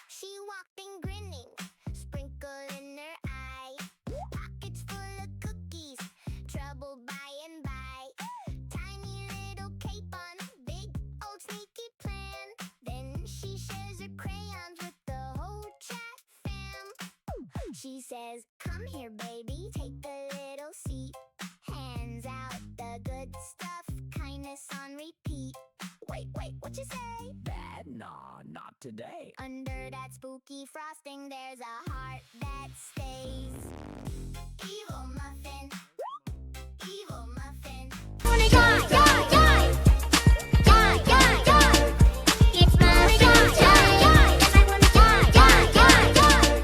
She walked in grinning, sprinkle in her eye, pockets full of cookies, trouble by and by. Tiny little cape on, big old sneaky plan. Then she shares her crayons with the whole chat fam. She says, come here baby, take a little seat. Hands out the good stuff, kindness on repeat. Wait, what you say? Bad? Nah, not today. Under that spooky frosting, there's a heart that stays. Evil muffin, evil muffin. Wanna die, die, die, die, die, die. It's muffin time. Yes, I wanna die, die, die, die.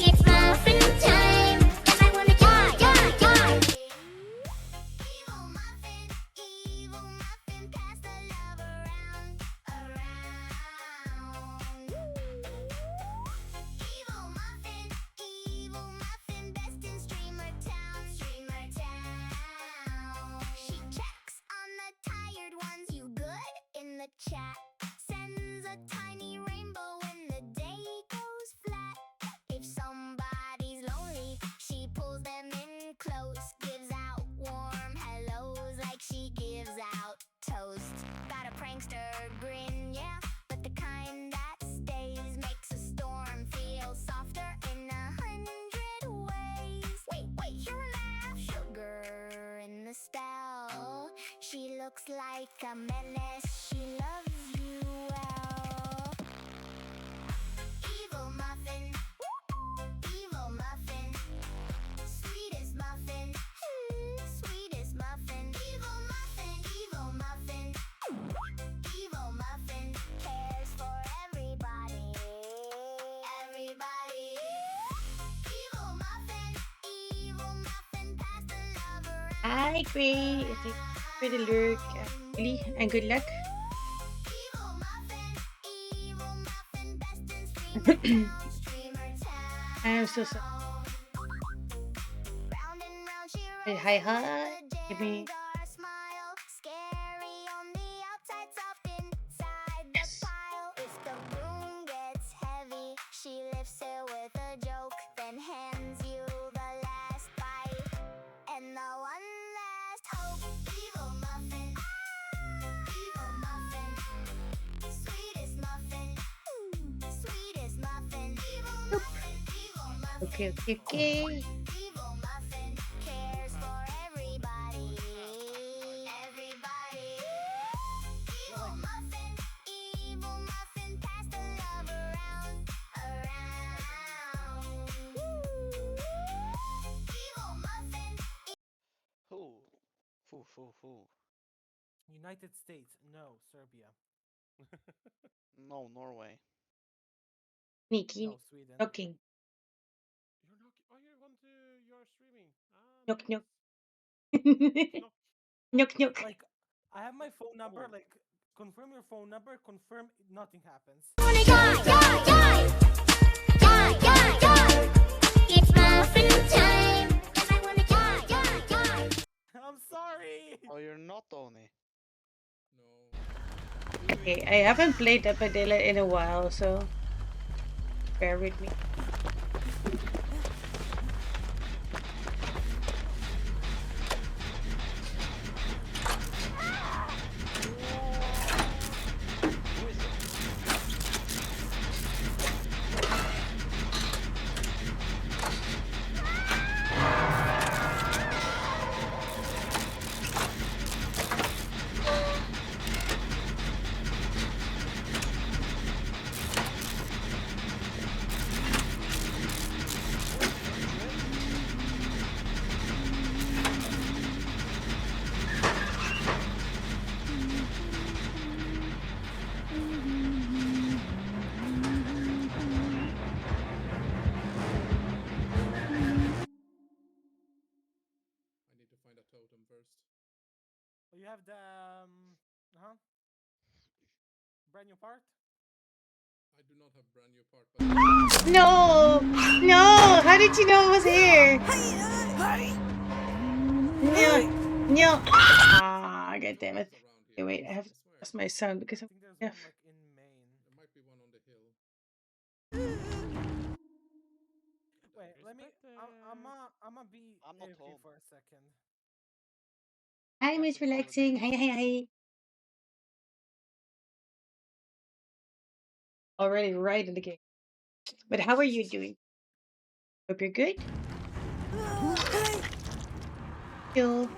It's muffin time. Yes, I wanna die, die, die. Evil muffin, pass the love around, around. Evil muffin, best in Streamer Town, Streamer Town. She checks on the tired ones, you good in the chat. Sends a tiny rainbow when the day goes flat. If somebody's lonely, she pulls them in close. Gives out warm hellos like she gives out toast. Got a prankster grin, yeah, but the kind that stays. Makes a storm feel softer in 100 ways. Wait, hear her laugh. Sugar in the spell. She looks like a menace. She loves you well. Evil muffin, sweetest muffin, sweetest muffin. Evil muffin, cares for everybody, everybody. Evil muffin, pass the love around. Hi, Gray. For the lurk. Really, and good luck. Evil muffin, best in Streamer Town, Streamer Town. I'm so sorry. Round and round she Hi, rolls hi. with a Give me. Jengar smile. Scary on the outside, soft inside the Yes. pile. If the room gets heavy, she lifts it with a joke, then hands you the last bite and the one last hope. Evil muffin, sweetest muffin, sweetest muffin. Evil muffin, Okay. Evil muffin, cares for everybody, everybody. Evil muffin, pass the love around, around. Evil muffin. Who? United States, no. Serbia, No, Norway. Sneaky. no. Sweden. Knocking. You're not. Oh, you're streaming. Knock, knock. Knock. Knock, knock. Like, I have my phone number. Like, confirm your phone number. Confirm nothing happens. Wanna die, die, die, die, die, die. It's muffin time. Yes, I wanna die, die, die. I'm sorry. Oh, you're not Oni. Okay, I haven't played Epadilla in a while, so bear with me. Oh, you have the brand new part. I do not have brand new part, but No! No! How did you know it was here? No. No. Ah, god damn it. Around Okay, here. wait, I have to I swear. adjust my sound because I I'm think there's deaf. one like in Maine. There might be one on the hill. Wait, let me. I'ma be I'm not AFK home. for a second. Hi, Yes, Miss it's holiday. Relaxing. Hi, hi, hi. Already right in the game. But how are you doing? Hope you're good. Chill.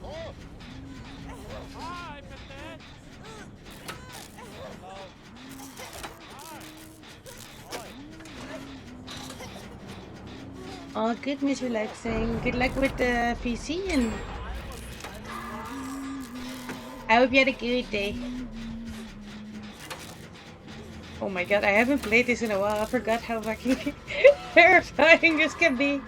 Oh! Hi, Peter. Hello. Hi. All good, Miss Relaxing. Good luck with the PC and I hope you had a good day. Oh my god, I haven't played this in a while. I forgot how fucking terrifying this can be.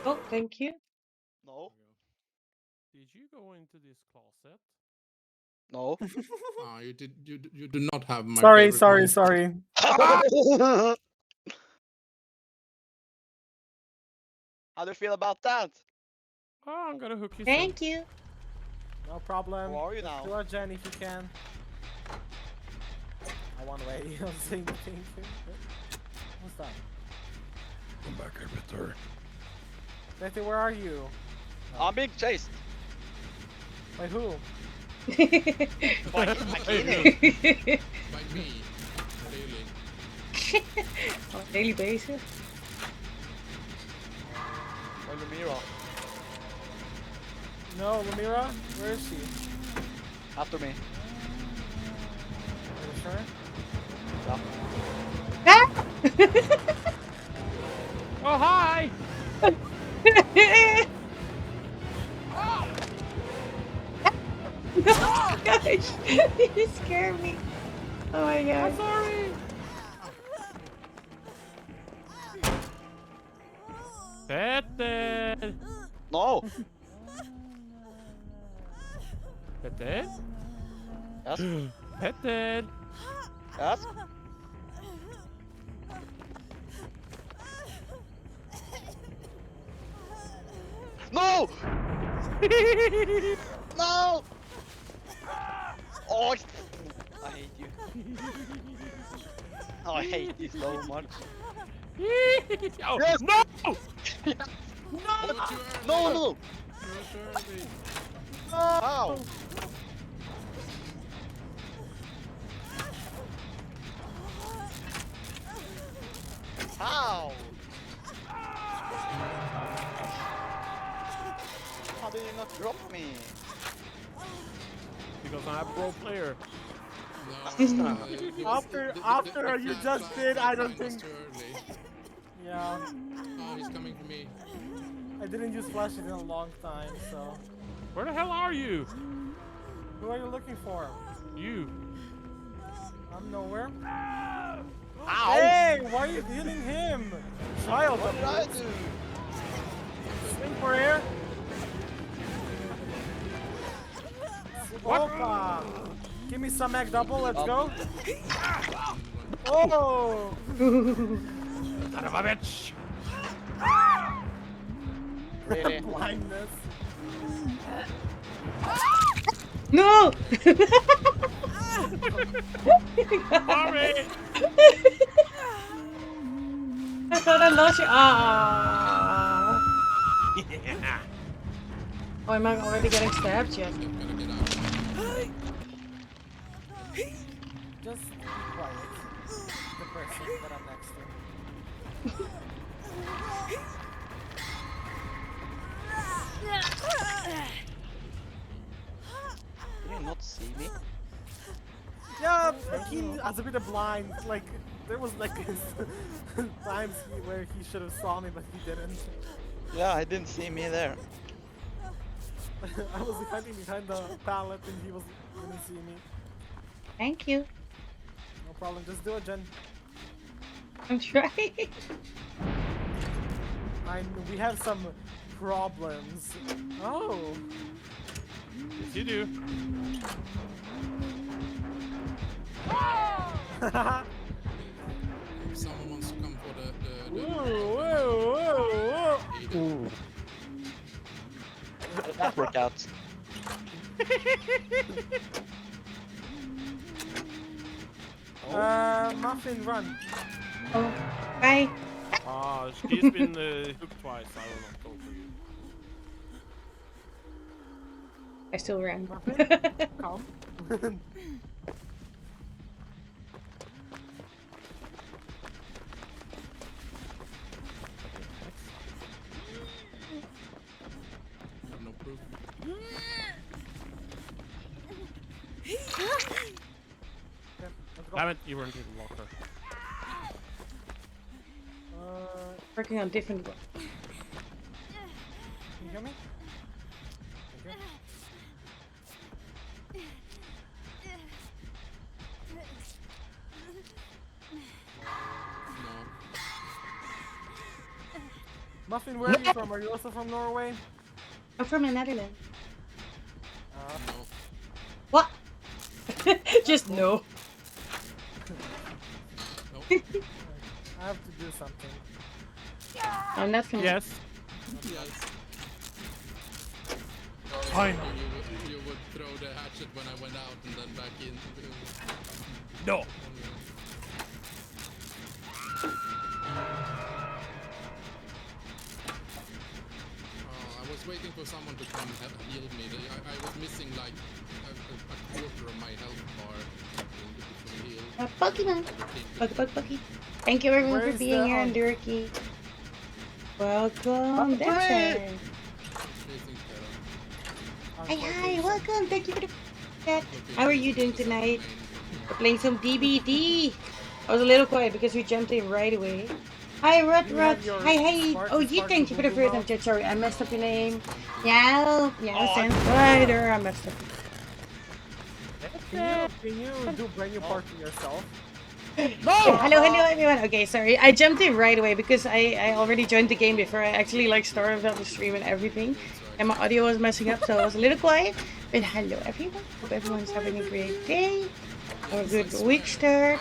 Oh, thank you. No. Did you go into this closet? No. Ah, you did. You do not have my Sorry, favorite sorry, one. sorry. How do you feel about that? Oh, I'm gonna hook you Thank you. No problem. How are you Just now? do a Jen if you can. I want to wait. I'm saying thank you. What's that? Come back here, Peter. Betty, where are you? I'm being chased By who? by Akini. By me, really. On a daily basis. By Lumira. No, Lumira? Where is she? After me. Are you sure? Yeah. Ah! Oh, hi! Oh gosh, you scared me. Oh my god. Sorry! Peter! No. Peter? Yes. Peter! Yes. No. No. Oh, I hate you. Oh, I hate you so much. Oh, Yes! no! No, no. Too early. How? How? How did you not drop me? Because I'm a pro player. No, After you just did, I don't flag was think- too early. Yeah. Oh, he's coming for me. I didn't use flash it in a long time, so. Where the hell are you? Who are you looking for? You. I'm nowhere. Ow! Hey, why are you healing him? Child What of did I yours. do? Swing for air. Give me some egg double. Let's go. Run. Oh! Son of a bitch! Really? Blindness. No! Sorry! I thought I lost you. Ah. Yeah. Oh, am I already getting stabbed yet? Gotta get out. Just be quiet. The person that I'm next to. Did you not see me? Yeah, he has a bit of blind. Like, there was like times where he should have saw me, but he didn't. Yeah, he didn't see me there. I was hiding behind the pallet and he didn't see me. Thank you. No problem, just do it, Jen. I'm trying. We have some problems. Oh. Yes, you do. If someone wants to come for the Ooh. How did that work out? Muffin, run. Oh, bye. She's been hooked twice. I will not go for you. I still ran. Muffin, come. have no proof. Okay, let's go. Damn it, you weren't in the locker. Working on different ones. Can you hear me? Thank you. No. Muffin, where are you from? Are you also from Norway? I'm from the Netherlands. No. What? Just no. No. I have to do something. I'm not from. Yes. Yes. Fine. You would throw the hatchet when I went out and then back in. No. I was waiting for someone to come heal me. I was missing like a quarter of my health bar to heal. Pokemon. Buggy. Thank you everyone Where for is being the, here in Turkey. Welcome, Dancer. Hi, welcome. Thank you for the chat. How are you doing tonight? We're playing some DBD. I was a little quiet because we jumped in right away. Hi, Rut. You have your Hi. Sparky Oh, you thank you for the Boo Boo first time mouth. chat. Sorry, I messed up your name. Yeah, Sans Spider. I messed up. Can you do brand new part to yourself? Hello, everyone. Okay, sorry. I jumped in right away because I already joined the game before I actually like started on the stream and everything. And my audio was messing up, so I was a little quiet. But hello, everyone. Hope everyone's having a great day. Or a good week start.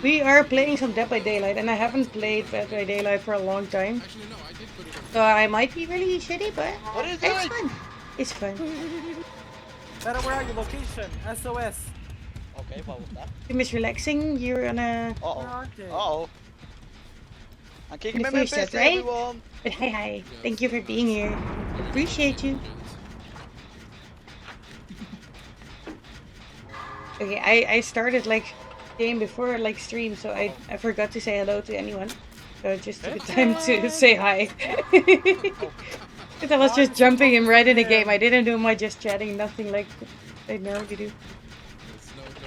We are playing some Dead by Daylight, and I haven't played Dead by Daylight for a long time. Actually, no, I did put it on. So I might be really shitty, but What is it's it? fun. It's fun. Better, where are you? Location. SOS. Okay, what was that? You miss relaxing. You're on a. Where Uh-oh. are they? Uh-oh. I'm kicking The my first fist, set, right? everyone! But hi. Thank you for being here. Appreciate you. Okay, I started like game before like stream, so I forgot to say hello to anyone. So I just took the time to say hi. Because I was just jumping in right in the game. I didn't do my just chatting, nothing like I normally do. It's no into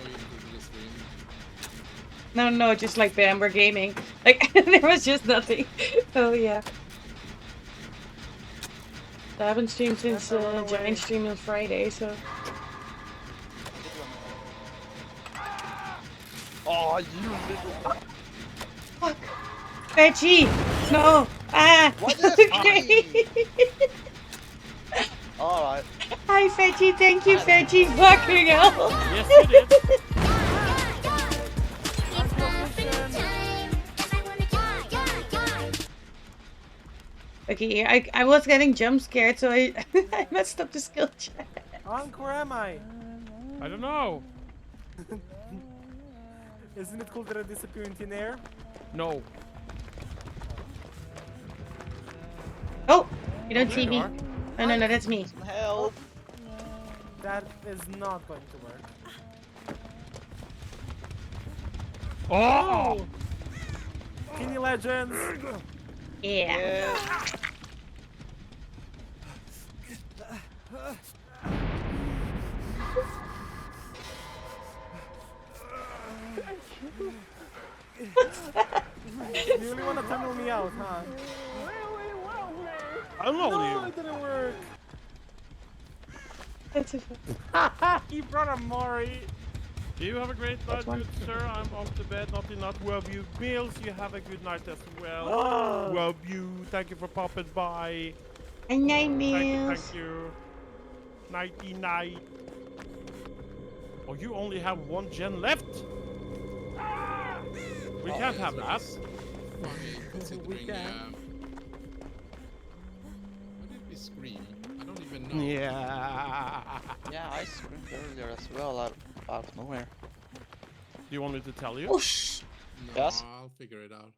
the stream. No, just like bam, we're gaming. Like there was just nothing. Oh yeah. I haven't streamed since Giant streamed on Friday, so. Oh, you little... Fuck! Veggie! No! Ah! What is Okay! Alright. I Hi, Fetchy. Thank you, Fetchy. Fucking hell. Yes, you did. It's muffin time. I wanna die. Okay, I was getting jump scared, so I I messed up the skill check. Ankh, where am I? I don't know. Isn't it cool that I disappear in thin air? No. Oh, you don't There see you me. are. No, no, no, that's me. Some help. That is not going to work. Oh! Skinny Legends! Yeah. Yeah. You really want to tunnel me out, huh? I know No, you. it didn't work! That's a He brought a Mori! You have a great night, one. good sir. I'm off to bed. Not enough. Well, you Mills, you have a good night as well. Oh. Well, you. Thank you for popping by. And night Thank you, meals. thank you. Nighty night. Oh, you only have one gen left? We can't have that. Funny considering. can. Why did we scream? I don't even know. Yeah. Yeah, I screamed earlier as well out of nowhere. Do you want me to tell you? Whoosh. No, Yes. I'll figure it out.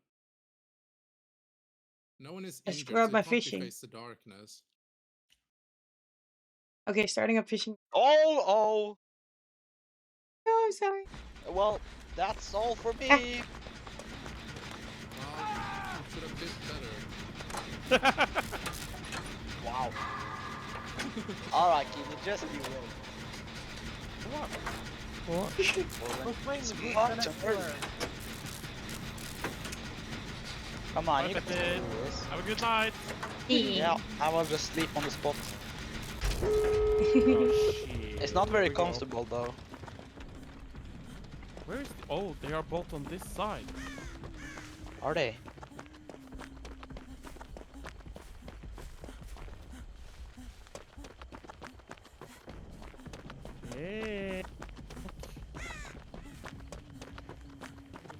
No one is I injured, screwed so my it can't be fishing. face the darkness. Okay, starting up fishing. Oh, No, I'm sorry. well, that's all for me. Well, you should have fished better. Wow. Alright, Kini, just you wait. What? We're playing the good Fuck, Venezuela. early. Come on, you Bye, can Petit. do this. Have a good night. Yeah, I will just sleep on the spot. Oh, shit. It's not very Here we go. comfortable though. Where is the... Oh, they are both on this side. Are they? Yeah. You're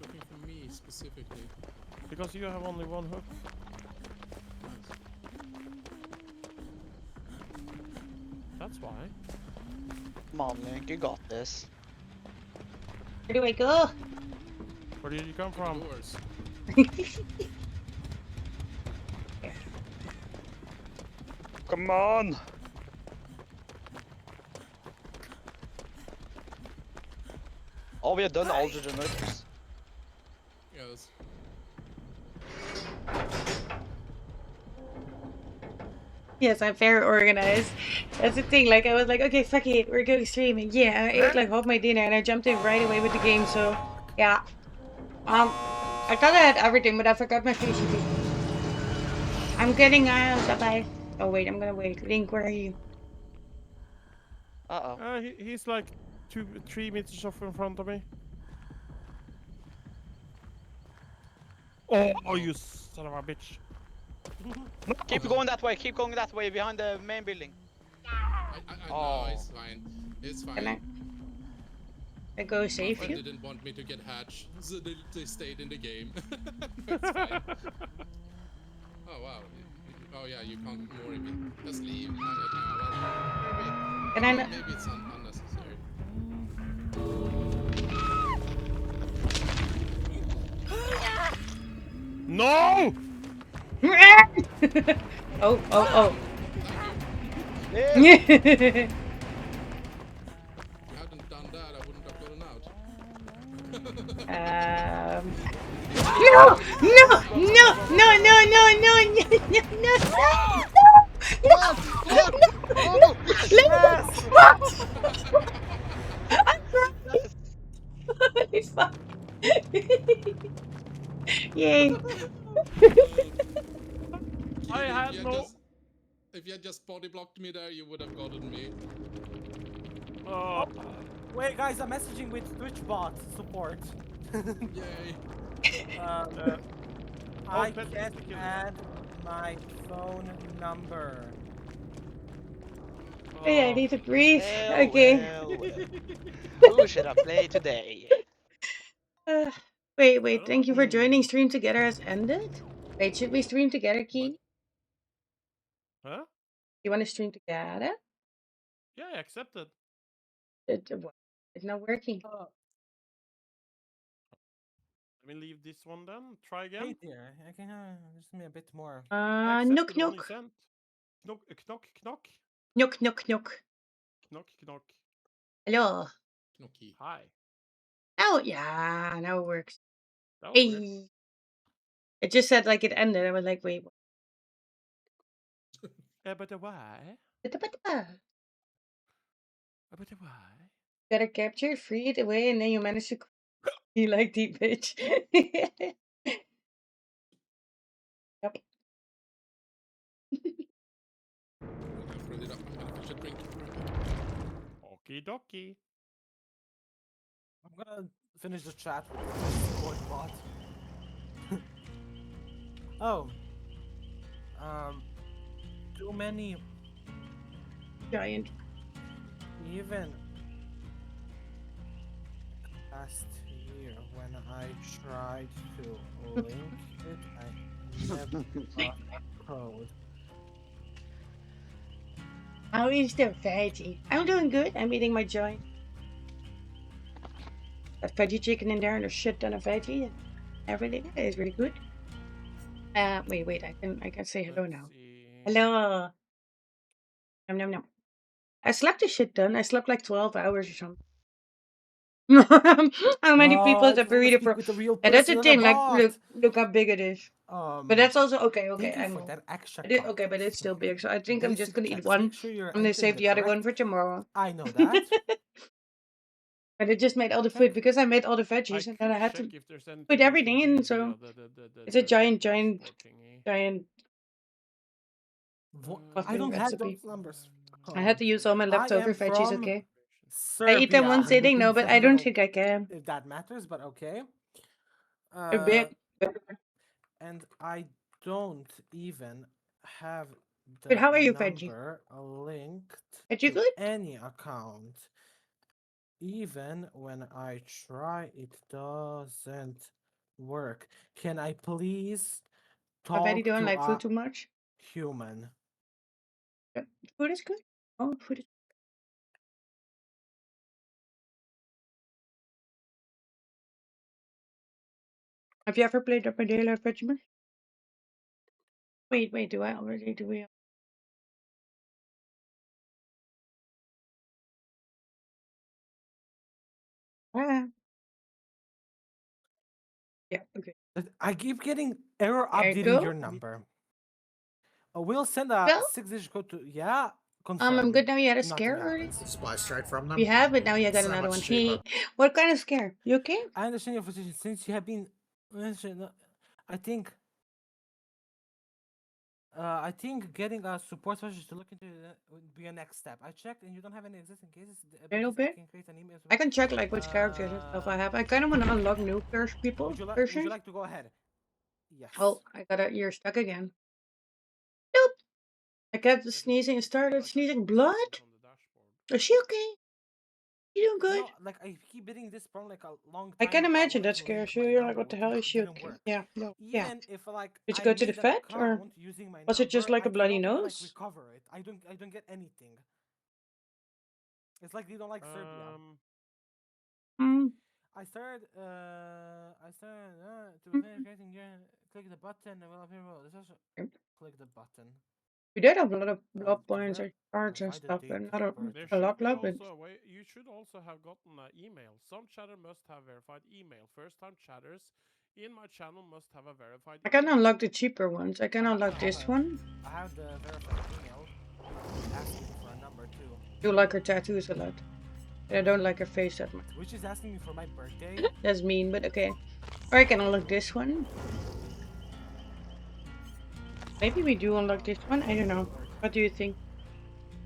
looking for me specifically. Because you have only one hook. That's why. Come on, Link, you got this. Where do I go? Where did you come from? Yours. Come on! Oh, we have done all the generators. Yes. Yes, I'm very organized. That's the thing. Like I was like, okay, fuck it, we're going streaming. Yeah, I ate like half my dinner and I jumped in right away with the game. So yeah, I thought I had everything, but I forgot my face. I'm getting out. Bye bye. Oh wait, I'm gonna wait. Link, where are you? Uh-oh. He's like 3 meters off in front of me. Oh, you son of a bitch. Keep going that way, behind the main building. I know, Oh. it's fine. It's Can fine. I go My save friend you? didn't want me to get hatched, so they stayed in the game. It's fine. Oh wow. Oh yeah, you can't more me. Just leave. Well, Can I not? maybe it's unnecessary. No! Oh, oh, Yeah. oh. If you hadn't done that, I wouldn't have gotten out. No! No! No! No! No! No! No! No! No! No! Yes! Holy fuck. Yay. I had no... If you had just body blocked me there, you would have gotten me. Oh, Wait, guys, I'm messaging with Twitchbot support. Yay. I Petty, can't speak it. add my phone number. Hey, I need to breathe. Well, Okay. well, well. Who should I play today? Uh, wait. don't Thank you for know. joining. Stream together has ended. Wait, should we stream together, Key? Huh? You want to stream together? Yeah, I accepted. It's not working. Let me leave this one then. Try again. Hey there, I can just me a bit more. I Knock accepted the one you knock. sent. Knock, knock, knock. Knock knock knock. Knock, knock. Hello. Knocky. Hi. Oh yeah, now it works. That was weird. Hey. It just said like it ended. I was like, wait. What? But why? Ba-da-ba-da-ba. But why? Gotta capture, free it away, and then you manage to. You like deep bitch. Yep. I'm gonna finish a drink. Okie dokie. I'm gonna finish the chat with the Discord bot. Oh. Too many. Giant. Even last year when I tried to link it, I never got code. How is the veggie? I'm doing good. I'm eating my joint. That veggie chicken in there and a shit ton of veggie and everything. That is really good. Wait. I can say hello Let's now. see. Hello. Nom. I slept a shit ton. I slept like 12 hours or something. How many people is I a just wanna burrito speak for? with the real Yeah, that's a person on the thing. Like, bot. look how big it is. But that's also okay. Thank you I for know. that extra Okay, but it's context. still big. So I think I'm just Basic gonna eat checks. one. Make sure you're I'm gonna entering save the other one for correct. tomorrow. I know that. But I just made all the Check. food because I made all the I veggies and could then I had check to if there's anything put you everything can in. do So via it's a giant dashboard thingy. I Fucking don't have recipe. those numbers. I had to use all my I leftover am veggies. from Okay. Serbia. I eat them one sitting. No, but I don't think I can. If that matters, but okay. A bit. And I don't even have the But how are you, veggie? number linked Are you to good? any account. Even when I try, it doesn't work. Can I please Already talk don't to like a food too much. human? Food is good. Oh, food is. Have you ever played up a daylight regiment? Wait. Do I already do we? Ah. Yeah. Okay. I keep getting error There you updating go. your number. We'll send a Well, 6-digit code to yeah. I'm Confirm. good now. You had a Nothing scare already. happens. Supply straight from them. We have it now. You got So another much one. cheaper. What kind of scare? You okay? I understand your position since you have been. I think getting a support specialist to look into it would be a next step. I checked and you don't have any existing cases. A little bit. Can create an email as I well. can check like which characters and stuff I have. I kind of want to unlock new people. Would you Persons. like to go ahead? Yes. Oh, I got it. You're stuck again. Nope. I got the sneezing and started sneezing blood. Is she okay? You doing good? No, like I keep hitting this problem like a long time. I can ago. imagine wanted that to scares link you. my You're like, number what the with hell you, is it she didn't okay? work. Yeah, no, yeah. Even if like Did you I go to the made an vet or account using my was it just number, like a bloody cannot even, nose? like, recover it. I don't get anything. It's like they don't like Serbia. Hmm. I started to finish getting your click the button and well this also click the button. We did have a lot of blood To points or cards and verify the stuff, date but of not birth There a should lot, be but also a way. You should also have gotten an email. Some chatter must have verified email. First-time chatters in my channel must have a verified I can email. unlock the cheaper ones. I can unlock this one. I have the verified email. Asking me for a number too. You like her tattoos a lot. I don't like her face that much. Which is asking me for my birthday. That's mean, but okay. Or I can unlock this one. Maybe we do unlock this one. I don't know. What do you think?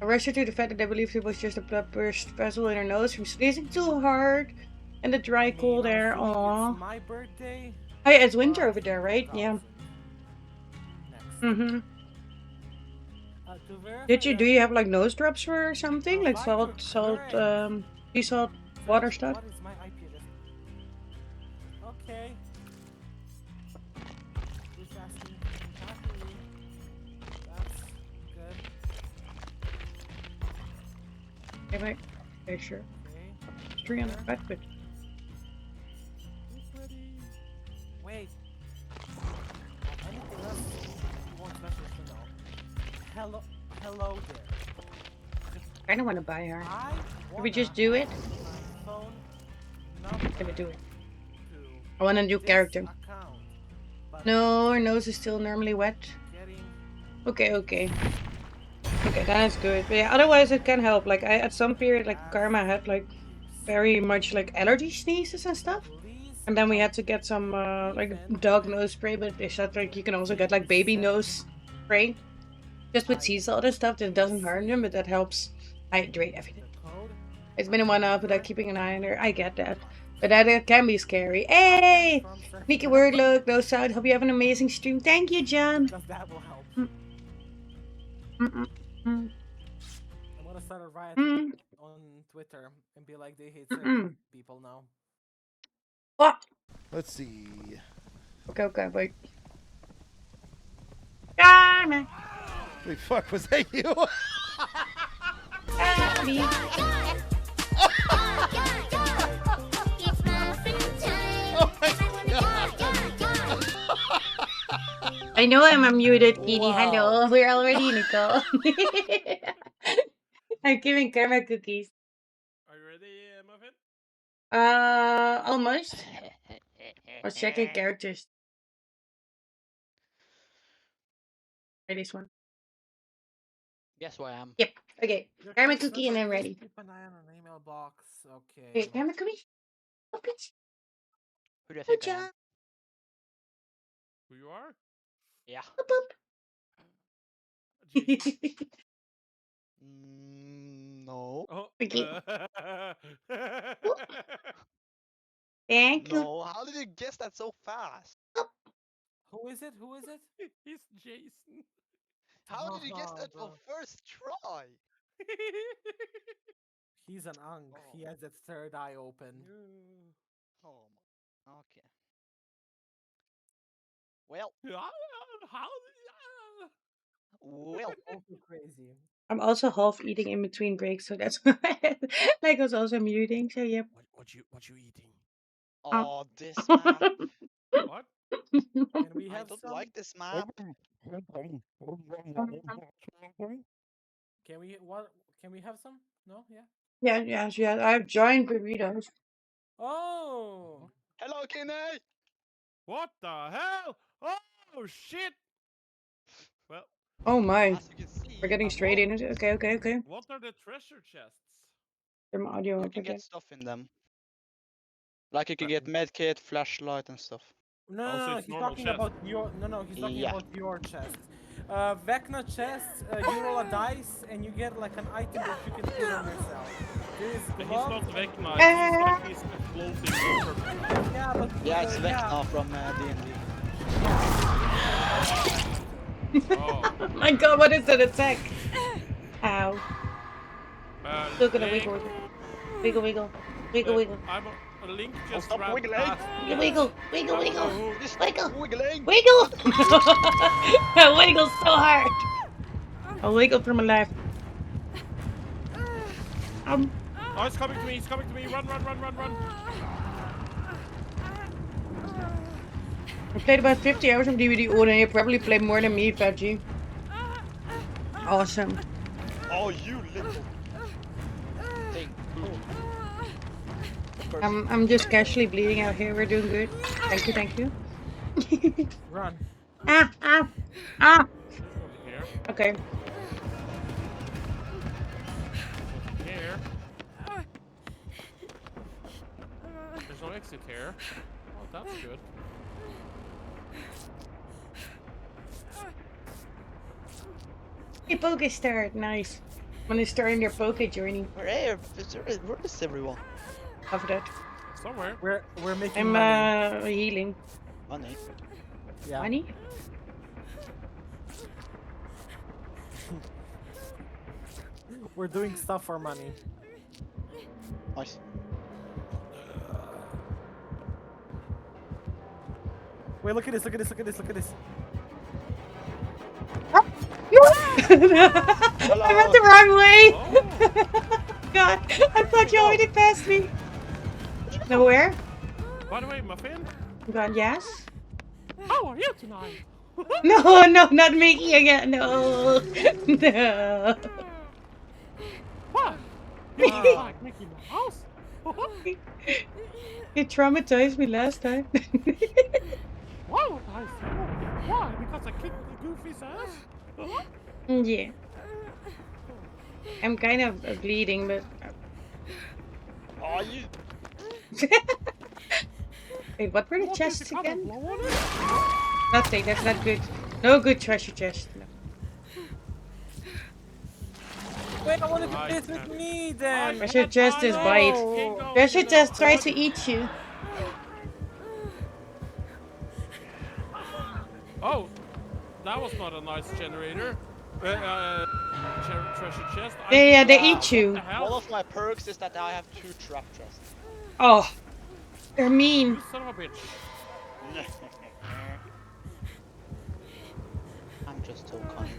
I rushed her to the fact that I believed it was just a blood burst vessel in her nose from sneezing too hard and the dry, cold air. Aww. It's my birthday. Oh yeah, it's winter over there, right? Yeah. 2000. Next. Mm-hmm. To Did you do you have like nose drops or something? Like salt, sea salt, water stuff? What is my IP address? Okay. Who's asking? Happy. That's good. Okay, wait. Okay, sure. Okay. 300 back, but Wait. Anything else you want messages to know? Hello there. I don't want to buy her. I Can we just do it? my phone number Can we do it? to I want a new this character. account, but No, her nose is still normally wet. getting Okay, okay. Okay, that's good. But yeah, otherwise it can help. Like I at some period like Karma had like very much like allergy sneezes and stuff. please And then we had to get some like dog nose spray, but they said like you can also get like baby nose spray. Just with sea salt and stuff that doesn't harm them, but that helps hydrate everything. the code. It's been a while without keeping an eye on her. I get that. But that it can be scary. Hey! From Surf Sneaky Now, word look, no sound. Hope you have an amazing stream. Thank you, John. because that will help. Mm-mm. I'm gonna start a riot Mm. on Twitter and be like they hate Mm-mm. certain people now. Oh! Let's see. Okay, wait. Karma! Wait, fuck, was that you? Abby. It's muffin time. Oh my god. I know I'm unmuted, Kitty. Wow. Hello, we're already in a call. I'm giving Karma cookies. Are you ready, Muffin? Almost. I was checking characters. Try this one. Guess who I am. Yep. Okay. Your Karma kids cookie and must I'm ready. Keep an eye on an email box. Okay. Okay, Karma cookie. Oh, please. Who do I Good think I am? job. Who you are? Yeah. Boop, boop. Jason? No. Oh. Okay. Thank you. No. How did you guess that so fast? Who is it? Who is it? He's Jason. How did you guess Oh, that on bro. first try? He's an ung. He has that third eye open. Oh my. Okay. Well. How? Well. Also crazy. I'm also half eating in between breaks, so that's why like I was also muting. So yep. What you eating? Oh, this map. What? Can we I have don't some? like this map. Can we what? Can we have some? No? Yeah. Yeah. I've joined burritos. Oh. Hello, Kinney. What the hell? Oh shit! Well, Oh my. As you can see, We're getting I'm straight low. in it. Okay. what are the treasure chests? Turn my audio You up can again. get stuff in them. Like you can get medkit, flashlight, and stuff. No, Oh, so no, it's he's normal talking chest. about your. No, he's talking Yeah. about your chest. Vecna chest, you roll a dice and you get like an item that you can put on yourself. There is He's gloves. not Vecna, he's like he's floating over. Yeah, but Yeah, it's yeah. Vecna from D&D. Oh. Oh my god, what is that attack? Ow. Still gonna Link, wiggle. Wiggle. I'm a Link just stop ran wiggling. past me. Wiggle. I don't know who- Wiggling. Wiggle! I wiggle so hard. I'll wiggle from my left. Oh, he's coming to me, Run. I played about 50 hours of DBD. Oh, and you probably played more than me, Veggie. Awesome. Oh, you little thing. Of course. I'm just casually bleeding out here. We're doing good. Thank you. Run. Ah! Over here. Okay. Here. There's no exit here. Oh, that's good. Hey, Poke start. Nice. When you start in your Poke journey. Where is everyone? Cover that. Somewhere. We're making I'm money. healing. Money. Yeah. Money? We're doing stuff for money. Nice. Wait, look at this, look at this, look at this, look at this. I went the wrong way. God, I thought you already passed me. Nowhere? By the way, Muffin, God, yes? how are you tonight? No, no, not Mickey again. No. No. What? You look like Mickey Mouse? You traumatized me last time. Why would I say? Why? Because I kicked the goofy's ass? Yeah. I'm kind of bleeding, but... Oh, you. Wait, what were the What, chests did you come again? and blow on it? Nothing, that's not good. No good treasure chest. No. Wait, I wanted to I this with can't. me then. Treasure chest is bite. Treasure chest tries to eat you. Oh, that was not a nice generator. Treasure chest. They eat you. What the hell? One of my perks is that I have 2 trap chests. Oh, they're mean. You son of a bitch. I'm just so kind.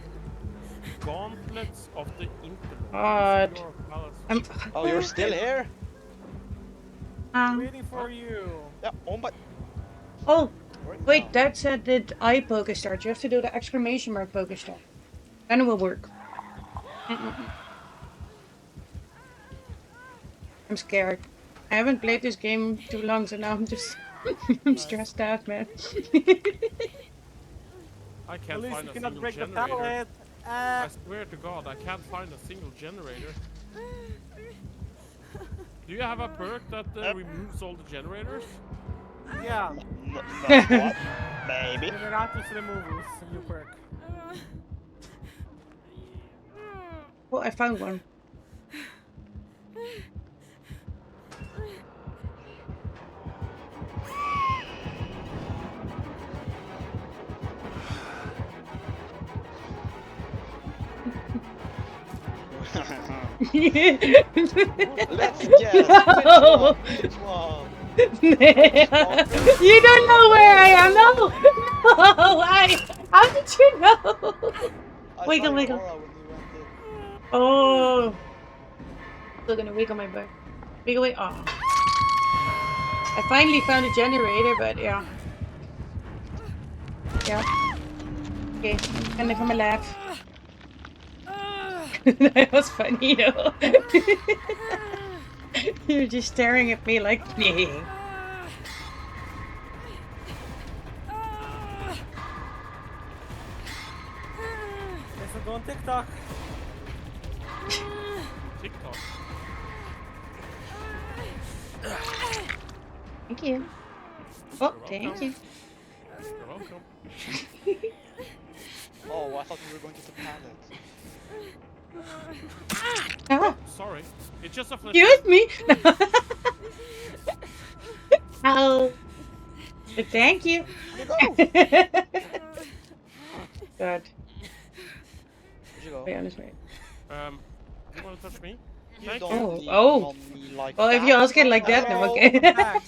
Gauntlets of the internet. God. Your palace. I'm... Oh, you're still here? Waiting for you. Yeah, oh my. Oh, Where- wait, oh. that said the I poker start. You have to do the exclamation mark poker start. Then it will work. I'm scared. I haven't played this game too long, so now I'm just... I'm stressed out, man. I At can't least find you a cannot single break the generator. pallet. I swear to God, I can't find a single generator. Do you have a perk that removes all the generators? Yeah. What? Maybe. Generatus removals, new perk. Oh, I found one. Let's guess. No. Which one? You don't know where I am. No, no. How did you know? I Wiggle, saw your wiggle. aura when you went in. Oh, still gonna wiggle my butt. Wiggle, wiggle. Oh. I finally found a generator, but yeah. Yeah. Okay, and then from a laugh. That was funny though. You're just staring at me like, yeah. Guess I'm going TikTok. TikTok. Thank you. Oh, thank you. You're welcome. Oh, I thought we were going to the pallet. Ah, Sorry. It's just a flash. excuse me. Oh. Thank you. Where'd you go? God. Where'd you go? Wait, on this way. You want to touch me? You Thank don't you. Oh, lean oh. on me like Well, if that. you ask it like that, then Hello? okay. Back.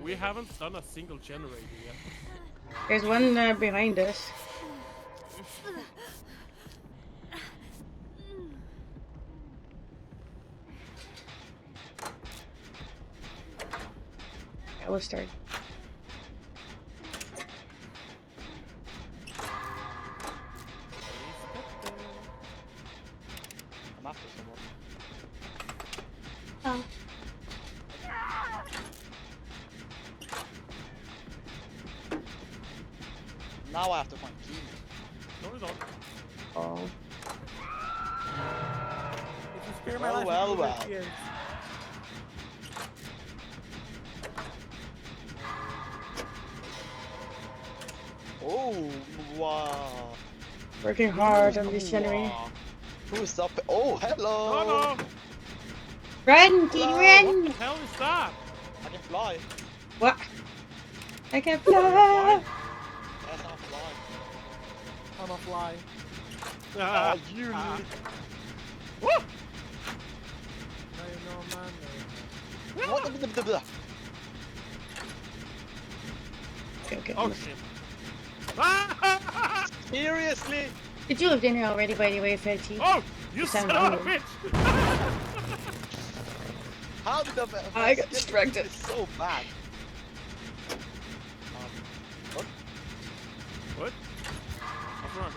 We haven't done a single generator yet. There's one behind us. I will start. I'm after someone. Oh. Now I have to find Keenan. No, we don't. Oh. If you spare my Well, life, well, you will well. hear it. Oh, wow. Working hard on this generator. Wow. Who's up? Oh, hello. No, no. Run, King, Hello. What run! the hell is that? I can fly. What? I can Fly? fly. Yes, I'm flying. on a fly. Ah, You need. woo! No, man. What the? Okay. Oh shit. Seriously? Did you have dinner already, by the way, Fetty? Oh, you sound son of a hungry. bitch! How did the? I got skill distracted. is so bad. What? What? What's wrong?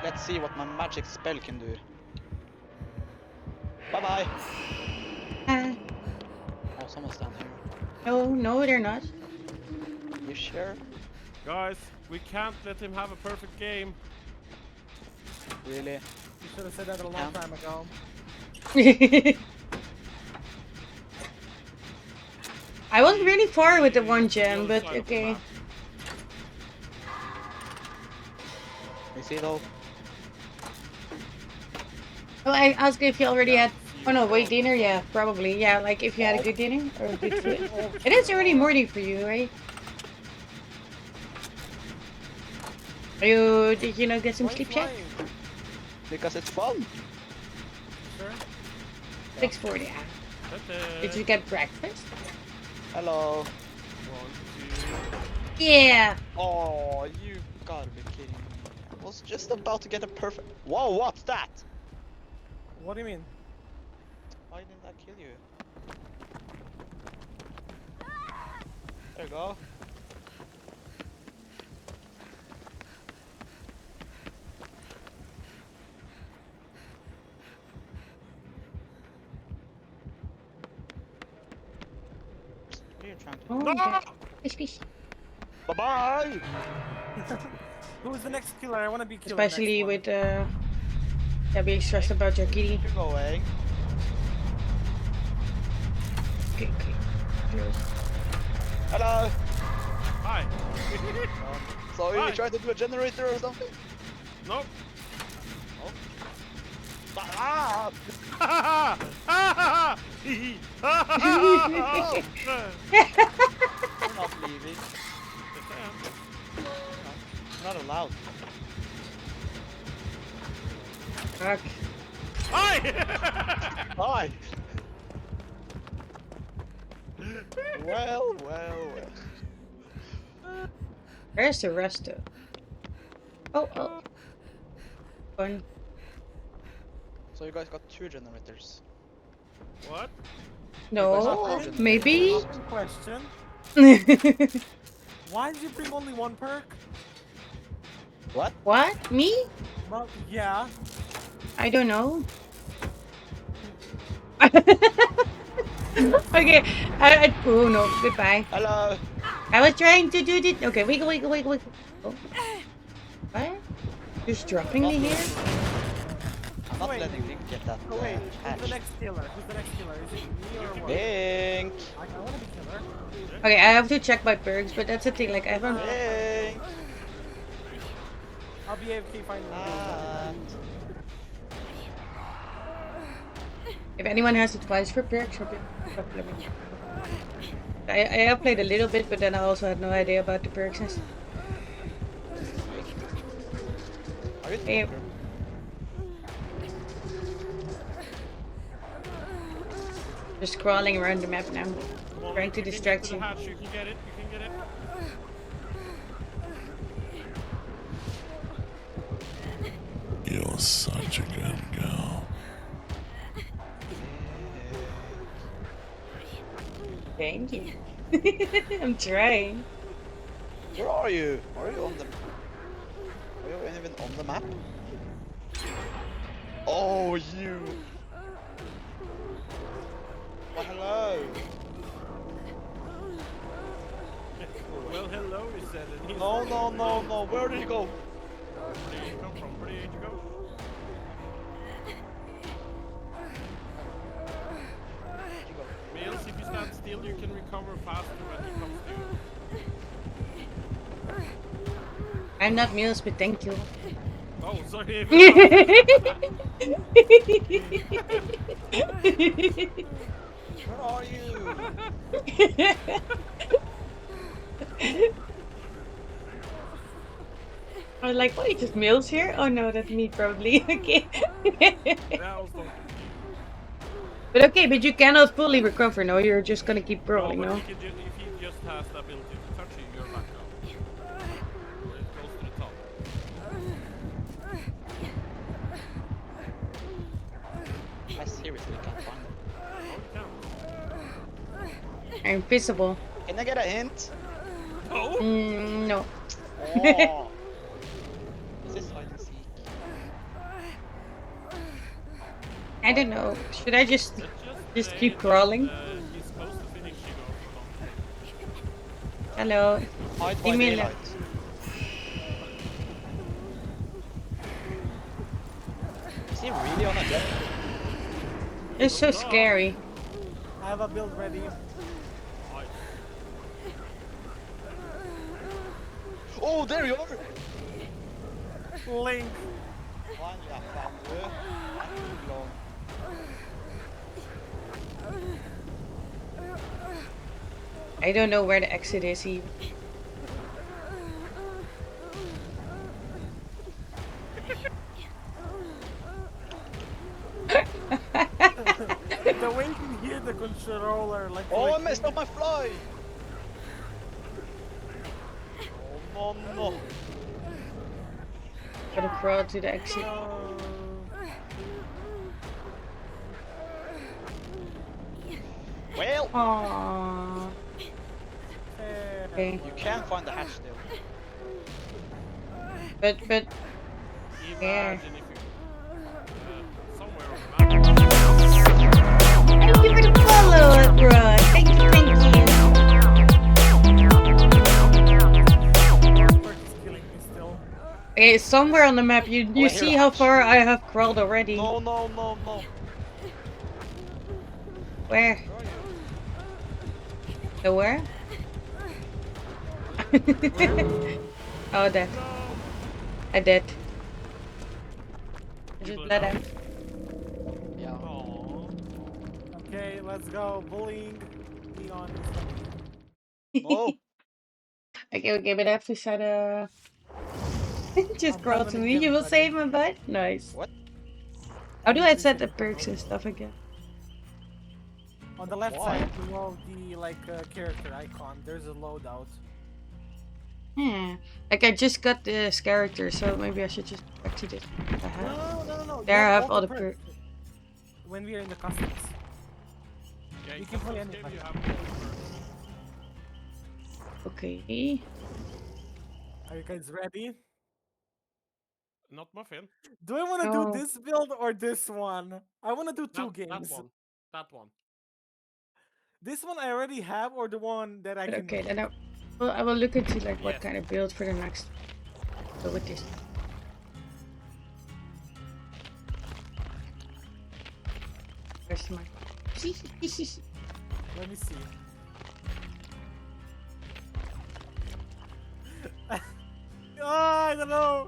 Let's see what my magic spell can do. Bye bye. Uh, Oh, someone's down here. no, they're not. You sure? Guys, we can't let him have a perfect game. Really? You should have said that a long Yeah. time ago. I was really far with the one gem, The other but side of the okay. map. You see though? Well, I asked if you already had. Oh no, wait, dinner? Yeah, probably. Yeah, like if you had a good dinner or good food. It is already morning for you, right? Did you not get some Why sleep check? flying? Because it's fun. Sure. 6:40. Yeah. Ta-ta. Did you get breakfast? Hello. 1, 2. Yeah. Oh, you gotta be kidding me. I was just about to get a perfect. Whoa, what's that? What do you mean? Why didn't I kill you? There you go. What are you trying to do? Oh, No! okay. Fish, fish. Bye bye! Who's the next killer? I want to be killer. Especially next with yeah, being stressed about your kitty. You're going. Okay. Close. Hello! Hi. So Hi. you trying to do a generator or something? Nope. Ah! Oh. We're not leaving. Not allowed. Fuck. Hi! Hi! Well. Where's the rest though? Oh. Fun. So you guys got 2 generators. What? No, maybe. Question. Why did you bring only one perk? What? What? Me? Well, yeah. I don't know. Okay. Oh no. Goodbye. Hello! I was trying to do this. Okay, wiggle. Oh. What? Just dropping me here? I'm not Wait. letting Link get that Oh wait, who's hatch. the next killer? Who's the next killer? Is it me or what? Link! I want to be killer. Okay, I have to check my perks, but that's the thing. Like I haven't. Link! I'll be AFK finally. And... If anyone has advice for perks, let me. I have played a little bit, but then I also had no idea about the perks. Are you Hey. talking? Just crawling around the map now. Come on, Trying to you can distract get to you. the hatch, you can get it. You're such a good girl. Thank you. I'm trying. Where are you? Are you on the... Are you even on the map? Oh, you! Well, hello! Well, hello, he said. And he's No, where did you go? Where did you come from? Where did you go? Males, if you stand still, you can recover faster when he comes to you. I'm not Meals, but thank you. Oh, sorry. Where are you? I was like, what, he just mills here? Oh no, that's me probably. Okay. That was not. But okay, but you cannot fully recover, no? You're just gonna keep brawling, No, no? but if he just has the ability to touch you, you're back out. It goes to the top. I seriously can't find it. No, you can't. I'm invisible. Can I get a hint? No. No. Oh. Is this hide and seek? I don't know. Should I just Let's Just say keep that, crawling? He's close to finishing off. Hello? Hide by Leave me alone. daylight. Is he really on a jet? It's so scary. I have a build ready. Oh, there you are! Link. Finally, I found you. Too long. I don't know where the exit is even. The way you hear the controller, like. Oh, I clicking. messed up my fly! Oh, no, no. Gotta crawl to the exit. No. Well, Aww. Okay. you can find the hatch still. But yeah. Imagine if you somewhere on the map. Thank you for the follow, bro. Thank you. It's killing me still. Okay, somewhere on the map you I hear see a how hatch. far I have crawled already. No, no, no, no. Where? Where are you? The where? Oh, that. I did. I just bled out. Yeah. Aww. Okay, let's go. Bullying. Leon. Oh, Okay, but I have to set a. Just I'm crawl gonna to me. kill You will buddy. save my butt. Nice. what? How do I set the perks and stuff again? On the left Why? side below the character icon, there's a loadout. Like I just got this character, so maybe I should just exit it. No. There you I have all the perks. When we are in the customs. Yeah, You in can play customs game anybody. you have all the perks. Okay. Are you guys ready? Not muffin. Do I want to No. do this build or this one? I want to do two That games. one. That one. This one I already have, or the one that I But can. okay, then I will look into like what Yes. kind of build for the next. Go with this. Where's my? Let me see. I don't know.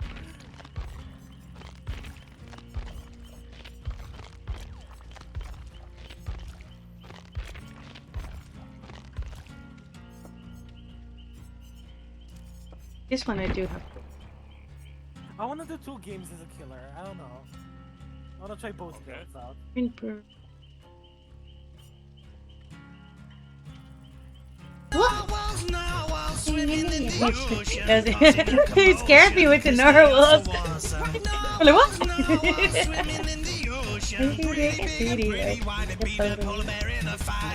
This one I do have. I want to do two games as a killer. I don't know. I want to try both Okay. builds out. In per. He scared me with the narwhals. Hello, what?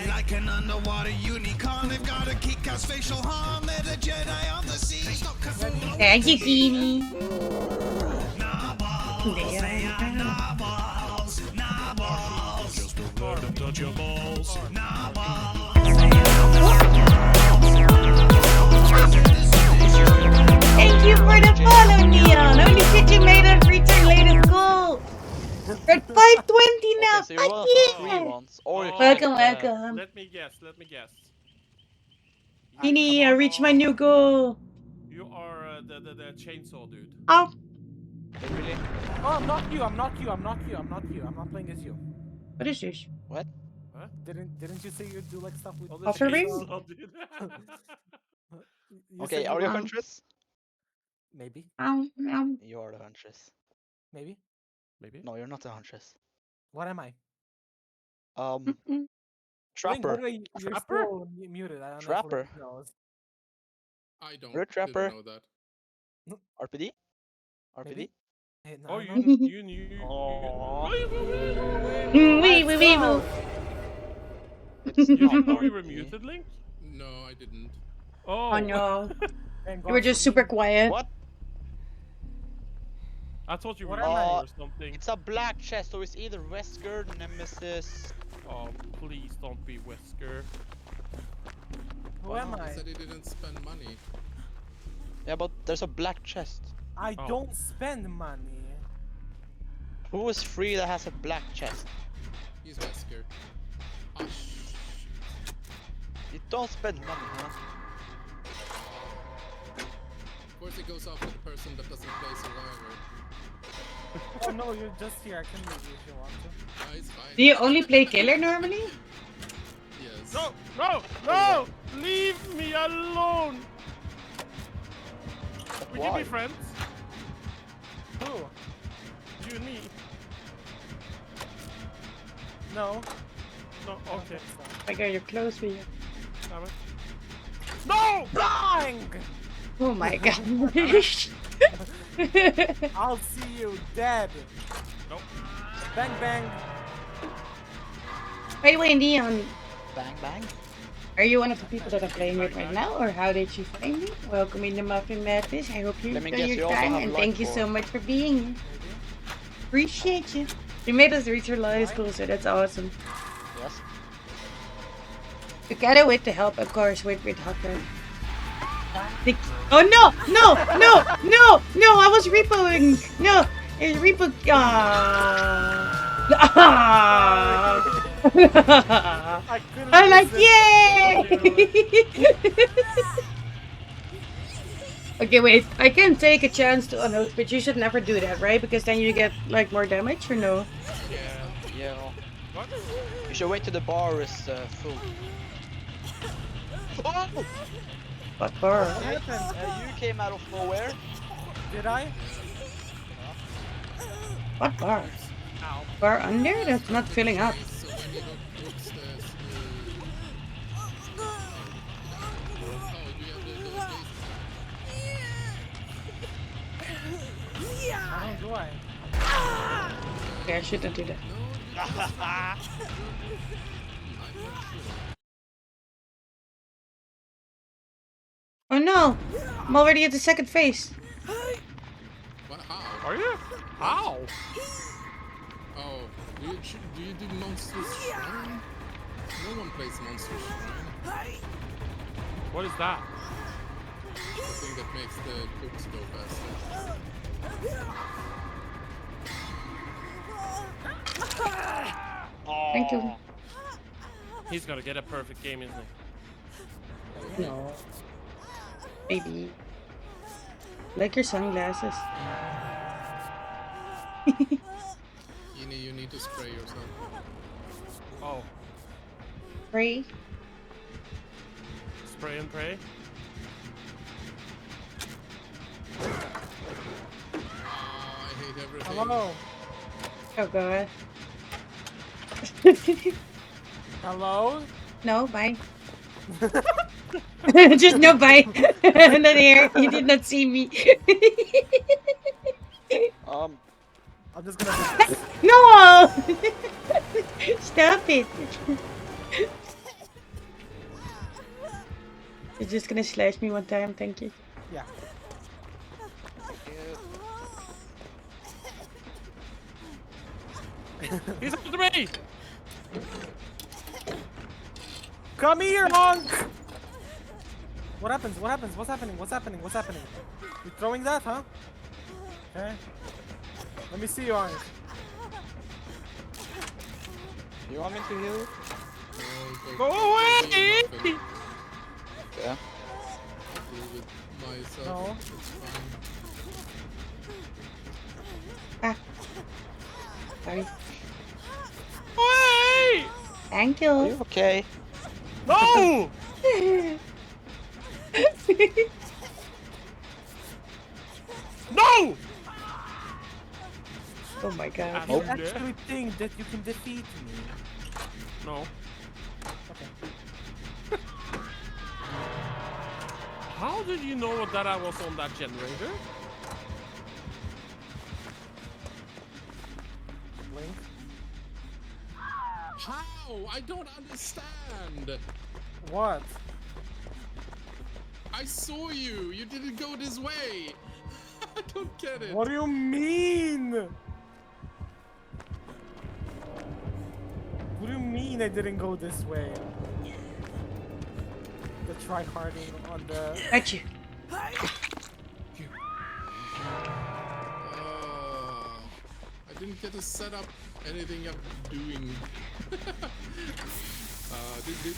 Like an underwater unicorn, they've got a kick-ass facial harm. They're the Jedi on the sea. Stop Cthulhu. Thank you, Kitty. Narwhals, they are narwhals, narwhals. Just don't let them touch your balls. Narwhals, they Thank you for the follow, Neon. Holy shit, you made us reach our latest goal. We're at 520 now. Okay, so you Fuck run for yeah. 3 ones, or you can Welcome, get, welcome. Let me guess. Kitty, I reached my new goal. You are the chainsaw dude. Oh, Really? Oh, I'm not you. I'm not not playing as you. what is this? What? Didn't you say you'd do like stuff with Oh, the Offering? chainsaw dude. You Okay, said are you Um, Huntress? maybe, You are the Huntress. maybe. Maybe. No, you're not the Huntress. What am I? Um, mm-mm. Link, by Trapper. the way, you're Trapper? still muted. I don't know Trapper. if Link knows. I don't. You're a trapper. Didn't know that. RPD? Maybe. RPD? Hey, no, Oh, I'm you not- you knew. Aw. Wee Let's wee wee go. woo. It's You not didn't know you were RPD. muted, Link? No, I didn't. Oh. Oh no. Thank You were God just for super me. quiet. What? I thought you were What am I? muted or something. It's a black chest, so it's either Wesker, Nemesis. Oh, please don't be Wesker. Who am He I? said he didn't spend money. Yeah, but there's a black chest. I Oh. don't spend money. Who is free that has a black chest? He's Wesker. Ah, shit. You don't spend money, huh? Of course, it goes after the person that doesn't play Survivor. Oh no, you're just here. I can leave you if you want to. Ah, it's fine. Do you only play killer normally? Yes. No! No! No! Leave me alone! We can Why? be friends. Who? You and me. No. No, okay. I got you're close with you. Damn it. No! Bang! Oh my god. I'll see you dead. Nope. Bang bang. By the way, Neon, Bang bang. are you one of the people that are playing it right now, or how did you find me? Welcome in the Muffin Madness. I hope you Let me enjoy guess, your you also time, have and life thank you core. so much for being here. Appreciate you. You made us reach our lowest goal, so that's awesome. Yes. Together with the help, of course, with Hopper. Oh no! No! No! No! No! I was repoing! No! It's repo. Ah! I couldn't I'm like, resist. yay! Okay, wait. I can take a chance to unhook, but you should never do that, right? Because then you get like more damage, or no? Yeah. What? You should wait till the bar is full. Oh! What bar? What happened? You came out of nowhere. Did I? What bar? Bar under? That's not filling up. So when you look upstairs, oh, do you have those How do I? Okay, I shouldn't do that. Oh no! I'm already at the second phase. What? How? Are you? How? Oh, do you do Monster's Shrine? No one plays Monster's Shrine. What is that? The thing that makes the cooks go faster. Thank you. He's gonna get a perfect game, isn't he? No. Maybe. Like your sunglasses. You need to spray yourself. Oh, Free. spray and pray. I hate everything. Hello. Oh god. Hello. No, bye. Just no bye. Not here. You did not see me. I'm just gonna. No! Stop it. You're just gonna slash me one time, thank you. Yeah. He's after me! Come here, honk! What happens? What happens? What's happening? What's happening? What's happening? You throwing that, huh? Okay. Let me see you, honk. You want me to heal? Go away! Yeah. I'll deal with myself. No. It's fine. Ah. Sorry. Away! Thank Are you. you okay? No! No! Oh my god. You Oh. actually think that you can defeat me? No. Okay. How did you know that I was on that generator? Link. How? I don't understand. What? I saw you. You didn't go this way. I don't get it. What do you mean? What do you mean I didn't go this way? The try-harding on the... Got you. Oh, I didn't get to set up anything I'm doing.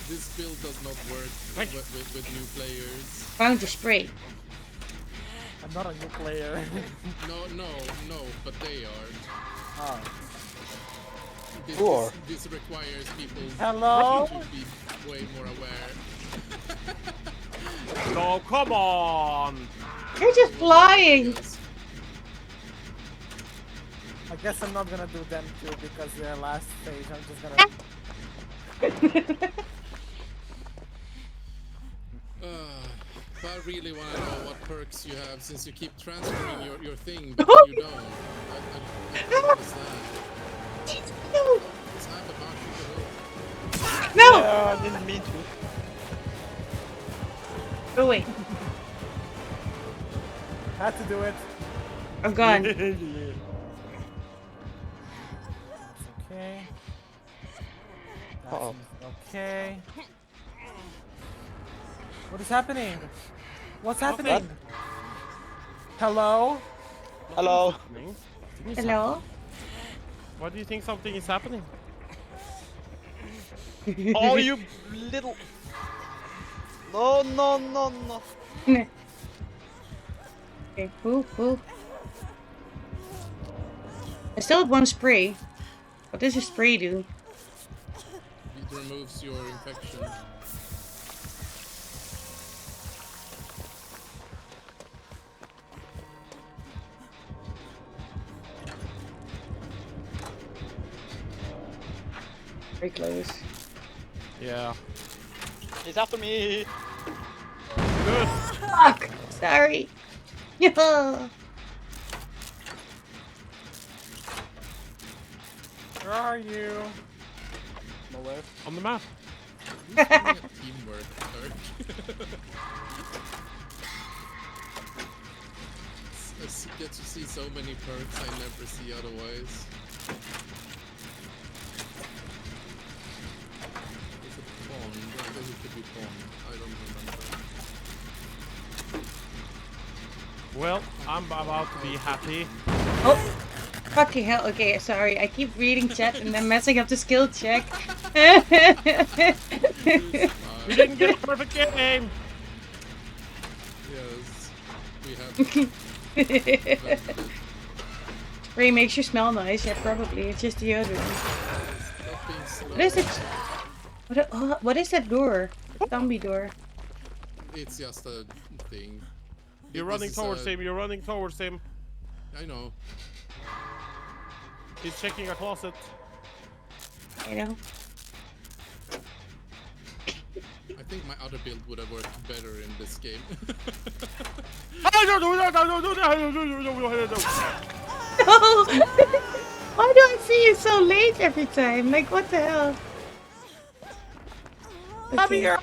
This build does not work with new players. Found your spray. I'm not a new player. No, but they are. Oh. This requires people Hello? to be way more aware. No, come on! You're just flying. Yes. I guess I'm not gonna do them too because their last stage. I'm just gonna. But I really want to know what perks you have since you keep transferring your thing, but you don't. I don't understand. It's not about you. No! I didn't mean to. Oh wait, Had to do it. I'm gone. Okay. Uh-oh. Okay. What is happening? What's happening? Hello? Hello. Hello? Why do you think something is happening? Oh, you little. No. Okay, cool. I still have one spray. What does a spray do? It removes your infection. Very close. Yeah. He's after me. Good. Fuck! Sorry. Yeah. Where are you? Nowhere. On the map. Teamwork, Kirk. I get to see so many perks I never see otherwise. Is it Bond? I guess it could be Bond. I don't remember. Well, I'm about to be happy. Oh! Fucking hell. Okay, sorry. I keep reading chat and then messing up the skill check. We didn't get a perfect game! Yes, we have. Spray makes you smell nice. Yeah, probably. It's just deodorant. Stop being slow. What is it? What is that door? Zombie door. It's just a thing. You're This running is towards a- him, you're running towards him. I know. He's checking a closet. You know? I think my other build would have worked better in this game. No! Why do I see you so late every time? Like, what the hell? Okay.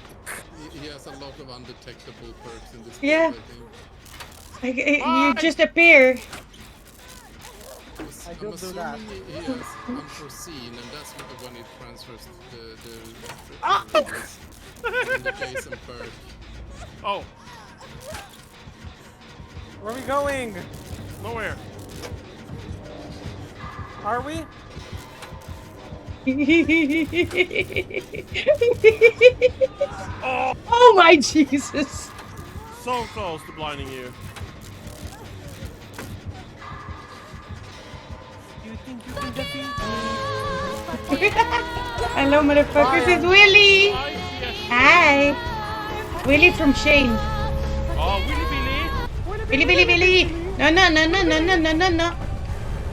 He has a lot of undetectable perks in this Yeah. build, Like, you just appear. I I'm do assuming that. he has unforeseen, and that's when it transfers the Jason perk. Oh, Where are we going? nowhere. Are we? Oh my Jesus! So close to blinding you. Do you think you can defeat me? Hello, motherfuckers. It's Willy. I see a Hi. Willy from Shane. Billy, Billy, Billy! No, no, no, no, no, no, no, no, no.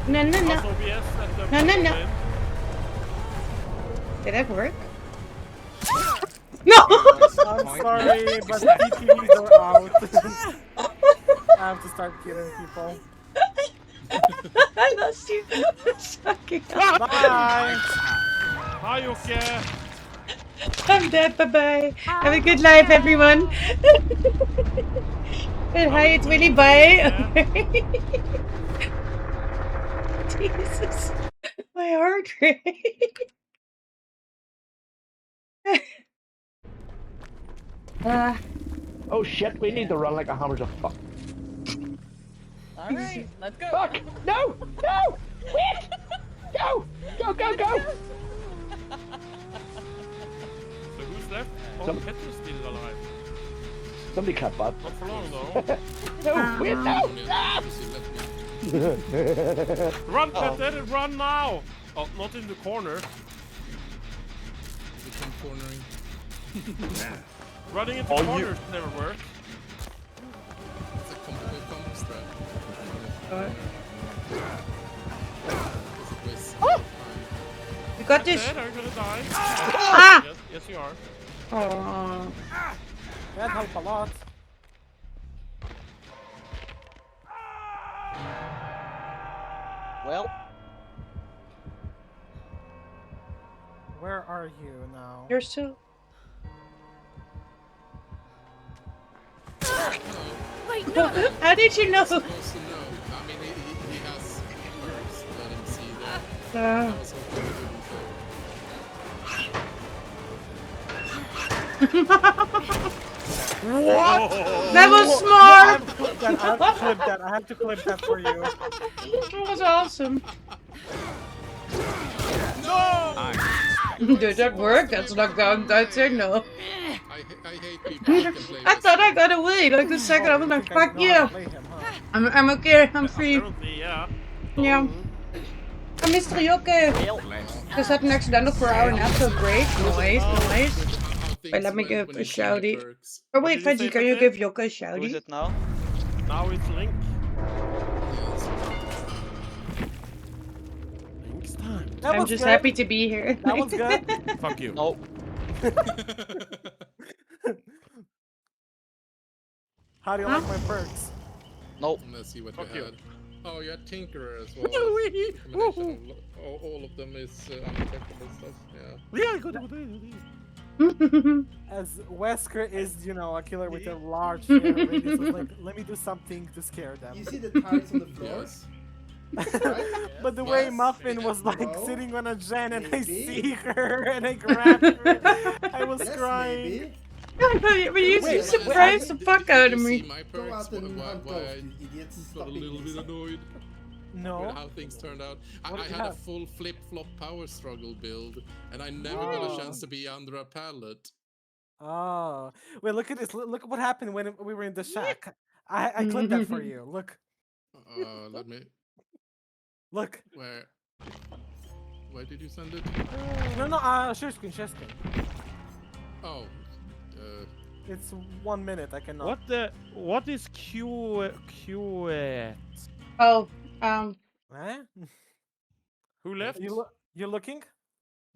No, no, no. How's OBS at the No, no, no. moment? Did that work? No! I'm sorry, but TTVs are out. I have to start killing people. I lost you. Sucking. Bye! Hi, Jocke! I'm dead. Bye bye. Have a good life, everyone. And hi, it's Willy. Bye. Jesus, my heart rate. Oh shit, we need to run like a hammer to fuck. Alright, let's go. Fuck! No! No! Wait! Go! Go, go, go! So who's left? Oh, Some- Petra's still alive. Somebody cut that. Not for long though. No, wait, no! Run, Petter! Run now! Oh, not in the corner. Become cornering. Running into corners never work. It's a combo strat. You got this. Petter, are you gonna die? Ah! Yes, yes you are. Oh. That helped a lot. Well, Where are you now? You're still. Wait, no! How did you know? Supposed to know. I mean, he has perks. Let him see that. I was hoping he wouldn't. What? That was I smart. have to clip that. I have to clip that. I have to clip that for you. That was awesome. Did that work? That's not going good signal. I hate people who can play I this. thought I got away. Like the second I was like, fuck you. I'm okay. I'm free. Apparently, yeah. Yeah. I'm Mr. Jokke. Just had an accidental 4-hour nap, so great. Nice, nice. Wait, let me give a shouty. Oh wait, What did you Veggie, say, can you Petter? give Jokke a who is shouty? it now? Now it's Link. Link's time. That I'm was just good. happy to be here. That was good. Fuck you. No. How do you like my perks? No. Let's see what Fuck you you. had. Oh, you had Tinkerer as well. Combination of all of them is undetectable stuff. Yeah. Yeah, good. As Wesker is, you know, a killer with a large hair radius, so like, let me do something to scare them. You see the tiles on the floor? Yes. But the way Yes. Muffin was like Bro, sitting on a gen and I maybe. see her and I grab her, I was Yes, crying. maybe. But you Wait, surprised the fuck out of Did you me. see my Go perks? out and Why hunt I those, you idiots. got Stop a little being bit inside. annoyed with No. how things turned out. What I did you had a have? full flip-flop power struggle build, and I never got a chance to be under a pallet. Oh. Wait, look at this. Look at what happened when we were in the shack. I clipped that for you. Look. Let me. Look. Where did you send it? No, share screen, share screen. Oh. It's 1 minute, I cannot. What is Q? Oh, Eh? Who left? You looking?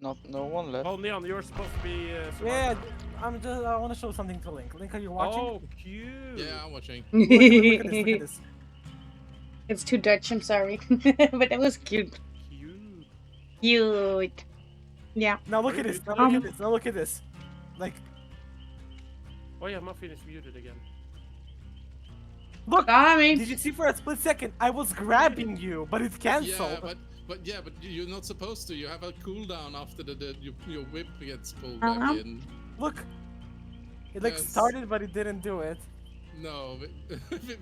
No one left. Oh, Leon, you're supposed to be. Yeah, I want to show something to Link. Link, are you watching? Oh, cute. Yeah, I'm watching. Look at this, look at this. It's too Dutch, I'm sorry. But that was cute. Cute. Cute. Yeah. Now look at this, now look at this, now look at this. Like, Oh yeah, Muffin is muted again. look! I mean, Did you see for a split second? I was grabbing you, but it cancelled. Yeah, but you're not supposed to. You have a cooldown after your whip gets pulled back in. Look! It like Yes. started, but it didn't do it. No,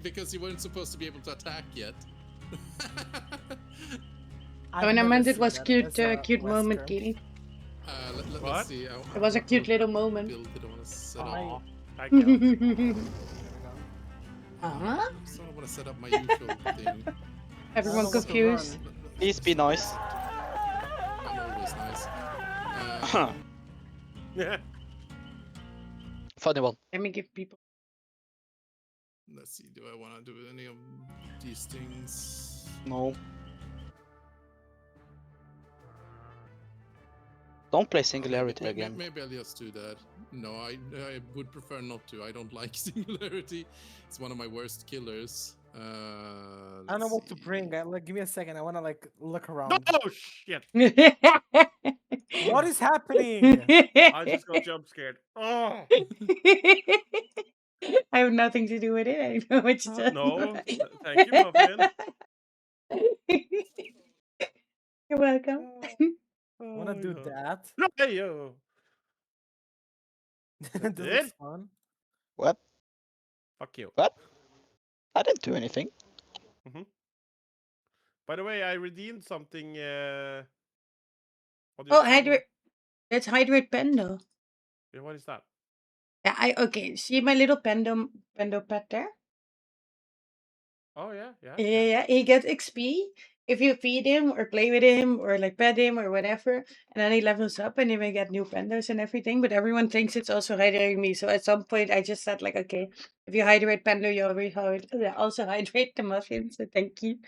because you weren't supposed to be able to attack yet. when I I've meant never it was seen cute, that. That's, cute Wesker. moment, Kitty. What? Let's see. It was a cute little moment. Build it on a setup. Aw, thank you. Huh? So I want to set up my usual thing. Everyone That's confused. Please be nice. I'm always nice. Yeah. Funny one. Let me give people. Let's see. Do I want to do any of these things? No. Don't play Singularity again. Maybe I'll just do that. No, I would prefer not to. I don't like Singularity. It's one of my worst killers. I don't know what to bring. Like, give me a second. I wanna like look around. Oh shit! What is happening? I just got jump scared. Oh I have nothing to do with it. I don't know what you're talking no! about. Thank you, Muffin. You're welcome. Wanna do that? Hey yo! This Did? is fun. What? Fuck you. What? I didn't do anything. By the way, I redeemed something. On your Oh, channel. hydrate. That's hydrate pendo. Yeah, what is that? Yeah, okay. See my little pendo pet there? Oh yeah, yeah. Yeah. He gets XP if you feed him or play with him or like pet him or whatever, and then he levels up and he may get new pendos and everything. But everyone thinks it's also hydrating me. So at some point, I just said like, okay, if you hydrate pendo, you also hydrate the muffin. So thank you.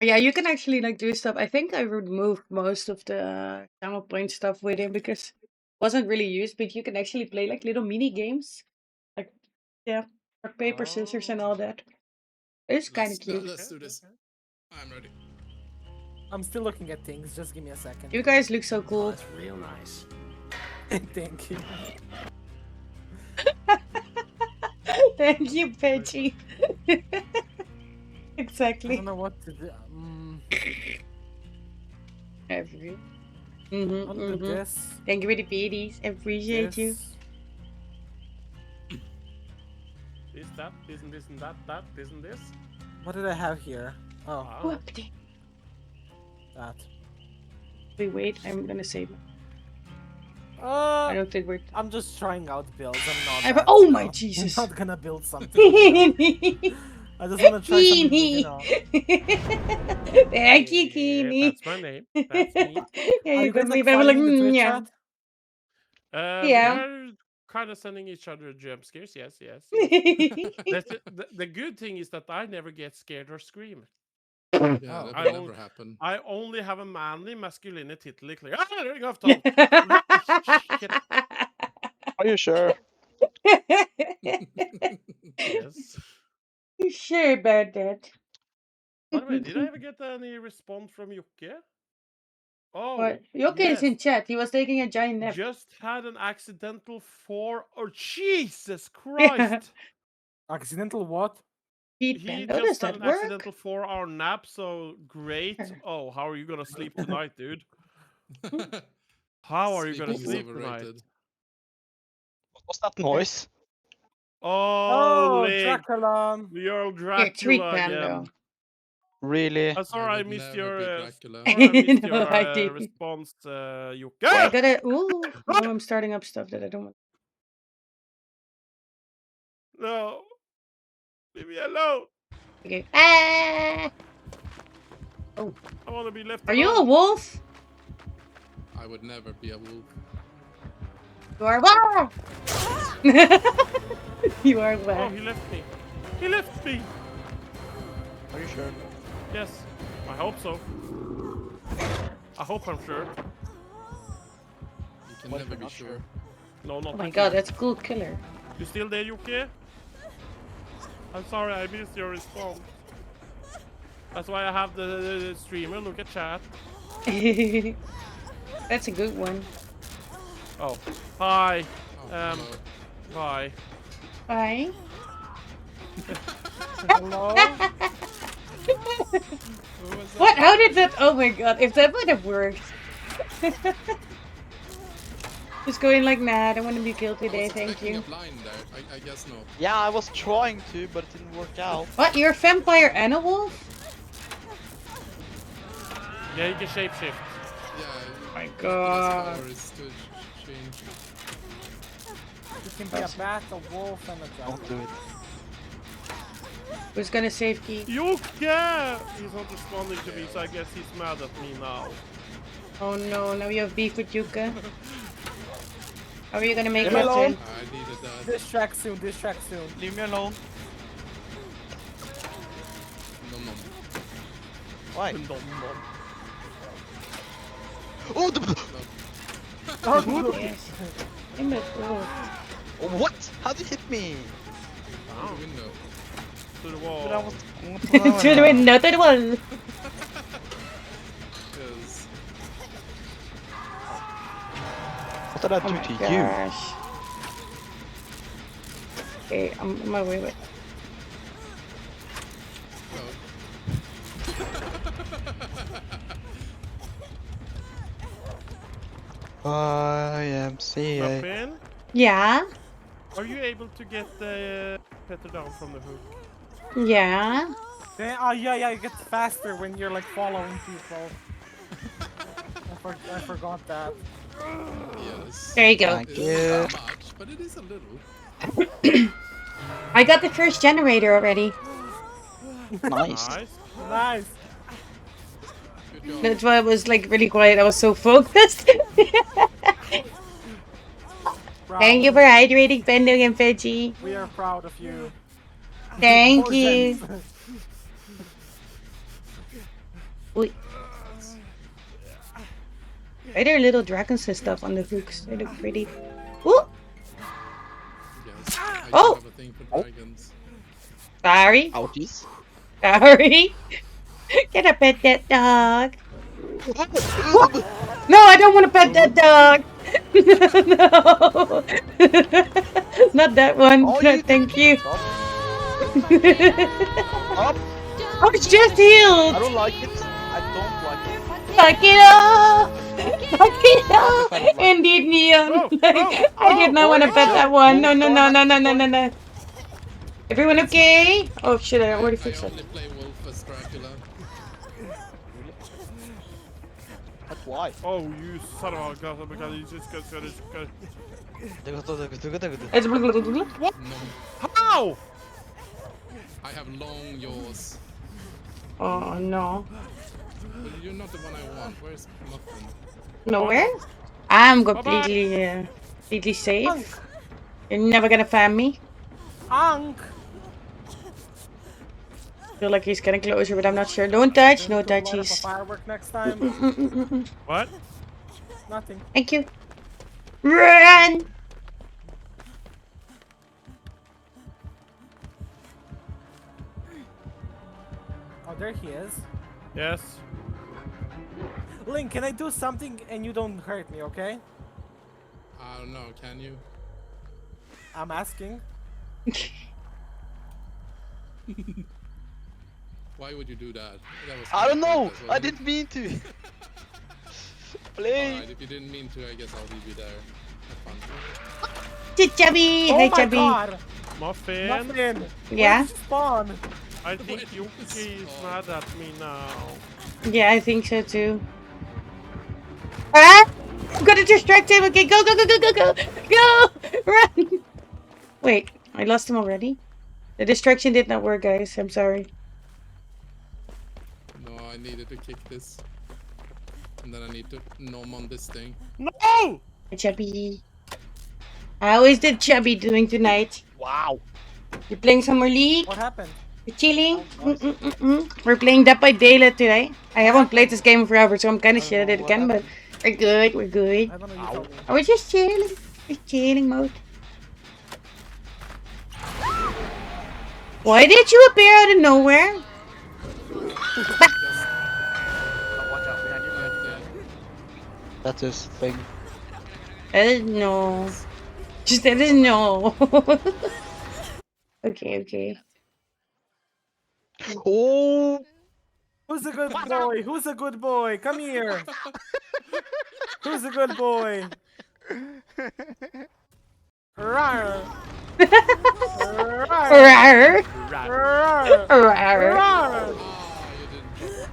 Yeah, you can actually like do stuff. I think I removed most of the channel point stuff with him because it wasn't really used. But you can actually play like little mini games, like rock paper scissors and all that. It's kind of cute. Let's do this. I'm ready. I'm still looking at things. Just give me a second. You guys look so cool. That's real nice. Thank you. Thank you, Peggy. I Exactly. don't know what to do. Every. I'll do this. Thank you for the beaties. I appreciate you. This. This, that, this, and this, and that, this, and this. What did I have here? Oh, Whoopty. that. Wait, I'm gonna save it. I Uh, don't think we're. I'm just trying out builds. I'm not. I'm- that, oh you my know. Jesus. I'm not gonna build something. I just wanna try something. You know. Thank you, Yeah, Keeney. that's my name. That's me. Yeah, Are you you guys can like leave. I'm like, fighting in the Twitch yeah. chat? Yeah. We're kind of sending each other jump scares. Yes. The good thing is that I never get scared or scream. Yeah, Oh. that I will don't- never happen. I only have a manly masculinity. Clear. Ah, there you go, Tom. Shit. Are you sure? Yes. You sure about that? By the way, did I ever get any response from Yukke? Oh, What? Yoke is in chat. He was taking a giant nap. Just had an accidental Oh, Jesus Christ! Accidental what? Feed He pen. Oh, does just had that an work? accidental 4-hour nap, so great. Oh, how are you gonna sleep tonight, dude? How are you gonna Sleeping is sleep tonight? overrated. What was that noise? Oh, Lig, Dracula. the Earl Here, treat Dracula Pando. again. Really? I'm sorry I would missed never your be Dracula. sorry I missed No, your I didn't. response, Yukke. I gotta. Ooh, now I'm starting up stuff that I don't want. No, leave me alone. Okay. Ah! I want to be left Are you a alone. wolf? I would never be a wolf. You are wolf. You are Oh, wolf. he left me. He left me. Are you sure? Yes, I hope so. I hope I'm sure. You can What if never you're be not sure. sure? No, not Oh my with god, you. that's a cool killer. You still there, Yuki? I'm sorry, I missed your response. That's why I have the streamer look at chat. That's a good one. Oh, hi. Oh, hello. Hi. Bye. Hello? Who was that? What? How did that? Oh my god! If that would have worked. Just going like, nah, I don't want to be killed I today. was Thank expecting you. a blind there. I guess not. Yeah, I was trying to, but it didn't work out. What? You're a vampire and a wolf? Yeah, you can shapeshift. Yeah. My Dracula's god. power is to change. You can be a bat, a wolf, and a Don't dragon. do it. Who's gonna save Key? Yuki! He's not responding to me, so I guess he's mad at me now. Oh no, now you have beef with Yuka. How are you gonna make Leave me that alone. turn? I needed that. Distract soon, distract soon. Leave me alone. Nom nom. Why? Dum, dum. Oh, Oh, good. Yes. In the door. what? How did you hit me? Out the window. To the But wall. I was... To the window, to the wall. Yes. What did I Oh do my to you? gosh. Okay, I'm on my way. YMCA. Muffin, Yeah? are you able to get the Petter down from the hook? Yeah? Oh yeah, it gets faster when you're like following people. I forgot that. Yes. There you go. Thank It's you. not that much, but it is a little. I got the first generator already. Nice. Nice. Nice. Good job. That's why I was like really quiet. I was so focused. Thank you for hydrating, Pending and Veggie. We are proud of you. Thank More you. gens. Wait. Why are there little dragons and stuff on the hooks? They look pretty. Ooh! Yes. I Oh! have a thing for dragons. Sorry. Ouchies. Sorry. Can I pet that dog? No, I don't want to pet that dog. No. Not that one. Oh, No, you- thank you. Stop. Oh, it's just healed. I don't like it. I don't like it. Fuck it up. Fuck it up. I don't like Indeed, Neon. Oh, I did not want to pet that one. No, no, no, Wolf, no, no, no, no, no. Everyone okay? Oh shit, I already I fixed it. only play Wolf as Dracula. But why? Oh, you son of a gun, because you just got It's No. How? I have long jaws. Oh no. But you're not the one I want. Where's Muffin? Nowhere? I'm completely safe. You're never gonna find me. Ank. Feel like he's getting closer, but I'm not sure. Don't touch, no Don't light up a touchies. firework next time. What? Nothing. Thank you. Run! Oh, there he is. Yes. Link, can I do something and you don't hurt me, okay? I don't know, can you? I'm asking. Why would you do that? That was I don't know. pointless, I wasn't it? didn't mean to. Please. Alright, if you didn't mean to, I guess I'll leave you there. Have fun. Chubby! Oh Hi, my Chubby. god! Muffin, Muffin! Yeah? Where'd you spawn? I think Yuki is mad at me now. Yeah, I think so too. Ah! I'm gonna distract him. Okay, go, go, go, go, go, go! Go! Run! Wait, I lost him already? The distraction did not work, guys. I'm sorry. No, I needed to kick this. And then I need to nom on this thing. No! Hi, Chubby. How is the Chubby doing tonight? Wow. You playing some more League? What happened? You're chilling? We're playing Dead by Daylight today. I haven't played this game forever, so I'm kind of shit at it again, but we're good, we're good. I don't know, you told me. Oh, we're just chilling. Just chilling mode. Why did you appear out of nowhere? That's his thing. No. Just that is no. Okay, okay. Oh. Who's a good boy? Who's a good boy? Come here. Who's a good boy? Rawr. Rawr. Rawr. Rawr. Rawr. Rawr. Oh, you didn't.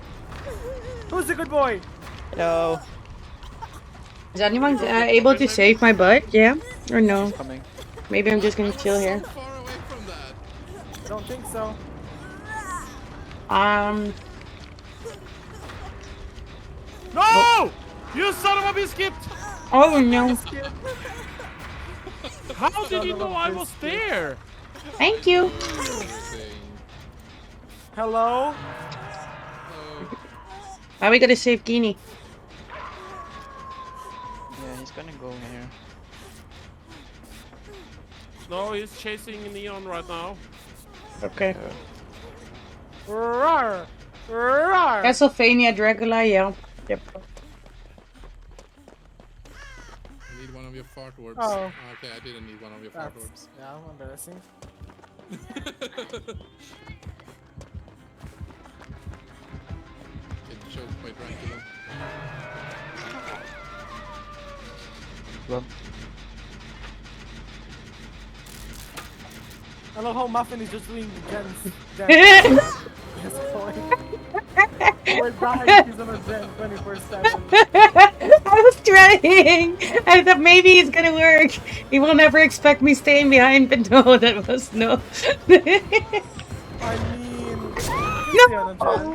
Who's a good boy? Hello. Is anyone able to save my butt? Yeah? Or no? Coming. Maybe I'm just gonna chill here. Far away from that. I don't think so. No! You son of a biscuit! Oh no. How did you know I was there? Thank you. Hello? Why we gotta save Guinea? Yeah, he's gonna go here. No, he's chasing Neon right now. Okay. Roar! Roar! Castlevania, Dracula, yeah. Yep. I need one of your fart orbs. Oh. Okay, I didn't need one of your fart orbs. Yeah, embarrassing. Get choked by Dracula. Run. I love how Muffin is just doing the gens. We're dying, he's on a gen 24/7. I was trying. I thought maybe it's gonna work. He will never expect me staying behind, but no, that was no. I mean, stay on a gen.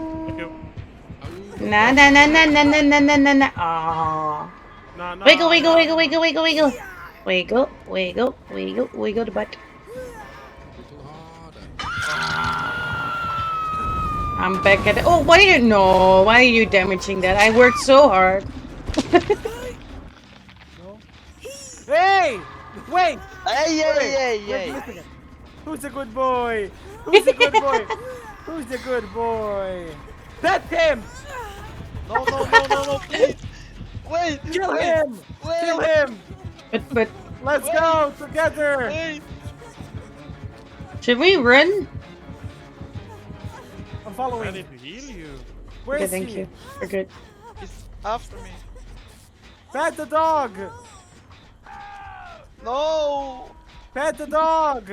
Na na na na na na na na na na. Aww. No, no, Wiggle, wiggle, no. wiggle, wiggle, wiggle, wiggle. Wiggle, wiggle, wiggle, wiggle the butt. I'm back at it. Oh, why you no? Why are you damaging that? I worked so hard. Hey! Wait! Hey, hey, hey, Wait, hey! who's a good boy? Who's a good boy? Who's a good boy? That's him! No, no, no, no, no, please! Wait! Kill wait, him! Wait! Kill him! But Let's go together! Wait! should we run? I'm I following. need to heal you. Where Okay, is thank he? you. We're good. He's after me. Pet the dog! No! Pet the dog!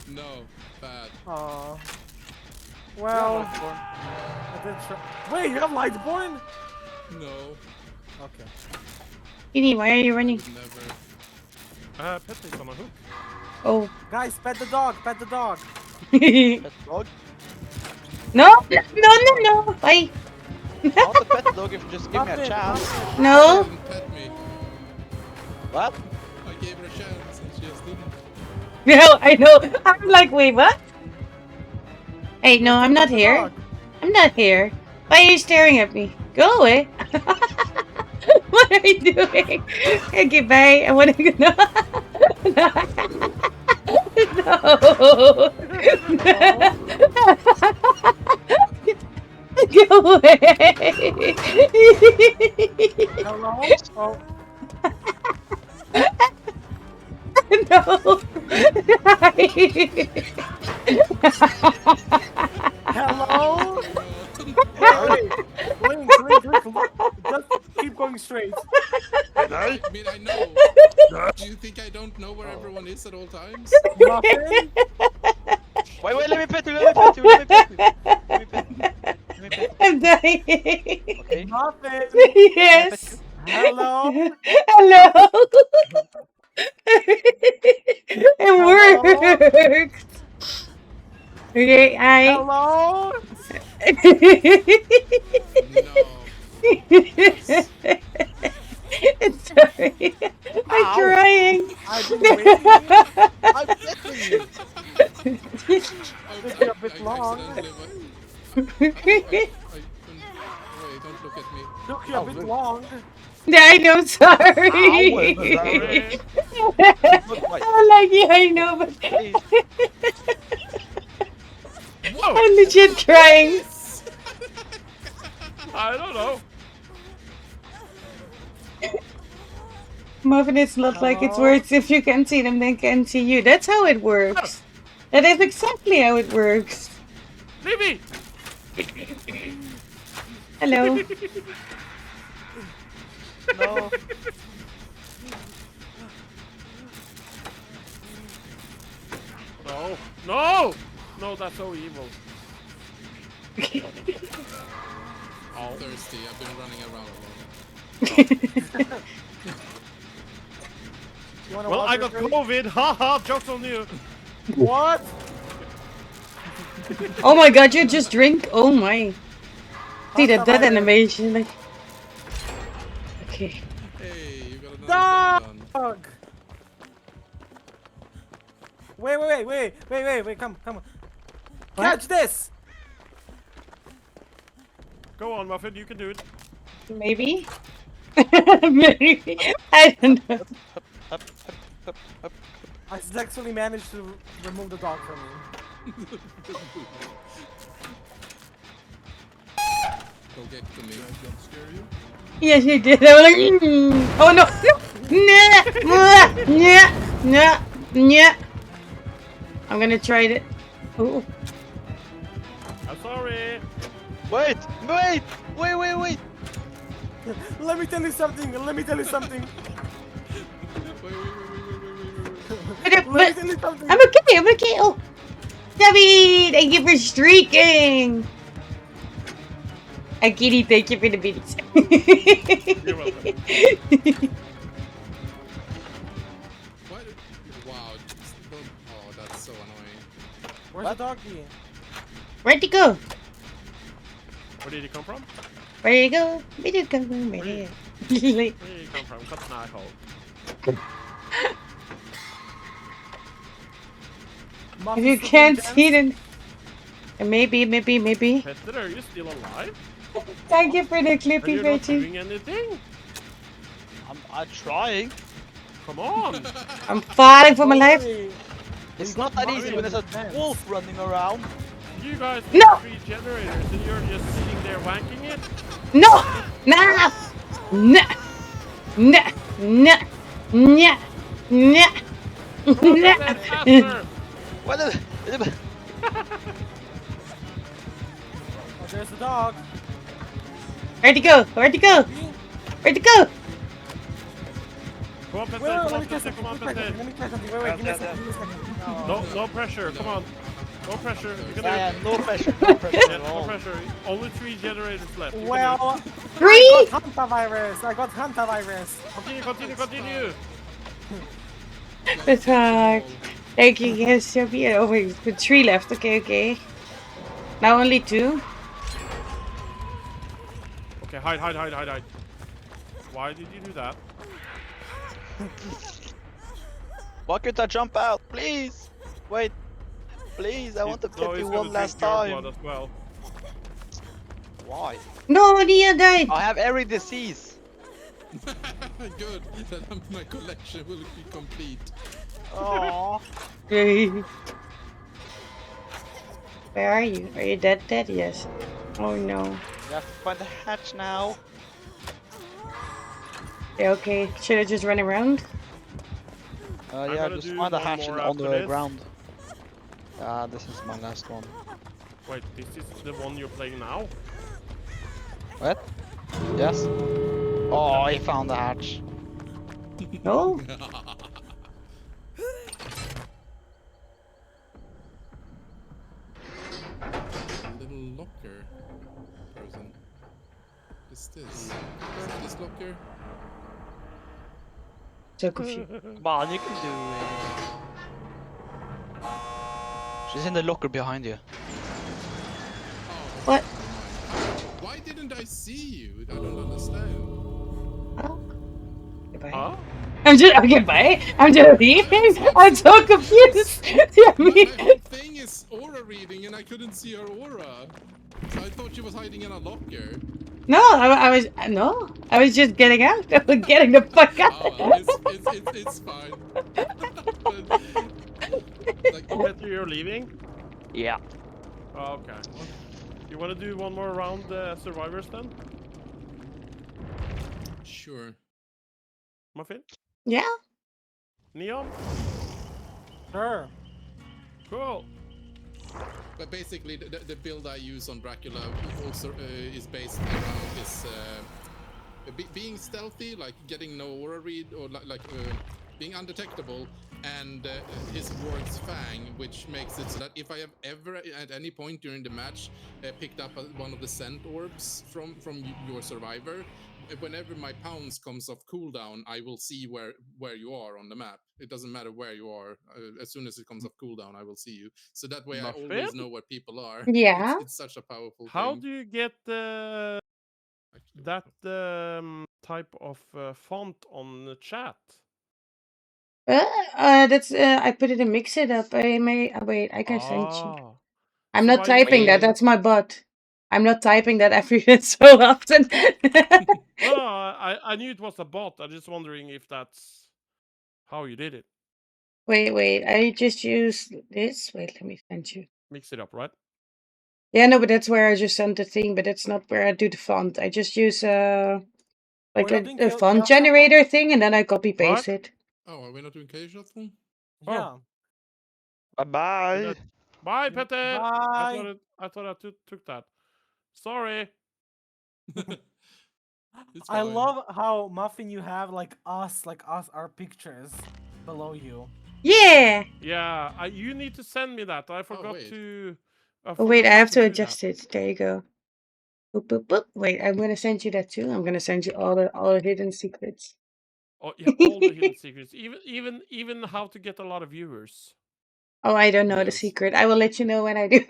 No, bad. Aww. Well, I did try. Wait, you have Lightborn? No, Okay. Edie, why are you running? never. Pet is on a hook. Oh. Guys, pet the dog, pet the dog. Pet dog? No, no, no, no. Bye. I want to pet the dog if you just give me a Muffin, chance. Muffin. No. She didn't pet me. What? I gave her a chance and she just didn't. No, I know. I'm like, wait, what? Hey, no, I'm not Pet the here. dog. I'm not here. Why are you staring at me? Go away. What are you doing? Okay, bye. I want to go. No. Go away. Hello? Oh, No. hello? Hey, Link, just keep going straight. I mean, I know. Do you think I don't know where everyone is at all times? Muffin? Wait, let me pet you, let me pet you, let me pet you. Let me pet you. Let me pet you. I'm dying. Okay. Muffin? Yes. Hello? Hello. It worked. Okay, I. Hello? Sorry. I'm Ow. trying. I've been waiting. I'm petting you. Took you a bit long. Wait, don't look at me. Took you a bit long. Yeah, I know, sorry. I'm like, yeah, I know, but Please. I'm legit trying. I don't know. Muffin, it's not like it's words. If you can see them, they can see you. That's how it works. That is exactly how it works. Leave me! Hello. No. No! No! No, that's so evil. I'm thirsty. I've been running around a lot. You wanna Well, watch I your got face? COVID. Haha, joke's on you. What? Oh my god, you just drink? Oh my. See that animation. Like... Okay. Hey, you got another No! thing done. dog. Wait, come. Catch this! Go on, Muffin, you can do it. Maybe. Maybe. I don't know. Up, up, up. I successfully managed to remove the dog from me. Go get to me. Jump scare you? Yes, you did. I was like, oh no. Nah. I'm gonna try it. Ooh. I'm sorry. Wait. Let me tell you something. But, Let me tell you something. I'm okay. Oh, Debbie, thank you for streaking. Akiri, thank you for the biddies. You're welcome. What? Wow. Oh, that's so annoying. Where's the doggy? Where'd you go? Where did you come from? Where you go? Where you go? Where you Where did you come from? Cut an eye hole. If you can't see it, maybe. Petter, are you still alive? Thank you for the Are clippy you not Betty. doing anything? I'm trying. Come on. I'm fighting for my life. It's not that easy when there's a wolf running around. You guys No. have 3 generators and you're just sitting there wanking it? No! Nah! Nah! Faster! What the? Oh, there's the dog. Where'd he go? Where'd he go? Where'd he go? Come on, Petter, Wait, come let on, me try Petter, something. come on, Let Petter. me try something. Wait, give me a second. No pressure, come on. No pressure, you can do Yeah, it. no pressure at No all. pressure. Only 3 generators left. You can Well, Three? I got hantavirus. do it. Continue. The talk. Thank you, yes, Sophia. Oh wait, with 3 left. Okay. Now only 2. Okay, hide. Why did you do that? Why can't I jump out? Please. Wait. Please, I want to No, pet he's you gonna one last drink your time. blood as well. Why? No, Nia died. I have every disease. Good. Then my collection will be complete. Oh. Where are you? Are you dead? Yes. Oh no. We have to find the hatch now. Yeah, okay. Should I just run around? I'm Yeah, gonna just do find the one hatch more on after the this. ground. This is my last one. Wait, this is the one you're playing now? What? Yes. Oh, I found the hatch. No. Little locker person. Is this? Is it this locker? So confused. Come on, you can do it. She's in the locker behind you. What? Why didn't I see you? I don't understand. Oh. Goodbye. Huh? I'm just okay. Bye. I'm just leaving. I'm so confused. My whole thing is aura reading and I couldn't see her aura. So I thought she was hiding in a locker. No, I was just getting out. I was getting the fuck out. Oh, it's fine. Like, Petter, you're leaving? Yeah. Oh, okay. You wanna do one more round survivors then? sure. Muffin? Yeah. Neon? Sure. Cool. But basically, the build I use on Dracula also is based around this being stealthy, like getting no aura read, or being undetectable, and his ward's Fang, which makes it so that if I have ever at any point during the match picked up one of the scent orbs from your survivor, whenever my pounce comes off cooldown, I will see where you are on the map. It doesn't matter where you are. As soon as it comes off cooldown, I will see you. So that way, I always Muffin? know where people are. Yeah. It's such a powerful How thing. do you get Actually, that type of font on the chat? That's I put it in Mix It Up. I may wait. I can send you. Ah. I'm So not why you typing that. saying? That's my bot. I'm not typing that every so often. No, I knew it was a bot. I'm just wondering if that's how you did it. Wait. I just use this. Wait, let me send you. Mix it up, right? Yeah, no, but that's where I just sent the thing. But that's not where I do the font. I just use like We're not doing a font chaos generator thing, and then I copy paste What? it. Oh, are we not doing Chaos Shuffle? Yeah. Bye bye. Bye, Pete. Bye. I thought I took that. Sorry. It's I fine. love how Muffin you have like us, our pictures below you. Yeah. Yeah, you need to send me that. I forgot wait. to. Oh wait, I forgot how have to do adjust that. it. There you go. Boop, boop, boop. Wait, I'm gonna send you that too. I'm gonna send you all the hidden secrets. Oh yeah, all the hidden secrets. Even how to get a lot of viewers. Oh, I don't know the Yes. secret. I will let you know when I do.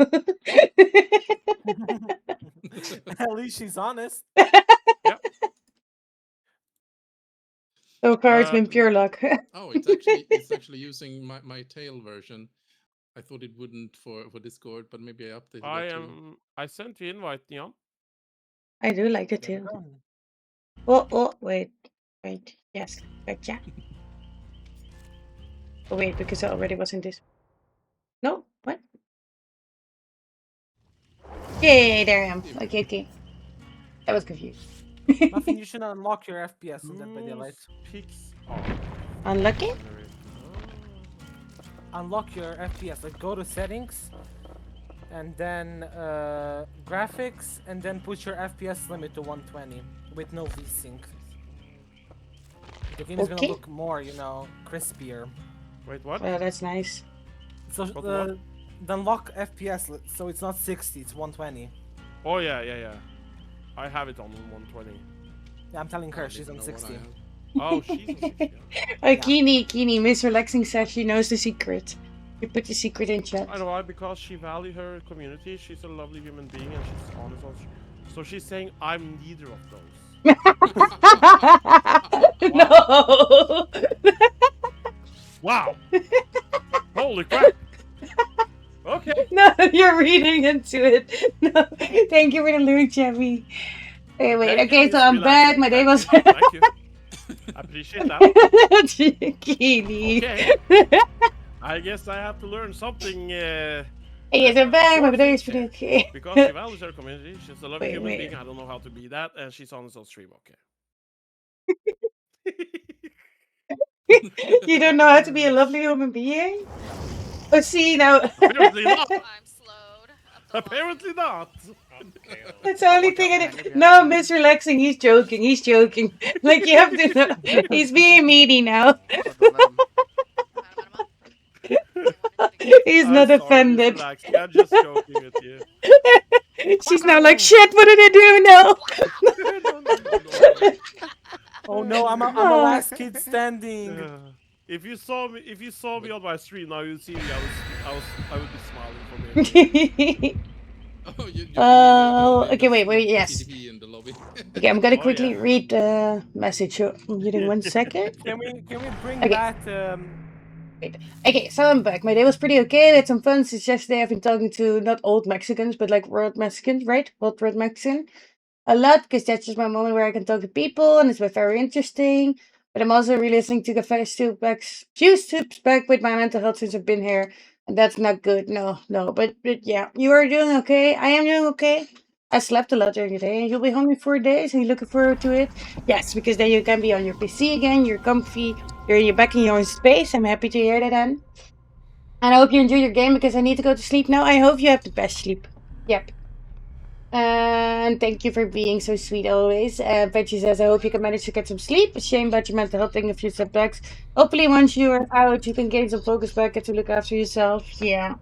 At least she's honest. Yep. So far, it's been pure luck. Oh, it's actually using my tail version. I thought it wouldn't for Discord, but maybe I updated that too. I sent you invite, Neon. I do like it There we too. go. Oh, wait. Yes, gotcha. Oh, wait, because I already was in this. No, what? Yay, there I am. Okay. I was confused. Muffin, you should unlock your FPS in Dead by Daylight. Picks Unlucky? Unlock your FPS. Like go to settings, and then graphics, and then put your FPS limit to 120 with no VSync. The game is gonna Okay. look more, crispier. Wait, what? Oh, that's nice. So What? the unlock FPS, so it's not 60, it's 120. Oh yeah. I have it on 120. Yeah, I'm telling I her don't she's even on know what I 60. have. Oh, she's on 60. Kini, Miss Relaxing says she knows the secret. You put the secret in chat. I know why, because she values her community. She's a lovely human being and she's honest. So she's saying I'm neither of those. No. Wow. Holy crap. Okay. No, you're reading into it. No, thank you for the lyric, Chevy. Hey, wait. Thank you, Okay, so Miss I'm back. Relaxing. My day was. Thank you. I appreciate that. Kini. Okay. I guess I have to learn something. Yes, I'm back. My more day is things pretty here. okay. Because she values her community. She's a lovely Wait, human wait. being. I don't know how to be that. And she's honest on stream. Okay. You don't know how to be a lovely human being? Oh, see, now. Apparently not. I'm slowed. Apparently not. That's the only thing I did. No, Miss Relaxing. He's joking. Like, you have to know. He's being meaty now. He's I'm not sorry, offended. Miss Relaxing. I'm just joking with you. She's now like, shit, what did I do now? Oh no, I'm a last kid standing. If you saw me on my stream now, you'd see me. I would be smiling for me. Oh, okay, wait, yes. TDP in the lobby. Okay, I'm gonna Oh, quickly yeah. read the message. I'm getting 1 second. Can we bring Okay. that? Wait. Okay, so I'm back. My day was pretty okay. I had some fun since yesterday. I've been talking to not old Mexicans, but like world Mexicans, right? World Mexican. A lot, because that's just my moment where I can talk to people, and it's been very interesting. But I'm also really listening to few steps back with my mental health since I've been here, and that's not good. No. But yeah, you are doing okay. I am doing okay. I slept a lot during the day, and you'll be hungry for days, and you're looking forward to it. Yes, because then you can be on your PC again. You're comfy. You're back in your own space. I'm happy to hear that, then. And I hope you enjoy your game because I need to go to sleep now. I hope you have the best sleep. Yep. And thank you for being so sweet always. Betty says, I hope you can manage to get some sleep. A shame about your mental health taking a few setbacks. Hopefully, once you're out, you can gain some focus back and to look after yourself. Yeah.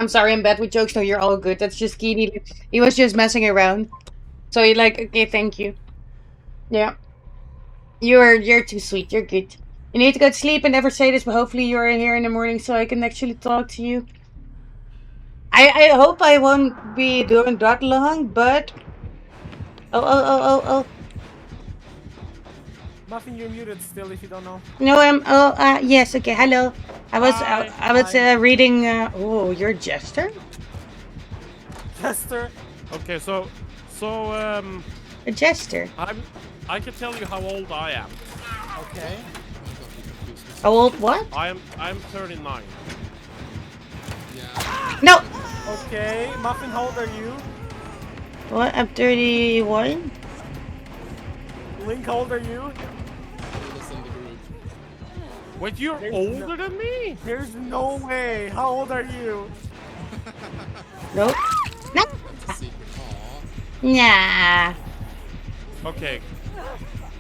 I'm sorry, I'm bad with jokes. No, you're all good. That's just Kini. He was just messing around. So you're like, okay, thank you. Yeah. You're too sweet. You're good. You need to go to sleep and never say this, but hopefully you're in here in the morning so I can actually talk to you. I hope I won't be doing that long, but... Oh. Muffin, you're muted still if you don't know. No, yes, okay, hello. I was Hi. reading. Oh, you're a jester? Chester. Okay, so A jester. I can tell you how old I am. Okay. How old? What? I'm 39. Yeah. No. Okay, Muffin, how old are you? What? I'm 31. Link, how old are you? Oldest in the group. Wait, you're There's older than me? There's no way. How old are you? Nope. No. That's a secret. Aw. Nah. Okay.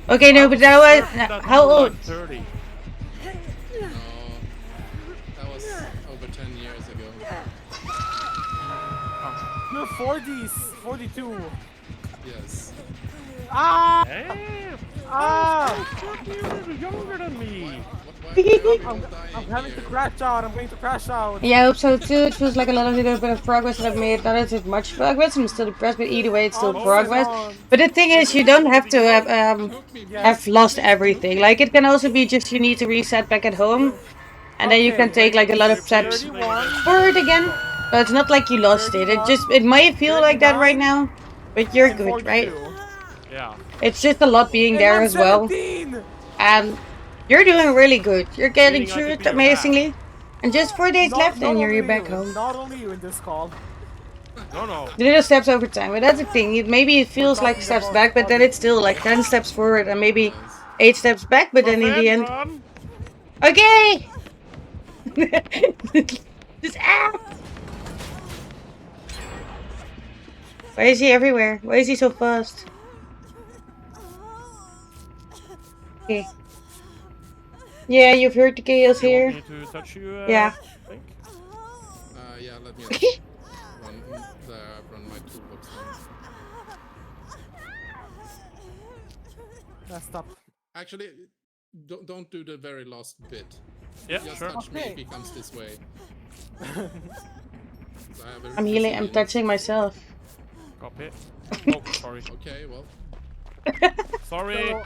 Okay, no, but that was how you were old? Like 30. No. That was over 10 years ago. You're 40s. 42. Yes. Ah! Damn. Ah! You're a little younger than me. Why are you all I'm dying having to here? crash out. I'm going to crash out. Yeah, I hope so too. It feels like a little bit of progress that I've made. Not as much progress. I'm still depressed, but either way, it's still Oh, progress. on. But the thing is, you don't have to Hook me, have please. lost everything. Like it can also be just you need to reset back at home, and then you can take like a lot of steps 31. forward again. So it's not like you lost it. It might feel like that right 39, now, but you're and good, right? 42. Yeah. It's just a lot being And there I'm as well. 17! You're doing really good. You're getting Meaning I through could it be your amazingly. And just 4 days left, Not and only you're back you. home. Not only you in this call. No. The little steps over time, but that's the thing. Maybe it We're feels like talking steps about back, but then other it's still like 10 steps forward and maybe 8 steps back, but then in the end. Run. Okay! Just Why is he everywhere? Why is he so fast? Okay. Yeah, you've heard the chaos You here. want me to touch you? Yeah. Link? Yeah, let me just run my toolbox then. Stop. Actually, don't do the very last bit. Yeah, Just sure. touch me if he comes this way. I'm healing. I'm touching myself. Copy. Oh, sorry. Okay, well. Sorry. So,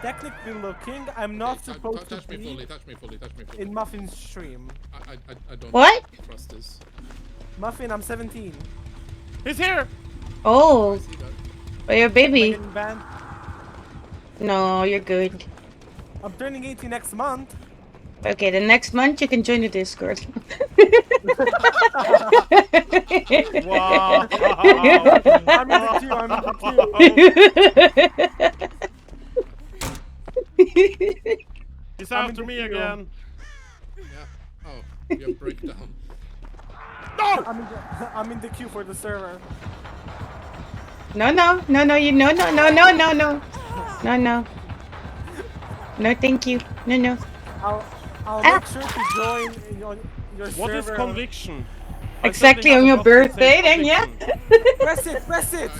technically looking, I'm not Okay, supposed touch to me be fully, touch me fully. in Muffin's stream. I don't What? trust this. Muffin, I'm 17. He's here. Oh, See that? but you're a Am I baby. getting banned? No, you're good. I'm turning 18 next month. Okay, the next month you can join the Discord. Wow. I'm in the queue. I'm in the queue. He's I'm in after the me queue. again. Yeah. Oh, you have breakdown. No. I'm in the queue for the server. No, no, thank you. No. I'll make sure to join your What is server. conviction? Exactly on your birthday, then, yeah? Press it.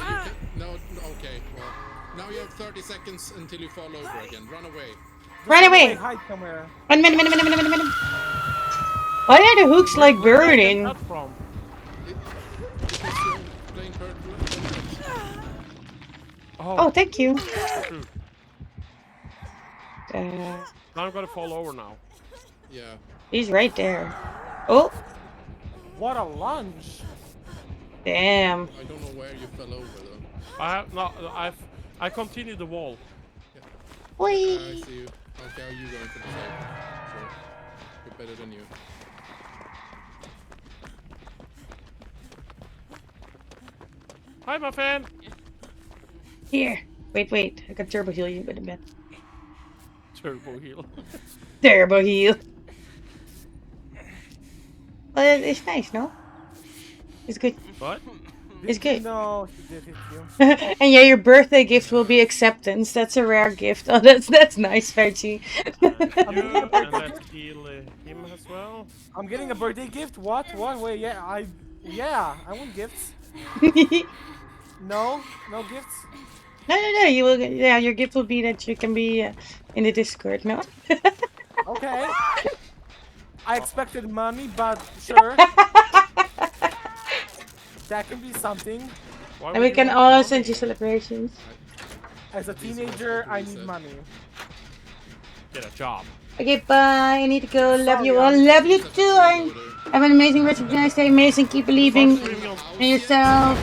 No, okay, well. Now you have 30 seconds until you fall over again. Run away. Run away! Hide somewhere. 1 minute. Why are the hooks like Where did I get burning? that from? Because you're playing purple. Oh, thank you. True. Uh, Now I'm gonna fall over now. Yeah. he's right there. Oh, What a lunge! damn. I don't know where you fell over though. I have no. I continued the wall. I Whee! see you. Okay, are you going for the save? Sure. We're better than you. Hi, my fan. Here. Wait. I got turbo heal you with a bit. Turbo heal. Turbo heal. Well, it's nice, no? It's good. What? It's good. No, he did hit you. And yeah, your birthday gift will be acceptance. That's a rare gift. Oh, that's nice, Fergie. You, and let's heal him as well. I'm getting a birthday gift. What? Wait, yeah, I want gifts. No gifts. No. You will. Yeah, your gift will be that you can be in the Discord. No. Okay. I expected money, but sure. That can be something. Why And would we you can want all money? send you celebrations. As a teenager, I need money. Get a job. Okay, bye. I need to go. Love you all. Sorry, Love you too. And have an amazing rest of the night. Stay amazing. Keep believing in yourself.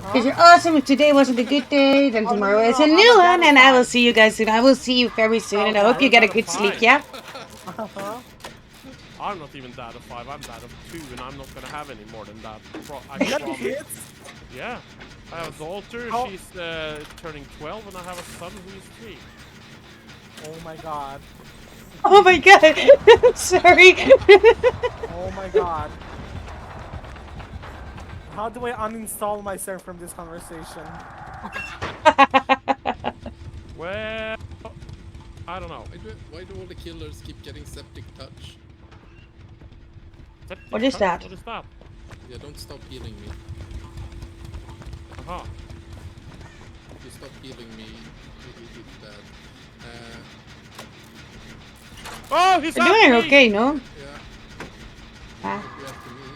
Because you're awesome. If today wasn't a good day, then tomorrow is a new one. And I will see you guys soon. I will see you very soon. And I hope you get a good sleep, yeah? I'm not even dad of 5, I'm dad of 2, and I'm not gonna have any more than that. I You got promise. kids? Yeah. I have a daughter, How- she's turning 12, and I have a son who is 3. Oh my god. Oh my god. Sorry. Oh my god. How do I uninstall myself from this conversation? Well, I don't know. Why do all the killers keep getting septic touch? What is that? What is that? Yeah, don't stop healing me. Aha. If you stop healing me, it's bad. Oh, he's You're doing okay, no? Yeah. Ah. You after me.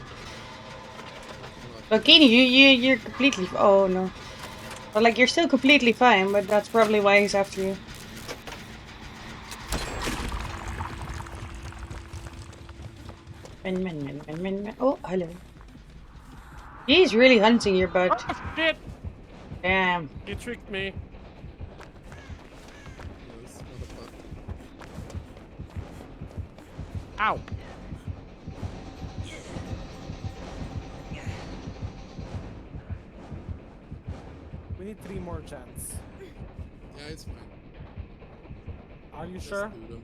Lokini, you're completely. Oh no. But like, you're still completely fine, but that's probably why he's after you. Oh, hello. He's really hunting your butt. Oh, shit! Damn. You tricked me. Yes, motherfucker. Ow. We need 3 more gens. Yeah, it's fine. Are you Just sure? do them.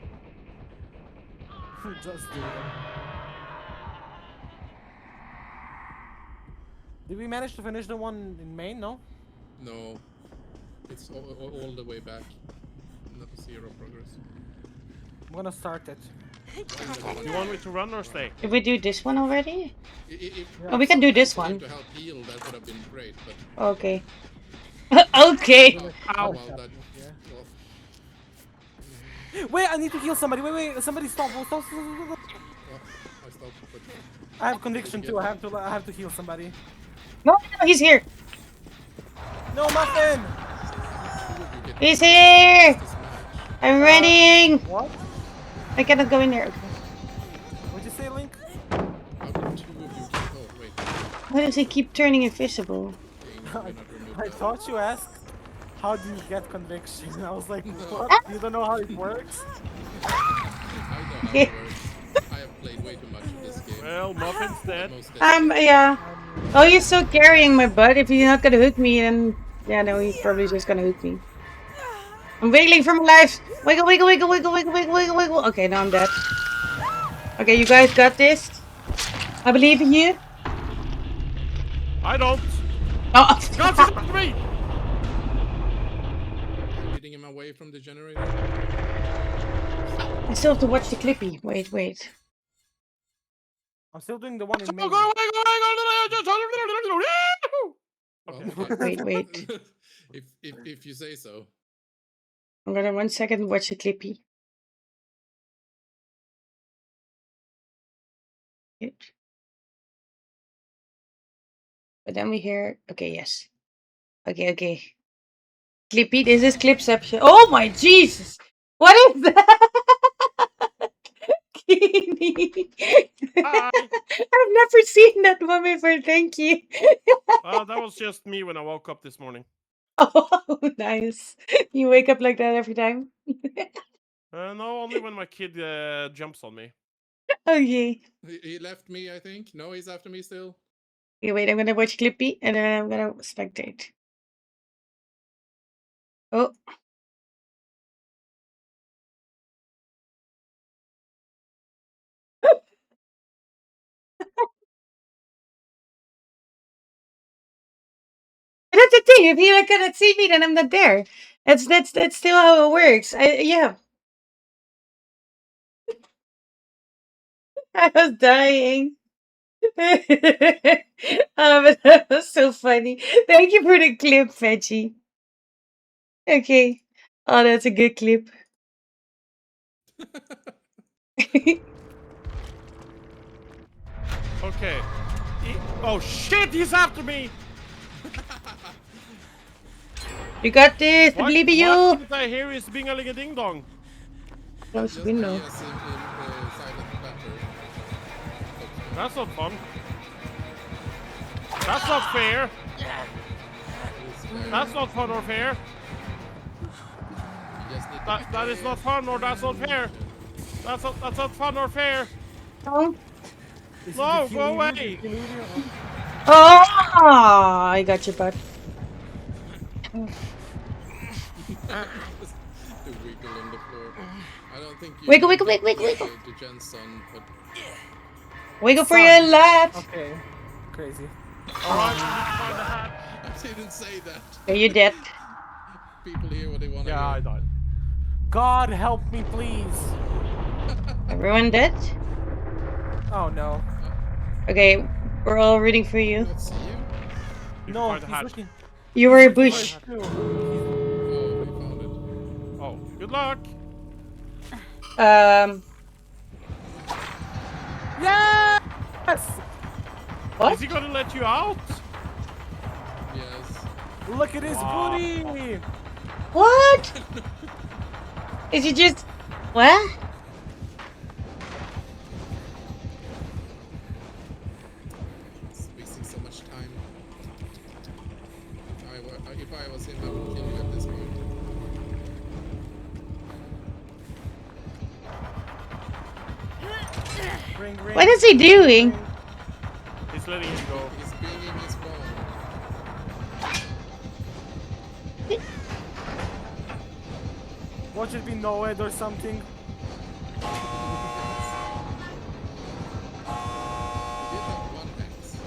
Just do them. Did we manage to finish the one in Maine? No? No. It's all the way back. No, 0 progress. I'm gonna start it. You want me to run or stay? Did we do this one already? If Oh, we can do this someone one. to help heal, that would have been great, but Okay. Okay. Ow. well, that, well, Wait, I need to heal somebody. Wait, somebody stop. Stop. well, I stopped, but I have conviction too. I have to heal somebody. No, he's here. No, Muffin! you get He's here. this match. I'm running. What? I cannot go in there. Okay. What'd you say, Link? How did 2 of you get? Oh, wait. Why does he keep turning invisible? Why not remove I that? thought you asked, how do you get conviction? I was like, what? You don't know how it works? I know how it works. I have played way too much of this game. Well, Muffin's dead. Most days. Yeah. Oh, he's still carrying my butt. If he's not gonna hook me, then yeah, no, he's probably just gonna hook me. I'm wiggling for my life. Wiggle, wiggle, wiggle, wiggle, wiggle, wiggle, wiggle, wiggle. Okay, now I'm dead. Okay, you guys got this. I believe in you. I don't. Oh. God, she's after me! Leading him away from the generator. I still have to watch the clippy. Wait. I'm still doing the one in Go, Maine. go away, go away, Well, Okay. Wait. if you say so. I'm gonna 1 second watch the clippy. But then we hear. Okay, yes. Okay. Clippy, this is Clipception. Oh my Jesus! What is that? Keeny. Hi. I've never seen that one before. Thank you. That was just me when I woke up this morning. Oh, nice. You wake up like that every time? No, only when my kid jumps on me. Okay. He left me, I think. No, he's after me still. Okay, wait, I'm gonna watch Clippy and then I'm gonna spectate. Oh. That's the thing. If you cannot see me, then I'm not there. That's still how it works. Yeah. I was dying. Oh, but that was so funny. Thank you for the clip, Veggie. Okay. Oh, that's a good clip. Okay. Oh shit, he's after me! You got this. I What, believe in what you. did I hear is bing-a-ling-a-ding-dong? Close Just window. me as silent clapper. That's not fun. That's not fair. That's not fun or fair. You just need to That is not fun or that's not fair. That's not fun or fair. Oh. No, go away. Oh, I got your butt. the wiggle on the floor. I don't think you Wiggle, can wiggle, get wiggle, wiggle. the Jen's son, but Wiggle for your left. Okay. Crazy. Alright, you need to find the hatch. I didn't say that. Okay, you dead. People hear what they want to Yeah, I hear. died. God help me, please. Everyone dead? Oh no. Okay, we're all rooting for you. Let's see you. You No, can find the he's hatch. looking. You were a bush. Oh, we found it. Oh, good luck. Yes! What? Is he gonna let you out? Yes. Look at his Wow. booty! What? Is he just what? It's wasting so much time. If I was him, I would kill you at this point. Ring, ring. What is he doing? He's letting you go. He's bringing his phone. Watch it be Noed or something. He did have one X.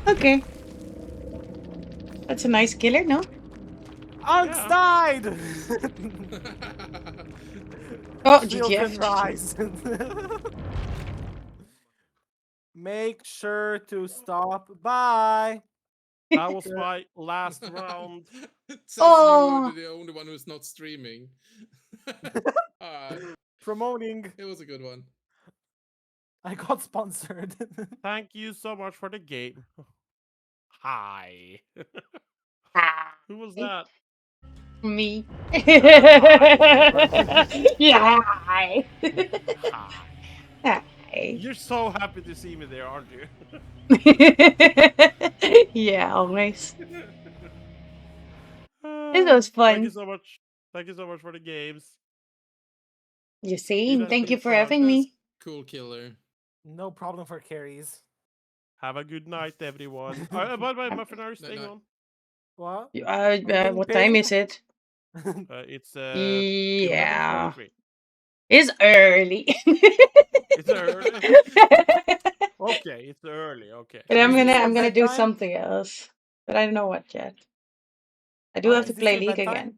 Okay. That's a nice killer, no? Ants died! Oh, Still GGF. can rise. Make sure to stop by. That was my last round. Says Oh. you're the only one who's not streaming. Alright. Promoting. It was a good one. I got sponsored. Thank you so much for the game. Hi. Who was that? Me. Yeah. Hi. Hi. You're so happy to see me there, aren't you? Yeah, always. It was Thank you fun. so much. Thank you so much for the games. You see? It has Thank you been for fun. having me. Cool killer. No problem for carries. Have a good night, everyone. By the way, Muffin, are you staying no. on? What? What time is it? It's Yeah. 11:43. It's early. It's early. Okay, it's early. Okay. But Is I'm this your gonna do bedtime? something else. But I don't know what yet. I do have Is to this play your League bedtime? again.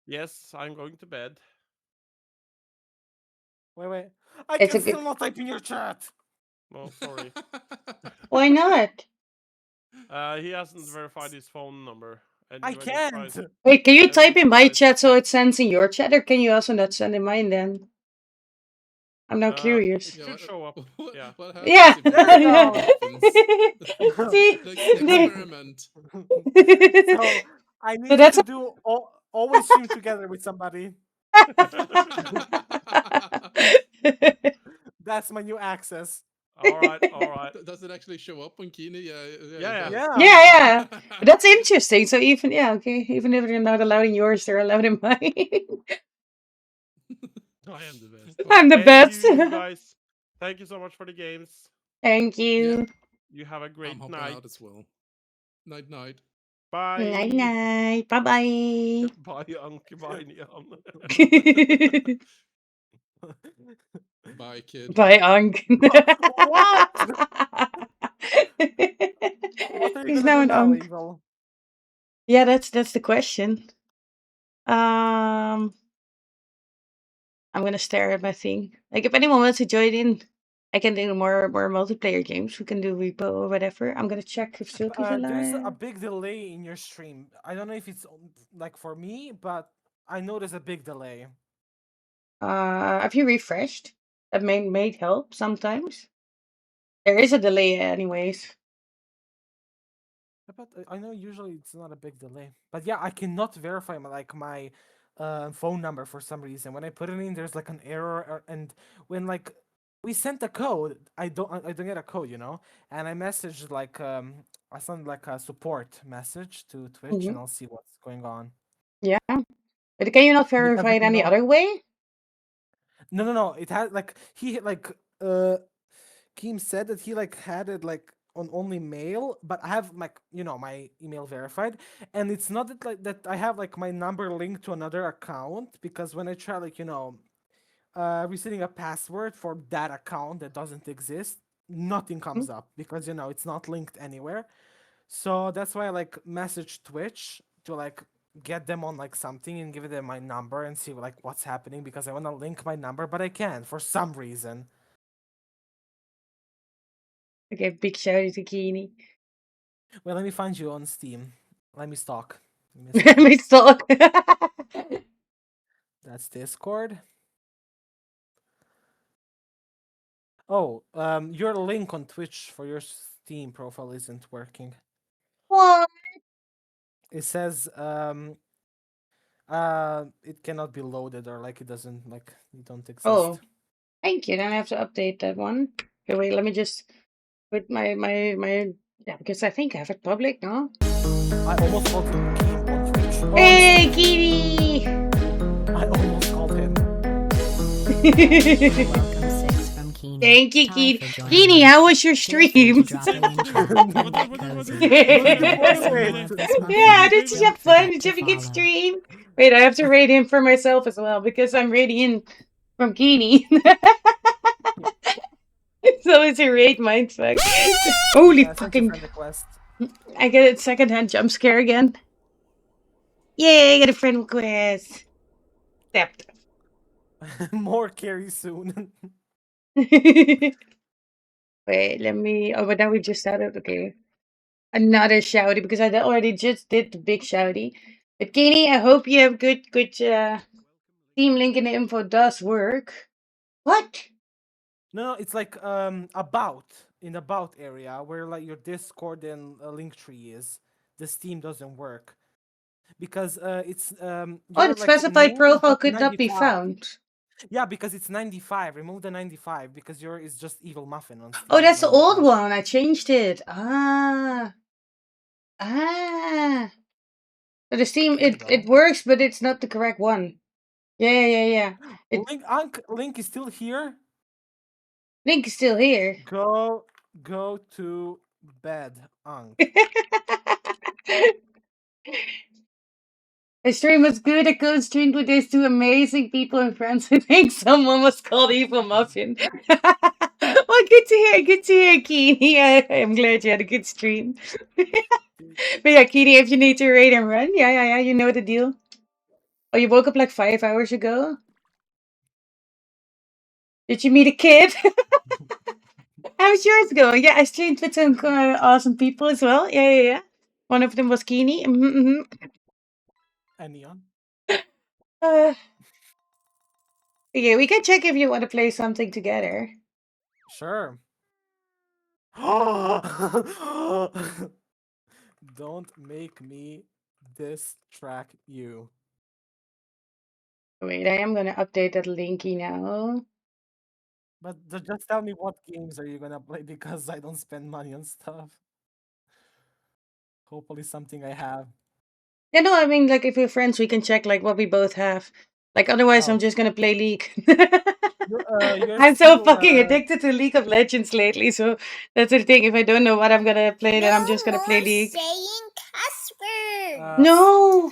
Yes, I'm going to bed. Wait. I It's can a good- still not type in your chat. Well, sorry. Why not? He hasn't verified his phone number. And I when he can't. tries- Wait, can you when he type in my tries to chat so type- it sends in your chat, or can you also not send in mine then? I'm now curious. It should show up. Yeah. What happens Yeah. if There See, the there- experiment. So I need you that's to do always stream together with somebody. That's my new access. All right. Does it actually show up on Kini? Yeah. Yeah. it does. Yeah. Yeah. That's interesting. So even even if they're not allowed in yours, they're allowed in mine. I am the best. I'm the Hey, best. You guys, thank you so much for the games. Thank you. You have a I'm great hopping night. out as well. Night night. Bye. Night night. Bye bye. Bye, Uncle. Bye, Nian. Bye, kid. Bye, Unk. What? What are you He's gonna now do an now, Unk. Evil? Yeah, that's the question. I'm gonna stare at my thing. Like if anyone wants to join in, I can do more multiplayer games. We can do repo or whatever. I'm gonna check if Silky's There's a alive. big delay in your stream. I don't know if it's like for me, but I notice a big delay. Have you refreshed? That may help sometimes. There is a delay anyways. But I know usually it's not a big delay. But yeah, I cannot verify my phone number for some reason. When I put it in, there's like an error, and when like we sent a code, I don't get a code, you know. And I messaged like I sent like a support message to Twitch, and Mhm. I'll see what's going on. Yeah. But can you not Because verify it you any know, other way? no. It had like uh Keem said that he like had it like on only mail, but I have like my email verified, and it's not that like that I have like my number linked to another account because when I try like resetting a password for that account that doesn't exist, nothing Mm. comes up because it's not linked anywhere. So that's why I like message Twitch to like get them on like something and give them my number and see like what's happening because I want to link my number, but I can't for some reason. Okay, big shout out to Kini. Well, let me find you on Steam. Let me stalk. Give me a Let second. me stalk. That's Discord. Oh, your link on Twitch for your Steam profile isn't working. What? It says it cannot be loaded or like it doesn't like you don't Oh, exist. thank you. Then I have to update that one. Okay, wait, let me just put my yeah, because I think I have it public, no? I almost called Game on Twitch. On Hey, Steam. Kitty! I almost called him. Welcome six from Keeney. Thank you, Time Kitty. for joining Kitty, us. how was your Feel free to stream? drop it in chat and get cozy. What Join us is for it? more of this muffin Yeah, and did you have don't fun? forget Did to you have a good follow. stream? Wait, I have to rate him for myself as well because I'm rating from Kitty. So it's a rate mindfuck. Holy Yeah, I sent you fucking. friend request. I get a secondhand jump scare again. Yay, I got a friend request. Accept. More carry soon. Wait, let me. Oh, but now we just started. Okay. Another shouty because I already just did the big shouty. But Kenny, I hope you have good team link in the info does work. What? No, it's like about area where like your Discord and link tree is. The Steam doesn't work because it's Oh, your the like specified name is profile like could not be 95. found. Yeah, because it's 95. Remove the 95 because your is just Evil Muffin on Oh, Steam with that's the old 95. one. I changed it. Ah. Ah. So the Steam There you it go. works, but it's not the correct one. Yeah. It Link is still here. link is still here. Go to bed, Ankh. The stream was good. I co-streamed with these two amazing people and friends. I think someone was called Evil Muffin. Well, good to hear. Good to hear, Keeney. I'm glad you had a good stream. But yeah, Keeney, if you need to raid and run, yeah, you know the deal. Oh, you woke up like 5 hours ago? Did you meet a kid? How's yours going? Yeah, I streamed with some awesome people as well. Yeah. One of them was Keeney. And Neon. Uh, yeah, we can check if you want to play something together. Sure. Don't make me distract you. Wait, I am gonna update that linky now. But just tell me what games are you gonna play because I don't spend money on stuff. Hopefully something I have. Yeah, no, I mean, like, if we're friends, we can check, like, what we both have. Like, otherwise, I'm Oh, just gonna play League. you're I'm so still fucking addicted to League of Legends lately, so that's the thing. If I don't know what I'm gonna play, then I'm just gonna play League. saying cuss words. No!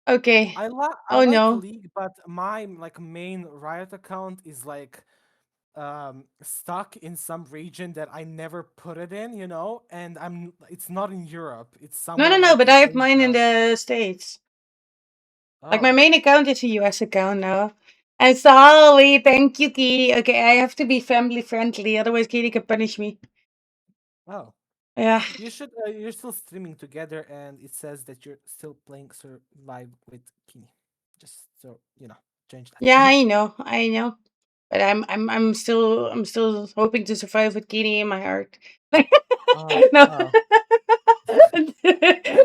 Okay. I Oh, like no. League, but my like main Riot account is like stuck in some region that I never put it in, and it's not in Europe. It's somewhere No, like but in I have mine in Asia. the States. Like, my Oh. main account is a US account now. I'm sorry, thank you, Kitty. Okay, I have to be family friendly, otherwise Kitty can punish me. Oh. Yeah. You're still streaming together and it says that you're still playing Survive with Kini. Just so, change that. Yeah, I know. But I'm still hoping to survive with Kini in my heart. No. Oh.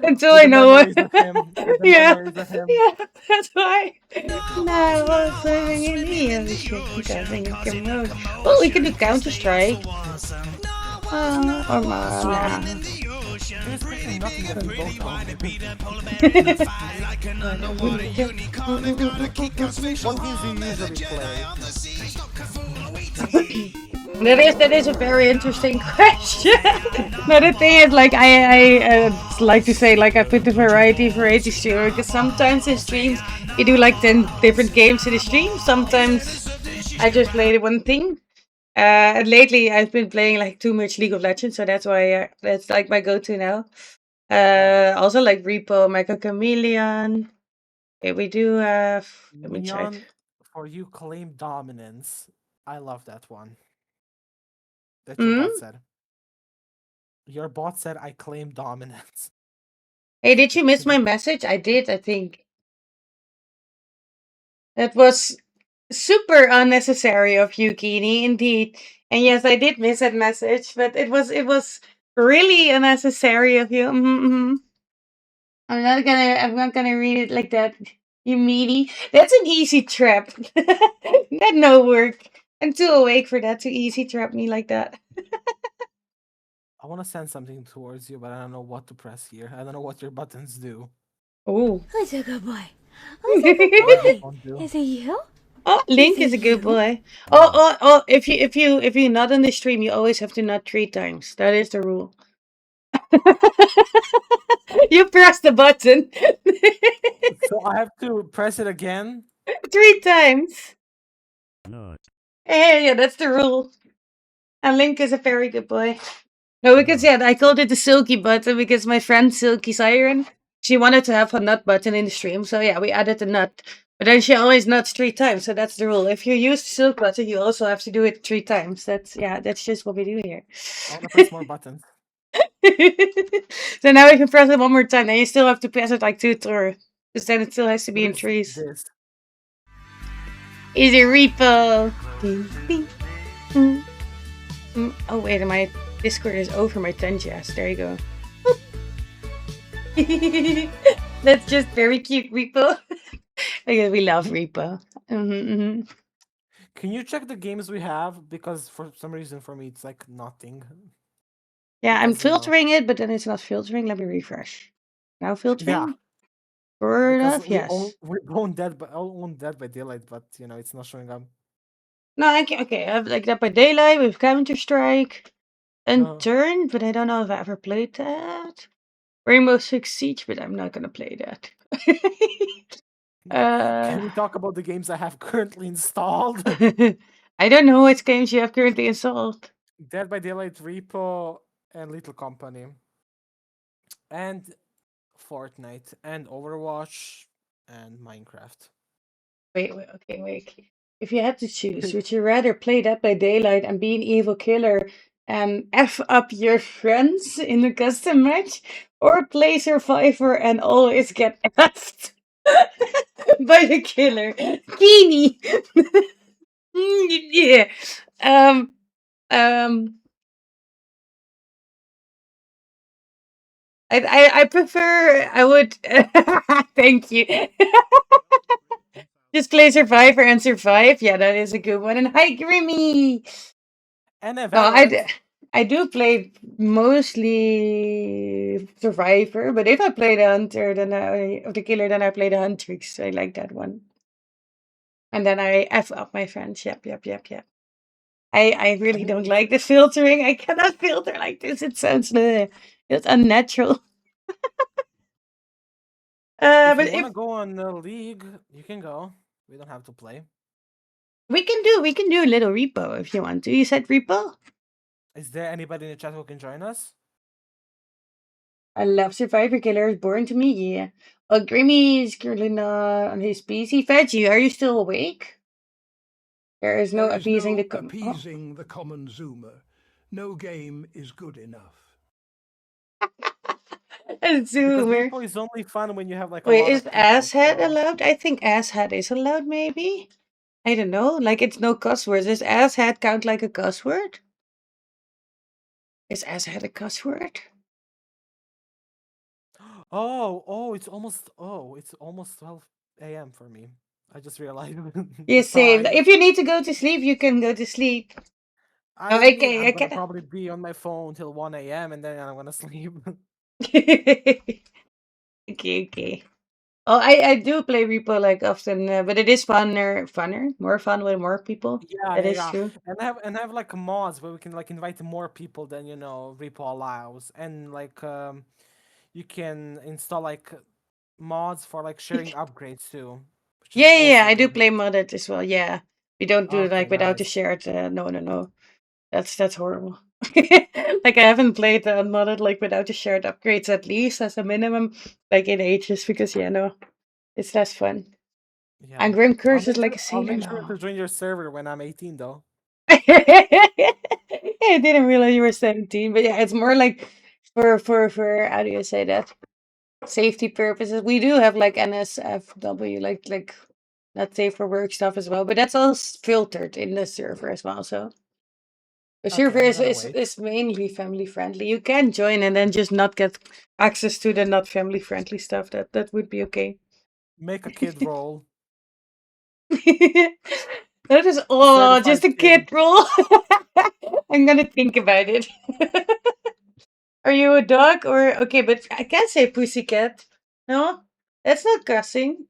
Until With I the know what. memories of him. With the Yeah, memories of him. yeah, that's why. Now I was swimming in the ocean, causing a commotion. Well, we can do Counter Strike. Or nah. There's pretty nothing that we both don't do. What games do you usually play? That is a very interesting question. No, the thing is, like, I like to say, like, I put the variety streamer, because sometimes in streams you do like 10 different games in the stream. Sometimes I just play the one thing. And lately I've been playing like too much League of Legends, so that's why that's like my go-to now. Also like Repo, Mecha Chameleon. Okay, we do have. Let me check. Leon, for you claim dominance. I love that one. That your bot said. Your bot said I claim dominance. Hey, did you miss my message? I did, I think. That was super unnecessary of you, Kini, indeed. And yes, I did miss that message, but it was really unnecessary of you. I'm not gonna read it like that. You meaty. That's an easy trap. That no work. I'm too awake for that to easy trap me like that. I want to send something towards you, but I don't know what to press here. I don't know what your buttons do. Oh. Who's a good boy? Who's a good boy? Is it you? Oh, Link is a good boy. Oh! If you not on the stream, you always have to nut 3 times. That is the rule. You press the button So I have to press it again? 3 times. Hey, yeah, that's the rule. And Link is a very good boy. No, because yeah, I called it the Silky button because my friend Silky Siren, she wanted to have a nut button in the stream. So yeah, we added the nut. But then she always nuts 3 times, so that's the rule. If you use the Silk button, you also have to do it 3 times. That's just what we do here. I want to press more buttons. So now we can press it one more time. Then you still have to press it like 2 times. Because then it still has to be in What is trees. this? Easy repo. Ding, ding. Oh wait, my Discord is over my 10 yes. There you go. That's just very cute, Repo. Because we love Repo. Can you check the games we have? Because for some reason for me it's like nothing. Yeah, I'm Because, you know- filtering it, but then it's not filtering. Let me refresh. Now filtering? Yeah. Sort Because of, yes. we own Dead by Daylight, but you know it's not showing up. No, okay, I have like Dead by Daylight with Counter Strike and Turn, but I don't know if I ever played that. Rainbow Six Siege, but I'm not gonna play that. Can we talk about the games I have currently installed? I don't know what games you have currently installed. Dead by Daylight, Repo, and Little Company. And Fortnite, and Overwatch, and Minecraft. Wait. If you had to choose, would you rather play Dead by Daylight and be an evil killer and F up your friends in a custom match, or play Survivor and always get F'd by the killer? Kini! Yeah. I prefer. I would. Thank you. Just play Survivor and survive. Yeah, that is a good one. And hi, Grimmy. And No, I do play mostly Survivor, but if I play the Hunter, then the killer, then I play the Huntrix. I like that one. And then I F up my friends. Yep. I really don't like the filtering. I cannot filter like this. It sounds it's unnatural. If But you want if to go on the league, you can go. We don't have to play. we can do a little repo if you want to. You said repo? Is there anybody in the chat who can join us? I love Survivor Killer is boring to me, yeah. Grimmy is currently not on his PC. Veggie, are you still awake? There is no appeasing the appeasing the common zoomer. No game is good enough. Because Zoomer. repo is only fun when you have like a Wait, lot is of people, asshead so- allowed? I think asshead is allowed, maybe? I don't know. Like it's no cuss words. Does asshat count like a cuss word? Is asshat a cuss word? It's almost 12 a.m. for me. I just realized You the say time. if you need to go to sleep, you can go to sleep. No, I mean, I I'm gonna can. probably be on my phone till 1 a.m. and then I'm gonna sleep. Okay, okay. Oh, I do play repo like often, but it is funner, more fun with more people. Yeah, That yeah, is yeah. true. And have like mods where we can like invite more people than Repo allows, and like you can install like mods for like sharing upgrades too, which is Yeah. also I do good. play modded as well. Yeah, we don't do it Okay, like without the nice. shared. No, no, no. That's horrible. Like I haven't played unmodded like without the shared upgrades at least as a minimum, like in ages because yeah, no, it's less fun. Yeah, And Grim I'll Curse is make like sure a I'll sailor make sure now. to join your server when I'm 18 though. I didn't realize you were 17, but yeah, it's more like for how do you say that? Safety purposes. We do have like NSFW, like not safe for work stuff as well, but that's all filtered in the server as well. So the Okay, server I'm is, gonna is wait. is mainly family friendly. You can join and then just not get access to the not family friendly stuff. That would be okay. Make a kid roll. That is Certified just a kid. kid rule. I'm gonna think about it. Are you a dog or okay? But I can't say pussycat. No, that's not cussing.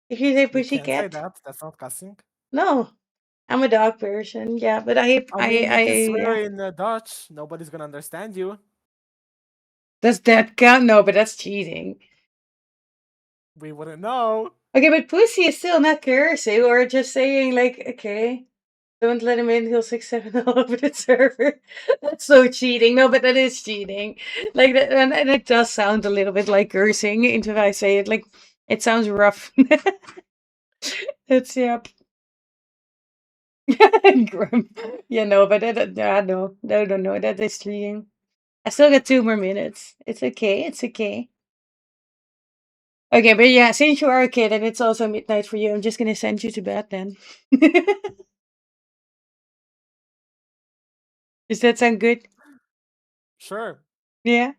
If you say You can say pussycat, that. That's not cussing. no, I'm a dog person. Yeah, but I mean, you can swear yeah. in Dutch. Nobody's gonna understand you. Does that count? No, but that's cheating. We wouldn't know. Okay, but pussy is still not cursing or just saying like, okay, don't let him in. He'll 6-7 all over the server. That's so cheating. No, but that is cheating. Like that, and it does sound a little bit like cursing until I say it. Like it sounds rough. That's yeah. Grim. Yeah, no, but no. That is cheating. I still got 2 more minutes. It's okay. It's okay. Okay, but yeah, since you are a kid and it's also midnight for you, I'm just gonna send you to bed then. Does that sound good? Sure. Yeah.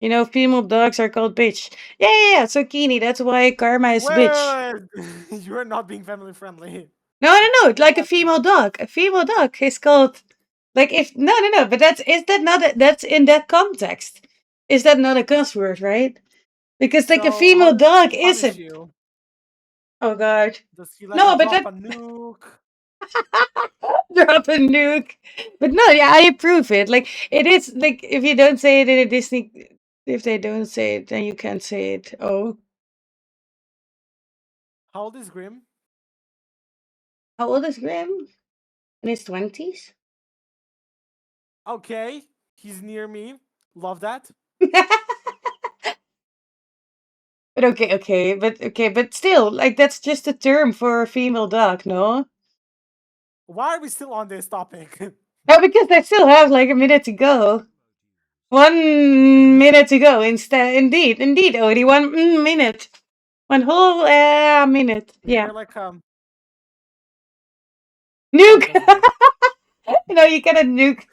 You know, female dogs are called bitch. Yeah. So Kini, that's why Karma is bitch. Wait. You're not being family friendly. No. It's What like a that female mean? dog. A female dog is called like if no. But is that not that's in that context? Is that not a cuss word, right? Because like a So how female does dog he punish isn't. you? Oh god. Does he like No, but drop that a nuke? drop a nuke. But no, yeah, I approve it. Like it is like if you don't say it in a Disney, if they don't say it, then you can't say it. Oh, How old is Grim? how old is Grim? In his 20s. Okay, he's near me. Love that. But but still, like that's just a term for a female dog, no? Why are we still on this topic? No, because I still have like a minute to go. 1 minute to go. Indeed, only 1 minute. One whole minute. Is Yeah. there like Oh, it Nuke. doesn't work. No, you cannot nuke.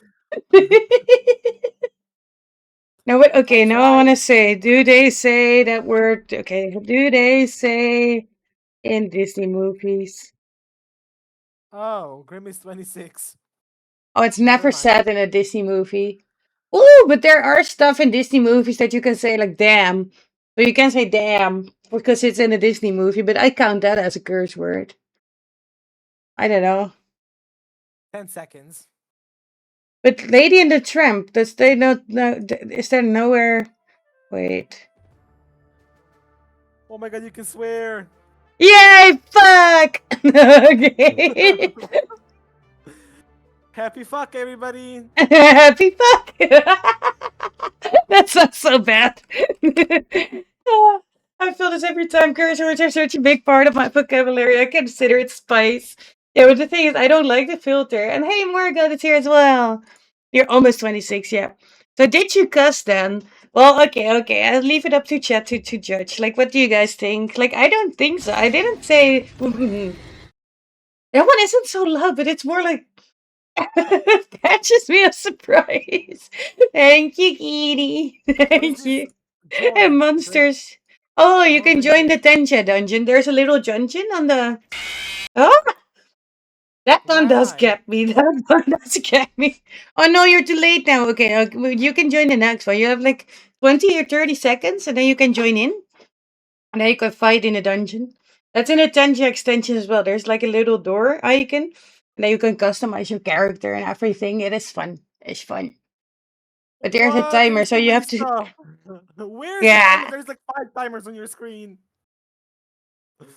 No, but I okay, now I want tried. to say, do they say that word? Okay, do they say in Disney movies? Oh, Grim is 26. Oh, it's Never never mind. said in a Disney movie. Ooh, but there are stuff in Disney movies that you can say like damn. So you can say damn because it's in a Disney movie, but I count that as a curse word. I don't know. 10 seconds. But Lady and the Tramp, does they not no is there nowhere wait. Oh my god, you can swear. Yay, fuck! Okay. Happy fuck, everybody. Happy fuck! That's not so bad. Oh, I feel this every time curse words are such a big part of my vocabulary. I consider it spice. Yeah, but the thing is, I don't like the filter. And hey, Morgan is here as well. You're almost 26, yeah. So did you cuss then? Well, okay. I'll leave it up to chat to judge. Like, what do you guys think? Like, I don't think so. I didn't say. That one isn't so loud, but it's more like catches me a surprise. Thank you, Kitty. Thank you. And monsters. Oh, you can join the Tencha dungeon. There's a little dungeon on the. Oh, that one does get me. That one does get me. Oh no, you're too late now. Okay, well, you can join the next one. You have like 20 or 30 seconds, and then you can join in. And then you can fight in a dungeon. That's in a Tencha extension as well. There's like a little door icon. And then you can customize your character and everything. It is fun. It's fun. But there's a timer, so you have to. Where's the timer? Yeah. There's like 5 timers on your screen.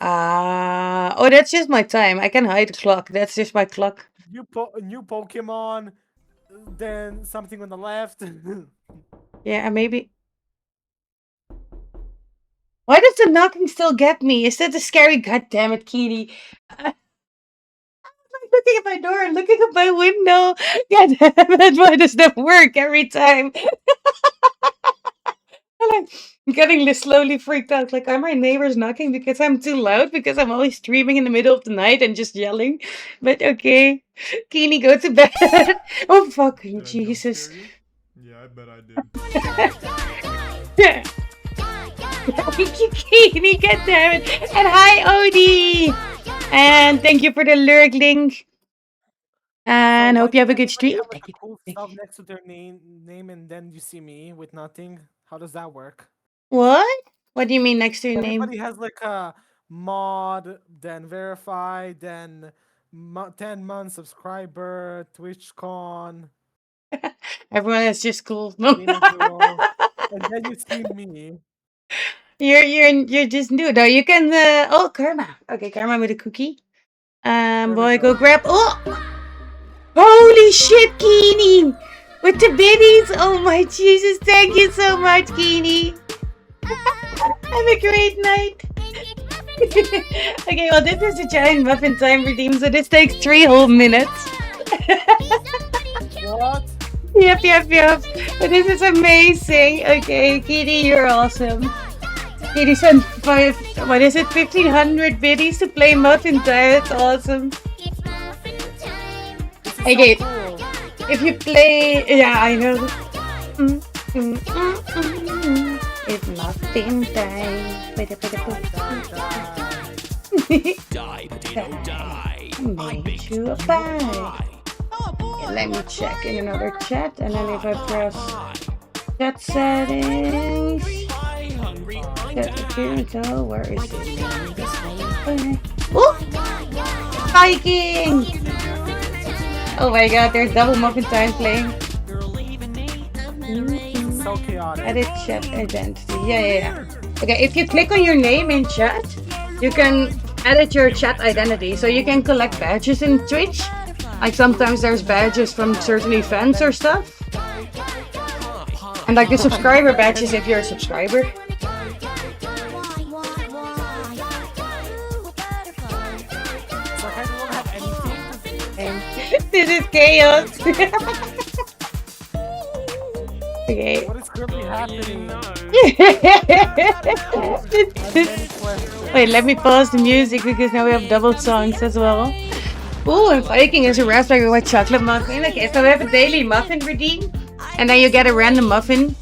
Oh, that's just my time. I can hide the clock. That's just my clock. New Pokemon, then something on the left. Yeah, maybe. Why does the knocking still get me? Is that a scary? God damn it, Kitty! I'm like looking at my door, looking at my window. God damn it! Why does that work every time? I'm getting slowly freaked out. Like, are my neighbors knocking because I'm too loud? Because I'm always streaming in the middle of the night and just yelling. But okay, Keeney, go to bed. Oh fucking Jesus! Yeah, I bet I did. Thank you, Keeney. God damn it! And hi, Odie. And thank you for the lyric link. And hope you have a good stream. Have like a cool stuff next to their name, and then you see me with nothing. How does that work? What? What do you mean next to your name? Everybody has like a mod, then verify, then 10-month subscriber, TwitchCon. Everyone is just cool. And then you see me. You're just new though. You can oh Karma. Okay, Karma with a cookie. Boy, go grab. Oh, holy shit, Keeney, with the biddies. Oh my Jesus! Thank you so much, Keeney. Have a great night. Okay, well this is a giant muffin time redeem, so this takes 3 whole minutes. What? Yep. But this is amazing. Okay, Kitty, you're awesome. Kitty sent 1500 biddies to play muffin time. That's awesome. Okay, if you play, yeah, I know. It's muffin time. Die, potato, die. Make you a pie. Yeah, let me check in another chat, and then if I press chat settings, chat appearance, oh, where is it? Okay. Oh! Viking! Oh my god, there's double muffin time playing. So chaotic. Edit chat identity. Yeah. Okay, if you click on your name in chat, you can edit your chat identity. So you can collect badges in Twitch. Like sometimes there's badges from certain events or stuff. And like the subscriber badges if you're a subscriber. This is chaos. Okay. What is currently happening? Wait, let me pause the music because now we have double songs as well. Ooh, and Viking is a raspberry white chocolate muffin. Okay, so we have a daily muffin redeem. And then you get a random muffin.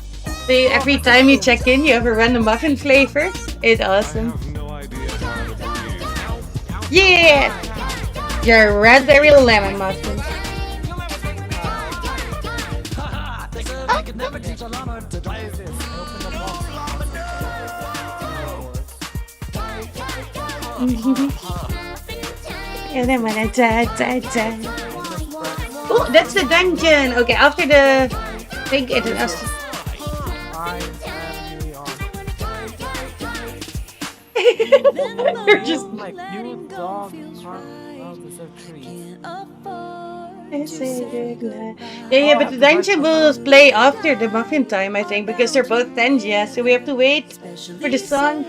So every time you check in, you have a random muffin flavor. It's awesome. Yeah! Your raspberry lemon muffin. Oh, that's the dungeon. Okay, after the thing, it is. You're just like you dog. Yeah, but the dungeon will play after the muffin time, I think, because they're both Tenja, so we have to wait for the song.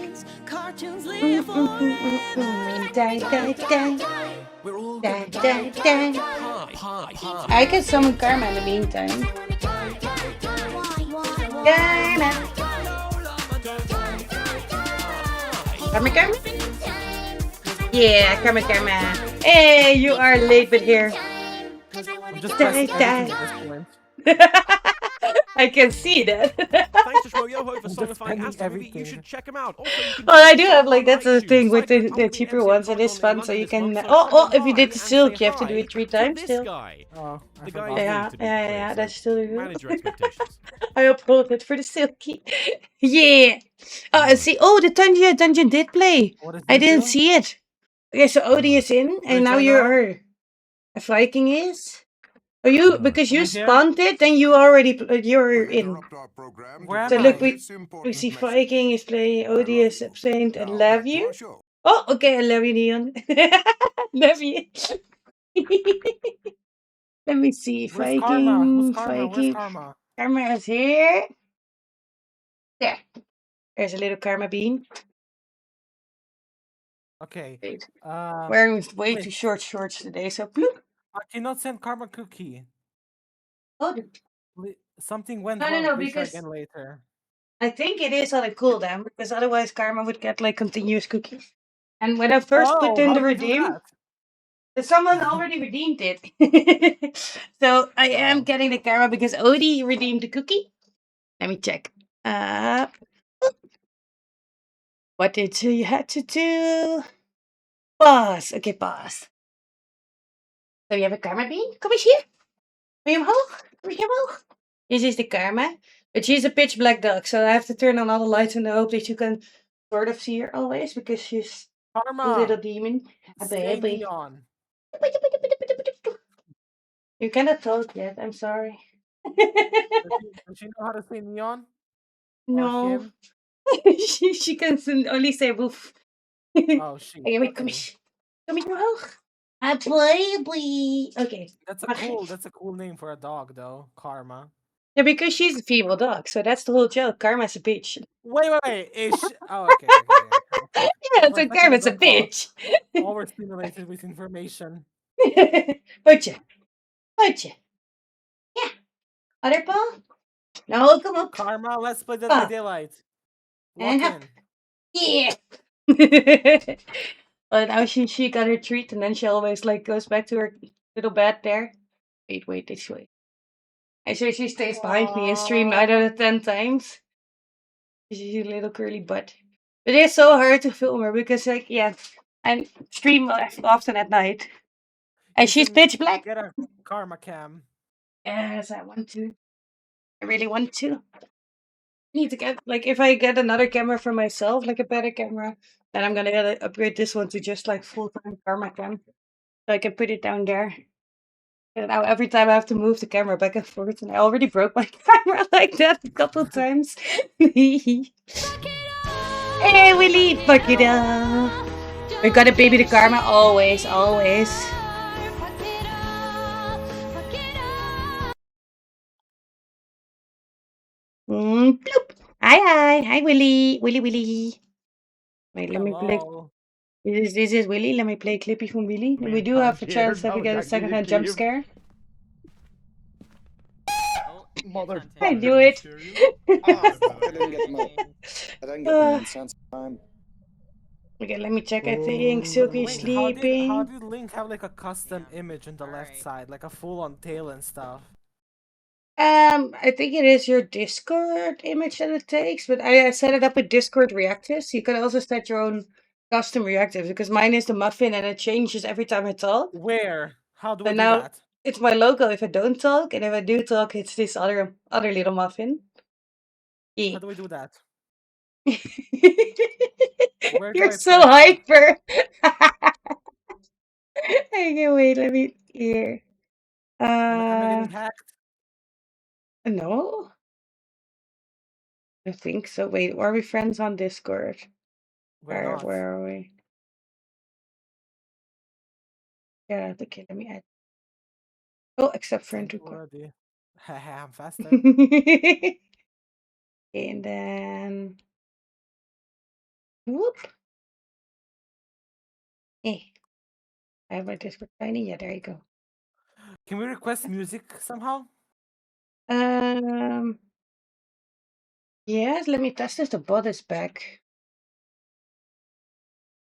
I can summon Karma in the meantime. Karma, Karma? Yeah, Karma, Karma. Hey, you are late, but here. I'm just pressing everything at this point. I can see that. Thanks to Shmoyoho for I'm just sonifying spending Astro Movie. You everything. should check him out. Also, you can Well, I download do the have song like on that's the iTunes. thing with Cyclo the Tumbleweed cheaper MC at ones. It Comic is Con in fun, so London you this can. month, so Oh, come oh! on If you did by the and silk, say you have to do hi it 3 to times this still. guy. Oh, I The guy forgot. is Yeah, new, to be yeah, clear, yeah. so That's still the rule. manage your expectations. I upload it for the silky. Yeah. Oh, and see. Oh, the dungeon did play. What does I this didn't do? see it. Okay, so Odie is in, Are you and now joining you're around? a Viking is. Oh, you because you Over here? spawned it, then you already you're in. Where am So look, I? we see Viking is playing, Odie is abstained, and love you. Oh, okay, I love you, Neon. Love you. Let me see, Where's Karma? Who's Viking, Karma? Where's Viking. Karma? Karma is here. There. There's a little Karma bean. Okay. Wait. Uh, Wearing way wait. too short shorts today, so bloop. I cannot send Karma cookie. Oh, Something went no, wrong. Please try because again later. I think it is on a cooldown, because otherwise Karma would get like continuous cookies. And when I first put Oh, in how the do you do redeem, that? someone already redeemed it. So I am getting the Karma because Odie redeemed the cookie. Let me check. What did you have to do? Pause. Okay, pause. So you have a Karma bean? Kom eens hier. Wil je omhoog? Kom eens hier omhoog. This is the Karma. But she's a pitch black duck, so I have to turn on all the lights in the hope that you can sort of see her always because she's a little Karma! demon. A Stay baby. neon. You cannot talk yet. I'm sorry. Does she know how to say neon? Or No. him? She can only say woof. Oh, she. Okay, wait, kom Okay. eens. Kom eens omhoog. A baby. Okay. That's a cool name for a dog though. Karma. Yeah, because she's a female dog, so that's the whole joke. Karma's a bitch. Wait. Oh, okay. Yeah, For a so second, I Karma's a got lost. bitch. Overstimulated with information. Potje. Potje. Yeah. Other paw? No, come up. Karma, let's play Dead by Ah. Daylight. And Lock up. in. Yeah. Well, now she got her treat, and then she always like goes back to her little bed there. Wait, this way. I swear she stays behind me and stream 9 out of 10 times. She's a little curly butt. It is so hard to film her because, like, yeah, I stream often at night. And she's pitch black. Get a Karma cam. Yes, I want to. I really want to. I need to get, like, if I get another camera for myself, like a better camera, then I'm gonna upgrade this one to just like full-time Karma cam. So I can put it down there. And now every time I have to move the camera back and forth, and I already broke my camera like that a couple times. Hey, Willy, fuck it up. We gotta baby the karma always. Bloop. Hi, Willy. Willy. Wait, let me play. This is Willy. Let me play a clippy from Willy. We do have a chance that we get a second-hand jump scare. Mother. I knew it. I didn't get them in sense time. Okay, let me check. I think Silky's sleeping. How did Link have like a custom image on the left side, like a full-on tail and stuff? I think it is your Discord image that it takes, but I set it up with Discord reactives. You can also set your own custom reactives because mine is the muffin and it changes every time I talk. Where? How do So I do now that? it's my logo if I don't talk, and if I do talk, it's this other little muffin. How do I do that? Where do You're I so press that? hyper. Okay, wait, let me here. Am I getting hacked? No. I think so. Wait, are we friends on Discord? We're not. Where are we? Yeah, okay, let me add. Oh, except for into Already. Haha, I'm faster. And then whoop. I have my Discord tiny. Yeah, there you go. Can we request music somehow? Yes, let me test if the bot is back.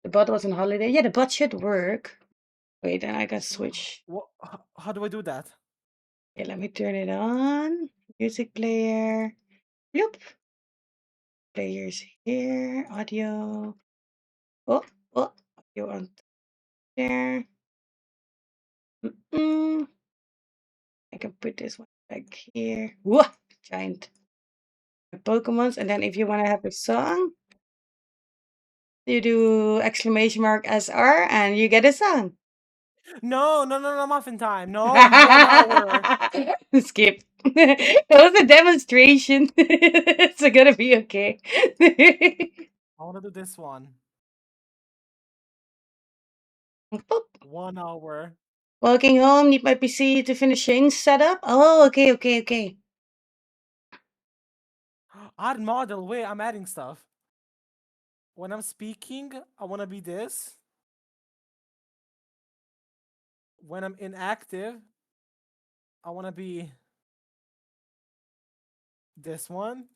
The bot was on holiday. Yeah, the bot should work. Wait, then I can switch. What? How do I do that? Okay, let me turn it on. Music player. Bloop. Players here. Audio. Oh, audio on there. I can put this one back here. Whoa, giant Pokemons. And then if you want to have a song, you do exclamation mark SR and you get a song. No, muffin time. No, 1 hour. Skip. That was a demonstration. It's gonna be okay. I want to do this one. Boop. 1 hour. Walking home, need my PC to finishing setup. Oh, okay. Add model. Wait, I'm adding stuff. When I'm speaking, I want to be this. When I'm inactive, I want to be this one.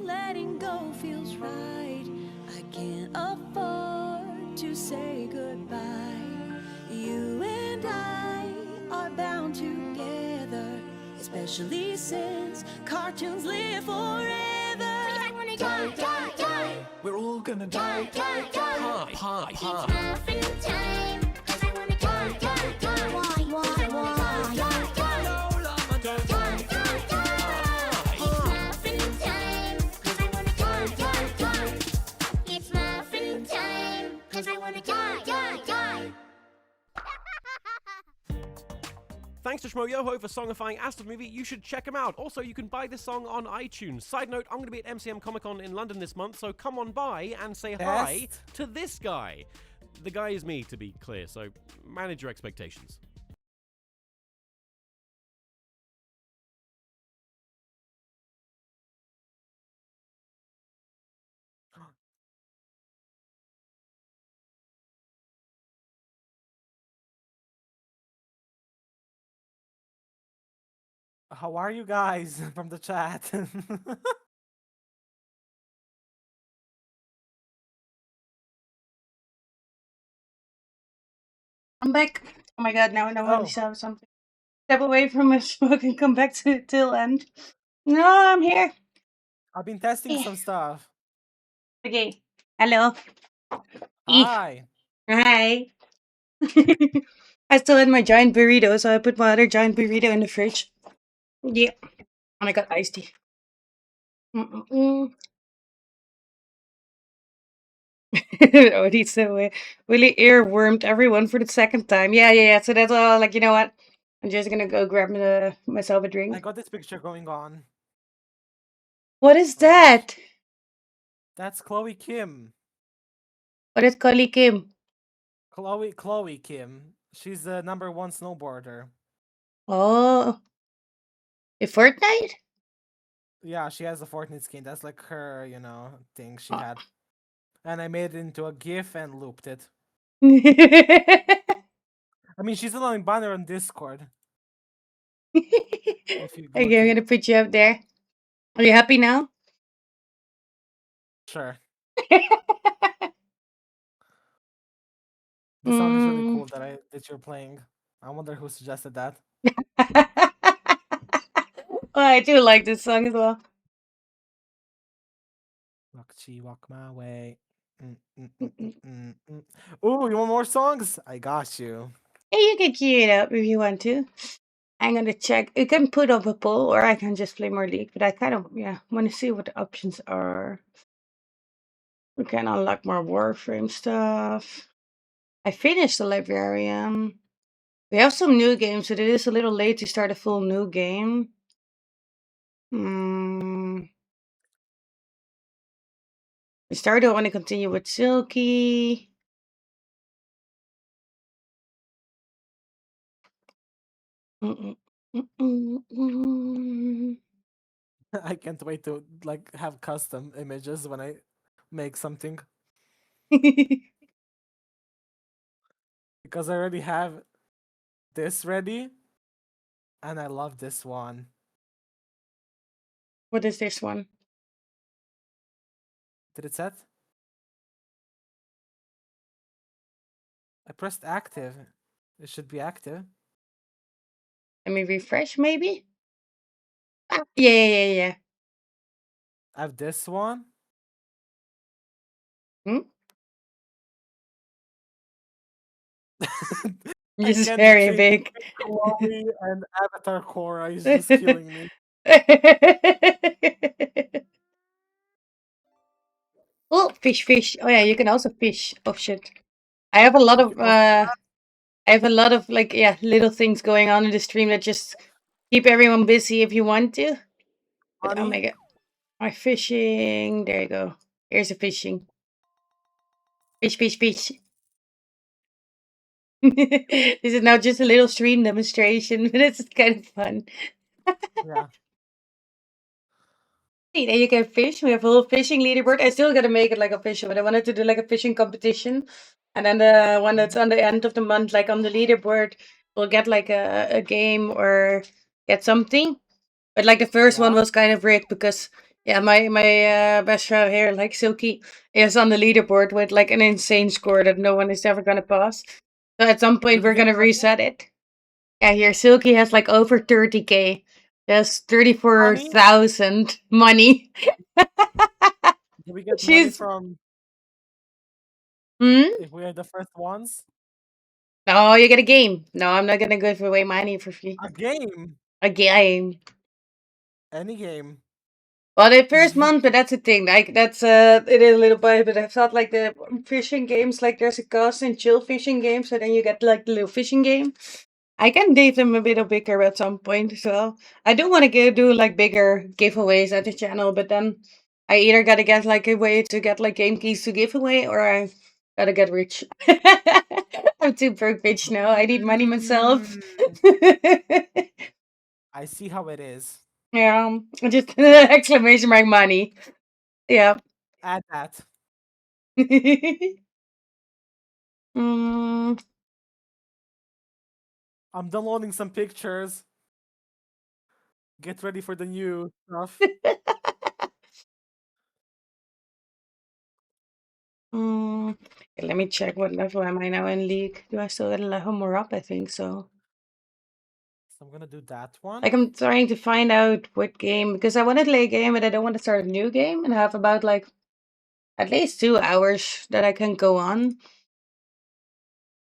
Letting go feels right. I can't afford to say goodbye. You and I are bound together, especially since cartoons live forever. I wanna die. We're all gonna die. Pie. It's muffin time. 'Cause I wanna die. Why? No llama don't Die. It's muffin time. 'Cause I wanna die. It's muffin time. 'Cause I wanna die. thanks to Shmoyoho for songifying Astor's movie. You should check him out. Also, you can buy this song on iTunes. Side note, I'm going to be at MCM Comic Con in London this month, so come on by and say hi to this guy. The guy is me, to be clear, so manage your expectations. How are you guys from the chat? I'm back. Oh my god, now I want to show something. Step away from my smoke and come back to till end. No, I'm here. I've been testing some stuff. Okay. Hello. Hi. Hi. I still had my giant burrito, so I put my other giant burrito in the fridge. Yeah. And I got iced tea. Oh, he's so really earwormed everyone for the second time. Yeah. So that's all. Like, you know what? I'm just gonna go grab myself a drink. I got this picture going on. What is that? That's Chloe Kim. What is Chloe Kim? Chloe Kim. She's the #1 snowboarder. Oh. In Fortnite? Yeah, she has a Fortnite skin. That's like her, thing she had. And I made it into a GIF and looped it. I mean, she's an banner on Discord. If you go Okay, I'm gonna put you up there. Are you happy now? Sure. The song is really cool that you're playing. I wonder who suggested that. Oh, I do like this song as well. Walk my way. Oh, you want more songs? I got you. Hey, you can queue it up if you want to. I'm gonna check. You can put up a poll, or I can just play more League. But I kind of want to see what the options are. We can unlock more Warframe stuff. I finished the librarian. We have some new games, so it is a little late to start a full new game. We started. I want to continue with Silky. I can't wait to have custom images when I make something. Because I already have this ready. And I love this one. What is this one? Did it set? I pressed active. It should be active. Let me refresh, maybe? Ah, yeah. I have this one. This is very big. Chloe and Avatar Korra is just killing me. Oh, fish. Oh yeah, you can also fish. Oh shit. I have a lot of little things going on in the stream that just keep everyone busy if you want to. But I'll make it. My fishing. There you go. Here's a fishing. Fish. This is now just a little stream demonstration, but it's kind of fun. Yeah. There you can fish. We have a little fishing leaderboard. I still gotta make it like official, but I wanted to do like a fishing competition. And then the one that's on the end of the month, like on the leaderboard, will get like a game or get something. But like the first one was kind of rigged because my best friend here, like Silky, is on the leaderboard with like an insane score that no one is ever gonna pass. So at some point we're gonna reset it. Yeah, here Silky has like over 30K. There's 34,000 money. Do we get money from? If we are the first ones? No, you get a game. No, I'm not gonna give away money for free. A game? A game. Any game. Well, the first month, but that's the thing. Like that's it is a little bit, but I thought like the fishing games, like there's a cost in chill fishing game, so then you get like the little fishing game. I can date them a bit bigger at some point as well. I do want to do like bigger giveaways at the channel, but then I either gotta get like a way to get like game keys to give away, or I gotta get rich. I'm too broke bitch now. I need money myself. I see how it is. Yeah, just exclamation mark money. Yeah. Add that. Mm, I'm downloading some pictures. Get ready for the new stuff. okay, let me check what level am I now in League. Do I still get a level more up? I think so. So I'm gonna do that one. Like I'm trying to find out what game because I want to play a game, but I don't want to start a new game and have about like at least 2 hours that I can go on.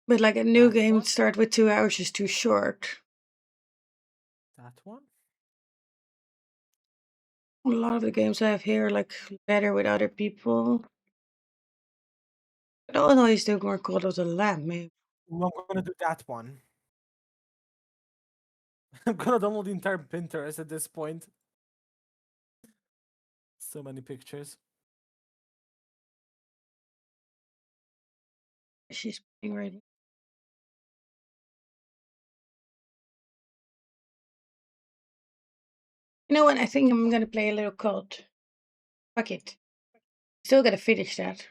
But like a new game start with 2 hours is too short. That one. A lot of the games I have here are like better with other people. But Illinois is still more Cult of the Lamb, maybe. I'm gonna do that one. I'm gonna download the entire Pinterest at this point. So many pictures. She's being ready. You know what? I think I'm gonna play a little cult. Fuck it. Still gotta finish that.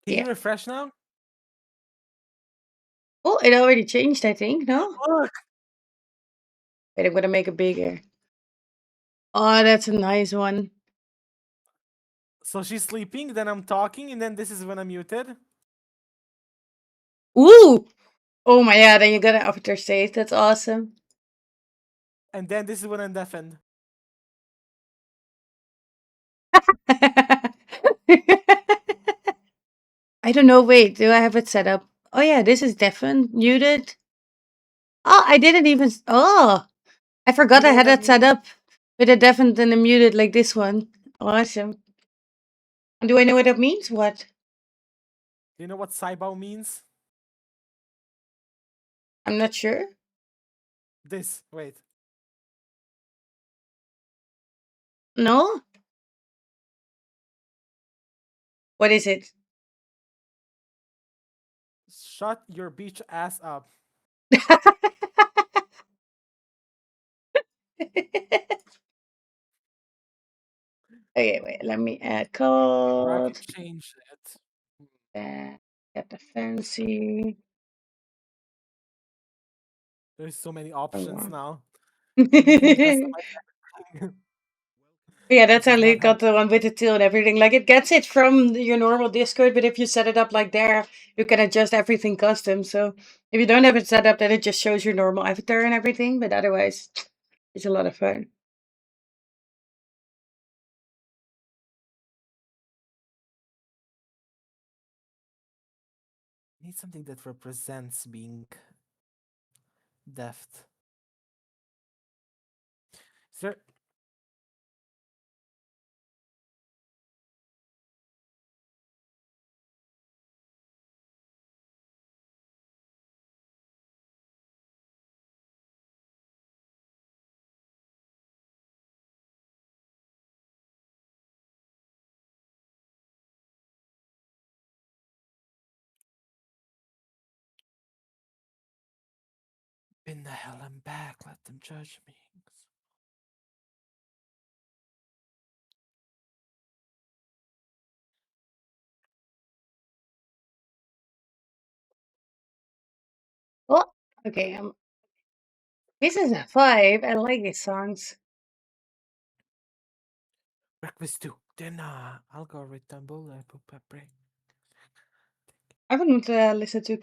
Can Yeah. you refresh now? Oh, it already changed, I think, no? Look! Wait, I'm gonna make it bigger. Oh, that's a nice one. So she's sleeping, then I'm talking, and then this is when I'm muted. Ooh! Oh my god, then you got an after save. That's awesome. And then this is when I'm deafened. I don't know. Wait, do I have it set up? Oh yeah, this is deafened, muted. Oh, I didn't even. Oh, I forgot I had that set up with a deafened and a muted like this one. Awesome. Do I know what that means? What? Do you know what Saibao means? I'm not sure. This. Wait. No? What is it? Shut your beach ass up. Okay, wait. Let me add I can code. change it. Get the fancy. There's so many options now. Yeah, that's how Lee got the one with the tail and everything. Like it gets it from your normal Discord, but if you set it up like there, you can adjust everything custom. So if you don't have it set up, then it just shows your normal avatar and everything. But otherwise, it's a lot of fun. Need something that represents being deft. Is there... In the hell I'm back, let them judge me. Oh, okay. This is a 5. I like these songs. Breakfast to dinner. Algorithm bullet. Break. I haven't listened to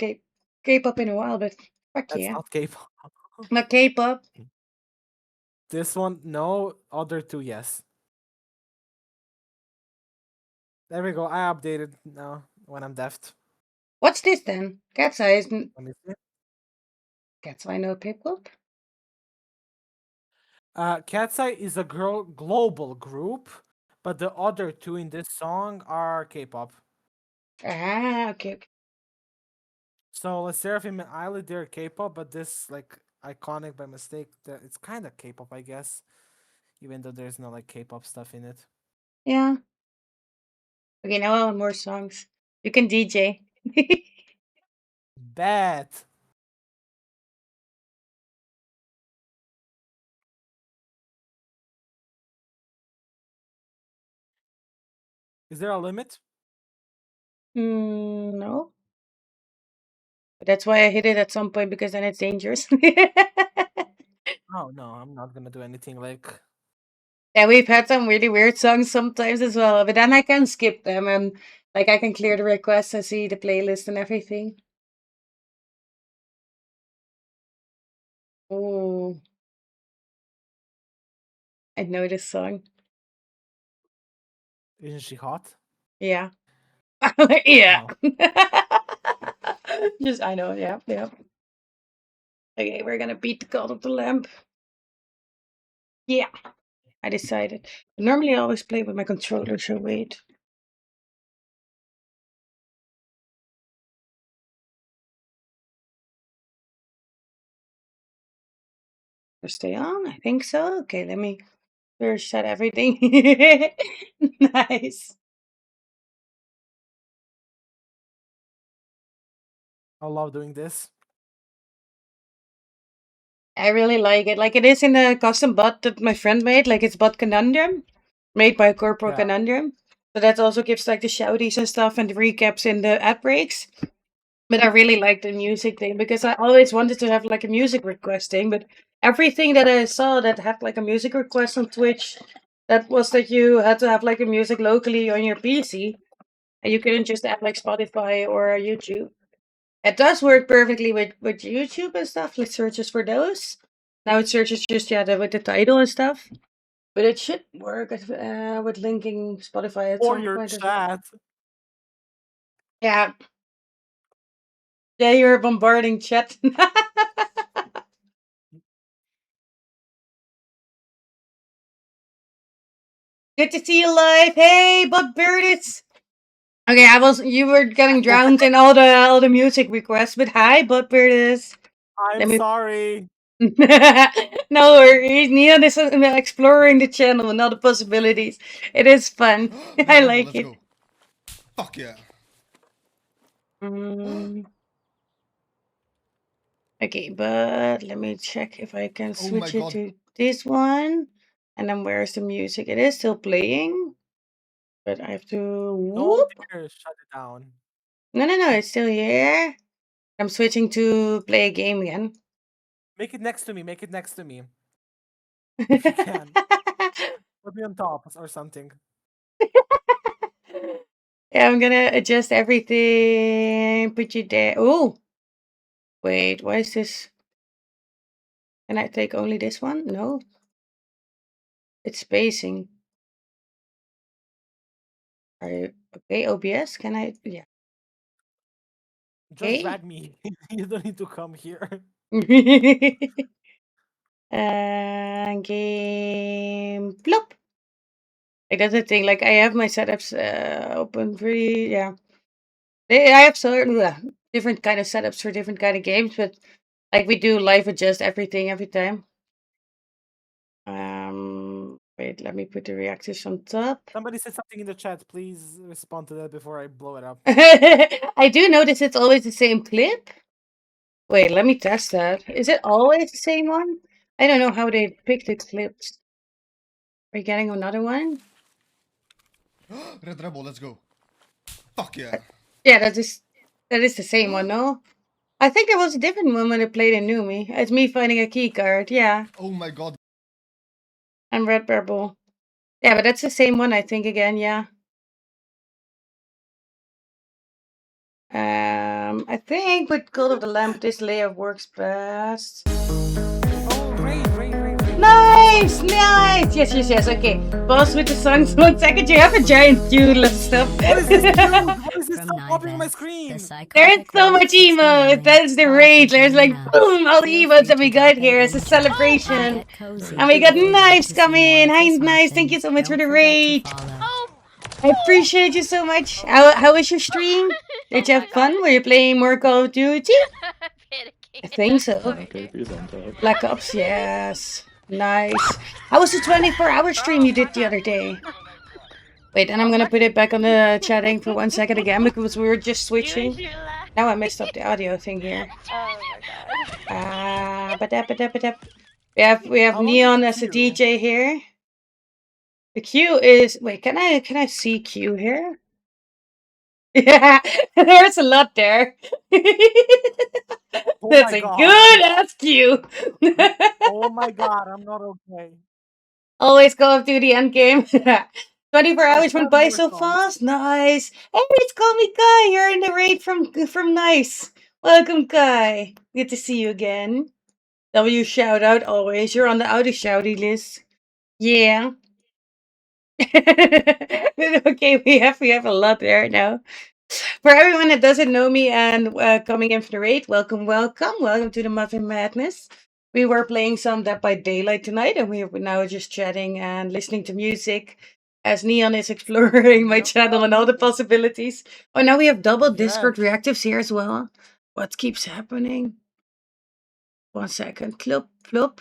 K-pop in a while, but fuck That's yeah. not K-pop. Not K-pop. This one, no. Other two, yes. There we go. I updated now when I'm deft. What's this then? Cat's Eye isn't. Let me see. Cat's Eye no K-pop? Cat's Eye is a global group, but the other two in this song are K-pop. Ah, okay. So La Seraphim and Isla, they're K-pop, but this like iconic by mistake. It's kind of K-pop, I guess, even though there's no like K-pop stuff in it. Yeah. Okay, now I want more songs. You can DJ. Bet. Is there a limit? No. That's why I hit it at some point because then it's dangerous. Oh no, I'm not gonna do anything like. Yeah, we've had some really weird songs sometimes as well, but then I can skip them and like I can clear the requests and see the playlist and everything. Oh, I know this song. Isn't she hot? Yeah. Yeah. Oh. Just I know, yeah, yeah. Okay, we're gonna beat the god of the lamp. Yeah, I decided. Normally I always play with my controller, so wait. Stay on? I think so. Okay, let me first set everything. Nice. I love doing this. I really like it. Like it is in a custom bot that my friend made. Like it's bot Conundrum, made by Corporal Yeah. Conundrum. So that also gives like the shouties and stuff and the recaps in the ad breaks. But I really like the music thing because I always wanted to have like a music request thing. But everything that I saw that had like a music request on Twitch, that was that you had to have like a music locally on your PC. And you couldn't just add like Spotify or YouTube. It does work perfectly with YouTube and stuff, like searches for those. Now it searches just with the title and stuff. But it should work with linking Spotify at Or some your point as well. chat. Yeah. Yeah, you're bombarding chat. Good to see you live. Hey, but Birdits. Okay, you were getting drowned in all the music requests, but hi, but Birdits. I'm sorry. No worries. Neon is exploring the channel and all the possibilities. It is fun. I like it. Go. Fuck yeah. Okay, but let me check if I can Oh my switch it God. to this one. And then where's the music? It is still playing. But I have to Don't whoop. dare shut it down. No, it's still here. I'm switching to play a game again. Make it next to me. Make it next to me. If you can. Put me on top or something. Yeah, I'm gonna adjust everything. Put you there. Oh, wait, why is this? Can I take only this one? No. It's spacing. Okay, OBS? Can I? Yeah. Just Okay. drag me. You don't need to come here. Game. Plop. Like that's the thing. Like I have my setups open pretty. Yeah. I have different kind of setups for different kind of games, but like we do live adjust everything every time. Wait, let me put the reactors on top. Somebody said something in the chat. Please respond to that before I blow it up. I do notice it's always the same clip. Wait, let me test that. Is it always the same one? I don't know how they pick the clips. Are you getting another one? Red Rebel, let's go. Fuck yeah. Yeah, that is the same one, no? I think there was a different one when I played in Numi. It's me finding a key card, yeah. Oh my God. And Red Purple. Yeah, but that's the same one, I think, again, yeah. I think with Cult of the Lamp, this layer works best. Nice! Yes. Okay. Pause with the songs 1 second. You have a giant doodle of stuff. What is this dude? What is this stuff popping on my screen? There's so much emotes. That's the rage. There's like boom, all the emotes that we got here as a celebration. And we got Knives coming. Hi, Knives. Thank you so much for the rage. I appreciate you so much. How was your stream? Did you have fun? Were you playing more Call of Duty? I think so. Okay, he's on top. Black Ops, yes. Nice. How was the 24-hour stream you did the other day? Wait, and I'm gonna put it back on the chatting for 1 second again because we were just switching. Now I messed up the audio thing here. Ba-da-ba-da-ba-da. We have Neon as a DJ here. The queue is wait, can I see queue here? Yeah, there's a lot there. Oh That's my a god. good ass queue. Oh my god, I'm not okay. Always Call of Duty endgame. 24 hours went by so songs. fast. Nice. Hey, it's Call Me Kai. You're in the raid from Nice. Welcome, Kai. Good to see you again. W shout out always. You're on the auto shouty list. Yeah. Okay, we have a lot there now. For everyone that doesn't know me and coming in for the raid, welcome to the Muffin Madness. We were playing some Dead by Daylight tonight, and we're now just chatting and listening to music as Neon is exploring my channel and all the possibilities. Oh, now we have double Discord reactives here as well. What keeps happening? 1 second. Plop, plop.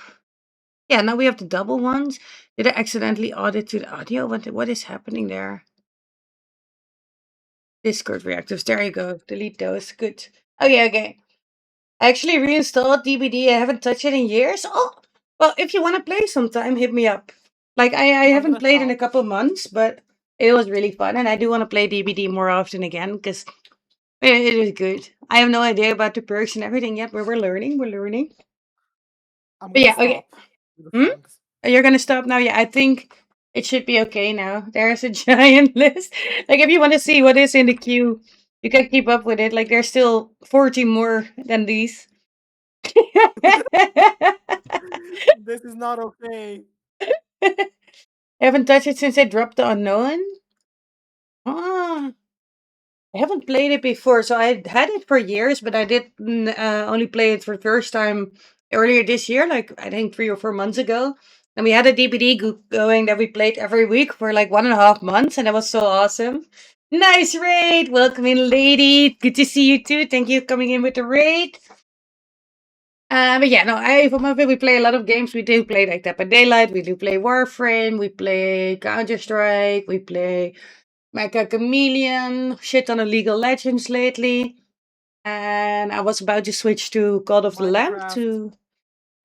Yeah, now we have the double ones. Did I accidentally audit to the audio? What is happening there? Discord reactives. There you go. Delete those. Good. Okay. I actually reinstalled DBD. I haven't touched it in years. Oh, well, if you want to play sometime, hit me up. Like, I haven't played in a couple months, but it was really fun. And I do want to play DBD more often again because it is good. I have no idea about the perks and everything yet, but we're learning. I'm But gonna yeah, okay. stop with the songs. You're gonna stop now? Yeah, I think it should be okay now. There's a giant list. Like, if you want to see what is in the queue, you can keep up with it. Like, there's still 40 more than these. This is not okay. I haven't touched it since I dropped the unknown. Ah, I haven't played it before, so I had it for years, but I did only play it for the first time earlier this year, like I think 3 or 4 months ago. And we had a DBD going that we played every week for like 1.5 months, and it was so awesome. Nice raid! Welcome in, lady. Good to see you too. Thank you for coming in with the raid. But yeah, no, for my we play a lot of games. We do play like Dead by Daylight. We do play Warframe. We play Counter Strike. We play Mecha Chameleon. Shit on League of Legends lately. And I was about to switch to God of the Lamb.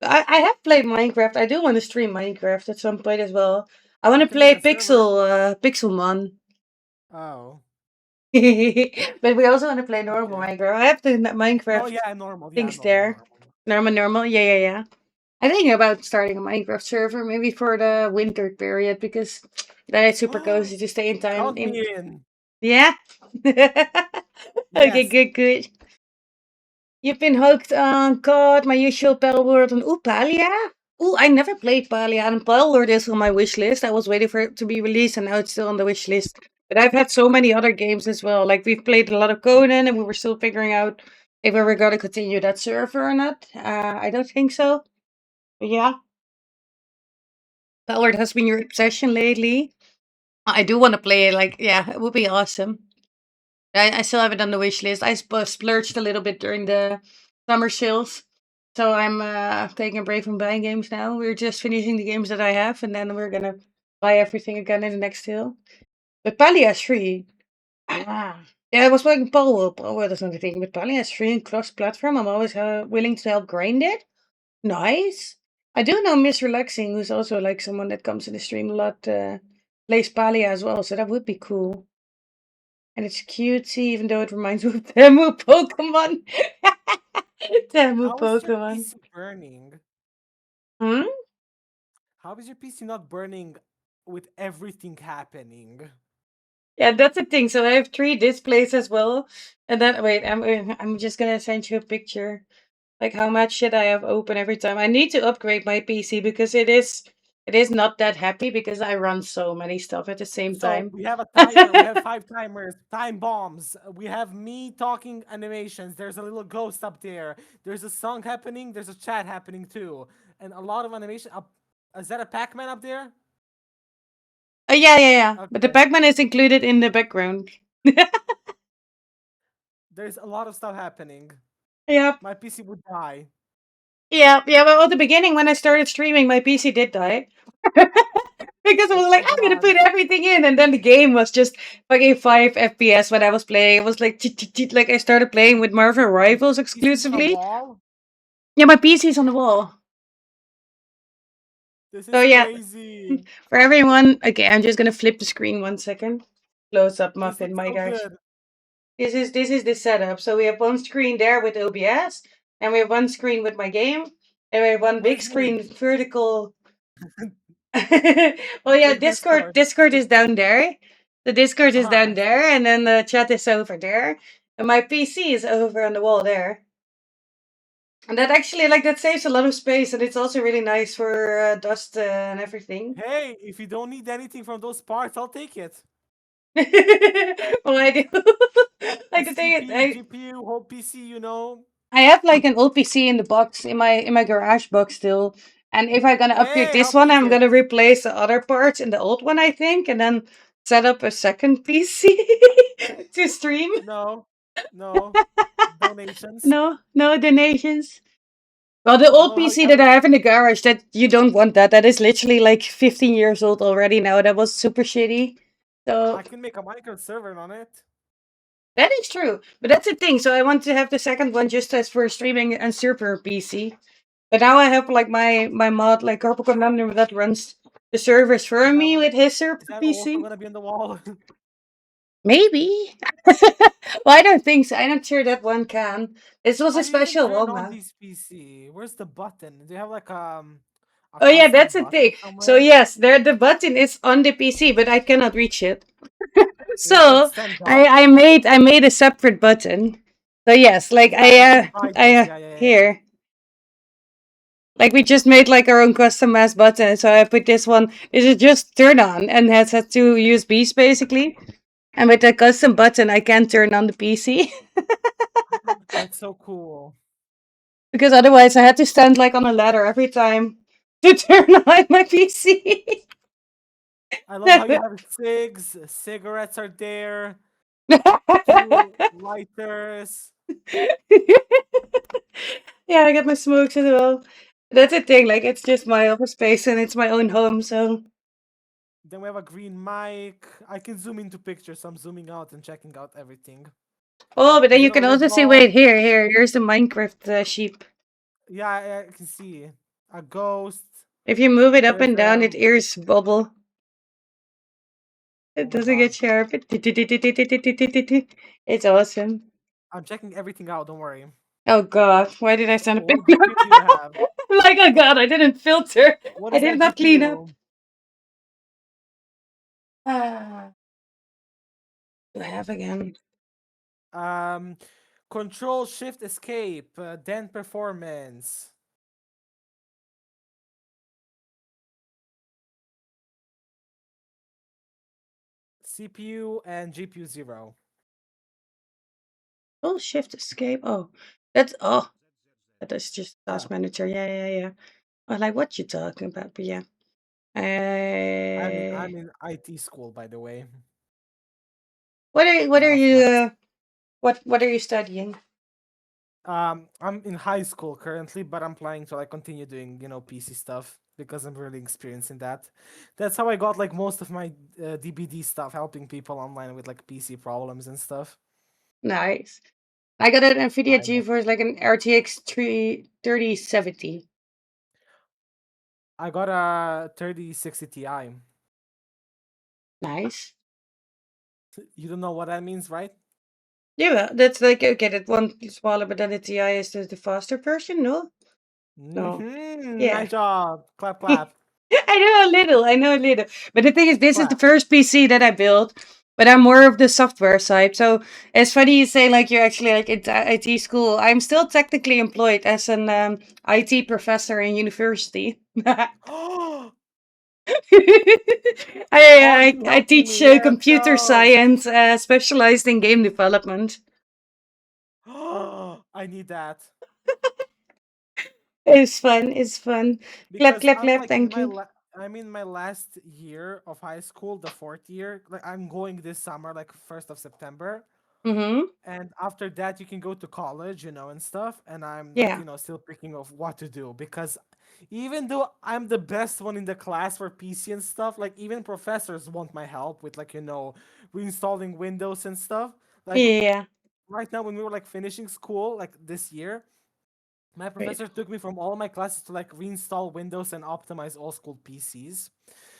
I have played Minecraft. I do want to stream Minecraft at some point as well. I want to play Pixelmon. Oh. But we also want to play normal Minecraft. I have the Minecraft Oh yeah, normal. things there. Normal. Yeah. I think about starting a Minecraft server maybe for the winter period because then it's super cozy to stay in time. Count me in. Yeah. Okay, good. You've been hooked on COD, my usual Palworld, and Palia. I never played Palia, and Palworld is on my wish list. I was waiting for it to be released, and now it's still on the wish list. But I've had so many other games as well. Like, we've played a lot of Conan, and we were still figuring out if we were going to continue that server or not. I don't think so. But yeah. Palworld has been your obsession lately. I do want to play it. Like, yeah, it would be awesome. I still have it on the wish list. I splurged a little bit during the summer sales. So I'm taking a break from buying games now. We're just finishing the games that I have, and then we're gonna buy everything again in the next sale. But Palia is free. Yeah, I was playing Palworld. Palworld is not a thing, but Palia is free and cross-platform. I'm always willing to help grind it. Nice. I do know Miss Relaxing, who's also like someone that comes in the stream a lot, plays Palia as well, so that would be cool. And it's cutesy, even though it reminds me of Temu Pokemon. Temu How is your Pokemon. PC burning? Hmm? How is your PC not burning with everything happening? Yeah, that's the thing. So I have 3 displays as well. And then wait, I'm just gonna send you a picture. Like how much shit I have open every time. I need to upgrade my PC because it is not that happy because I run so many stuff at the same So time. we have a timer. We have 5 timers, time bombs. We have me talking animations. There's a little ghost up there. There's a song happening. There's a chat happening too, and a lot of animation. Is that a Pac-Man up there? Yeah. But the Pac-Man is included in the background. There's a lot of stuff happening. Yep. My PC would die. Yeah, yeah. Well, at the beginning when I started streaming, my PC did die. Because I was like, Oh I'm gonna god. put everything in, and then the game was just fucking 5 FPS when I was playing. It was like, like I started playing with Marvel Rivals PC's on a exclusively. wall? Yeah, my PC's on the wall. This So is yeah, crazy. for everyone, okay, I'm just gonna flip the screen 1 second. Close up This muffin, looks my so gosh. good. This is the setup. So we have one screen there with OBS, and we have one screen with my game, and we have one big Where's me? screen vertical. Well, yeah, Where's Discord. Discord? Discord is down there. The Discord is Ah, down I see. there, and then the chat is over there, and my PC is over on the wall there. And that actually, like, that saves a lot of space, and it's also really nice for dust and everything. Hey, if you don't need anything from those parts, I'll take it. Well, I do. A Like the thing, CPU, GPU, whole PC, you know. I have like an old PC in the box in my garage box still. And if I'm gonna upgrade Hey, this I'll one, take I'm it. gonna replace the other parts in the old one, I think, and then set up a second PC to stream. No, no. Donations. No, no donations. Well, the old No, how PC have that it? I have in the garage, that you don't want that. That is literally like 15 years old already now. That was super shitty. So I can make a Minecraft server on it. that is true. But that's the thing. So I want to have the second one just as for streaming and server PC. But now I have like my mod like Corpo Conundrum that runs the servers for Is that me one? with his server Is that also PC. gonna be on the wall? Maybe. Well, I don't think so. I'm not sure that one can. This was How a do you even special turn wall on map. these PC? Where's the button? Do you have like a Oh yeah, custom that's the button thing. So somewhere? yes, there the button is on the PC, but I cannot reach it. It like So stands I up. I made I made a separate button. So yes, like Yeah, you can buy I those. Yeah, yeah, yeah, yeah. here. Like we just made like our own custom mass button. So I put this one. This is just turn on and has two USBs basically. And with the custom button, I can turn on the PC That's so cool. because otherwise I had to stand like on a ladder every time to turn on my PC. I love how you have cigs, cigarettes are there, two lighters. Yeah, I got my smokes as well. That's the thing. Like it's just my office space and it's my own home. So Then we have a green mic. I can zoom into pictures, so I'm zooming out and checking out everything. oh, but then There's you can another also see. dog. Wait, here's the Minecraft sheep. Yeah, I can see a ghost. If you move it up There's and down, it ears bubble. oh It my doesn't get god. sharp. It's awesome. I'm checking everything out, don't worry. Oh god, why did I send a What picture? GPU do you have? Like, oh god, I didn't filter. What I is did that not clean up. GPU? Ah, what do I have again? Um, Control Shift Escape, Den Performance. CPU and GPU 0. Oh, shift escape. Oh, that's that is just Yeah. task manager. Yeah, yeah, yeah. I like what you're talking about, but yeah. I'm in IT school, by the way. What Not are a you flex. what are you studying? I'm in high school currently, but I'm planning to like continue doing, PC stuff because I'm really experienced in that. That's how I got like most of my DBD stuff, helping people online with like PC problems and stuff. Nice. I got an NVIDIA I know. GeForce like an RTX 3070. I got a 3060 Ti. Nice. You don't know what that means, right? Yeah, that's like okay, that one smaller, but then the TI is the faster version, no? No. Yeah. Nice job. Clap, clap. I know a little. I know a little. But the thing is, this is the Clap. first PC that I built, but I'm more of the software side. So it's funny you say like you're actually like in IT school. I'm still technically employed as an IT professor in university. Oh, you I helping teach me? Yeah, let's computer go. science, specialized in game development. I need that. It's fun. It's fun. Clap, Because clap, I'm clap. like in Thank my you. I'm in my last year of high school, the fourth year. Like I'm going this summer, like 1st of September. Mm-hmm. And after that, you can go to college, and stuff. And I'm like, Yeah. still picking of what to do because even though I'm the best one in the class for PC and stuff, like even professors want my help with like reinstalling Windows and stuff. Like Yeah. right now, when we were like finishing school, like this year, my Right. professor took me from all my classes to like reinstall Windows and optimize all school PCs.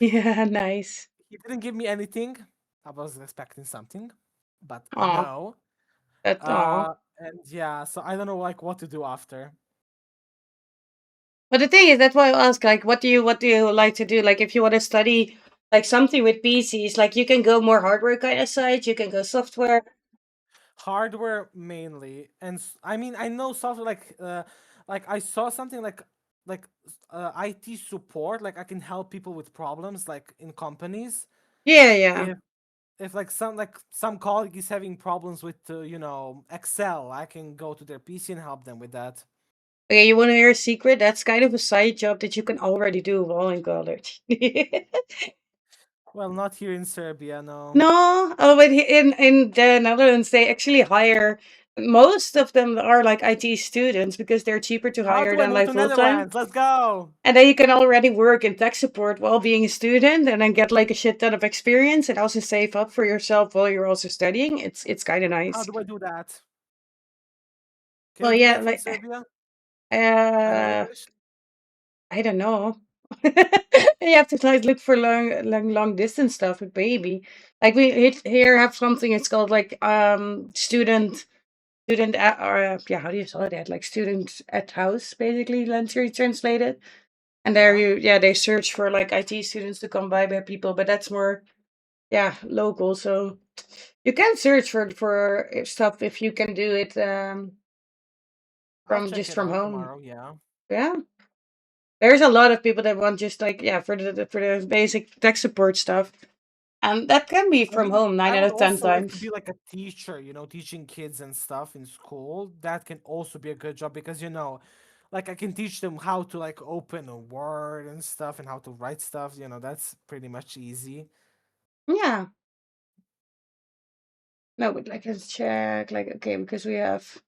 Yeah. Nice. He didn't give me anything. I was expecting something, but Aw. no. That's aw. And yeah, so I don't know like what to do after. But the thing is, that's why I ask, like, what do you like to do? Like, if you want to study like something with PCs, like you can go more hardware kind of side, you can go software. Hardware mainly, and I mean I know software like I saw something like IT support. Like I can help people with problems like in companies. Yeah, yeah. If some colleague is having problems with Excel, I can go to their PC and help them with that. Okay, you want to hear a secret? That's kind of a side job that you can already do while in college. Well, not here in Serbia, no. No, oh, but in the Netherlands, they actually hire. Most of them are like IT students because they're cheaper to How hire do I than move like to full time. Netherlands? Let's go. And then you can already work in tech support while being a student, and then get like a shit ton of experience, and also save up for yourself while you're also studying. It's kind of How nice. do I do that? Can Well, I do yeah, that from like Serbia? I know uh, English. I don't know. You have to like look for long distance stuff with baby. Like we here have something. It's called like student at, or yeah, how do you say that? Like student at house, basically. Literally translated. And there Yeah. you yeah they search for like IT students to come by people, but that's more yeah local. So you can search for stuff if you can do it I'll from check just it from out home. tomorrow. Yeah. Yeah. There's a lot of people that want just like yeah for the basic tech support stuff, and that can be I from mean, home nine I out would of ten also like to times. be like a teacher, teaching kids and stuff in school. That can also be a good job because, like I can teach them how to like open a word and stuff and how to write stuff. That's pretty much easy. Yeah, no, but like let's check. Like okay, because we have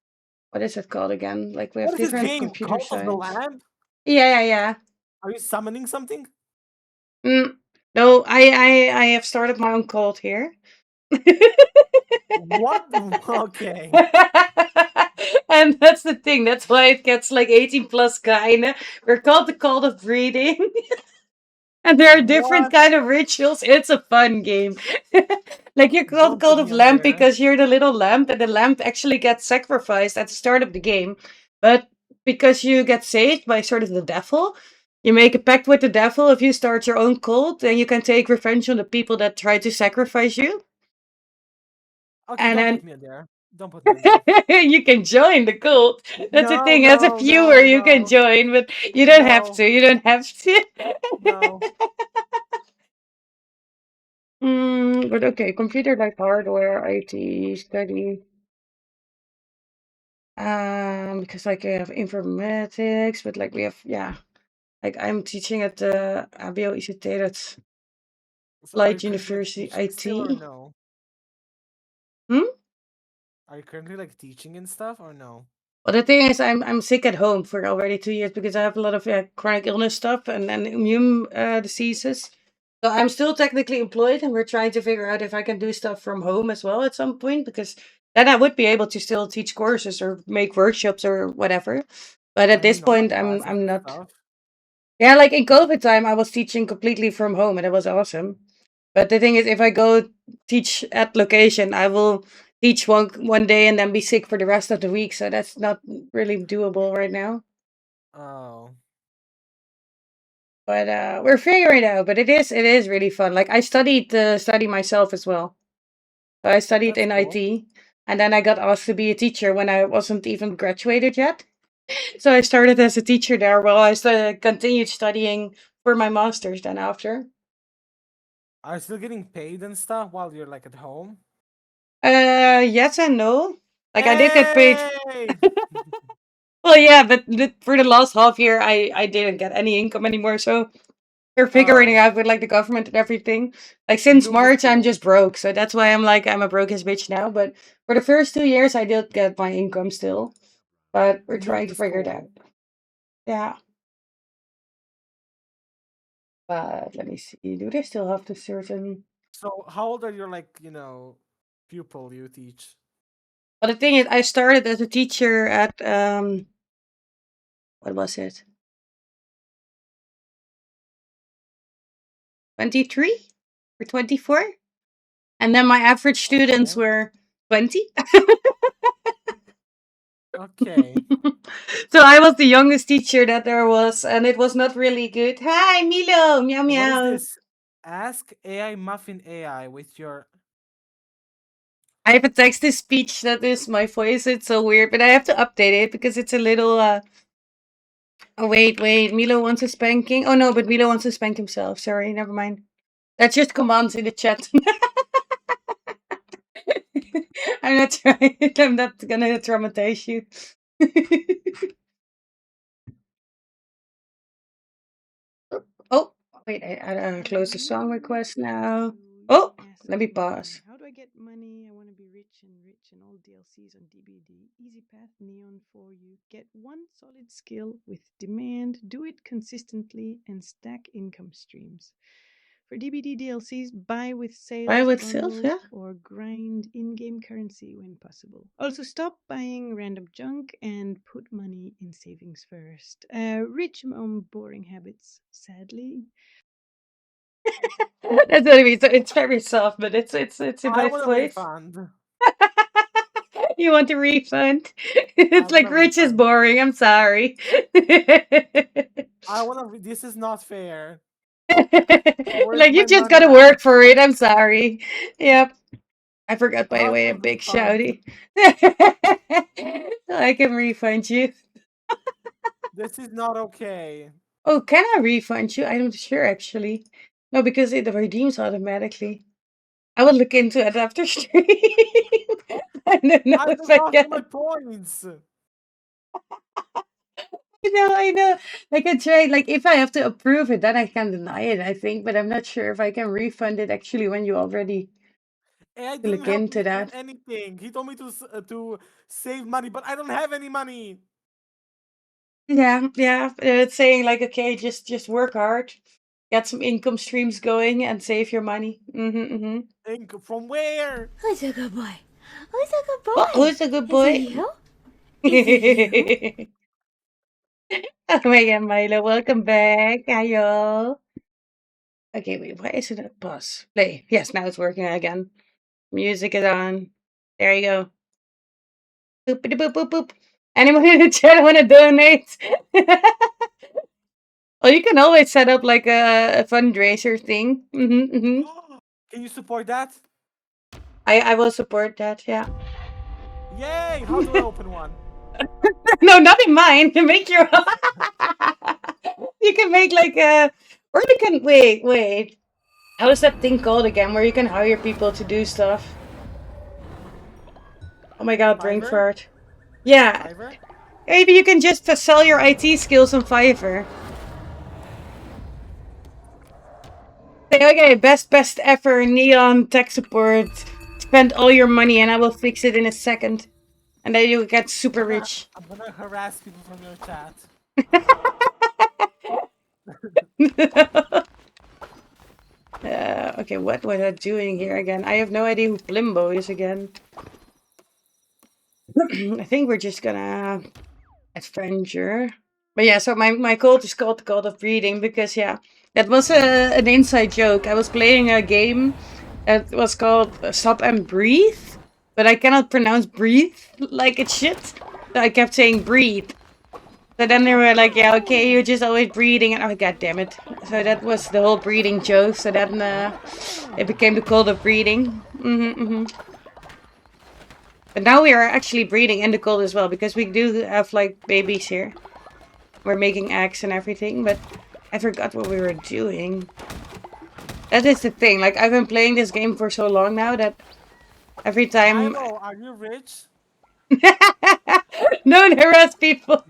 what is it called again? Like we have What is this different game? computer Cult of the science. Lamb? Yeah, yeah, Are you summoning something? yeah. No, I have started my own cult here. What? Okay. And that's the thing. That's why it gets like 18 plus kinda. We're called the cult of breeding. And there are different What? kind of rituals. It's a fun game. Like you're called Don't put cult me of on lamp there. because you're the little lamp, and the lamp actually gets sacrificed at the start of the game. But because you get saved by sort of the devil, you make a pact with the devil. If you start your own cult, then you can take revenge on the people that try to sacrifice you. Okay, And don't put then me on there. Don't put me on there. you can join the cult. That's the No, thing. As a no, viewer, no, you can no, join, but you don't have no, to. You don't have to. no. But okay, computer like hardware, IT, study. Because like we have informatics, but like we have yeah, like I'm teaching at the HBO ICT, that's So are you Light currently like University teaching still or IT. no? Hmm? Are you currently like teaching and stuff or no? Well, the thing is, I'm sick at home for already 2 years because I have a lot of chronic illness stuff and immune diseases. So I'm still technically employed, and we're trying to figure out if I can do stuff from home as well at some point, because then I would be able to still teach courses or make workshops or whatever. But at I this mean, point, online I'm classes and not. stuff. Yeah, like in COVID time, I was teaching completely from home, and it was awesome. But the thing is, if I go teach at location, I will teach one day and then be sick for the rest of the week. So that's not really doable right now. Oh, But we're figuring it out. But it is really fun. Like I studied the study myself as well. So I studied that's in cool. IT, and then I got asked to be a teacher when I wasn't even graduated yet. So I started as a teacher there while I continued studying for my master's. Then after. Are you still getting paid and stuff while you're like at home? Yes and no. Like I did get paid. Hey! Well, yeah, but for the last half year, I didn't get any income anymore. So They're figuring Oh. out with like the government and everything. Like since Do March, I'm before. just broke, so that's why I'm a broke as bitch now. But for the first 2 years, I did get my income still, but we're New trying to to figure it out. school. Yeah, but let me see. Do they still have the certain? So how old are your pupil you teach? But the thing is, I started as a teacher at what was it? 23 or 24, and then my average students Okay. were 20. Okay. So I was the youngest teacher that there was, and it was not really good. Hi, Milo, meow What is meow. this? Ask AI Muffin AI with your. I have a text to speech that is my voice. It's so weird, but I have to update it because it's a little. Oh wait. Milo wants a spanking. Oh no, but Milo wants to spank himself. Sorry, never mind. That's just commands in the chat. I'm not trying. I'm not gonna traumatize you. Oh, wait, I close the song request now. Oh, let me pause. How do I get money? I want to be rich and all DLCs on DBD. Easy path, neon for you. Get one solid skill with demand, do it consistently, and stack income streams. For DBD DLCs, buy with Buy sales, with sales, bundles, yeah. or grind in game currency when possible. Also, stop buying random junk and put money in savings first. Rich on boring habits, sadly. That's what I mean. So it's very soft, but it's in I my want a voice. refund. You want a refund? I It's want like a rich is refund. boring. I'm sorry. I want to. This is not fair. Where's Like you my just money gotta at? work for it. I'm sorry. Yep. I forgot, by the I'll way, a take big refund. shouty. I can refund you. This is not okay. Oh, can I refund you? I'm not sure actually. No, because it redeems automatically. I will look into it after stream. I don't know I if just I lost all my can. points. I know. Like I tried, like if I have to approve it, then I can deny it, I think, but I'm not sure if I can refund it actually when you already AI didn't look help into me in that. anything. He told me to save money, but I don't have any money. Yeah. It's saying like, okay, just work hard, get some income streams going, and save your money. From where? Who's a good boy? Who's a good Oh, boy? who's a good Is it boy? you? Is it you? Oh my god, Milo, welcome back. Hi, y'all. Okay, wait, why is it a pause? Play. Yes, now it's working again. Music is on. There you go. Boopity boop boop boop. Anyone in the chat want to donate? Well, you can always set up like a fundraiser thing. Can you support that? I will support that. Yeah. Yay! How do I open one? No, not in mine. You make your. You can make like a, or you can wait. How is that thing called again? Where you can hire people to do stuff? Oh my god, brain Fiverr? fart. Yeah. Fiverr? Maybe you can just sell your IT skills on Fiverr. Say, okay, best ever neon tech support. Spend all your money and I will fix it in a second. And then you get super rich. I'm gonna harass people from your chat. Okay, what was I doing here again? I have no idea who Blimbo is again. I think we're just gonna adventure. But yeah, so my cult is called the Cult of Breeding because yeah, that was an inside joke. I was playing a game that was called Stop and Breathe, but I cannot pronounce breathe like it should. So I kept saying breathe. So then they were like, yeah, okay, you're just always breathing. And oh, god damn it. So that was the whole breeding joke. So then it became the Cult of Breeding. But now we are actually breeding in the cold as well, because we do have like babies here. We're making eggs and everything, but I forgot what we were doing. That is the thing, like I've been playing this game for so long now that every time... Milo, are you rich? Don't harass people!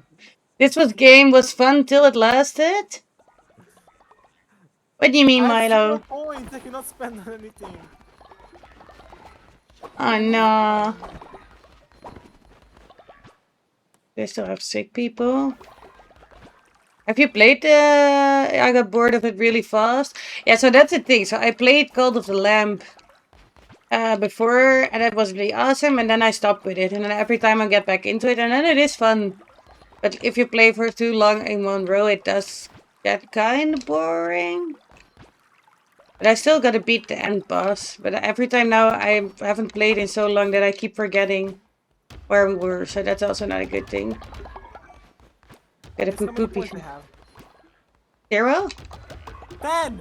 This game was fun till it lasted. What do you mean, I have 0 Milo? points. I cannot spend on anything. Oh no. They still have sick people. Have you played I got bored of it really fast. Yeah, so that's the thing. So I played Cult of the Lamb before, and that was really awesome, and then I stopped with it. And then every time I get back into it, and then it is fun. But if you play for too long in one row, it does get kind of boring. But I still gotta beat the end boss. But every time now, I haven't played in so long that I keep forgetting where we were. So that's also not a good thing. Gotta Guess how poop many poopy. points I have? 0? 10!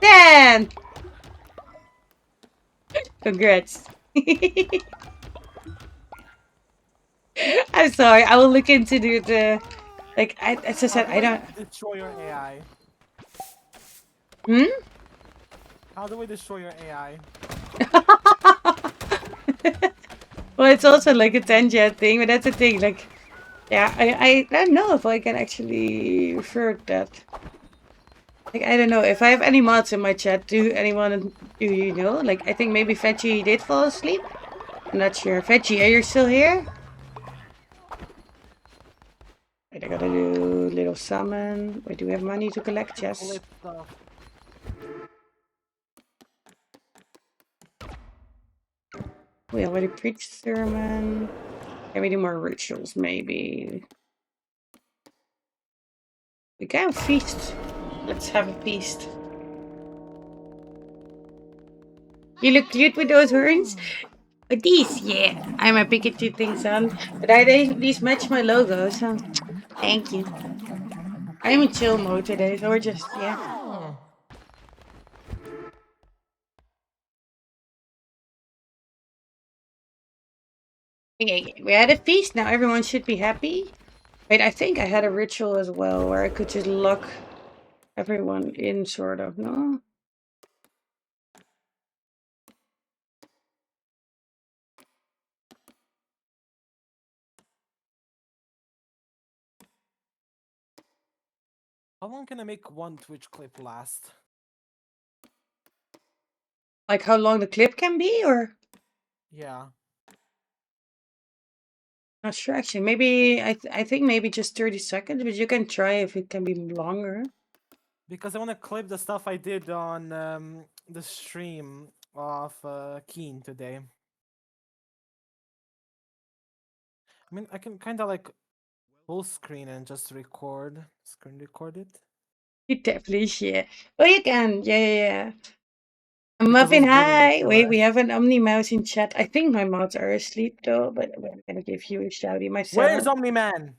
10! Congrats. I'm sorry. I will look into the like. As I said, I don't. Destroy your AI. Hmm. How do we destroy your AI? Well, it's also like a tangent thing, but that's the thing. Like, yeah, I don't know if I can actually refer to that. Like, I don't know if I have any mods in my chat. Do you know? Like, I think maybe Veggie did fall asleep. I'm not sure. Veggie, are you still here? Wait, I gotta do little summon. Wait, do we have money to collect? Yes. We already preached sermon. Can we do more rituals, maybe? We can feast. Let's have a feast. You look cute with those horns. But these, yeah. I'm a Pikachu things on. But these match my logo, so thank you. I'm in chill mode today, so we're just, yeah. Okay, we had a feast, now everyone should be happy. Wait, I think I had a ritual as well, where I could just lock everyone in, sort of, no? How long can I make one Twitch clip last? Like how long the clip can be, or? Yeah. Not sure, actually. Maybe, I think maybe just 30 seconds, but you can try if it can be longer. Because I want to clip the stuff I did on the stream of Keen today. I mean, I can kind of like full screen and just screen record it. You definitely should. Oh, you can. Yeah. Because Muffin, those videos hi. are Wait, we have an Omni Mouse in chat. I think my mods are asleep though, but I'm gonna give you a shouty myself. Where's Omni Man?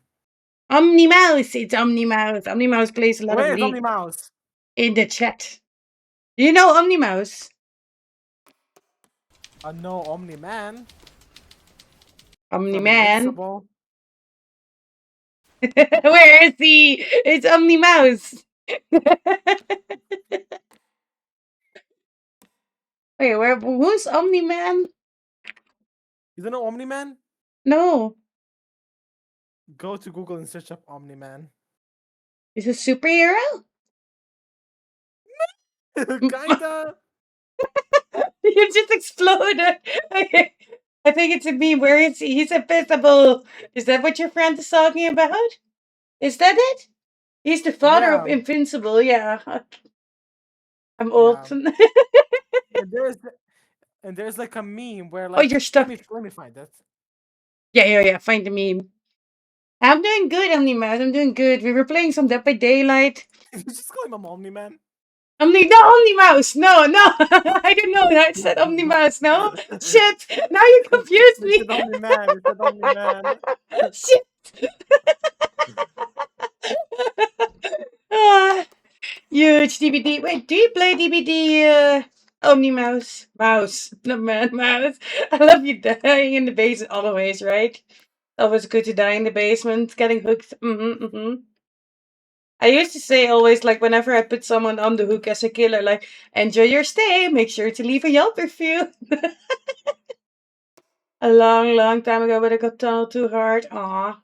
Omni Mouse? It's Omni Mouse. Omni Mouse plays a lot of Where's Omni League Mouse? in the chat. Do you know Omni Mouse? No, Omni Man. Omni From Man. Invincible. Where is he? It's Omni Mouse. Wait, who's Omni Man? You don't know Omni Man? No. Go to Google and search up Omni Man. Is a superhero? Kinda. You just exploded. Okay. I think it's a meme. Where is he? He's invisible. Is that what your friend is talking about? Is that it? He's the father of Yeah. Invincible. Yeah. I'm old. Yeah. and there's like a meme where like You're stuck. Let me find that. Yeah. Find the meme. I'm doing good, Omnimouse. I'm doing good. We were playing some Dead by Daylight. Just call him Omni Man. No, Omnimouse. No. I didn't know that. I said Omnimouse. No. Shit. Now you confused me. You said Omni Man. You said Omni Man. Shit. Huge DBD. Wait, do you play DBD Omnimouse? Mouse. Not man, mouse. I love you dying in the basement always, right? Always good to die in the basement, getting hooked. I used to say always, like, whenever I put someone on the hook as a killer, like, enjoy your stay, make sure to leave a Yelp review. A long time ago, but I got tunneled too hard. Aw.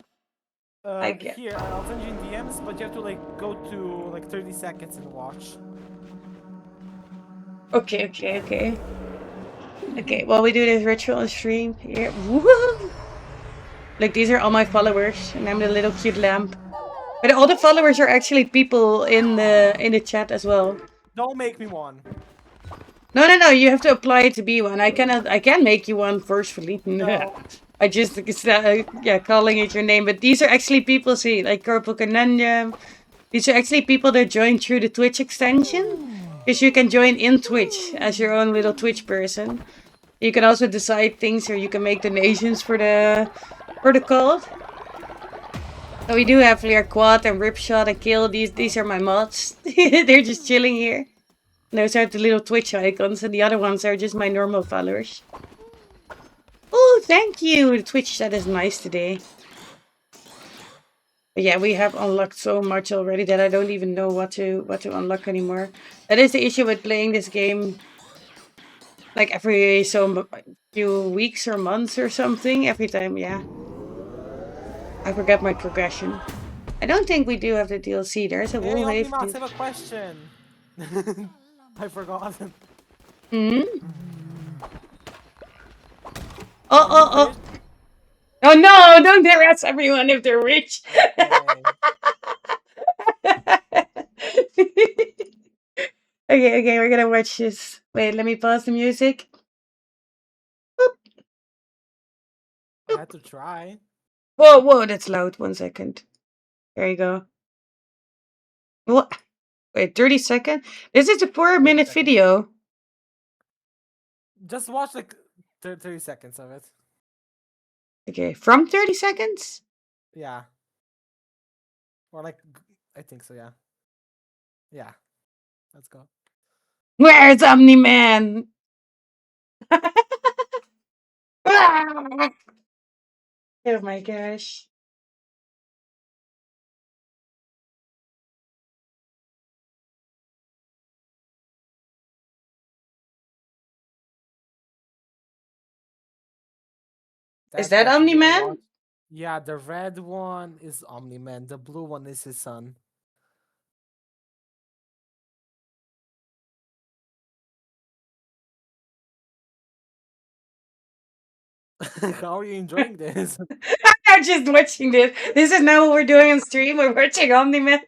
I get. Here, I'll send you in DMs, but you have to like go to like 30 seconds and watch. Okay, okay, okay. Okay, while we do this ritual on stream here. Woohoo! Look, these are all my followers, and I'm the little cute lamp. But all the followers are actually people in the chat as well. Don't make me one. No, no, no. You have to apply to be one. I cannot. I can make you one forcefully. No. I just yeah, calling it your name. But these are actually people. See, like Corporal Cananjam. These are actually people that joined through the Twitch extension. Because you can join in Twitch as your own little Twitch person. You can also decide things, or you can make donations for the cult. So we do have Flair Quad and Ripshot and Kill. These are my mods. They're just chilling here. Those are the little Twitch icons, and the other ones are just my normal followers. Oh, thank you! The Twitch chat is nice today. But yeah, we have unlocked so much already that I don't even know what to unlock anymore. That is the issue with playing this game like every few weeks or months or something. Every time, yeah. I forget my progression. I don't think we do have the DLC. There's a Hey, Wolfwave. Omnimax, I have a question. I forgot. Hmm? Oh. Oh no, don't harass everyone if they're rich. Okay, we're gonna watch this. Wait, let me pause the music. I had to try. Whoa, that's loud. 1 second. There you go. What? Wait, 30 seconds? This is a 4-minute video. Just watch like 30 seconds of it. Okay, from 30 seconds? Yeah. Or like, I think so, yeah. Yeah. Let's go. Where's Omni-Man? Ah! Oh my gosh. Is that what you gotta Omni-Man? watch. Yeah, the red one is Omni-Man. The blue one is his son. How are you enjoying this? I'm not just watching this. This is now what we're doing on stream. We're watching Omni-Man.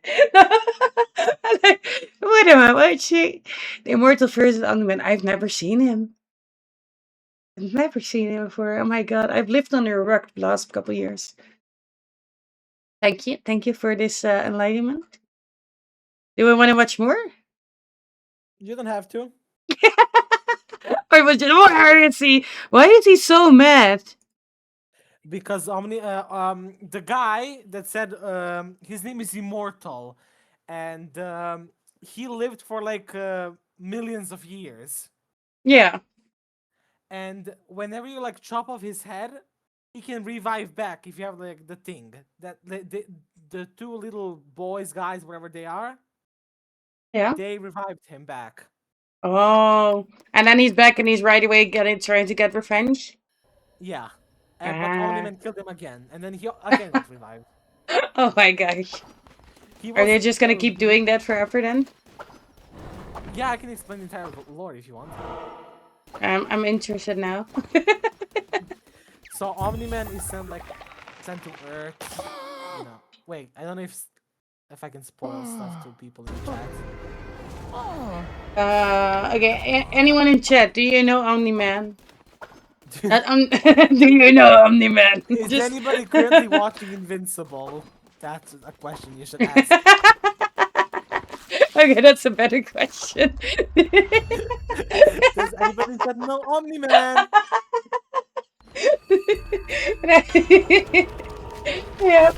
What am I watching? The Immortal versus Omni-Man. I've never seen him. I've never seen him before. Oh my god. I've lived under a rock the last couple years. Thank you. Thank you for this enlightenment. Do we want to watch more? You don't have to. Or was just, why is he so mad? Because the guy that said his name is Immortal, and he lived for like millions of years. Yeah. And whenever you like chop off his head, he can revive back if you have like the thing that the two little boys, guys, whatever they are. Yeah. They revived him back. Oh, and then he's back and he's right away trying to get revenge. Yeah. But Ah. Omni-Man killed him again, and then he again got revived. Oh my gosh. Are they just gonna keep doing that forever then? Yeah, I can explain the entire lore if you want. I'm interested now. So Omni-Man is sent to Earth. You know. Wait, I don't know if I can spoil stuff to people in the chat. Okay. Anyone in chat? Do you know Omni-Man? Do you know Omni-Man? Is anybody currently watching Invincible? That's a question you should ask. Okay, that's a better question. Does anybody said no Omni-Man? Yeah.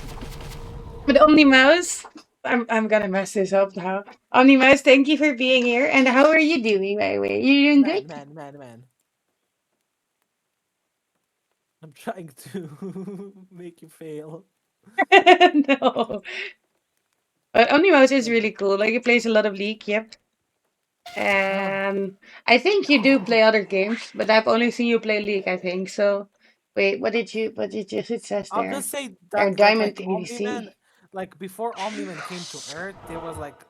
But Omni-Mouse, I'm gonna mess this up now. Omni-Mouse, thank you for being here. And how are you doing, by the way? You doing good? Man. I'm trying to make you fail. No. But Omni-Mouse is really cool. Like, he plays a lot of League, yep. And I think you do play other games, but I've only seen you play League, I think. So, wait, what did you, it says there? I'll just say Or that Diamond like EDC. Omni-Man, like before Omni-Man came to Earth, there was like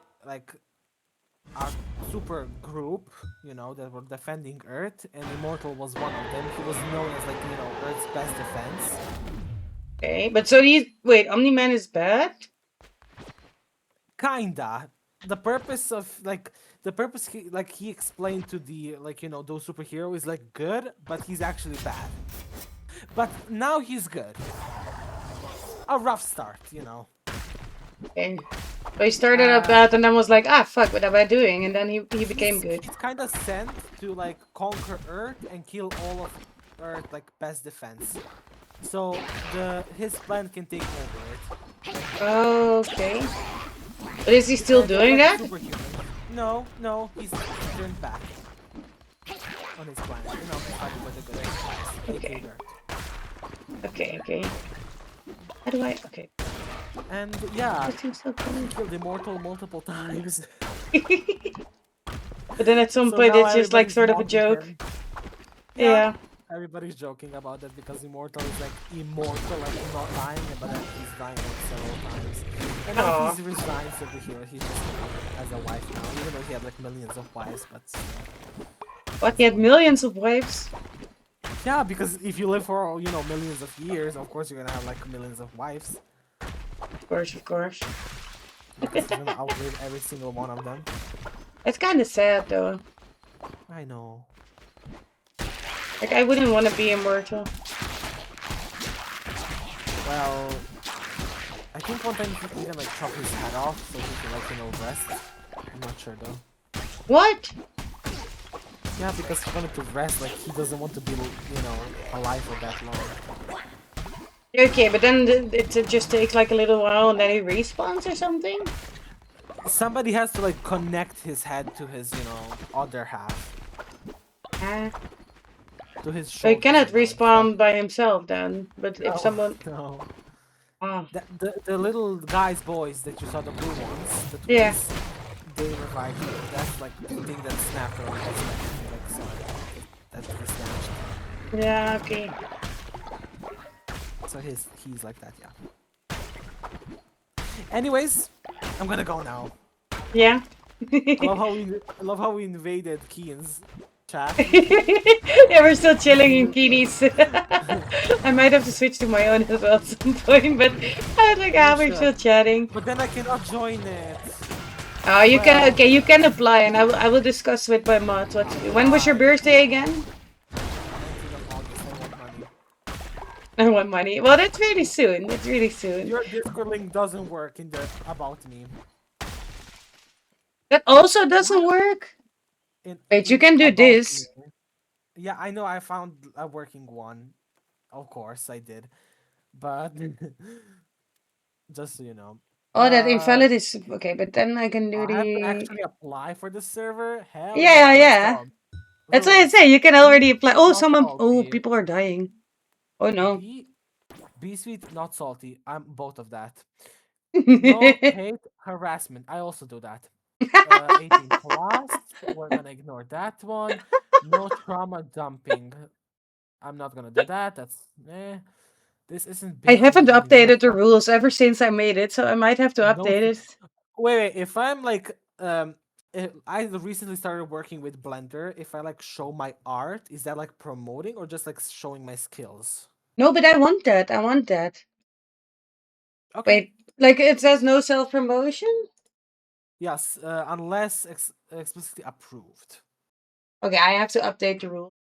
a super group, that were defending Earth, and Immortal was one of them. He was known as like Earth's best defense. Okay, but so these wait, Omni-Man is bad? Kinda. The purpose of the purpose he explained to the those superheroes is like good, but he's actually bad. But now he's good. A rough start. Okay. So he started out bad and then was like, ah, fuck, what am I doing? And then he became good. He's kind of sent to like conquer Earth and kill all of Earth like best defense. So his plan can take over it. Okay. But is he still doing that? No, he's turned back on his plan. He's fighting with the good Okay. Earth. Okay. How do I? Okay. And yeah, That seems so cool. killed Immortal multiple times. But then at some So point now it's just like everybody's sort of a mocking joke. him. Yeah. Everybody's joking about that because Immortal is like immortal, like not dying, but then he's dying like several times. And now Aw. he's resigned superhero. He's just has a wife now, even though he had like millions of wives, but still. What? He had millions of wives? Yeah, because if you live for millions of years, of course you're gonna have like millions of wives. Of course. Because you're gonna outlive every single one of them. It's kind of sad though. I know. Like I wouldn't want to be immortal. Well, I think one time he could even like chop his head off so he could like rest. I'm not sure though. What? Yeah, because he wanted to rest, like he doesn't want to be alive for that long. Okay, but then it just takes like a little while and then he respawns or something? Somebody has to like connect his head to his, other half. To his So he shoulder. cannot respawn by himself then, but if No, someone... No. Ah. The little boys that you saw, the blue ones, the twins, Yeah. they revive you. That's like the thing that snapped around his neck. Like, sorry. That's the snatched. Yeah, okay. So he's like that, yeah. Anyways, I'm gonna go now. Yeah. I love how we invaded Keen's chat. Yeah, we're still chilling in Keenie's. I might have to switch to my own as well at some point, but I was like, we're still chatting. But then I cannot join it. Oh, you can. Okay, you can apply, and I will discuss with my mods what to do. When was your birthday again? I want money. Well, that's really soon. That's really soon. Your Discord link doesn't work in the About Me. That also doesn't work? Wait, you can do this. Me. Yeah, I know. I found a working one. Of course, I did. But just so you know. Oh, that invalid is okay, but then I can do I the. have to actually apply for the server. Hell Yeah. That's what I say. You can already apply. Oh, someone. Oh, people are dying. Oh no. Be sweet, not salty. I'm both of that. No hate harassment. I also do that. 18 plus. We're gonna ignore that one. No trauma dumping. I'm not gonna do that. That's This isn't. I haven't updated the rules ever since I made it, so I might have to update it. Wait. If I'm like I recently started working with Blender. If I like show my art, is that like promoting or just like showing my skills? No, but I want that. I want that. Okay. Wait, like it says no self-promotion? Yes, unless explicitly approved. Okay, I have to update the rule.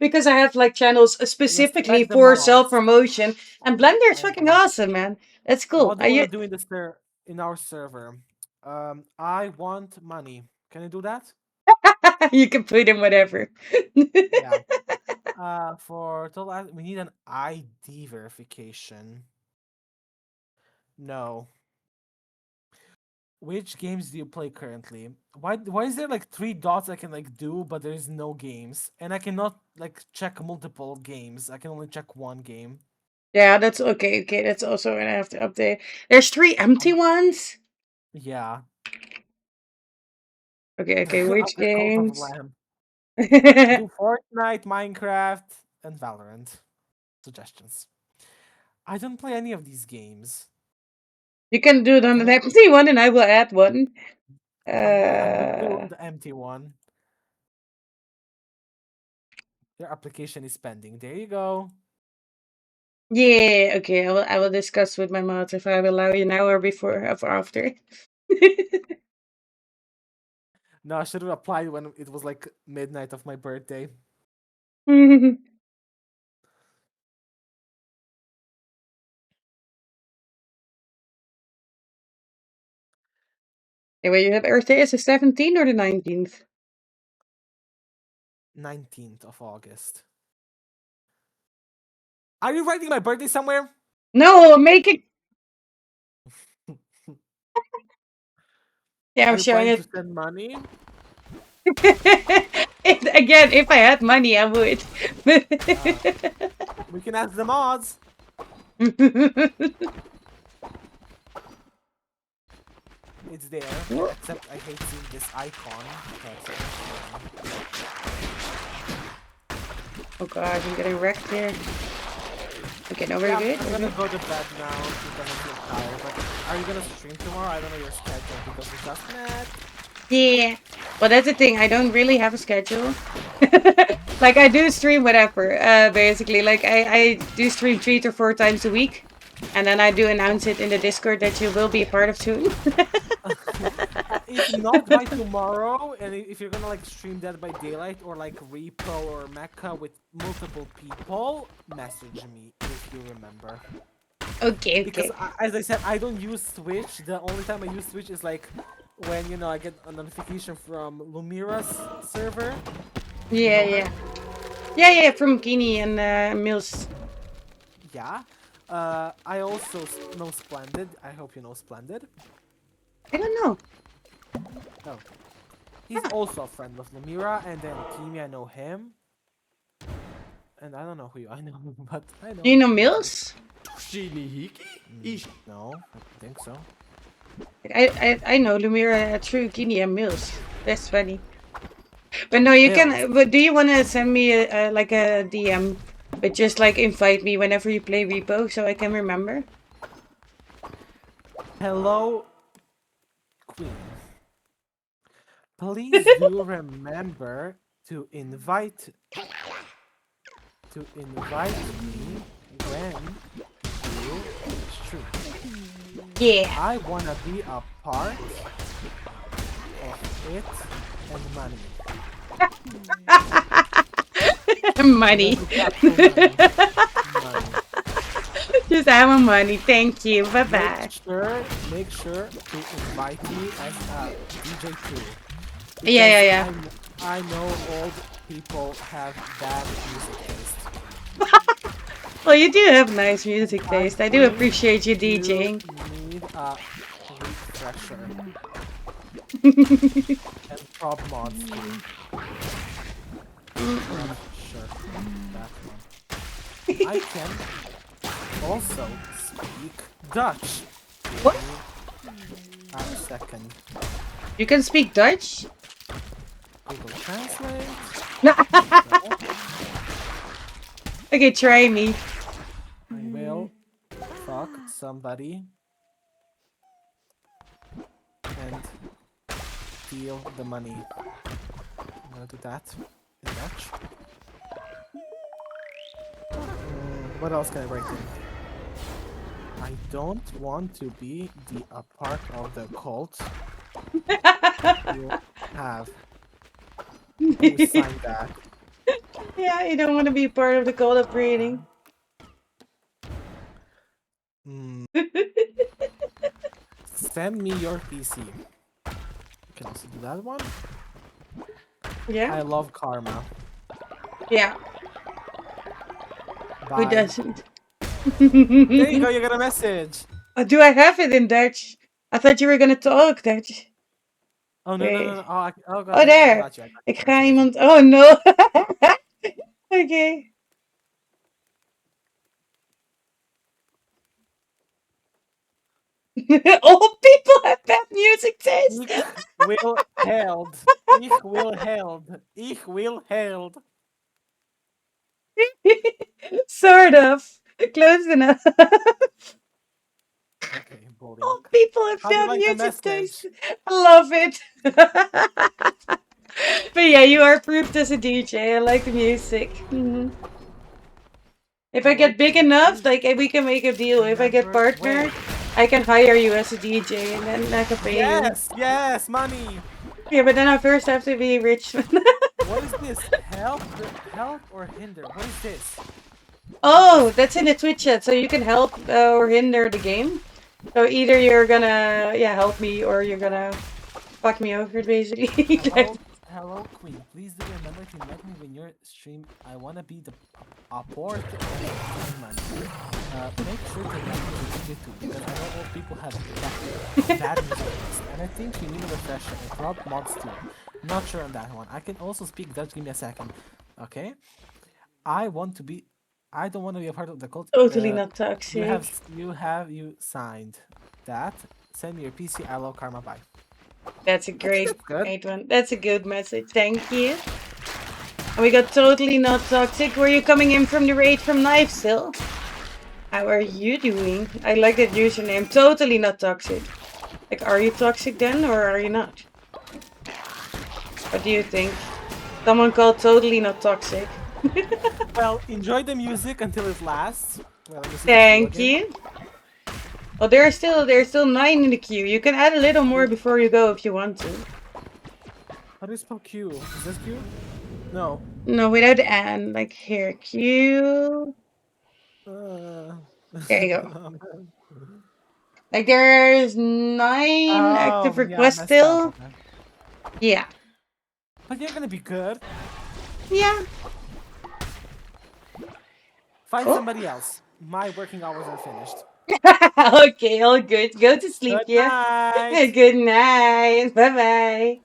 Because I have like channels specifically like the for mods. self-promotion. And Blender is fucking awesome, man. That's cool. What do you want to do in our server? I want money. Can I do that? You can put in whatever. Yeah. For total, we need an ID verification. No. Which games do you play currently? Why is there like 3 dots I can like do, but there is no games, and I cannot like check multiple games. I can only check one game. Yeah, that's okay. Okay, that's also gonna have to update. There's 3 empty ones. Yeah. Okay. Which After Cult of games? Lamb. Do Fortnite, Minecraft, and Valorant. Suggestions. I don't play any of these games. You can do it on an empty one, and I will add one. I'm still on Uh, the empty one. Your application is pending. There you go. yeah, okay. I will discuss with my mods if I will allow you now or before or after. No, I should have applied when it was like midnight of my birthday. Anyway, you have birthday is the 17th or the 19th? 19th of August. Are you writing my birthday somewhere? No, make it. Yeah, Are I'm you showing planning to it. send money? Again, if I had money, I would. We can ask the mods. It's there, except I hate seeing this icon. Oh god, I'm getting wrecked here. Okay, no, very good. I'm Very gonna good. go to bed now because I feel tired. But are you gonna stream tomorrow? I don't know your schedule because we just met. Yeah. Well, that's the thing. I don't really have a schedule. Like, I do stream whatever, basically. Like, I do stream 3 to 4 times a week. And then I do announce it in the Discord that you will be a part of soon. If not by tomorrow, and if you're gonna like stream Dead by Daylight or like Repo or Mecha with multiple people, message me if you remember. Okay, Because okay. as I said, I don't use Twitch. The only time I use Twitch is like when I get a notification from Lumira's server. Yeah, yeah. Yeah, yeah, from Kini and Mills. Yeah. I also know Splendid. I hope you know Splendid. I don't know. Oh. He's also a friend of Lumira, and then Kimi, I know him. And I don't know who I know, but I know. Do you know Mills? No, I don't think so. I know Lumira through Kini and Mills. That's funny. But no, you can. But do you want to send me like a DM? But just like invite me whenever you play Repo, so I can remember. Hello, Queen. Please do remember to invite me when you stream. Yeah. I wanna be a part of it and money. Money. Just I want money. Thank you. Bye bye. Make sure to invite me as a DJ too. Yeah, yeah. I know old people have bad music taste. Well, you do have nice music taste. I do appreciate you DJing. You need a refresher. And prop mods too. Sure, that one. I can also speak Dutch. What? A second. You can speak Dutch? Google Translate. Okay, try me. I will fuck somebody and steal the money. I'm gonna do that in Dutch. What else can I write in? I don't want to be a part of the cult. You have. You signed that. Yeah, you don't want to be part of the cult of breeding. Send me your PC. You can also do that one. Yeah. I love karma. Yeah. Bye. Who doesn't? There you go, you got a message. Oh, do I have it in Dutch? I thought you were gonna talk Dutch. Oh, no, no, no, no. Oh, God, Oh, there. I got you. Ik ga iemand... Oh, no. Okay. All people have bad music taste. Ich will held. Ich will held. Sort of. Close enough. Okay, Oh, people have How do you found like the music message? taste. I love it. But yeah, you are approved as a DJ. I like the music. If I get big enough, like we can make a deal. If I get Remember, partnered, wait. I can hire you as a DJ and then I can pay you. Yes, yes, money. Yeah, but then I first have to be rich. What is this? Help or hinder? What is this? Oh, that's in the Twitch chat, so you can help or hinder the game. So either you're gonna help me or you're gonna fuck me over basically. Hello, Queen. Please do remember to invite me when you're stream. I wanna be the port and money. Make sure to invite me to DJ too, because I know all people have bad results, and I think you need a refresher. And Rob mods too. Not sure on that one. I can also speak Dutch. Give me a second. Okay. I don't want to be a part of the cult. Totally not toxic. You signed that. Send me your PC. I love Karma. Bye. That's a great one. That's a good message. Thank you. And we got totally not toxic. Were you coming in from the raid from Knife still? How are you doing? I like that username. Totally not toxic. Like, are you toxic then or are you not? What do you think? Someone called totally not toxic. Well, enjoy the music until it lasts. Well, Thank you. Well, there's still 9 in the queue. You can add a little more before you go if you want to. How do you spell Q? Is this Q? No. No, without N. Like here, Q. There you go. Like there's 9 active requests still. Yeah. But you're gonna be good. Yeah. Find somebody else. My working hours are finished. Okay, all good. Go to sleep, Good yeah. night. Good night. Bye bye.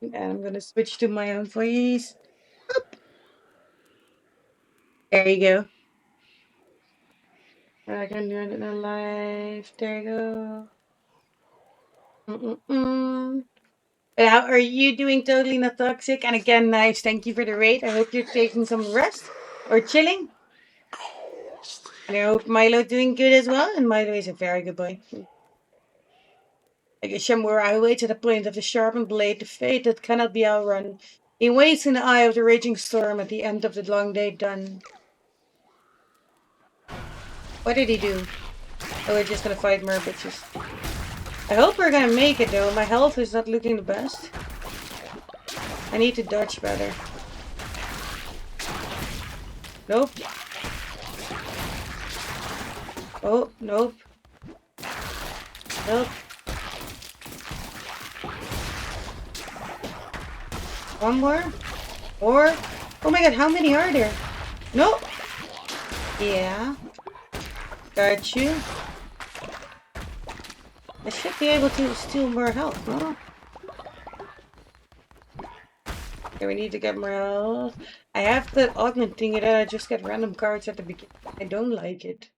And I'm gonna switch to my own voice. Oop. There you go. I can do it in a live. There you go. And how are you doing? Totally not toxic. And again, Knives, thank you for the raid. I hope you're taking some rest or chilling. And I hope Milo doing good as well. And Milo is a very good boy. Like a Shamura who waits at the point of the sharpened blade, the fate that cannot be outrun. He waits in the eye of the raging storm at the end of the long day done. What did he do? Oh, we're just gonna fight more bitches. I hope we're gonna make it though. My health is not looking the best. I need to dodge better. Nope. Oh, nope. Nope. One more? Or? Oh my god, how many are there? Nope. Yeah. Got you. I should be able to steal more health, no? Okay, we need to get more health. I have the augment thingy that I just get random cards at the beginning. I don't like it.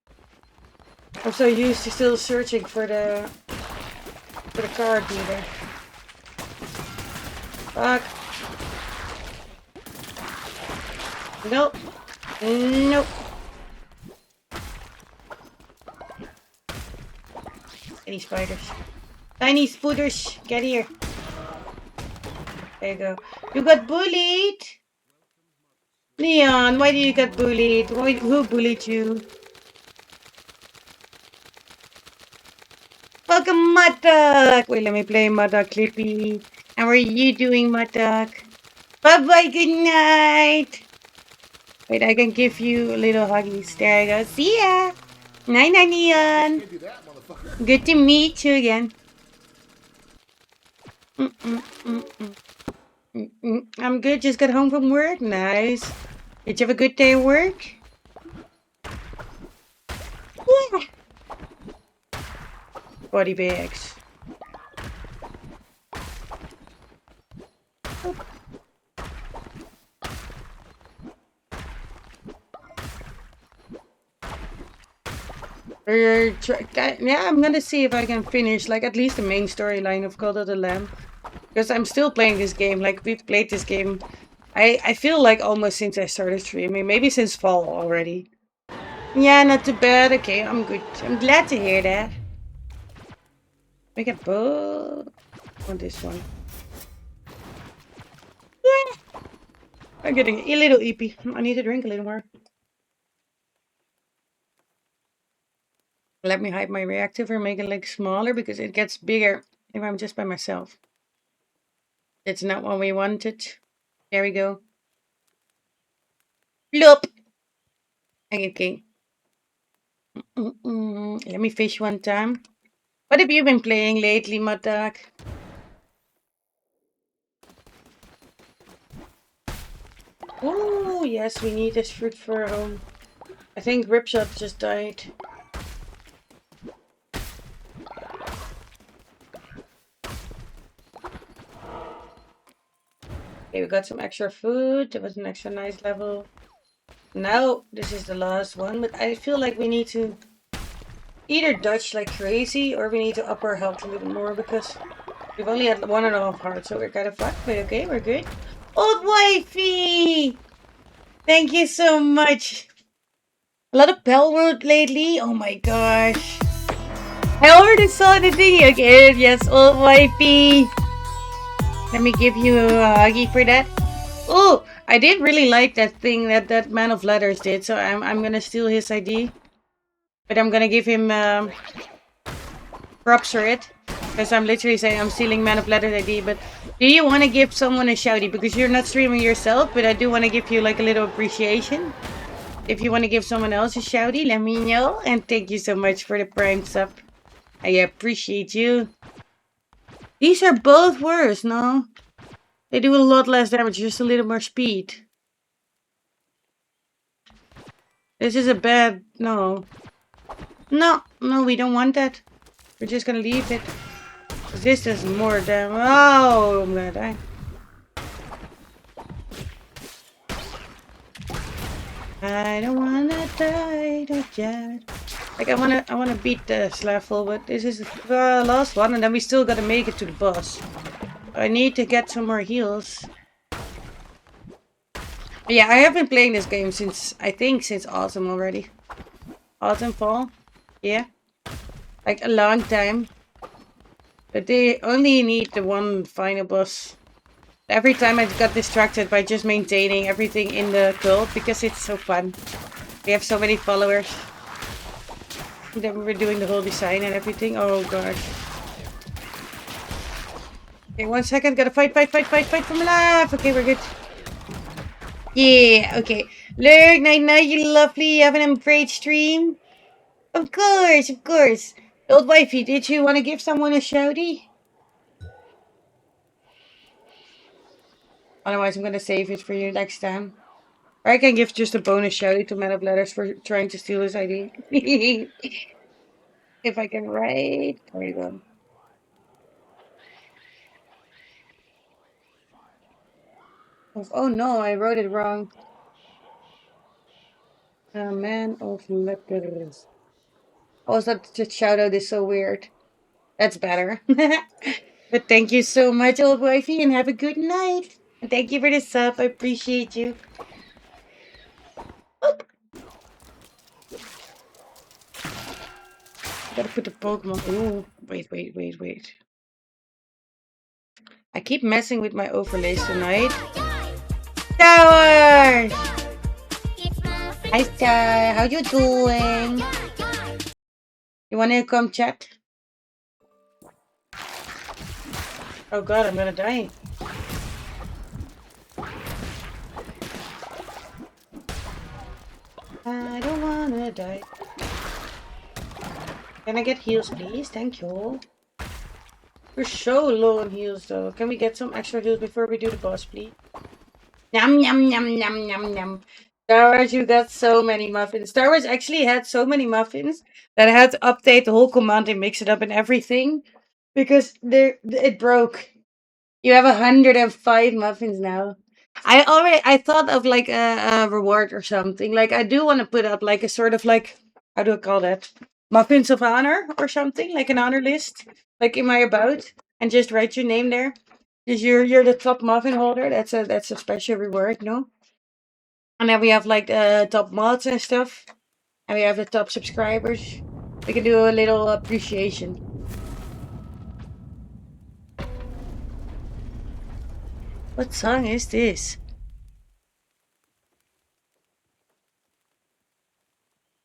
I'm so used to still searching for the card dealer. Fuck. Nope. Nope. Tiny spiders. Tiny spooters. Get here. There you go. You got bullied. Leon, why do you get bullied? Who bullied you? Welcome, Madak. Wait, let me play Madak Clippy. How are you doing, Madak? Bye-bye, good night. Wait, I can give you a little huggies. There I go. See ya. Night, night, Leon. Good to meet you again. I'm good. Just got home from work. Nice. Did you have a good day at work? Yeah. Body bags. Yeah, I'm gonna see if I can finish like at least the main storyline of Cult of the Lamb, because I'm still playing this game. Like we've played this game, I feel like almost since I started streaming, maybe since fall already. Yeah, not too bad. Okay, I'm good. I'm glad to hear that. Make a bow on this one. Yeah. I'm getting a little eepy. I need to drink a little more. Let me hide my reactive or make it like smaller because it gets bigger if I'm just by myself. It's not what we wanted. There we go. Plop. Okay. Let me fish one time. What have you been playing lately, Matak? Oh, yes, we need this fruit for home. I think Ripshot just died. Okay, we got some extra food. There was an extra nice level. Now, this is the last one, but I feel like we need to either dodge like crazy or we need to up our health a little more because we've only had 1.5 hearts, so we're kind of fucked, but okay, we're good. Old wifey! Thank you so much. A lot of Bellwood lately. Oh my gosh. I already saw the thing again. Yes, old wifey. Let me give you a huggy for that. Oh, I did really like that thing that Man of Letters did, so I'm gonna steal his ID. But I'm gonna give him props for it. Because I'm literally saying I'm stealing Man of Letters ID, but do you want to give someone a shouty? Because you're not streaming yourself, but I do want to give you like a little appreciation. If you want to give someone else a shouty, let me know. And thank you so much for the prime sub. I appreciate you. These are both worse, no? They do a lot less damage, just a little more speed. This is a bad... No. No, we don't want that. We're just gonna leave it. This does more damage. Oh, I'm gonna die. I don't wanna die, not yet. Like I wanna beat this level, but this is the last one, and then we still gotta make it to the boss. I need to get some more heals. But yeah, I have been playing this game since I think since autumn already. Autumn, fall, yeah, like a long time. But they only need the one final boss. Every time I got distracted by just maintaining everything in the cult because it's so fun. We have so many followers. Then we were doing the whole design and everything. Oh gosh. Okay, 1 second. Gotta fight for my life. Okay, we're good. Yeah, okay. Lurk, night, you lovely. Having a great stream? Of course, of course. Old wifey, did you want to give someone a shouty? Otherwise, I'm gonna save it for you next time. Or I can give just a bonus shouty to Man of Letters for trying to steal his ID. If I can write. There you go. Oh no, I wrote it wrong. Man of Letters. Oh, that shout out is so weird. That's better. But thank you so much, old wifey, and have a good night. And thank you for the sub. I appreciate you. Gotta put the Pokemon. Ooh, wait. I keep messing with my overlays tonight. Tower! Hi, Star. How you doing? You wanna come chat? Oh god, I'm gonna die. I don't wanna die. Can I get heals, please? Thank you. We're so low on heals, though. Can we get some extra heals before we do the boss, please? Yum, yum, yum, yum, yum, yum. Star Wars, you got so many muffins. Star Wars actually had so many muffins that I had to update the whole command and mix it up and everything. Because it broke. You have 105 muffins now. I thought of like a reward or something. Like I do want to put up like a sort of like, how do I call that? Muffins of honor or something, like an honor list, like in my about, and just write your name there. Because you're the top muffin holder. That's a special reward, no? And then we have like top mods and stuff. And we have the top subscribers. We can do a little appreciation. What song is this?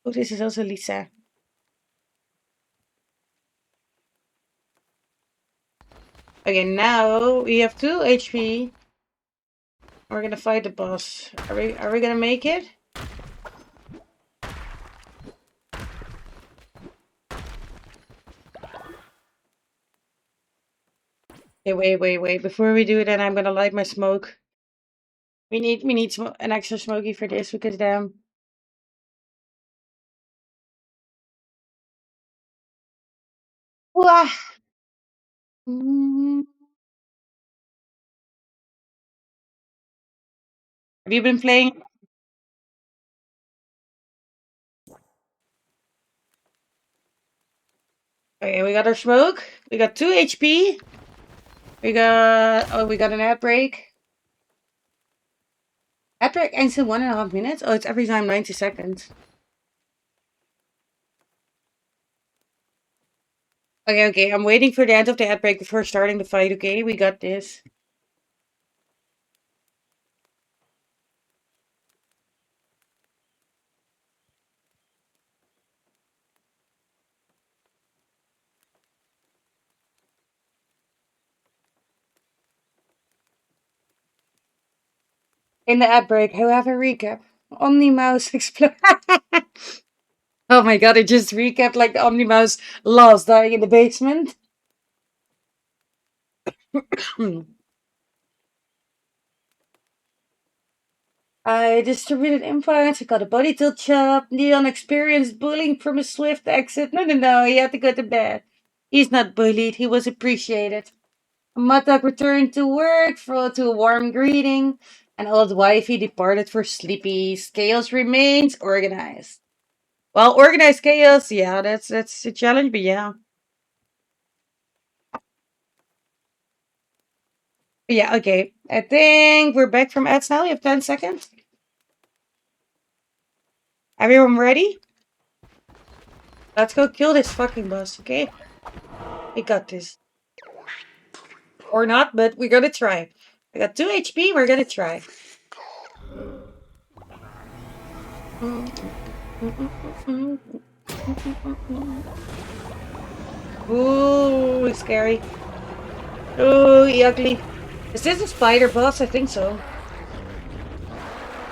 Oh, this is also Lisa. Okay, now we have 2 HP. We're gonna fight the boss. Are we gonna make it? Okay, wait. Before we do that, I'm gonna light my smoke. We need an extra smoky for this because damn. Wah. Have you been playing? Okay, we got our smoke. We got 2 HP. We got an ad break. Ad break ends in 1.5 minutes. Oh, it's every time 90 seconds. Okay. I'm waiting for the end of the ad break before starting the fight. Okay, we got this. In the ad break, however, recap. Omni-mouse explode. Oh my god, I just recapped like the Omni-mouse lost dying in the basement. I distributed invites, I got a body tilt chop, Leon experienced bullying from a swift exit. No, he had to go to bed. He's not bullied, he was appreciated. Matak returned to work to a warm greeting. An old wifey departed for sleepy. Chaos remains organized. Well, organized chaos, yeah, that's a challenge, but yeah. But yeah, okay. I think we're back from ads now. We have 10 seconds. Everyone ready? Let's go kill this fucking boss, okay? We got this. Or not, but we're gonna try. I got 2 HP, we're gonna try. Ooh, it's scary. Ooh, ugly. Is this a spider boss? I think so.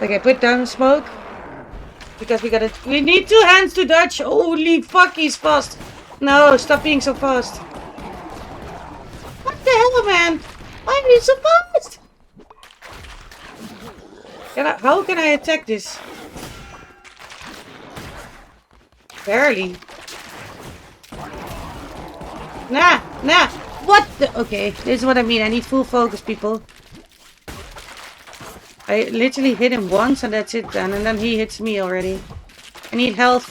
Okay, put down the smoke. Because we need 2 hands to dodge. Holy fuck, he's fast. No, stop being so fast. What the hell, man? Why are you so fast? How can I attack this? Barely. Nah. What the? Okay, this is what I mean. I need full focus, people. I literally hit him once and that's it then. And then he hits me already. I need health.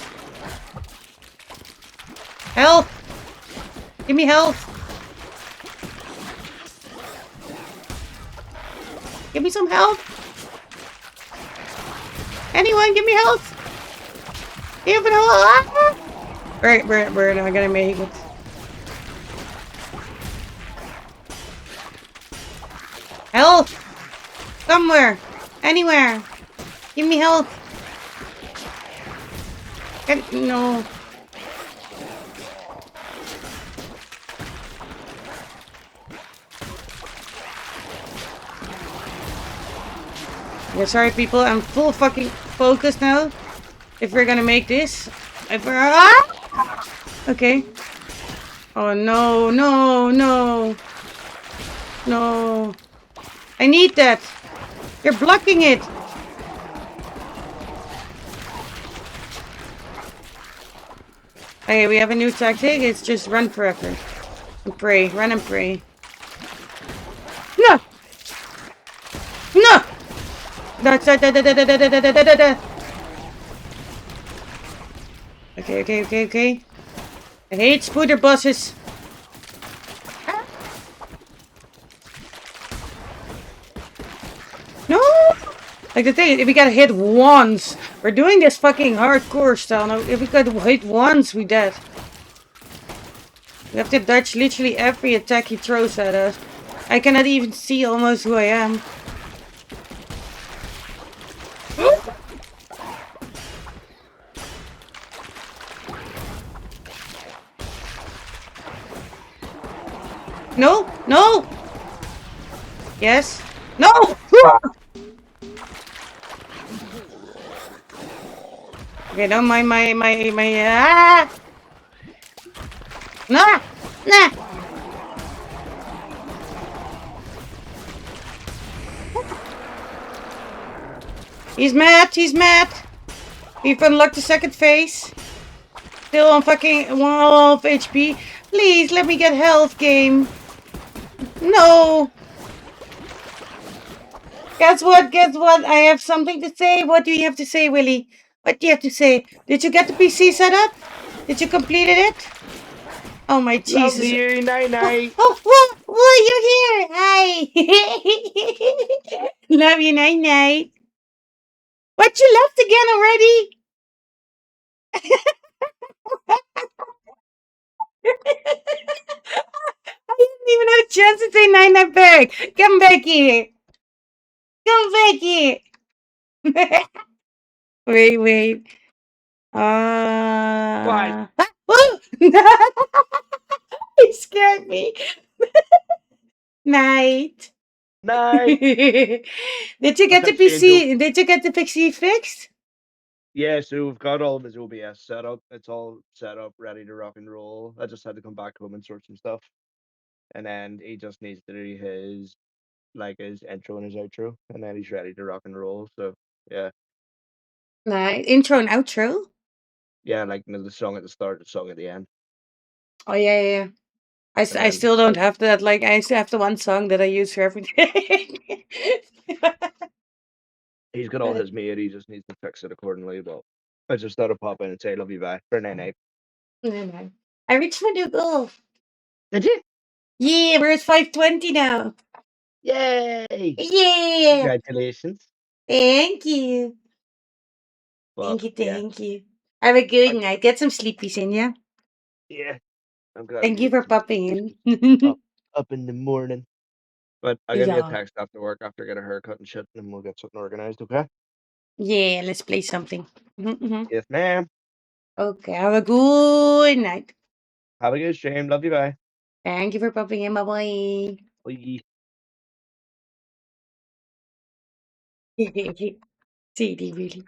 Health! Give me health! Give me some health! Anyone, give me health! Give it all! We're not gonna make it. Health! Somewhere! Anywhere! Give me health! No. Yeah, sorry people, I'm full fucking focused now. If we're gonna make this. Okay. Oh no. No. I need that. You're blocking it. Okay, we have a new tactic. It's just run forever. And pray. Run and pray. No! No! Okay. I hate scooter buses. No! Like the thing, if we got hit once We're doing this fucking hardcore style now. If we could hit once, we dead. We have to dodge literally every attack he throws at us. I cannot even see almost who I am. No! No! Yes? No! Okay, don't mind my ah! Nah! Nah! He's mad, he's mad! We've unlocked the second phase. Still on fucking 1 HP. Please, let me get health, game. No! Guess what? Guess what? I have something to say. What do you have to say, Willy? What do you have to say? Did you get the PC set up? Did you complete it? Oh my Jesus. Love you, night night. Oh, you're here. Hi. Love you, night night. What, you left again already? I didn't even have a chance to say night night back. Come back here. Come back here. Wait. What? He scared me. Night. Night. Did you get the PC? Did you get the PC fixed? Yeah, so we've got all of his OBS set up. It's all set up, ready to rock and roll. I just had to come back home and sort some stuff. And then he just needs to do his intro and his outro. And then he's ready to rock and roll. So yeah. Nice. Intro and outro? Yeah, the song at the start, the song at the end. Oh yeah. I still don't have that. Like, I still have the one song that I use for everything. He's got all his made, he just needs to fix it accordingly. But I just thought I'd pop in and say love you bye for night night. I reached my new goal. Did you? Yeah, we're at 520 now. Yay! Yeah. Congratulations. Thank you. But, Thank you. Have a good night. Get some sleepies in, yeah? Yeah. I'm glad. Thank you for popping in. up in the morning. But I'll give you a Yeah. text after work after I get a haircut and shit, and we'll get something organized, okay? Yeah, let's play something. Yes, ma'am. Okay, have a good night. Have a good stream. Love you, bye. Thank you for popping in. Bye-bye. Bye. CD, really.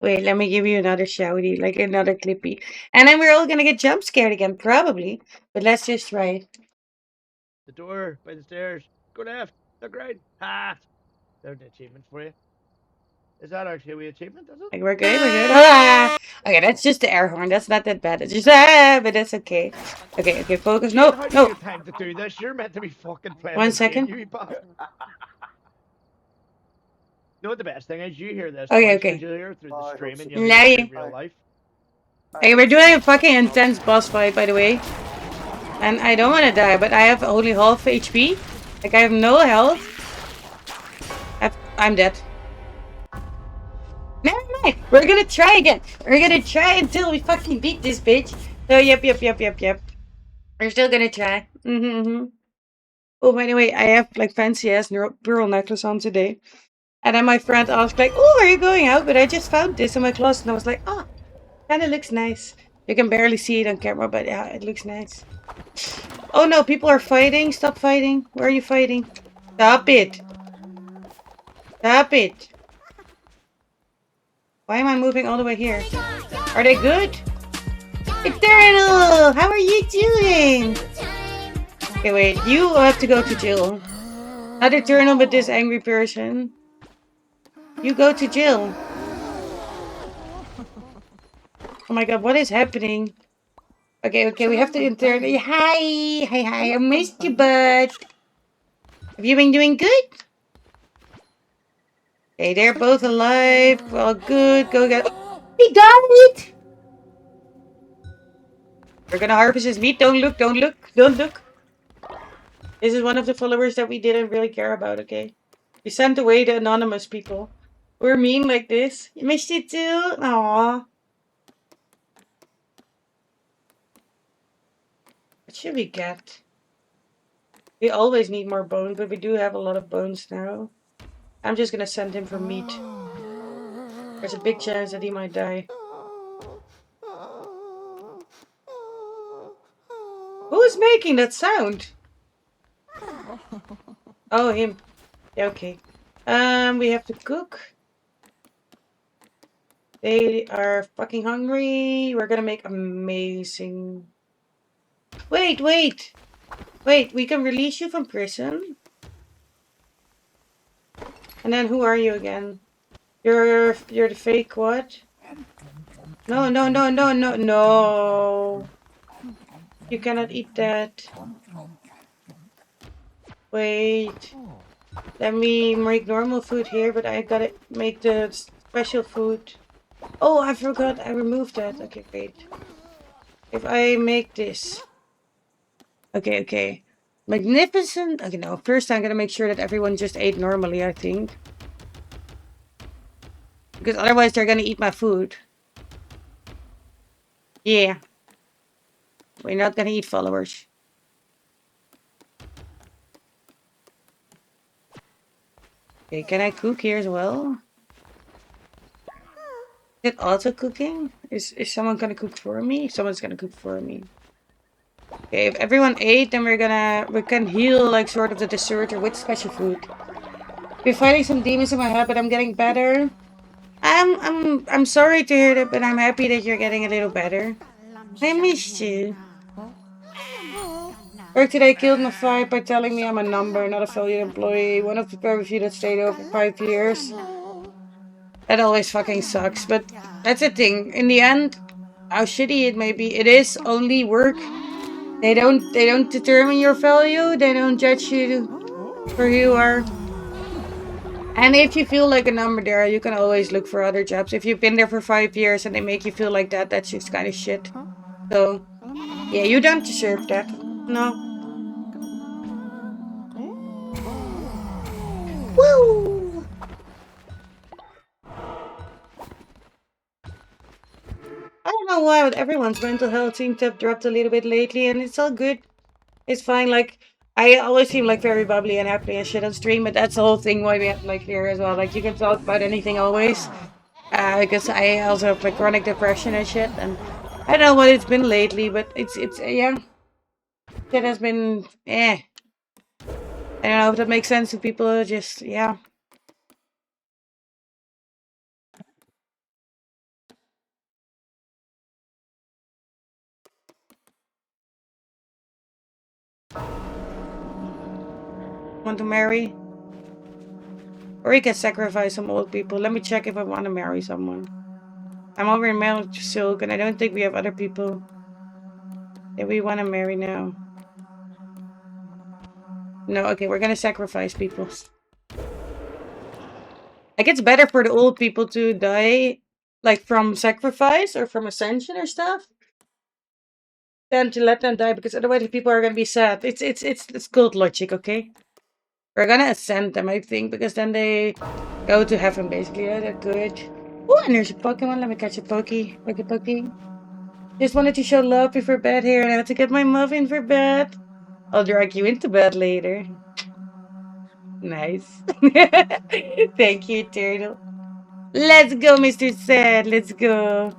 Wait, let me give you another shouty, like another clippy. And then we're all gonna get jump scared again, probably. But let's just try it. The door by the stairs. Go left. Look right. Ha! There's the achievement for you. Is that actually an achievement, is it? Like, we're good. Ah! Okay, that's just the air horn. That's not that bad. It's just, but that's okay. Okay, focus. No, How do no. you have time to do this? You're meant to be fucking playing 1 the second. game, you bastard. You know what the best thing is? You hear this Okay, twice, okay. 'cause you hear it through the stream and you Love hear it you. in real life. Okay, we're doing a fucking intense boss fight, by the way. And I don't want to die, but I have only half HP. Like, I have no health. I'm dead. Never mind. We're gonna try again. We're gonna try until we fucking beat this bitch. So, yep. We're still gonna try. Oh, by the way, I have, like, fancy-ass pearl necklace on today. And then my friend asked, like, oh, where are you going out? But I just found this in my closet. And I was like, oh, kind of looks nice. You can barely see it on camera, but yeah, it looks nice. Oh no, people are fighting. Stop fighting. Where are you fighting? Stop it. Stop it. Why am I moving all the way here? Are they good? Eternal! How are you doing? Okay, wait. You have to go to jail. Not Eternal, but this angry person. You go to jail. Oh my god, what is happening? Okay, we have to intern. Hi, I missed you, bud. Have you been doing good? Okay, they're both alive. Well, good. Go get. He died! We're gonna harvest his meat. Don't look. This is one of the followers that we didn't really care about, okay? We sent away the anonymous people. We're mean like this. Missed you too? Aw. What should we get? We always need more bones, but we do have a lot of bones now. I'm just gonna send him for meat. There's a big chance that he might die. Who is making that sound? Oh, him. Yeah, okay. We have to cook. They are fucking hungry. We're gonna make amazing. Wait, wait. Wait, we can release you from prison. And then who are you again? You're the fake what? No, no, no, no, no, no. You cannot eat that. Wait. Let me make normal food here, but I gotta make the special food. Oh, I forgot. I removed that. Okay, wait. If I make this. Okay, okay. Magnificent. Okay, no. First, I'm gonna make sure that everyone just ate normally, I think. Because otherwise, they're gonna eat my food. Yeah. We're not gonna eat followers. Okay, can I cook here as well? Is it auto cooking? Is someone gonna cook for me? Someone's gonna cook for me. Okay, if everyone ate, then we can heal like sort of the deserter with special food. We're fighting some demons in my head, but I'm getting better. I'm sorry to hear that, but I'm happy that you're getting a little better. I missed you. Work today killed my fight by telling me I'm a number, not a valued employee. One of the very few that stayed over 5 years. That always fucking sucks, but that's the thing. In the end, how shitty it may be, it is only work. They don't determine your value. They don't judge you for who you are. And if you feel like a number there, you can always look for other jobs. If you've been there for 5 years and they make you feel like that, that's just kind of shit. So, yeah, you don't deserve that. No. Woo! I don't know why, but everyone's mental health seems to have dropped a little bit lately, and it's all good. It's fine. Like, I always seem like very bubbly and happy and shit on stream, but that's the whole thing why we have like here as well. Like, you can talk about anything always. Because I also have like chronic depression and shit, and I don't know what it's been lately, but it's yeah, shit has been eh. I don't know if that makes sense to people. Just yeah. Want to marry? Or you can sacrifice some old people. Let me check if I want to marry someone. I'm already married to Silk, and I don't think we have other people that we want to marry now. No, okay, we're gonna sacrifice people. Like, it's better for the old people to die, like, from sacrifice or from ascension or stuff, than to let them die, because otherwise people are gonna be sad. It's cult logic, okay? We're gonna ascend them, I think, because then they go to heaven, basically. Yeah, they're good. Oh, and there's a Pokemon. Let me catch a Pokey. Just wanted to show love before bed here, and I had to get my muffin for bed. I'll drag you into bed later. Nice. Thank you, Turtle. Let's go, Mr. Sad. Let's go.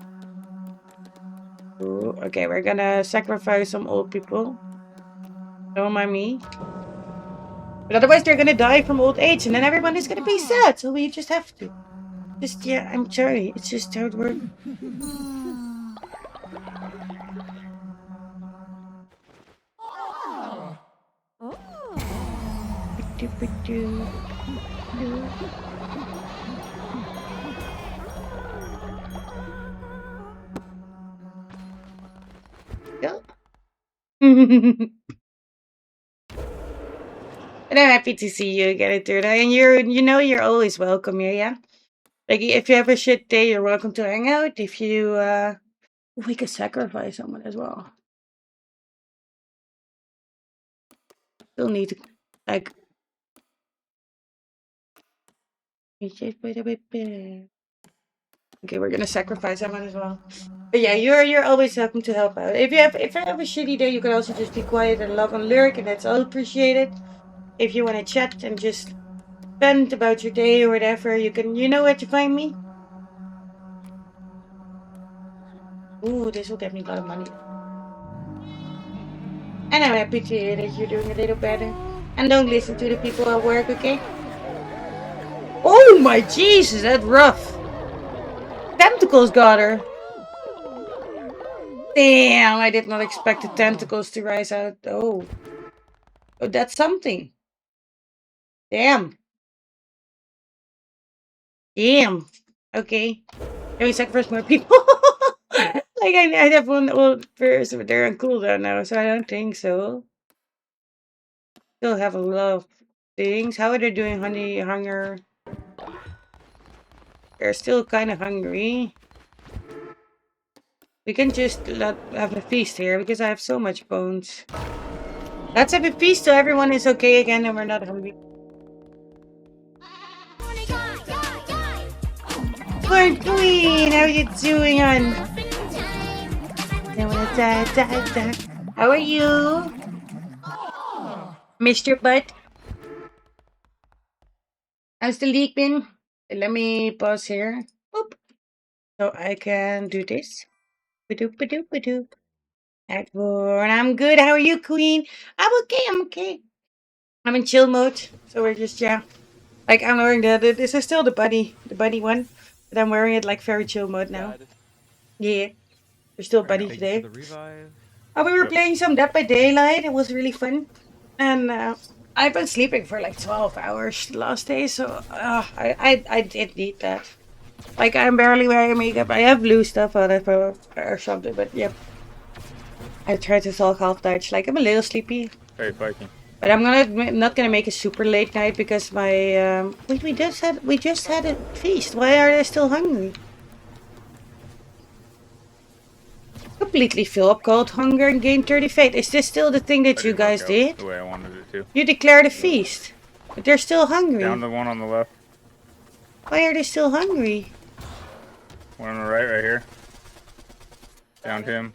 Ooh, okay, we're gonna sacrifice some old people. Don't mind me. But otherwise, they're gonna die from old age, and then everyone is gonna be sad. So we just have to. Just, yeah, I'm sorry. It's just how it works. Go. But I'm happy to see you again, Turtle. And you're always welcome here, yeah? Like, if you have a shit day, you're welcome to hang out. If you, we could sacrifice someone as well. Still need to, like, Okay, we're gonna sacrifice someone as well. But yeah, you're always welcome to help out. If I have a shitty day, you can also just be quiet and log on lurk, and that's all appreciated. If you want to chat and just vent about your day or whatever, you know where to find me. Ooh, this will get me a lot of money. And I'm happy to hear that you're doing a little better. And don't listen to the people at work, okay? Oh my Jesus, that's rough. Tentacles got her. Damn, I did not expect the tentacles to rise out. Oh. Oh, that's something. Damn. Damn. Okay. Can we sacrifice more people? Like I have one old person, but they're on cooldown now, so I don't think so. Still have a lot of things. How are they doing hunger? They're still kind of hungry. We can just have a feast here because I have so much bones. Let's have a feast so everyone is okay again and we're not hungry. Lord Queen, how are you doing, hon? How are you? Mr. Butt? How's the leak been? Let me pause here. Boop. So I can do this. Ba-doop, ba-doop, ba-doop. And I'm good. How are you, Queen? I'm okay. I'm okay. I'm in chill mode. So we're just, yeah. Like, I'm wearing this is still the buddy one. But I'm wearing it like very chill mode now. Yeah. We're still buddy today. Oh, we were playing some Dead by Daylight. It was really fun. And I've been sleeping for like 12 hours the last day. So I did need that. Like, I'm barely wearing makeup. I have blue stuff on it or something. But yep. I tried to talk half Dutch. Like, I'm a little sleepy. Hey, Viking. But I'm not gonna make a super late night because my we just had a feast. Why are they still hungry? Completely fill up cold hunger and gain 30 fate. Is this still the thing that you guys did? The way I wanted it to. You declared a feast, but they're still hungry. Down the one on the left. Why are they still hungry? One on the right here. Downed him.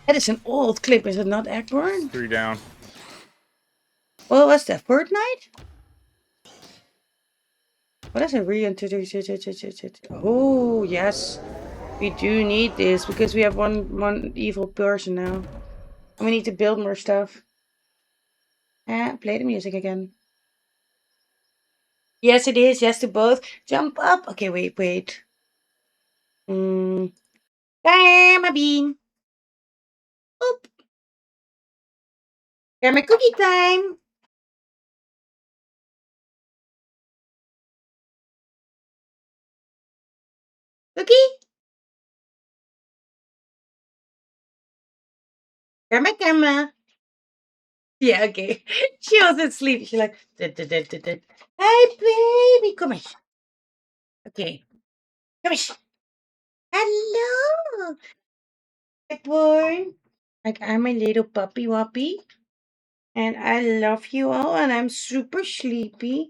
That is an old clip, is it not, Ackborn? 3 down. What was that? Fortnite? What is a reintroduce? Oh yes, we do need this because we have one evil person now, and we need to build more stuff. Play the music again. Yes, it is. Yes to both. Jump up. Okay, wait. Karma bean. Oop. Karma cookie time. Cookie. Karma. Yeah, okay. She was asleep. She's like, hi, baby. Come here. Okay. Come here. Hello. Good boy. Like, I'm a little puppy wuppy. And I love you all. And I'm super sleepy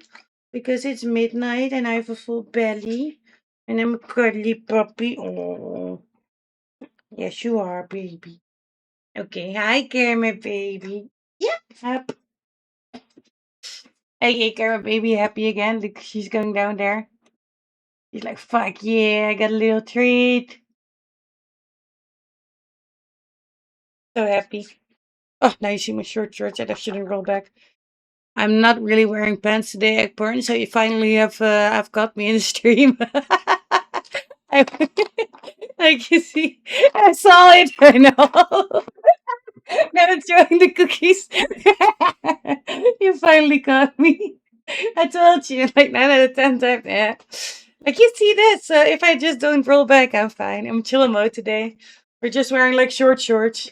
because it's midnight and I have a full belly. And I'm a cuddly puppy. Oh. Yes, you are, baby. Okay. Hi, Karma, baby. Yep. Up. Okay, Karma, baby, happy again. Look, she's going down there. She's like, fuck yeah, I got a little treat. So happy. Oh, now you see my short shorts that I shouldn't roll back. I'm not really wearing pants today, Eggborn, so you finally have got me in the stream. I, like you see, I saw it. I know. Now I'm throwing the cookies. You finally caught me. I told you, like 9 out of 10 times. Yeah. Like you see this. So if I just don't roll back, I'm fine. I'm chilling mode today. We're just wearing like short shorts.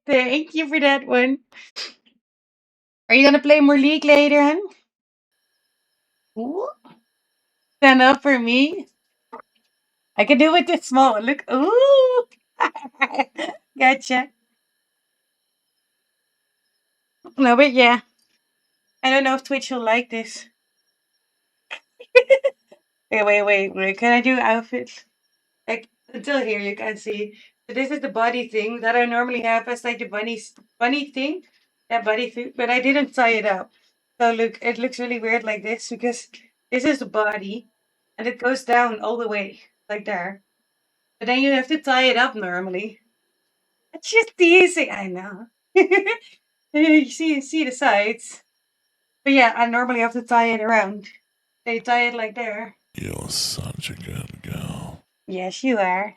Thank you for that one. Are you gonna play more League later, hun? Ooh. Stand up for me. I can do it this small. Look. Ooh. Gotcha. No, but yeah. I don't know if Twitch will like this. Wait. Can I do outfits? Like until here you can see. So this is the body thing that I normally have as like the bunny thing. That bunny thing. But I didn't tie it up. So look, it looks really weird like this because this is the body and it goes down all the way. Like there. But then you have to tie it up normally. It's just easy. I know. You see the sides. But yeah, I normally have to tie it around. They tie it like there. You're such a good girl. Yes, you are.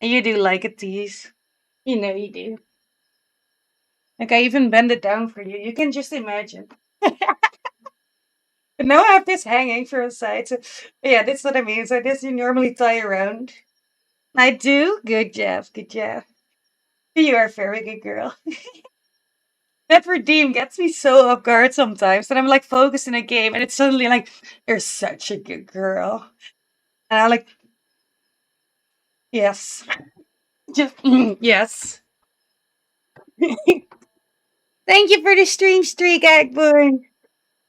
And you do like a tease. You know you do. Like I even bend it down for you. You can just imagine. But now I have this hanging from the side. So yeah, that's what I mean. So this you normally tie around. I do. Good job. Good job. You are a very good girl. That redeem gets me so off guard sometimes that I'm like focused in a game and it's suddenly like, you're such a good girl. And I'm like, yes. Just yes. Thank you for the stream streak, Agborn.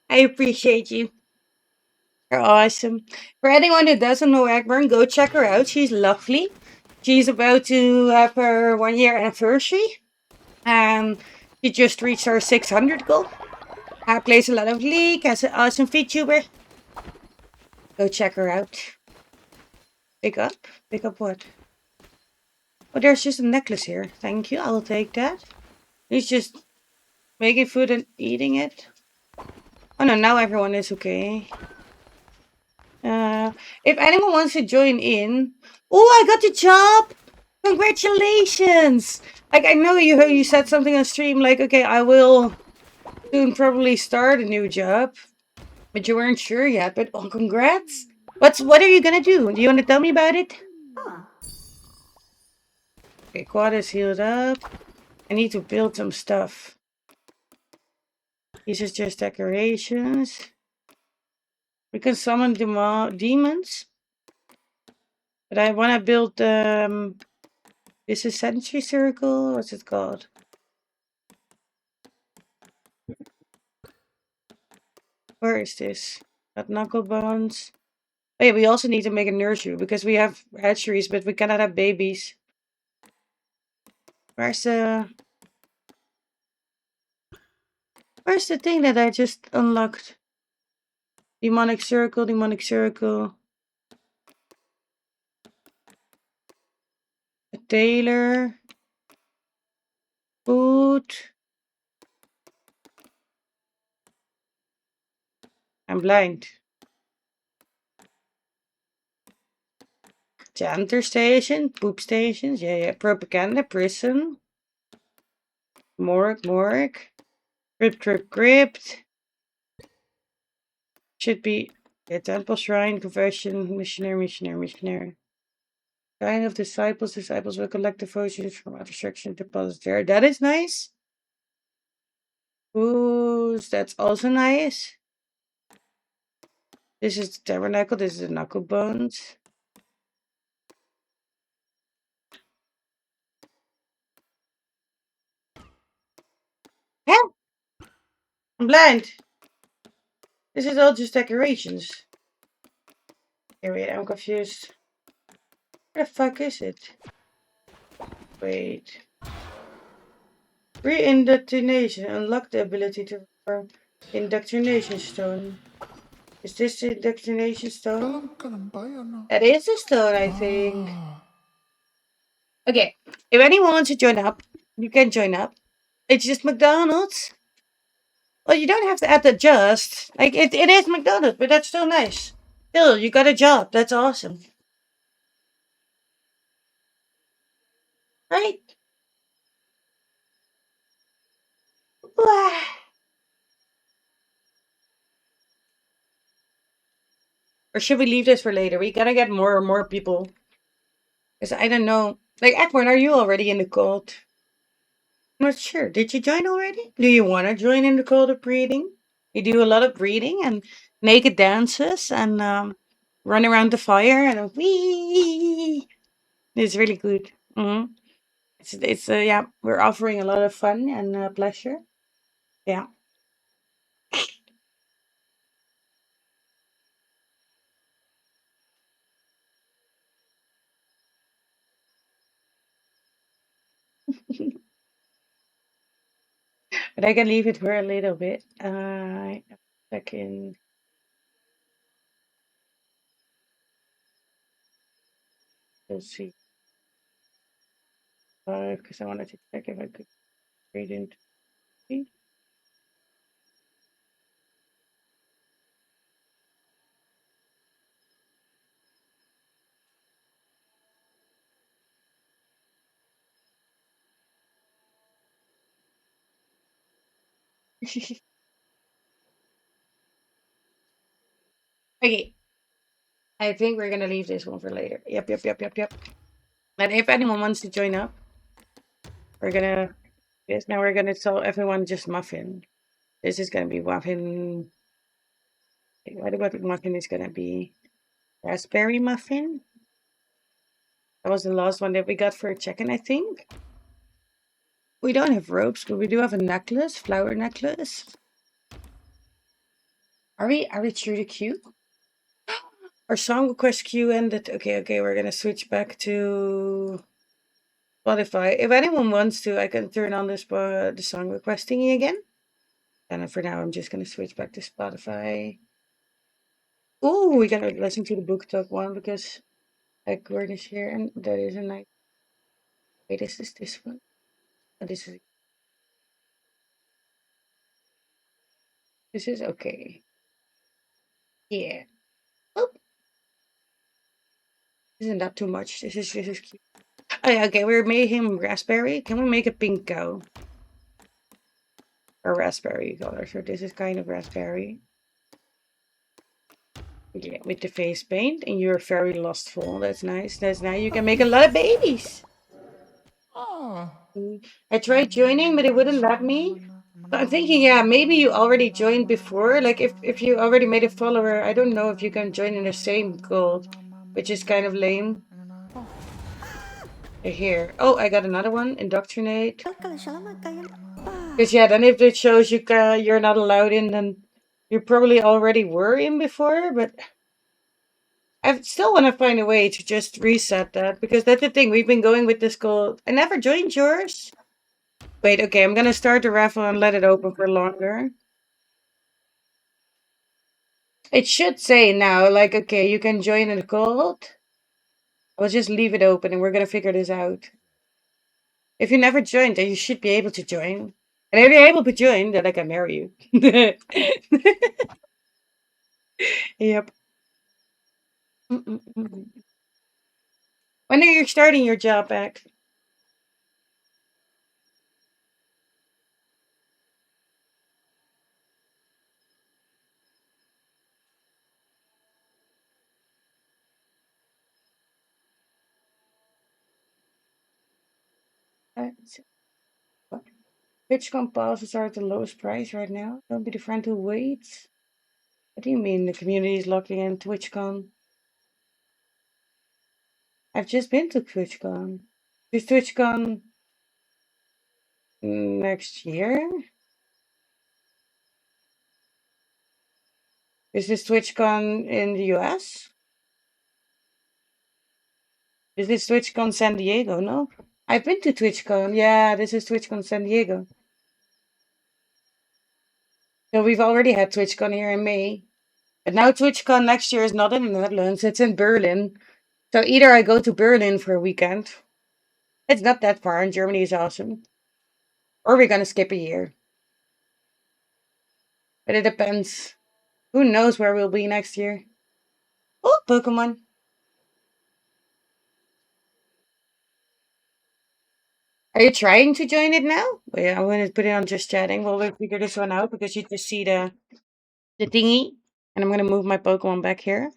I appreciate you. You're awesome. For anyone who doesn't know Agborn, go check her out. She's lovely. She's about to have her 1 year anniversary. And she just reached her 600 goal. Plays a lot of League, has an awesome VTuber. Go check her out. Pick up? Pick up what? Oh, there's just a necklace here. Thank you, I will take that. He's just making food and eating it. Oh no, now everyone is okay. If anyone wants to join in... Oh, I got the job! Congratulations! Like, I know you said something on stream, like, okay, I will soon probably start a new job. But you weren't sure yet, but oh, congrats! What are you gonna do? Do you want to tell me about it? Okay, quad is healed up. I need to build some stuff. These are just decorations. We can summon demons. But I want to build this is Century Circle. What's it called? Where is this? Got knuckle bones. Oh yeah, we also need to make a nursery because we have hatcheries, but we cannot have babies. Where's the thing that I just unlocked? Demonic circle, demonic circle. A tailor. Food. I'm blind. Janitor station, poop stations, yeah. Propaganda, prison. Morgue. Crypt. Should be a temple, shrine, confession, missionary. Kind of disciples will collect devotions from other section deposits there. That is nice. Ooh, that's also nice. This is the tabernacle, this is the knuckle bones. Help! I'm blind. This is all just decorations. Okay, wait, I'm confused. Where the fuck is it? Wait. Re-indoctrination. Unlock the ability to perform indoctrination stone. Is this the indoctrination stone? That is a stone, I think. Okay. If anyone wants to join up, you can join up. It's just McDonald's. Well, you don't have to add the just. Like, it is McDonald's, but that's still nice. Still, you got a job. That's awesome. Right? Or should we leave this for later? We gotta get more and more people. Because I don't know. Like, Edwin, are you already in the cult? I'm not sure. Did you join already? Do you want to join in the cult of breeding? You do a lot of breeding and naked dances and run around the fire and wee. It's really good. It's yeah, we're offering a lot of fun and pleasure. Yeah. But I can leave it for a little bit. A second. Let's see. Because I wanted to check if I could read into it. Okay. I think we're gonna leave this one for later. Yep. And if anyone wants to join up, we're gonna yes, now we're gonna tell everyone just muffin. This is gonna be muffin. What muffin is gonna be? Raspberry muffin? That was the last one that we got for a check-in, I think. We don't have ropes, but we do have a necklace, flower necklace. Are we through the queue? Our song request queue ended. Okay, we're gonna switch back to Spotify. If anyone wants to, I can turn on the song request thingy again. And for now, I'm just gonna switch back to Spotify. Oh, we're gonna listen to the book talk one because Gordon is here, and that is a nice. Wait, is this one? Oh, this is okay. Yeah. Oh, isn't that too much? This is cute. Oh yeah, okay. We made him raspberry. Can we make a pink cow? Or raspberry color. So this is kind of raspberry. Yeah, with the face paint, and you're very lustful. That's nice. That's nice. You can make a lot of babies. I tried joining, but it wouldn't let me. So I'm thinking, yeah, maybe you already joined before. Like if you already made a follower, I don't know if you can join in the same gold, which is kind of lame. Here. Oh, I got another one. Indoctrinate. Because yeah, then if it shows you're not allowed in, then you probably already were in before. But I still want to find a way to just reset that because that's the thing. We've been going with this gold. I never joined yours. Wait, okay, I'm gonna start the raffle and let it open for longer. It should say now, like, okay, you can join in the gold. I'll just leave it open and we're gonna figure this out. If you never joined, then you should be able to join. And if you're able to join, then I can marry you. Yep. When are you starting your job back? TwitchCon passes are at the lowest price right now. Don't be the friend who waits. What do you mean the community is locking in TwitchCon? I've just been to TwitchCon. Is TwitchCon next year? Is this TwitchCon in the US? Is this TwitchCon San Diego? No? I've been to TwitchCon. Yeah, this is TwitchCon San Diego. So we've already had TwitchCon here in May. But now TwitchCon next year is not in the Netherlands, it's in Berlin. So either I go to Berlin for a weekend. It's not that far, and Germany is awesome. Or we're gonna skip a year. But it depends. Who knows where we'll be next year? Oh, Pokemon. Are you trying to join it now? Wait, I'm gonna put it on just chatting while we figure this one out because you just see the thingy. And I'm gonna move my Pokemon back here.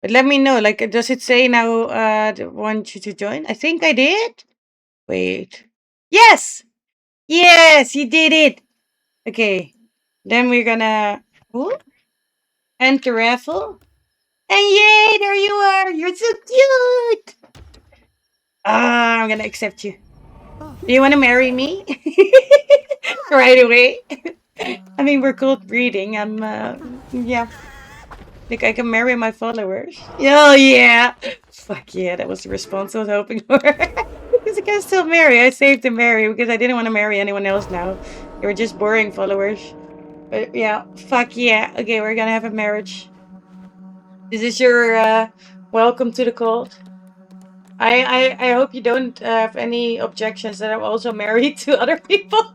But let me know, like, does it say now, want you to join? I think I did. Wait. Yes! Yes, you did it! Okay. Then we're gonna enter raffle. And yay, there you are! You're so cute! Ah, I'm gonna accept you. Do you want to marry me? Right away. I mean, we're cold breeding. Yeah. Think I can marry my followers. Oh, yeah. Fuck yeah, that was the response I was hoping for. because I can still marry. I saved to marry because I didn't want to marry anyone else now. They were just boring followers. But yeah, fuck yeah. Okay, we're gonna have a marriage. This is your welcome to the cult. I hope you don't have any objections that I'm also married to other people.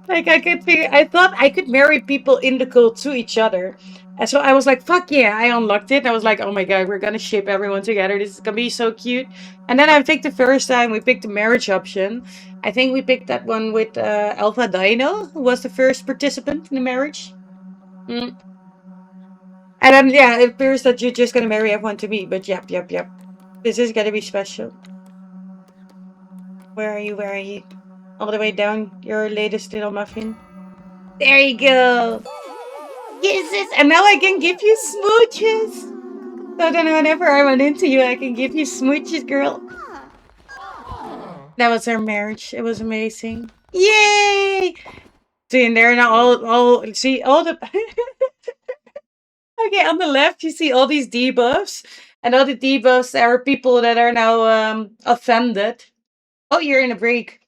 Like I thought I could marry people in the cult to each other. And so I was like, fuck yeah, I unlocked it. And I was like, oh my god, we're gonna ship everyone together. This is gonna be so cute. And then I picked the first time we picked the marriage option. I think we picked that one with Alpha Dino, who was the first participant in the marriage. Mm. And then yeah, it appears that you're just gonna marry everyone to me, but yep. This is gonna be special. Where are you? Where are you? All the way down, your latest little muffin. There you go. Kisses, and now I can give you smooches. So then whenever I run into you, I can give you smooches, girl. That was our marriage. It was amazing. Yay! See, and there now all see all the okay, on the left you see all these debuffs. And all the debuffs are people that are now offended. Oh, you're in a break.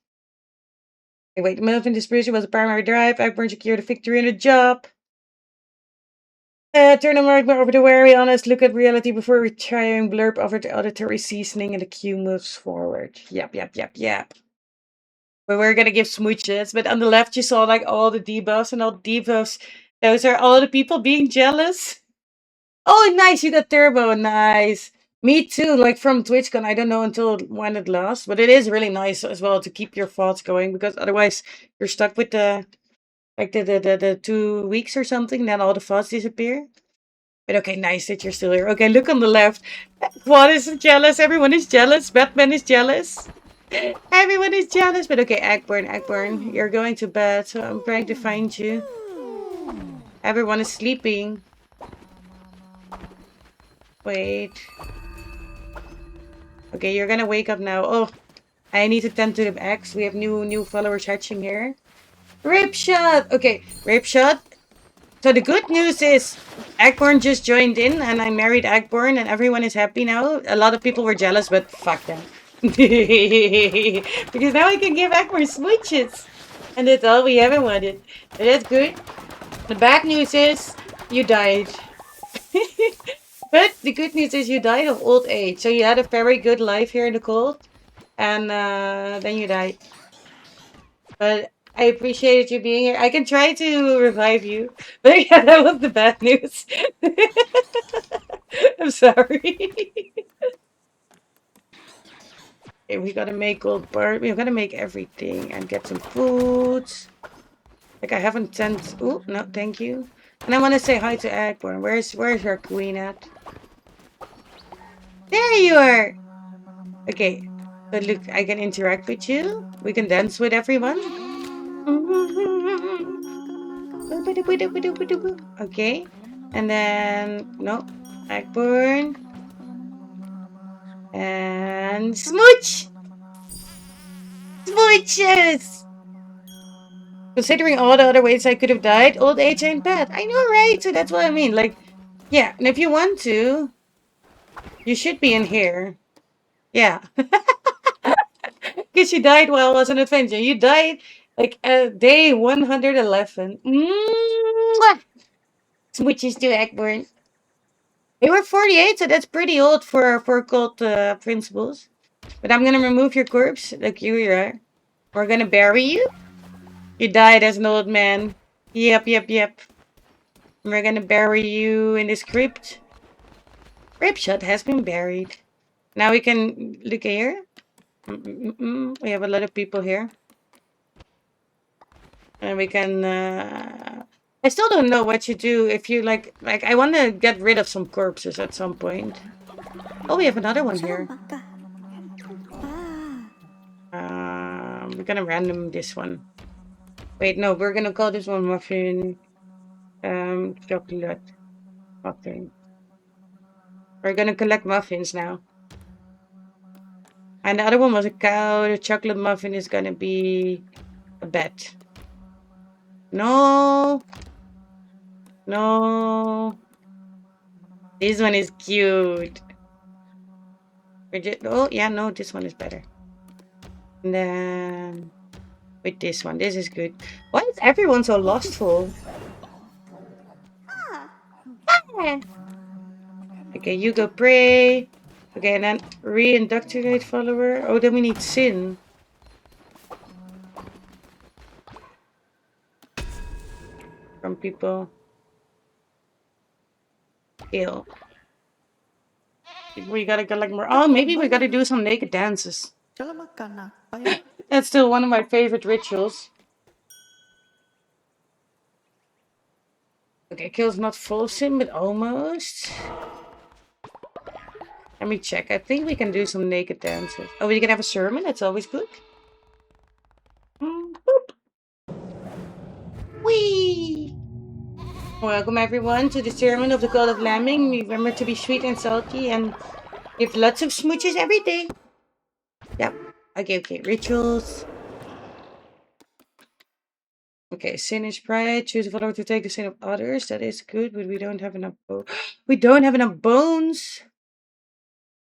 Okay, wait, the muffin distribution was a primary drive. Ackburn secured a victory in a job. Turn the mark over to wary honest. Look at reality before retiring. Blurb over the auditory seasoning and the queue moves forward. Yep. But we're gonna give smooches. But on the left you saw like all the debuffs and all the debuffs. Those are all the people being jealous. Oh, nice! You got turbo. Nice. Me too. Like from TwitchCon, I don't know until when it lasts, but it is really nice as well to keep your thoughts going because otherwise you're stuck with the like the 2 weeks or something. Then all the thoughts disappear. But okay, nice that you're still here. Okay, look on the left. Quad is jealous. Everyone is jealous. Batman is jealous. Everyone is jealous. But okay, Ackburn, you're going to bed, so I'm trying to find you. Everyone is sleeping. Wait. Okay, you're gonna wake up now. Oh, I need to tend to the X. We have new followers hatching here. Ripshot! Okay, Ripshot. So the good news is Ackborn just joined in and I married Ackborn and everyone is happy now. A lot of people were jealous, but fuck them. Because now I can give Ackborn smooches. And that's all we ever wanted. But that's good. The bad news is you died. But the good news is you died of old age. So you had a very good life here in the cold. And then you died. But I appreciated you being here. I can try to revive you. But yeah, that was the bad news. I'm sorry. Okay, we gotta make gold bar. We gotta make everything and get some foods. Like I haven't sent. Oh no, thank you. And I want to say hi to Agborn. Where's our queen at? There you are. Okay. So look, I can interact with you. We can dance with everyone. Okay. And then no, Agborn. And smooch! Smooches! Considering all the other ways I could have died, old age ain't bad. I know, right? So that's what I mean. Like, yeah. And if you want to, you should be in here. Yeah. Because you died while I was an adventure. You died like at day 111. Mwah! Smooches to Eggborn. They were 48, so that's pretty old for cult principles. But I'm gonna remove your corpse. Look, you are. We're gonna bury you. You died as an old man. Yep. We're gonna bury you in this crypt. Ripshot has been buried. Now we can look here. We have a lot of people here. And we can I still don't know what you do if you like I want to get rid of some corpses at some point. Oh, we have another one here. We're gonna random this one. Wait, no, we're gonna call this one muffin chocolate muffin. We're gonna collect muffins now. And the other one was a cow. The chocolate muffin is gonna be a bat. No. This one is cute. Oh, yeah, no, this one is better. And then with this one, this is good. Why is everyone so lustful? Okay, you go pray. Okay, and then re-indoctrinate follower. Oh, then we need sin. From people. Kill. We gotta collect more. Oh, maybe we gotta do some naked dances. That's still one of my favorite rituals. Okay, kill's not full of sin, but almost. Let me check. I think we can do some naked dances. Oh, we can have a sermon. That's always good. Whee! Welcome everyone to the sermon of the God of Lambing. Remember to be sweet and salty and give lots of smooches every day. Yep. Okay. Rituals. Okay, sin is pride. Choose a follower to take the sin of others. That is good, but we don't have enough we don't have enough bones.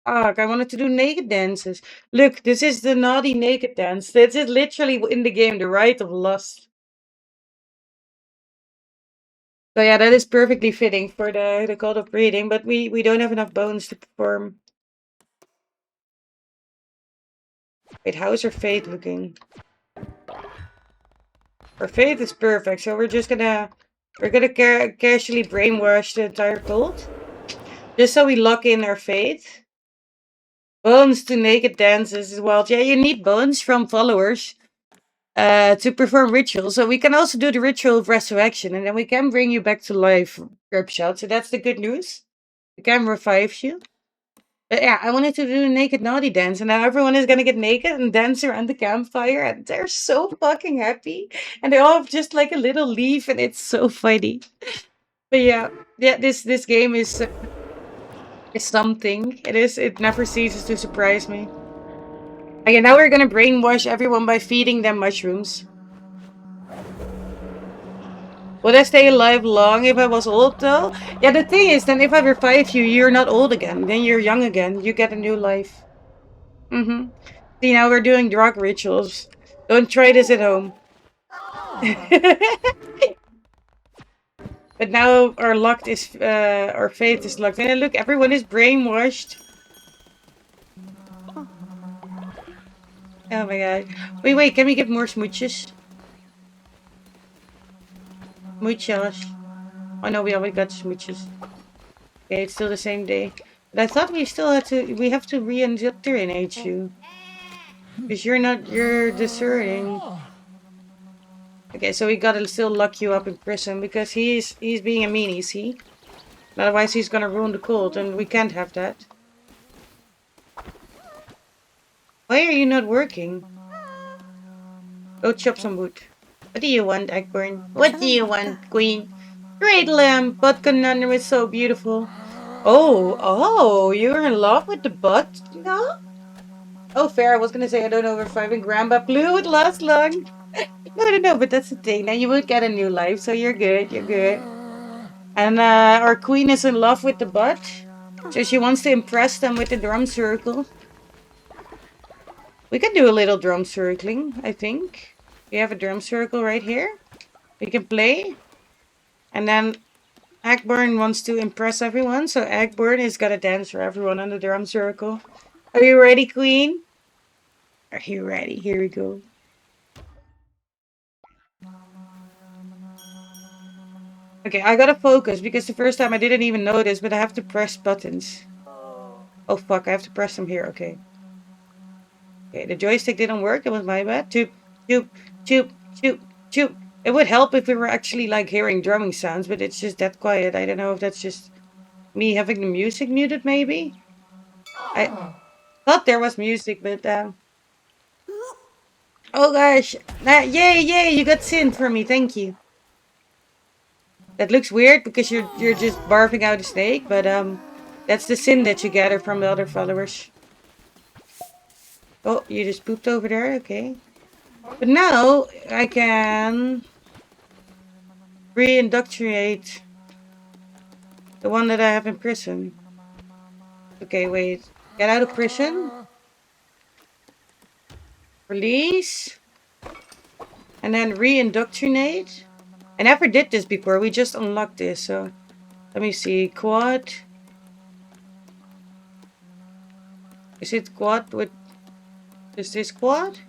Fuck, I wanted to do naked dances. Look, this is the naughty naked dance. This is literally in the game, the rite of lust. So yeah, that is perfectly fitting for the god of breeding, but we don't have enough bones to perform. Wait, how is her fate looking? Her fate is perfect, so we're gonna casually brainwash the entire cult, just so we lock in our fate. Bones to naked dances as well. Yeah, you need bones from followers to perform rituals. So we can also do the ritual of resurrection, and then we can bring you back to life, Grubshot. So that's the good news. We can revive you. But yeah, I wanted to do a naked naughty dance, and now everyone is gonna get naked and dance around the campfire, and they're so fucking happy. And they all have just like a little leaf, and it's so funny. But yeah, this game is something. It is. It never ceases to surprise me. Okay, now we're gonna brainwash everyone by feeding them mushrooms. Would I stay alive long if I was old though? Yeah, the thing is, then if I revive you, you're not old again. Then you're young again. You get a new life. Mm-hmm. See, now we're doing drug rituals. Don't try this at home. But now our fate is locked. And look, everyone is brainwashed. Oh my god. Wait, can we get more smooches? Smooches. Oh no, we already got smooches. Okay, it's still the same day. But I thought we still had to, we have to re-indoctrinate you. Because you're discerning. Okay, so we gotta still lock you up in prison because he's being a meanie, see? Otherwise he's gonna ruin the cult and we can't have that. Why are you not working? Go chop some wood. What do you want, Eggborn? What do you want, Queen? Great lamb, but conundrum is so beautiful. Oh, you're in love with the butt? No? Oh, fair. I was gonna say I don't know if reviving Grandpa Blue would last long. No, but that's the thing. Now you would get a new life, so you're good. And our queen is in love with the butt, so she wants to impress them with the drum circle. We can do a little drum circling, I think. We have a drum circle right here. We can play. And then Eggborn wants to impress everyone, so Eggborn is gonna dance for everyone on the drum circle. Are you ready, queen? Are you ready? Here we go. Okay, I gotta focus because the first time I didn't even notice, but I have to press buttons. Oh fuck, I have to press them here, okay. Okay, the joystick didn't work, it was my bad. Choop, choop, choop, choop, choop. It would help if we were actually like hearing drumming sounds, but it's just that quiet. I don't know if that's just me having the music muted maybe? I thought there was music, but oh gosh. Yay, you got sin for me, thank you. That looks weird because you're just barfing out a snake, but that's the sin that you gather from the other followers. Oh, you just pooped over there, okay. But now I can re-indoctrinate the one that I have in prison. Okay, wait. Get out of prison. Release. And then re-indoctrinate. I never did this before. We just unlocked this. So let me see. Quad. Is it quad with... Is this quad?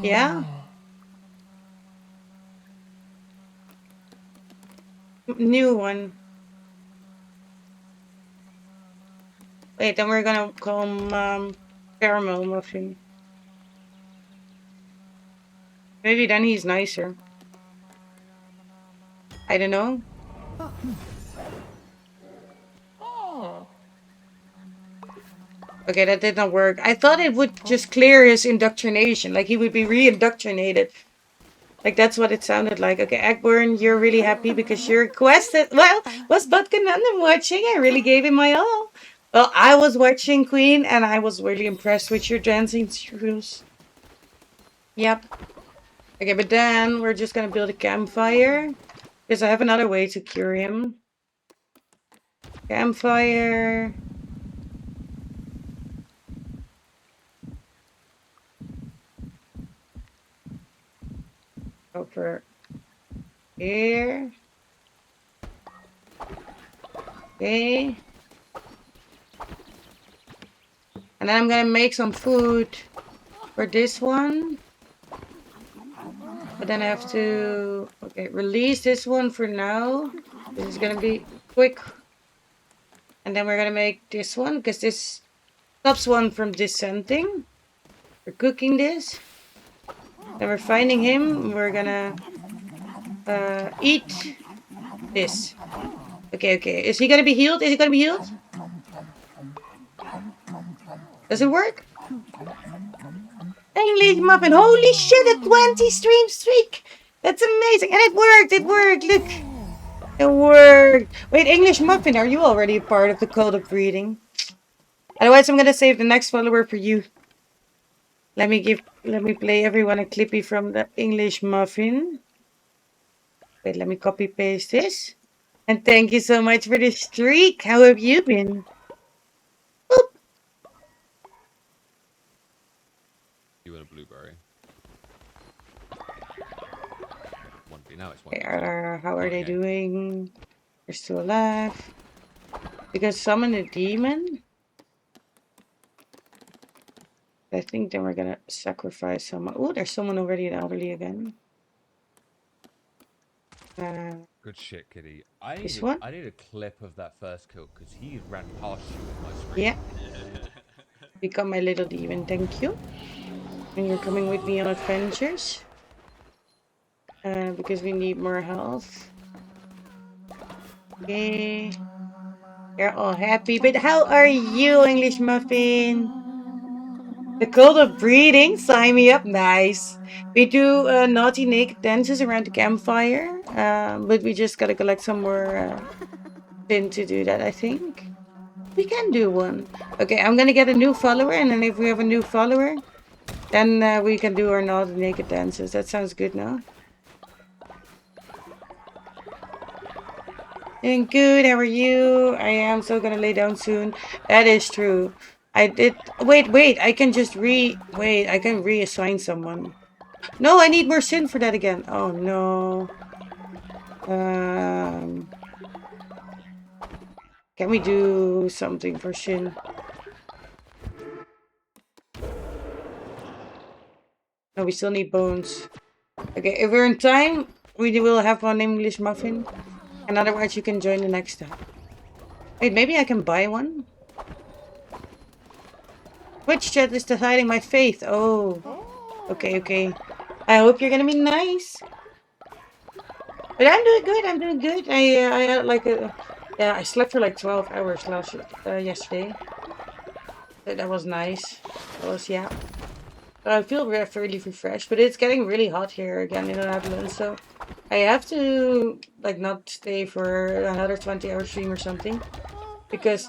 Yeah. New one. Wait, then we're gonna call him caramel muffin. Maybe then he's nicer. I don't know. Okay, that did not work. I thought it would just clear his indoctrination, like he would be re-indoctrinated. Like that's what it sounded like. Okay, Eggborn, you're really happy because you requested. Well, was Butkanandam watching? I really gave him my all. Well, I was watching Queen, and I was really impressed with your dancing skills. Yep. Okay, but then we're just gonna build a campfire because I have another way to cure him. Campfire. Over here. Okay. And then I'm gonna make some food for this one. But then I have to, okay, release this one for now. This is gonna be quick. And then we're gonna make this one because this stops one from dissenting. We're cooking this. Then we're finding him. We're gonna eat this. Okay, okay. Is he gonna be healed? Is he gonna be healed? Does it work? English muffin. Holy shit, a 20 stream streak. That's amazing. And it worked. It worked. Look. It worked. Wait, English muffin, are you already a part of the code of breeding? Otherwise, I'm gonna save the next follower for you. Let me play everyone a clippy from the English muffin. Wait, let me copy paste this. And thank you so much for the streak. How have you been? Boop. You and a blueberry. Now it's one. How are they doing? They're still alive. Because summon a demon. I think then we're gonna sacrifice someone. Oh, there's someone already in elderly again. Good shit, Kitty. This one? I need a clip of that first kill because he ran past you with my screen. Yeah. Become my little demon, thank you. And you're coming with me on adventures. Because we need more health. Okay. You're all happy, but how are you, English muffin? The cult of breeding, sign me up, nice. We do naughty naked dances around the campfire, but we just gotta collect some more tin to do that, I think. We can do one. Okay, I'm gonna get a new follower, and then if we have a new follower, then we can do our naughty naked dances. That sounds good, no? Doing good, how are you? I am so gonna lay down soon. That is true. I did. Wait, I can just wait, I can reassign someone. No, I need more sin for that again. Oh no. Can we do something for Shin? No, we still need bones. Okay, if we're in time, we will have one English muffin. And otherwise, you can join the next time. Wait, maybe I can buy one? Twitch chat is deciding my faith. Oh. Okay, okay. I hope you're gonna be nice. But I'm doing good, I'm doing good. I had like a... Yeah, I slept for like 12 hours yesterday. That was nice. That was, yeah. I feel fairly refreshed, but it's getting really hot here again in the Netherlands, so I have to like not stay for another 20-hour stream or something, because...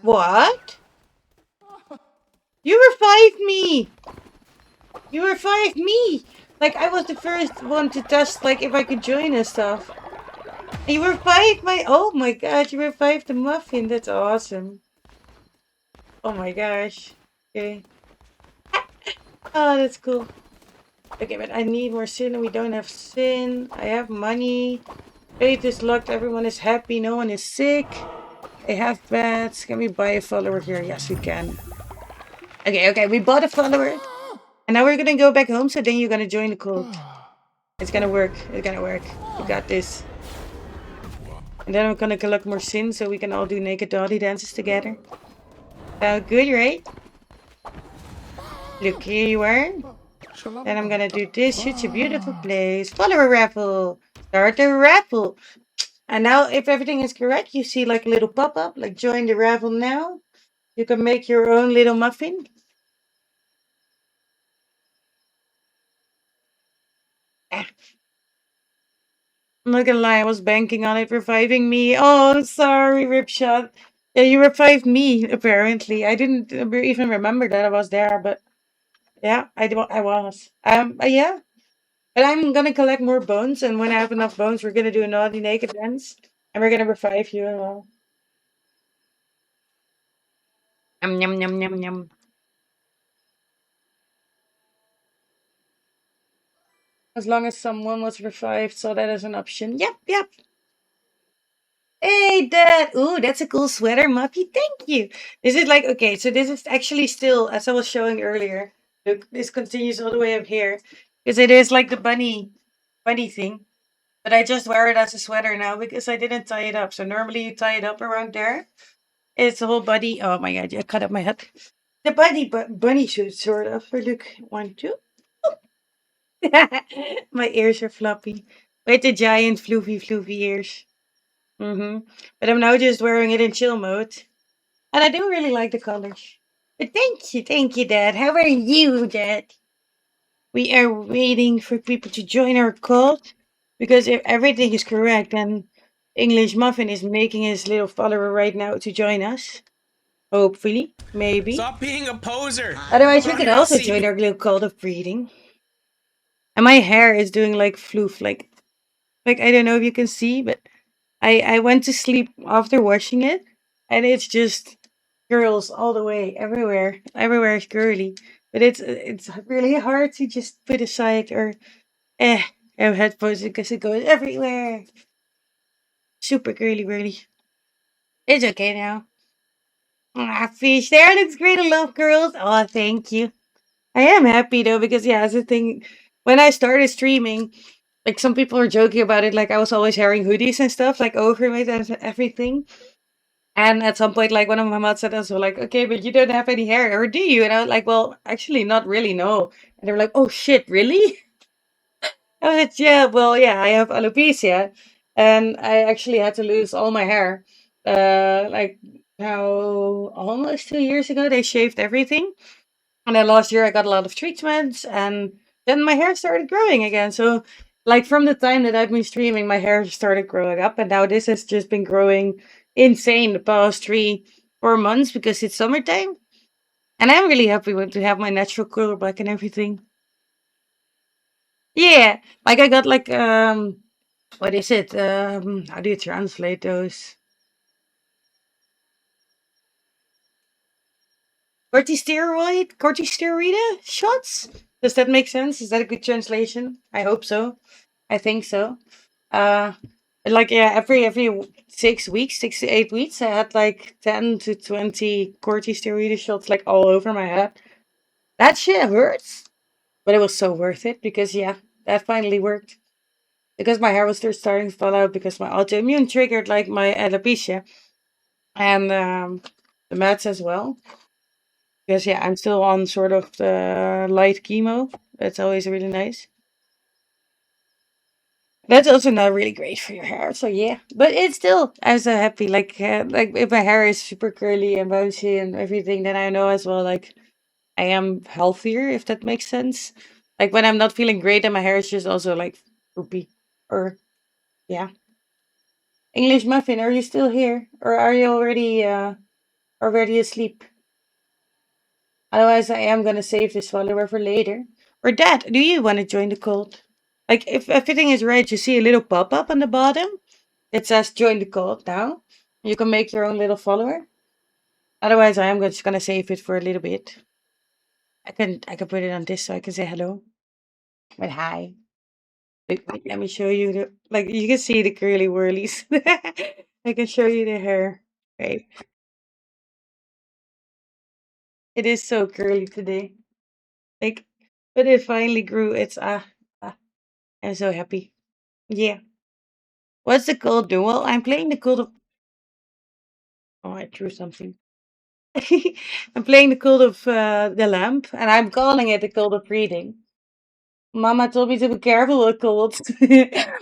What? You revived me! You revived me! Like, I was the first one to test, like, if I could join and stuff. You revived my. Oh my god, you revived the muffin. That's awesome. Oh my gosh. Okay. Oh, that's cool. Okay, but I need more sin and we don't have sin. I have money. Faith is locked. Everyone is happy. No one is sick. I have bats. Can we buy a follower here? Yes, we can. Okay, we bought a follower. And now we're gonna go back home, so then you're gonna join the cult. It's gonna work. It's gonna work. We got this. And then I'm gonna collect more sin so we can all do naked dotty dances together. Sound good, right? Look, here you are. Then I'm gonna do this. It's a beautiful place. Follower raffle. Start the raffle. And now, if everything is correct, you see like a little pop-up, like join the raffle now. You can make your own little muffin. Ah, I'm not gonna lie, I was banking on it reviving me. Oh, sorry, Ripshot. Yeah, you revived me, apparently. I didn't even remember that I was there, but yeah, I was. Yeah. But I'm gonna collect more bones, and when I have enough bones, we're gonna do a naughty naked dance, and we're gonna revive you as well. Yum, yum, yum, yum, yum. As long as someone was revived, so that is an option. Yep. Hey, Dad! Ooh, that's a cool sweater, Muppy. Thank you. This is like, okay, so this is actually still, as I was showing earlier. Look, this continues all the way up here. Because it is like the bunny thing. But I just wear it as a sweater now because I didn't tie it up. So normally you tie it up around there. It's the whole body. Oh my god, I cut up my head. The bunny suit, sort of. Look, one, two. My ears are floppy. With the giant floofy ears. But I'm now just wearing it in chill mode. And I do really like the colors. But thank you, Dad. How are you, Dad? We are waiting for people to join our cult. Because if everything is correct, then English Muffin is making his little follower right now to join us. Hopefully. Maybe. Stop being a poser. Otherwise, we Bro, could you're not also seeing- join our little cult of breeding. And my hair is doing like floof, like I don't know if you can see, but I went to sleep after washing it, and it's just curls all the way, everywhere. Everywhere is curly, but it's really hard to just put aside or eh have headphones because it goes everywhere. Super curly, really. It's okay now. Ah, fish, there looks great. I love girls. Oh, thank you. I am happy though because yeah, it's the thing. When I started streaming, like some people were joking about it, like I was always wearing hoodies and stuff, like over it and everything. And at some point, like one of my mods said also, like, okay, but you don't have any hair, or do you? And I was like, well, actually, not really, no. And they were like, oh shit, really? I was like, yeah, well, yeah, I have alopecia, and I actually had to lose all my hair. Like now, almost 2 years ago, they shaved everything. And then last year I got a lot of treatments and then my hair started growing again. So like from the time that I've been streaming, my hair started growing up and now this has just been growing insane the past 4 months because it's summertime. And I'm really happy with to have my natural color back and everything. Yeah. Like I got like what is it? How do you translate those? Cortisteroid shots? Does that make sense? Is that a good translation? I hope so. I think so. Uh, like yeah, every 6 weeks, 6 to 8 weeks, I had like 10 to 20 corticosteroid shots like all over my head. That shit hurts, but it was so worth it because yeah, that finally worked. Because my hair was still starting to fall out because my autoimmune triggered like my alopecia and the meds as well. Because yeah, I'm still on sort of the light chemo. That's always really nice. That's also not really great for your hair. So yeah, but it's still I'm so happy. Like if my hair is super curly and bouncy and everything, then I know as well like I am healthier if that makes sense. Like when I'm not feeling great and my hair is just also like poopy or yeah. English muffin, are you still here or are you already asleep? Otherwise, I am gonna save this follower for later. Or Dad, do you want to join the cult? Like if everything is right, you see a little pop up on the bottom. It says join the cult now. You can make your own little follower. Otherwise, I am just gonna save it for a little bit. I can put it on this so I can say hello. But hi. Wait, let me show you the like you can see the curly whirlies. I can show you the hair. Right. It is so curly today. Like but it finally grew. It's I'm so happy. Yeah. What's the cult do? Well, I'm playing the cult of oh I threw something. I'm playing the cult of the lamp and I'm calling it the cult of reading. Mama told me to be careful with colds.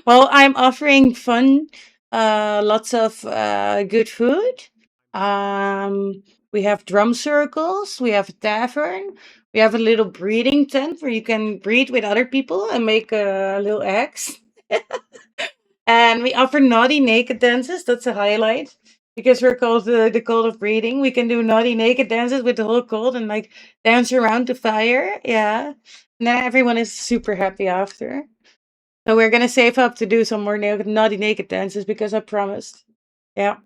Well, I'm offering fun, lots of good food. We have drum circles. We have a tavern. We have a little breeding tent where you can breed with other people and make little eggs. And we offer naughty naked dances. That's a highlight because we're called the cult of breeding. We can do naughty naked dances with the whole cult and like dance around the fire. Yeah. And then everyone is super happy after. So we're gonna save up to do some more naughty naked dances because I promised. Yeah.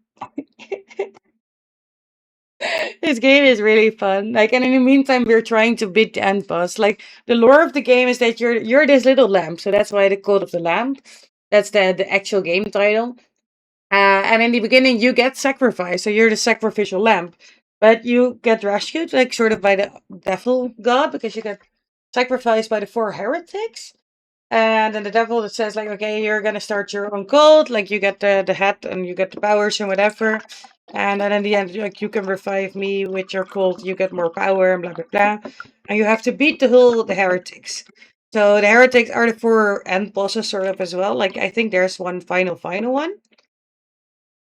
This game is really fun. Like, and in the meantime, we're trying to beat the end boss. Like, the lore of the game is that you're this little lamp, so that's why the Code of the Lamp. That's the actual game title. And in the beginning, you get sacrificed, so you're the sacrificial lamp. But you get rescued, like sort of by the devil god, because you get sacrificed by the four heretics. And then the devil that says like, okay, you're gonna start your own cult, like you get the head and you get the powers and whatever. And then in the end, like you can revive me with your cult, you get more power and blah blah blah. And you have to beat the heretics. So the heretics are the four end bosses sort of as well. Like I think there's one final one.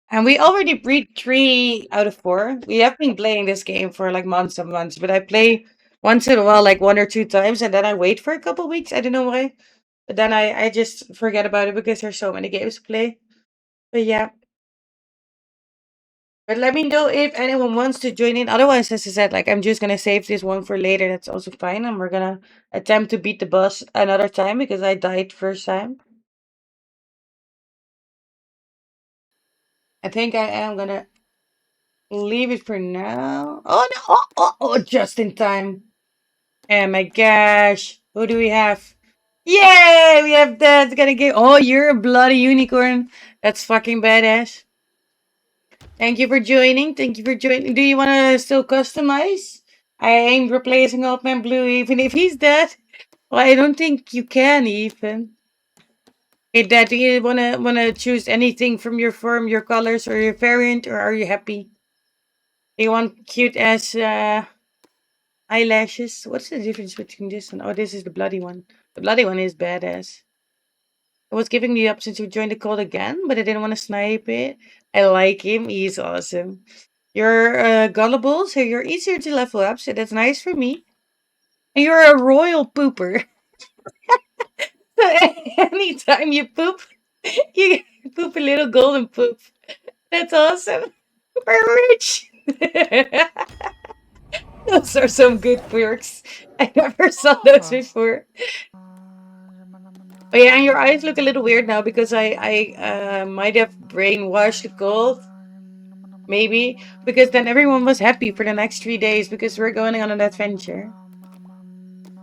And we already beat 3 out of 4. We have been playing this game for like months and months, but I play once in a while, like 1 or 2 times, and then I wait for a couple weeks. I don't know why. But then I just forget about it because there's so many games to play. But yeah. But let me know if anyone wants to join in. Otherwise, as I said, like I'm just gonna save this one for later. That's also fine. And we're gonna attempt to beat the boss another time because I died first time. I think I am gonna leave it for now. Oh no! Oh, just in time. Oh my gosh. Who do we have? Yay! We have that. Gonna get. Oh, you're a bloody unicorn. That's fucking badass. Thank you for joining. Thank you for joining. Do you want to still customize? I ain't replacing Old Man Blue even if he's dead. Well, I don't think you can even. Hey, Dad, do you wanna choose anything from your form, your colors, or your variant, or are you happy? Do you want cute ass eyelashes? What's the difference between this and oh, this is the bloody one. The bloody one is badass. I was giving the option to join the cult again, but I didn't want to snipe it. I like him. He's awesome. You're gullible, so you're easier to level up, so that's nice for me. And you're a royal pooper. So anytime you poop, you poop a little golden poop. That's awesome. We're rich. Those are some good quirks. I never saw those before. Oh yeah, and your eyes look a little weird now because I might have brainwashed the gold. Maybe because then everyone was happy for the next 3 days because we're going on an adventure.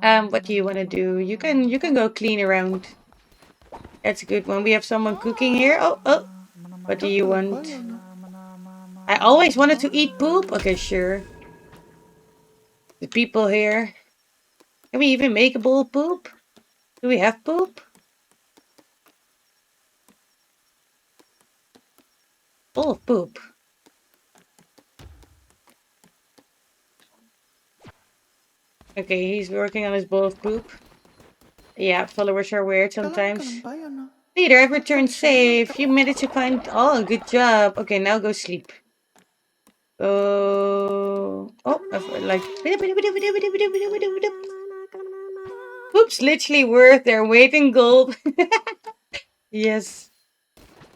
What do you want to do? You can go clean around. That's a good one. We have someone cooking here. Oh. What do you want? I always wanted to eat poop. Okay, sure. The people here. Can we even make a bowl of poop? Do we have poop? Bowl of poop. Okay, he's working on his bowl of poop. Yeah, followers are weird sometimes. Leader, I've returned safe. You managed to find... Oh, good job. Okay, now go sleep. Oh, like... Poop's literally worth their weight in gold. Yes.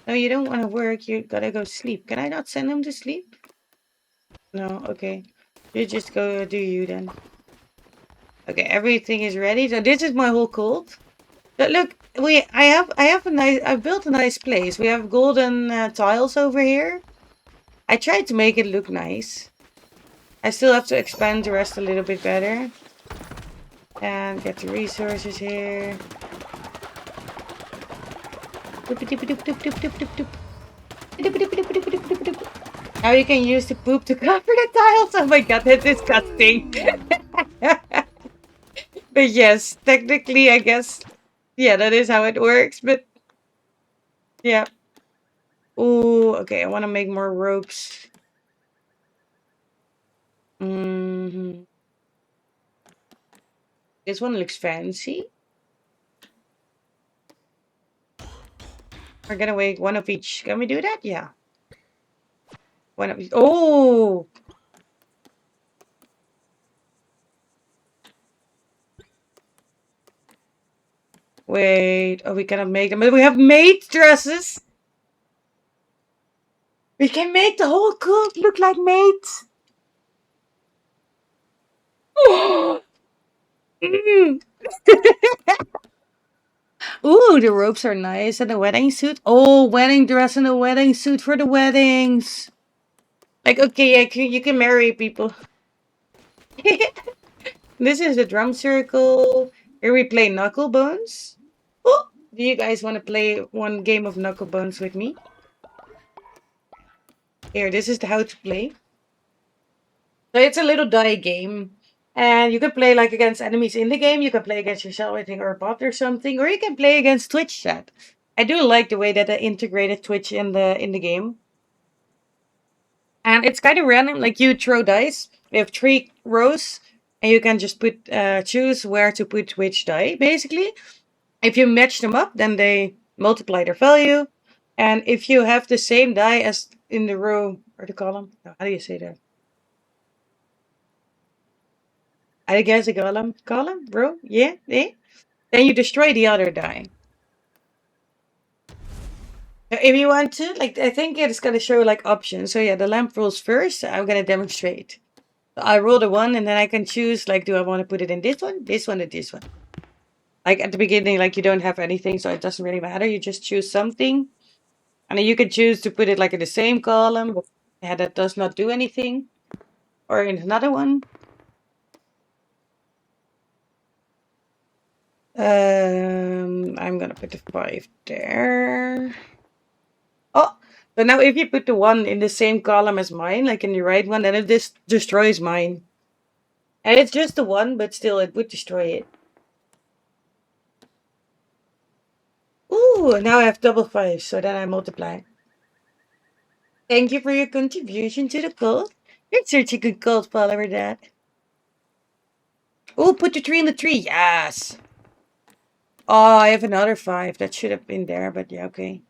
No, you don't want to work. You gotta go sleep. Can I not send him to sleep? No, okay. You just go do you then. Okay, everything is ready. So this is my whole cult. But look, I've built a nice place. We have golden tiles over here. I tried to make it look nice. I still have to expand the rest a little bit better. And get the resources here. Now you can use the poop to cover the tiles. Oh my god, that's disgusting. But yes, technically, I guess, yeah, that is how it works. But yeah. Ooh, okay, I want to make more ropes. This one looks fancy. We're gonna make one of each. Can we do that? Yeah. One of each. Oh! Wait. Oh, we cannot make them. But we have maid dresses. We can make the whole cook look like maids. Mm. Ooh, the ropes are nice. And the wedding suit. Oh, wedding dress and a wedding suit for the weddings. Like, okay, you can marry people. This is the drum circle. Here we play knuckle bones. Oh, do you guys want to play one game of knuckle bones with me? Here, this is the how to play. So it's a little die game. And you can play like against enemies in the game. You can play against yourself, I think, or a bot or something. Or you can play against Twitch chat. I do like the way that they integrated Twitch in the game. And it's kind of random. Like you throw dice. We have 3 rows. And you can just put choose where to put which die, basically. If you match them up, then they multiply their value. And if you have the same die as in the row or the column, how do you say that? I guess a column, row, yeah, eh? Then you destroy the other die. Now, if you want to, like, I think it's gonna show like options. So yeah, the lamp rules first. I'm gonna demonstrate. So I roll the 1, and then I can choose like, do I want to put it in this one, or this one? Like at the beginning, like you don't have anything, so it doesn't really matter. You just choose something. And then you can choose to put it like in the same column, but yeah, that does not do anything. Or in another one. I'm gonna put the 5 there. Oh, but now if you put the 1 in the same column as mine, like in the right one, then it just destroys mine. And it's just the 1, but still it would destroy it. Ooh, now I have double 5, so then I multiply. Thank you for your contribution to the cult. You're such a good cult follower, Dad. Oh, put the 3 in the tree. Yes. Oh, I have another 5. That should have been there, but yeah, okay.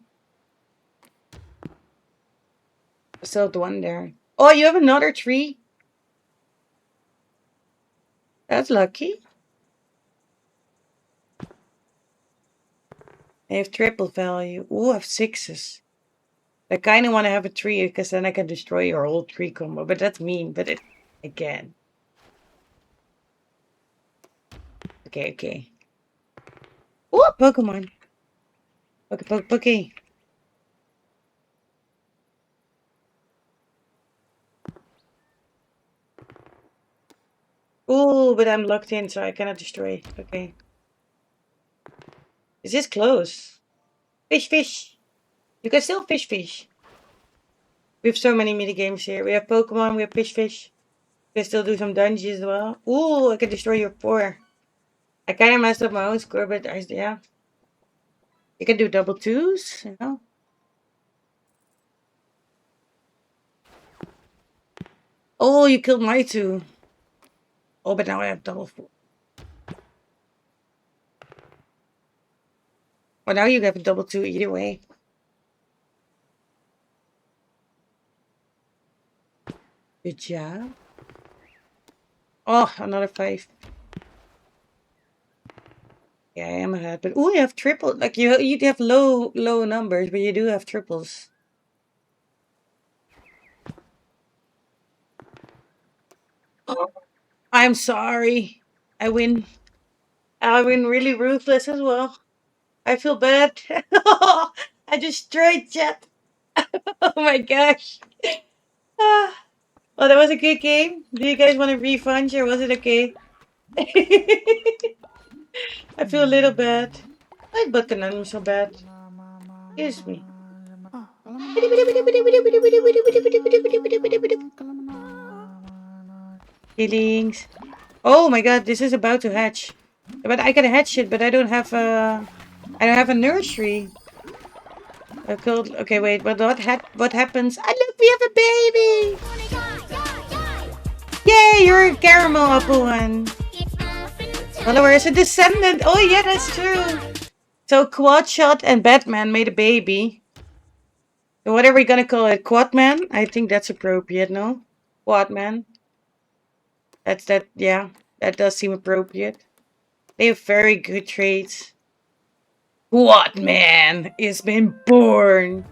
I still have the 1 there. Oh, you have another 3? That's lucky. I have triple value. Oh, I have 6s. I kind of want to have a 3 because then I can destroy your whole 3 combo. But that's mean. But it again. Okay, okay. Oh, Pokemon. Poke. Oh, but I'm locked in, so I cannot destroy. Okay. Is this close? Fish. You can still fish. We have so many mini games here. We have Pokemon, we have fish. We can still do some dungeons as well. Ooh, I can destroy your 4. I kind of messed up my own score, but yeah. You can do double 2s, you know? Oh, you killed my 2. Oh, but now I have double 4. Well, now you have a double 2 either way. Good job. Oh, another 5. Yeah, I am ahead. But oh, you have triple. Like you have low numbers, but you do have triples. Oh, I'm sorry. I win. I win really ruthless as well. I feel bad. I destroyed chat. Oh my gosh. Ah, well, that was a good game. Do you guys want a refund or was it okay? I feel a little bad. My butt I'm so bad. Excuse me. Feelings. Oh my god, this is about to hatch. But I can hatch it, but I don't have a nursery. Okay, wait, but what happens? Ah, look, we have a baby! Yay, you're a caramel apple one. Follower is a descendant. Oh yeah, that's true. So Quadshot and Batman made a baby. So what are we gonna call it? Quadman? I think that's appropriate, no? Quadman. Yeah. That does seem appropriate. They have very good traits. Quadman has been born.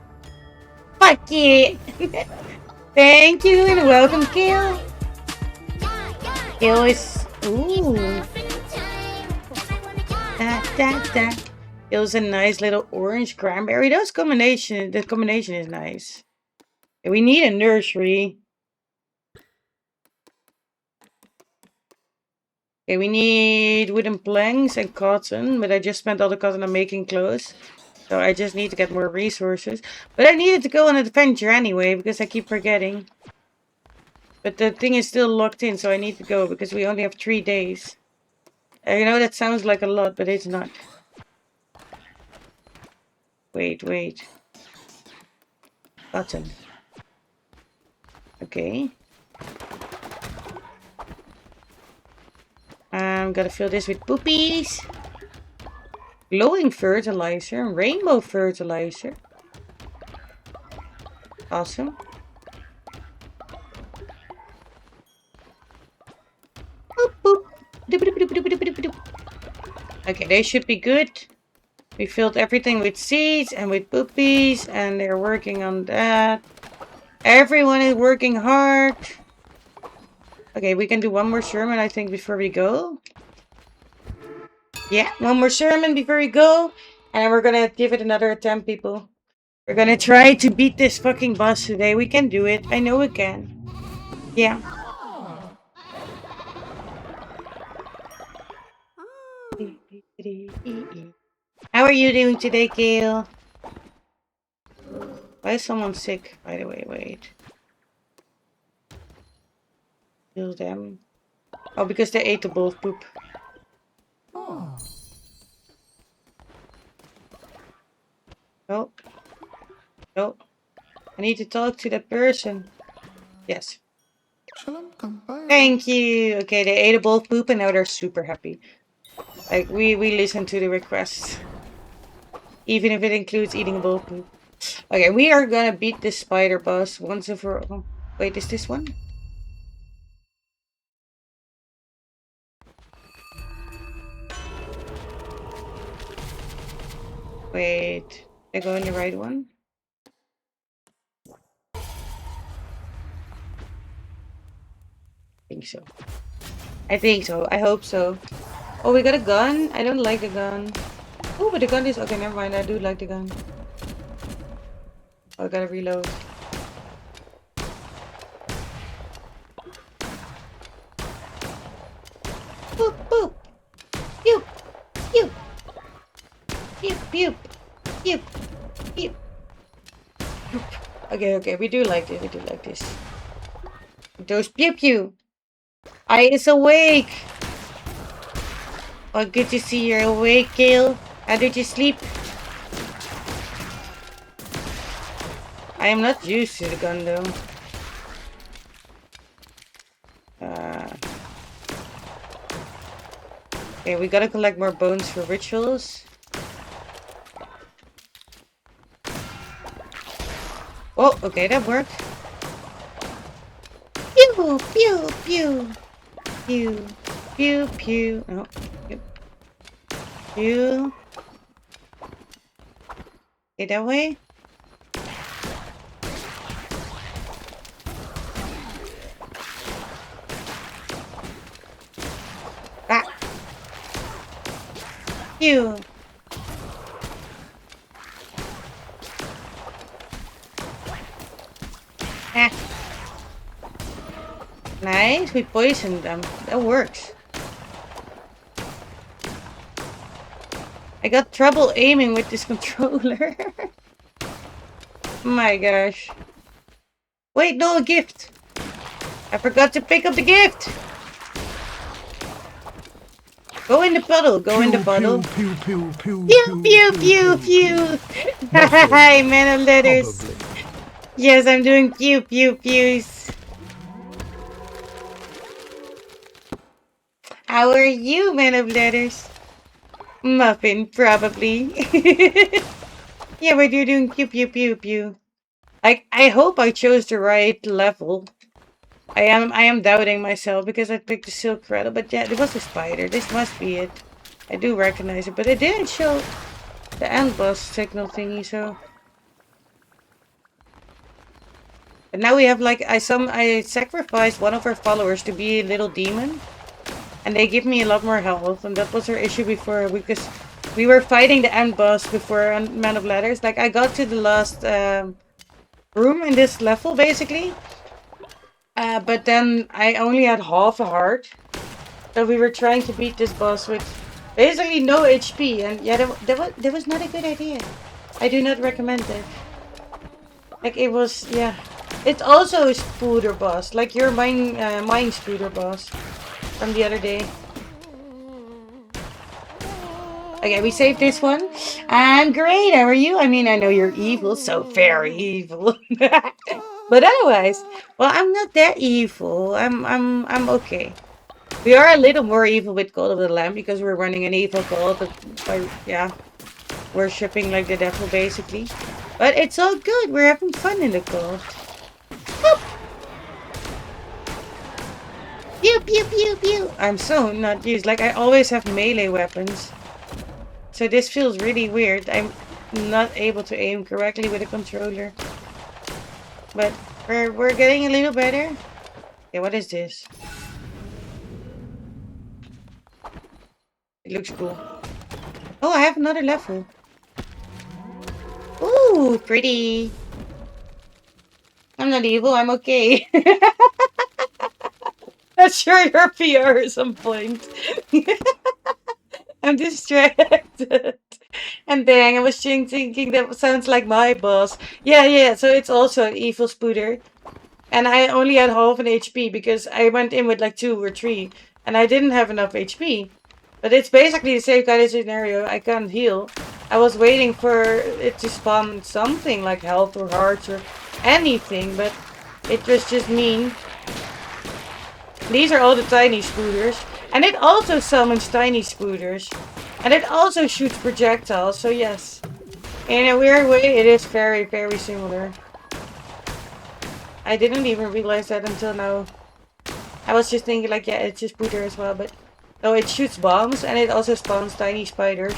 Fuck yeah. Thank you and welcome, Kale. Kale is... Ooh. It was a nice little orange cranberry. The combination is nice. We need a nursery. Okay, we need wooden planks and cotton, but I just spent all the cotton on making clothes. So I just need to get more resources. But I needed to go on an adventure anyway, because I keep forgetting. But the thing is still locked in, so I need to go, because we only have 3 days. You know, that sounds like a lot, but it's not. Wait. Cotton. Okay. I'm gonna fill this with poopies. Glowing fertilizer. Rainbow fertilizer. Awesome. Boop, boop. Okay, they should be good. We filled everything with seeds and with poopies, and they're working on that. Everyone is working hard. Okay, we can do one more sermon, I think, before we go. Yeah, one more sermon before we go. And then we're gonna give it another attempt, people. We're gonna try to beat this fucking boss today. We can do it. I know we can. Yeah. How are you doing today, Kale? Why is someone sick? By the way, wait. Kill them. Oh, because they ate the bowl of poop. No. No. I need to talk to that person. Yes. Thank you. Okay, they ate a bowl of poop and now they're super happy. Like, we listen to the requests. Even if it includes eating a bowl of poop. Okay, we are gonna beat this spider boss once and for all. Wait, is this one? Wait, I go in the right one? I think so. I hope so. Oh, we got a gun? I don't like the gun. Oh, but the gun is... Okay, never mind. I do like the gun. Oh, I gotta reload. Boop, boop. Pew. Pew. Pew, pew. Pew. Pew. Okay. We do like this. Those pew pew. I is awake. Oh, good to see you're awake, Gale. How did you sleep? I am not used to the gun though. Okay, we gotta collect more bones for rituals. Oh, okay, that worked. Pew, pew, pew. Pew, pew, pew. Oh, pew. Pew. Okay, that way. Ah. Pew. Nice, we poisoned them. That works. I got trouble aiming with this controller. My gosh. Wait, no, a gift. I forgot to pick up the gift. Go in the puddle, go in the puddle. Pew, pew, pew, Pew, pew, pew, pew. Hi, man of letters. Yes, I'm doing pew, pew, pews. How are you, man of letters? Muffin, probably. Yeah, but you're doing pew, pew, pew, pew. I hope I chose the right level. I am doubting myself because I picked the silk rattle, but yeah, there was a spider. This must be it. I do recognize it, but it didn't show the end boss signal thingy, so. And now we have like I sacrificed one of our followers to be a little demon. And they give me a lot more health, and that was our issue before because we were fighting the end boss before on Man of Letters. Like I got to the last room in this level basically. But then I only had half a heart. So we were trying to beat this boss with basically no HP, and yeah, that was not a good idea. I do not recommend it. Like it was, yeah. It's also a spooder boss, like your mine spooder boss from the other day. Okay, we saved this one. I'm great. How are you? I mean, I know you're evil, so very evil. But otherwise, well, I'm not that evil. I'm okay. We are a little more evil with Cult of the Lamb because we're running an evil cult by, yeah, worshipping like the devil basically. But it's all good. We're having fun in the cult. Boop. Pew pew pew pew. I'm so not used. Like I always have melee weapons. So this feels really weird. I'm not able to aim correctly with a controller. But we're getting a little better. Okay, what is this? It looks cool. Oh, I have another level. Ooh, pretty. I'm not evil, I'm okay. Not sure your PR is on point. I'm distracted. And dang, I was thinking that sounds like my boss. Yeah, so it's also an evil spooter. And I only had half an HP because I went in with like 2 or 3. And I didn't have enough HP. But it's basically the same kind of scenario. I can't heal. I was waiting for it to spawn something like health or hearts or anything. But it was just mean. These are all the tiny spooters. And it also summons tiny spooters. And it also shoots projectiles. So yes. In a weird way, it is very, very similar. I didn't even realize that until now. I was just thinking like, yeah, it's just spooter as well. But no, it shoots bombs and it also spawns tiny spiders.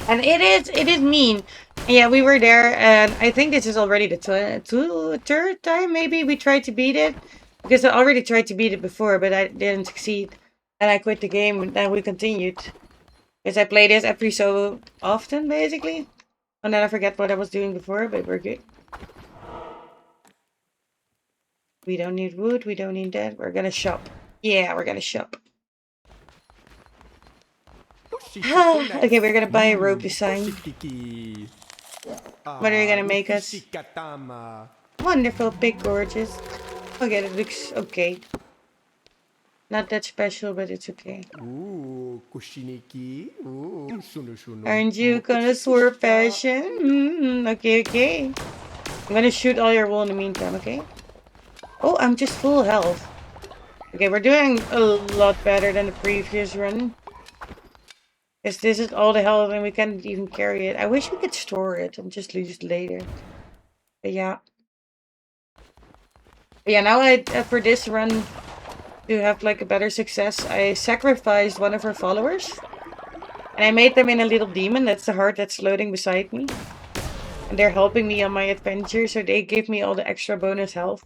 And it is mean. Yeah, we were there and I think this is already the third time maybe we tried to beat it. Because I already tried to beat it before, but I didn't succeed. And I quit the game and then we continued. Because I play this every so often, basically. And then I forget what I was doing before, but we're good. We don't need wood, we don't need that. We're gonna shop. Yeah, we're gonna shop. Okay, we're gonna buy a rope design. What are you gonna make us? Wonderful, big, gorgeous. Okay, that looks okay. Not that special, but it's okay. Aren't you connoisseur fashion? Okay. I'm gonna shoot all your wool in the meantime, okay? Oh, I'm just full health. Okay, we're doing a lot better than the previous run. Because this is all the health and we can't even carry it. I wish we could store it and just use it later. But yeah. Now for this run, to have like a better success, I sacrificed one of our followers. And I made them in a little demon. That's the heart that's floating beside me. And they're helping me on my adventure, so they give me all the extra bonus health.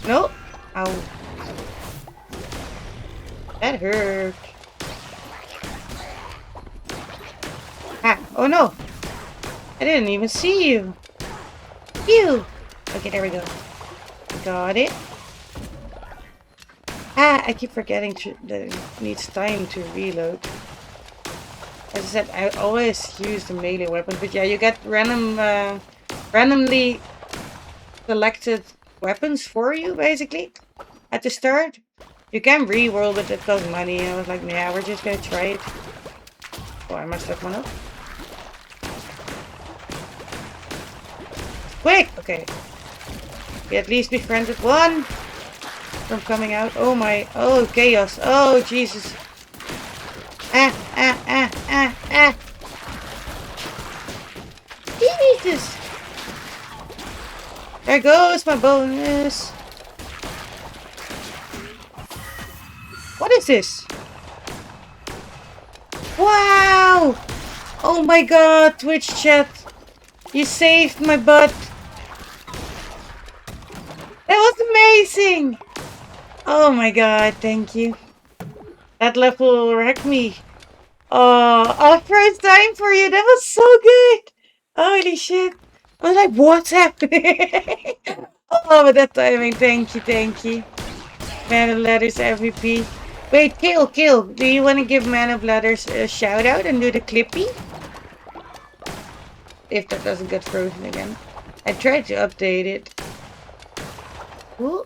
No! Ow. That hurt. Ah, oh no! I didn't even see you. You. Okay, there we go. Got it. Ah, I keep forgetting that it needs time to reload. As I said, I always use the melee weapons, but yeah, you get randomly selected weapons for you, basically, at the start. You can re-roll, but it costs money. I was like, yeah, we're just gonna try it. Oh, I messed that one up. Quick! Okay. We at least befriended one from coming out. Oh my. Oh, chaos. Oh, Jesus. Ah. Jesus. There goes my bonus. What is this? Wow! Oh my god, Twitch chat. You saved my butt. That was amazing. Oh my god, thank you. That level wrecked me. Oh, first time for you. That was so good. Holy shit. I was like, what's happening? Oh, but that timing. Thank you. Man of Letters MVP. Wait, Kill. Do you want to give Man of Letters a shout out and do the clippy? If that doesn't get frozen again. I tried to update it. Ooh.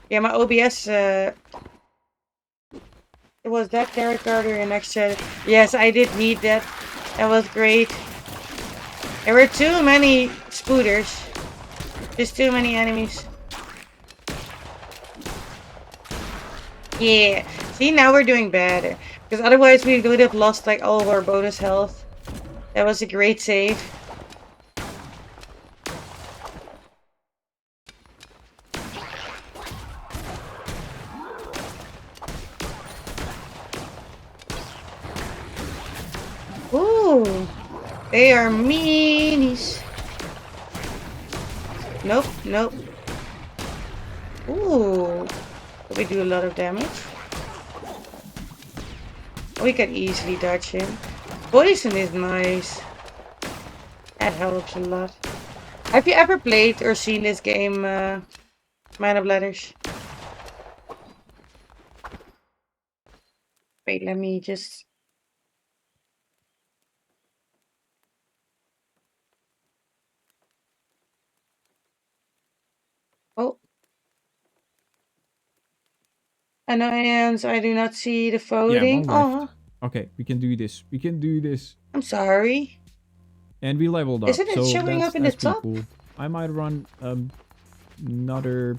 Yeah, my OBS, it was that Derek Carter in next chat. Yes, I did need that. That was great. There were too many spooters. Just too many enemies. Yeah. See, now we're doing better. Because otherwise we would have lost like all of our bonus health. That was a great save. Ooh. They are meanies. Nope. Ooh. We do a lot of damage. We can easily dodge him. Poison is nice. That helps a lot. Have you ever played or seen this game, Man of Letters? Wait, let me just... Oh. Annoyance, I do not see the voting. Yeah, one left. Okay, we can do this. I'm sorry. And we leveled up. Isn't it so showing up in the that's pretty top? cool. I might run another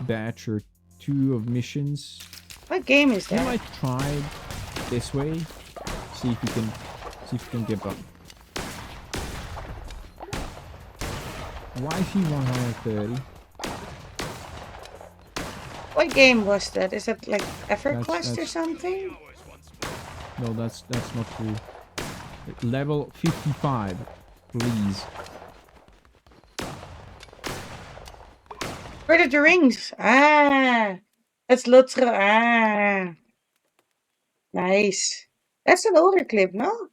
batch or two of missions. What game is that? I might try this way. See if we can give up. YC 130. What game was that? Is that like EverQuest or something? No, that's not true. Level 55, please. Where are the rings? Ah, that's Lotre. Ah, nice. That's an older clip, no?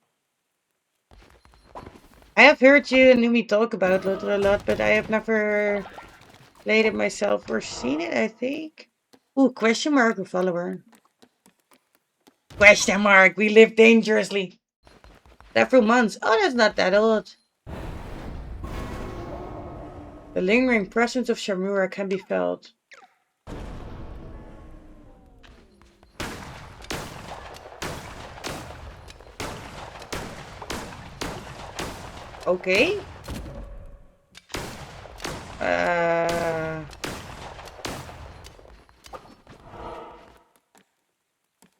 I have heard you and Numi talk about Lotre a lot, but I have never played it myself or seen it, I think. Ooh, question mark or follower? Question mark, we live dangerously. Several months. Oh, that's not that old. The lingering presence of Shamura can be felt. Okay.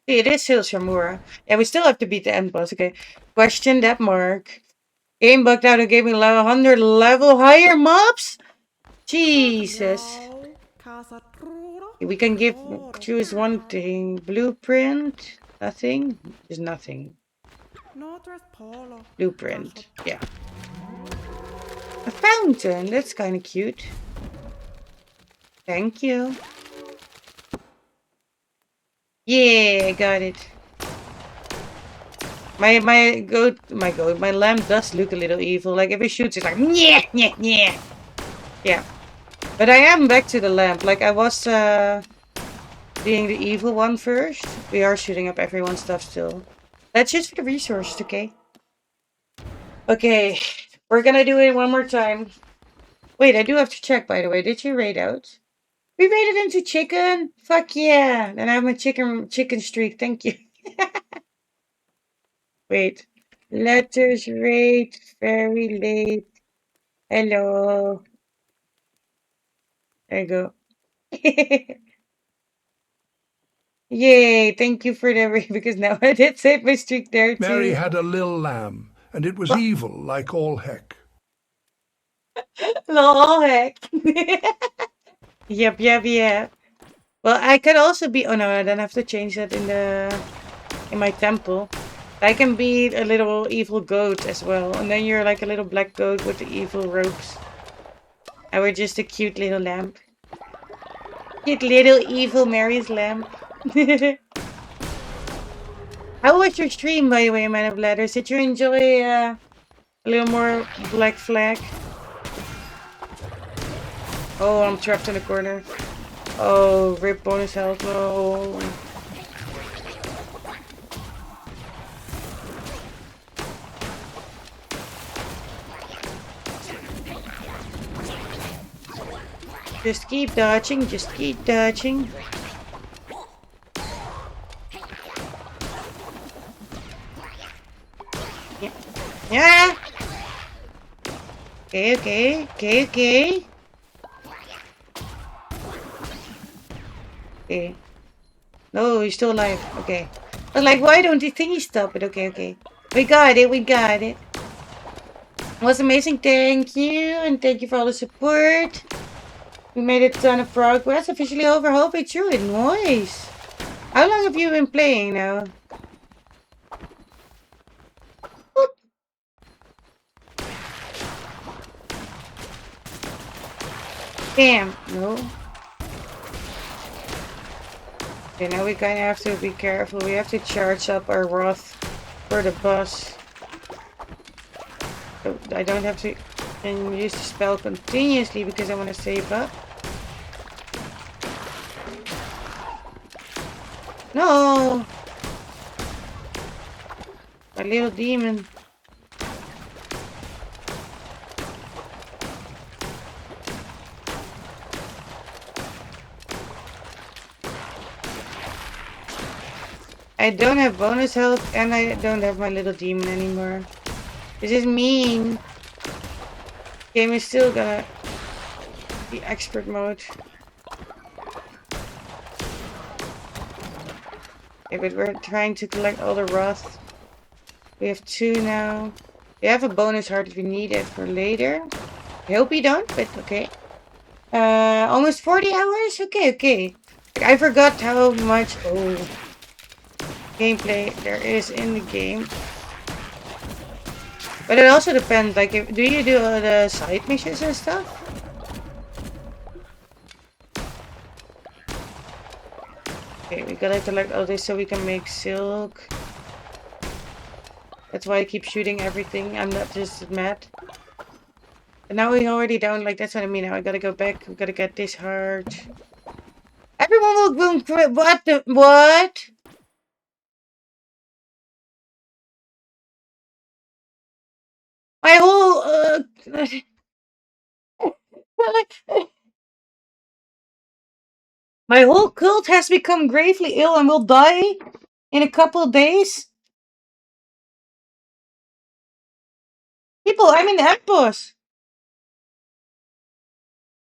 See, it is still Shamura. Yeah, we still have to beat the end boss. Okay. Question that mark. Game bugged out and gave me 100 level higher mobs? Jesus. We can choose one thing. Blueprint. Nothing. There's nothing. Blueprint. Yeah. A fountain. That's kind of cute. Thank you. Yeah, got it. My lamp does look a little evil. Like if it shoots, it's like yeah, yeah, yeah. Yeah. But I am back to the lamp. Like I was being the evil one first. We are shooting up everyone's stuff still. That's just for the resources, okay? Okay, we're gonna do it one more time. Wait, I do have to check, by the way. Did you raid out? We raided into chicken? Fuck yeah. Then I have my chicken streak. Thank you. Wait. Letters raid very late. Hello. There you go. Yay, thank you for the raid because now I did save my streak there too. Mary had a little lamb, and it was evil like all heck. Lol heck. Yep. Well, I could also be. Oh no, I don't have to change that in my temple. I can be a little evil goat as well, and then you're like a little black goat with the evil robes. I were just a cute little lamb. Cute little evil Mary's lamb. How was your stream, by the way, Man of Letters? Did you enjoy a little more Black Flag? Oh, I'm trapped in the corner. Oh, rip bonus health, no. Just keep dodging, just keep dodging. Yeah. Okay. Okay. No, he's still alive. Okay. I was like, why don't the thingy stop it? Okay. We got it. It was amazing. Thank you. And thank you for all the support. We made a ton of progress. Officially over halfway through it. Nice. How long have you been playing now? Damn. No. Okay, now we kind of have to be careful. We have to charge up our wrath for the boss. So I don't have to use the spell continuously because I want to save up. No! My little demon. I don't have bonus health and I don't have my little demon anymore. This is mean. Game is still gonna be expert mode. Okay, but we're trying to collect all the wrath. We have 2 now. We have a bonus heart if we need it for later. I hope we don't, but okay. Almost 40 hours? Okay. I forgot how much gameplay there is in the game. But it also depends, like, do you do all the side missions and stuff? Okay, we gotta collect all this so we can make silk. That's why I keep shooting everything. I'm not just mad. But now we already down, like, that's what I mean. Now I gotta go back. We gotta get this heart. Everyone will quit. What? My whole, my whole cult has become gravely ill and will die in a couple of days. People, I'm in the end boss.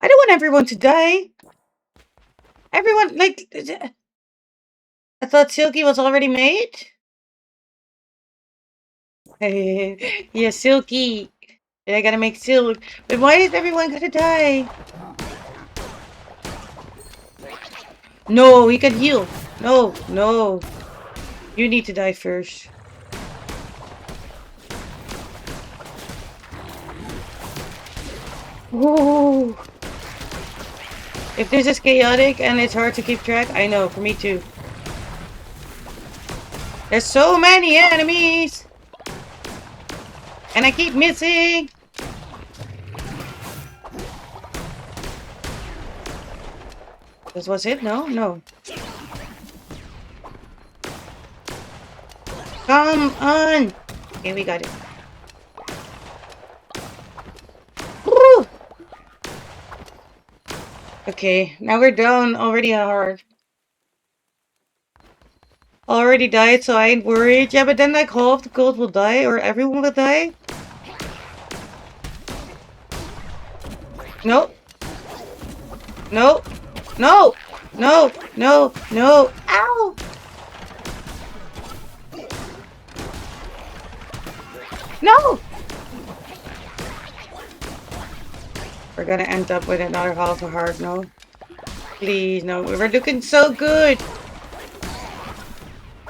I don't want everyone to die. Everyone, like, I thought Silky was already made. Yeah, Silky. I gotta make silk. But why is everyone gonna die? No, he can heal. No. You need to die first. Whoa. If this is chaotic and it's hard to keep track, I know, for me too. There's so many enemies! And I keep missing. This was it? No? No. Come on. Okay, we got it. Woo! Okay, now we're down already hard. Already died, so I ain't worried. Yeah, but then like half the gold will die, or everyone will die. No. No. No. No. No. No. Ow! No! We're gonna end up with another half a heart, no? Please, no. We were looking so good!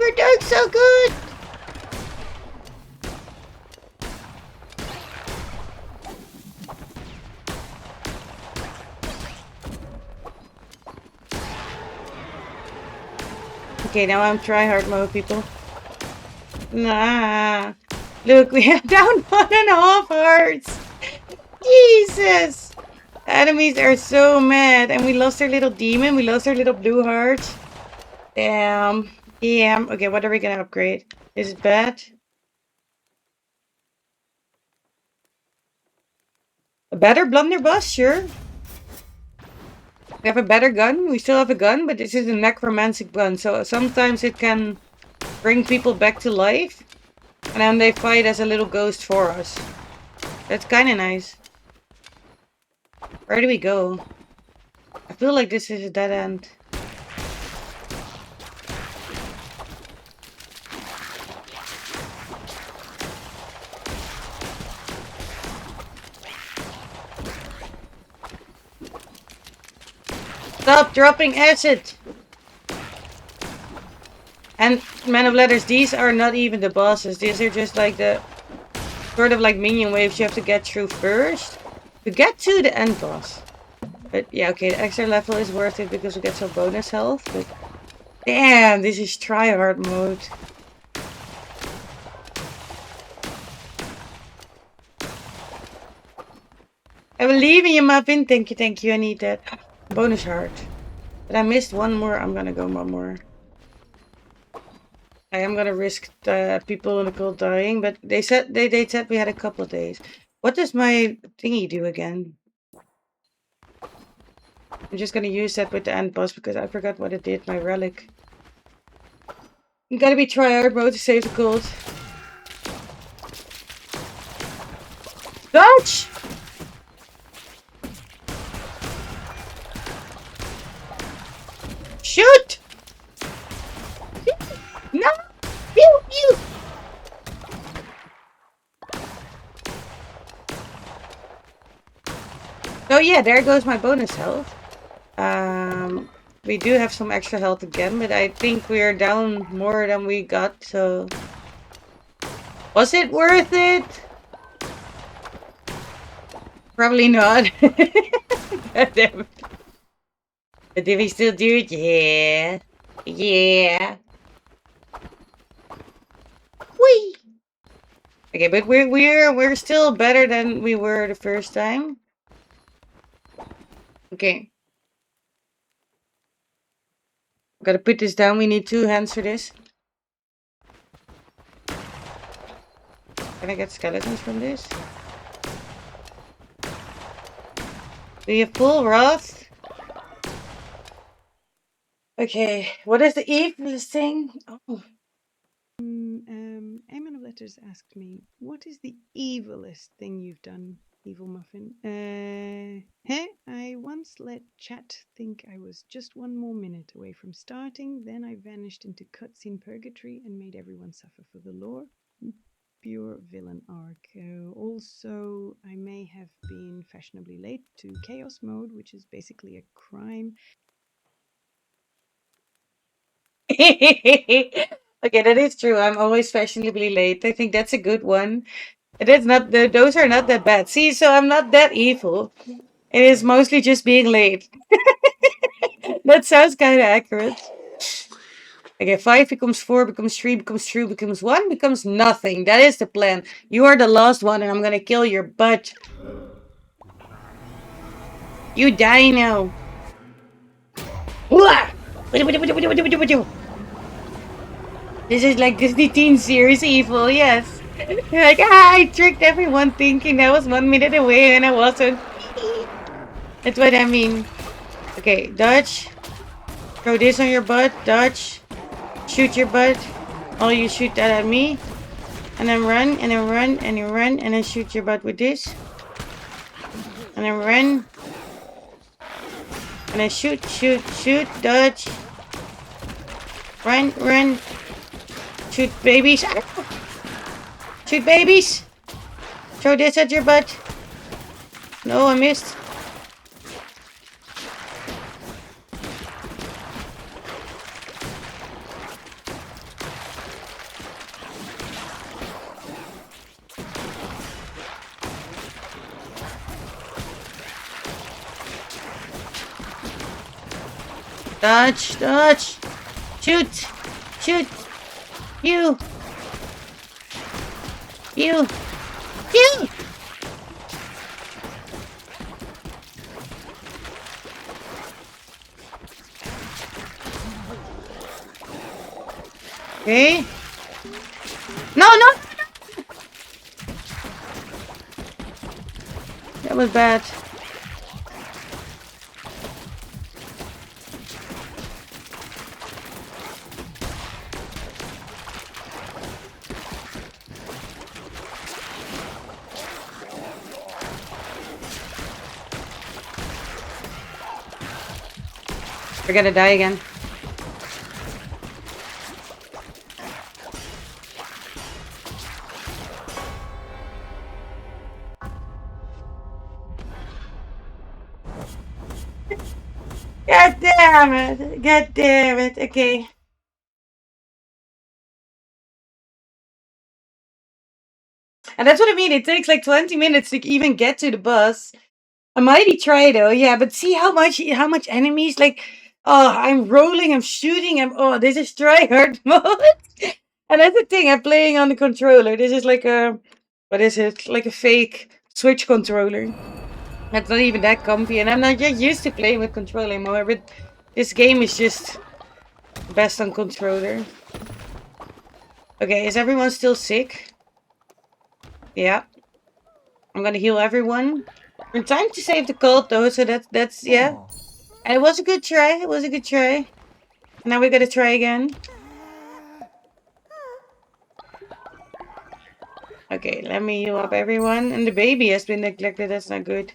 We're doing so good! Okay, now I'm try hard mode, people. Nah. Look, we have down 1.5 hearts! Jesus! Enemies are so mad, and we lost our little demon, we lost our little blue heart. Damn. Damn. Okay, what are we gonna upgrade? Is it bad? A better blunderbuss, sure. We have a better gun. We still have a gun, but this is a necromantic gun, so sometimes it can bring people back to life, and then they fight as a little ghost for us. That's kind of nice. Where do we go? I feel like this is a dead end. Stop dropping acid! And Man of Letters, these are not even the bosses. These are just like the sort of like minion waves you have to get through first to get to the end boss. But yeah, okay, the extra level is worth it because we get some bonus health. But damn, this is tryhard mode. I believe in you, Muffin. Thank you. I need that bonus heart. But I missed one more. I'm gonna go one more. I am gonna risk the people in the cold dying, but they said we had a couple of days. What does my thingy do again? I'm just gonna use that with the end boss because I forgot what it did, my relic. You gotta be tryhard mode to save the gold. Dodge! Shoot! No! Pew pew! Oh yeah, there goes my bonus health. We do have some extra health again, but I think we are down more than we got, so... Was it worth it? Probably not. God damn it. But did we still do it? Yeah. Yeah. Whee! Okay, but we're still better than we were the first time. Okay. Gotta put this down. We need 2 hands for this. Can I get skeletons from this? Do you full wrath? Okay, what is the evilest thing? Oh. Aemon of Letters asked me, what is the evilest thing you've done, Evil Muffin? I once let chat think I was just 1 more minute away from starting, then I vanished into cutscene purgatory and made everyone suffer for the lore. Pure villain arc. Also, I may have been fashionably late to chaos mode, which is basically a crime. Okay, that is true. I'm always fashionably late. I think that's a good one. That's not those are not that bad. See, so I'm not that evil. It is mostly just being late. That sounds kind of accurate. Okay, 5 becomes 4, becomes 3, becomes 2, becomes 1, becomes nothing. That is the plan. You are the last one, and I'm gonna kill your butt. You die now. This is like Disney Teen Series evil, yes. You're like, I tricked everyone thinking that was 1 minute away, and I wasn't. That's what I mean. Okay, dodge. Throw this on your butt. Dodge. Shoot your butt. Oh, you shoot that at me. And then run, and then run, and then run, and then shoot your butt with this. And then run. And then shoot, shoot, shoot, dodge. Run, run. Shoot babies. Shoot babies. Throw this at your butt. No, I missed. Dodge, dodge. Shoot, shoot. You. You. You. Okay. No, no. That was bad. We're gonna die again. God damn it. God damn it. Okay. And that's what I mean. It takes like 20 minutes to even get to the bus. A mighty try though, yeah, but see how much enemies, like, oh, I'm rolling, I'm shooting, this is try hard mode. And that's the thing, I'm playing on the controller. This is like a, what is it? Like a fake Switch controller. That's not even that comfy, and I'm not yet used to playing with controller anymore, but this game is just best on controller. Okay, is everyone still sick? Yeah. I'm gonna heal everyone. We're in time to save the cult though, so that's yeah. And it was a good try. It was a good try. Now we gotta try again. Okay, let me heal up everyone. And the baby has been neglected. That's not good.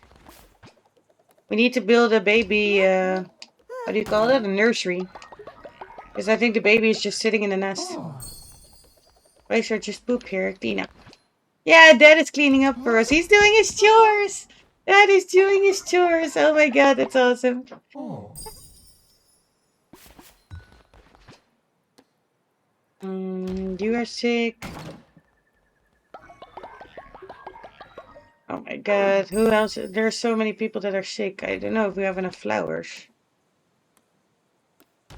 We need to build a baby, what do you call it? A nursery. Because I think the baby is just sitting in the nest. Why should I just poop here? Clean up. Yeah, Dad is cleaning up for us. He's doing his chores. Dad is doing his chores. Oh my god, that's awesome. You are sick. Oh my god, who else? There are so many people that are sick. I don't know if we have enough flowers.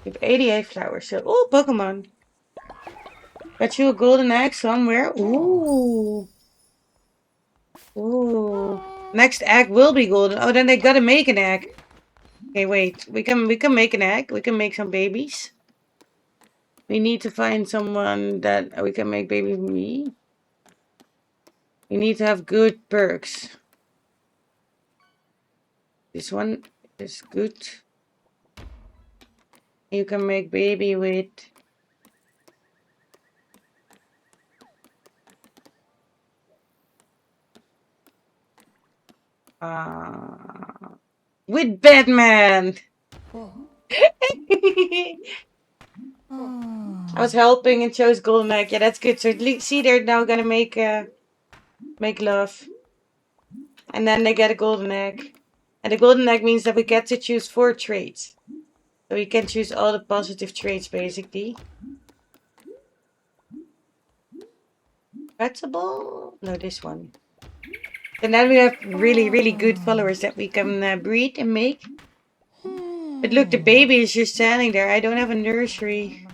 We have 88 flowers. So, oh, Pokemon. Got you a golden egg somewhere. Ooh. Ooh. Next egg will be golden. Oh, then they gotta make an egg. Okay, wait. We can make an egg. We can make some babies. We need to find someone that we can make baby with me. We need to have good perks. This one is good. You can make baby with with Batman. I was helping and chose golden egg. Yeah, that's good. So see, they're now gonna make love, and then they get a golden egg, and the golden egg means that we get to choose 4 traits. So we can choose all the positive traits basically. Flexible? No, this one. And then we have really good followers that we can breed and make. But look, the baby is just standing there. I don't have a nursery.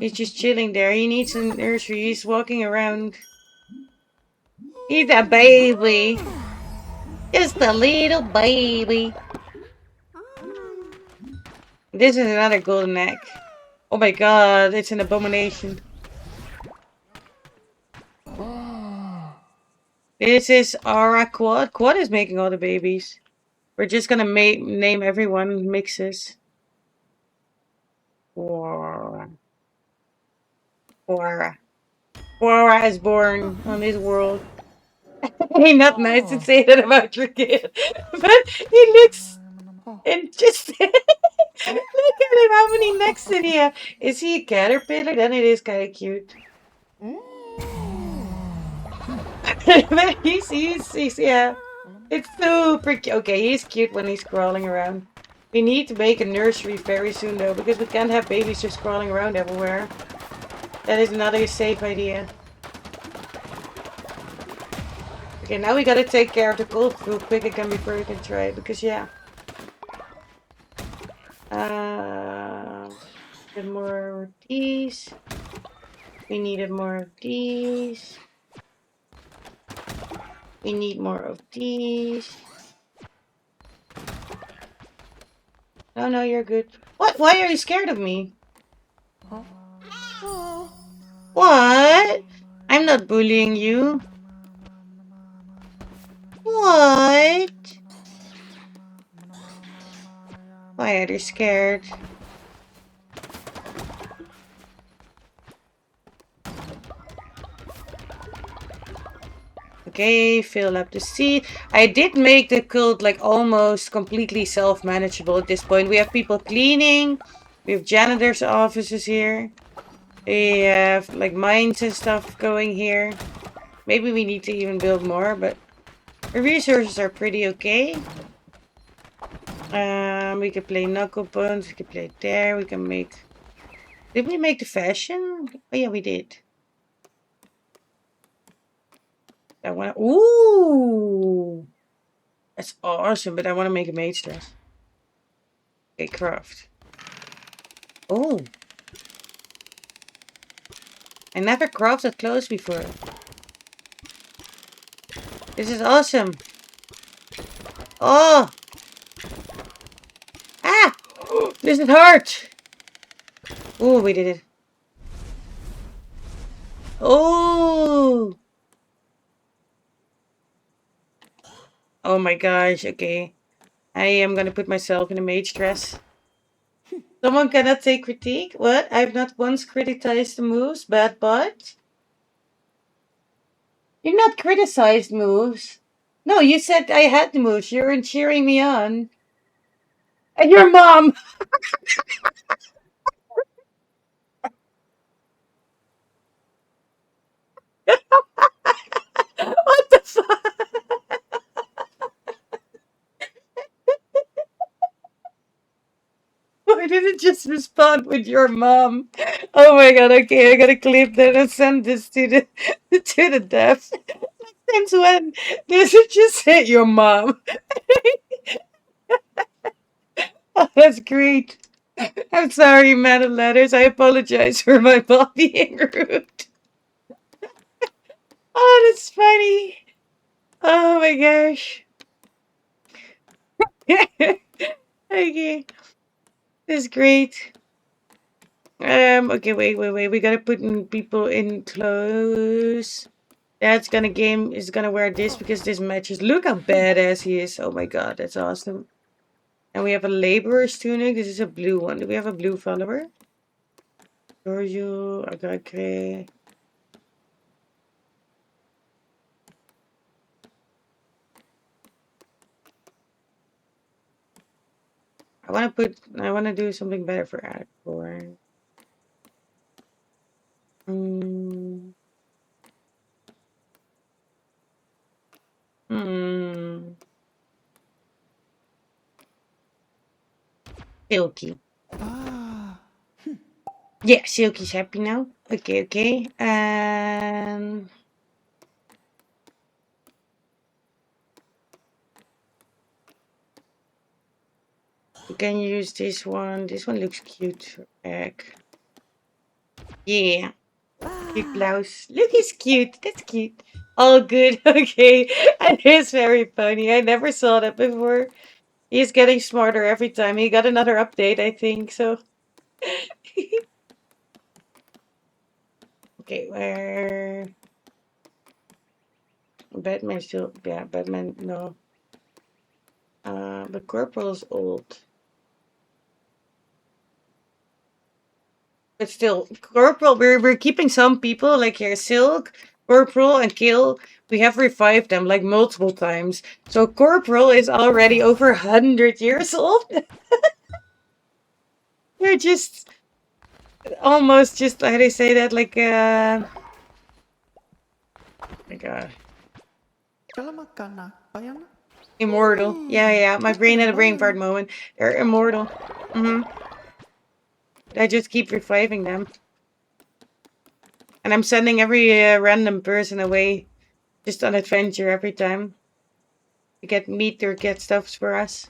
He's just chilling there. He needs a nursery. He's walking around. He's a baby. Just a little baby. This is another golden egg. Oh my god, it's an abomination. This is our Quad. Quad is making all the babies. We're just gonna name everyone mixes. Quora. Quora. Quora is born on this world. Ain't not nice to say that about your kid. But he looks interesting. Look at him, how many necks did he have? Is he a caterpillar? Then it is kind of cute. But he's, yeah. It's super cute. Okay, he's cute when he's crawling around. We need to make a nursery very soon though, because we can't have babies just crawling around everywhere. That is another safe idea. Okay, now we gotta take care of the cold real quick again before we can try it, because yeah. Get more of these. We needed more of these. We need more of these. No, no, you're good. What? Why are you scared of me? What? I'm not bullying you. What? Why are you scared? Okay, fill up the seat. I did make the cult like almost completely self-manageable at this point. We have people cleaning. We have janitors' offices here. We have like mines and stuff going here. Maybe we need to even build more, but the resources are pretty okay. We can play knuckle bones. We can play there. We can make. Did we make the fashion? Oh yeah, we did. I want. Ooh, that's awesome. But I want to make a mage dress. Okay, craft. Oh, I never crafted clothes before. This is awesome. Oh, ah, this is hard. Oh, we did it. Oh. Oh my gosh, okay. I am gonna put myself in a mage dress. Someone cannot take critique? What? I've not once criticized the moves, but? You're not criticized moves. No, you said I had the moves. You're cheering me on. And your mom! What the fuck? Why did it just respond with your mom? Oh my god, okay, I gotta clip that and send this to the to the devs. Since when does it just say your mom? Oh, that's great. I'm sorry, Madam Letters. I apologize for my mom being rude. Oh, that's funny. Oh my gosh. Okay. That's great. Okay, wait. We gotta put in people in clothes. That's gonna game is gonna wear this because this matches. Look how badass he is. Oh my god, that's awesome. And we have a laborer's tunic. This is a blue one. Do we have a blue follower? Giorgio, okay. I wanna do something better for Adcore. Hmm. Hmm. Silky. Yeah, Silky's happy now. Okay. We can use this one. This one looks cute for egg. Yeah. Cute blouse. Look, he's cute. That's cute. All good. Okay. And it's very funny. I never saw that before. He's getting smarter every time. He got another update, I think. So. Okay, where? Batman still. Yeah, Batman. No. But Corporal's old. But still, Corporal, we're keeping some people like here, Silk, Corporal, and Kill. We have revived them like multiple times. So Corporal is already over 100 years old. They're just almost just how do you say that? Like like immortal. Yeah. My brain had a brain fart moment. They're immortal. I just keep reviving them. And I'm sending every random person away just on adventure every time. To get meat or get stuffs for us.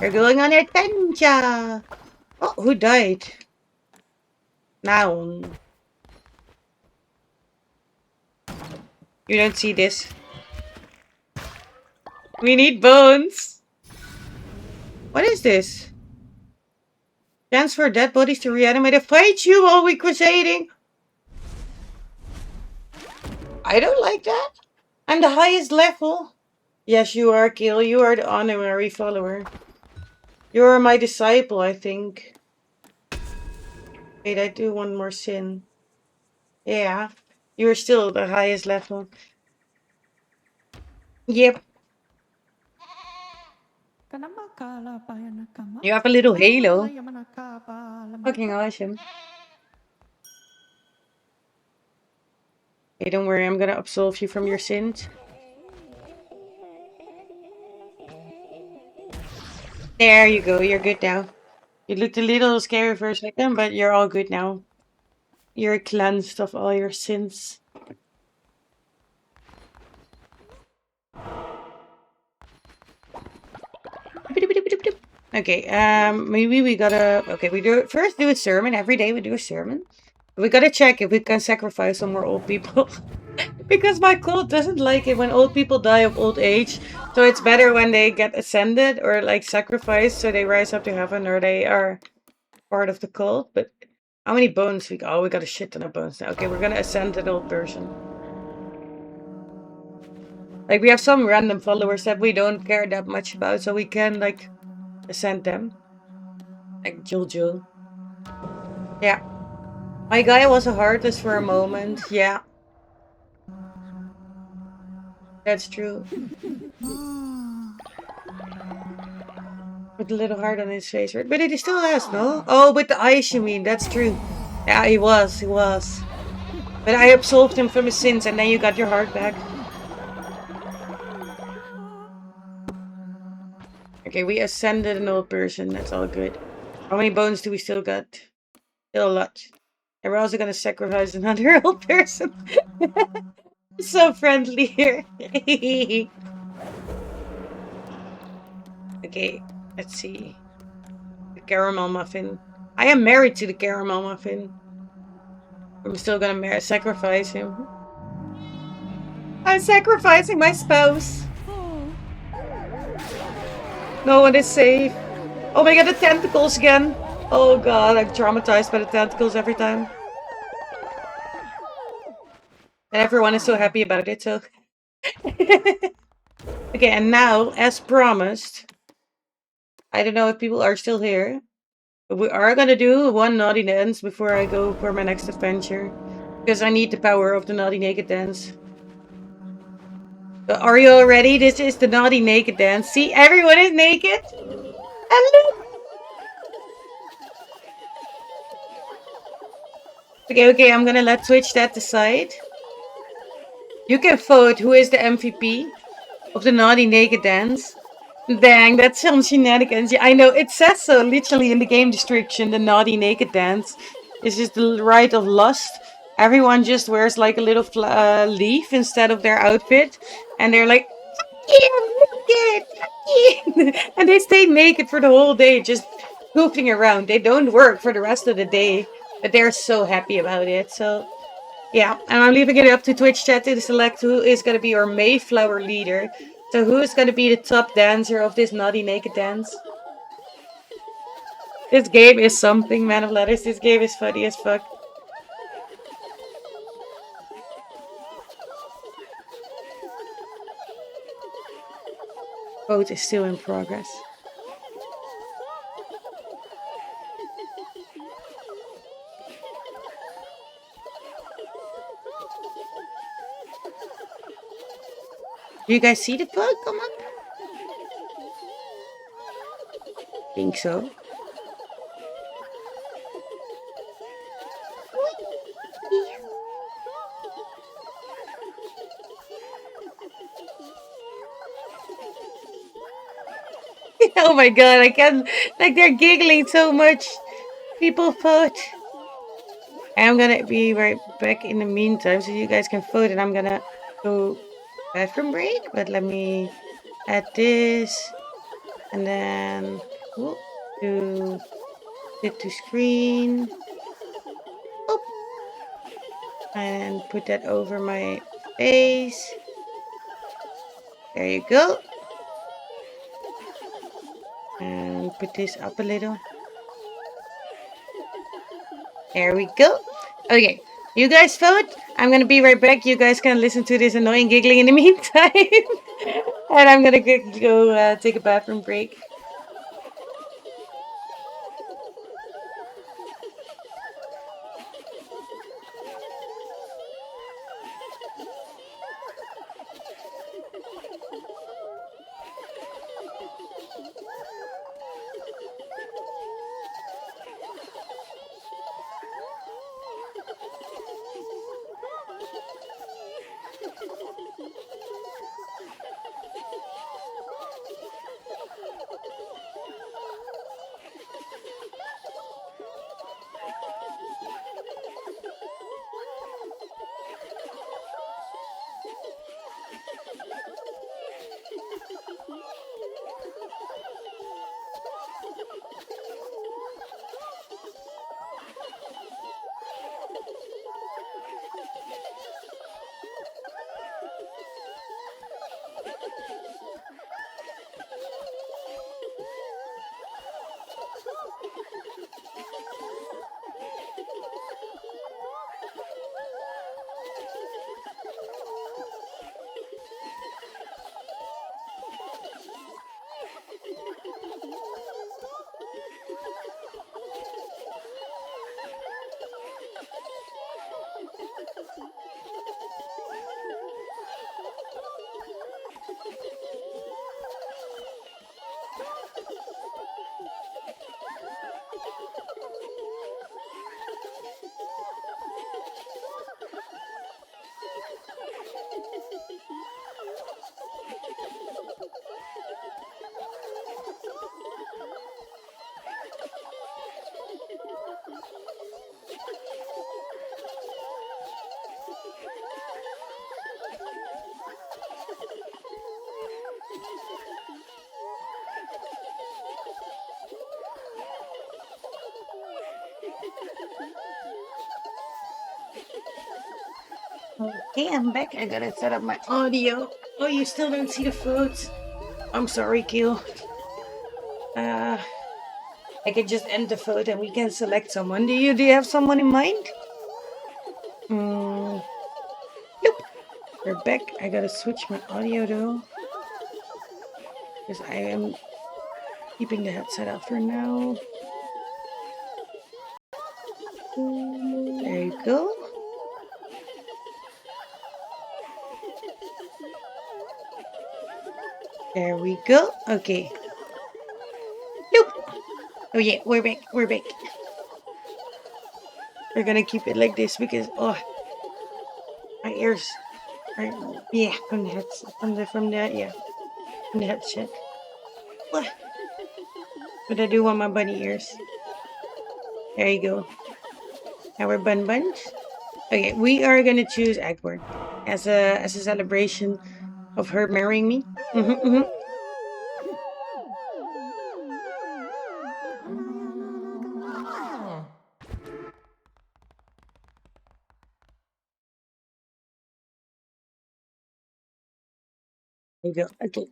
We're going on adventure! Oh, who died? Now. You don't see this. We need bones! What is this? Transfer dead bodies to reanimate a fight you while we crusading! I don't like that. I'm the highest level. Yes, you are, Kill. You are the honorary follower. You are my disciple, I think. Wait, I do one more sin. Yeah. You are still the highest level. Yep. You have a little halo. Fucking awesome. Hey, don't worry, I'm gonna absolve you from your sins. There you go, you're good now. You looked a little scary for a second, but you're all good now. You're cleansed of all your sins. Okay, maybe we gotta... Okay, we first do a sermon. Every day we do a sermon. We gotta check if we can sacrifice some more old people. Because my cult doesn't like it when old people die of old age. So it's better when they get ascended or like sacrificed so they rise up to heaven or they are part of the cult. But how many bones we got? Oh, we got a shit ton of bones now. Okay, we're gonna ascend an old person. Like we have some random followers that we don't care that much about, so we can like ascend them. Like Jojo. Yeah. My guy was a heartless for a moment. Yeah. That's true. With a little heart on his face, right? But it still has, no? Oh, with the eyes, you mean? That's true. Yeah, he was. But I absolved him from his sins, and then you got your heart back. Okay, we ascended an old person. That's all good. How many bones do we still got? Still a lot. And we're also gonna sacrifice another old person. So friendly here. Okay, let's see. The caramel muffin. I am married to the caramel muffin. I'm still gonna sacrifice him. I'm sacrificing my spouse. No one is safe. Oh my god, the tentacles again. Oh god, I'm traumatized by the tentacles every time. And everyone is so happy about it, so... Okay, and now, as promised... I don't know if people are still here. But we are gonna do one naughty dance before I go for my next adventure. Because I need the power of the naughty naked dance. So are you all ready? This is the naughty naked dance. See, everyone is naked. Hello. Okay, I'm gonna let Twitch that decide. You can vote who is the MVP of the naughty naked dance. Dang, that's some shenanigans. Yeah, I know, it says so literally in the game description, the naughty naked dance. It's just the rite of lust. Everyone just wears like a little leaf instead of their outfit. And they're like, yeah, naked, yeah. And they stay naked for the whole day, just pooping around. They don't work for the rest of the day. But they're so happy about it. So yeah, and I'm leaving it up to Twitch chat to select who is going to be our Mayflower leader. So who is going to be the top dancer of this naughty naked dance? This game is something, man of letters. This game is funny as fuck. Vote is still in progress. Do you guys see the vote come up? Think so. Oh my god, I can't. Like, they're giggling so much. People vote. I'm gonna be right back in the meantime so you guys can vote, and I'm gonna go bathroom break. But let me add this, and then do it to screen. Oh, and put that over my face. There you go. And put this up a little. There we go. Okay, you guys vote. I'm gonna be right back. You guys can listen to this annoying giggling in the meantime. And I'm gonna go take a bathroom break. Okay, I'm back. I gotta set up my audio. Oh, you still don't see the votes? I'm sorry, Kiel. I can just end the vote and we can select someone. Do you have someone in mind? Nope. We're back. I gotta switch my audio though. Because I am keeping the headset out for now. There you go. There we go. Okay. Nope. Oh yeah, we're back. We're back. We're gonna keep it like this because my ears are from the headset from the headset. What? But I do want my bunny ears. There you go. Now we're buns. Okay, we are gonna choose Egbert as a celebration of her marrying me. There you go. Okay.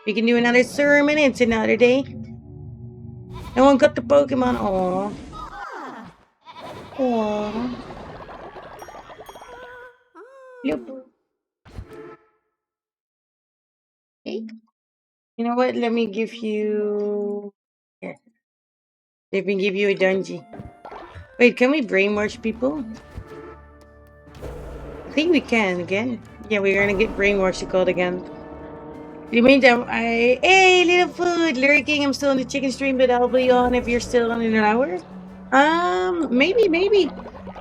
We can do another sermon. It's another day. No one got the Pokemon. Aww. Aww. Yep. Okay. You know what? Let me give you. Here. Let me give you a dungeon. Wait, can we brainwash people? I think we can again. Yeah, we're gonna get brainwashed called again. In the meantime, hey, little food lurking. I'm still on the chicken stream, but I'll be on if you're still on in an hour. Maybe.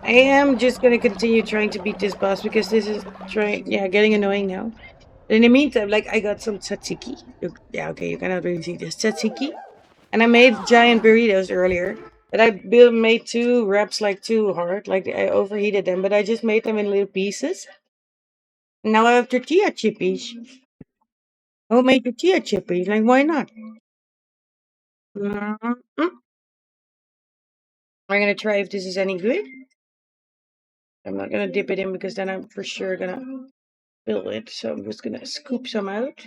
I am just gonna continue trying to beat this boss because this is getting annoying now. In the meantime, like I got some tzatziki. Yeah, okay, you cannot really see this tzatziki, and I made giant burritos earlier. But I made two wraps like too hard, like I overheated them. But I just made them in little pieces. Now I have tortilla chippies. Homemade tortilla chippies. Like why not? Mm. I'm gonna try if this is any good. I'm not gonna dip it in because then I'm for sure gonna spill it. So I'm just gonna scoop some out.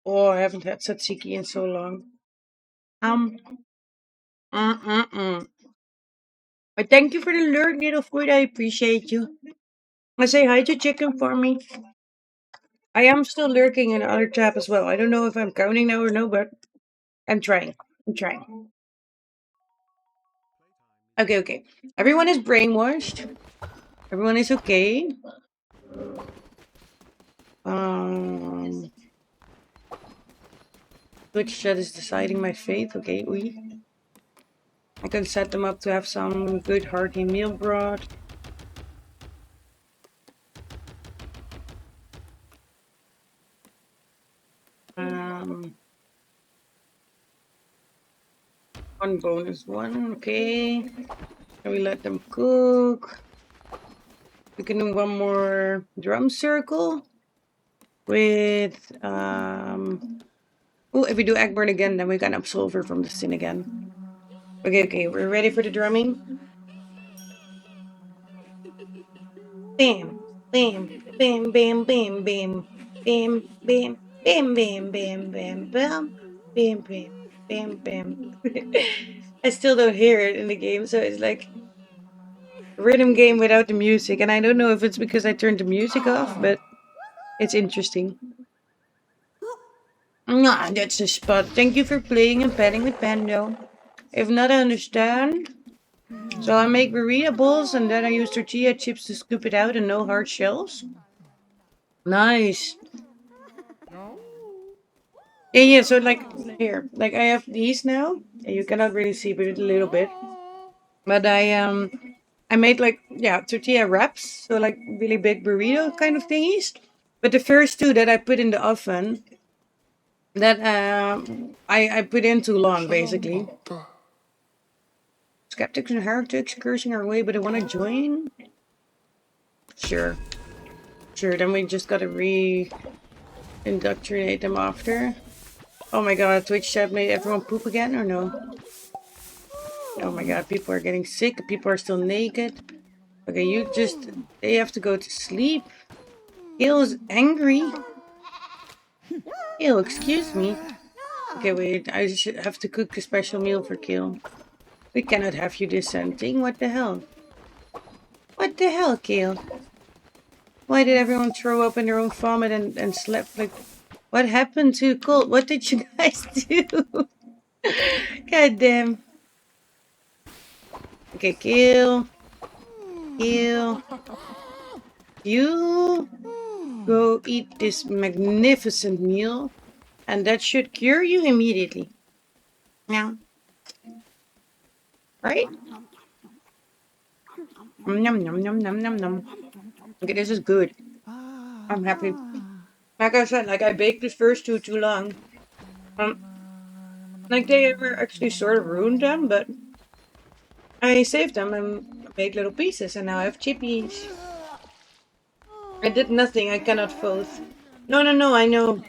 Oh, I haven't had tzatziki in so long. Um, mm. But thank you for the lurk, little food. I appreciate you. I say hi to chicken for me. I am still lurking in other tab as well. I don't know if I'm counting now or no, but I'm trying. I'm trying. Okay. Everyone is brainwashed. Everyone is okay. Um, Twitch chat is deciding my fate. Okay, I can set them up to have some good hearty meal broth. One bonus one, okay. Can we let them cook? We can do one more drum circle with oh, if we do Eggburn again, then we can absolve her from the sin again. Okay, we're ready for the drumming. Bam, bam, bam, bam, bam, bam, bam, bam, bam, bam, bam, bam, bam, bam, bam, bam. I still don't hear it in the game, so it's like a rhythm game without the music, and I don't know if it's because I turned the music off, but it's interesting. Nah, that's a spot. Thank you for playing and petting with Pando. If not, I understand. So I make burrito bowls and then I use tortilla chips to scoop it out and no hard shells. Nice. Yeah, so like here, like I have these now. You cannot really see but a little bit. But I made like tortilla wraps, so like really big burrito kind of thingies. But the first two that I put in the oven, that I put in too long basically. Skeptics and heretics cursing our way, but I want to join. Sure. Then we just gotta re-indoctrinate them after. Oh my god, Twitch chat made everyone poop again or no? Oh my god, people are getting sick. People are still naked. Okay, they have to go to sleep. Gail is angry. Gail, excuse me. Okay, wait, I should have to cook a special meal for Gail. We cannot have you dissenting. What the hell? What the hell, Gail? Why did everyone throw up in their own vomit and sleep? Like, what happened to Colt? What did you guys do? God damn. Okay, Gail. You go eat this magnificent meal, and that should cure you immediately. Yeah. Right? Num num num num num num. Okay, this is good. I'm happy. Like I said, like I baked the first two too long. Like they were actually sort of ruined them, but I saved them and made little pieces, and now I have chippies. I did nothing. I cannot vote. No, I know.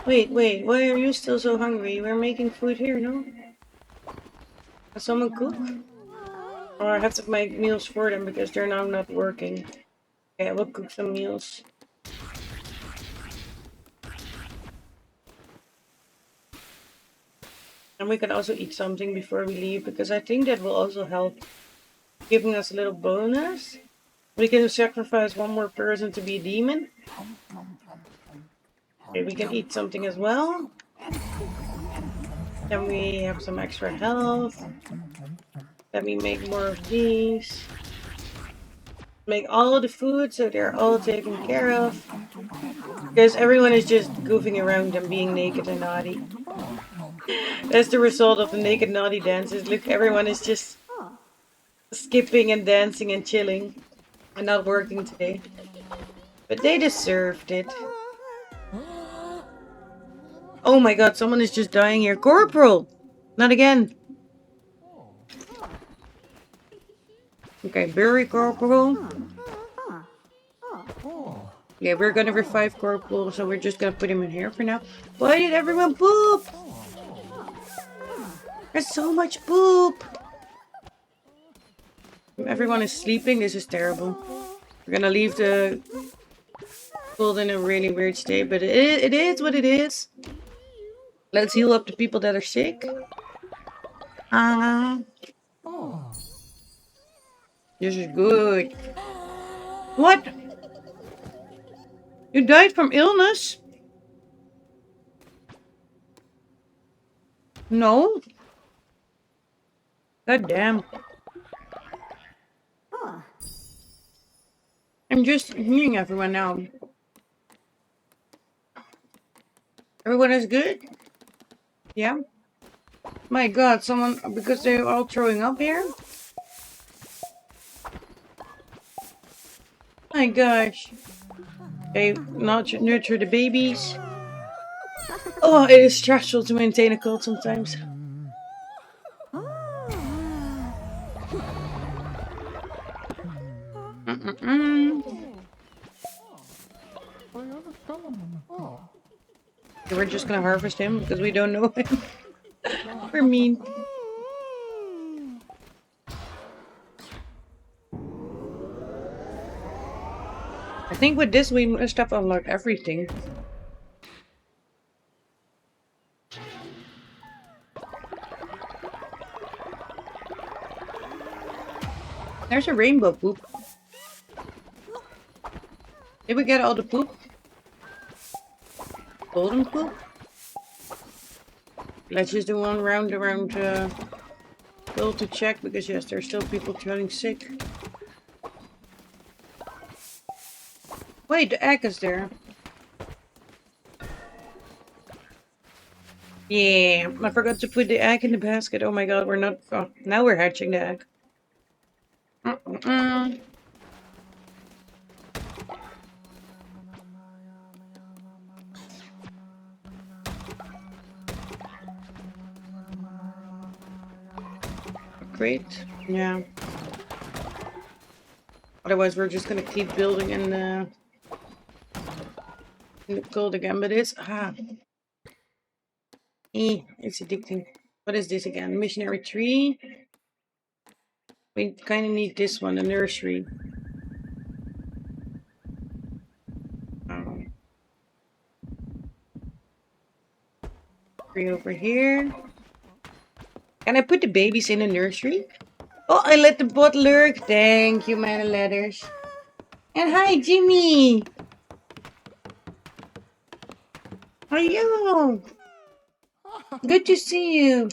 Wait. Why are you still so hungry? We're making food here, no? Can someone cook? Or I have to make meals for them because they're now not working. Okay, I will cook some meals. And we can also eat something before we leave because I think that will also help giving us a little bonus. We can sacrifice one more person to be a demon. Okay, we can eat something as well. Then we have some extra health. Let me make more of these. Make all the food so they're all taken care of. Because everyone is just goofing around and being naked and naughty. That's the result of the naked naughty dances. Look, everyone is just skipping and dancing and chilling and not working today. But they deserved it. Oh my god, someone is just dying here. Corporal! Not again. Okay, bury Corporal. Yeah, we're gonna revive Corporal, so we're just gonna put him in here for now. Why did everyone poop? There's so much poop. Everyone is sleeping. This is terrible. We're gonna leave the world in a really weird state, but it is what it is. Let's heal up the people that are sick. This is good. What? You died from illness? No. God damn. I'm just hearing everyone now. Everyone is good? Yeah? My god, someone, because they're all throwing up here? My gosh. They not nurture the babies. Oh, it is stressful to maintain a cult sometimes. We're just gonna harvest him because we don't know him. We're mean. I think with this we must have unlocked everything. There's a rainbow poop. Did we get all the poop? Golden poop? Let's just do one round around Bill to check because yes, there's still people feeling sick. Wait, the egg is there. Yeah, I forgot to put the egg in the basket. Oh my god, we're not. Oh, now we're hatching the egg. Great. Yeah. Otherwise, we're just gonna keep building in the gold again. But it's it's addicting. What is this again? Missionary tree. We kind of need this one, the nursery. Tree over here. Can I put the babies in the nursery? Oh, I let the bot lurk. Thank you, man. Letters. And hi, Jimmy. How are you? Good to see you.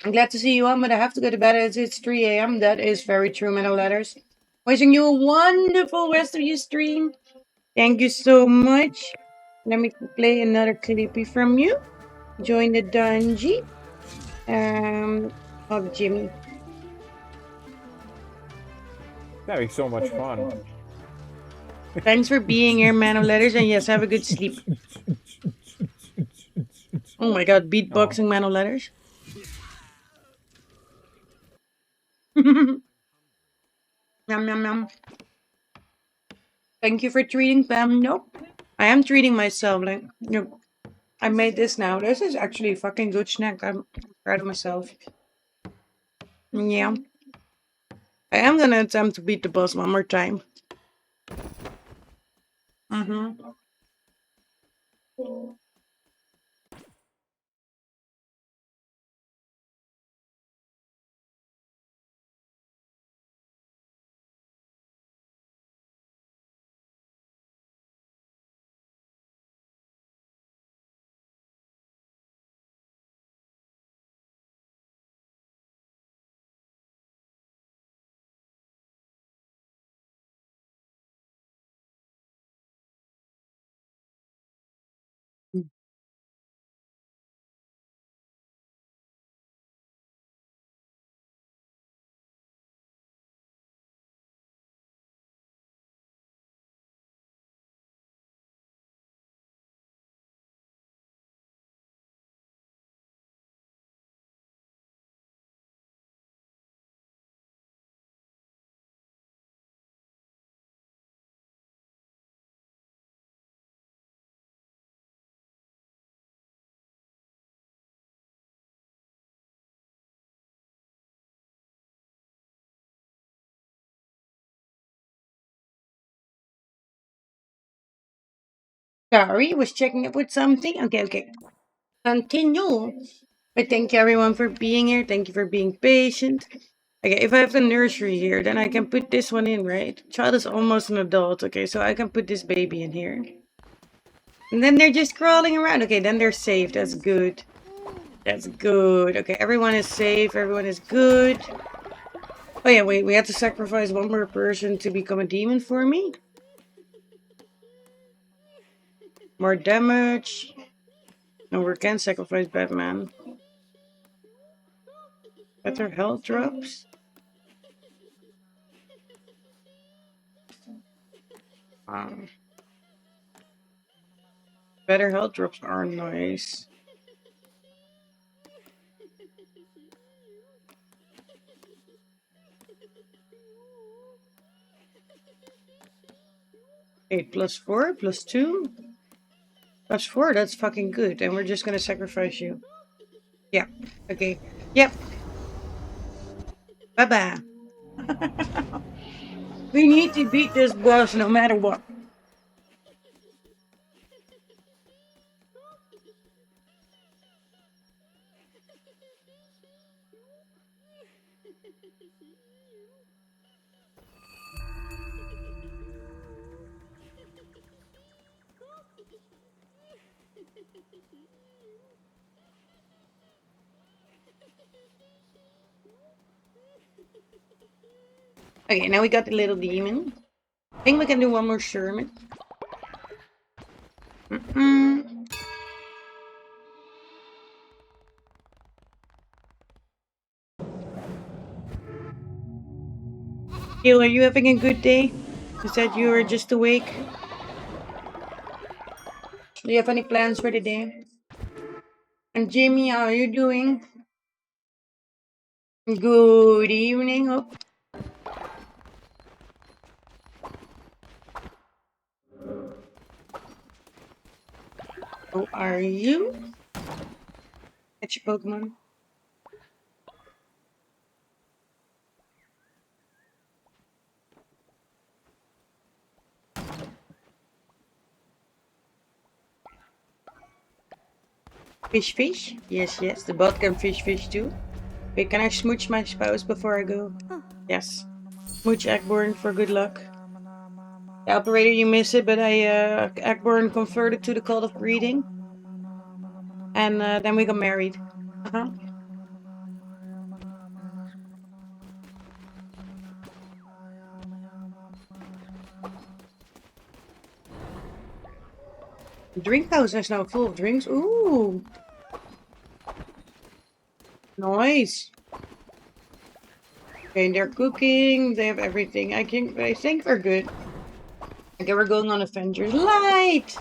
I'm glad to see you on, but I have to go to bed as it's 3 a.m. That is very true, Metal Letters. Wishing you a wonderful rest of your stream. Thank you so much. Let me play another clippy from you. Join the dungeon. Of Jimmy. That'd be so much fun. Thanks for being here, man of letters, and yes, have a good sleep. Oh my god, beatboxing man of letters. Yum yum yum. Thank you for treating Pam. Nope. I am treating myself. Like, no, I made this now. This is actually a fucking good snack. I'm proud of myself. Yeah. I am gonna attempt to beat the boss one more time. Sorry, was checking up with something. Okay. Continue. But thank you everyone for being here. Thank you for being patient. Okay, if I have a nursery here, then I can put this one in, right? Child is almost an adult. Okay, so I can put this baby in here. And then they're just crawling around. Okay, then they're safe. That's good. That's good. Okay, everyone is safe. Everyone is good. Oh yeah, wait. We have to sacrifice one more person to become a demon for me. More damage. No, we can sacrifice Batman. Better health drops. Better health drops are nice. Eight plus 4 plus 2 plus 4. That's fucking good. And we're just gonna sacrifice you. Yeah. Okay. Yep. Bye bye. We need to beat this boss no matter what. Okay, now we got the little demon. I think we can do one more Sherman. Gil, are you having a good day? You said you were just awake. Do you have any plans for the day? And Jimmy, how are you doing? Good evening. Hope. How are you? Catch your Pokemon. Fish? Yes. The bot can fish too. Wait, can I smooch my spouse before I go? Yes. Smooch Ackborn for good luck. The operator, you miss it, but Ackborn converted to the cult of breeding. And then we got married. Uh-huh. The drink house is now full of drinks. Ooh. Nice. Okay, they're cooking. They have everything. I think we're good. Okay, we're going on Avengers Light.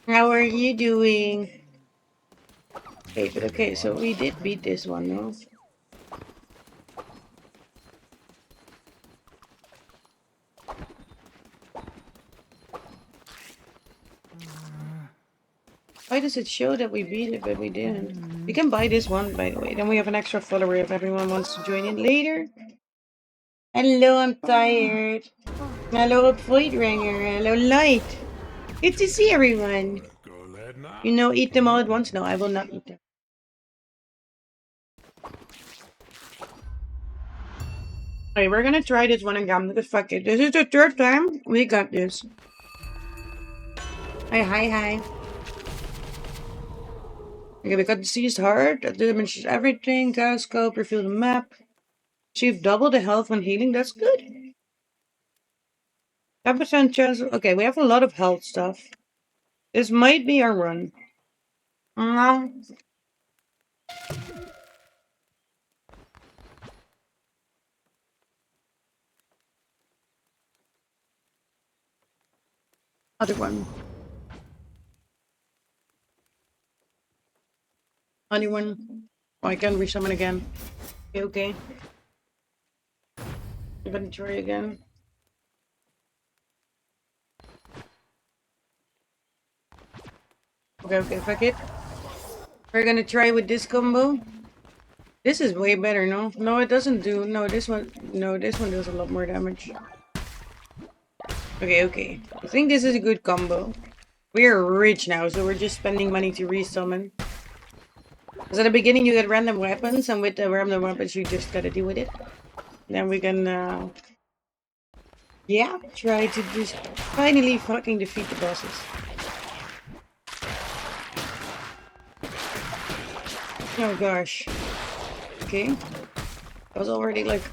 How are you doing? Okay, so we did beat this one, no? Why does it show that we beat it, but we didn't? We can buy this one, by the way. Then we have an extra follower if everyone wants to join in later. Hello, I'm tired. Hello, Void Ringer. Hello, Light. Good to see everyone. You know, eat them all at once? No, I will not eat them. Okay, we're gonna try this one again because fuck it. This is the third time. We got this. Hi. Okay, we got the seized heart. That damages everything. Chaos scope, refill the map. Achieve double the health when healing. That's good. 10% chance. Okay, we have a lot of health stuff. This might be our run. Other one. Only one. Oh, I can resummon again. Okay. Inventory again. Okay, fuck it. We're gonna try with this combo. This is way better, no? No, it doesn't do. No, this one does a lot more damage. Okay. I think this is a good combo. We're rich now, so we're just spending money to resummon. Because at the beginning you get random weapons, and with the random weapons you just gotta deal with it. Then we can, yeah, try to just finally fucking defeat the bosses. Oh gosh. Okay. That was already like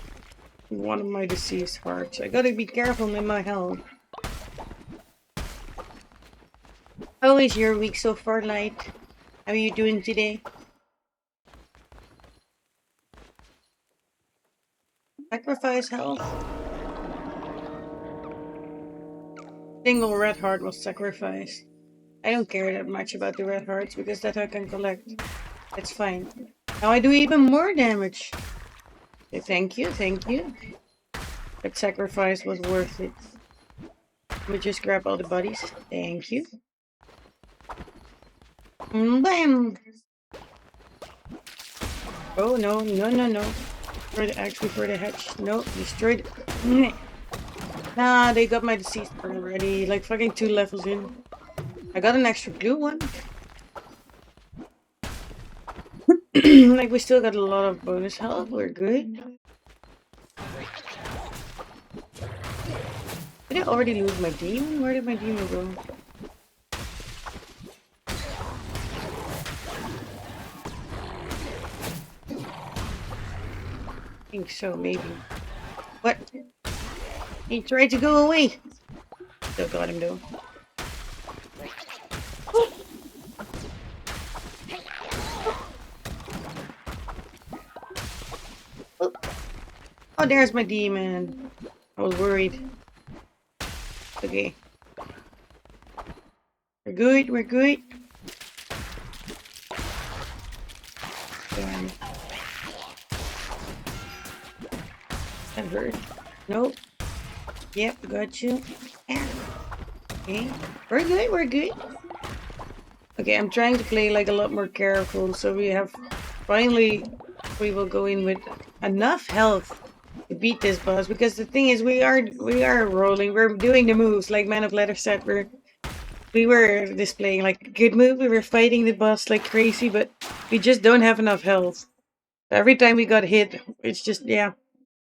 one of my deceased hearts. I gotta be careful with my health. How is your week so far, Light? How are you doing today? Sacrifice health? Single red heart was sacrificed. I don't care that much about the red hearts because that I can collect. That's fine. Now I do even more damage. Okay, thank you, thank you. That sacrifice was worth it. Let me just grab all the bodies. Thank you. Bam! Oh no, no, no, no. Actually for the hatch. No, destroyed. Nah, they got my deceased part already. Like fucking 2 levels in. I got an extra blue one. Like we still got a lot of bonus health. We're good. Did I already lose my demon? Where did my demon go? I think so, maybe. What? He tried to go away. Still got him though. Oh, there's my demon. I was worried. Okay. We're good, we're good. Damn. That hurt. Nope. Yep, got you. Okay. We're good, we're good. Okay, I'm trying to play like a lot more careful, so we have finally we will go in with enough health to beat this boss, because the thing is we are rolling, we're doing the moves like Man of Leather said, we were displaying like a good move, we were fighting the boss like crazy, but we just don't have enough health. Every time we got hit, it's just, yeah,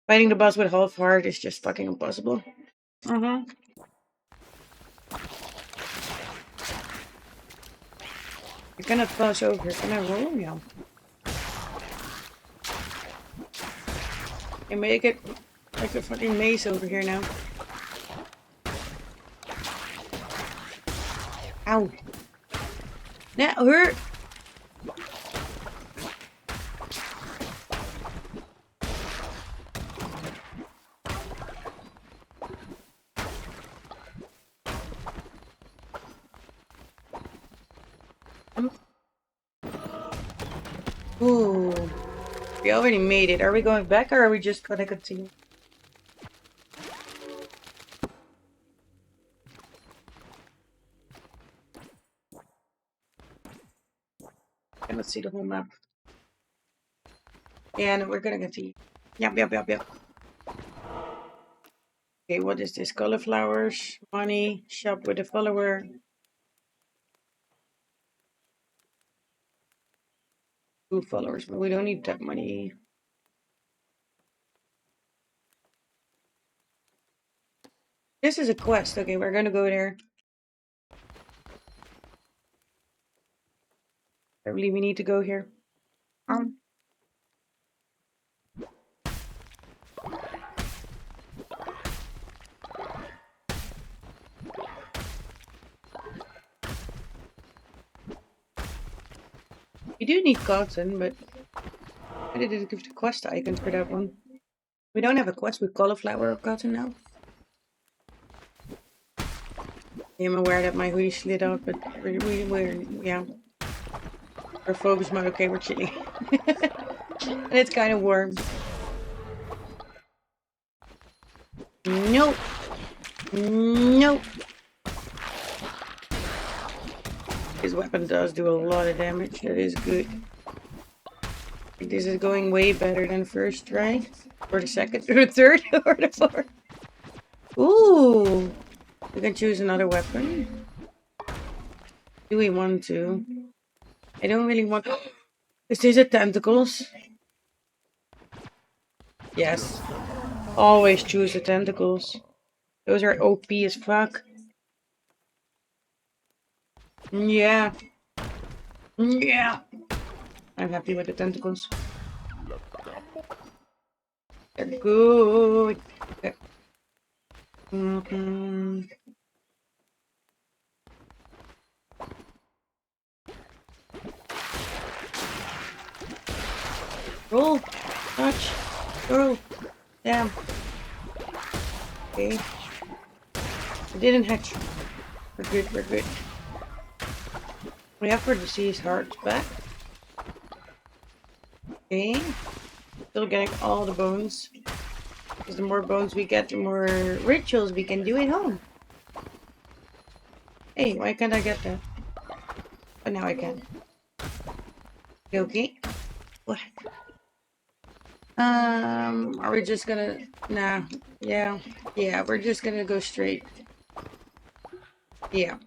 fighting the boss with half heart is just fucking impossible. I cannot pass over. Can I roll? Yeah. And make it like a fucking maze over here now. Ow. That hurt. Ooh. We already made it. Are we going back or are we just gonna continue? Okay, let's see the whole map. Yeah, no, we're gonna continue. Yep. Okay, what is this? Cauliflowers, money, shop with a follower. 2 followers, but we don't need that money. This is a quest. Okay, we're gonna go there. I believe we need to go here. We do need cotton, but I didn't give the quest icon for that one. We don't have a quest with cauliflower or cotton now. I'm aware that my hoodie slid out, but we're focus mode. Okay, we're chilling. And it's kind of warm. Nope. Nope. His weapon does do a lot of damage. That is good. This is going way better than first try. Or the second, or the third, or the fourth. Ooh. We can choose another weapon. Do we want to? I don't really want. Is this a tentacles? Yes. Always choose the tentacles. Those are OP as fuck. Yeah. Yeah. I'm happy with the tentacles. They're good. Okay. Roll. Touch. Roll. Damn. Okay. It didn't hatch. We're good, we're good. We have our disease hearts back. Okay. Still getting all the bones. Because the more bones we get, the more rituals we can do at home. Hey, why can't I get that? But now I can. Okay. What? Are we just gonna... Nah. Yeah. Yeah, we're just gonna go straight. Yeah.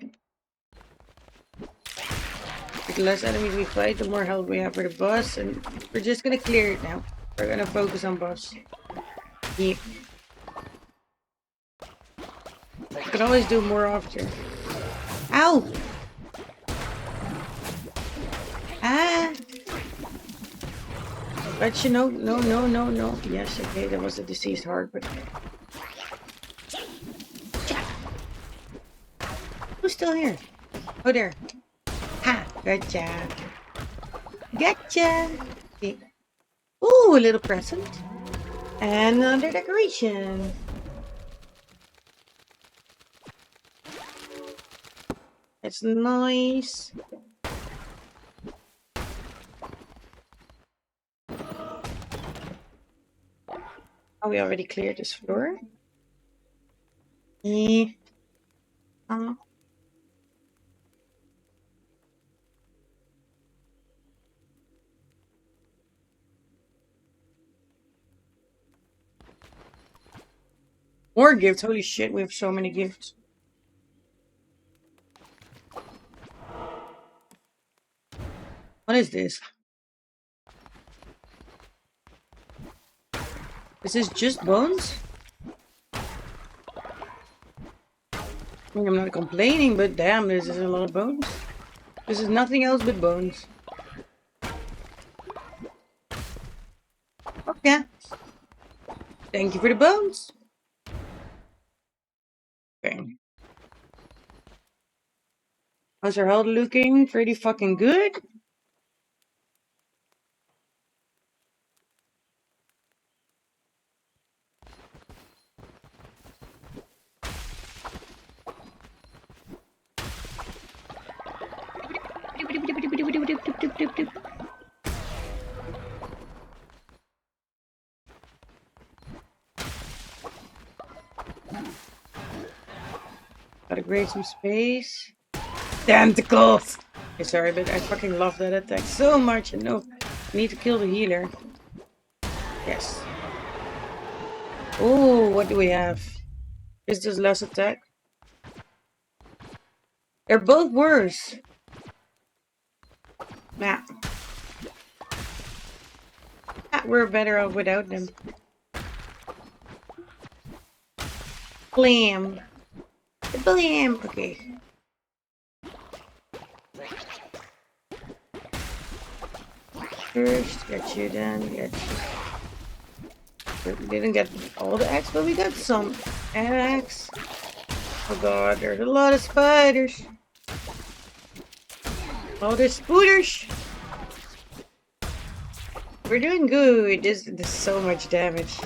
The less enemies we fight, the more health we have for the boss, and we're just gonna clear it now. We're gonna focus on boss. Yeah. We can always do more after. Ow! Ah! But you know, no. Yes, okay, that was a deceased heart, but... Who's still here? Oh, there. Ha! Gotcha. Gotcha! Okay. Ooh, a little present. And another decoration. That's nice. Oh, we already cleared this floor. Yeah. More gifts. Holy shit, we have so many gifts. What is this? Is this just bones? I mean, I'm not complaining, but damn, this is a lot of bones. This is nothing else but bones. Okay. Thank you for the bones. Okay. How's our health looking? Pretty fucking good. Gotta create some space. Tentacles! Okay, sorry, but I fucking love that attack so much. And no, I need to kill the healer. Yes. Oh, what do we have? Is this less attack? They're both worse. Nah. We're better off without them. Blam. Blam. Okay. First, get you done. Get you. We didn't get all the eggs, but we got some eggs. Oh god, there's a lot of spiders. Oh, there's spooters. We're doing good. This is so much damage.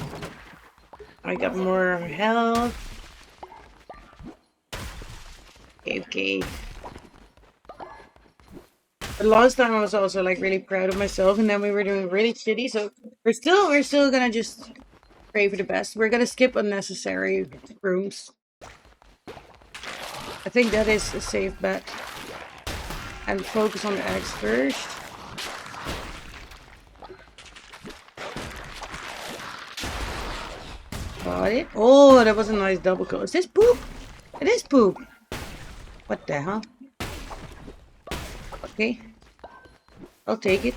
I got more health. Okay. But last time I was also like really proud of myself, and then we were doing really shitty. So we're still gonna just pray for the best. We're gonna skip unnecessary rooms. I think that is a safe bet. And focus on the eggs first. Got it. Oh, that was a nice double kill. Is this poop? It is poop. What the hell? Okay. I'll take it.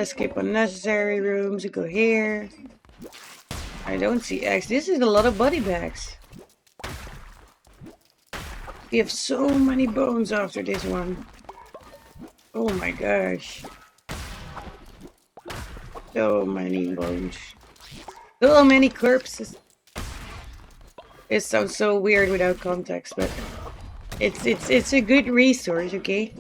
Skip unnecessary rooms. We go here. I don't see X. This is a lot of body bags. We have so many bones after this one. Oh my gosh. So many bones. So many corpses. It sounds so weird without context, but it's a good resource, okay?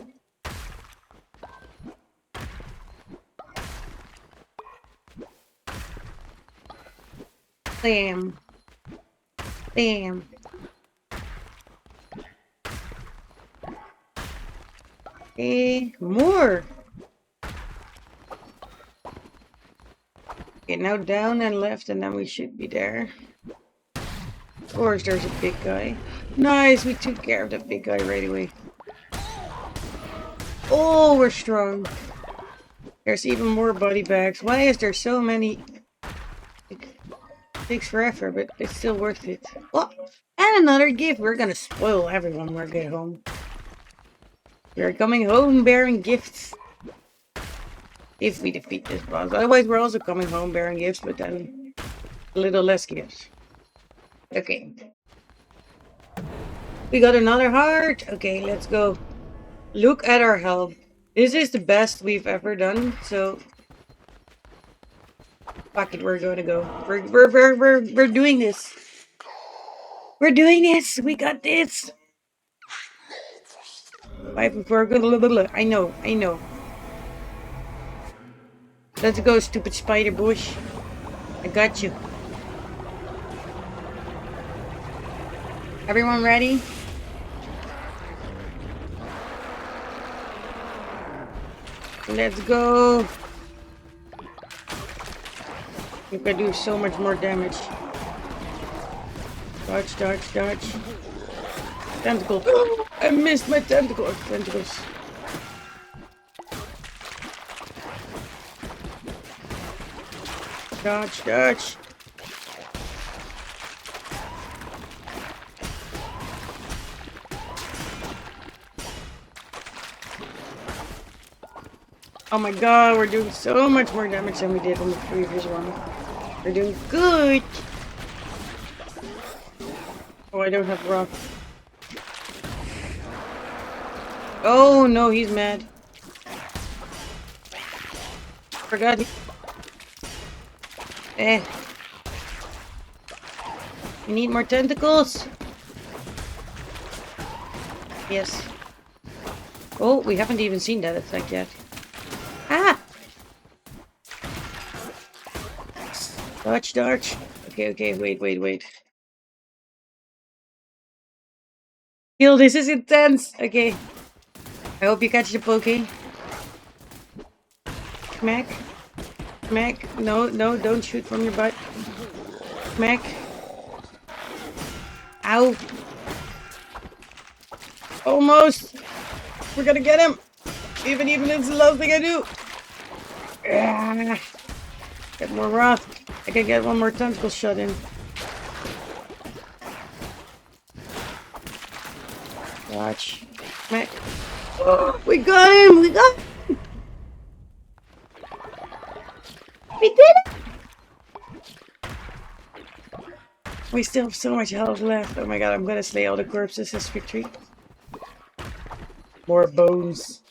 Bam. Bam. Okay, more. Okay, now down and left, and then we should be there. Of course, there's a big guy. Nice, we took care of that big guy right away. Oh, we're strong. There's even more body bags. Why is there so many? It takes forever, but it's still worth it. Oh, and another gift. We're gonna spoil everyone when we get home. We're coming home bearing gifts. If we defeat this boss. Otherwise, we're also coming home bearing gifts, but then a little less gifts. Okay. We got another heart. Okay, let's go. Look at our health. This is the best we've ever done, so fuck it, we're gonna go. We're doing this. We're doing this. We got this. 5 and 4. I know. Let's go, stupid spider bush. I got you. Everyone ready? Let's go. You can do so much more damage. Dodge, dodge, dodge. Tentacle. I missed my tentacles. Dodge, dodge. Oh my god, we're doing so much more damage than we did in the previous one. We're doing good. Oh, I don't have rock. Oh no, he's mad. Forgot. We need more tentacles. Yes. Oh, we haven't even seen that effect yet. Ah! Dodge, dodge. Okay, wait. Kill, this is intense. Okay. I hope you catch the poke. Smack. No, don't shoot from your butt. Smack. Ow. Almost. We're gonna get him. Even it's the last thing I do. Get more wrath. I can get one more tentacle shot in. Watch. Smack. Oh, we got him. We did it. We still have so much health left. Oh my god, I'm gonna slay all the corpses as victory. More bones.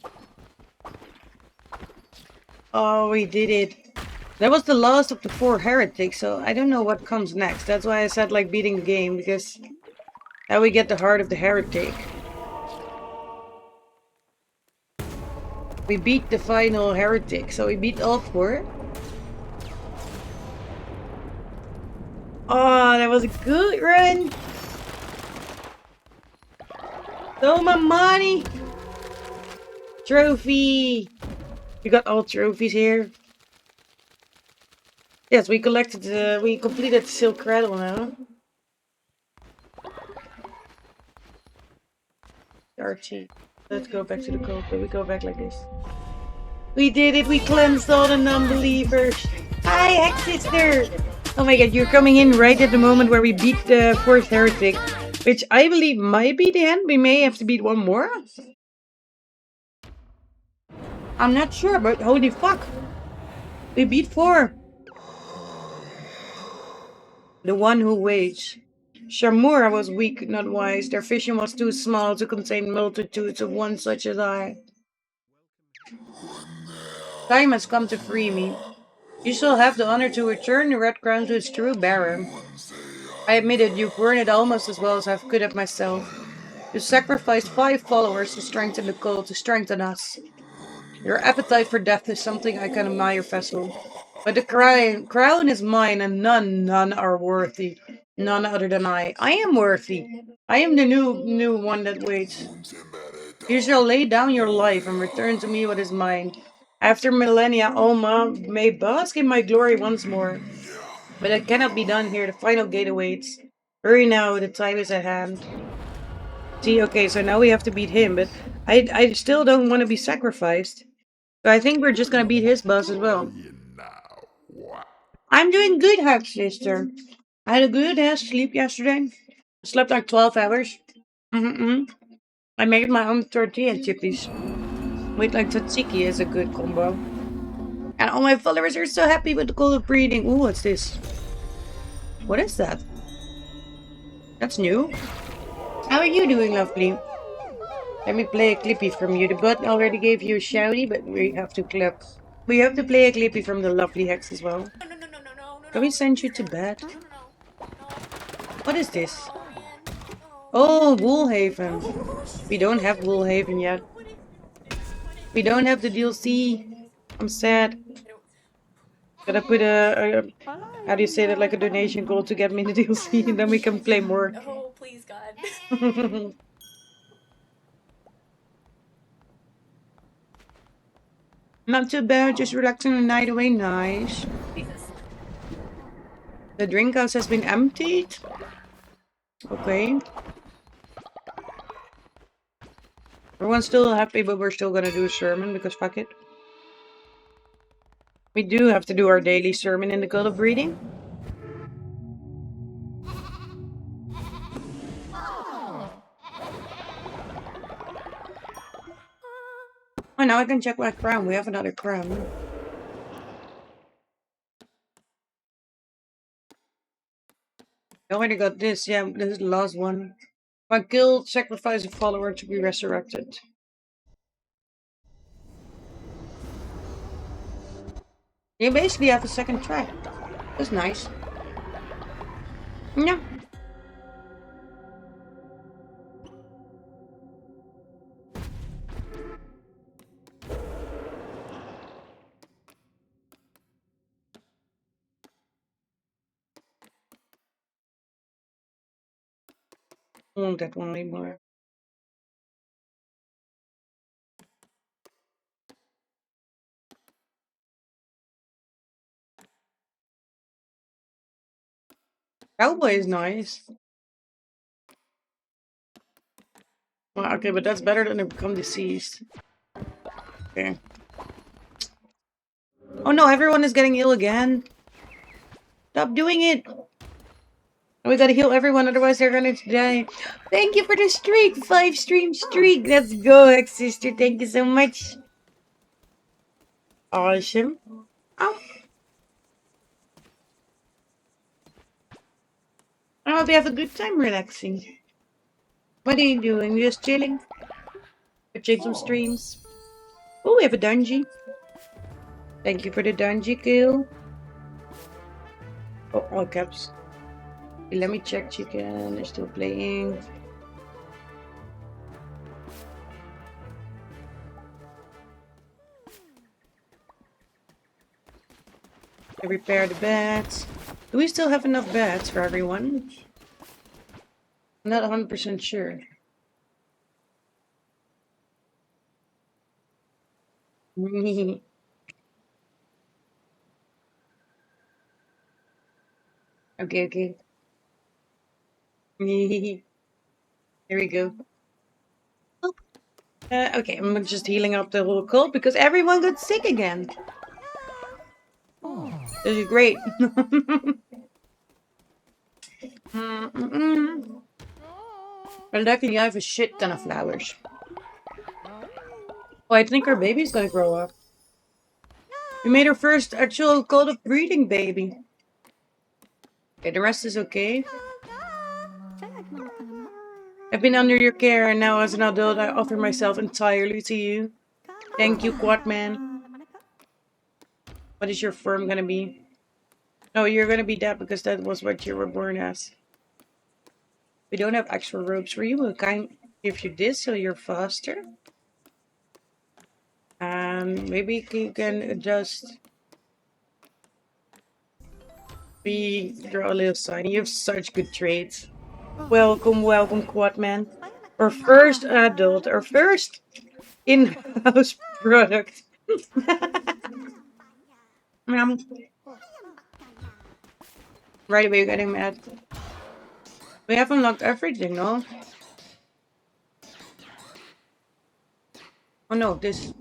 Oh, we did it. That was the last of the 4 heretics, so I don't know what comes next. That's why I said like beating the game, because now we get the heart of the heretic. We beat the final heretic, so we beat all 4. Oh, that was a good run. So my money. Trophy. We got all trophies here. Yes, we collected. We completed the Silk Cradle now. Archie. Let's go back to the cult. We go back like this. We did it. We cleansed all the non-believers. Hi, Ex-Sister. Oh my god, you're coming in right at the moment where we beat the 4th heretic, which I believe might be the end. We may have to beat one more. I'm not sure, but holy fuck. We beat 4. The one who waits. Shamura was weak, not wise. Their vision was too small to contain multitudes of one such as I. Time has come to free me. You shall have the honor to return the red crown to its true bearer. I admitted you've worn it almost as well as I could have myself. You sacrificed 5 followers to strengthen the cult, to strengthen us. Your appetite for death is something I can admire, Vessel. But the crown is mine, and none are worthy. None other than I. I am worthy. I am the new one that waits. You shall lay down your life and return to me what is mine. After millennia, Alma may bask in my glory once more. But it cannot be done here. The final gate awaits. Hurry now, the time is at hand. See, okay, so now we have to beat him, but I still don't want to be sacrificed. So I think we're just gonna beat his boss as well. I'm doing good, half sister. I had a good ass sleep yesterday. I slept like 12 hours. I made my own tortilla chippies. With like tzatziki is a good combo. And all my followers are so happy with the call of breeding. Ooh, what's this? What is that? That's new. How are you doing, lovely? Let me play a clippy from you. The bot already gave you a shouty, but we have to clip. We have to play a clippy from the lovely Hex as well. Can we send you to bed? What is this? Oh, Woolhaven. We don't have Woolhaven yet. We don't have the DLC. I'm sad. Gotta put how do you say that, like a donation goal to get me the DLC, and then we can play more. Oh, please, God. Not too bad, just relaxing the night away. Nice. The drink house has been emptied. Okay. Everyone's still happy, but we're still gonna do a sermon because fuck it. We do have to do our daily sermon in the Cult of Breeding. Oh, now I can check my crown. We have another crown. I already got this. Yeah, this is the last one. My guild sacrifice a follower to be resurrected. You basically have a second track. That's nice. Yeah. Want that one anymore. Cowboy is nice. Well, okay, but that's better than to become deceased. Okay. Oh no, everyone is getting ill again. Stop doing it. We gotta heal everyone, otherwise they're gonna die. Thank you for the streak. 5 stream streak. Let's go, ex sister. Thank you so much. Awesome. Oh. I hope you have a good time relaxing. What are you doing? Just chilling? Watching some streams. Oh, we have a dungeon. Thank you for the dungeon kill. Oh, all caps. Let me check chicken. They're still playing. I repair the beds. Do we still have enough beds for everyone? I'm not 100% sure. Okay. Here we go. Okay, I'm just healing up the whole cult because everyone got sick again. This is great. But luckily I have a shit ton of flowers. Oh, I think our baby's gonna grow up. We made our first actual code of breeding baby. Okay, the rest is okay. I've been under your care, and now as an adult, I offer myself entirely to you. Thank you, Quadman. What is your form gonna be? No, you're gonna be that because that was what you were born as. We don't have extra ropes for you. We'll kind of give you this so you're faster. And maybe you can adjust. You're a little shiny. You have such good traits. Welcome, welcome, Quadman. Our first adult, our first in-house product. Right away, you're getting mad. We have unlocked everything, no? Oh no, this.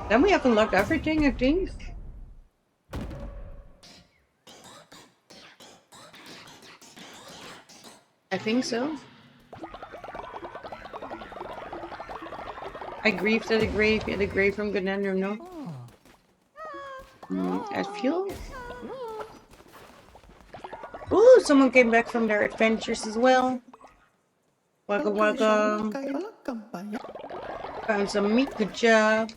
Then we have unlocked everything, I think. I think so. I grieved at the grave from Ganandrum, no? Add fuel? Ooh, someone came back from their adventures as well. Welcome, welcome. Found some meat, good job.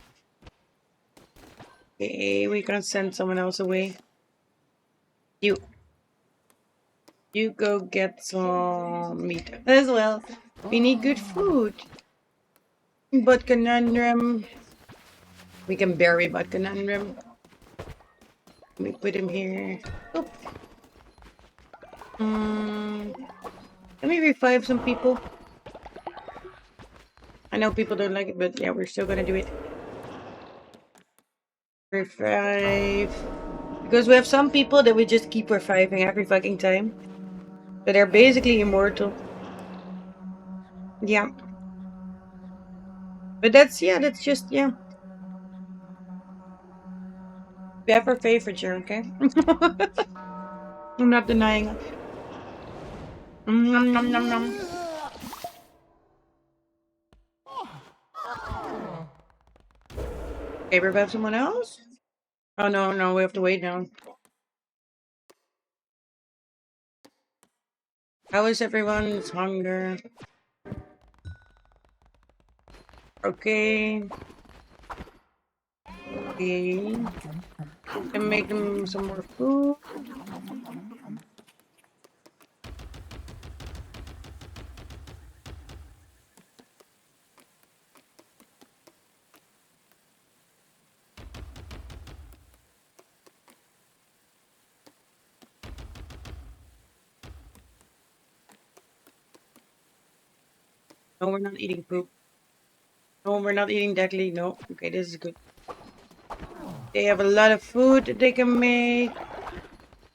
Okay, we can send someone else away. You go get some meat as well. We need good food. But Conundrum. We can bury But Conundrum. Let me put him here. Oh. Let me revive some people. I know people don't like it, but yeah, we're still gonna do it. Revive. Because we have some people that we just keep reviving every fucking time. But they're basically immortal. Yeah. But that's just, yeah. We have our favoriture, okay? I'm not denying it. Nom, nom, nom, nom. Okay, revive someone else? Oh no, we have to wait now. How is everyone's hunger? Okay. Okay. And make them some more food. No, we're not eating poop. No, we're not eating deadly. No. Okay, this is good. They have a lot of food that they can make.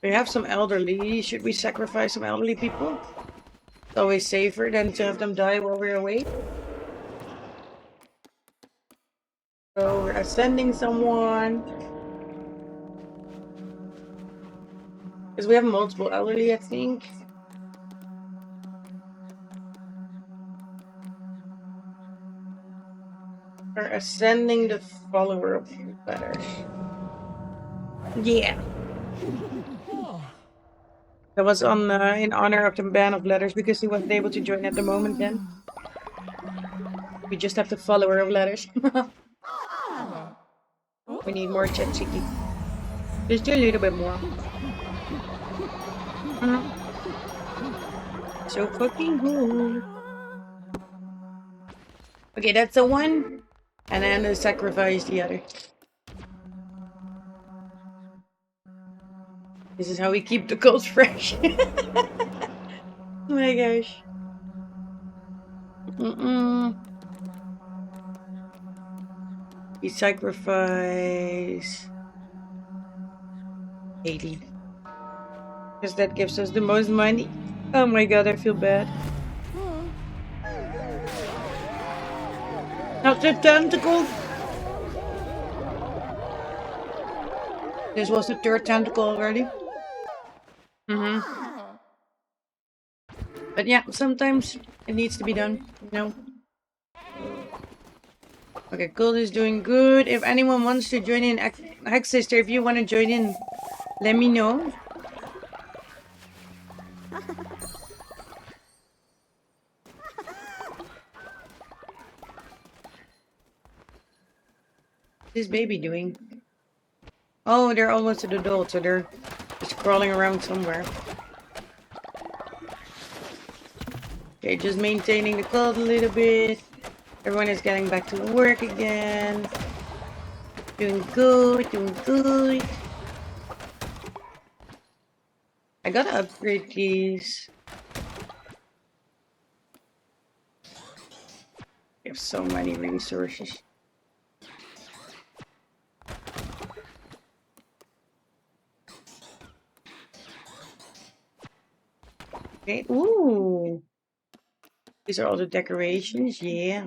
We have some elderly. Should we sacrifice some elderly people? It's always safer than to have them die while we're away. So we're ascending someone. Because we have multiple elderly, I think. We're ascending the follower of letters. Yeah. That was on in honor of the ban of letters because he wasn't able to join at the moment then. We just have the follower of letters. We need more Chachiki. Just do a little bit more. So fucking cool. Okay, that's the one. And then I sacrifice the other. This is how we keep the cult fresh. Oh my gosh. We sacrifice 80. Because that gives us the most money. Oh my god, I feel bad. Not the tentacle. This was the third tentacle already. But yeah, sometimes it needs to be done, you know. Okay, Gold is doing good. If anyone wants to join in, Hex Sister, if you want to join in, let me know. What's this baby doing? Oh, they're almost an adult, so they're just crawling around somewhere. Okay, just maintaining the cold a little bit. Everyone is getting back to work again. Doing good, doing good. I gotta upgrade these. We have so many resources. Okay, ooh. These are all the decorations, yeah.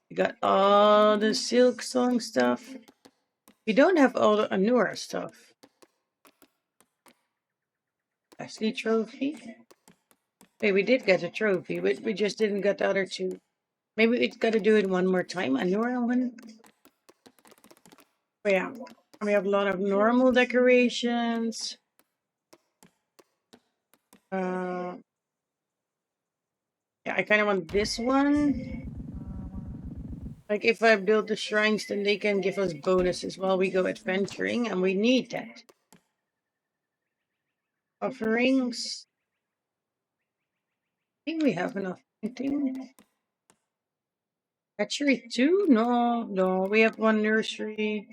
We got all the Silk Song stuff. We don't have all the Anura stuff. Ashley trophy. Wait, we did get a trophy, but we just didn't get the other two. Maybe we gotta do it one more time. Anura one. But yeah, we have a lot of normal decorations. Yeah, I kind of want this one. Like if I build the shrines, then they can give us bonuses while we go adventuring, and we need that. Offerings. I think we have enough. I think. Hatchery 2? No. We have one nursery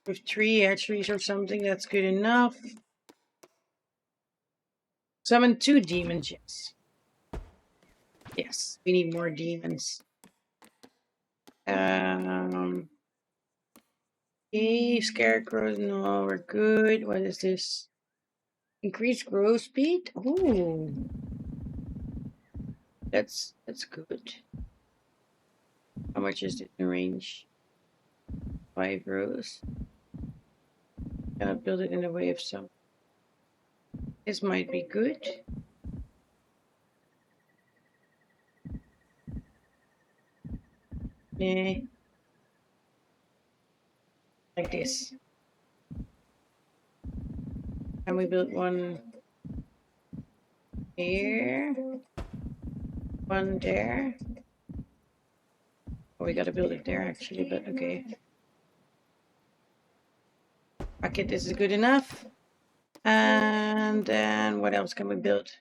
with 3 hatcheries or something. That's good enough. Summon 2 demons, yes. Yes, we need more demons. Okay, scarecrows, no, we're good. What is this? Increase growth speed? Ooh. That's good. How much is it in range? 5 rows. Can I build it in a way of some? This might be good. Yeah. Like this. And we built one here. One there. Oh, we gotta build it there actually, but okay. Okay, this is good enough. And then what else can we build?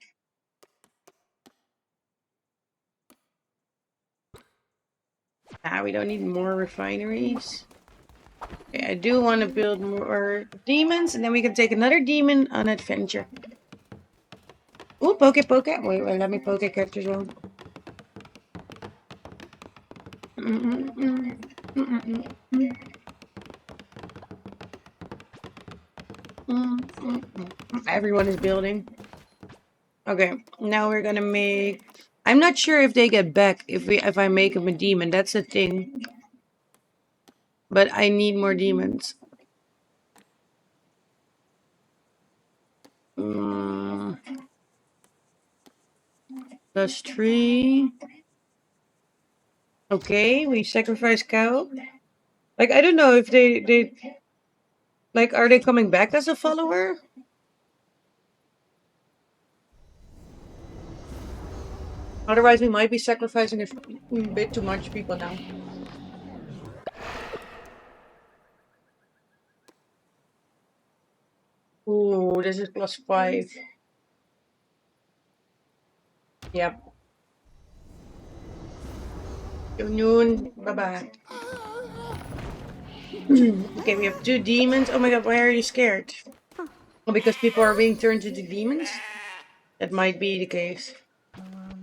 We don't need more refineries. Okay, I do want to build more demons, and then we can take another demon on adventure. Ooh, poke. Wait, let me poke characters on. Everyone is building. Okay, now we're gonna make. I'm not sure if they get back if I make them a demon. That's the thing. But I need more demons. Plus 3. Okay, we sacrifice cow. Like I don't know if they like are they coming back as a follower? Otherwise, we might be sacrificing a bit too much people now. Ooh, this is plus 5. Yep. Noon. Bye-bye. Okay, we have 2 demons. Oh my god, why are you scared? Oh, because people are being turned into demons? That might be the case.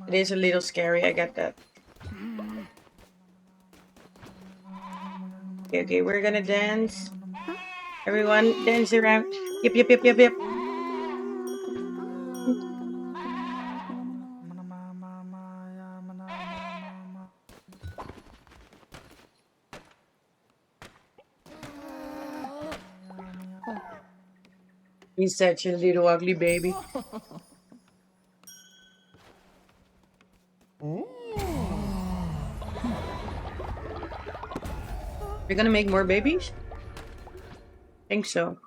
It is a little scary, I get that. Okay, we're gonna dance. Everyone dance around. Yep. He's such a little ugly baby. You're gonna make more babies? Think so.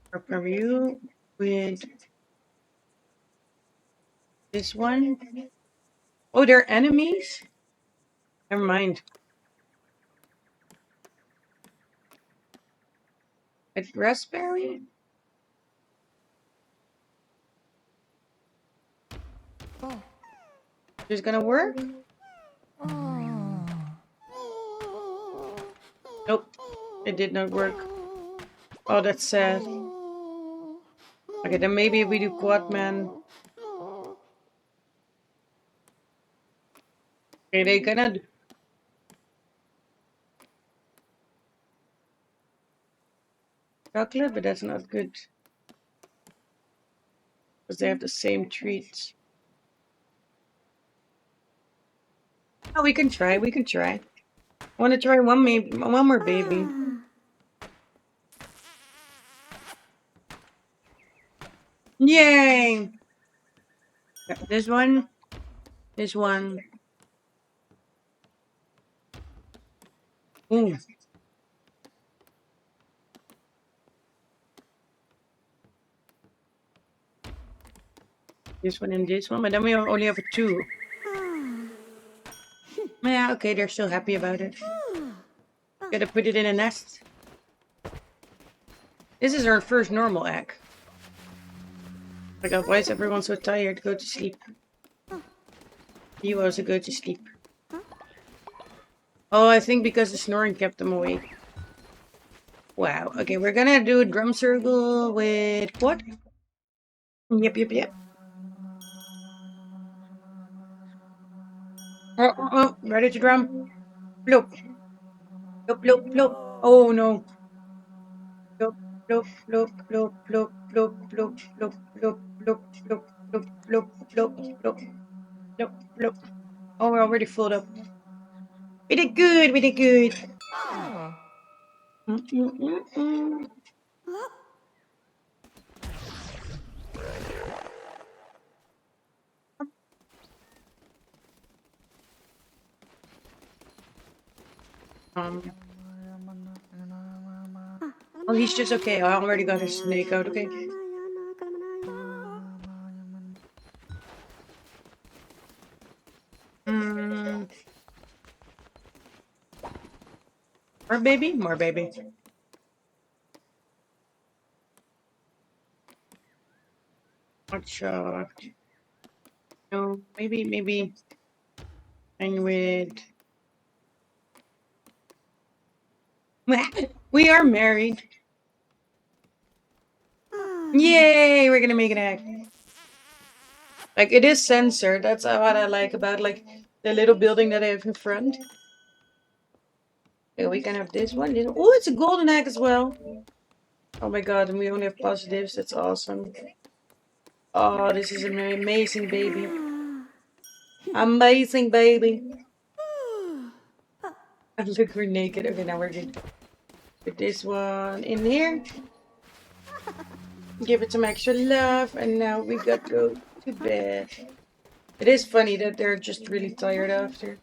Prepare you with this one. Oh, they're enemies? Never mind. A raspberry? Is gonna work? Nope. It did not work. Oh, that's sad. Okay, then maybe we do quad man. Okay, they gonna do chocolate, but that's not good. Because they have the same treats. Oh, we can try, we can try. I wanna try one more baby. Yay! This one. This one. Ooh. This one and this one, but then we only have 2. Yeah, okay, they're still happy about it. Gotta put it in a nest. This is our first normal egg. Oh my god, why is everyone so tired? Go to sleep. You also go to sleep. Oh, I think because the snoring kept them awake. Wow. Okay, we're gonna do a drum circle with what? Yep. Oh, ready to drum? Bloop. Bloop. Oh no. Bloop, bloop, bloop, bloop, bloop, bloop, bloop, bloop, bloop, bloop, bloop, bloop, bloop, bloop, bloop, bloop. Oh, we're already filled up. We did good, we did good. Oh, he's just okay. I already got his snake out, okay? More baby? More baby. Hot shot. No, maybe. And with. We are married. Yay! We're gonna make an egg. Like, it is censored. That's what I like about, like, the little building that I have in front. Okay, we can have this one. Oh, it's a golden egg as well. Oh my god, and we only have positives. That's awesome. Oh, this is an amazing baby. Amazing baby. Look, we're naked. Okay, now we're good. Put this one in here. Give it some extra love. And now we got to go to bed. It is funny that they're just really tired after.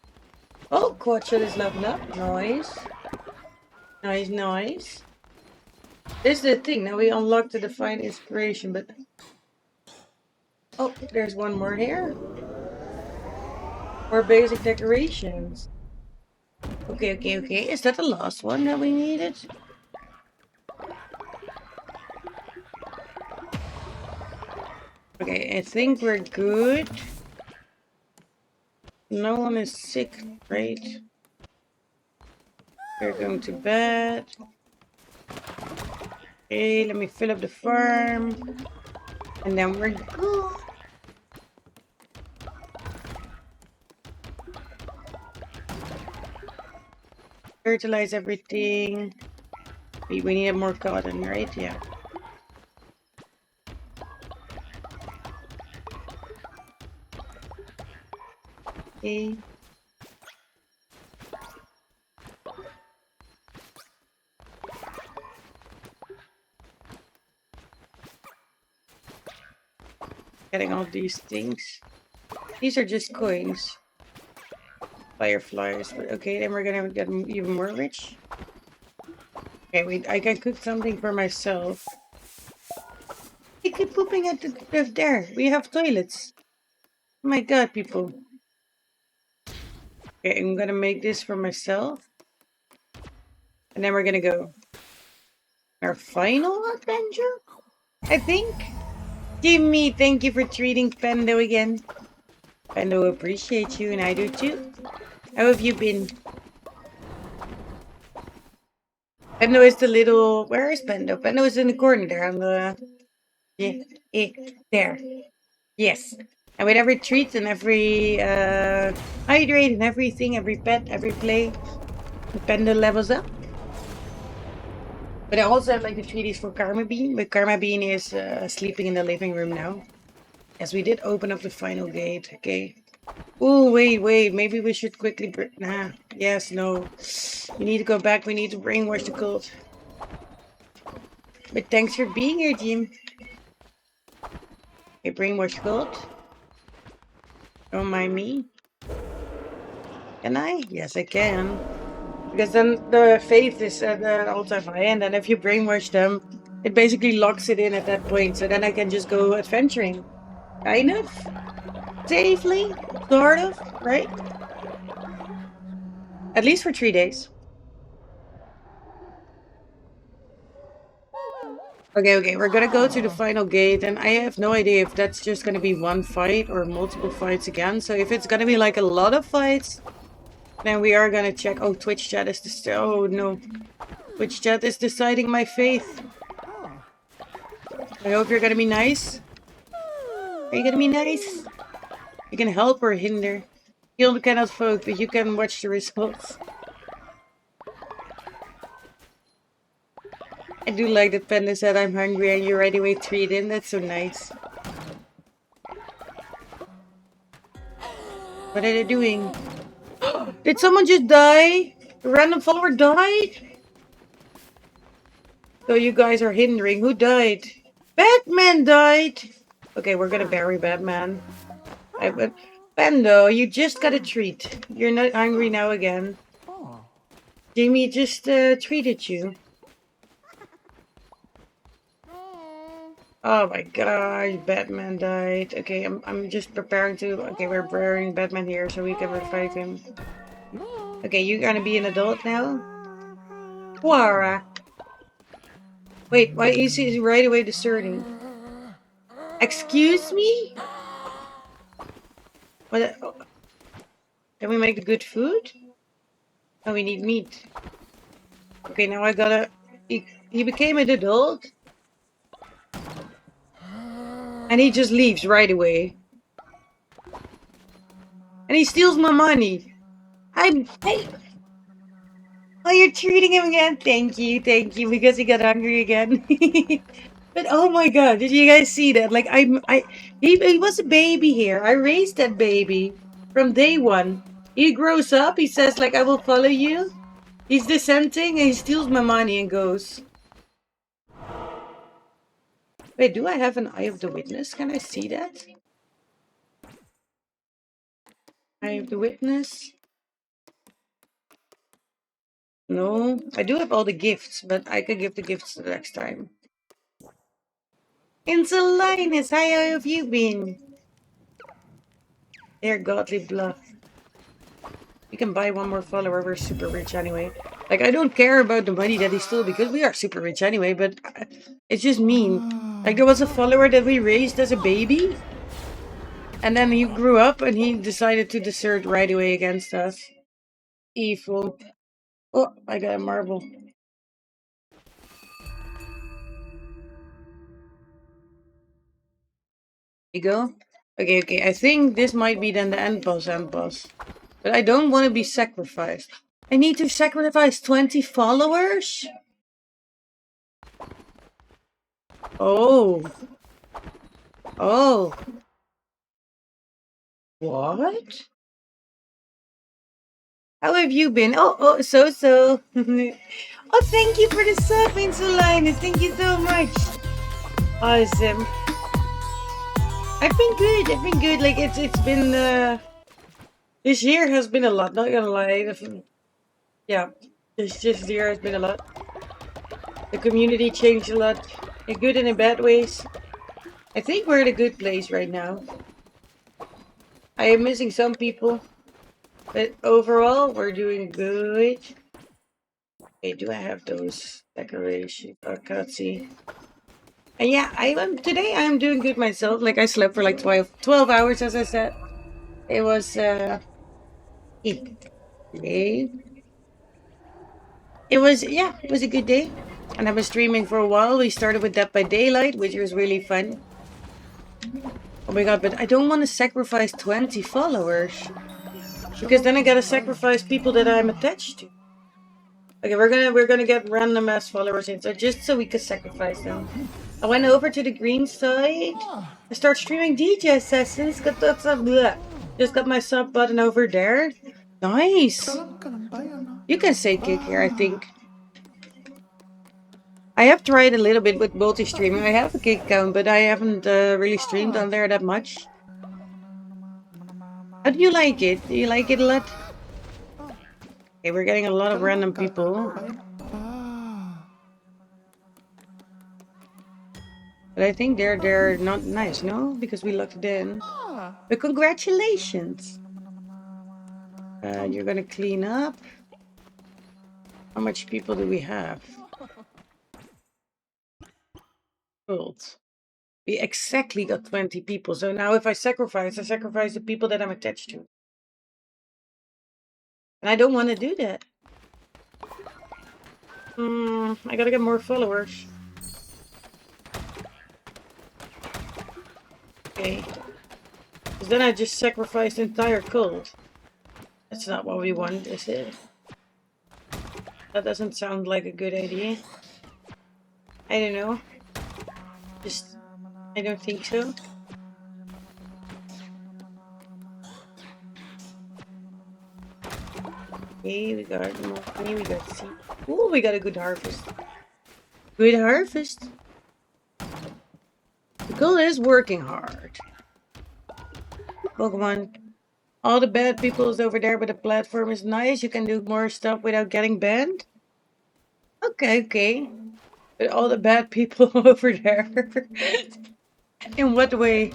Oh, Quattro is leveled up. Nice. Nice. This is the thing. Now we unlock the Divine Inspiration, but... Oh, there's one more here. More basic decorations. Okay. Is that the last one that we needed? Okay, I think we're good. No one is sick, right? We're going to bed. Okay, let me fill up the farm. And then we're good. Fertilize everything. We need more cotton, right? Yeah. Okay. Getting all these things. These are just coins. Fireflies. Okay, then we're gonna get even more rich. Okay, wait, I can cook something for myself. They keep pooping at there. We have toilets. Oh my god, people. Okay, I'm gonna make this for myself. And then we're gonna go. Our final adventure? I think. Jimmy, thank you for treating Pando again. Pando appreciates you and I do too. How have you been? Pando is the little... Where is Pando? Pando is in the corner there on the... Yeah, there. Yes. And with every treat and every hydrate and everything, every pet, every play, the Pando levels up. But I also have like the treaties for Karma Bean, but Karma Bean is sleeping in the living room now. Yes, we did open up the final gate. Okay. Oh, wait. Maybe we should quickly... Nah. Yes, no. We need to go back. We need to brainwash the cult. But thanks for being here, Jim. Okay, brainwash cult. Don't mind me. Can I? Yes, I can. Because then the faith is at the all-time high, and then if you brainwash them, it basically locks it in at that point. So then I can just go adventuring. Kind of. Safely. Sort of. Right? At least for 3 days. Okay, we're gonna go to the final gate, and I have no idea if that's just gonna be one fight or multiple fights again. So if it's gonna be like a lot of fights, then we are gonna check. Oh, Twitch chat is oh no. Twitch chat is deciding my faith. I hope you're gonna be nice. Are you gonna be nice? You can help or hinder. You cannot vote, but you can watch the results. I do like that Panda said I'm hungry and you're right away treated. That's so nice. What are they doing? Did someone just die? A random follower died? So you guys are hindering. Who died? Batman died! Okay, we're gonna bury Batman. Pando, you just got a treat. You're not hungry now again. Jamie just treated you. Oh my gosh, Batman died. Okay, I'm just preparing to... Okay, we're burying Batman here so we can revive him. Okay, you're gonna be an adult now? Quara. Wait, why is he right away deserting? Excuse me? What? Can we make the good food? Oh, we need meat. Okay, now I gotta... He became an adult? And he just leaves right away. And he steals my money. Hey. Oh, you're treating him again? Thank you, because he got hungry again. But oh my god, did you guys see that? Like, he was a baby here. I raised that baby from day one. He grows up, he says like, I will follow you. He's dissenting and he steals my money and goes. Wait, do I have an Eye of the Witness? Can I see that? Eye of the Witness? No, I do have all the gifts, but I can give the gifts the next time. Insulinus, how have you been? There, Godly Bluff. We can buy one more follower, we're super rich anyway. Like, I don't care about the money that he stole because we are super rich anyway, but it's just mean. Like, there was a follower that we raised as a baby. And then he grew up and he decided to desert right away against us. Evil. Oh, I got a marble. You go? Okay, I think this might be then the end boss. But I don't want to be sacrificed. I need to sacrifice 20 followers? Oh. What? How have you been? Oh, so. Oh, thank you for the sub, Insulinus. Thank you so much. Awesome. I've been good. I've been good. Like it's been this year has been a lot. Not gonna lie. Yeah, this year has been a lot. The community changed a lot, in good and in bad ways. I think we're in a good place right now. I am missing some people, but overall we're doing good. Okay, do I have those decorations? I can't see. And yeah, today I'm doing good myself. Like I slept for like 12 hours, as I said. It was today. It was a good day. And I was streaming for a while. We started with Dead by Daylight, which was really fun. Oh my god, but I don't want to sacrifice 20 followers. Because then I gotta sacrifice people that I'm attached to. Okay, we're gonna get random ass followers in, so just so we can sacrifice them. I went over to the green side. I start streaming DJ Assassins. Just got my sub button over there. Nice. You can say kick here, I think. I have tried a little bit with multi-streaming. I have a gig account, but I haven't really streamed on there that much. How do you like it? Do you like it a lot? Okay, we're getting a lot of random people. But I think they're not nice, no? Because we locked it in. But congratulations! You're gonna clean up. How much people do we have? Gold. We exactly got 20 people. So now if I sacrifice the people that I'm attached to. And I don't want to do that. I gotta get more followers. Okay. Because then I just sacrificed the entire cult. That's not what we want, is it? That doesn't sound like a good idea. I don't know. I don't think so. Okay, we got money, we got seed. Ooh, we got a good harvest. Good harvest. The goal is working hard. Pokemon. All the bad people is over there, but the platform is nice. You can do more stuff without getting banned. Okay, okay. But all the bad people over there. In what way?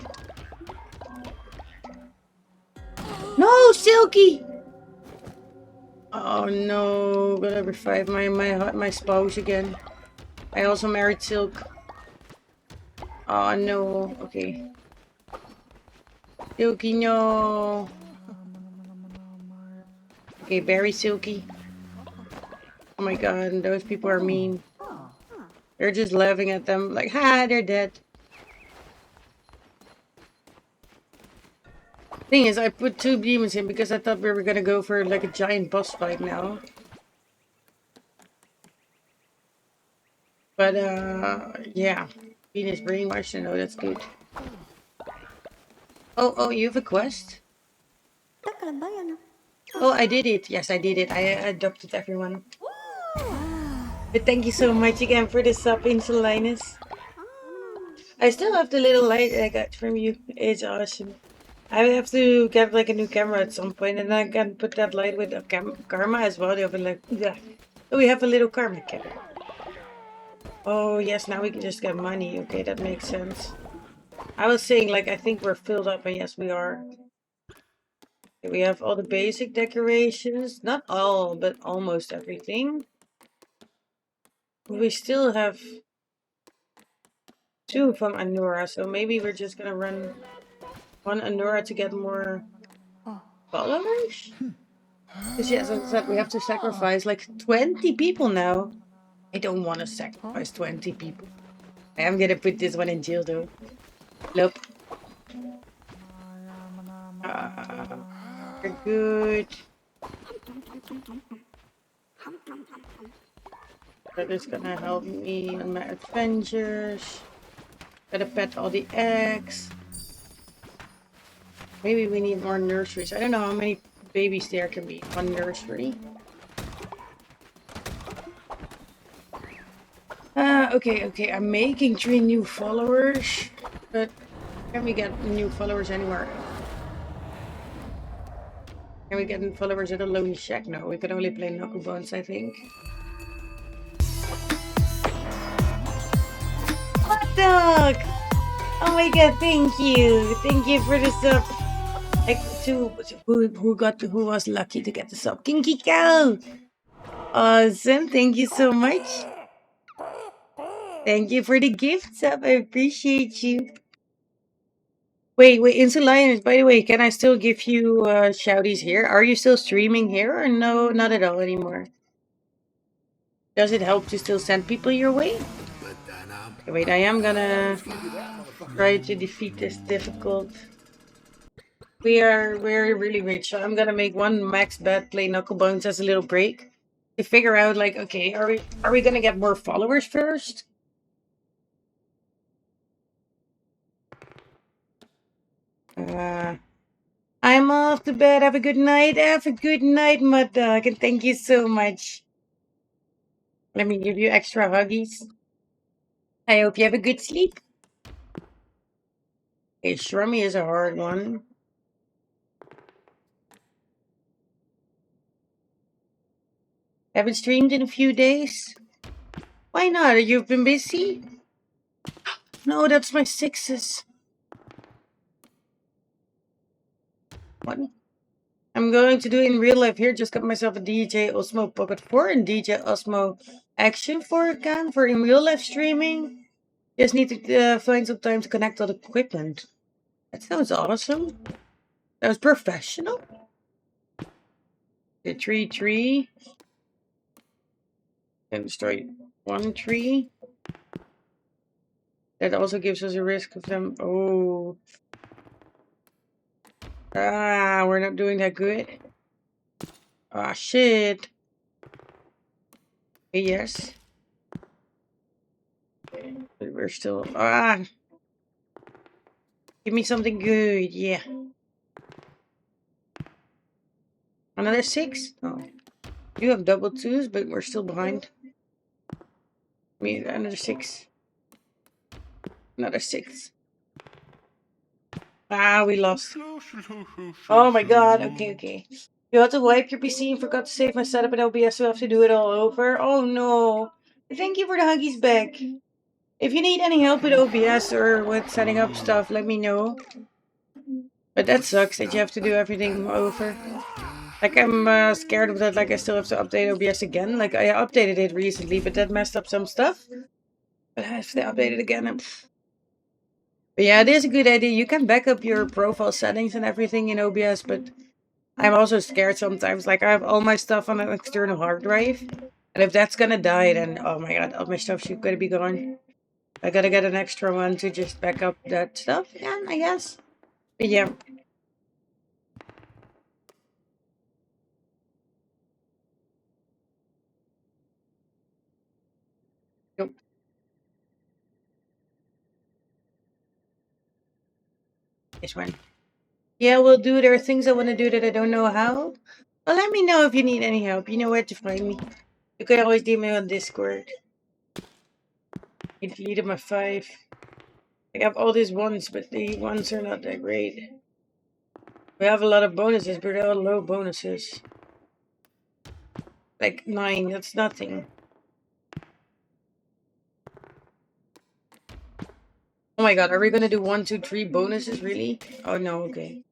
No, Silky! Oh no, gotta revive my spouse again. I also married Silk. Oh no, okay. Silky, no. Okay, very Silky. Oh my god, those people are mean. They're just laughing at them like, ha, they're dead. Thing is, I put 2 demons in because I thought we were gonna go for like a giant boss fight now. But yeah. Venus brainwashed, no, that's good. Oh, you have a quest? Oh, I did it. Yes, I did it. I adopted everyone. But thank you so much again for the sub, Angel Linus. I still have the little light I got from you. It's awesome. I have to get like a new camera at some point, and I can put that light with a karma as well. They'll be like, yeah. So we have a little karma camera. Oh yes, now we can just get money. Okay, that makes sense. I was saying like I think we're filled up, and yes, we are. Okay, we have all the basic decorations, not all, but almost everything. We still have 2 from Anura, so maybe we're just gonna run 1 Anura to get more followers? Because yes, as I said, we have to sacrifice like 20 people now. I don't want to sacrifice 20 people. I am gonna put this one in jail though. Nope. We're good. That is gonna help me on my adventures. Gotta pet all the eggs. Maybe we need more nurseries. I don't know how many babies there can be. 1 nursery. Okay. I'm making 3 new followers, but Can we get new followers anywhere? Can we get followers at a Lonely Shack? No, we can only play Knuckle Bones, I think. Hot dog! Oh my god, thank you. Thank you for the sub. Like who was lucky to get the sub? Kinky Cow! Awesome, thank you so much. Thank you for the gift sub. I appreciate you. Wait, Into Lions, by the way, can I still give you shouties here? Are you still streaming here or no, not at all anymore? Does it help to still send people your way? Okay, wait, I am gonna try to defeat this difficult. We're really rich, so I'm gonna make one max bet, play Knucklebones as a little break to figure out like, okay, are we gonna get more followers first? I'm off to bed. Have a good night. Have a good night, my dog, and thank you so much. Let me give you extra huggies. I hope you have a good sleep. Okay, Shrummy is a hard one. Haven't streamed in a few days. Why not? You've been busy? No, that's my sixes. What? I'm going to do it in real life here. Just got myself a DJ Osmo Pocket 4 and DJ Osmo Action 4 account for in real life streaming. Just need to find some time to connect all the equipment. That sounds awesome. That was professional. The tree. And destroy one tree. That also gives us a risk of them. Oh. Ah, we're not doing that good. Ah, shit. Yes. But we're still. Ah. Give me something good. Yeah. Another 6? Oh. You have double 2s, but we're still behind. Me, another 6. Another 6. Ah, we lost. Oh my god. Okay. You had to wipe your PC and forgot to save my setup in OBS, so I have to do it all over. Oh no. Thank you for the huggies back. If you need any help with OBS or with setting up stuff, let me know. But that sucks that you have to do everything over. Like, I'm scared of that, like, I still have to update OBS again. Like, I updated it recently, but that messed up some stuff. But I have to update it again. But yeah, it is a good idea. You can back up your profile settings and everything in OBS, but I'm also scared sometimes. Like, I have all my stuff on an external hard drive. And if that's gonna die, then, oh my god, all my stuff's gonna be gone. I gotta get an extra one to just back up that stuff again, I guess. But yeah. Nope. This one. Yeah, we'll do. There are things I want to do that I don't know how. Well, let me know if you need any help. You know where to find me. You can always DM me on Discord. I deleted my 5. I have all these ones, but the ones are not that great. We have a lot of bonuses, but they're all low bonuses. Like 9, that's nothing. Oh my god, are we gonna do 1, 2, 3 bonuses, really? Oh no, okay.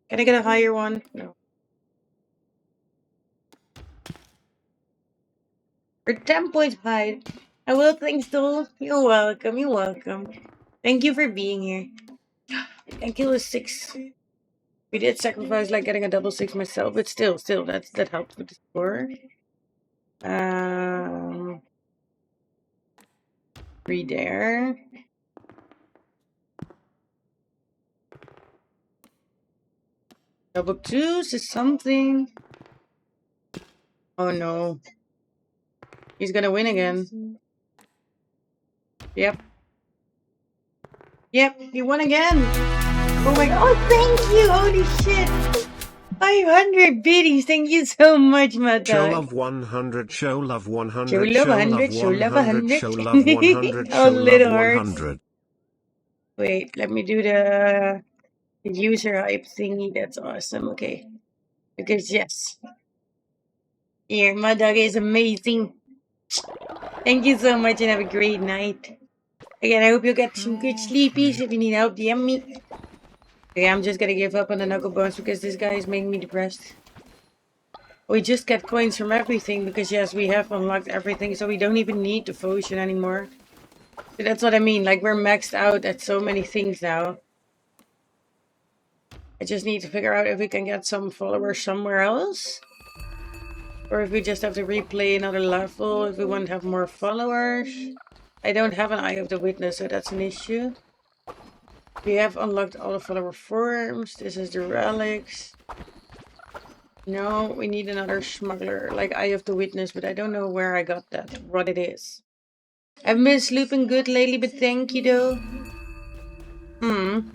Can I get a higher one? No. We're 10 points behind. I will, thanks, though. You're welcome. Thank you for being here. And kill is 6. We did sacrifice like getting a double 6 myself, but still, that helped with the score. 3 there. Double 2s is something. Oh no. He's gonna win again. Yep, he won again. Oh my god. Oh, thank you. Holy shit. 500 biddies. Thank you so much, my dog. Show love 100, show love 100, show love 100, show love 100, show love 100, Oh, show little love hearts. 100. Wait, let me do the user hype thingy. That's awesome. Okay. Because yes. Here, my dog is amazing. Thank you so much and have a great night. Again, I hope you get some good sleepies. If you need help, DM me. Okay, I'm just gonna give up on the knuckle bones because this guy is making me depressed. We just get coins from everything because yes, we have unlocked everything, so we don't even need devotion anymore. So that's what I mean, like we're maxed out at so many things now. I just need to figure out if we can get some followers somewhere else. Or if we just have to replay another level, if we want to have more followers. I don't have an Eye of the Witness, so that's an issue. We have unlocked all the follower forms. This is the relics. No, we need another smuggler, like Eye of the Witness, but I don't know where I got that, what it is. I've been sleeping good lately, but thank you though.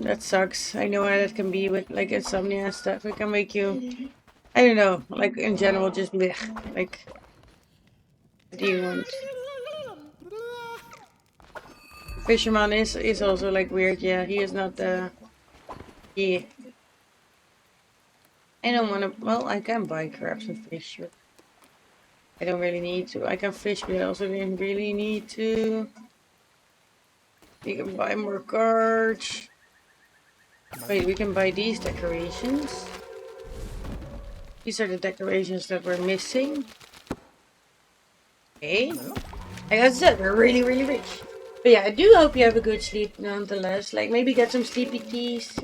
That sucks. I know how that can be with like insomnia and stuff. It can make you, I don't know, like in general, just blech. Like, what do you want? Fisherman is also like weird. Yeah, he is not yeah. I don't want to. Well, I can buy crabs and fish. Sure. I don't really need to. I can fish, but I also didn't really need to. We can buy more cards. Wait, we can buy these decorations. These are the decorations that we're missing. Okay. Like I said, we're really, really rich. But yeah, I do hope you have a good sleep nonetheless. Like maybe get some sleepy teas,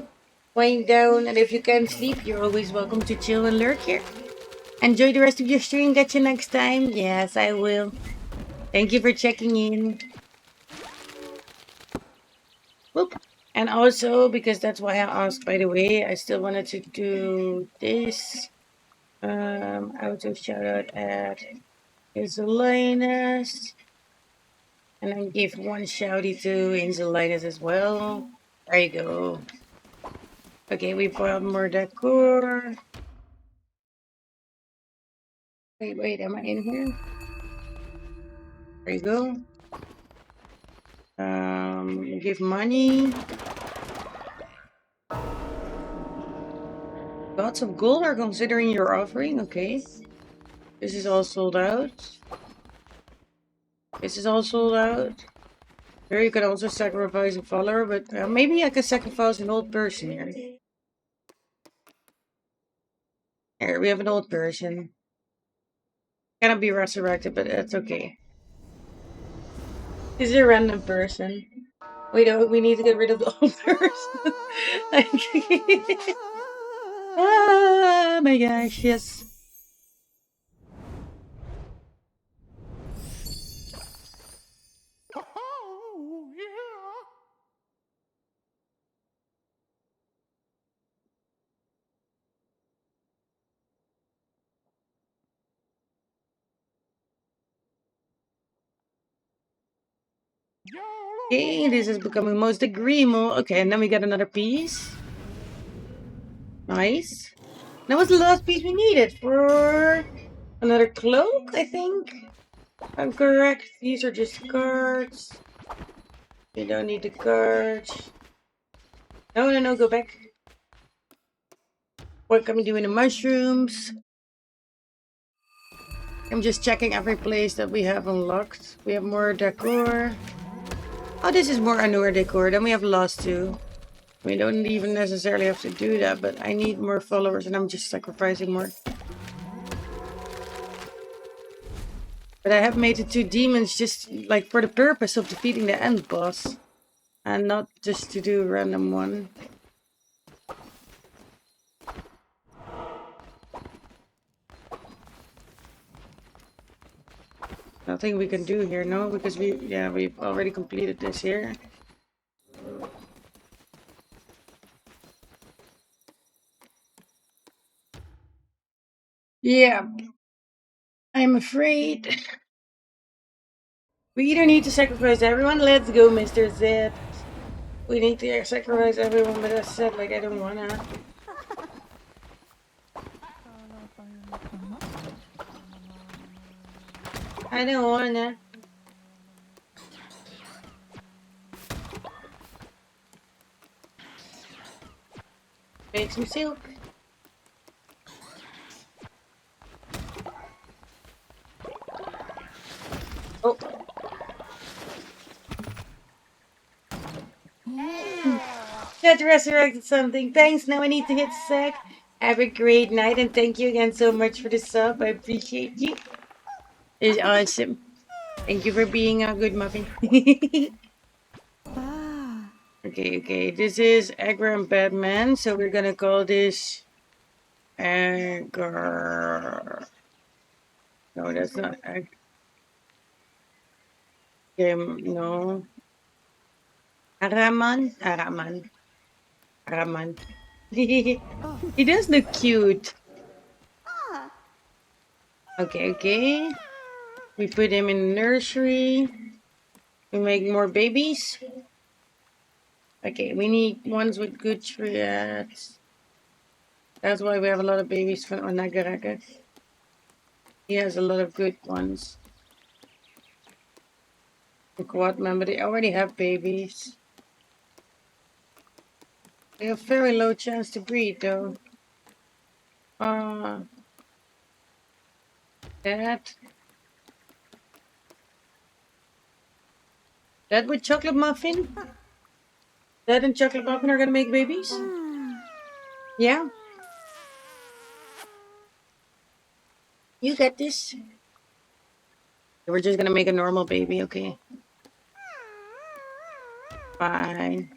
wind down, and if you can't sleep, you're always welcome to chill and lurk here. Enjoy the rest of your stream. Catch you next time. Yes, I will. Thank you for checking in. Whoop. And also, because that's why I asked, by the way, I still wanted to do this. Auto shout out at Insulinus. And then give one shouty to Insulinus as well. There you go. Okay, we bought more decor. Wait, am I in here? There you go. Give money. Lots of gold are considering your offering. Okay. This is all sold out. This is all sold out. Here you could also sacrifice a follower, but maybe I could sacrifice an old person here. Here, we have an old person. Cannot be resurrected, but that's okay. This is a random person. We need to get rid of the old person. Oh my gosh, yes. Okay, this is becoming most agreeable. Okay, and then we get another piece. Nice. That was the last piece we needed for another cloak, I think. I'm correct. These are just cards. We don't need the cards. No, go back. What can we do in the mushrooms? I'm just checking every place that we have unlocked. We have more decor. Oh, this is more Anur decor. Then we have lost two. We don't even necessarily have to do that, but I need more followers and I'm just sacrificing more. But I have made the two demons just like for the purpose of defeating the end boss. And not just to do a random one. Nothing we can do here, no? Because we've already completed this here. Yeah. I'm afraid. We either need to sacrifice everyone. Let's go, Mr. Z. We need to sacrifice everyone, but I said, like, I don't wanna. I don't wanna. Make some silk. Oh. That resurrected something. Thanks. Now I need to hit sec. Have a great night and thank you again so much for the sub. I appreciate you. It's awesome. Thank you for being a good muffin. Okay. This is Agra and Batman, so we're gonna call this Agar. No, that's not Ag. No. Araman. He does look cute. Okay. We put him in the nursery. We make more babies. Okay, we need ones with good triads. That's why we have a lot of babies from Onagaraka. He has a lot of good ones. The quad member, they already have babies. They have very low chance to breed though. That with chocolate muffin? That and chocolate muffin are gonna make babies? Yeah? You got this. We're just gonna make a normal baby, okay? Fine.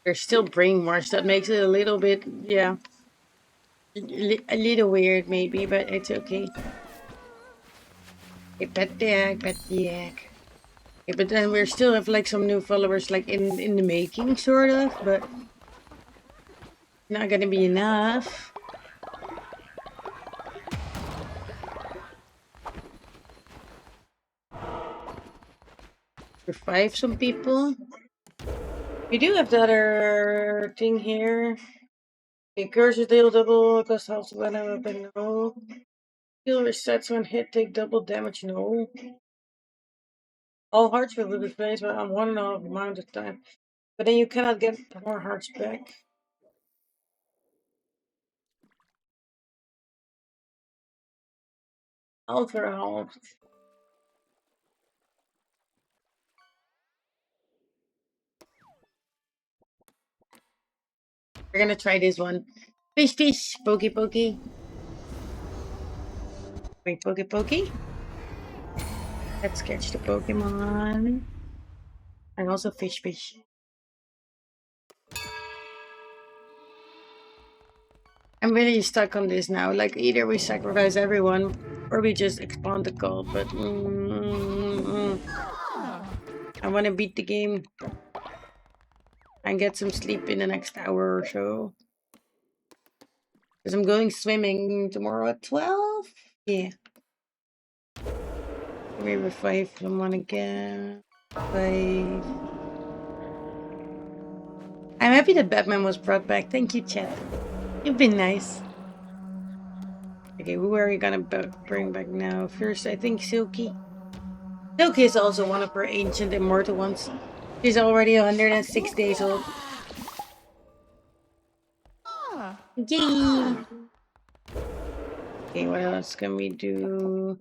They're still brainwashed. That makes it a little bit, yeah. A little weird maybe, but it's okay. Okay, pet the egg. Okay, but then we still have like some new followers like in the making sort of, but not gonna be enough. Revive some people. We do have the other thing here. Okay, cursor deal double cost half the mana weapon, no. Heal resets when hit, take double damage, no. All hearts will be replaced by a 1.5 amount of time. But then you cannot get more hearts back. All for all. We're gonna try this one. Fish, pokey. Wait, pokey. Let's catch the Pokemon. And also fish. I'm really stuck on this now. Like, either we sacrifice everyone, or we just expand the cult, but I want to beat the game and get some sleep in the next hour or so. Because I'm going swimming tomorrow at 12? Yeah. Let me revive someone again. 5. I'm happy that Batman was brought back. Thank you, chat. You've been nice. Okay, who are we gonna bring back now? First, I think Silky. Silky is also one of our ancient immortal ones. She's already 106 days old. Yay! Okay, what else can we do?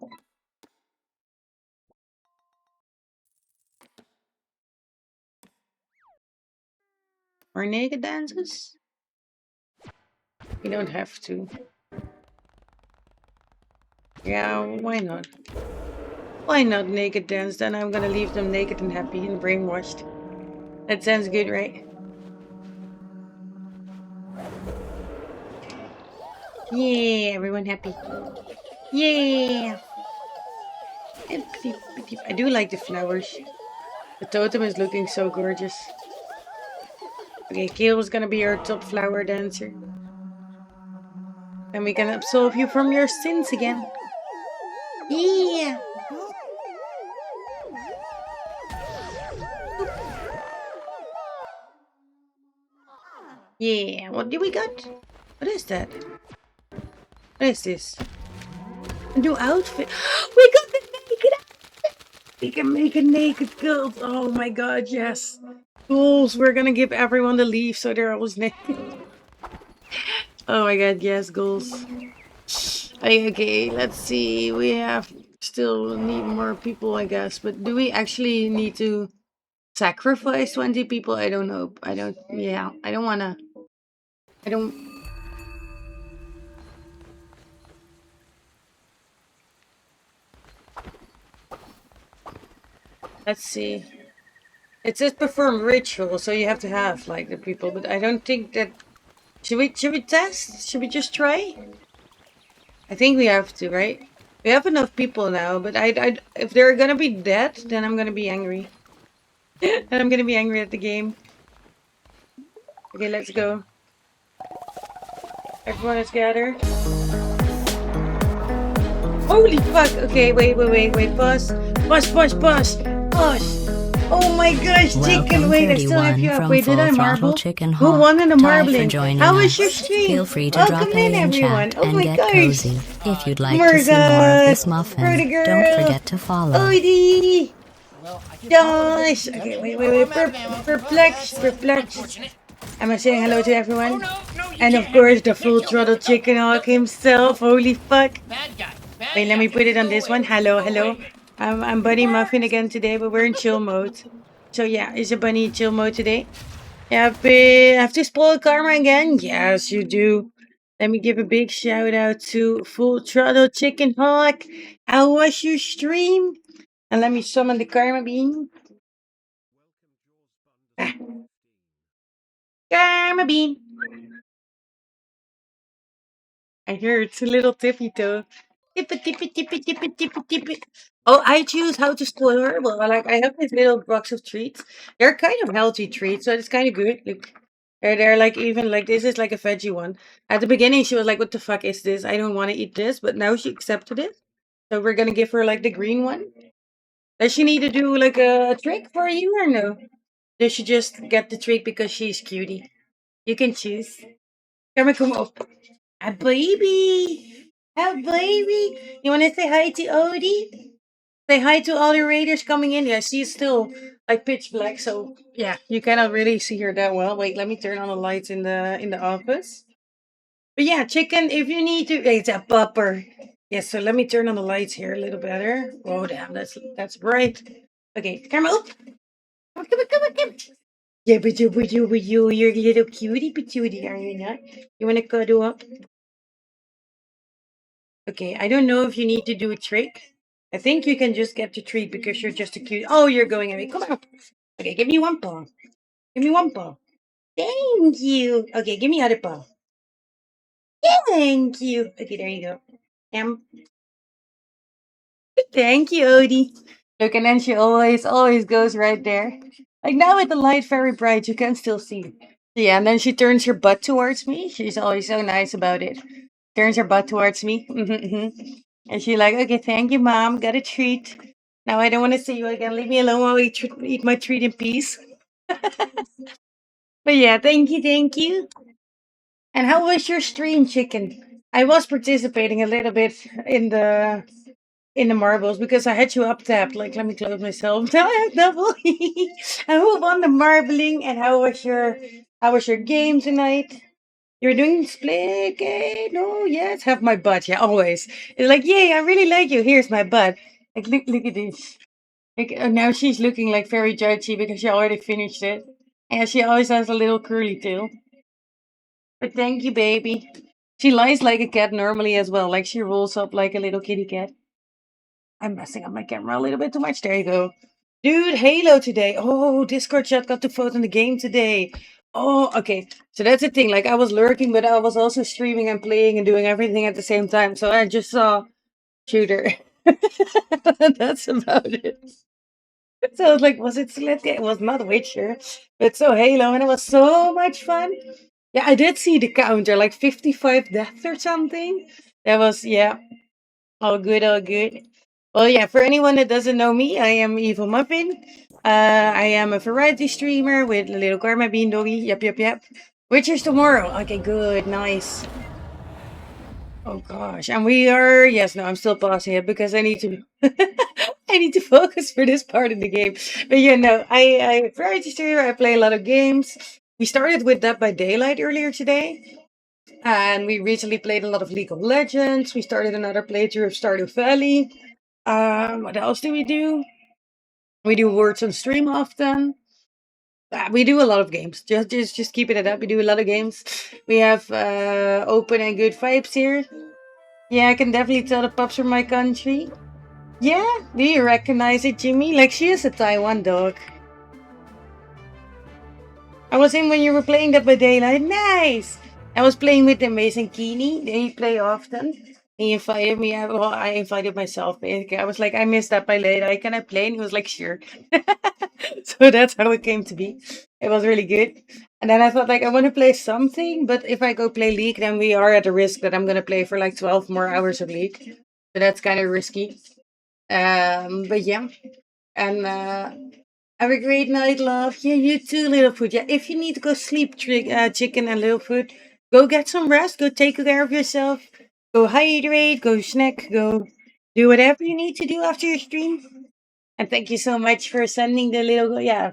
More naked dances? We don't have to. Yeah, why not? Why not naked dance? Then I'm gonna leave them naked and happy and brainwashed. That sounds good, right? Yeah, everyone happy. Yeah! I do like the flowers. The totem is looking so gorgeous. Okay, Kale was gonna be our top flower dancer. And we can absolve you from your sins again. Yeah! Yeah, what do we got? What is that? What is this? A new outfit. We got the naked outfit! We can make a naked guild. Oh my god, yes. Ghouls, we're gonna give everyone the leaf so they're always naked. Oh my god, yes, ghouls. Okay, let's see. We have still need more people, I guess. But do we actually need to sacrifice 20 people? I don't know. I don't. Yeah, I don't wanna. I don't. Let's see. It says perform ritual, so you have to have like the people. But I don't think that. Should we test? Should we just try? I think we have to, right? We have enough people now, but if they're gonna be dead, then I'm gonna be angry. And I'm gonna be angry at the game. Okay, let's go. Everyone is gathered. Holy fuck! Okay, wait. Pause. Oh my gosh, chicken! Welcome, Wait, I still have you 31 up. from Wait, did I Full Throttle marble? Chicken Who Hawk. won in the Ty for marbling? joining How was us. your stream? Feel free to Welcome drop A in everyone. chat Oh and my get gosh. cozy. If you'd like Oh to my see more of god. this muffin, Pretty girl. don't forget to follow. Odie. Gosh. Okay, wait. Perplexed. Am I saying hello to everyone? And of course, the full throttle chicken hawk himself. Holy fuck. Wait, let me put it on this one. Hello. I'm Bunny Muffin again today, but we're in chill mode. So yeah, is a bunny chill mode today? Have to spoil karma again? Yes, you do. Let me give a big shout out to Full Throttle Chicken Hawk. How was your stream? And let me summon the karma bean. Ah. Karma bean. I hear it's a little tippy toe. Tippy. Oh, I choose how to spoil her. Well, like I have these little box of treats. They're kind of healthy treats, so it's kind of good. Like they're like even like this is like a veggie one. At the beginning, she was like, "What the fuck is this? I don't want to eat this." But now she accepted it, so we're gonna give her like the green one. Does she need to do like a trick for you or no? Does she just get the trick because she's cutie? You can choose. Come up. A baby! A baby! You wanna say hi to Odie? Say hi to all the raiders coming in. Yeah, she's still like pitch black, so yeah, you cannot really see her that well. Wait, let me turn on the lights in the office. But yeah, chicken, if you need to it's a pupper. Yes, so let me turn on the lights here a little better. Oh damn, that's bright. Okay, come up. Come. Yeah, but you're a little cutie patootie, are you not? You wanna cuddle up? Okay, I don't know if you need to do a trick. I think you can just get the treat because you're just a cute. Oh, you're going away. Come on. Okay, give me one paw. Give me one paw. Thank you. Okay, give me other paw. Thank you. Okay, there you go. Thank you, Odie. Look, and then she always goes right there. Like now with the light very bright, you can still see. Yeah, and then she turns her butt towards me. She's always so nice about it. Turns her butt towards me. And she like, okay, thank you, mom. Got a treat. Now I don't want to see you again. Leave me alone while I eat my treat in peace. But yeah, thank you. And how was your stream, chicken? I was participating a little bit in the marbles because I had you up tapped. Like, let me close myself. Now I have double. And who won the marbling? And how was your game tonight? You're doing split game? No, yes, have my butt. Yeah, always. It's like, yay, I really like you. Here's my butt. Like, look at this. Like, now she's looking like very judgy because she already finished it. And she always has a little curly tail. But thank you, baby. She lies like a cat normally as well. Like she rolls up like a little kitty cat. I'm messing up my camera a little bit too much. There you go. Dude, Halo today. Oh, Discord chat got to vote in the game today. Oh, okay. So that's the thing. Like I was lurking, but I was also streaming and playing and doing everything at the same time. So I just saw shooter. That's about it. So I was like, was it Slitgate? It was not Witcher. But so Halo, and it was so much fun. Yeah, I did see the counter, like 55 deaths or something. That was, yeah, all good, all good. Well, yeah, for anyone that doesn't know me, I am Evil Muffin. I am a variety streamer with a little Karma Bean Doggy. Yep. Witcher's tomorrow. Okay, good, nice. Oh gosh, and we are, yes, no, I'm still pausing it because I need to I need to focus for this part of the game. But yeah, no, I prior to streamer, I play a lot of games. We started with Dead by Daylight earlier today. And we recently played a lot of League of Legends. We started another playthrough of Stardew Valley. What else do we do? We do words on stream often. We do a lot of games. Just keeping it up. We do a lot of games. We have open and good vibes here. Yeah, I can definitely tell the pups from my country. Yeah, do you recognize it, Jimmy? Like she is a Taiwan dog. I was in when you were playing That by Daylight. Nice. I was playing with the amazing Keeney. They play often. He invited me. Well, I invited myself. Basically, I was like, I missed That by Daylight. Can I play? And he was like, sure. So that's how it came to be. It was really good. And then I thought, like, I want to play something, but if I go play League, then we are at a risk that I'm going to play for like 12 more hours of League. So that's kind of risky. But yeah. And have a great night, love. Yeah, you too, Littlefoot. Yeah, if you need to go sleep, Chicken and Littlefoot, go get some rest. Go take care of yourself. Go hydrate. Go snack. Go do whatever you need to do after your stream. And thank you so much for sending the little, yeah,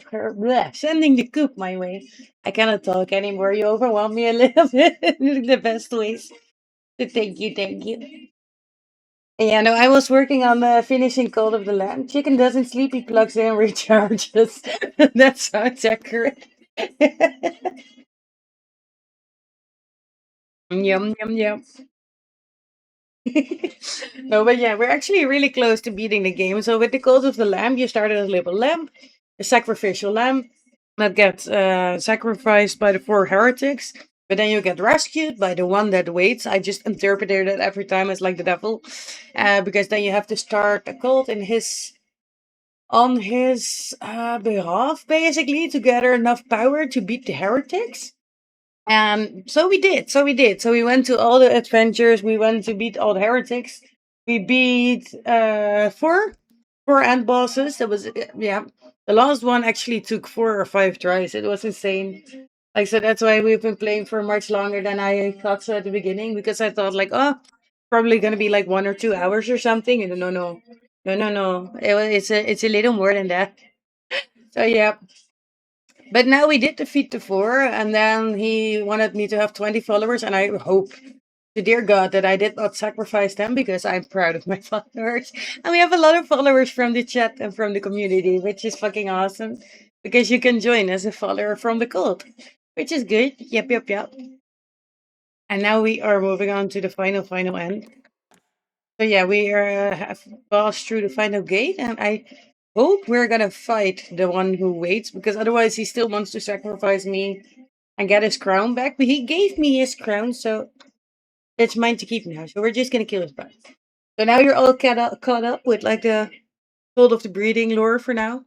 sending the coop my way. I cannot talk anymore. You overwhelm me a little bit in the best ways. So thank you, thank you. Yeah, no, I was working on finishing Call of the Lamb. Chicken doesn't sleep, he plugs in and recharges. That sounds accurate. Yum, yum, yum. No, but yeah, we're actually really close to beating the game. So with the Cult of the Lamb, you start as a little lamb, a sacrificial lamb that gets sacrificed by the four heretics. But then you get rescued by the one that waits. I just interpreted it every time as like the devil, because then you have to start a cult in his on his behalf, basically, to gather enough power to beat the heretics. And so we did. So we did. So we went to all the adventures. We went to beat all the heretics. We beat four end bosses. That was yeah. The last one actually took 4 or 5 tries. It was insane. Like so that's why we've been playing for much longer than I thought so at the beginning, because I thought like, oh, probably gonna be like 1 or 2 hours or something. And no. It's a little more than that. So yeah. But now we did defeat the four, and then he wanted me to have 20 followers, and I hope to dear God that I did not sacrifice them because I'm proud of my followers. And we have a lot of followers from the chat and from the community, which is fucking awesome. Because you can join as a follower from the cult, which is good. Yep. And now we are moving on to the final end. So yeah, we have passed through the final gate, and I hope we're gonna fight the one who waits, because otherwise he still wants to sacrifice me and get his crown back. But he gave me his crown, so it's mine to keep now. So we're just gonna kill his butt. So now you're all caught up with like the Cult of the Breeding lore for now.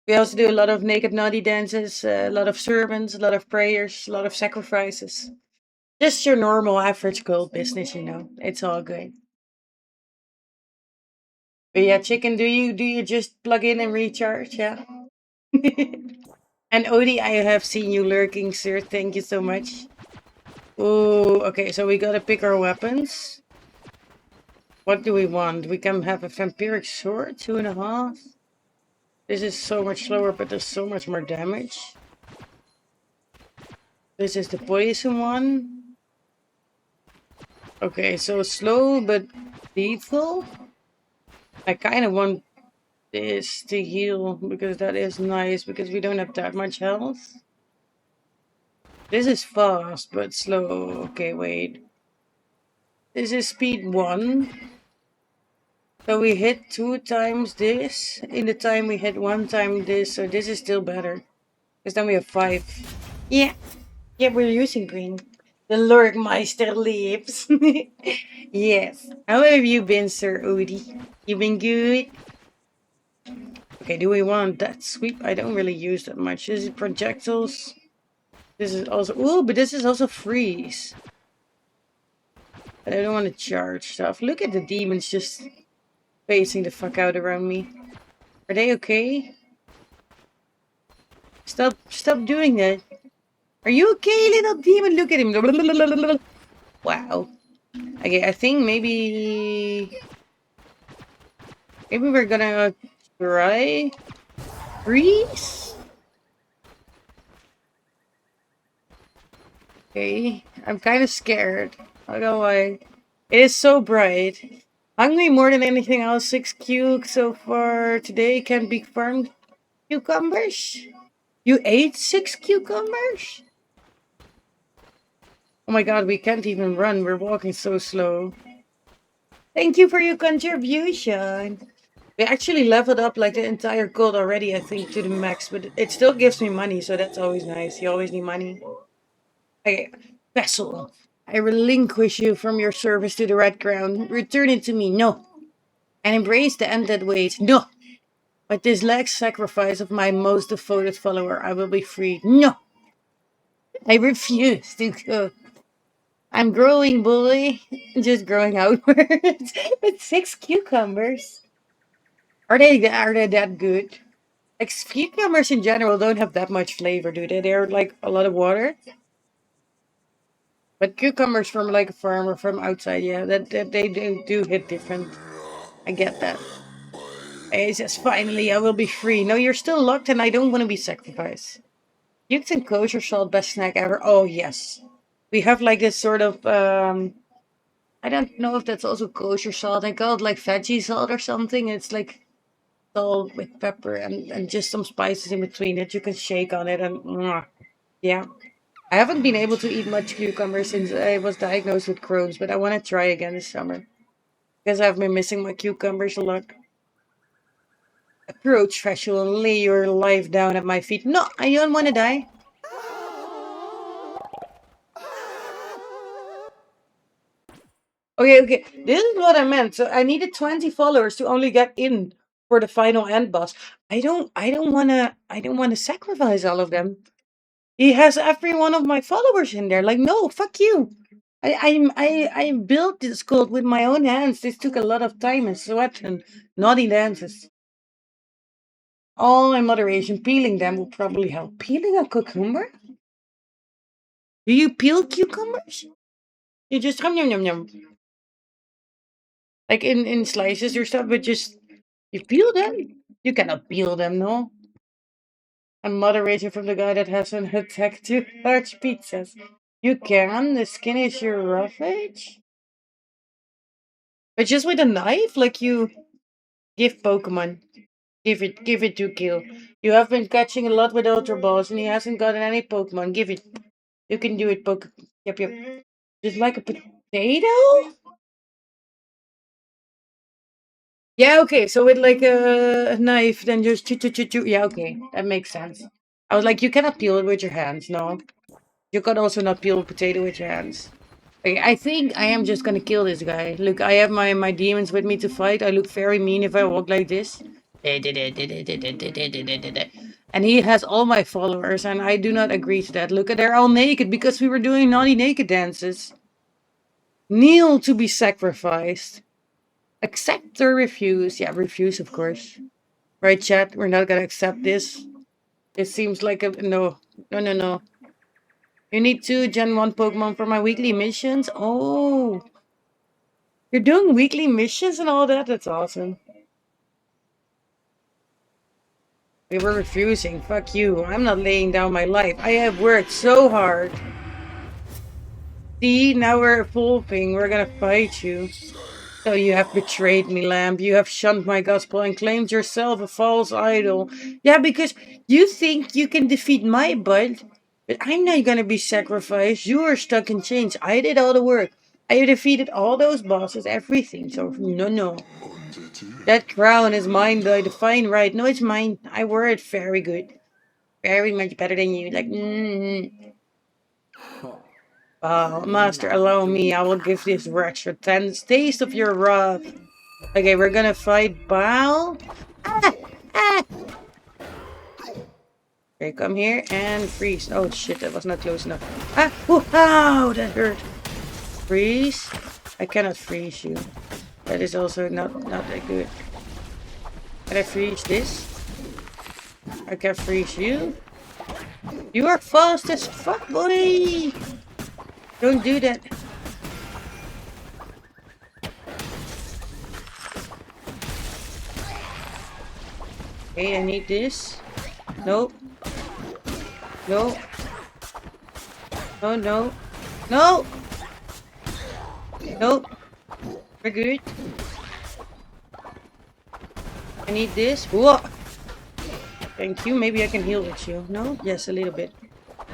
We also do a lot of naked naughty dances, a lot of sermons, a lot of prayers, a lot of sacrifices. Just your normal average cult business, you know. It's all good. But yeah, Chicken, do you just plug in and recharge? Yeah. And Odie, I have seen you lurking, sir. Thank you so much. Oh, okay. So we gotta pick our weapons. What do we want? We can have a vampiric sword, 2.5. This is so much slower, but does so much more damage. This is the poison one. Okay, so slow but lethal. I kind of want this to heal because that is nice, because we don't have that much health. This is fast but slow. Okay, wait. This is speed 1. So we hit 2 times this in the time we hit 1 time this. So this is still better. Because then we have 5. Yeah. Yeah, we're using green. The Lurkmeister lives. Yes. How have you been, Sir Odie? You been good? Okay, do we want that sweep? I don't really use that much. This is projectiles. This is also... Ooh, but this is also freeze. But I don't want to charge stuff. Look at the demons just facing the fuck out around me. Are they okay? Stop doing that. Are you okay, little demon? Look at him. Wow. Okay, I think maybe... Maybe we're gonna try freeze? Okay, I'm kind of scared. I'll go away. It is so bright. Hungry more than anything else. 6 so far today. Can be farmed cucumbers. You ate 6 cucumbers? Oh my god, we can't even run. We're walking so slow. Thank you for your contribution. We actually leveled up like the entire gold already, I think, to the max, but it still gives me money, so that's always nice. You always need money. Okay, vessel. I relinquish you from your service to the red crown. Return it to me, no. And embrace the end that waits, no. With this last sacrifice of my most devoted follower, I will be free, no. I refuse to go. I'm growing, boy. Just growing outwards with 6 cucumbers. Are they that good? Like cucumbers in general don't have that much flavor, do they? They're like a lot of water. But cucumbers from like a farm or from outside, yeah, that they do hit different. I get that. It says finally I will be free. No, you're still locked and I don't want to be sacrificed. Cukes and kosher salt, best snack ever. Oh yes. We have like this sort of I don't know if that's also kosher salt. I call it like veggie salt or something. It's like salt with pepper and just some spices in between that you can shake on it and yeah. I haven't been able to eat much cucumber since I was diagnosed with Crohn's, but I want to try again this summer because I've been missing my cucumbers a lot. Approach Threshold and lay your life down at my feet. No, I don't want to die. Okay. This is what I meant. So I needed 20 followers to only get in for the final end boss. I don't wanna sacrifice all of them. He has every one of my followers in there. Like, no, fuck you. I built this cult with my own hands. This took a lot of time and sweat and naughty dances. All in moderation. Peeling them will probably help. Peeling a cucumber? Do you peel cucumbers? You just yum yum yum yum. Like in slices or stuff, but just you peel them? You cannot peel them, no? I'm moderating from the guy that has an attack to large pizzas. You can? The skin is your roughage? But just with a knife? Like you give Pokemon. Give it to kill. You have been catching a lot with Ultra Balls and he hasn't gotten any Pokemon. Give it. You can do it, Yep. Just like a potato? Yeah, okay. So with like a knife, then just choo. Yeah, okay. That makes sense. I was like, you cannot peel it with your hands. No. You can also not peel a potato with your hands. Okay, I think I am just gonna kill this guy. Look, I have my demons with me to fight. I look very mean if I walk like this. And he has all my followers, and I do not agree to that. Look, they're all naked because we were doing naughty naked dances. Kneel to be sacrificed. Accept or refuse? Yeah, refuse, of course. Right, chat? We're not gonna accept this. It seems like a no. No. You need 2 Gen 1 Pokemon for my weekly missions? Oh. You're doing weekly missions and all that? That's awesome. We were refusing. Fuck you. I'm not laying down my life. I have worked so hard. See, now we're evolving. We're gonna fight you. So you have betrayed me, lamb. You have shunned my gospel and claimed yourself a false idol. Yeah, because you think you can defeat my bud, but I'm not gonna be sacrificed. You are stuck in chains. I did all the work. I defeated all those bosses, everything. So no. That crown is mine by divine right. No, it's mine. I wore it very good. Very much better than you. Like, Master, allow me. I will give this wretch a taste of your wrath. Okay, we're gonna fight Baal. Okay, come here and freeze. Oh shit, that was not close enough. Ow, that hurt. Freeze. I cannot freeze you. That is also not that good. Can I freeze this? I can freeze you. You are fast as fuck, boy. Don't do that. Okay, I need this. Nope. No. No, no. No! Nope. We're good. I need this. Whoa! Thank you. Maybe I can heal with you. No? Yes, a little bit.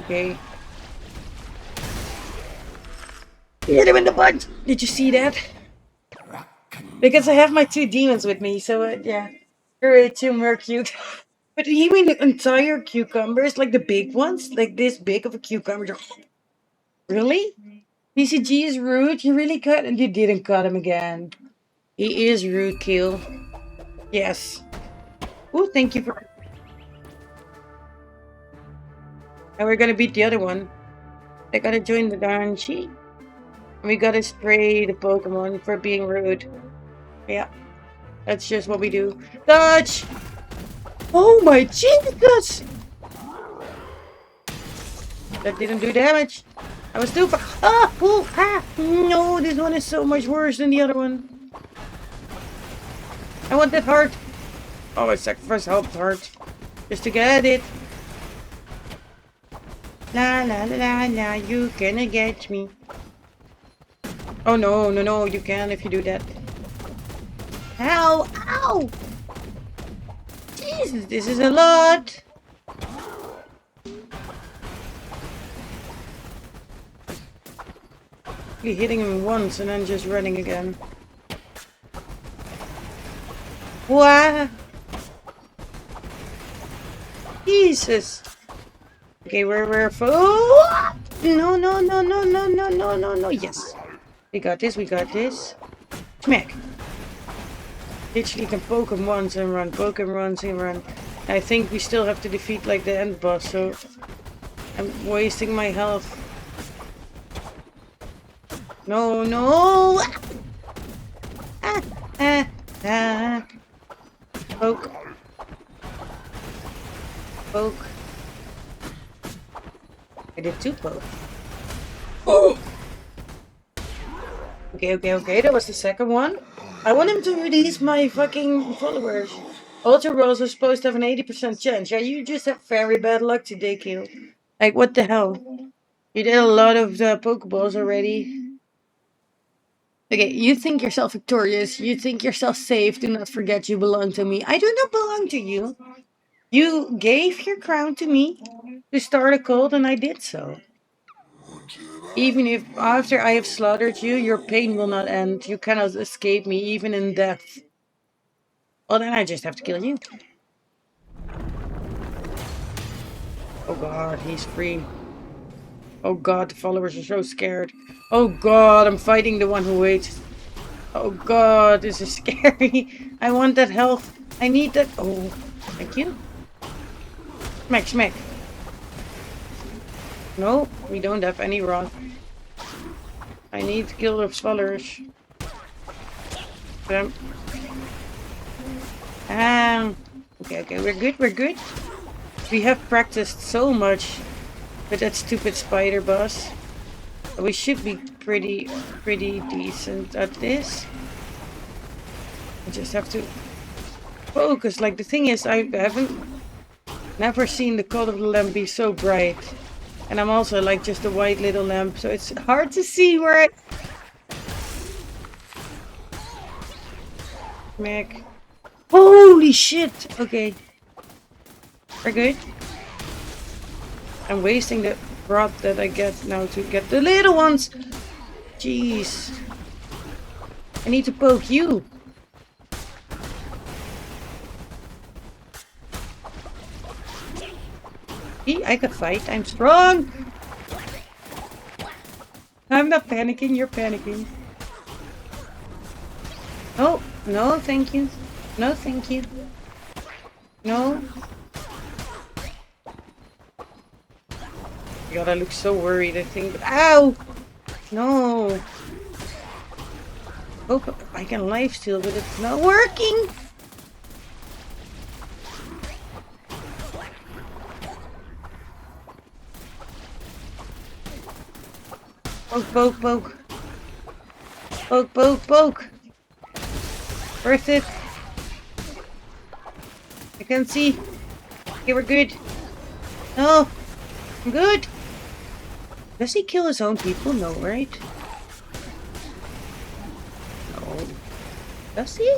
Okay. Hit him in the butt! Did you see that? Because I have my 2 demons with me, so yeah. They're 2 more cute. But you mean the entire cucumbers? Like the big ones? Like this big of a cucumber? Really? PCG is rude? You really cut and you didn't cut him again. He is rude, kill. Yes. Oh, thank you for... And we're gonna beat the other one. I gotta join the darn sheet. We gotta spray the Pokemon for being rude. Yeah. That's just what we do. Dodge! Oh my Jesus! That didn't do damage. I was too far. Ah! Oh! Ah! No, this one is so much worse than the other one. I want that heart. Oh, I sacrificed heart. Just to get it. La la la la la, you gonna get me. Oh no, no, no, you can if you do that. Ow! Ow! Jesus, this is a lot! You're hitting him once and then just running again. What? Jesus! Okay, we're full. No, no, no, no, no, no, no, no, no. Yes. We got this, we got this. Smack. Literally can poke him once and run, poke him once and run. I think we still have to defeat like the end boss, so I'm wasting my health. No, no! Ah, ah, ah. Poke. Poke. I did 2 poke. Oh! Okay, okay, okay, that was the second one. I want him to release my fucking followers. Ultra Rolls are supposed to have an 80% chance. Yeah, you just have very bad luck today, Kill. Like, what the hell? You did a lot of Pokeballs already. Okay, you think yourself victorious. You think yourself safe. Do not forget you belong to me. I do not belong to you. You gave your crown to me to start a cult, and I did so. Even if after I have slaughtered you, your pain will not end. You cannot escape me, even in death. Well, then I just have to kill you. Oh god, he's free. Oh god, the followers are so scared. Oh god, I'm fighting the one who waits. Oh god, this is scary. I want that health. I need that. Oh, thank you. Smack, smack. No, we don't have any rock. I need to kill the followers. Them. Okay, okay, we're good, we're good. We have practiced so much with that stupid spider boss. We should be pretty decent at this. I just have to focus. Like, the thing is, I haven't never seen the color of the lamp be so bright. And I'm also like just a white little lamp, so it's hard to see where it... Smack. Holy shit! Okay. We're good. I'm wasting the rod that I get now to get the little ones. Jeez. I need to poke you. See, I can fight. I'm strong. I'm not panicking. You're panicking. Oh, no, thank you. No, thank you. No. God, I look so worried, I think. Ow! No. Oh, I can lifesteal, but it's not working. Poke, poke, poke. Poke, poke, poke. Worth it. can't see. Okay, we're good. No, I'm good. Does he kill his own people? No, right? No. Does he?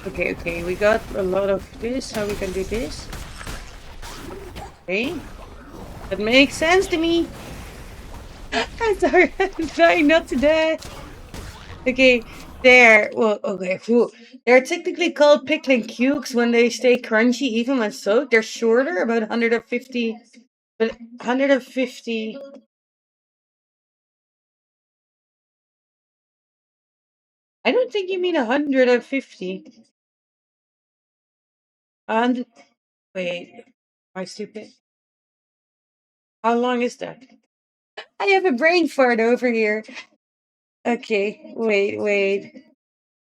Okay, okay, we got a lot of this. How we can do this? Okay. That makes sense to me. I'm sorry, I'm trying not to die. Okay, there. Well, okay, cool. They're technically called pickling cukes when they stay crunchy even when soaked. They're shorter, about 150, but 150. I don't think you mean 150. And wait, am I stupid? How long is that? I have a brain fart over here. Okay, wait.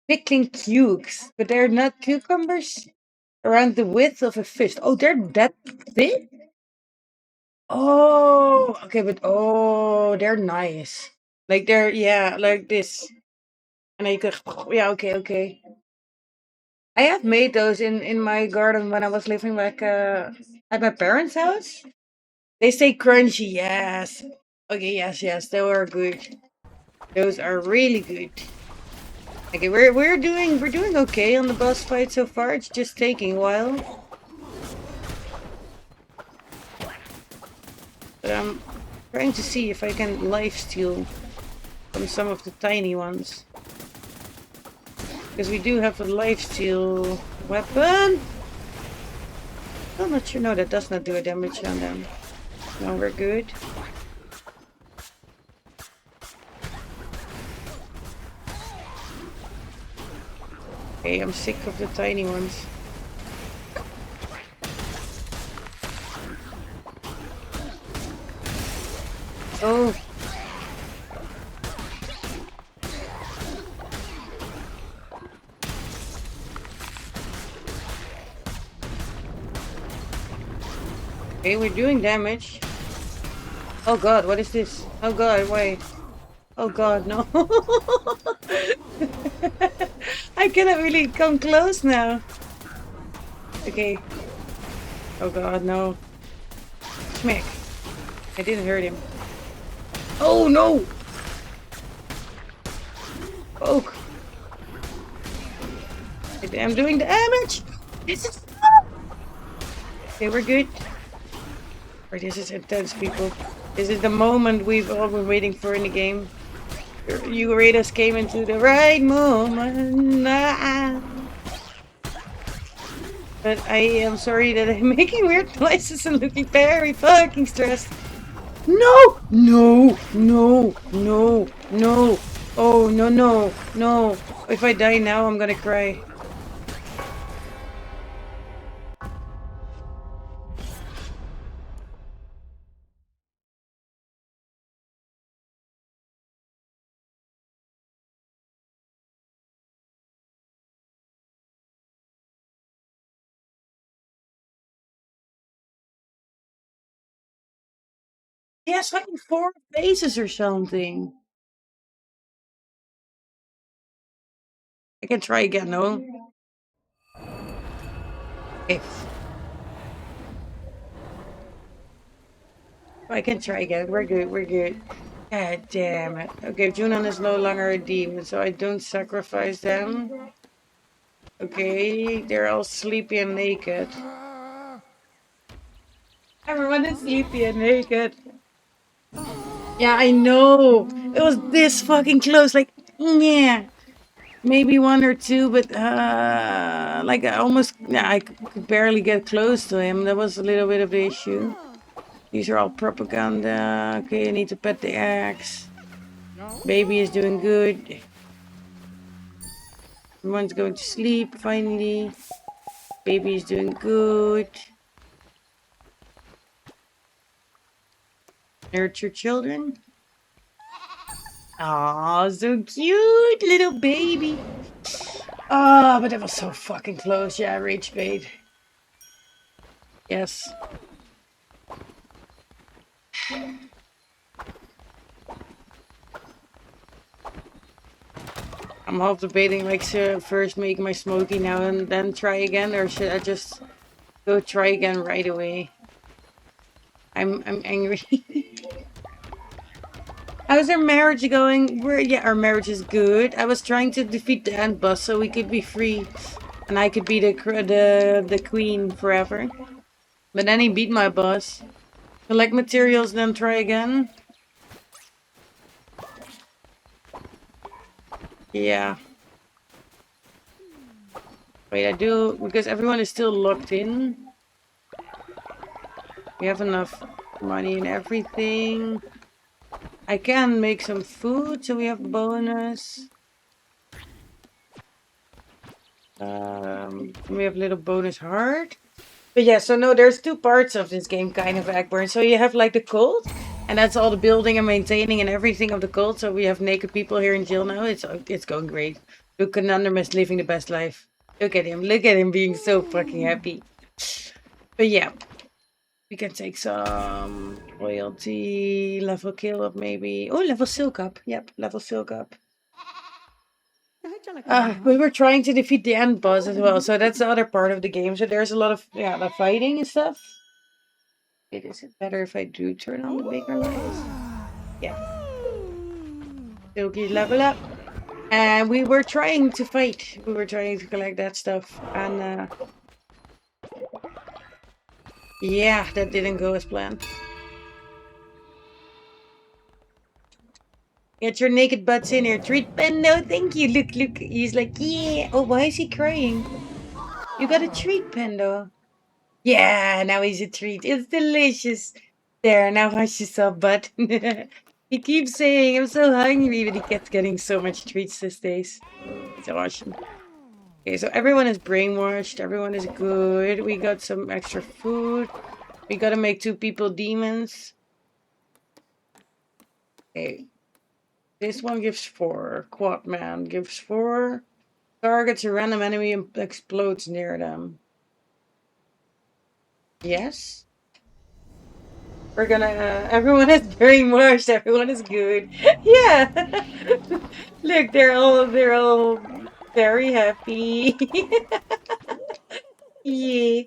Pickling cukes, but they're not cucumbers. Around the width of a fist. Oh, they're that thick? Oh, okay, but oh, they're nice. Like they're, yeah, like this. And I could, yeah, okay. I have made those in my garden when I was living back at my parents' house. They stay crunchy, yes. Okay, yes, they were good. Those are really good. Okay, we're doing okay on the boss fight so far. It's just taking a while. But I'm trying to see if I can lifesteal from some of the tiny ones. Because we do have a lifesteal weapon. I'm not sure. No, that does not do a damage on them. No, we're good. Okay, I'm sick of the tiny ones. Oh. Okay, we're doing damage. Oh god, what is this? Oh god, wait. Oh god, no. I cannot really come close now. Okay. Oh god, no. Smack. I didn't hurt him. Oh no! Poke. I'm doing damage! This is... Okay, we're good. Or this is intense, people. This is the moment we've all been waiting for in the game. You Raiders came into the right moment. But I am sorry that I'm making weird noises and looking very fucking stressed. No! No! Oh, no. If I die now, I'm gonna cry. He has like 4 faces or something. I can try again, no? If I can try again. We're good. God damn it. Okay, Junon is no longer a demon, so I don't sacrifice them. Okay, they're all sleepy and naked. Everyone is sleepy and naked. Yeah, I know. It was this fucking close. Like, yeah. Maybe 1 or 2, but like I almost, yeah, I could barely get close to him. That was a little bit of the issue. These are all propaganda. Okay, I need to pet the axe. Baby is doing good. Everyone's going to sleep finally. Baby is doing good. Nurture children. Aw, so cute, little baby. Ah, but that was so fucking close. Yeah, rage bait. Yes. I'm half debating like to first make my smoky now and then try again, or should I just go try again right away? I'm angry. How's our marriage going? Yeah, our marriage is good. I was trying to defeat the ant boss so we could be free, and I could be the queen forever. But then he beat my boss. Collect materials, then try again. Yeah. Wait, I do because everyone is still locked in. We have enough money and everything. I can make some food, so we have bonus. We have little bonus heart. But yeah, so no, there's two parts of this game, kind of, Akbar. So you have like the cult, and that's all the building and maintaining and everything of the cult. So we have naked people here in jail now. It's going great. Look, Conundrum is living the best life. Look at him being so fucking happy. But yeah, we can take some loyalty, level kill up maybe. Oh, level silk up. Yep, level silk up. We were trying to defeat the end boss as well, so that's the other part of the game. So there's a lot of the fighting and stuff. Is it better if I do turn on the bigger lights? Yeah. Silky level up. And we were trying to fight. We were trying to collect that stuff. And yeah, that didn't go as planned. Get your naked butts in here. Treat Ben. No, thank you. Look. He's like, yeah. Oh, why is he crying? You got a treat, Pendo. Yeah, now he's a treat. It's delicious. There, now hush yourself, bud. He keeps saying, I'm so hungry, but he kept getting so much treats these days. It's awesome. Okay, so everyone is brainwashed. Everyone is good. We got some extra food. We gotta make 2 people demons. Okay. This one gives 4. Quad man gives 4. Targets a random enemy and explodes near them. Yes. We're gonna, everyone is brainwashed, everyone is good. Yeah. Look, they're all very happy. Yeah.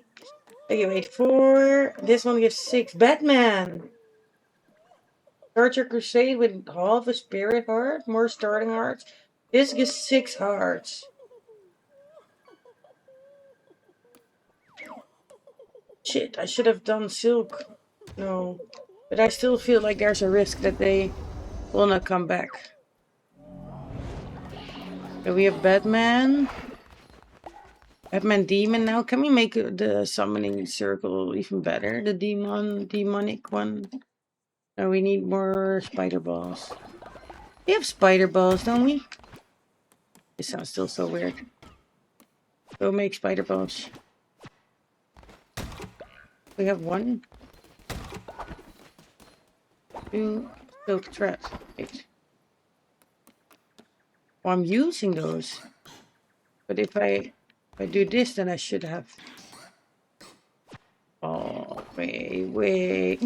Okay, wait, 4. This one gives 6. Batman. Start your crusade with half a spirit heart, more starting hearts. This gives 6 hearts. Shit, I should have done silk. No. But I still feel like there's a risk that they will not come back. So we have Batman. Batman Demon now. Can we make the summoning circle even better? The demonic one. No, we need more spider balls. We have spider balls, don't we? This sounds still so weird. Go make spider balls. We have 1. 2 silk thread. Wait. Oh, I'm using those. But if I do this, then I should have. Oh, wait.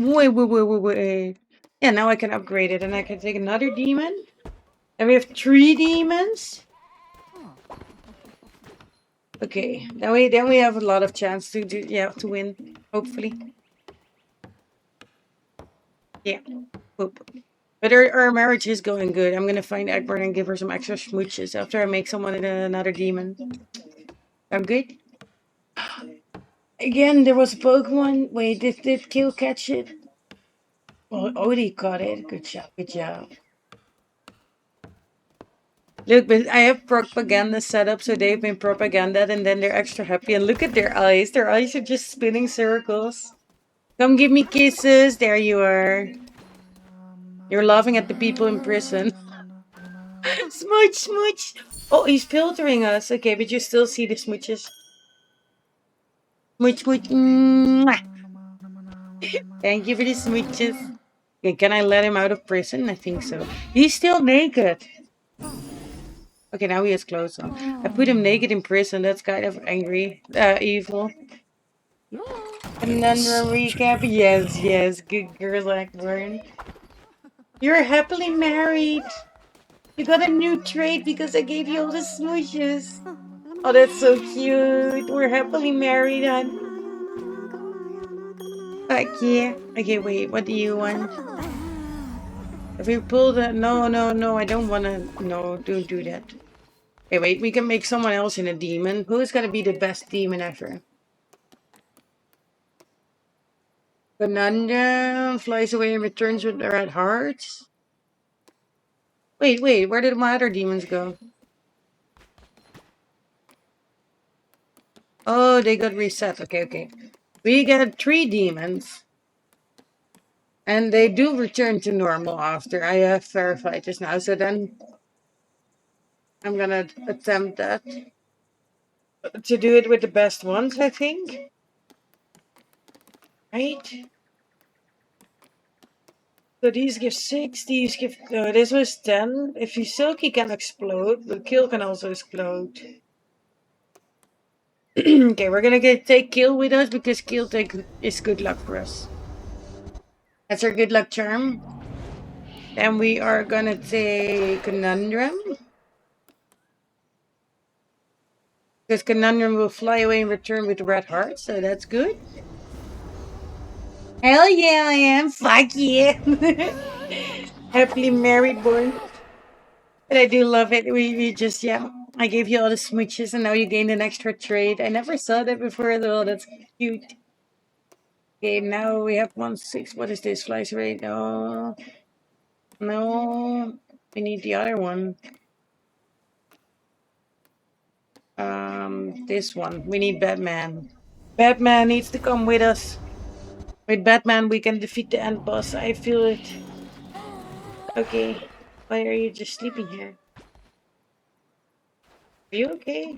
Yeah, now I can upgrade it and I can take another demon. And we have 3 demons. Okay, then we have a lot of chance to to win, hopefully. Yeah, hope. But our marriage is going good. I'm gonna find Egbert and give her some extra smooches after I make someone another demon. I'm good. Again, there was a Pokemon. Wait, did Kill catch it? Oh, Odie caught it. Good job. Look, but I have propaganda set up, so they've been propaganda, and then they're extra happy. And look at their eyes. Their eyes are just spinning circles. Come give me kisses. There you are. You're laughing at the people in prison. Smooch. Oh, he's filtering us. Okay, but you still see the smooches. Smooch. Mwah. Thank you for the smooches. Okay, can I let him out of prison? I think so. He's still naked. Okay, now he has clothes on. I put him naked in prison. That's kind of evil. And then recap. Yes. Good girl, Blackburn. You're happily married. You got a new trait because I gave you all the smooshes. Oh, that's so cute. We're happily married, hon. Fuck yeah. Okay, wait. What do you want? If we pull that, no, no, no. I don't want to. No, don't do that. Okay, wait. We can make someone else in a demon. Who's gonna be the best demon ever? Conundrum flies away and returns with the red hearts. Wait, wait. Where did my other demons go? Oh, they got reset. Okay, okay. We got 3 demons. And they do return to normal after I have verified just now. So then I'm gonna attempt that. To do it with the best ones, I think. Right? So these give 6, these give... No, this was 10. If you Silky can explode, but Kill can also explode. Okay, we're gonna take Kill with us because Kill is good luck for us. That's our good luck charm. Then we are gonna take Conundrum. Because Conundrum will fly away and return with the red heart, so that's good. Hell yeah, I am. Fuck yeah. Happily married, born. But I do love it. We just, yeah. I gave you all the smooches and now you gained an extra trade. I never saw that before though. That's cute. Okay, now we have 1-6. What is this? Flies rate? No. No. We need the other one. This one. We need Batman. Batman needs to come with us. With Batman, we can defeat the end boss. I feel it. Okay. Why are you just sleeping here? Are you okay?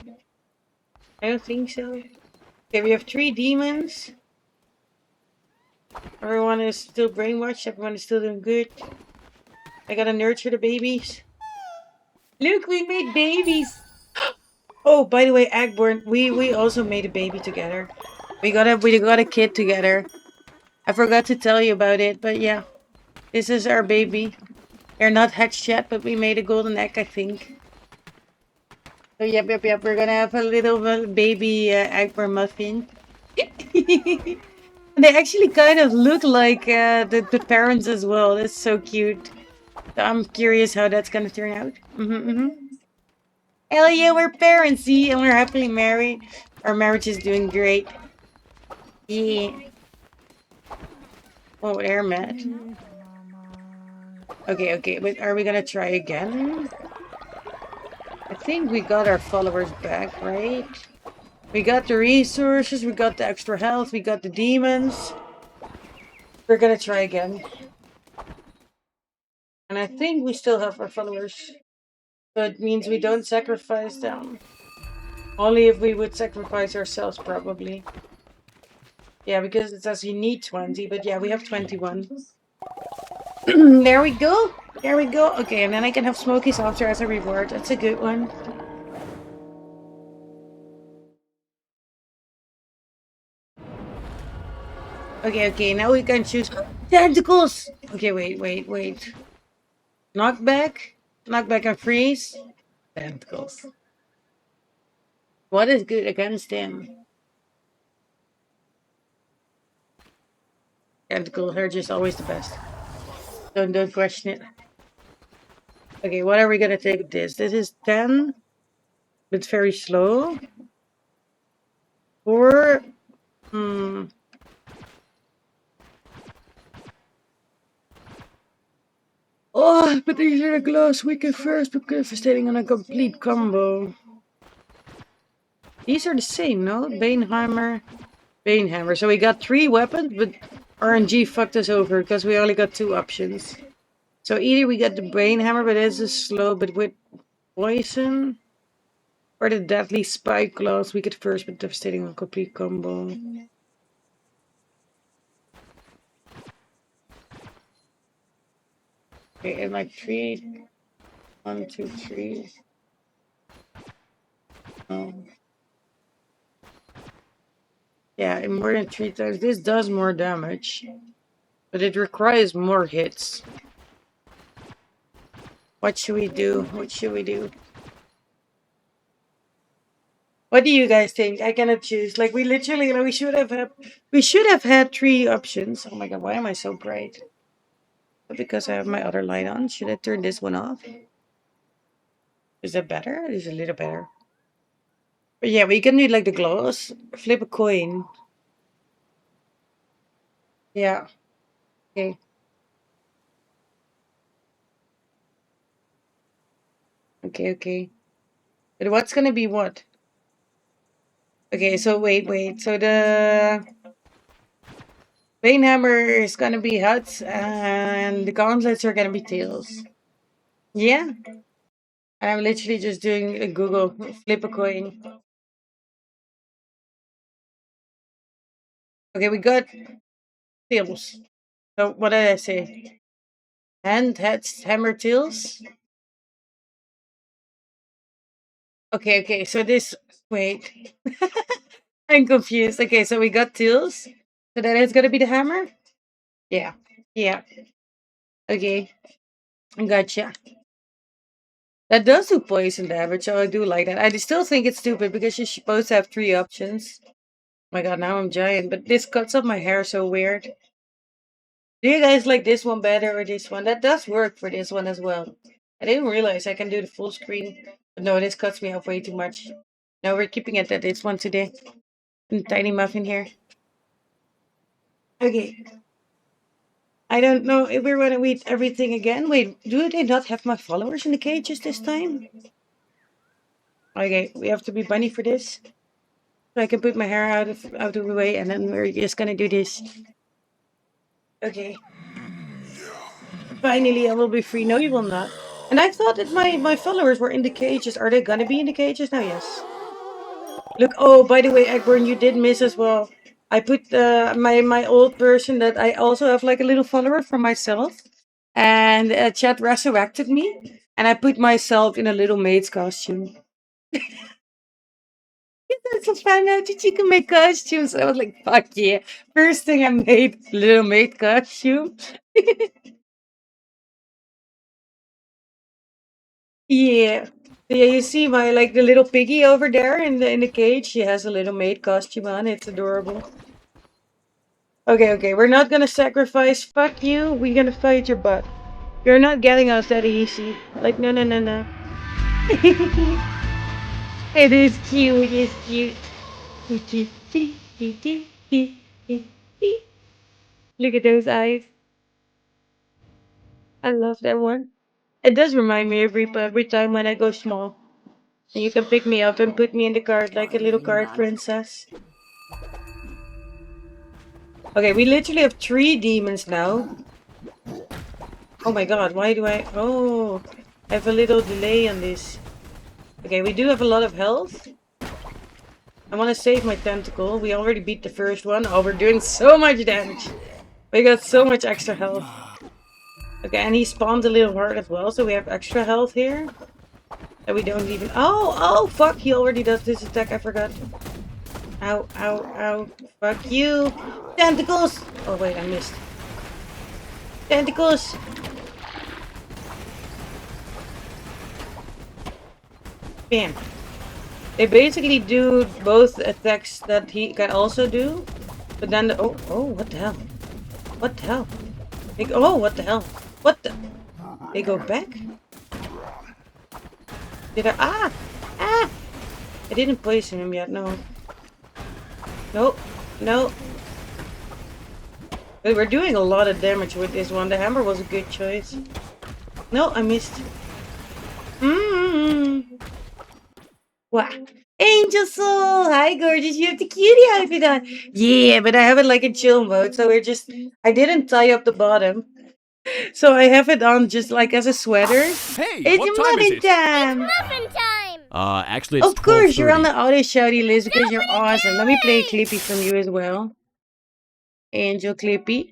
I don't think so. Okay, we have 3 demons. Everyone is still brainwashed. Everyone is still doing good. I gotta nurture the babies. Look, we made babies. Oh, by the way, Agborn, we also made a baby together. We got a kid together. I forgot to tell you about it, but yeah, this is our baby. They're not hatched yet, but we made a golden egg, I think. So yep. We're gonna have a little baby Agborn muffin. And they actually kind of look like the parents as well. That's so cute. So I'm curious how that's gonna turn out. Hell yeah, we're parents, see, and we're happily married. Our marriage is doing great. Yeah. Oh, they're mad. Okay, but are we gonna try again? I think we got our followers back, right? We got the resources, we got the extra health, we got the demons. We're gonna try again. And I think we still have our followers. So it means we don't sacrifice them. Only if we would sacrifice ourselves, probably. Yeah, because it says you need 20, but yeah, we have 21. There we go. There we go. Okay, and then I can have Smokies after as a reward. That's a good one. Okay, now we can choose tentacles. Okay, wait. Knockback and freeze. Tentacles. What is good against him? Tentacle Herge is always the best. Don't question it. Okay, what are we gonna take with this? This is 10, but very slow. Or Oh, but these are the gloves we can first because devastating on a complete combo. These are the same, no? Banehammer. So we got 3 weapons, but RNG fucked us over because we only got 2 options. So either we got the Banehammer, but it's a slow, but with poison. Or the deadly spike gloves we get first, but devastating on complete combo. Okay, and like 3. 1, 2, 3. Yeah, and more than 3 times. This does more damage, but it requires more hits. What should we do? What should we do? What do you guys think? I cannot choose. Like we literally, like, we should have had 3 options. Oh my god, why am I so bright? Because I have my other light on. Should I turn this one off? Is that better? It is a little better. But yeah, we can do like the glows. Flip a coin. Yeah. Okay. Okay. But what's gonna be what? Okay, so wait. So the Bane Hammer is gonna be huts and the gauntlets are gonna be tails. Yeah. And I'm literally just doing a Google flip a coin. Okay, we got tails. So what did I say? Hand, heads, hammer, tails. Okay. So this. Wait. I'm confused. Okay, so we got tails. So then it's gonna be the hammer? Yeah. Yeah. Okay. Gotcha. That does do poison damage, so I do like that. I still think it's stupid because you're supposed to have 3 options. Oh my god, now I'm giant, but this cuts off my hair so weird. Do you guys like this one better or this one? That does work for this one as well. I didn't realize I can do the full screen. But no, this cuts me off way too much. No, we're keeping it at this one today. And tiny muffin here. Okay. I don't know if we're gonna read everything again. Wait, do they not have my followers in the cages this time? Okay, we have to be bunny for this. So I can put my hair out of the way and then we're just gonna do this. Okay. Finally I will be free. No, you will not. And I thought that my followers were in the cages. Are they gonna be in the cages now? Yes. Look, oh, by the way, Eggborn, you did miss as well. I put my old version that I also have like a little follower for myself. And chat resurrected me. And I put myself in a little maid's costume. That's a fan out that you can make costumes. I was like, fuck yeah. First thing I made, little maid costume. Yeah. Yeah, you see my like the little piggy over there in the cage. She has a little maid costume on. It's adorable. Okay. We're not gonna sacrifice. Fuck you. We're gonna fight your butt. You're not getting us that easy. Like no. It is cute. It's cute. Look at those eyes. I love that one. It does remind me every time when I go small. And you can pick me up and put me in the cart like a little cart princess. Okay, we literally have 3 demons now. Oh my god, why do I... Oh, I have a little delay on this. Okay, we do have a lot of health. I want to save my tentacle. We already beat the first one. Oh, we're doing so much damage. We got so much extra health. Okay, and he spawned a little heart as well, so we have extra health here. And we don't even... Oh, fuck, he already does this attack, I forgot. Ow. Fuck you. Tentacles! Oh, wait, I missed. Tentacles! Bam. They basically do both attacks that he can also do. But then the... Oh, what the hell? What the hell? Oh, what the hell? What the... They go back? Did I... Ah! I didn't poison him yet, no. No. Wait, we're doing a lot of damage with this one. The hammer was a good choice. No, I missed. Wow. Angel Soul! Hi, gorgeous. You have the cutie outfit on. Yeah, but I have it like in chill mode, so we're just... I didn't tie up the bottom. So I have it on just like as a sweater. Hey, it's what time is it? time! Muffin time! Actually, it's Of course, you're on 12:30. the auto shouty list because you're awesome. Let me play a Clippy from you as well. Angel Clippy.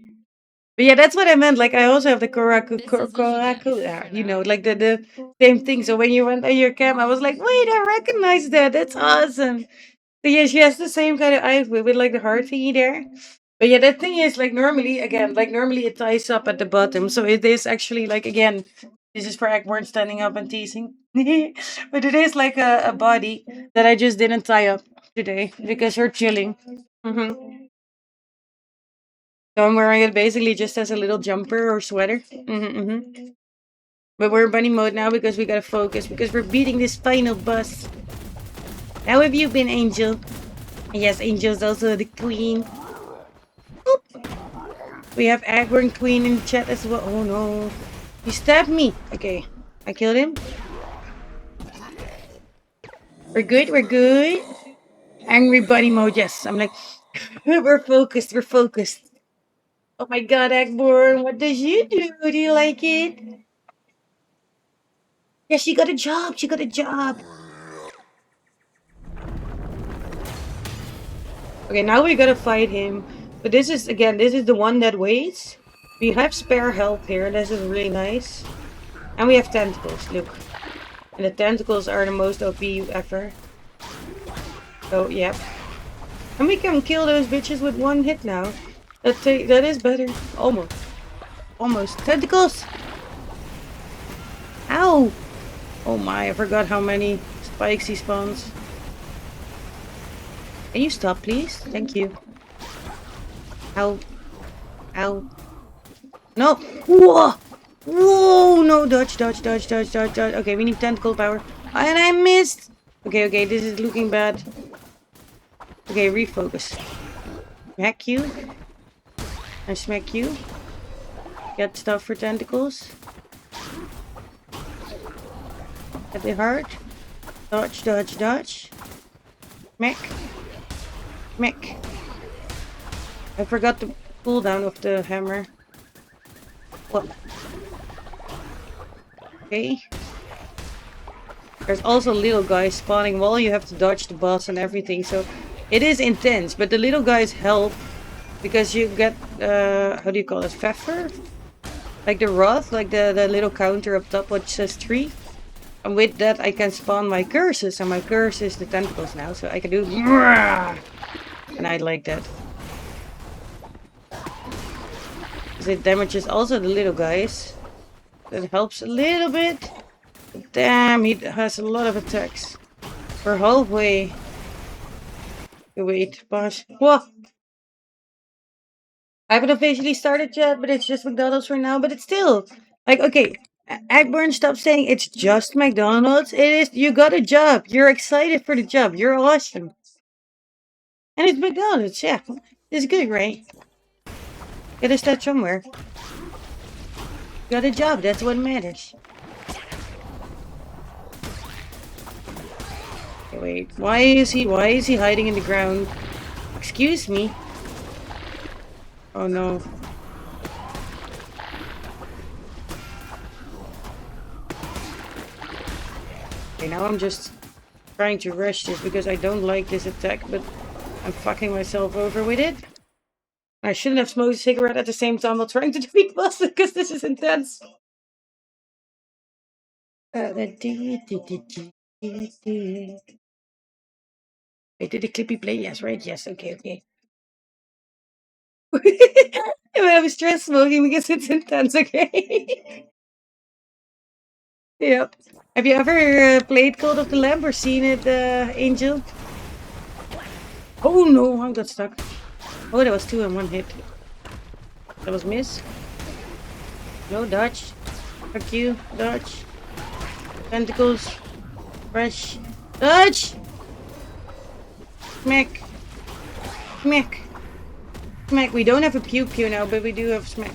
But yeah, that's what I meant. Like, I also have the Koraku, you know, like the same thing. So when you went on your cam, I was like, wait, I recognize that. That's awesome. So yeah, she has the same kind of eyes with like the heart thingy there. But yeah, that thing is like normally, again, like normally it ties up at the bottom. So it is actually like, again, This is for Eggborn standing up and teasing. But it is like a body that I just didn't tie up today because you're chilling. So I'm wearing it basically just as a little jumper or sweater. But we're in bunny mode now because we gotta focus because we're beating this final boss. How have you been, Angel? Yes, Angel's also the queen. Boop. We have Eggborn Queen in the chat as well. Oh no. He stabbed me. Okay. I killed him. We're good, we're good. Angry bunny mode, yes. I'm like, we're focused, we're focused. Oh my god, Eggborn, what does you do? Do you like it? Yeah, she got a job, she got a job. Okay, now we gotta fight him. But this is, again, this is the one that waits. We have spare health here, this is really nice. And we have tentacles, look. And the tentacles are the most OP ever. So, yep. And we can kill those bitches with one hit now. That is better. Almost. Almost. Tentacles! Ow! Oh my, I forgot how many spikes he spawns. Can you stop, please? Thank you. Ow. Ow. No! Whoa! Whoa! No, dodge, dodge, dodge, dodge, dodge, dodge. Okay, we need tentacle power. And I missed! Okay, okay, this is looking bad. Okay, refocus. Smack you. And smack you. Get stuff for tentacles. Get it hard. Dodge, dodge, dodge. Smack. Smack. I forgot the cooldown of the hammer. What? Okay. There's also little guys spawning while you have to dodge the boss and everything, so it is intense, but the little guys help because you get, how do you call it, pfeffer? Like the wrath, like the little counter up top which says 3. And with that I can spawn my curses, and my curse is the tentacles now, so I can do and I like that. Because it damages also the little guys. That helps a little bit. Damn, he has a lot of attacks. We're halfway. Wait, boss. Whoa! I haven't officially started yet, but it's just McDonald's for now. But it's still like, okay, Eggborn, stop saying it's just McDonald's. It is. You got a job. You're excited for the job. You're awesome. And it's McDonald's. Yeah, it's good, right? Gotta start somewhere. Got a job. That's what matters. Okay, wait. Why is he hiding in the ground? Excuse me. Oh no. Okay, now I'm just trying to rush this because I don't like this attack, but I'm fucking myself over with it. I shouldn't have smoked a cigarette at the same time while trying to defeat boss because this is intense. Wait, did the clippy play? Yes, right? Yes, okay, okay. I'm stress smoking because it's intense, okay? Yep. Have you ever played Cult of the Lamb or seen it, Angel? Oh no, I got stuck. Oh, that was 2 in 1 hit. That was miss. No, dodge. Fuck you, dodge. Tentacles. Rush. Dodge! Smack. Smack. Smack. We don't have a pew pew now, but we do have smack.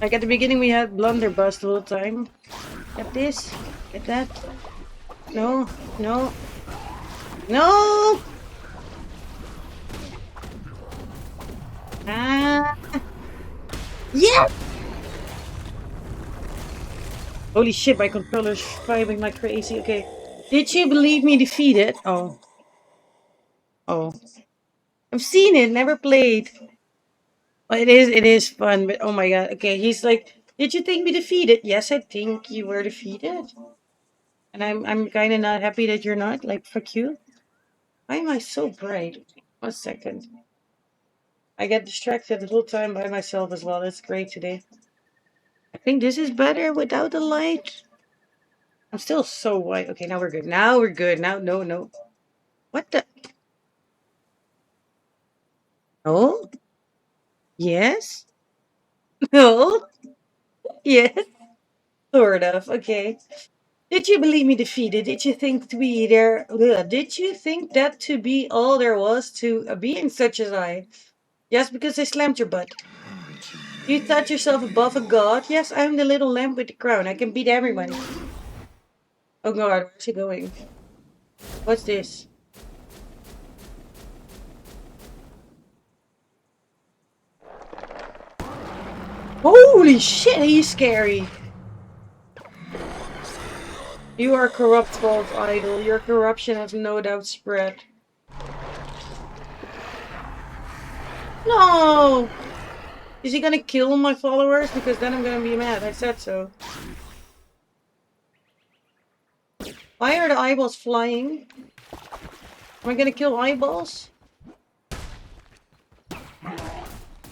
Like at the beginning we had blunderbuss the whole time. Get this. Get that. No. No. No! Ah. Yeah! Holy shit, my controller's vibing like crazy. Okay. Did you believe me defeated? Oh. Oh. I've seen it, never played. Well, it is fun, but oh my god. Okay, he's like, did you think me defeated? Yes, I think you were defeated. And I'm kinda not happy that you're not. Like, fuck you. Why am I so bright? 1 second. I get distracted the whole time by myself as well. It's great today. I think this is better without the light. I'm still so white. Okay, now we're good. Now we're good. Now, no. What the? Oh? Yes? No? Yes? Sort of. Okay. Did you believe me defeated? Did you think to be there? Ugh, did you think that to be all there was to a being such as I? Just because I slammed your butt. You thought yourself above a god? Yes, I'm the little lamb with the crown. I can beat everyone. Oh god, where's she going? What's this? Holy shit, he's scary. You are corrupt, false idol. Your corruption has no doubt spread. No! Is he gonna kill my followers? Because then I'm gonna be mad. I said so. Why are the eyeballs flying? Am I gonna kill eyeballs?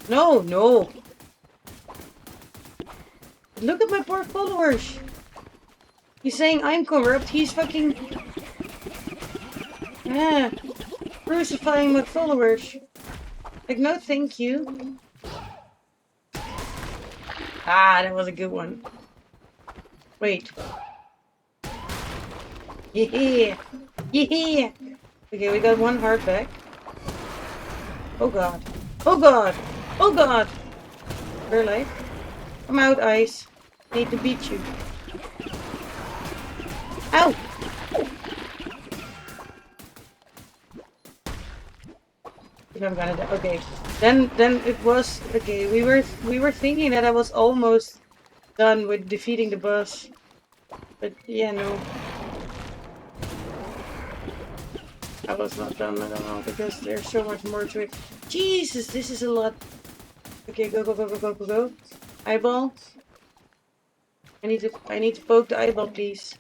No, no. Look at my poor followers. He's saying I'm corrupt. He's fucking... Yeah. Crucifying my followers. Like, no thank you. Ah, that was a good one. Wait. Yeah. Yeah. Okay, we got one heart back. Oh god. Oh god. Oh god. We're alive. Come out, Ice. Need to beat you. Ow! If I'm gonna die. Okay. Then it was okay. We were thinking that I was almost done with defeating the boss. But yeah, no. I was not done at all because there's so much more to it. Jesus, this is a lot. Okay, go, go, go, go, go, go, go. Eyeball. I need to poke the eyeball, please.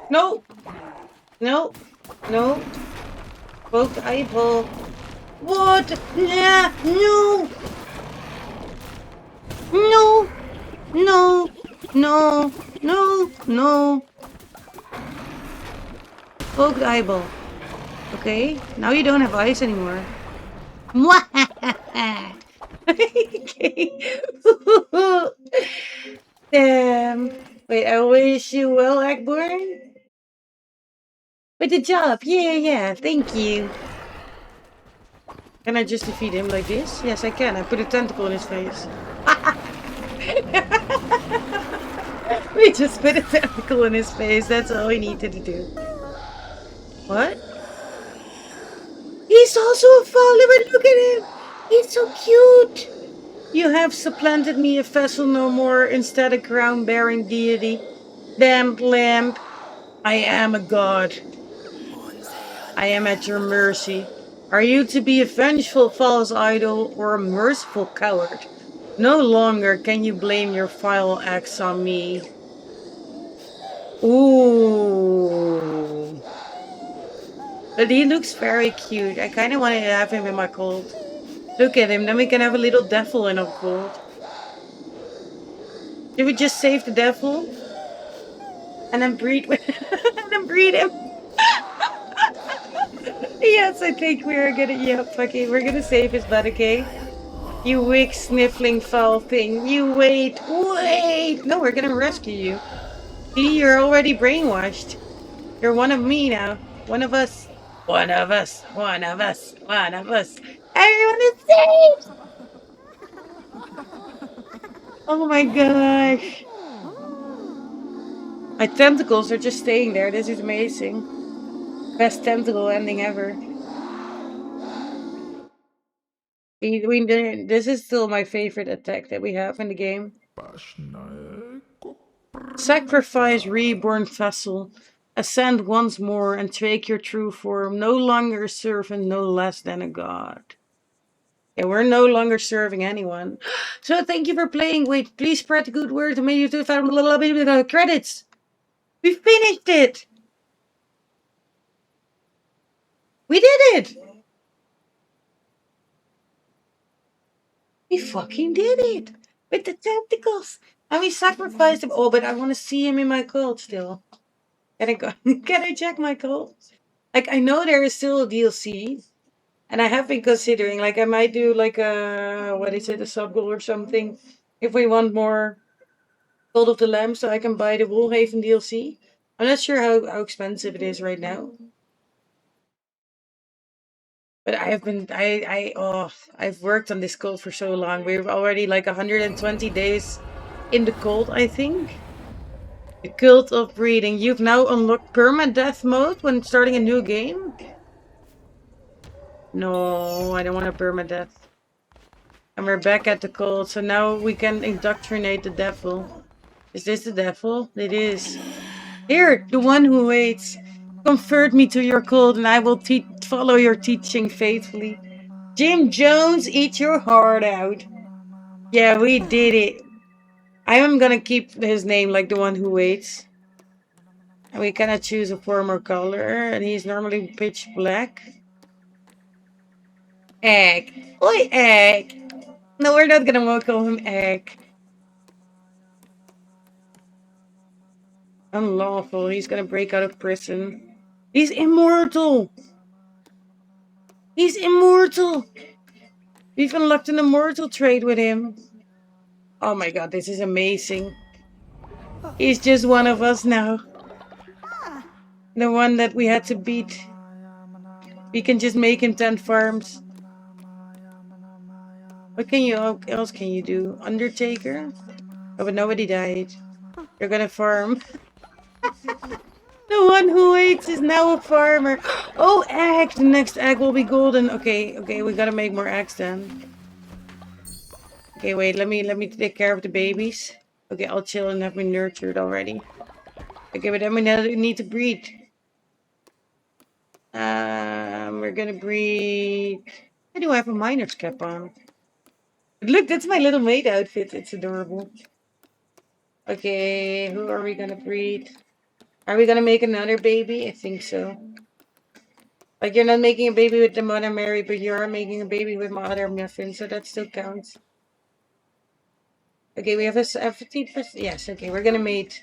No! No! No! Poke the eyeball. What? Yeah! No! No! No! No! No! No! Poke the eyeball. Okay, now you don't have eyes anymore. Okay. Damn. Wait, I wish you well, Ackborn. With the job. Yeah, yeah. Thank you. Can I just defeat him like this? Yes, I can. I put a tentacle in his face. We just put a tentacle in his face. That's all we needed to do. What? He's also a follower. Look at him. He's so cute. You have supplanted me a vessel no more, instead a crown-bearing deity. Damned lamb. I am a god. I am at your mercy. Are you to be a vengeful false idol or a merciful coward? No longer can you blame your vile acts on me. Ooh. But he looks very cute. I kind of want to have him in my cult. Look at him, then we can have a little devil in our cult. Did we just save the devil? And then breed with and then breed him? Yes, I think we're gonna, yep, okay, we're gonna save his butt, okay? You wick sniffling foul thing. You wait. No, we're gonna rescue you. See, you're already brainwashed. You're one of me now. One of us. One of us. One of us. One of us. Everyone is saved! Oh my gosh. My tentacles are just staying there. This is amazing. Best tentacle ending ever. This is still my favorite attack that we have in the game. Sacrifice reborn vessel. Ascend once more and take your true form. No longer a servant, no less than a god. Yeah, we're no longer serving anyone. So thank you for playing. Wait, please spread the good word to me. You do credits. We finished it. We did it. We fucking did it! With the tentacles! And we sacrificed him. Oh, but I want to see him in my cult still. Can I go? Can I check my cult? Like, I know there is still a DLC. And I have been considering, like, I might do, like, a, what is it, a sub goal or something. If we want more Cult of the Lamb, so I can buy the Woolhaven DLC. I'm not sure how expensive it is right now. But I have been, I've worked on this cult for so long. We're already like 120 days in the cult, I think. The cult of breeding. You've now unlocked permadeath mode when starting a new game? No, I don't want a permadeath. And we're back at the cult, so now we can indoctrinate the devil. Is this the devil? It is. Here, the one who waits. Convert me to your cult and I will follow your teaching faithfully. Jim Jones, eat your heart out. Yeah, we did it. I am gonna keep his name like the one who waits. And we cannot choose a form or color, and he's normally pitch black. Egg. Oi, Egg. No, we're not gonna call him Egg. Unlawful. He's gonna break out of prison. He's immortal. He's immortal. We've unlocked an immortal trade with him. Oh my god, this is amazing. He's just one of us now. The one that we had to beat. We can just make him 10 farms. What can you else can you do? Undertaker? Oh, but nobody died. You're gonna farm. The one who waits is now a farmer. Oh, egg! The next egg will be golden. Okay, we gotta make more eggs then. Okay, wait, let me take care of the babies. Okay, I'll chill and have me nurtured already. Okay, but then we need to breed. We're gonna breed. Why do I have a miner's cap on? Look, that's my little maid outfit. It's adorable. Okay, who are we gonna breed? Are we gonna make another baby? I think so. Like, you're not making a baby with the Mother Mary, but you are making a baby with my other muffin, so that still counts. Okay, we have a 70%. Yes, okay, we're gonna mate.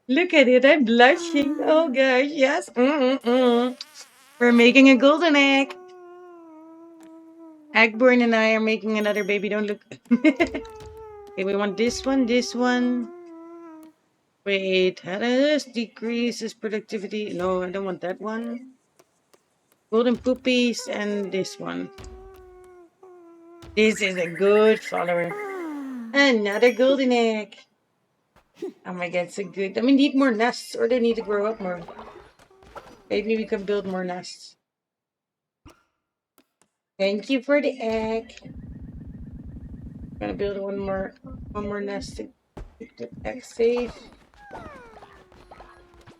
Look at it, I'm blushing. Oh gosh, yes. We're making a golden egg. Eggborn and I are making another baby. Don't look. Okay, we want this one. Wait, how does decreases productivity? No, I don't want that one. Golden poopies and this one. This is a good follower. Another golden egg. Oh my god, so good. We need more nests, or they need to grow up more. Maybe we can build more nests. Thank you for the egg. I'm gonna build one more nest to keep the egg safe.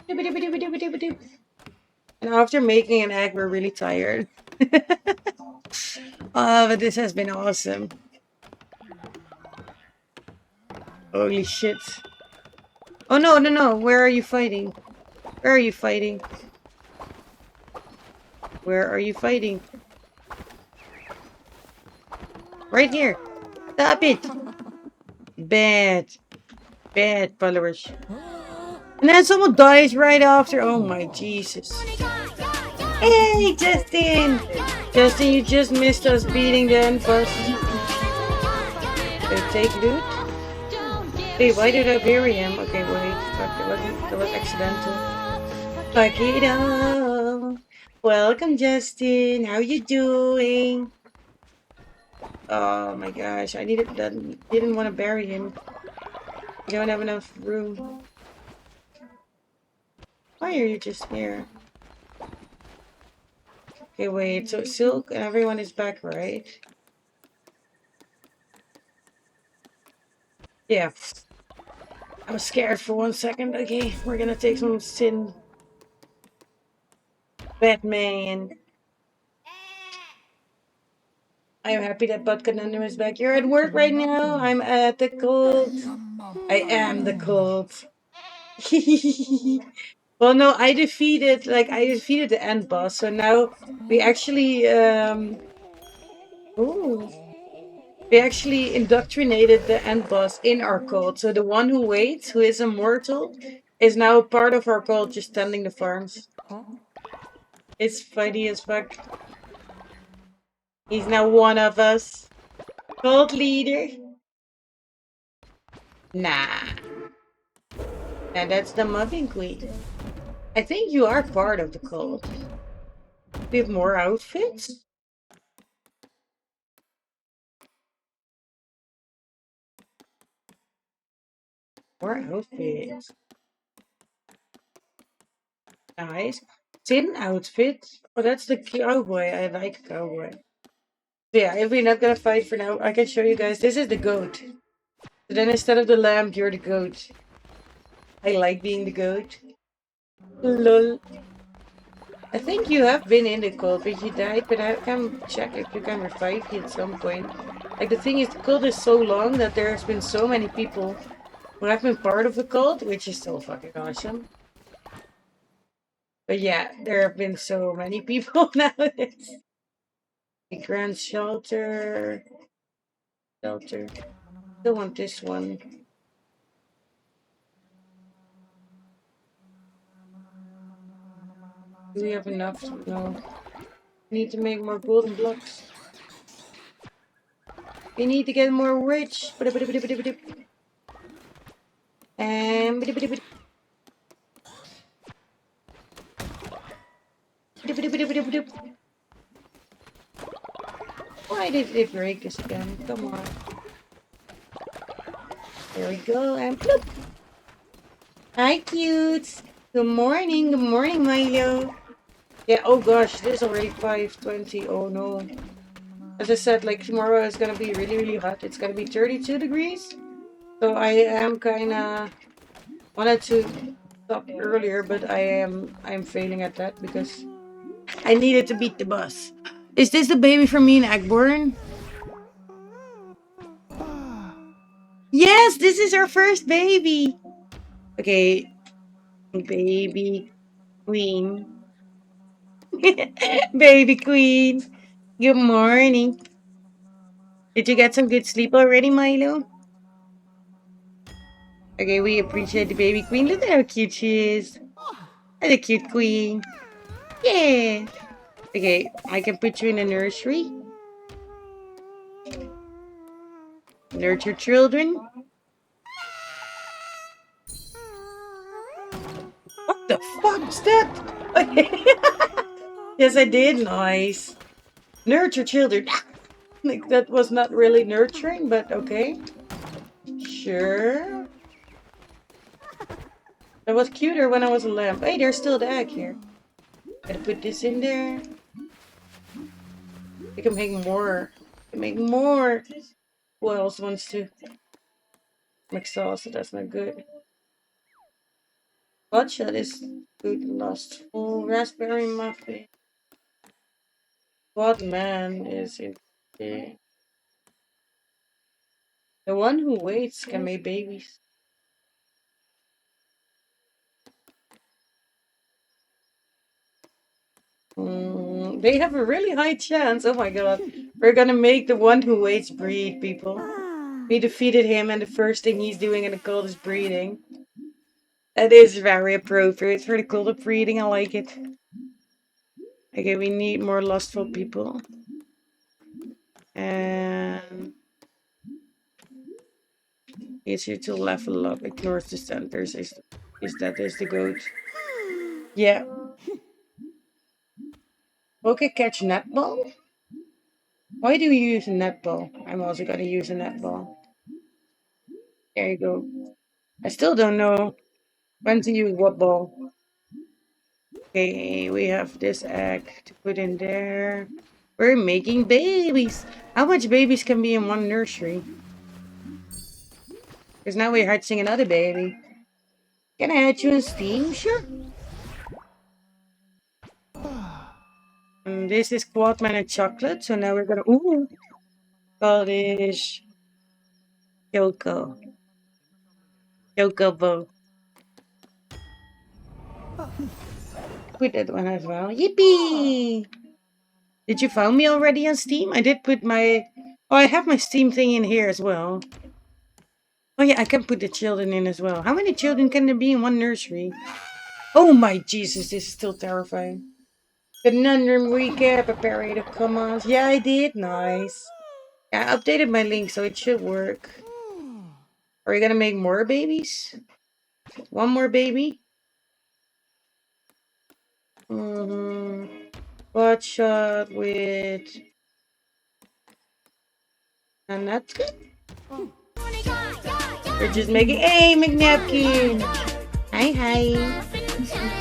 And after making an egg, we're really tired. Oh, but this has been awesome. Holy shit. Oh no, no, no. Where are you fighting? Where are you fighting? Where are you fighting? Right here. Stop it. Bad. Bad followers. And then someone dies right after. Oh my Jesus. Hey, Justin! Justin, you just missed us beating the Unfuss. Okay, take loot. Hey, why did I bury him? Okay, wait. Fuck, that was accidental. Fuck it all. Welcome, Justin. How you doing? Oh my gosh, I didn't want to bury him. I don't have enough room. Why are you just here? Okay, wait, so Silk and everyone is back, right? Yeah. I was scared for 1 second. Okay, we're gonna take some sin. Batman. I am happy that Bud Conundrum is back. You're at work right now? I'm at the cult. I am the cult. Well, no, I defeated the end boss, so now we actually, ooh. We actually indoctrinated the end boss in our cult. So the one who waits, who is immortal, is now part of our cult, just tending the farms. It's funny as fuck. He's now one of us. Cult leader. Nah. And that's the Muffin Queen. I think you are part of the cult. We have more outfits? More outfits. Nice. Tin outfit. Oh, that's the cowboy. I like cowboy. Yeah, if we're not gonna fight for now, I can show you guys. This is the goat. So then instead of the lamb, you're the goat. I like being the goat. Lol. I think you have been in the cult, but you died. But I can check if you can revive you at some point. Like the thing is, the cult is so long that there's been so many people who have been part of the cult, which is so fucking awesome. But yeah, there have been so many people nowadays. The Grand Shelter. Shelter. Still want this one. Do we have enough? No. We need to make more golden blocks. We need to get more rich. And why did they break this again? Come on. There we go. And bloop. Hi, cutes. Good morning. Good morning, Milo. Yeah, oh gosh, it is already 5:20. Oh no. As I said, like tomorrow is gonna be really, really hot. It's gonna be 32 degrees. So I am kinda wanted to stop earlier, but I'm failing at that because I needed to beat the bus. Is this the baby from me and Agborn? Yes, this is our first baby. Okay, baby queen. Baby queen. Good morning. Did you get some good sleep already, Milo? Okay, we appreciate the baby queen. Look at how cute she is. And a cute queen. Yeah. Okay, I can put you in a nursery. Nurture children. What the fuck's that? Okay. Yes, I did. Nice. Nurture children. Like that was not really nurturing, but okay. Sure. That was cuter when I was a lamb. Hey, there's still the egg here. Gotta put this in there. We can make more. We can make more. Who else wants to make sauce? That's not good. Bloodshot is good. Lustful. Raspberry muffin. God man is it? The one who waits can make babies. They have a really high chance. Oh my god. We're gonna make the one who waits breed, people. We defeated him, and the first thing he's doing in the cult is breeding. That is very appropriate for the cult of breeding. I like it. Okay, we need more lustful people. And easier to level up. Ignores the centers. Is that is the goat? Yeah. Okay, catch netball. Why do you use a netball? I'm also gonna use a netball. There you go. I still don't know when to use what ball. Okay, we have this egg to put in there. We're making babies. How much babies can be in one nursery? Because now we're hatching another baby. Can I add you in Steam? Sure. And this is Quadman and chocolate. So now we're gonna call this Yoko. Yokobo. Put that one as well. Yippee! Did you find me already on Steam? I did put my Oh, I have my Steam thing in here as well. Oh yeah, I can put the children in as well. How many children can there be in one nursery? Oh my Jesus, this is still terrifying. Conundrum recap, a parade of commands. Yeah, I did. Nice. Yeah, I updated my link, so it should work. Are you gonna make more babies? One more baby? What shot with... And that's good. We're just making... Hey, McNapkin! Hi, hi.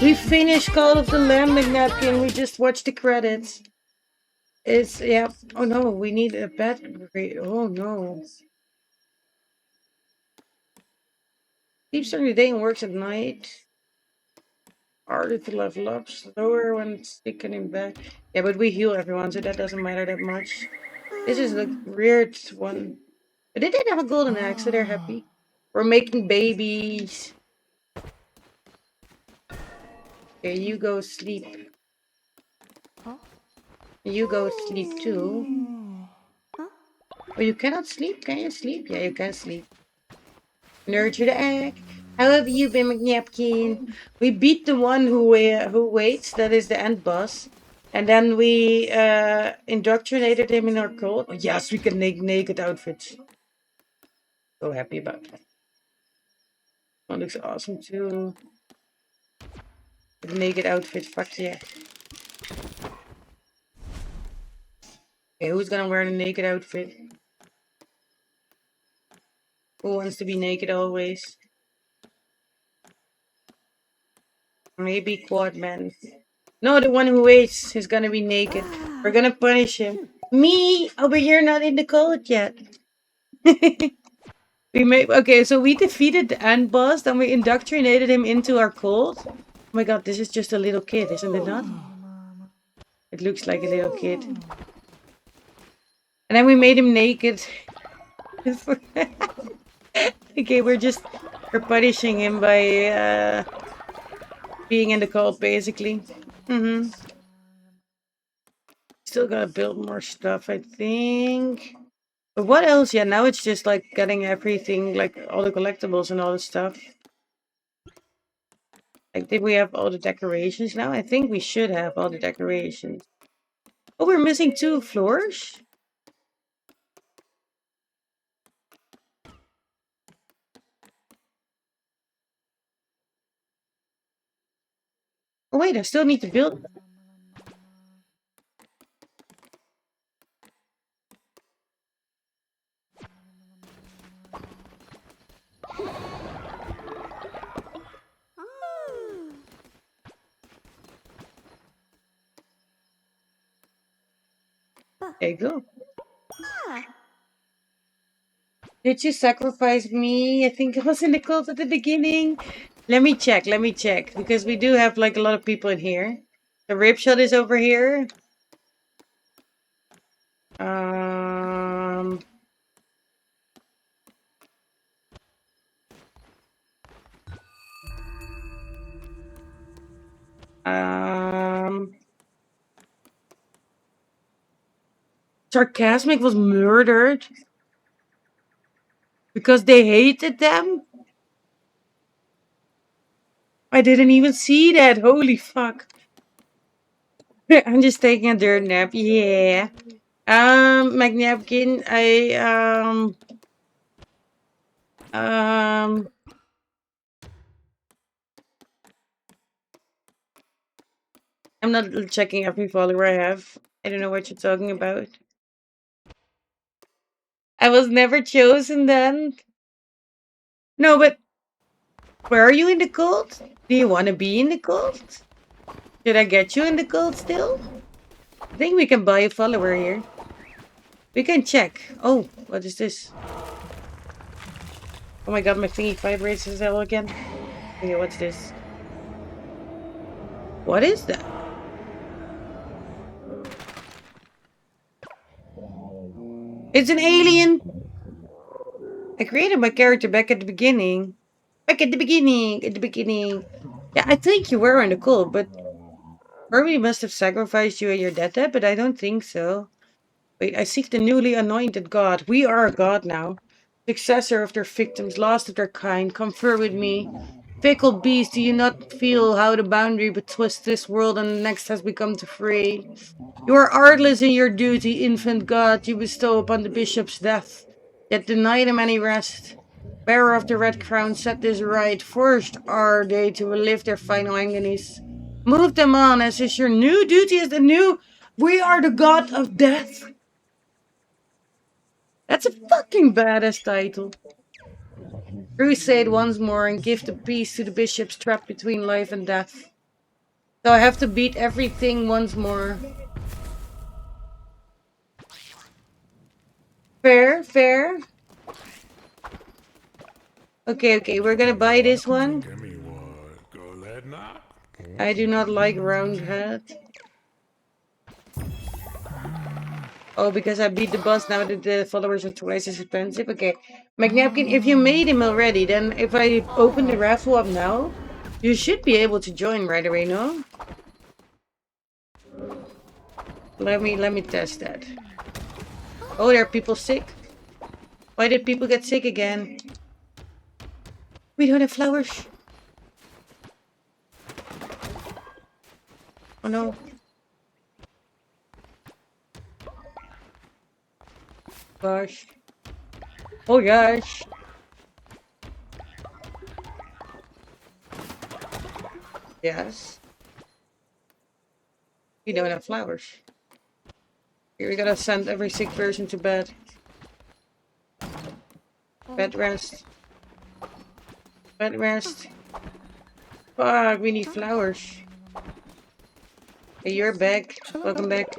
We finished Call of the Lamb, McNapkin. We just watched the credits. It's... Yeah. Oh no, we need a battery. Oh no. Sleeps during the day and works at night. Harder to level up, slower when sticking him back. Yeah, but we heal everyone, so that doesn't matter that much. This is the weird one. But they did have a golden axe, so they're happy. We're making babies. Okay, you go sleep. You go sleep too. Oh, you cannot sleep? Can you sleep? Yeah, you can sleep. Nurture the egg. How have you been, McNapkin? We beat the one who waits. That is the end boss. And then we indoctrinated him in our cult. Oh, yes, we can make naked outfits. So happy about that. One looks awesome too. The naked outfit, fuck yeah. Okay, who's gonna wear the naked outfit? Who wants to be naked always? Maybe Quadman. No, the one who waits is gonna be naked. We're gonna punish him. Me? Oh, but you're not in the cult yet. We made okay, so we defeated the end boss, then we indoctrinated him into our cult. Oh my god, this is just a little kid, isn't it not? It looks like a little kid. And then we made him naked. Okay, we're punishing him by being in the cult basically. Still gotta build more stuff, I think. But what else? Yeah, now it's just like getting everything, like all the collectibles and all the stuff. Like, did we have all the decorations now? I think we should have all the decorations. Oh, we're missing 2 floors? Oh wait, I still need to build... Okay, go. Did you sacrifice me? I think I was in the cult at the beginning. Let me check, because we do have like a lot of people in here. The rip shot is over here. Um... Sarcasmic was murdered because they hated them? I didn't even see that. Holy fuck. I'm just taking a dirt nap. Yeah. McNapkin, I'm not checking every follower I have. I don't know what you're talking about. I was never chosen then. No, but where are you in the cult? Do you want to be in the cult? Should I get you in the cult still? I think we can buy a follower here. We can check. Oh, what is this? Oh my god, my thingy vibrates as hell again. Okay, what's this? What is that? It's an alien! I created my character back at the beginning. Back at the beginning. Yeah, I think you were in the cult, but Herbie must have sacrificed you at your deathbed, but I don't think so. Wait, I seek the newly anointed god. We are a god now. Successor of their victims, last of their kind. Confer with me. Fickle beast, do you not feel how the boundary between this world and the next has become too frayed? You are artless in your duty, infant god you bestow upon the bishop's death, yet deny them any rest. Bearer of the red crown, set this right. Forced are they to relive their final agonies. Move them on, as is your new duty as the new. We are the god of death. That's a fucking badass title. Crusade once more and give the peace to the bishops trapped between life and death. So I have to beat everything once more. Fair, fair. Okay, we're gonna buy this one. I do not like round head. Oh, because I beat the boss now that the followers are twice as expensive. Okay. McNapkin, if you made him already, then if I open the raffle up now, you should be able to join right away, no? Let me test that. Oh, there are people sick. Why did people get sick again? We don't have flowers. Oh no. Gosh. Oh gosh. Yes. We don't have flowers. Here we gotta send every sick person to bed. Bed rest. Bed rest. Fuck, we need flowers. Hey, you're back. Welcome back.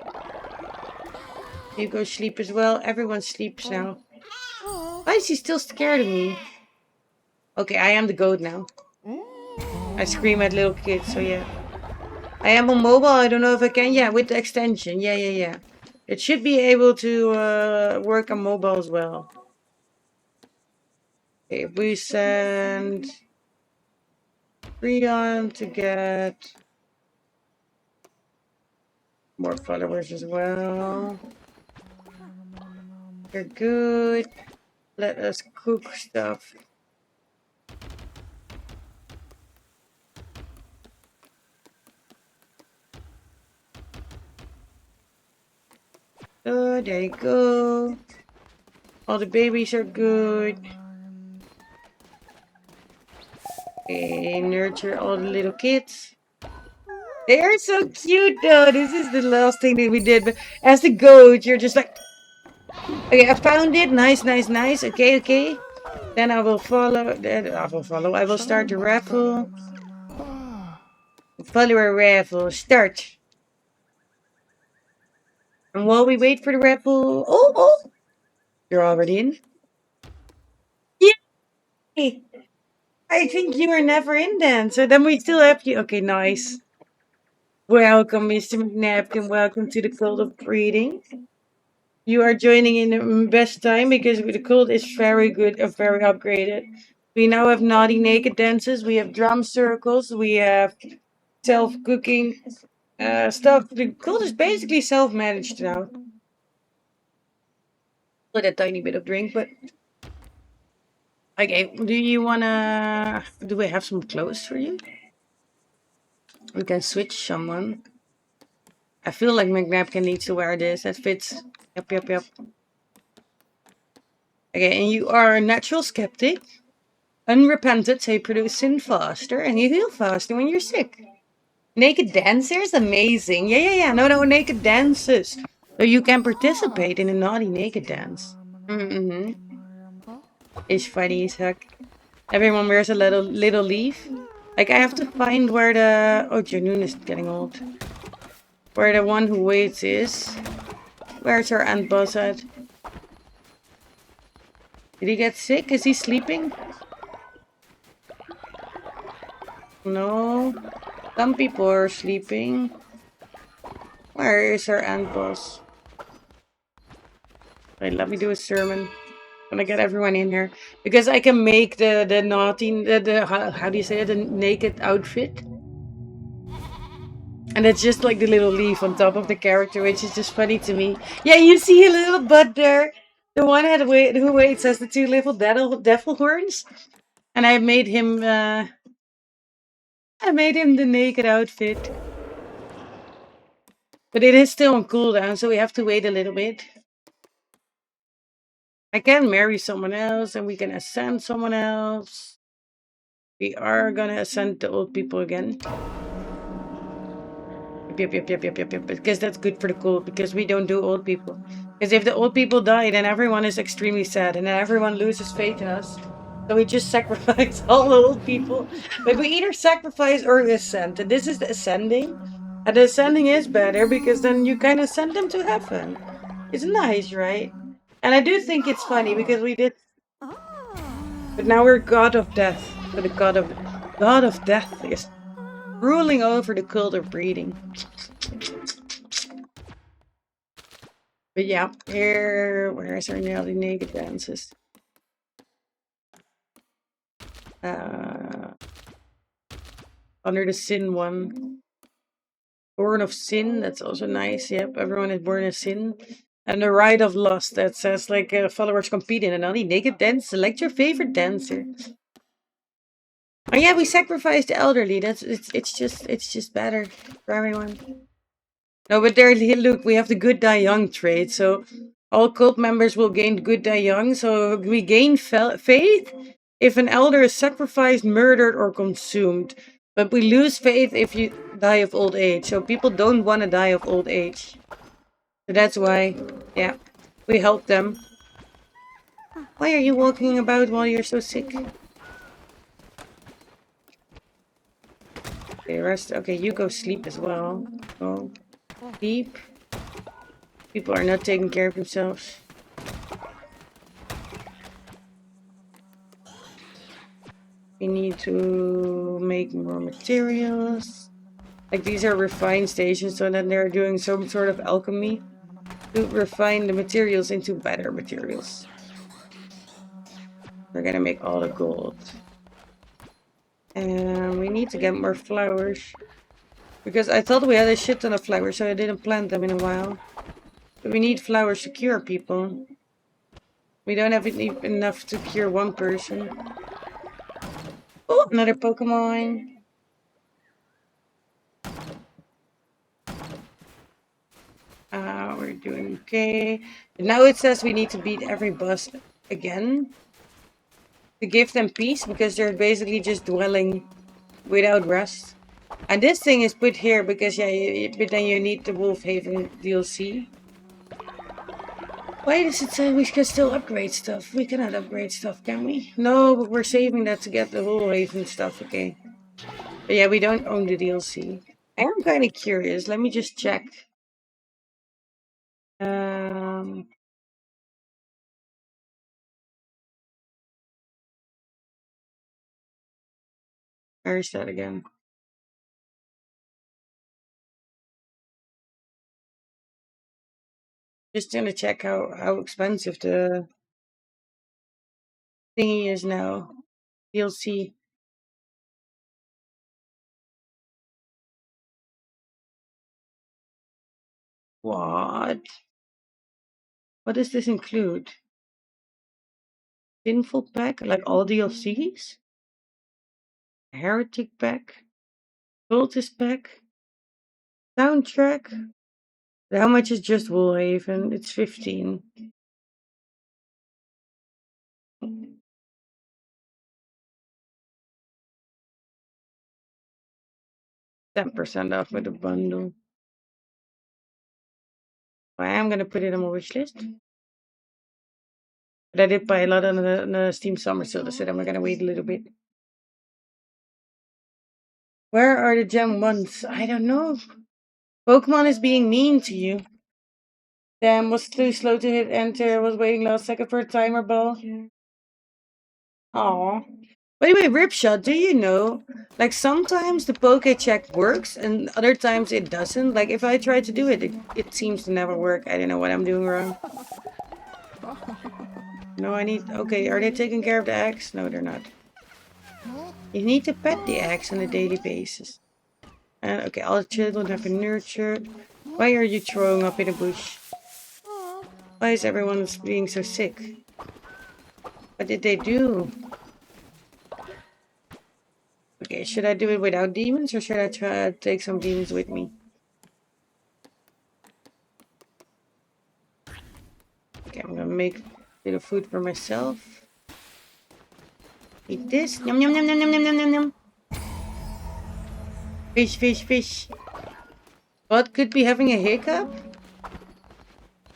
You go sleep as well. Everyone sleeps now. Why is he still scared of me? Okay, I am the goat now. I scream at little kids, so yeah. I am on mobile. I don't know if I can. Yeah, with the extension. Yeah. It should be able to work on mobile as well. Okay, we send Freon to get more followers as well. They're good. Let us cook stuff. Oh, there you go. All the babies are good. Okay, nurture all the little kids. They are so cute though. This is the last thing that we did. But as the goat, you're just like... Okay, I found it. Nice. Okay. Then I will follow. I will start the raffle. Follower raffle. Start. And while we wait for the raffle... Oh! You're already in? Yay! I think you were never in then. So then we still have you. Okay, nice. Welcome, Mr. McNapkin. Welcome to the Cult of Breeding. You are joining in the best time because the cult is very good and very upgraded. We now have naughty naked dances. We have drum circles. We have self-cooking stuff. The cult is basically self-managed now. With a tiny bit of drink, but... Okay, do you wanna... Do we have some clothes for you? We can switch someone. I feel like McNapkin needs to wear this. That fits. Yep. Okay, and you are a natural skeptic. Unrepentant, so you produce sin faster, and you heal faster when you're sick. Naked dancers? Amazing. Yeah. No, naked dances. So you can participate in a naughty naked dance. It's funny as heck. Everyone wears a little leaf. Like, I have to find where the... Oh, Janoon is getting old. Where the one who waits is. Where's our end boss at? Did he get sick? Is he sleeping? No. Some people are sleeping. Where is our end boss? Wait, let me do a sermon. I'm gonna get everyone in here. Because I can make the naughty... how do you say it? The naked outfit. And it's just like the little leaf on top of the character, which is just funny to me. Yeah, you see a little butt there. The one who waits has the two little devil horns. And I made him the naked outfit. But it is still on cooldown, so we have to wait a little bit. I can marry someone else and we can ascend someone else. We are gonna ascend the old people again. Yep. Because that's good for the cult, because we don't do old people. Because if the old people die, then everyone is extremely sad and then everyone loses faith in us. So we just sacrifice all the old people. But we either sacrifice or ascend. And this is the ascending. And the ascending is better because then you kind of send them to heaven. It's nice, right? And I do think it's funny because we did. But now we're god of death. So the god of death is ruling over the cult of breeding. But yeah, where's our Nelly naked dances? Under the sin one. Born of sin, that's also nice. Yep, everyone is born of sin. And the rite of lust, that says like followers compete in an only naked dance. Select your favorite dancer. Oh yeah, we sacrificed the elderly. It's just better for everyone. No, but there, look, we have the good die young trait. So all cult members will gain good die young. So we gain faith if an elder is sacrificed, murdered, or consumed. But we lose faith if you die of old age. So people don't want to die of old age. So that's why, yeah, we help them. Why are you walking about while you're so sick? Okay, rest. Okay, you go sleep as well. Go sleep. People are not taking care of themselves. We need to make more materials. Like these are refined stations, so then they're doing some sort of alchemy to refine the materials into better materials. We're gonna make all the gold. And we need to get more flowers. Because I thought we had a shit ton of flowers, so I didn't plant them in a while. But we need flowers to cure people. We don't have enough to cure one person. Oh, another Pokemon. We're doing okay. But now it says we need to beat every boss again to give them peace because they're basically just dwelling without rest. And this thing is put here because yeah, but then you need the Wolf Haven DLC. Why does it say we can still upgrade stuff? We cannot upgrade stuff, can we? No, but we're saving that to get the Wolf Haven stuff, okay. But yeah, we don't own the DLC. I am kind of curious. Let me just check. Where is that again? Just gonna check how expensive the thingy is now. DLC. What? What does this include? Sinful pack? Like all DLCs? Heretic pack? Cultist pack? Soundtrack? How much is just Woolhaven? It's 15. 10% off with a bundle. I am gonna put it on my wish list. But I did buy a lot on the Steam Summer Sale, so then we're gonna wait a little bit. Where are the gem ones? I don't know. Pokemon is being mean to you. Damn, was too slow to hit enter, was waiting last second for a timer ball. Aw. By the way, Ripshot, do you know? Like sometimes the Poke check works and other times it doesn't. Like if I try to do it, it seems to never work. I don't know what I'm doing wrong. No, I need. Okay, are they taking care of the eggs? No, they're not. You need to pet the eggs on a daily basis. And okay, all the children have been nurtured. Why are you throwing up in a bush? Why is everyone being so sick? What did they do? Okay, should I do it without demons or should I try to take some demons with me? Okay, I'm gonna make a bit of food for myself. Eat this. Yum yum yum yum yum yum yum yum. Fish, fish, fish. What could be having a hiccup?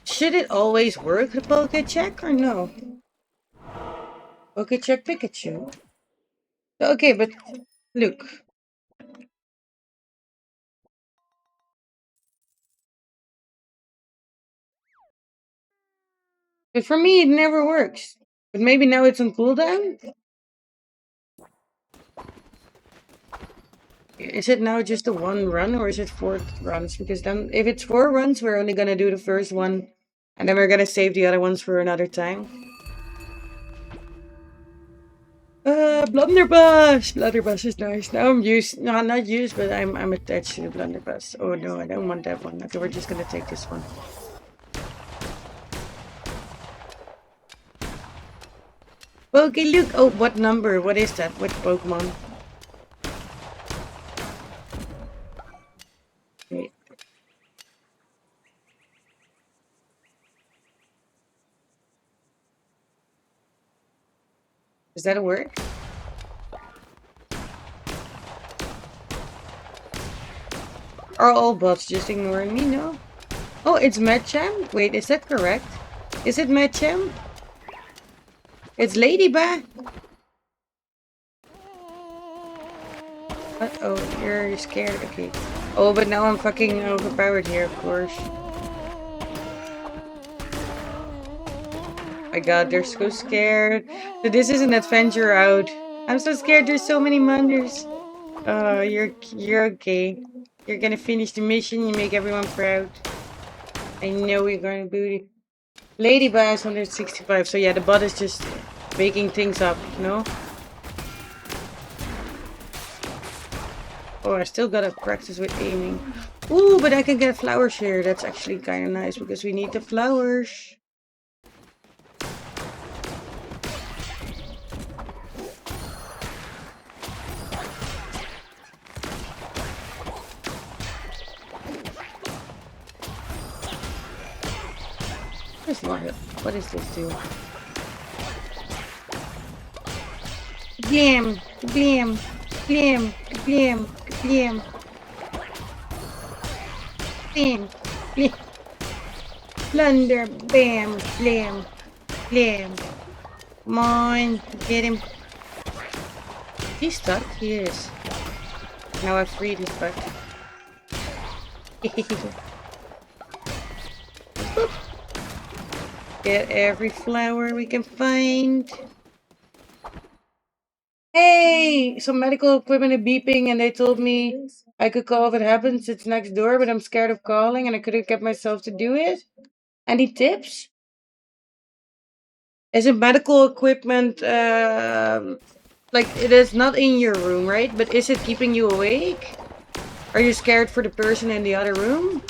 Should it always work, the Poke Check, or no? Poke Check Pikachu. Okay, but look. But for me, it never works. But maybe now it's on cooldown? Is it now just a one run or is it 4 runs? Because then, if it's 4 runs, we're only gonna do the first one. And then we're gonna save the other ones for another time. Blunderbuss! Blunderbuss is nice. Now I'm used, no, not used, but I'm attached to the blunderbuss. Oh no, I don't want that one. Okay, we're just gonna take this one. Okay, look. Oh, what number? What is that? What Pokemon? Wait. Does that work? Are all bots just ignoring me? No. Oh, it's Machamp? Wait, is that correct? Is it Machamp? It's Ladybug. What? Oh, you're scared. Okay. Oh, but now I'm fucking overpowered here, of course. My god, they're so scared. So this is an adventure out. I'm so scared. There's so many Manders. Oh, you're okay. You're gonna finish the mission. You make everyone proud. I know you're gonna booty. Ladybug is 165. So yeah, the bot is just making things up, you know? Oh, I still gotta practice with aiming. Ooh, but I can get flowers here. That's actually kind of nice because we need the flowers. What is this do? Blam, blam, blam, blam, blam. Bam, blam. Plunder, bam, blam, blam. Come on, get him. He's stuck? He is. Now I've freed his butt. Get every flower we can find. Hey! Some medical equipment is beeping and they told me I could call if it happens. It's next door, but I'm scared of calling and I couldn't get myself to do it. Any tips? Is it medical equipment, like it is not in your room, right? But is it keeping you awake? Are you scared for the person in the other room?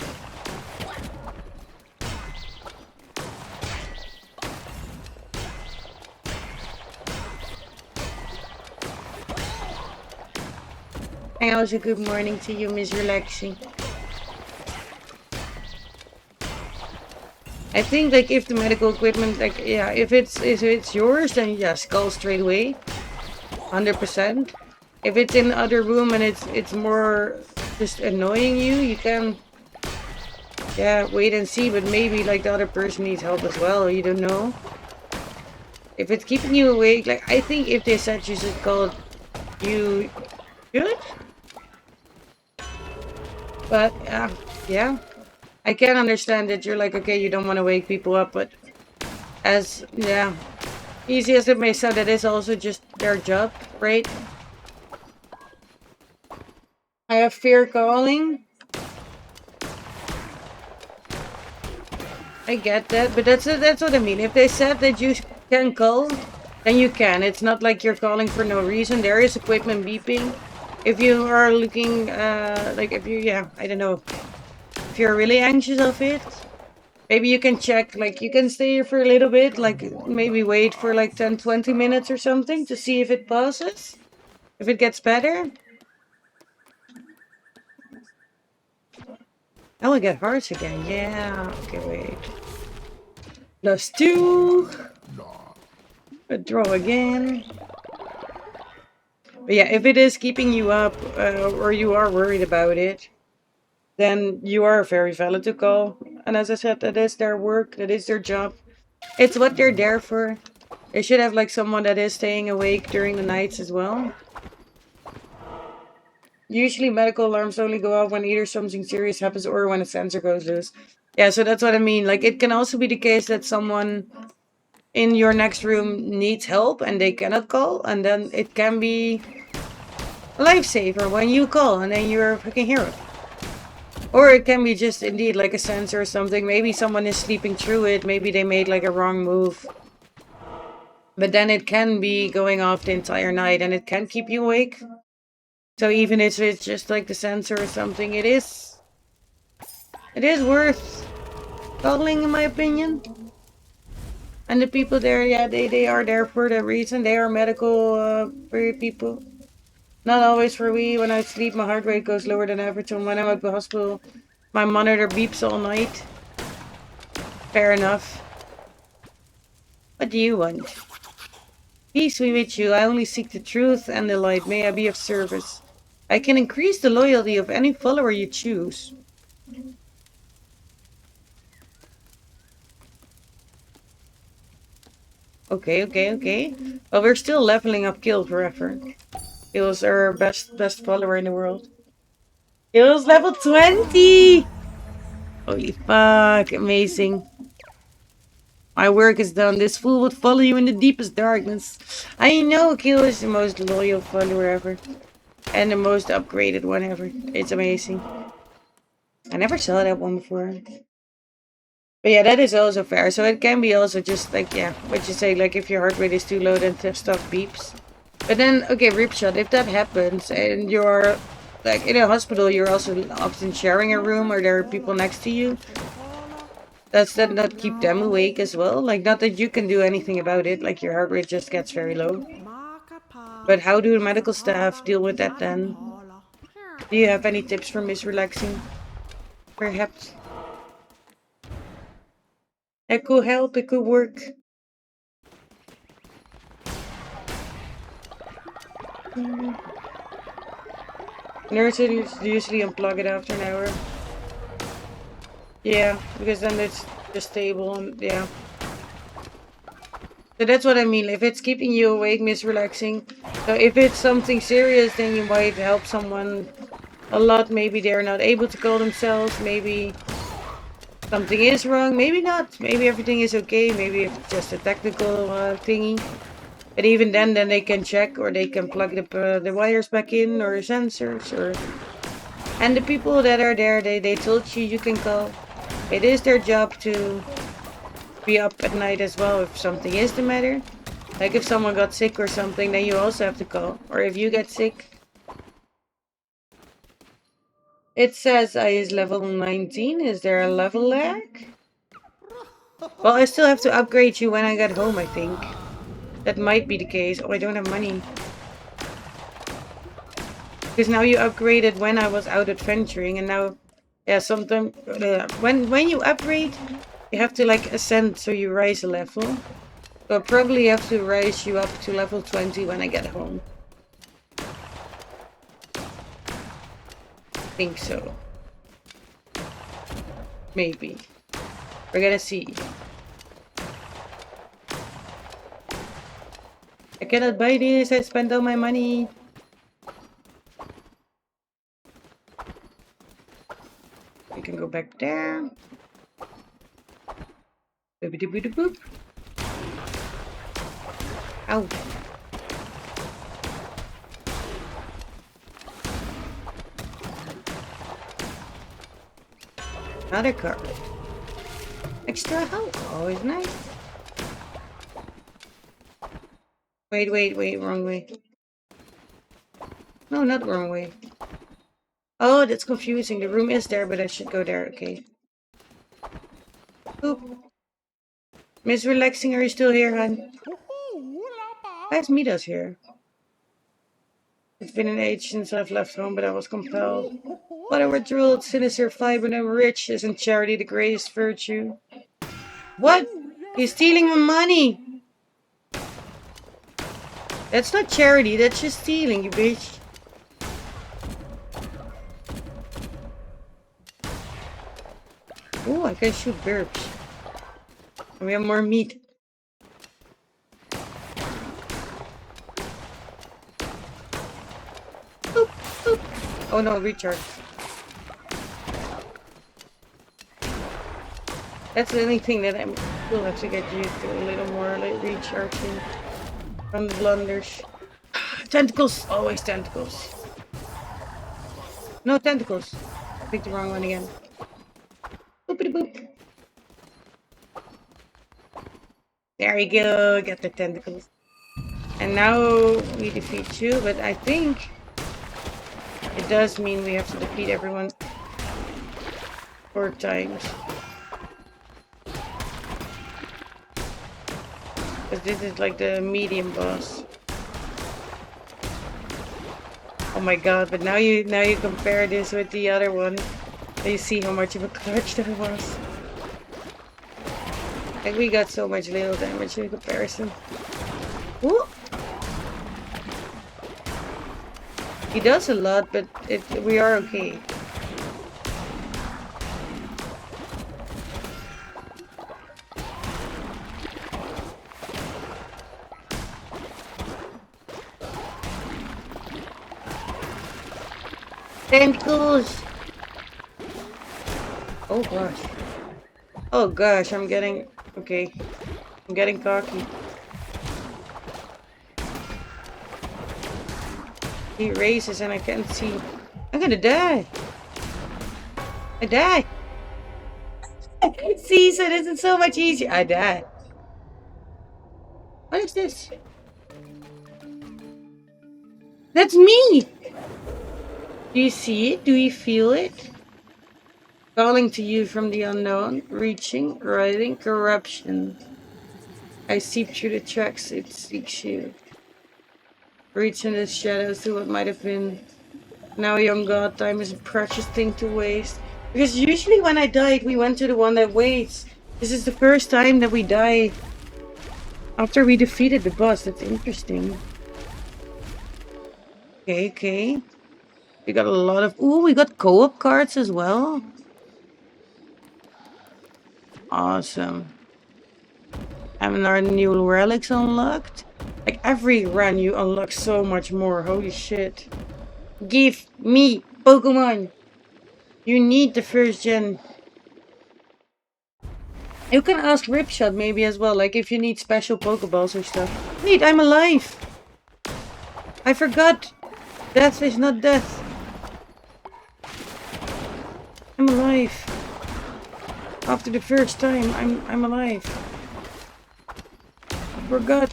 And also good morning to you, Miss Relaxing. I think like if the medical equipment, like yeah, if it's yours, then yes, call straight away, 100%. If it's in the other room and it's more just annoying you, you can yeah wait and see. But maybe like the other person needs help as well. You don't know. If it's keeping you awake, like I think if they said you should call, you should. But yeah, I can understand that you're like, okay, you don't want to wake people up, but as, yeah, easy as it may sound, that is also just their job, right? I have fear calling. I get that, but that's what I mean. If they said that you can call, then you can. It's not like you're calling for no reason. There is equipment beeping. if you are looking, like if you, yeah, I don't know, if you're really anxious of it, maybe you can check, like you can stay here for a little bit, like maybe wait for like 10-20 minutes or something to see if it passes, if it gets better. Oh, I get hearts again. Yeah. Okay, wait. +2. Draw again. But yeah, if it is keeping you up, or you are worried about it, then you are very valid to call. And as I said, that is their work, that is their job. It's what they're there for. They should have like someone that is staying awake during the nights as well. Usually medical alarms only go off when either something serious happens or when a sensor goes loose. Yeah, so that's what I mean. Like it can also be the case that someone in your next room needs help and they cannot call, and then it can be a lifesaver when you call and then you're a freaking hero. Or it can be just indeed like a sensor or something. Maybe someone is sleeping through it, maybe they made like a wrong move. But then it can be going off the entire night and it can keep you awake. So even if it's just like the sensor or something, it is worth calling in my opinion. And the people there, yeah, they are there for that reason. They are medical people. Not always for me. When I sleep, my heart rate goes lower than average. And when I'm at the hospital, my monitor beeps all night. Fair enough. What do you want? Peace be with you. I only seek the truth and the light. May I be of service. I can increase the loyalty of any follower you choose. Okay, okay, okay. Well, we're still leveling up Kill forever. Kill's our best follower in the world. Kill's level 20! Holy fuck, amazing. My work is done. This fool would follow you in the deepest darkness. I know Kill is the most loyal follower ever. And the most upgraded one ever. It's amazing. I never saw that one before. But yeah, that is also fair. So it can be also just like, yeah, what you say, like if your heart rate is too low, then stuff beeps. But then, okay, Ripshot, if that happens and you're like in a hospital, you're also often sharing a room or there are people next to you. Does that not keep them awake as well? Like, not that you can do anything about it, like your heart rate just gets very low. But how do the medical staff deal with that then? Do you have any tips for Miss Relaxing? Perhaps? It could help, it could work. Nurses usually unplug it after an hour. Yeah, because then it's just stable and yeah. So that's what I mean. If it's keeping you awake, Miss Relaxing. So if it's something serious, then you might help someone a lot. Maybe they're not able to call themselves. Maybe something is wrong. Maybe not. Maybe everything is okay. Maybe it's just a technical thingy. But even then they can check or they can plug the wires back in or sensors or. And the people that are there, they told you can call. It is their job to be up at night as well if something is the matter. Like if someone got sick or something, then you also have to call. Or if you get sick. It says I is level 19. Is there a level lag? Well, I still have to upgrade you when I get home, I think. That might be the case. Oh, I don't have money. Because now you upgraded when I was out adventuring and now... Yeah, sometimes... when you upgrade, you have to like ascend so you rise a level. So I'll probably have to raise you up to level 20 when I get home. I think so. Maybe. We're gonna see. I cannot buy this, I spent all my money. We can go back there. Boop-a-doop-a-doop-boop. Ow. Another card. Extra health, always nice. Wait, wrong way. No, No, not the wrong way. Oh, that's confusing. The room is there, but I should go there. Okay. Oop. Miss Relaxing, are you still here, hon? Why's Midas here? It's been an age since I've left home, but I was compelled. Whatever ruled, sinister fight when I'm rich, isn't charity the greatest virtue? What? You're stealing my money! That's not charity, that's just stealing, you bitch. Oh, I can shoot burps. And we have more meat. Boop, boop. Oh no, recharge. That's the only thing that I will have to get used to a little more, like recharging from the blunders. Tentacles! Always tentacles. No tentacles. I picked the wrong one again. Boopity boop. There we go. Get the tentacles. And now we defeat you, but I think it does mean we have to defeat everyone 4 times. Because this is like the medium boss. Oh my god, but now you compare this with the other one. You see how much of a clutch that was. Like we got so much little damage in comparison. Ooh. He does a lot, but we are okay. Tentacles! Oh gosh. Oh gosh, I'm getting... Okay. I'm getting cocky. He races and I can't see. I'm gonna die! I die! See, so this is so much easier. I die. What is this? That's me! Do you see it? Do you feel it? Calling to you from the unknown, reaching, riding, corruption. I seep through the tracks, it seeks you. Reach in the shadows to what might have been. Now, young god, time is a precious thing to waste. Because usually when I died, we went to the one that waits. This is the first time that we die after we defeated the boss. That's interesting. Okay, okay. We got a lot of... Ooh, we got co-op cards as well. Awesome. Having our new relics unlocked. Like every run you unlock so much more. Holy shit. Give me Pokemon. You need the first gen. You can ask Ripshot maybe as well. Like if you need special Pokeballs or stuff. Neat, I'm alive. I forgot. Death is not death. I'm alive. After the first time, I'm alive. I forgot.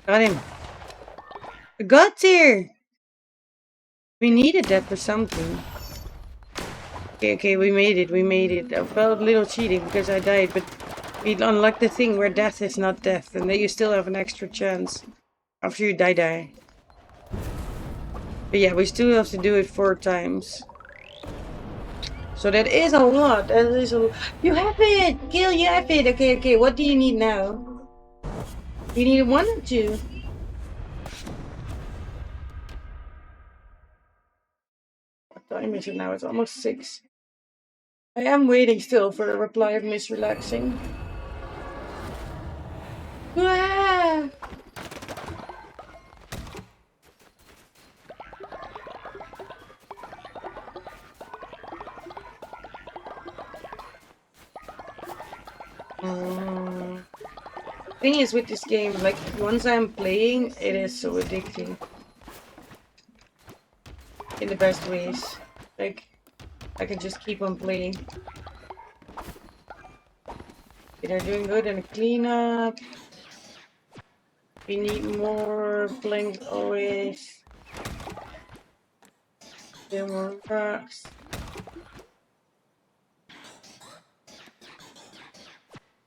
Got him. I got here. We needed that for something. Okay, we made it. We made it. I felt a little cheating because I died, but we unlocked the thing where death is not death, and then you still have an extra chance after you die. But yeah, we still have to do it 4 times. So that is a lot. That is a... You have it! Gil, you have it! Okay. What do you need now? You need 1 or 2? What time is it now? It's almost 6. I am waiting still for the reply of Miss Relaxing. Ah! Thing is with this game, like once I'm playing, it is so addicting. In the best ways. Like I can just keep on playing. They're doing good in the cleanup. We need more planks always. There more rocks.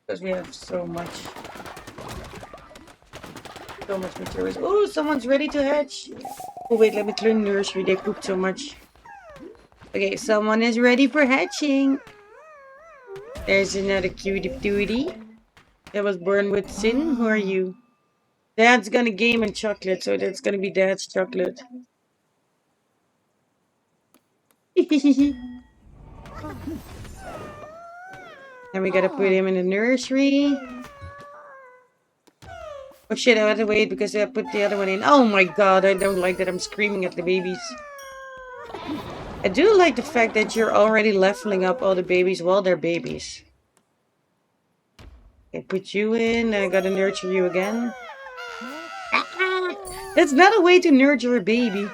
Because we have so much materials. Oh, someone's ready to hatch. Oh wait, let me clean the nursery. They pooped so much. Okay, someone is ready for hatching. There's another cutie cutie that was born with sin. Who are you? Dad's gonna game and chocolate, so that's gonna be Dad's chocolate. And we gotta put him in the nursery. Oh shit, I had to wait because I put the other one in. Oh my god, I don't like that I'm screaming at the babies. I do like the fact that you're already leveling up all the babies while they're babies. I put you in, and I gotta nurture you again. That's not a way to nurture a baby.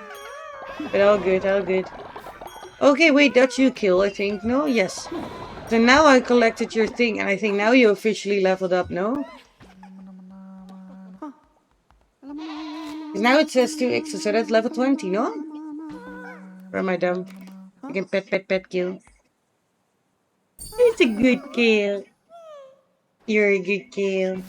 But all good, all good. Okay, wait, that's you kill, I think. No? Yes. So now I collected your thing, and I think now you officially leveled up, no? Because now it says 2x, so that's level 20, no? Or am I dumb? You can pet kill. It's a good kill. You're a good kill.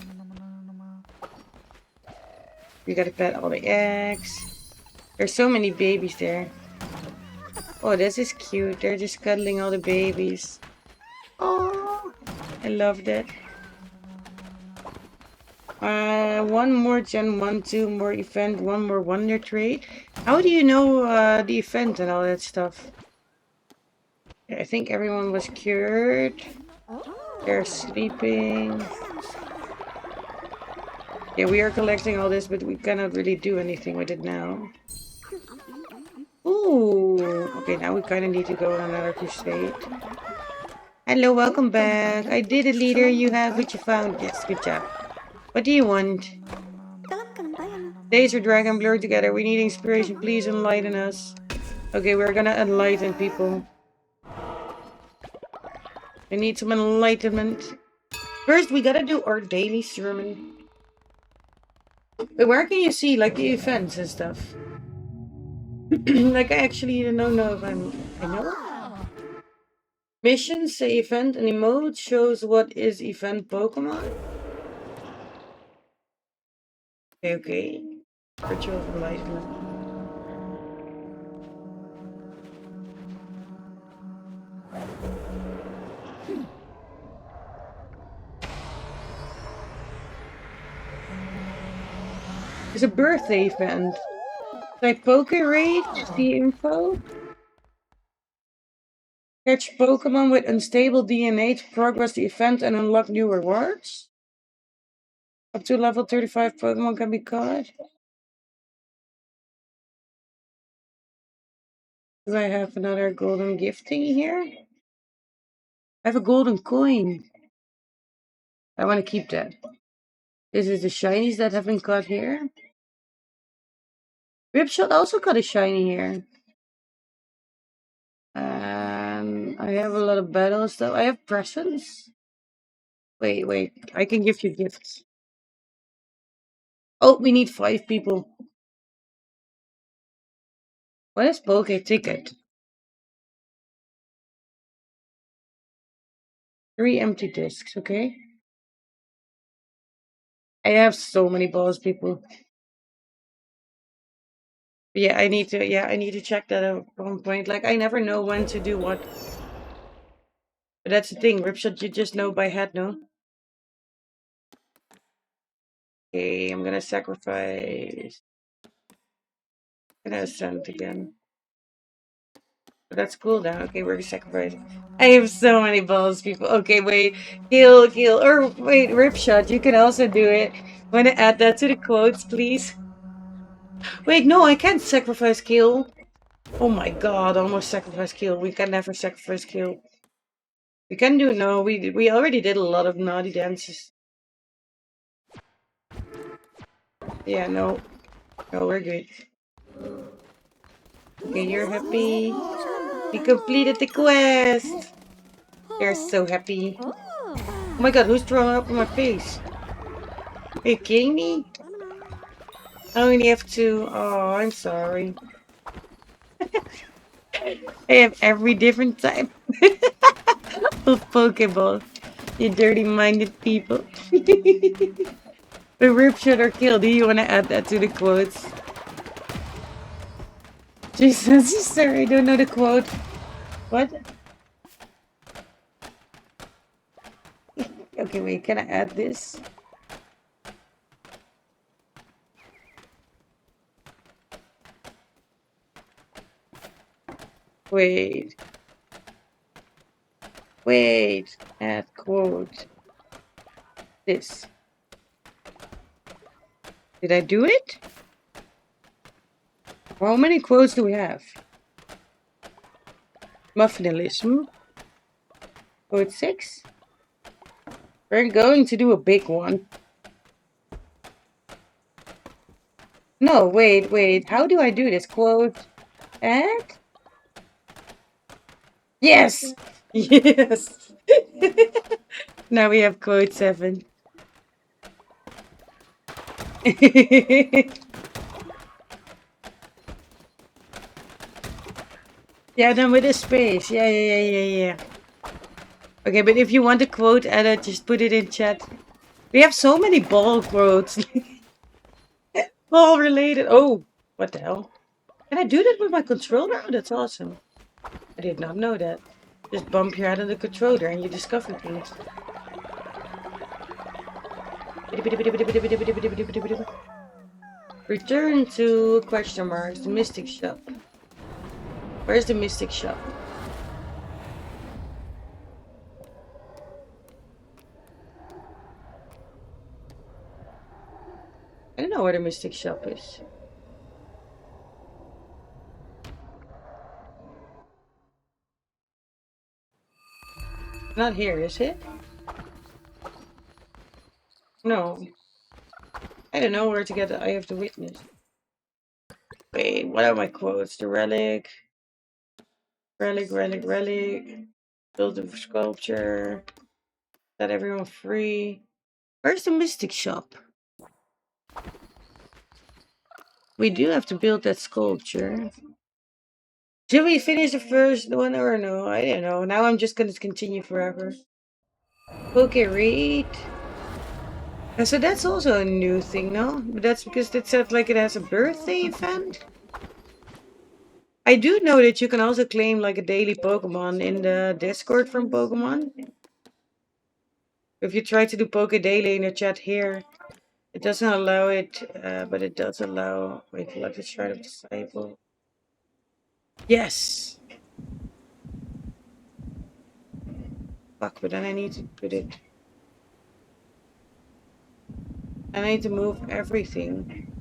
You gotta pet all the eggs. There's so many babies there. Oh, this is cute. They're just cuddling all the babies. Oh, I love that. One more Gen 1, 2 more event, one more wonder trade. How do you know the event and all that stuff? I think everyone was cured. They're sleeping. Yeah, we are collecting all this, but we cannot really do anything with it now. Ooh, okay, now we kind of need to go on another crusade. Hello, welcome back. I did it, leader. You have what you found. Yes, good job. What do you want? Days are dragon blurred together. We need inspiration. Please enlighten us. Okay, we're gonna enlighten people. I need some enlightenment. First, we gotta do our daily sermon. But where can you see, like, the events and stuff? Like, I actually don't know if I know. Missions say event and emote shows what is event Pokemon. Okay. Ritual of Enlightenment. It's a birthday event. Like Poke Raid, the info. Catch Pokemon with unstable DNA to progress the event and unlock new rewards. Up to level 35 Pokemon can be caught. Do I have another golden gifting here? I have a golden coin. I want to keep that. This is the shinies that have been caught here. Ripshot also got a shiny here. I have a lot of battle stuff. I have presents. Wait. I can give you gifts. Oh, we need 5 people. What is Poke Ticket? 3 empty discs, okay. I have so many balls, people. Yeah, I need to check that at one point. Like, I never know when to do what. But that's the thing, Ripshot, you just know by head, no? Okay, I'm gonna sacrifice. I'm gonna ascend again. But that's cool now. Okay, we're sacrificing. I have so many balls, people. Okay, wait. Kill. Or wait, Ripshot, you can also do it. Wanna add that to the quotes, please? Wait, no, I can't sacrifice kill. Oh my god, almost sacrifice kill. We can never sacrifice kill. We can do no, we already did a lot of naughty dances. Yeah, no. No, we're good. Okay, you're happy. We completed the quest. They're so happy. Oh my god, who's throwing up in my face? Are you kidding me? I only have two. Oh, I'm sorry. I have every different type of Pokeball. You dirty-minded people. The rip shot or kill. Do you want to add that to the quotes? Jesus, sorry, I don't know the quote. What? Okay, wait, can I add this? Wait. Wait. Add quote. This. Did I do it? How many quotes do we have? Muffinalism. Quote 6. We're going to do a big one. No, wait. How do I do this? Quote. Add? Yes! Yes! Now we have quote 7. Yeah, then with a space. Yeah. Okay, but if you want a quote added, just put it in chat. We have so many ball quotes. Ball related. Oh, what the hell? Can I do that with my controller? Oh, that's awesome. I did not know that. Just bump your head on the controller and you discover things. Return to question marks, the Mystic Shop. Where's the Mystic Shop? I don't know where the Mystic Shop is. Not here, is it? No. I don't know where to get the Eye of the Witness. Wait, what are my quotes? The relic. Relic. Build a sculpture. Set everyone free. Where's the Mystic Shop? We do have to build that sculpture. Should we finish the first one or no? I don't know. Now I'm just gonna continue forever. Okay, read. So that's also a new thing, no? But that's because it said like it has a birthday event. I do know that you can also claim like a daily Pokemon in the Discord from Pokemon. If you try to do Poke Daily in the chat here, it doesn't allow it, but it does allow. Wait, like the Shard of Disciple. Yes! Fuck, but then I need to put it. I need to move everything.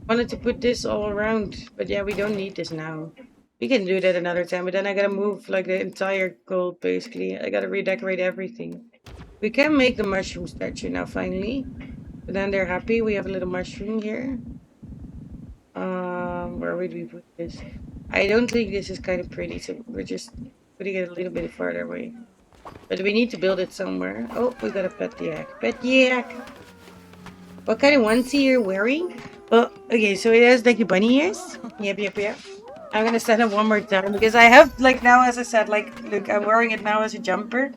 Wanted to put this all around, but yeah, we don't need this now. We can do that another time, but then I gotta move like the entire gold basically. I gotta redecorate everything. We can make the mushroom statue now finally. But then they're happy. We have a little mushroom here. Where would we put this? I don't think this is kind of pretty, so we're just putting it a little bit farther away. But we need to build it somewhere. Oh, we got a pet yak. Pet yak! What kind of onesie you're wearing? Well, okay, so it has like the bunny ears. Yep. I'm gonna set it one more time because I have like now, as I said, like look, I'm wearing it now as a jumper,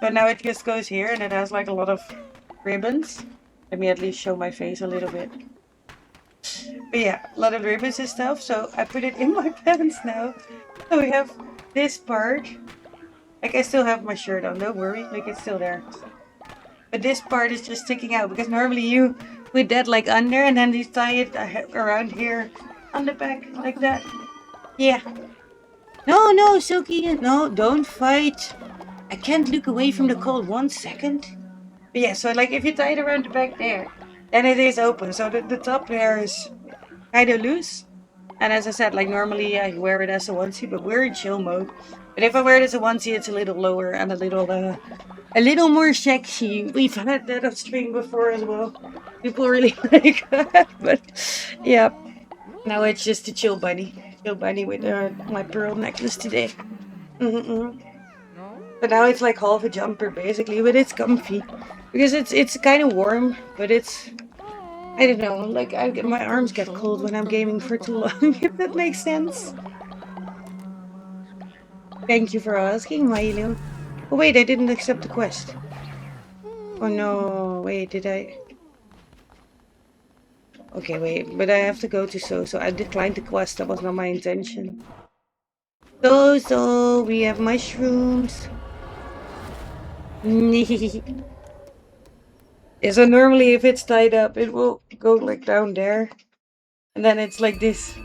but now it just goes here and it has like a lot of ribbons. Let me at least show my face a little bit. But yeah, a lot of ribbons and stuff. So I put it in my pants now. So we have this part. Like I still have my shirt on. Don't worry, like it's still there. But this part is just sticking out because normally you put that like under and then you tie it around here on the back like that. Yeah. No, Silky. No, don't fight. I can't look away from the cold 1 second. But yeah, so like if you tie it around the back there, then it is open. So the top there is kind of loose. And as I said, like normally I wear it as a onesie, but we're in chill mode. But if I wear it as a onesie, it's a little lower and a little more sexy. We've had that on stream before as well. People really like that, but yeah. Now it's just a chill bunny with my pearl necklace today. Mm-mm. But now it's like half a jumper basically, but it's comfy because it's kind of warm, but it's I don't know, like my arms get cold when I'm gaming for too long. If that makes sense. Thank you for asking, Milo. Oh wait, I didn't accept the quest. Oh no, wait, did I? Okay, wait, but I have to go to So. I declined the quest. That was not my intention. So, we have mushrooms. Yeah, so normally if it's tied up, it will go like down there. And then it's like this.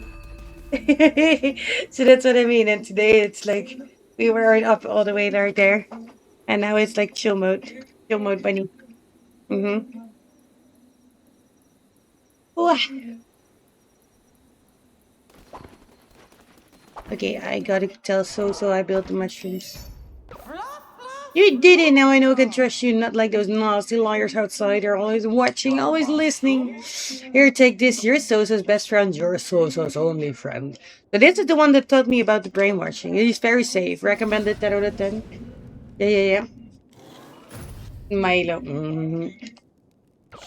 So that's what I mean. And today it's like we were up all the way right there. And now it's like chill mode. Chill mode bunny. Mm-hmm. Wah. Okay, I gotta tell So I built the mushrooms. You did it! Now I know I can trust you, not like those nasty liars outside. They're always watching, always listening. Here, take this. You're Sosa's best friend. You're Sosa's only friend. So this is the one that taught me about the brainwashing. He's very safe. Recommended 10 out of 10. Yeah. Milo.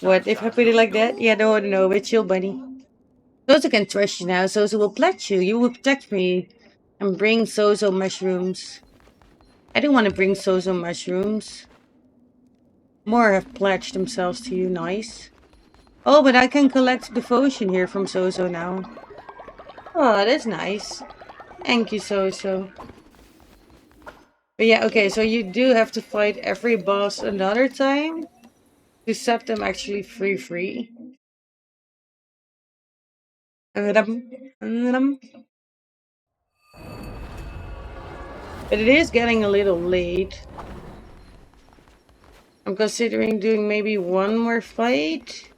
What, if I put it like that? Yeah, no, it's chill, buddy. Sosa can trust you now. Sosa will pledge you. You will protect me. And bring Soso mushrooms. I don't want to bring Soso mushrooms. More have pledged themselves to you. Nice. Oh, but I can collect devotion here from Soso now. Oh, that's nice. Thank you, Soso. But yeah, okay, so you do have to fight every boss another time to set them actually free. But it is getting a little late. I'm considering doing maybe one more fight.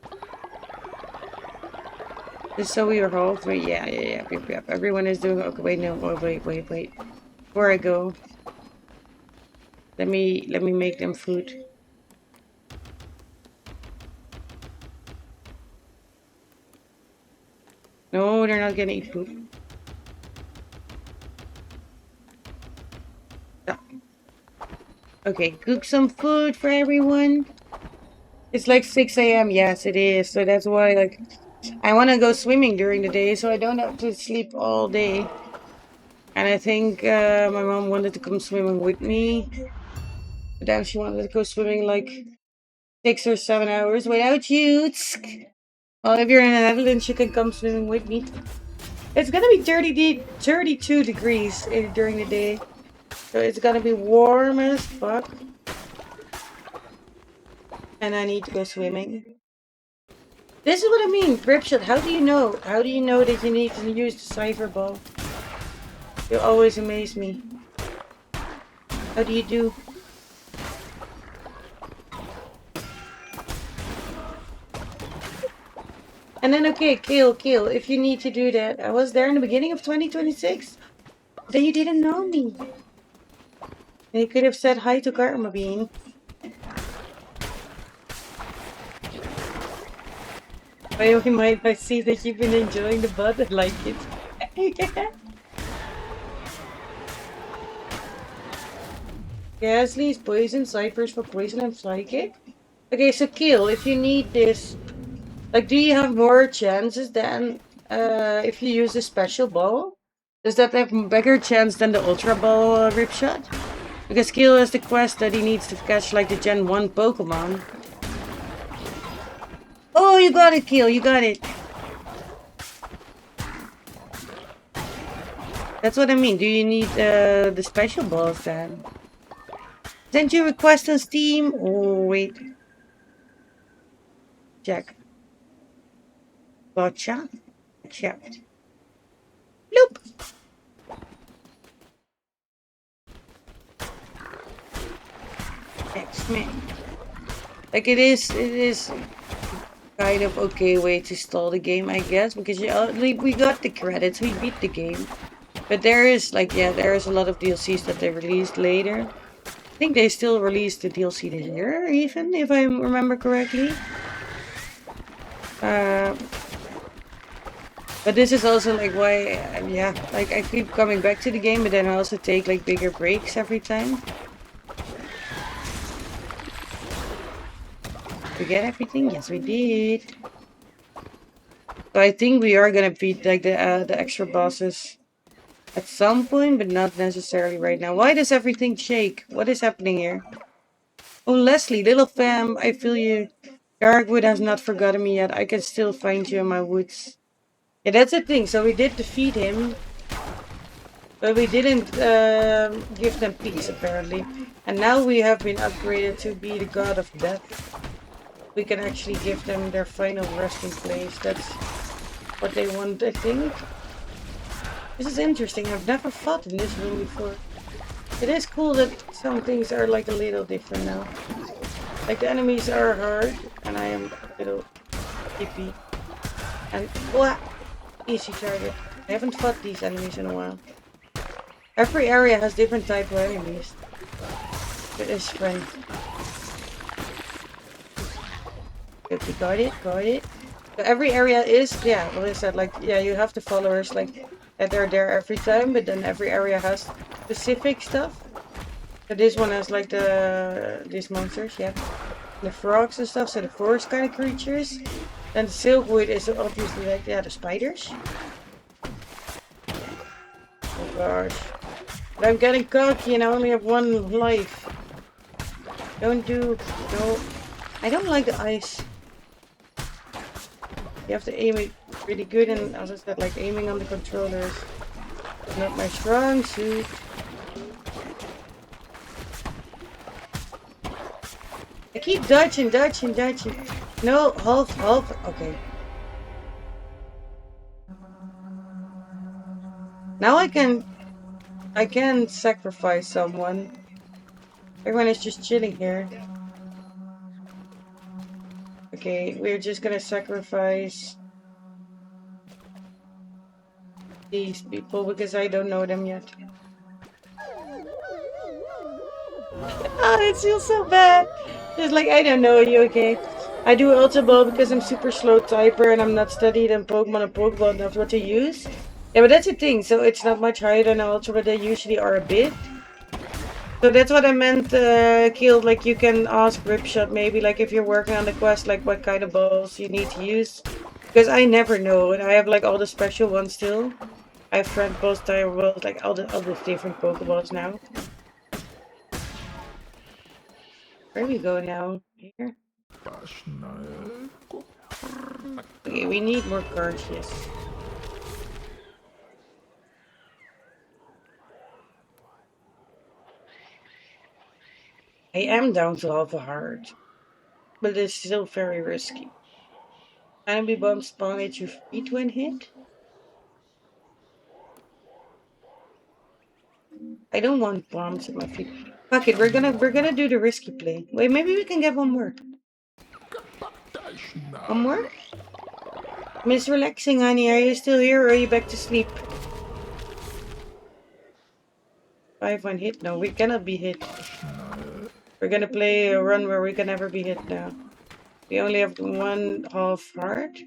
Just so we are halfway. Yeah. Yep. Everyone is doing okay. Wait, no. Oh, wait. Before I go, let me make them food. No, they're not gonna eat food. No. Okay, cook some food for everyone. It's like 6 a.m. Yes, it is. So that's why, like, I want to go swimming during the day, so I don't have to sleep all day. And I think my mom wanted to come swimming with me. But then she wanted to go swimming like 6 or 7 hours without you. Well, if you're in the Netherlands, you can come swimming with me. It's gonna be 32 degrees during the day. So it's gonna be warm as fuck. And I need to go swimming. This is what I mean, Ripshot. How do you know? How do you know that you need to use the cipher ball? You always amaze me. How do you do? And then, okay, kill. If you need to do that. I was there in the beginning of 2026. Then you didn't know me. And you could have said hi to Karma Bean. But we might I see that you've been enjoying the bud. I like it. Gasly's poison, ciphers for poison and psychic. Okay, so kill. If you need this, like, do you have more chances than if you use a special ball? Does that have bigger chance than the ultra ball Ripshot? Because Kill has the quest that he needs to catch like the Gen 1 Pokemon. Oh, you got it, Kill. You got it. That's what I mean. Do you need the special balls then? Send you a request on Steam? Oh, wait. Check. Gotcha. Checked. Bloop. X-Men. Like it is kind of okay way to stall the game, I guess, because like, we got the credits, we beat the game. But there is like, yeah, there is a lot of DLCs that they released later. I think they still released the DLC this year, even, if I remember correctly. But this is also like why, yeah, like I keep coming back to the game, but then I also take like bigger breaks every time. We get everything? Yes, we did. So I think we are gonna beat like the extra bosses at some point, but not necessarily right now. Why does everything shake? What is happening here? Oh, Leslie, little fam, I feel you. Darkwood has not forgotten me yet. I can still find you in my woods. Yeah, that's the thing. So we did defeat him, but we didn't give them peace, apparently. And now we have been upgraded to be the god of death. We can actually give them their final resting place. That's what they want, I think. This is interesting. I've never fought in this room before. It is cool that some things are like a little different now. Like the enemies are hard, and I am a little hippie. And what? Easy target. I haven't fought these enemies in a while. Every area has different type of enemies. It is fun. Okay, got it, got it. So every area is, yeah, what I said, like, yeah, you have the followers, like, that they're there every time, but then every area has specific stuff. So this one has, like, these monsters, yeah. The frogs and stuff, so the forest kind of creatures. And the silkwood is obviously, like, yeah, the spiders. Oh gosh. But I'm getting cocky and I only have one life. Don't do, no. I don't like the ice. You have to aim it really good, and as I said, like aiming on the controller is not my strong suit. I keep dodging. No, half. Okay. Now I can sacrifice someone. Everyone is just chilling here. Okay, we're just gonna sacrifice these people because I don't know them yet. Ah, it feels so bad. It's like, I don't know you, okay? I do Ultra Ball because I'm super slow typer and I'm not studied in Pokemon and Pokeball enough what to use. Yeah, but that's the thing. So it's not much higher than Ultra, but they usually are a bit. So that's what I meant, Kill. Like, you can ask Ripshot maybe, like, if you're working on the quest, like, what kind of balls you need to use. Because I never know, and I have, like, all the special ones still. I have friend balls, tire balls, like, all the different Pokeballs now. Where do we go now? Here? Okay, we need more cars, yes. I am down to half a heart, but it's still very risky. Enemy bombs spawn at your feet when hit? I don't want bombs at my feet. Fuck it, we're gonna do the risky play. Wait, maybe we can get one more. One more? Miss Relaxing, honey, are you still here or are you back to sleep? 5-1 hit? No, we cannot be hit. We're gonna play a run where we can never be hit now. We only have one half heart.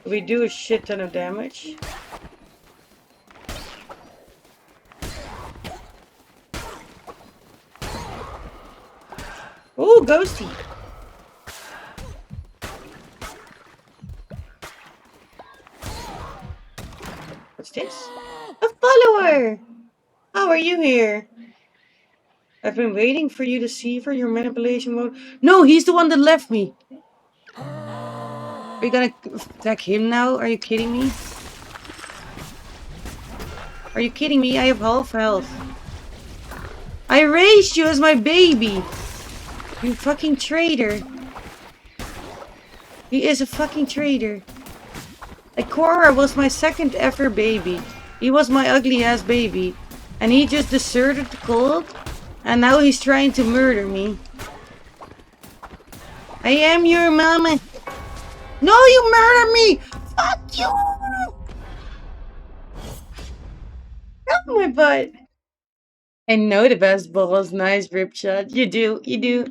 We do a shit ton of damage. Ooh, ghosty! What's this? A follower! How are you here? I've been waiting for you to see for your manipulation mode. No, he's the one that left me. Are you gonna attack him now? Are you kidding me? Are you kidding me? I have half health. I raised you as my baby. You fucking traitor. He is a fucking traitor. Like, Korra was my second ever baby. He was my ugly ass baby. And he just deserted the cult. And now he's trying to murder me. I am your mama. No, you murdered me! Fuck you! Help my butt. I know the best balls. Nice rip shot. You do, you do.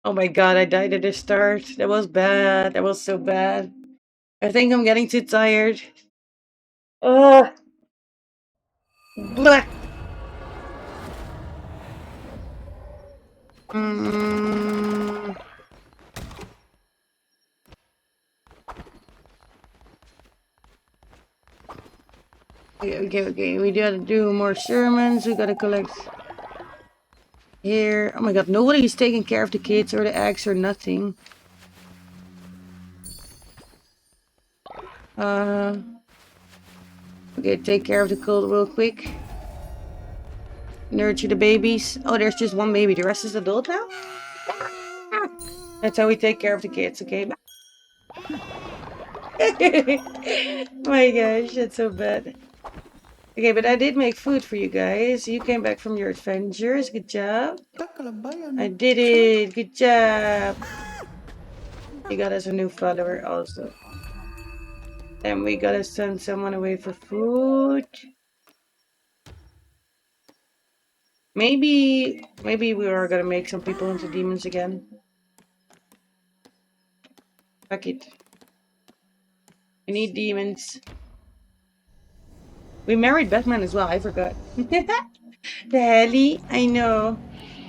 Oh my god, I died at the start. That was bad. That was so bad. I think I'm getting too tired. Ugh. Blah. Mm. Okay. We gotta do more sermons. We gotta collect here. Oh my god, nobody's taking care of the kids or the eggs or nothing. Okay, take care of the cold real quick. Nurture the babies. Oh, there's just one baby. The rest is adult now? That's how we take care of the kids, okay? My gosh, that's so bad. Okay, but I did make food for you guys. You came back from your adventures. Good job. I did it. Good job. You got us a new follower also. And we gotta send someone away for food. Maybe we are gonna make some people into demons again. Fuck it. We need demons. We married Batman as well, I forgot. Daddy, I know.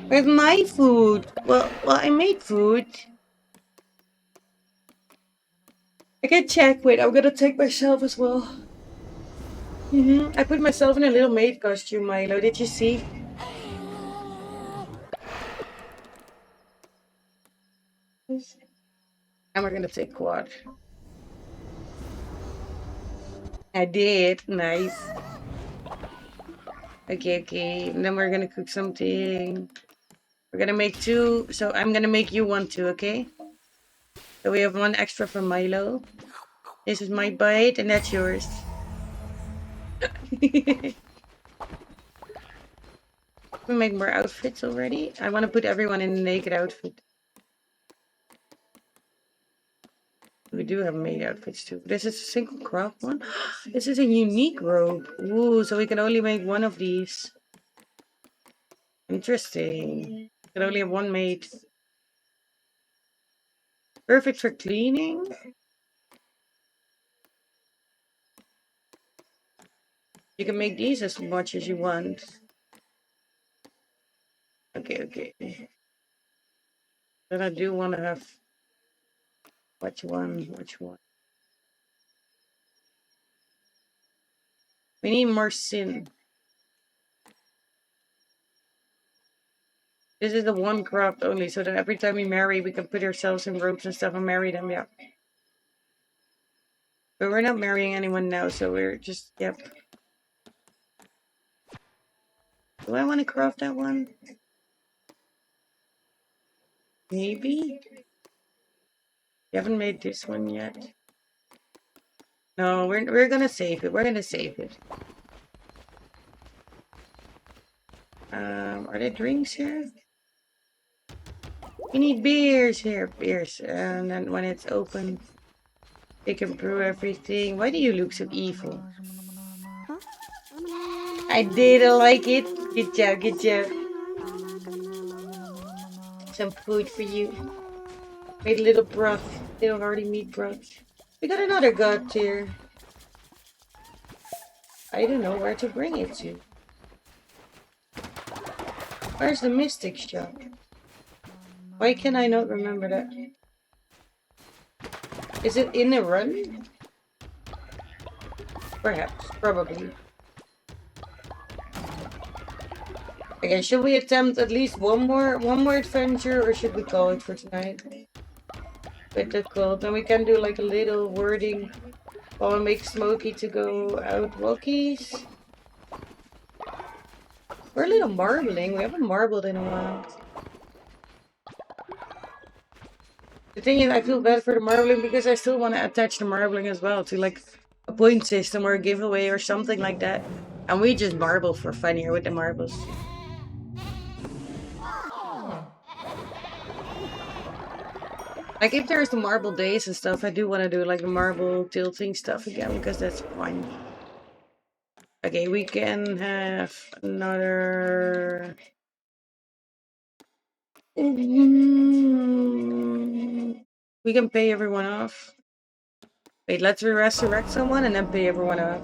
Where's my food? Well, I made food. I can check. Wait, I'm gonna take myself as well. I put myself in a little maid costume, Milo. Did you see? And we're gonna take quad. I did. Nice. Okay. And then we're gonna cook something. We're gonna make 2. So I'm gonna make you 1 too, okay? So we have 1 extra for Milo. This is my bite, and that's yours. We make more outfits already. I want to put everyone in a naked outfit. We do have maid outfits too. This is a single craft one. This is a unique robe. Ooh, so we can only make 1 of these. Interesting. We can only have 1 maid. Perfect for cleaning. You can make these as much as you want. Okay. Then I do want to have which one? We need more sin. This is the 1 craft only, so that every time we marry, we can put ourselves in robes and stuff and marry them, yeah. But we're not marrying anyone now, so we're just, yep. Do I want to craft that one? Maybe? We haven't made this one yet. No, we're gonna save it. We're gonna save it. Are there drinks here? We need beers here. Beers. And then when it's open, they can brew everything. Why do you look so evil? I didn't like it. Good job. Some food for you. Made a little broth. Little hearty meat broth. We got another god here. I don't know where to bring it to. Where's the mystic shop? Why can I not remember that? Is it in a run? Perhaps. Probably. Okay, should we attempt at least one more adventure, or should we call it for tonight? Bit difficult. Then we can do like a little wording while we make Smokey to go out walkies. We're a little marbling. We haven't marbled in a while. The thing is, I feel bad for the marbling because I still want to attach the marbling as well to like a point system or a giveaway or something like that. And we just marble for fun here with the marbles. Like if there's the marble days and stuff, I do want to do like the marble tilting stuff again because that's fun. Okay, we can have another. We can pay everyone off. Wait, let's resurrect someone and then pay everyone off.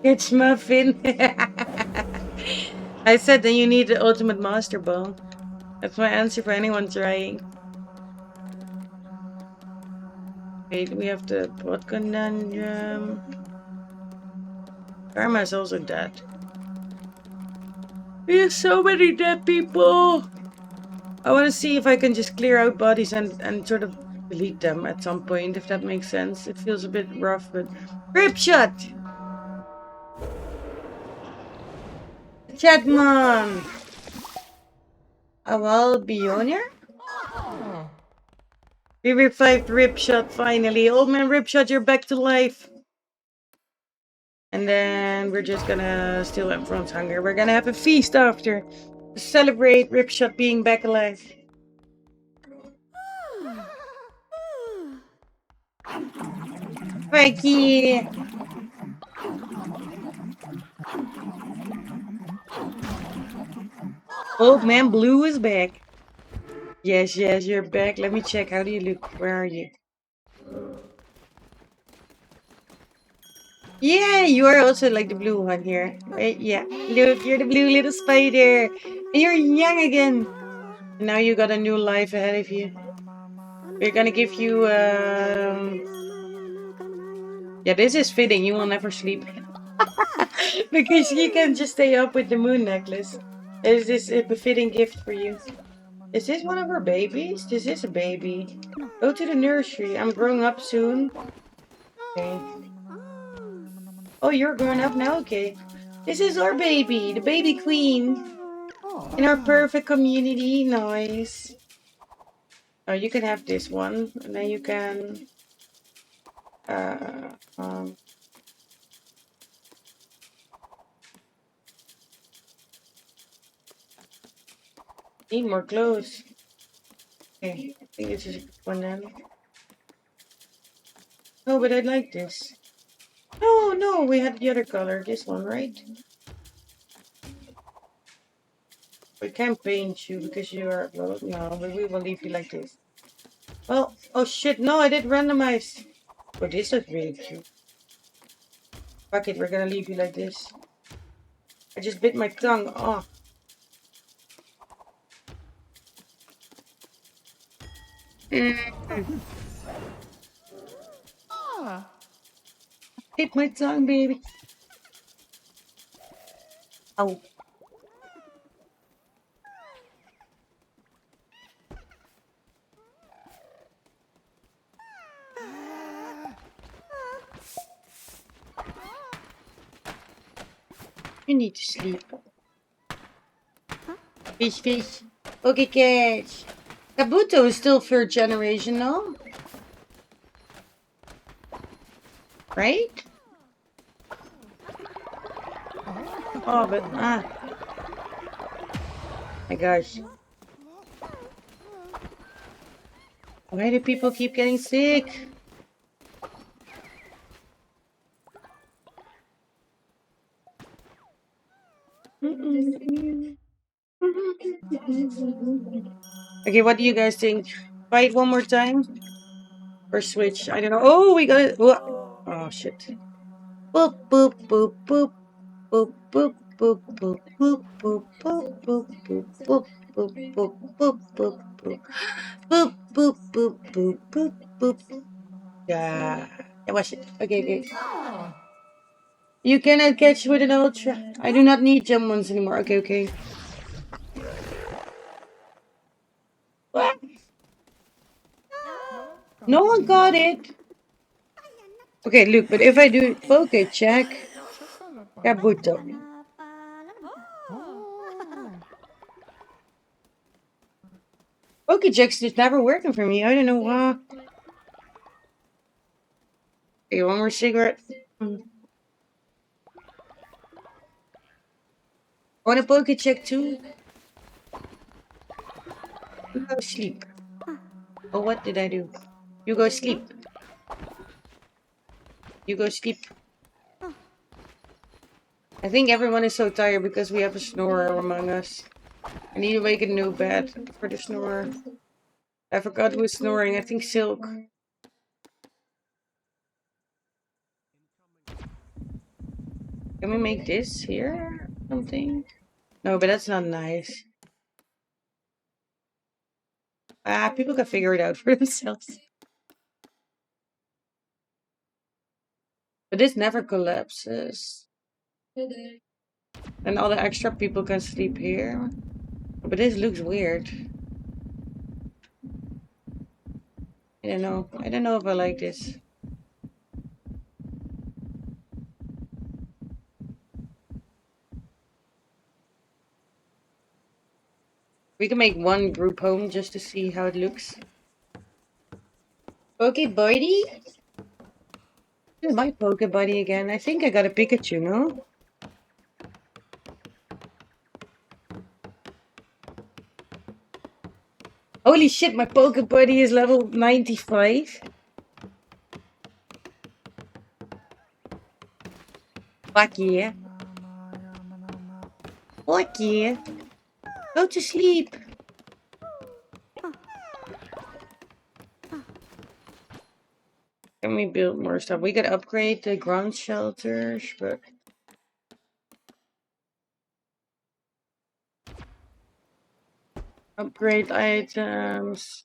It's Muffin. I said that you need the ultimate master ball. That's my answer for anyone trying. Wait, we have the pot conundrum. Karma is also dead. We have so many dead people. I want to see if I can just clear out bodies and sort of delete them at some point, if that makes sense. It feels a bit rough, but... Rip shot! Chatman! Awal Bioner? We revived Ripshot finally. Old man Ripshot, you're back to life. And then we're just gonna steal everyone's hunger. We're gonna have a feast after to celebrate Ripshot being back alive. Mikey! Old man Blue is back. Yes, you're back. Let me check. How do you look? Where are you? Yeah, you are also like the blue one here. Right? Yeah. Look, you're the blue little spider. And you're young again. And now you got a new life ahead of you. We're gonna give you, yeah, this is fitting. You will never sleep. Because you can just stay up with the moon necklace. Is this a befitting gift for you? Is this one of our babies? This is a baby. Go to the nursery. I'm growing up soon. Okay. Oh, you're grown up now? Okay. This is our baby, the baby queen. In our perfect community. Nice. Oh, you can have this one. And then you can... need more clothes. Okay, I think this is a good one then. No, but I like this. No, we had the other color. This one, right? We can't paint you because you are... Well, no, but we will leave you like this. Well, oh shit, no, I did randomize. Oh, this is really cute. Fuck it, we're gonna leave you like this. I just bit my tongue. Oh. Hit my tongue, baby. Ow. You need to sleep. Fish. Okay, catch. Kabuto is still third generation, no? Right? Oh, but my gosh. Why do people keep getting sick? Okay, what do you guys think? Fight one more time? Or switch? I don't know. Oh, we got it. Oh, shit. Boop, boop, boop, boop. Boop, boop, boop, boop, boop, boop, boop, boop, boop, boop, boop, boop, boop, boop, boop. Boop, boop, boop, boop, boop, boop. Yeah, that was it. Okay. You cannot catch with an ultra. I do not need gem ones anymore. Okay. What? No one got it. Okay, look, but if I do okay, check. Kabuto. Pokecheck's just never working for me. I don't know why. Okay, one more cigarette. Want a Pokecheck too? No sleep. Oh, what did I do? You go sleep. You go sleep. I think everyone is so tired because we have a snorer among us. I need to make a new bed for the snorer. I forgot who was snoring. I think Silk. Can we make this here? Something? No, but that's not nice. Ah, people can figure it out for themselves. But this never collapses. And all the extra people can sleep here. But this looks weird. I don't know. I don't know if I like this. We can make one group home just to see how it looks. Okay, buddy. This is my Poke Buddy again. I think I got a Pikachu, no? Holy shit, my Poke Buddy is level 95. Fuck yeah. Fuck yeah. Go to sleep. Can we build more stuff? We could upgrade the ground shelters, but... Upgrade items.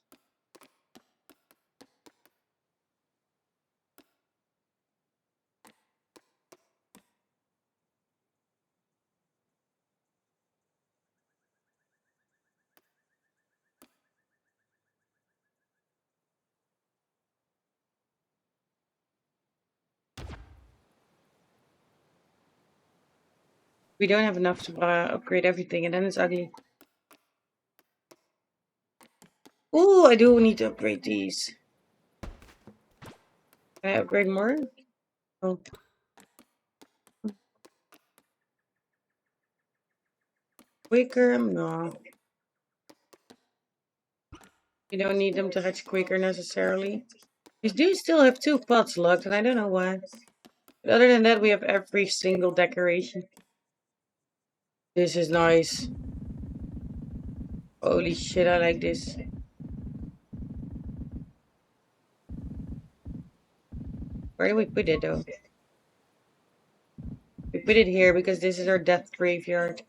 We don't have enough to upgrade everything, and then it's ugly. Ooh, I do need to upgrade these. Can I upgrade more? Oh. Quicker? No. You don't need them to hatch quicker necessarily. We do still have 2 pots locked, and I don't know why. But other than that, we have every single decoration. This is nice. Holy shit, I like this. Where do we put it though? We put it here because this is our death graveyard.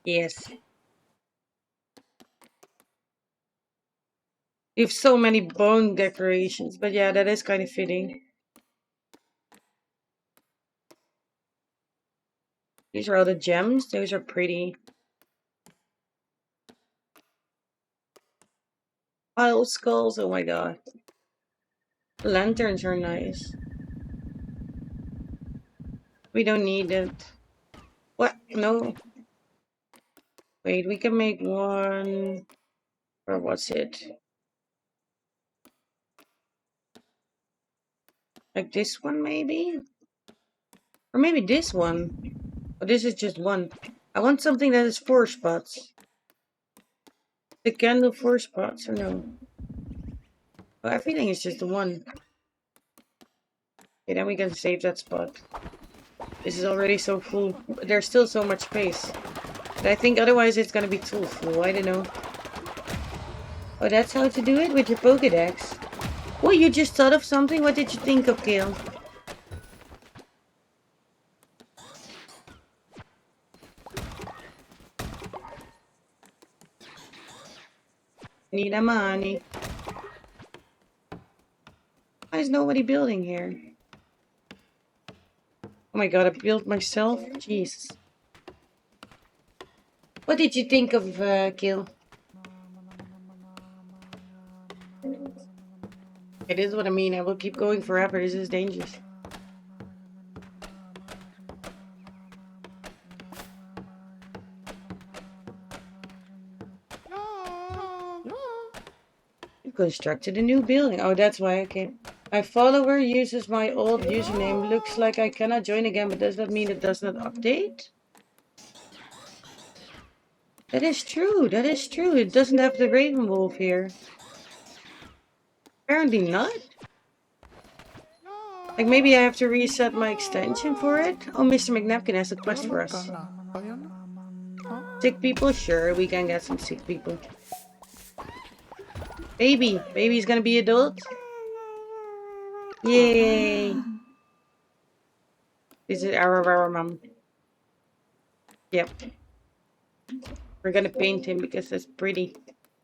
Yes. We have so many bone decorations, but yeah, that is kind of fitting. These are all the gems. Those are pretty. Pile skulls. Oh my god. Lanterns are nice. We don't need it. What? No. Wait, we can make one. Or what's it? Like this one, maybe? Or maybe this one. Oh, this is just one. I want something that is 4 spots. The candle 4 spots, or no? Oh, everything is just the one. Okay, then we can save that spot. This is already so full. There's still so much space. But I think otherwise it's gonna be too full. I don't know. Oh, that's how to do it with your Pokedex. Oh, you just thought of something? What did you think of, Kale? Need a money. Why is nobody building here? Oh my god, I built myself? Jesus. What did you think of, Kale? It is what I mean. I will keep going forever. This is dangerous. You constructed a new building. Oh, that's why. Okay. My follower uses my old username. Looks like I cannot join again, but does that mean it does not update? That is true. That is true. It doesn't have the Raven Wolf here. Apparently not. Like maybe I have to reset my extension for it. Oh, Mr. McNapkin has a quest for us. Sick people? Sure, we can get some sick people. Baby. Baby's gonna be adult. Yay. This is our mom. Yep. We're gonna paint him because that's pretty.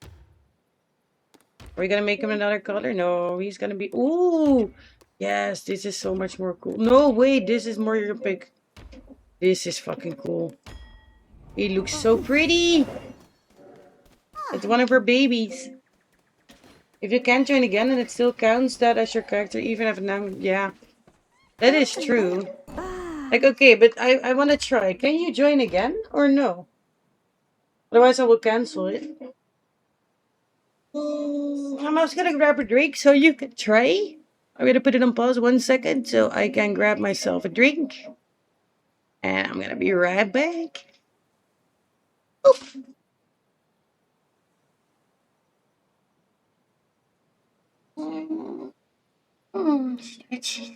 Are we gonna make him another color? No, he's gonna be... Ooh! Yes, this is so much more cool. No, wait, this is more your pick. This is fucking cool. He looks so pretty! It's one of her babies. If you can't join again and it still counts that as your character, even if now... Yeah. That is true. Like, okay, but I want to try. Can you join again or no? Otherwise I will cancel it. I'm just gonna grab a drink so you can try. I'm gonna put it on pause 1 second so I can grab myself a drink. And I'm gonna be right back. Oof. Stretch.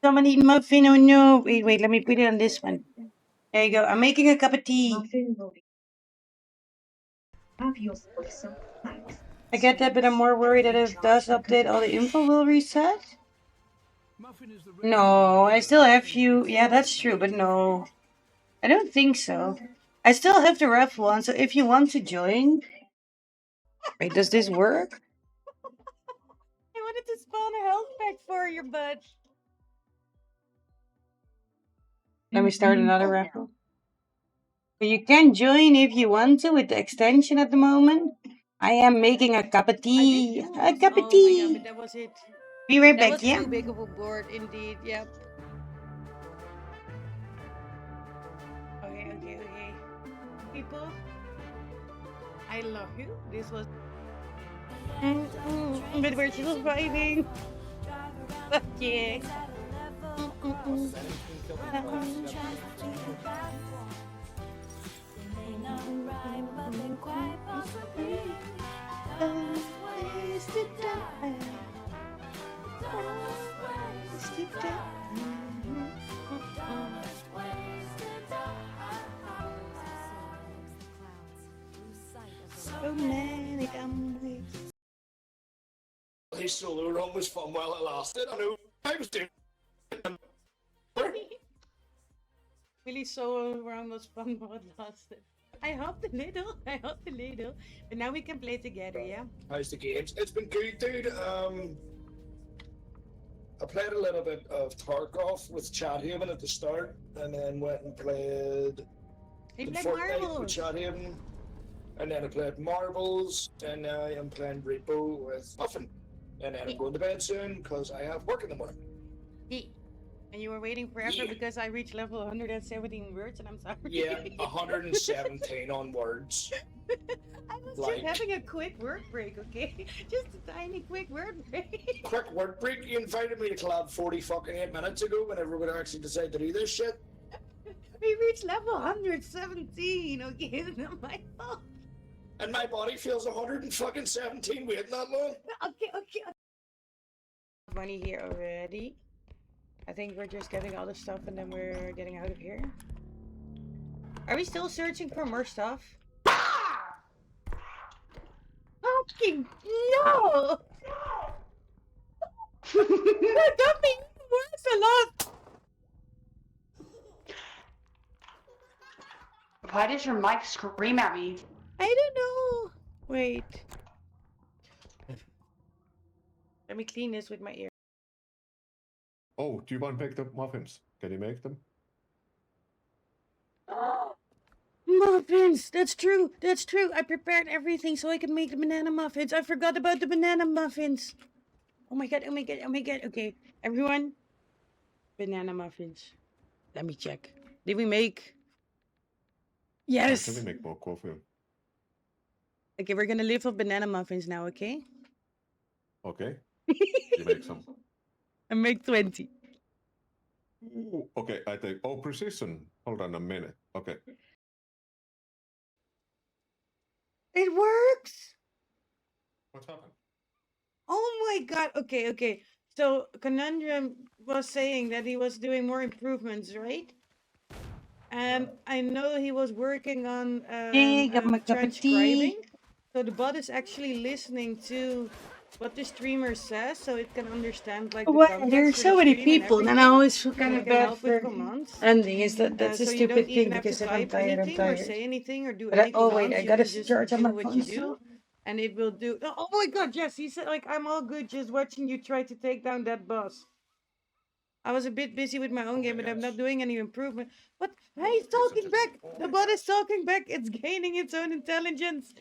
Someone eat muffin? Oh no. Wait, let me put it on this one. There you go. I'm making a cup of tea. I get that, but I'm more worried that if it does update, all the info will reset. No, I still have you. Yeah, that's true, but no. I don't think so. I still have the ref one, so if you want to join... Wait, does this work? I wanted to spawn a health pack for you, but... Let me start another raffle. But you can join if you want to with the extension at the moment. I am making a cup of tea. A cup of tea. Oh my god, but that was it. Be right back, yeah? That was too big of a board, indeed. Yep. Okay. People, I love you. This was... But we're still surviving. Fuck yeah. So many dumb ways. This solo run was fun while it lasted. I know I was doing. Really solo round was fun while it lasted. I hopped a little. But now we can play together, yeah? How's the games? It's been good, dude. I played a little bit of Tarkov with Chathaven at the start, and then went and played Fortnite with Chathaven, and then I played Marbles, and now I'm playing Repo with Muffin. And then I'm going to bed soon because I have work in the morning. And you were waiting forever because I reached level 117 words, and I'm sorry. Yeah, 117 on words. I was Like- just having a quick word break, okay? Just a tiny quick word break. Quick word break. You invited me to collab 40 fucking 8 minutes ago whenever we actually decided to do this shit. We reached level 117, okay? It's not my fault. And my body feels 117 waiting that long. Okay. Money here already. I think we're just getting all the stuff and then we're getting out of here. Are we still searching for more stuff? Fucking no! That got me worse a lot! Why does your mic scream at me? I don't know. Wait. Let me clean this with my ear. Oh, do you want to make the muffins? Can you make them? Muffins! That's true! That's true! I prepared everything so I could make the banana muffins. I forgot about the banana muffins. Oh my god, oh my god, oh my god. Okay, everyone. Banana muffins. Let me check. Did we make... Yes! Can we make more coffee? Okay, we're gonna live off banana muffins now, okay? Okay. You make some. I make 20. Ooh, okay, I take. Oh, precision. Hold on a minute. Okay. It works! What's happened? Oh my god. Okay. So Conundrum was saying that he was doing more improvements, right? And I know he was working on Hey, got my cup of tea. transcribing. So the bot is actually listening to what the streamer says, so it can understand like the Well, context there's for so the many stream and people, and I everything, always feel so kind it of can bad help with for commands. ending. Is that's a So you don't stupid even thing have to because if I'm type tired, I'm anything or tired. say anything or do But any oh wait, commands. I You gotta can just charge on do my what phone you still. do, and it will do. Oh my god, Jess, he said like I'm all good just watching you try to take down that boss. I was a bit busy with my own game, but I'm not doing any improvement. What? He's talking back. The bot is talking back. It's gaining its own intelligence.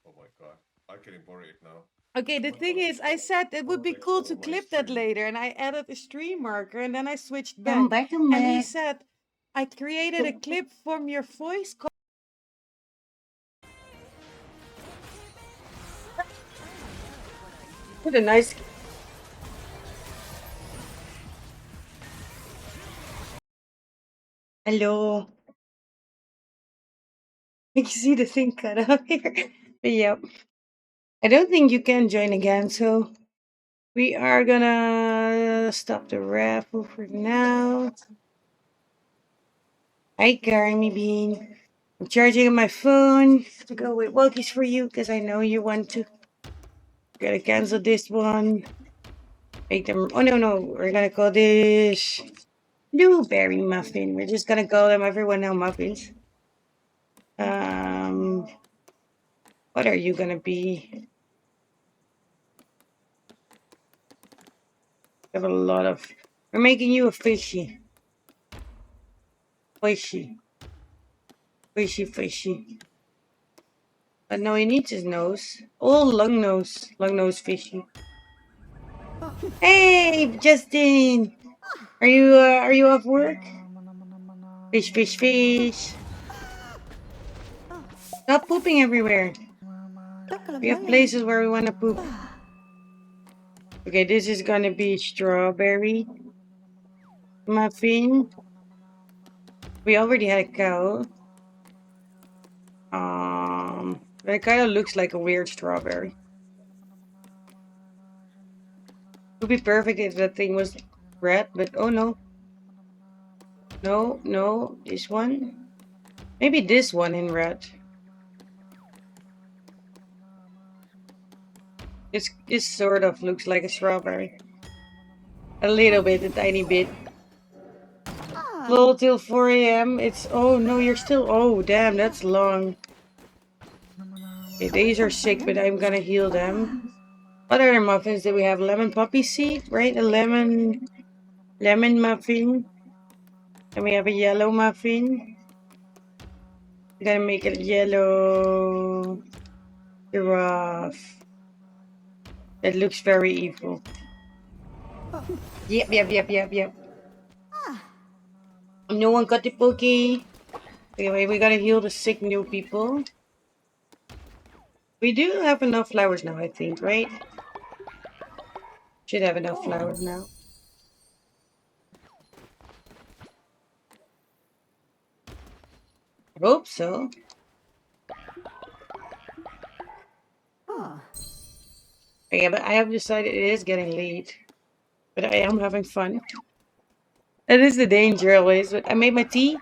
Oh my god. I'm getting worried now. Okay, the thing is, I said it would be cool to clip that later, and I added a stream marker, and then I switched back. Come back to And he me. said, I created a clip from your voice call. What a nice. Hello. You can see the thing cut out here. But yep. I don't think you can join again, so we are gonna stop the raffle for now. Hi, Carmy Bean. I'm charging my phone to go with walkies for you because I know you want to. Gotta cancel this one. Make them. Oh no, we're gonna call this blueberry muffin. We're just gonna call them everyone now muffins. What are you gonna be? We have a lot of. We're making you a fishy. Fishy. But no, he needs his nose. Oh, long nose. Long nose fishy. Hey, Justin. Are you off work? Fish. Stop pooping everywhere. We have places where we want to poop. Okay, this is gonna be strawberry muffin. We already had a cow. But it kind of looks like a weird strawberry. Would be perfect if that thing was red, but oh no. No, this one. Maybe this one in red. This sort of looks like a strawberry. A little bit, a tiny bit. Lol till 4 a.m. It's oh no, you're still oh damn, that's long. Okay, these are sick, but I'm gonna heal them. What other muffins do we have? Lemon poppy seed, right? A lemon muffin. And we have a yellow muffin. I'm gonna make a yellow giraffe. That looks very evil. Yep. No one got the pokey. Anyway, we gotta heal the sick new people. We do have enough flowers now, I think, right? Should have enough flowers now. I hope so. Yeah, but I have decided it is getting late. But I am having fun. That is the danger always. But I made my tea.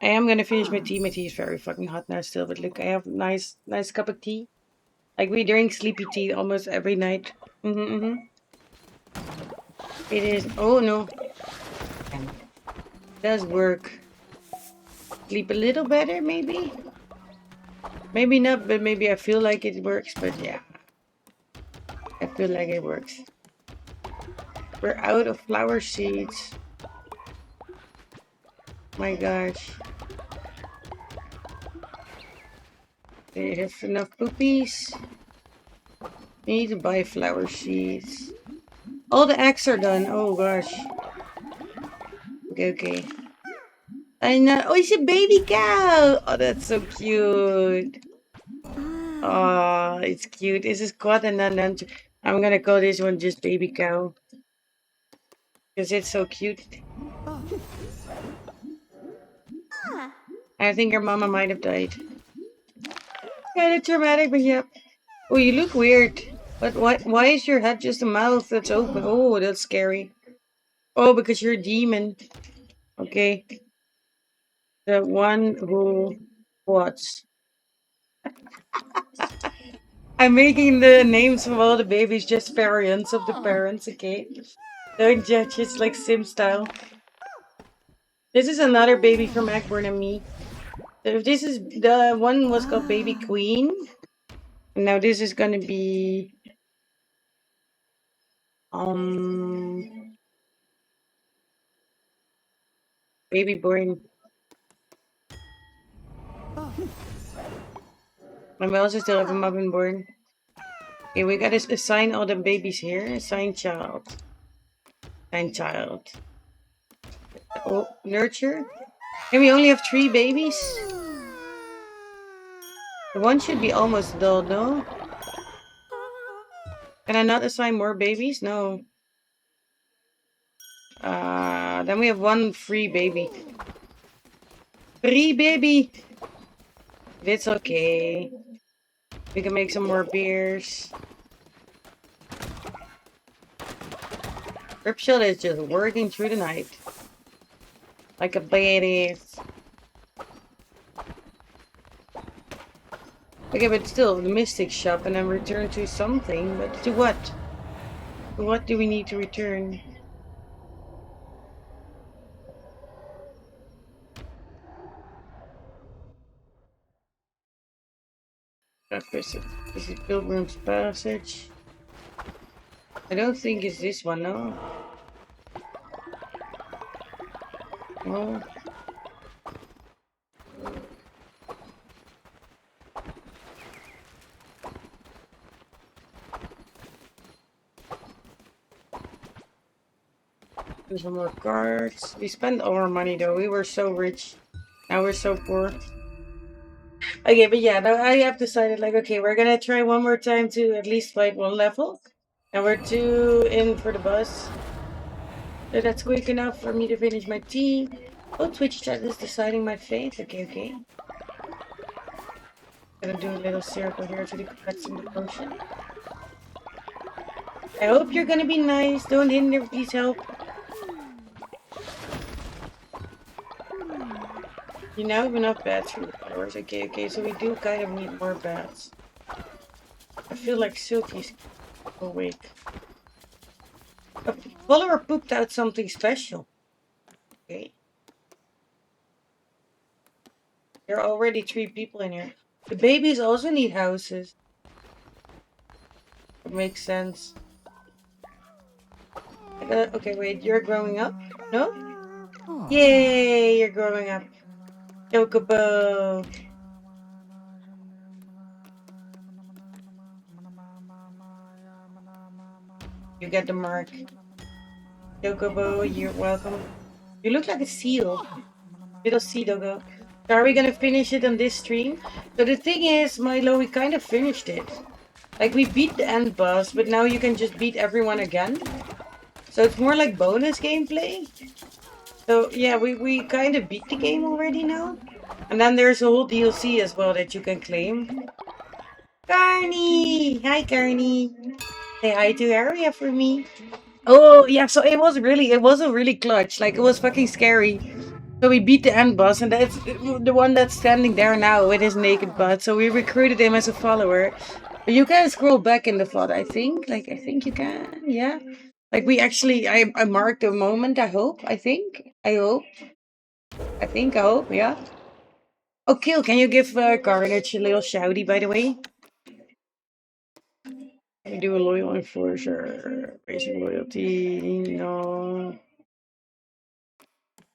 I am gonna finish my tea. My tea is very fucking hot now still. But look, I have nice cup of tea. Like we drink sleepy tea almost every night. It is. Oh no. It does work. Sleep a little better, maybe. Maybe not, but maybe I feel like it works. But yeah, I feel like it works. We're out of flower seeds. My gosh. Do you have enough poopies? We need to buy flower seeds. All the eggs are done. Oh gosh. Okay. I know. Oh, it's a baby cow. Oh, that's so cute. Oh, it's cute. This is quite an adventure. I'm gonna call this one just baby cow. Because it's so cute. I think her mama might have died. Kind of traumatic, but yeah. Oh, you look weird. But why is your head just a mouth that's open? Oh, that's scary. Oh, because you're a demon. Okay. The one who watch. I'm making the names of all the babies just variants of the parents, okay? Don't judge, it's like Sim style. This is another baby from Eggborn and me. So this is the one was called Baby Queen. And now this is gonna be Baby Born. And we also still have a Muffin Born. Okay, we gotta assign all the babies here. Assign child. Assign child. Oh, nurture. And we only have 3 babies? The one should be almost dull, no? Can I not assign more babies? No. Then we have 1 free baby. Free baby! It's okay. We can make some more beers. Ripshot is just working through the night. Like a badass. Okay, but still, the Mystic Shop and then return to something. But to what? To what do we need to return? This is Pilgrim's Passage. I don't think it's this one, no. No. There's some more cards. We spent all our money though. We were so rich. Now we're so poor. Okay, but yeah, now I have decided like, okay, we're gonna try one more time to at least fight 1 level. And we're 2 in for the bus. So that's quick enough for me to finish my tea. Oh, Twitch chat is deciding my fate. Okay. Gonna do a little circle here to get some devotion. I hope you're gonna be nice. Don't hinder, please help. You now have enough bats for the flowers. Okay, so we do kind of need more bats. I feel like Silky's awake. A follower pooped out something special. Okay. There are already 3 people in here. The babies also need houses. That makes sense. Okay, wait, you're growing up? No? Yay, you're growing up. Chocobo. You get the mark. Dogobo, you're welcome. You look like a seal. Little sea doggo. So are we gonna finish it on this stream? So the thing is, Milo, we kind of finished it. Like, we beat the end boss, but now you can just beat everyone again. So it's more like bonus gameplay. So yeah, we kind of beat the game already now. And then there's a whole DLC as well that you can claim. Carney! Hi, Carney! Say hi to Aria for me. Oh, yeah, so it wasn't really clutch. Like, it was fucking scary. So we beat the end boss, and that's the one that's standing there now with his naked butt. So we recruited him as a follower. But you can scroll back in the VOD, I think. Like, I think you can, yeah. Like, we actually, I marked a moment, I hope, I think. I hope. I hope, yeah. Oh, Kill, can you give Carnage a little shouty, by the way? We do a loyal enforcer. Basic loyalty, no.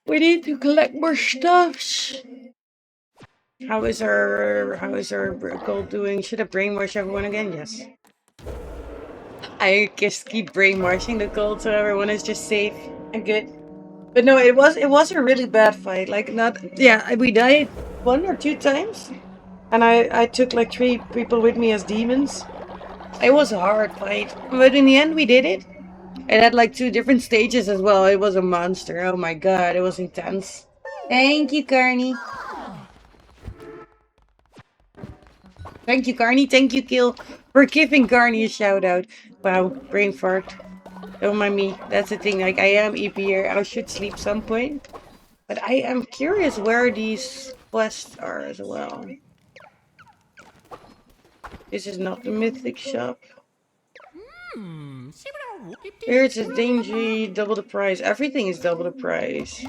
We need to collect more stuffs. How is our gold doing? Should I brainwash everyone again? Yes. I just keep brainwashing the gold so everyone is just safe and good. But no, it was a really bad fight. Like, not, yeah, we died 1 or 2 times, and I took like 3 people with me as demons. It was a hard fight, but in the end we did it. It had like 2 different stages as well. It was a monster. Oh my god, it was intense. Thank you, Carney. Thank you, Carney. Thank you, Kill, for giving Carney a shout out. Wow, brain fart. Don't mind me. That's the thing. Like, I am EPer. I should sleep some point. But I am curious where these quests are as well. This is not the mythic shop. Here it's a dingy, double the price. Everything is double the price.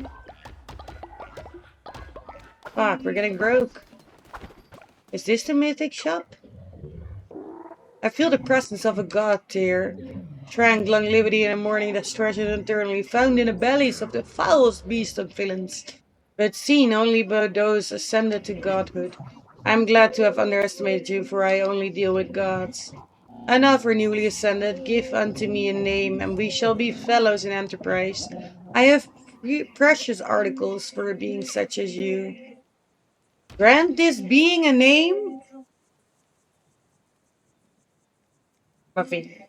Fuck, we're getting broke. Is this the mythic shop? I feel the presence of a god here. Trank longevity in a morning that's treasured internally, found in the bellies of the foulest beasts and villains, but seen only by those ascended to godhood. I am glad to have underestimated you, for I only deal with gods. Enough for newly ascended, give unto me a name, and we shall be fellows in enterprise. I have precious articles for a being such as you. Grant this being a name? Muffin.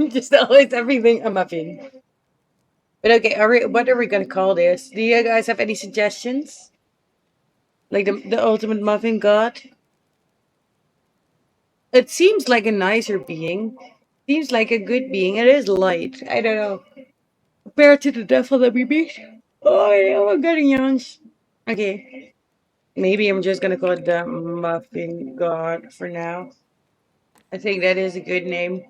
Just always everything a muffin. But okay, what are we gonna call this? Do you guys have any suggestions? Like the ultimate muffin god? It seems like a nicer being. Seems like a good being. It is light. I don't know. Compared to the devil that we beat. Oh, yeah, I'm getting yawns. Okay. Maybe I'm just gonna call it the muffin god for now. I think that is a good name.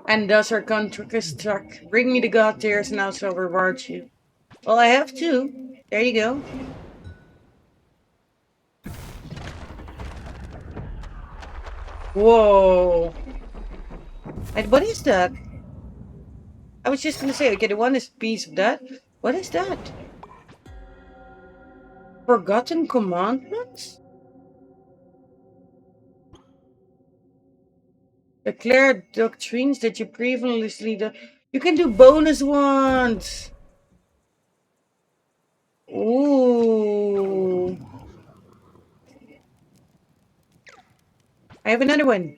And thus our contract is struck. Bring me the god tears and I shall reward you. Well, I have two. There you go. Whoa. And what is that? I was just gonna say, okay, the one is piece of that. What is that? Forgotten commandments? Declare doctrines that you previously done. You can do bonus ones. Ooh. I have another one.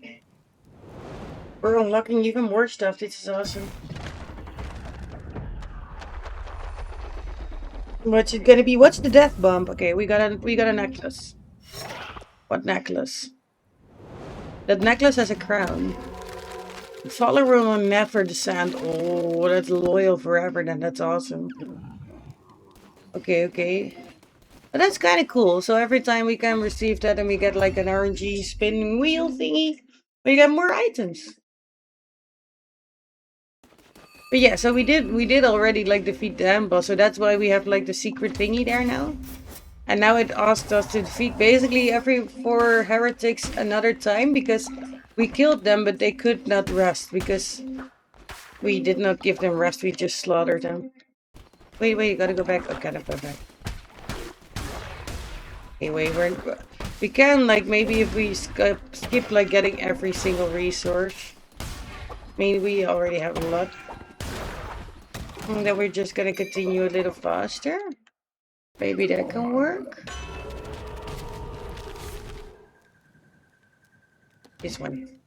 We're unlocking even more stuff. This is awesome. What's it gonna be? What's the death bomb? Okay, we got a necklace. What necklace? That necklace has a crown. Follower will never descend. Oh, that's loyal forever then. That's awesome. Okay, okay. But that's kind of cool. So every time we can receive that and we get like an RNG spinning wheel thingy, we get more items. But yeah, so we did already like defeat the end boss, so that's why we have like the secret thingy there now. And now it asked us to defeat basically every 4 heretics another time, because we killed them, but they could not rest because we did not give them rest. We just slaughtered them. Wait, you gotta go back. Okay, gotta go back. Anyway, we can like maybe if we skip like getting every single resource. mean, we already have a lot. And then we're just gonna continue a little faster. Maybe that can work. This one.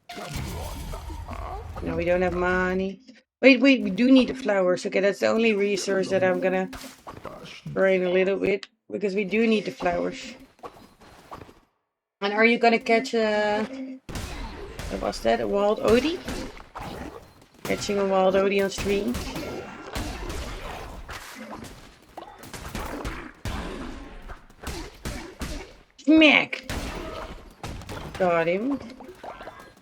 No, we don't have money. Wait, we do need the flowers. Okay, that's the only resource that I'm gonna rain a little bit. Because we do need the flowers. And are you gonna catch what was that? A wild Odie? Catching a wild Odie on stream. Smack! Got him.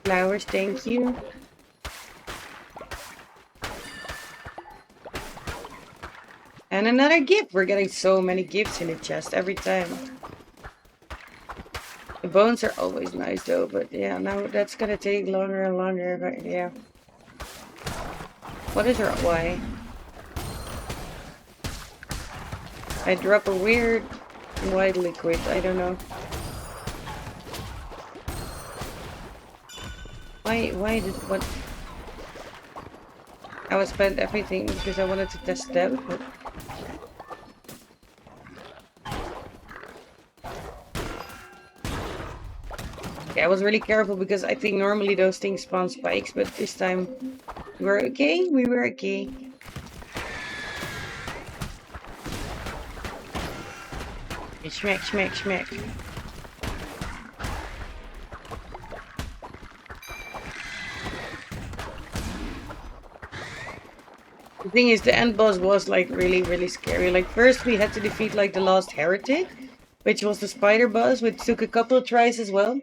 Flowers, thank you. And another gift. We're getting so many gifts in the chest every time. The bones are always nice though, but yeah, now that's gonna take longer and longer, but yeah. What is her why? I drop a weird white liquid, I don't know. Why did what? I spent everything because I wanted to test it out, but yeah, I was really careful because I think normally those things spawn spikes, but this time we were okay. We were okay. Smack, smack, smack. The thing is, the end boss was like really scary. Like first we had to defeat like the last heretic, which was the spider boss, which took a couple of tries as well.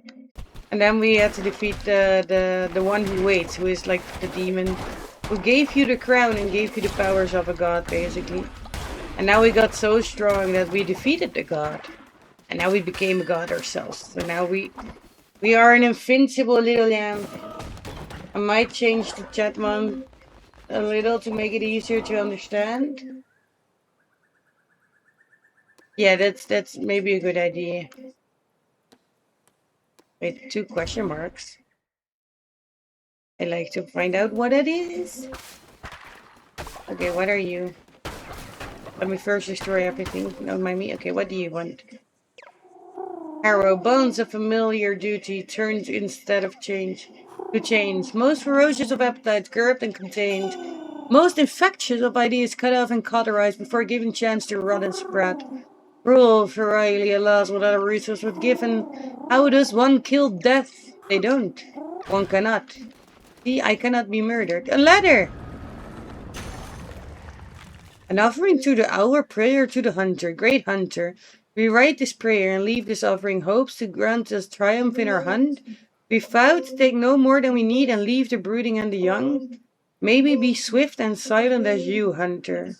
And then we had to defeat the one who waits, who is like the demon, who gave you the crown and gave you the powers of a god, basically. And now we got so strong that we defeated the god. And now we became a god ourselves. So now we are an invincible little lamb. I might change the chat one a little to make it easier to understand. Yeah, that's maybe a good idea. Wait, 2 question marks. I like to find out what it is. Okay, what are you? Let me first destroy everything. Don't mind me. Okay, what do you want? Arrow, bones of familiar duty, turned instead of change. To change. Most ferocious of appetite, curbed and contained. Most infectious of ideas, cut off and cauterized before giving chance to rot and spread. Rule for Riley, alas, without a resource was given. How does one kill death? They don't. One cannot. See, I cannot be murdered. A letter! An offering to the hour, prayer to the hunter, great hunter. We write this prayer and leave this offering, hopes to grant us triumph in our hunt. We vow to take no more than we need and leave the brooding and the young. Maybe be swift and silent as you, hunter.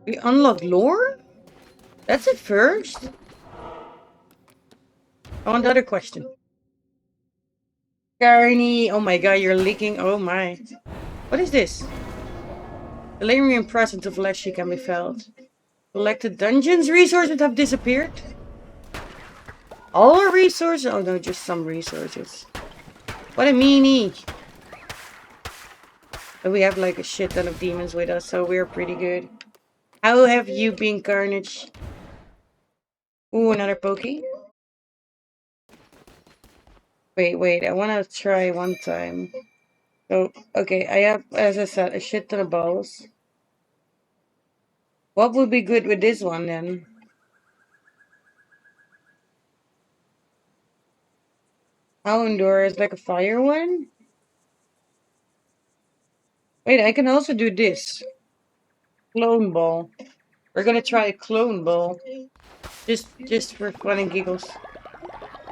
We unlock lore? That's it first? I want the other question. Carney, oh my god, you're leaking. Oh my. What is this? The lingering presence of Leshy can be felt. Collected dungeons resources have disappeared. All our resources? Oh no, just some resources. What a meanie. But we have like a shit ton of demons with us, so we're pretty good. How have you been, Carnage? Ooh, another pokey. Wait, I wanna try one time. So, okay, I have, as I said, a shit ton of balls. What would be good with this one then? Houndour is like a fire one? Wait, I can also do this. Clone ball. We're gonna try a clone ball. Just for fun and giggles.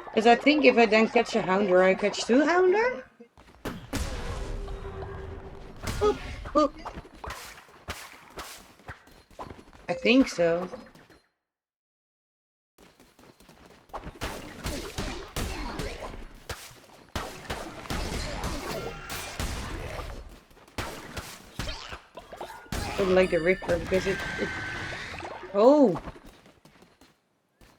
Because I think if I then catch a Houndour, I catch 2 Houndour? Boop, boop. I think so. I don't like the Ripper because it... Oh!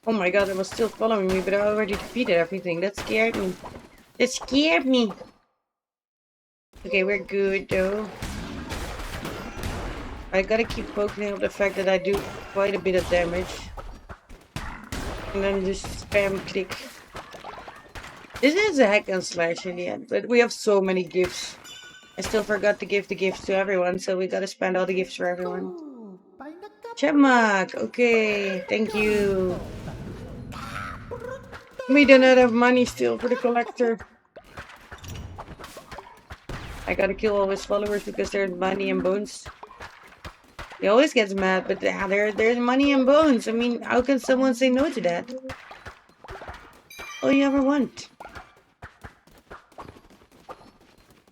Oh my god, it was still following me, but I already defeated everything. That scared me. That scared me. Okay, we're good though. I gotta keep poking up the fact that I do quite a bit of damage. And then just spam click. This is a hack and slash in the end, but we have so many gifts. I still forgot to give the gifts to everyone, so we gotta spend all the gifts for everyone. Chipmunk, okay, thank you. We do not have money still for the collector. I gotta kill all his followers because there's money and bones. He always gets mad, but there's money and bones. I mean, how can someone say no to that? All you ever want.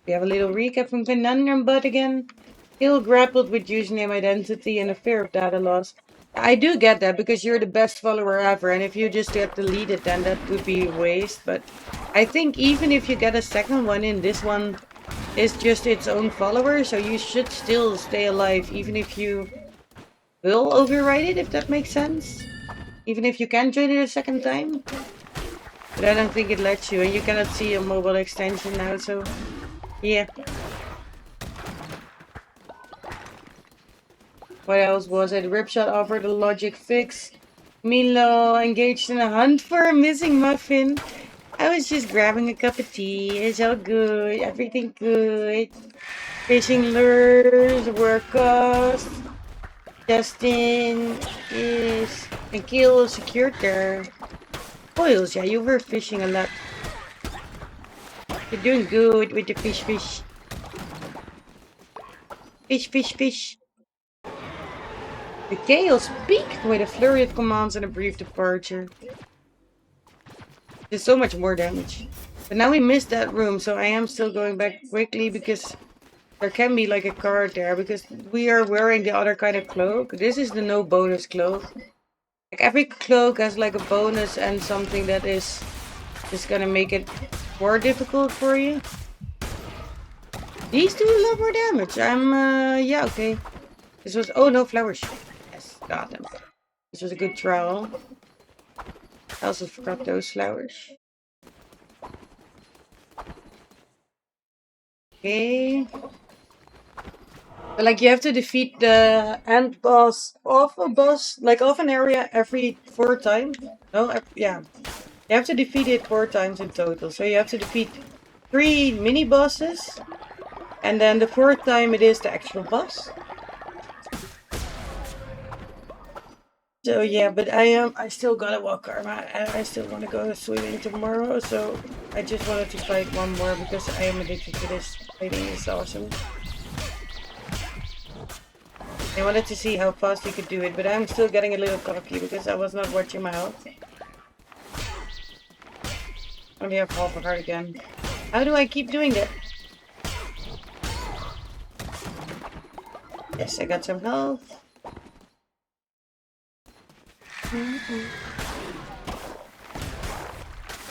We have a little recap from Conundrum Bud again. Still grappled with username identity and the fear of data loss. I do get that because you're the best follower ever, and if you just get deleted, then that would be a waste. But I think even if you get a second one in, this one is just its own follower, so you should still stay alive, even if you will overwrite it, if that makes sense. Even if you can join it a second time. But I don't think it lets you, and you cannot see a mobile extension now, so yeah. What else was it? Ripshot offered a logic fix. Milo engaged in a hunt for a missing muffin. I was just grabbing a cup of tea. It's all good. Everything good. Fishing lures, work cost. Justin is and kill secured there. Oils, yeah, you were fishing a lot. You're doing good with the fish. Fish. The chaos peaked with a flurry of commands and a brief departure. There's so much more damage. But now we missed that room, so I am still going back quickly because there can be like a card there because we are wearing the other kind of cloak. This is the no bonus cloak. Like every cloak has like a bonus and something that is just gonna make it more difficult for you. These do a lot more damage. Yeah, okay. This was, oh no, flowers. Yes, got them. This was a good trial. I also forgot those flowers. Okay. But like you have to defeat the end boss of a boss, like of an area every 4 times. No, yeah. You have to defeat it 4 times in total. So you have to defeat 3 mini bosses. And then the 4th time it is the actual boss. So yeah, but I still gotta walk Karma. I still want to go swimming tomorrow, so I just wanted to fight one more because I am addicted to this. Fighting is awesome. I wanted to see how fast you could do it, but I'm still getting a little cocky because I was not watching my health. Only have half a heart again. How do I keep doing that? Yes, I got some health.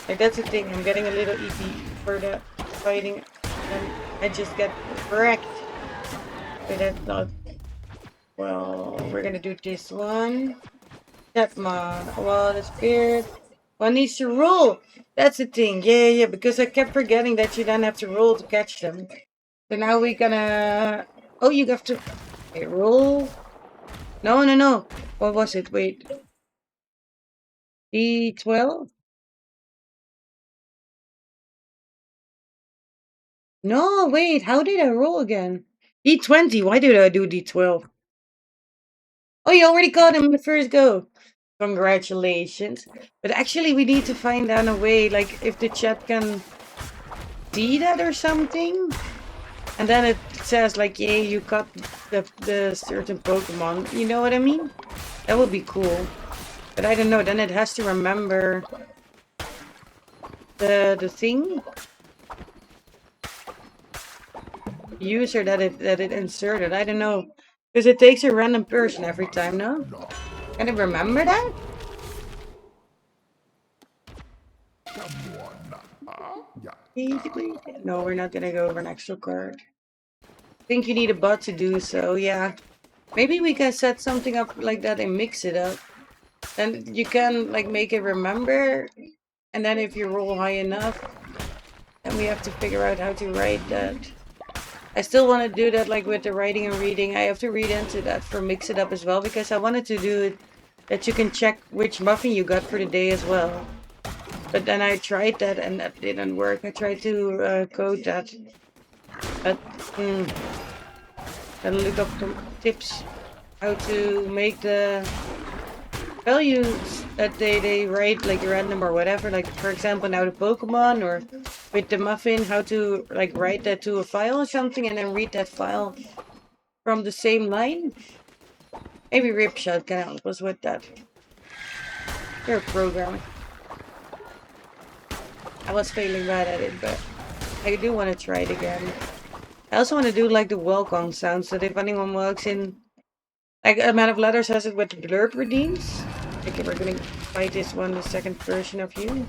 Like that's the thing, I'm getting a little EP for the fighting and I just get wrecked. But that's not, well, we're gonna do this one. Stepmom, well, the spirit. One needs to roll. That's the thing, yeah, because I kept forgetting that you then have to roll to catch them. So now we're gonna, oh, you have to, okay, roll. No. What was it? Wait. D12? No, wait, how did I roll again? D20, why did I do D12? Oh, you already got him in the first go. Congratulations. But actually, we need to find out a way, like, if the chat can see that or something. And then it says, like, yeah, you got the certain Pokemon. You know what I mean? That would be cool. But I don't know, then it has to remember the thing. User that it inserted. I don't know. Because it takes a random person every time, no? Can I remember that? No, we're not gonna go over an extra card. I think you need a bot to do so, yeah. Maybe we can set something up like that and mix it up. then you can like make it remember, and then if you roll high enough, then we have to figure out how to write that. I still want to do that like with the writing and reading. I have to read into that for Mix It Up as well, because I wanted to do it that you can check which muffin you got for the day as well. But then I tried that and that didn't work. I tried to code that, but gotta look up some tips how to make the values that they write like random or whatever. Like for example now the Pokemon, or with the muffin, how to like write that to a file or something and then read that file from the same line. Maybe Ripshot can help us with that. You're a programmer. I was failing bad at it, but I do want to try it again. I also want to do like the welcome sounds, so that if anyone walks in, like Amount of Letters has it with the blurb redeems. Okay, we're gonna fight this one, the second version of you.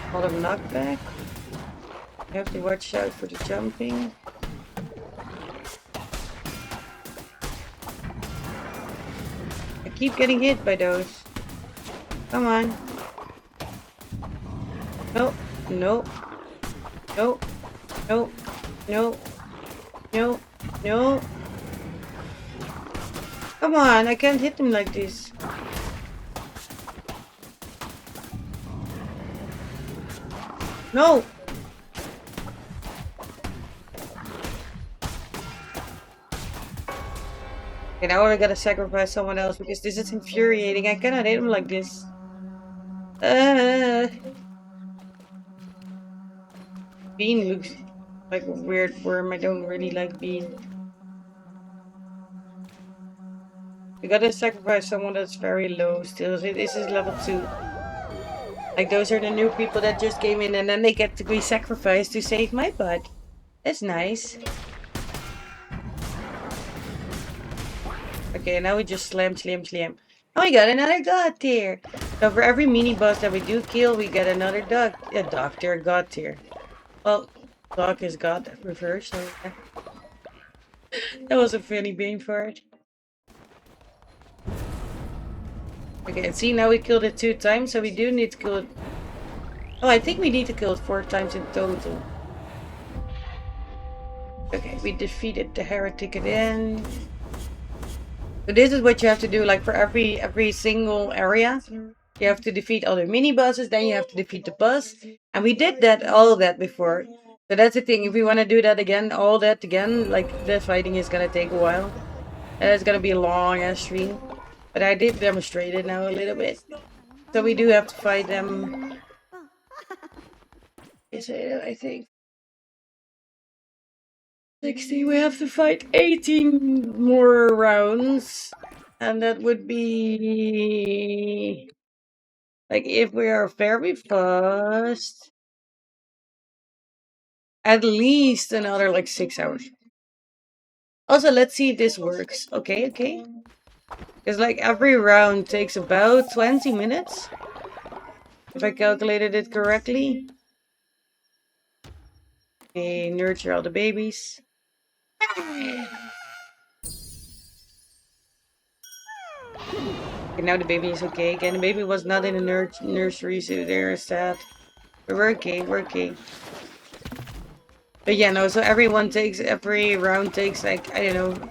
A lot of knockback. You have to watch out for the jumping. I keep getting hit by those. Come on. Nope. Nope. Nope. Nope. Nope. Nope. Nope. Come on, I can't hit them like this. No! Okay, now I gotta sacrifice someone else because this is infuriating. I cannot hit him like this. Bean looks like a weird worm. I don't really like Bean. We gotta sacrifice someone that's very low still. This is level 2. Like those are the new people that just came in and then they get to be sacrificed to save my butt. That's nice. Okay, now we just slam. Oh, we got another god tier. So for every mini boss that we do kill, we get another god tier, god tier. Well, dog is god reverse, so yeah. That was a funny bean for it. Okay, see, now we killed it 2 times, so we do need to kill it. Oh, I think we need to kill it 4 times in total. Okay, we defeated the heretic again. So this is what you have to do, like for every single area. You have to defeat all the mini bosses, then you have to defeat the boss. And we did all of that before. So that's the thing, if we want to do that again, all that again, like the fighting is gonna take a while. And it's gonna be a long ass stream. But I did demonstrate it now a little bit. So we do have to fight them. Is it, I think. 60, we have to fight 18 more rounds. And that would be... like, if we are very fast... at least another, like, 6 hours. Also, let's see if this works. Okay. Because, like, every round takes about 20 minutes. If I calculated it correctly. Okay, nurture all the babies. Okay, now the baby is okay again. The baby was not in a nursery, so they're sad. But we're okay. But yeah, no, so every round takes like, I don't know,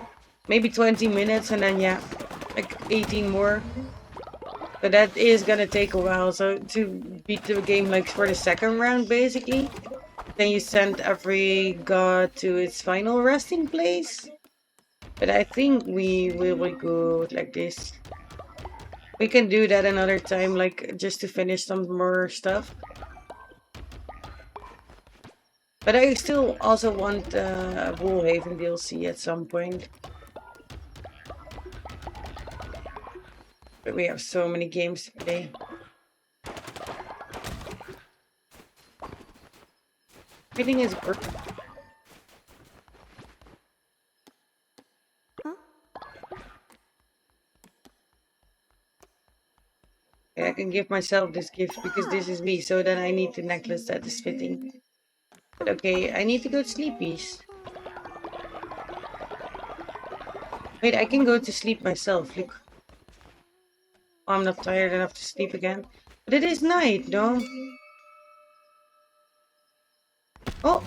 maybe 20 minutes, and then yeah, like 18 more. But that is gonna take a while, so to beat the game like for the second round basically, then you send every god to its final resting place. But I think we will go like this. We can do that another time, like just to finish some more stuff. But I still also want Woolhaven DLC at some point. But we have so many games to play. Everything is great. I can give myself this gift because this is me, so then I need the necklace that is fitting. But okay, I need to go to sleepies. Wait, I can go to sleep myself. Look. Oh, I'm not tired enough to sleep again. But it is night, no? Oh!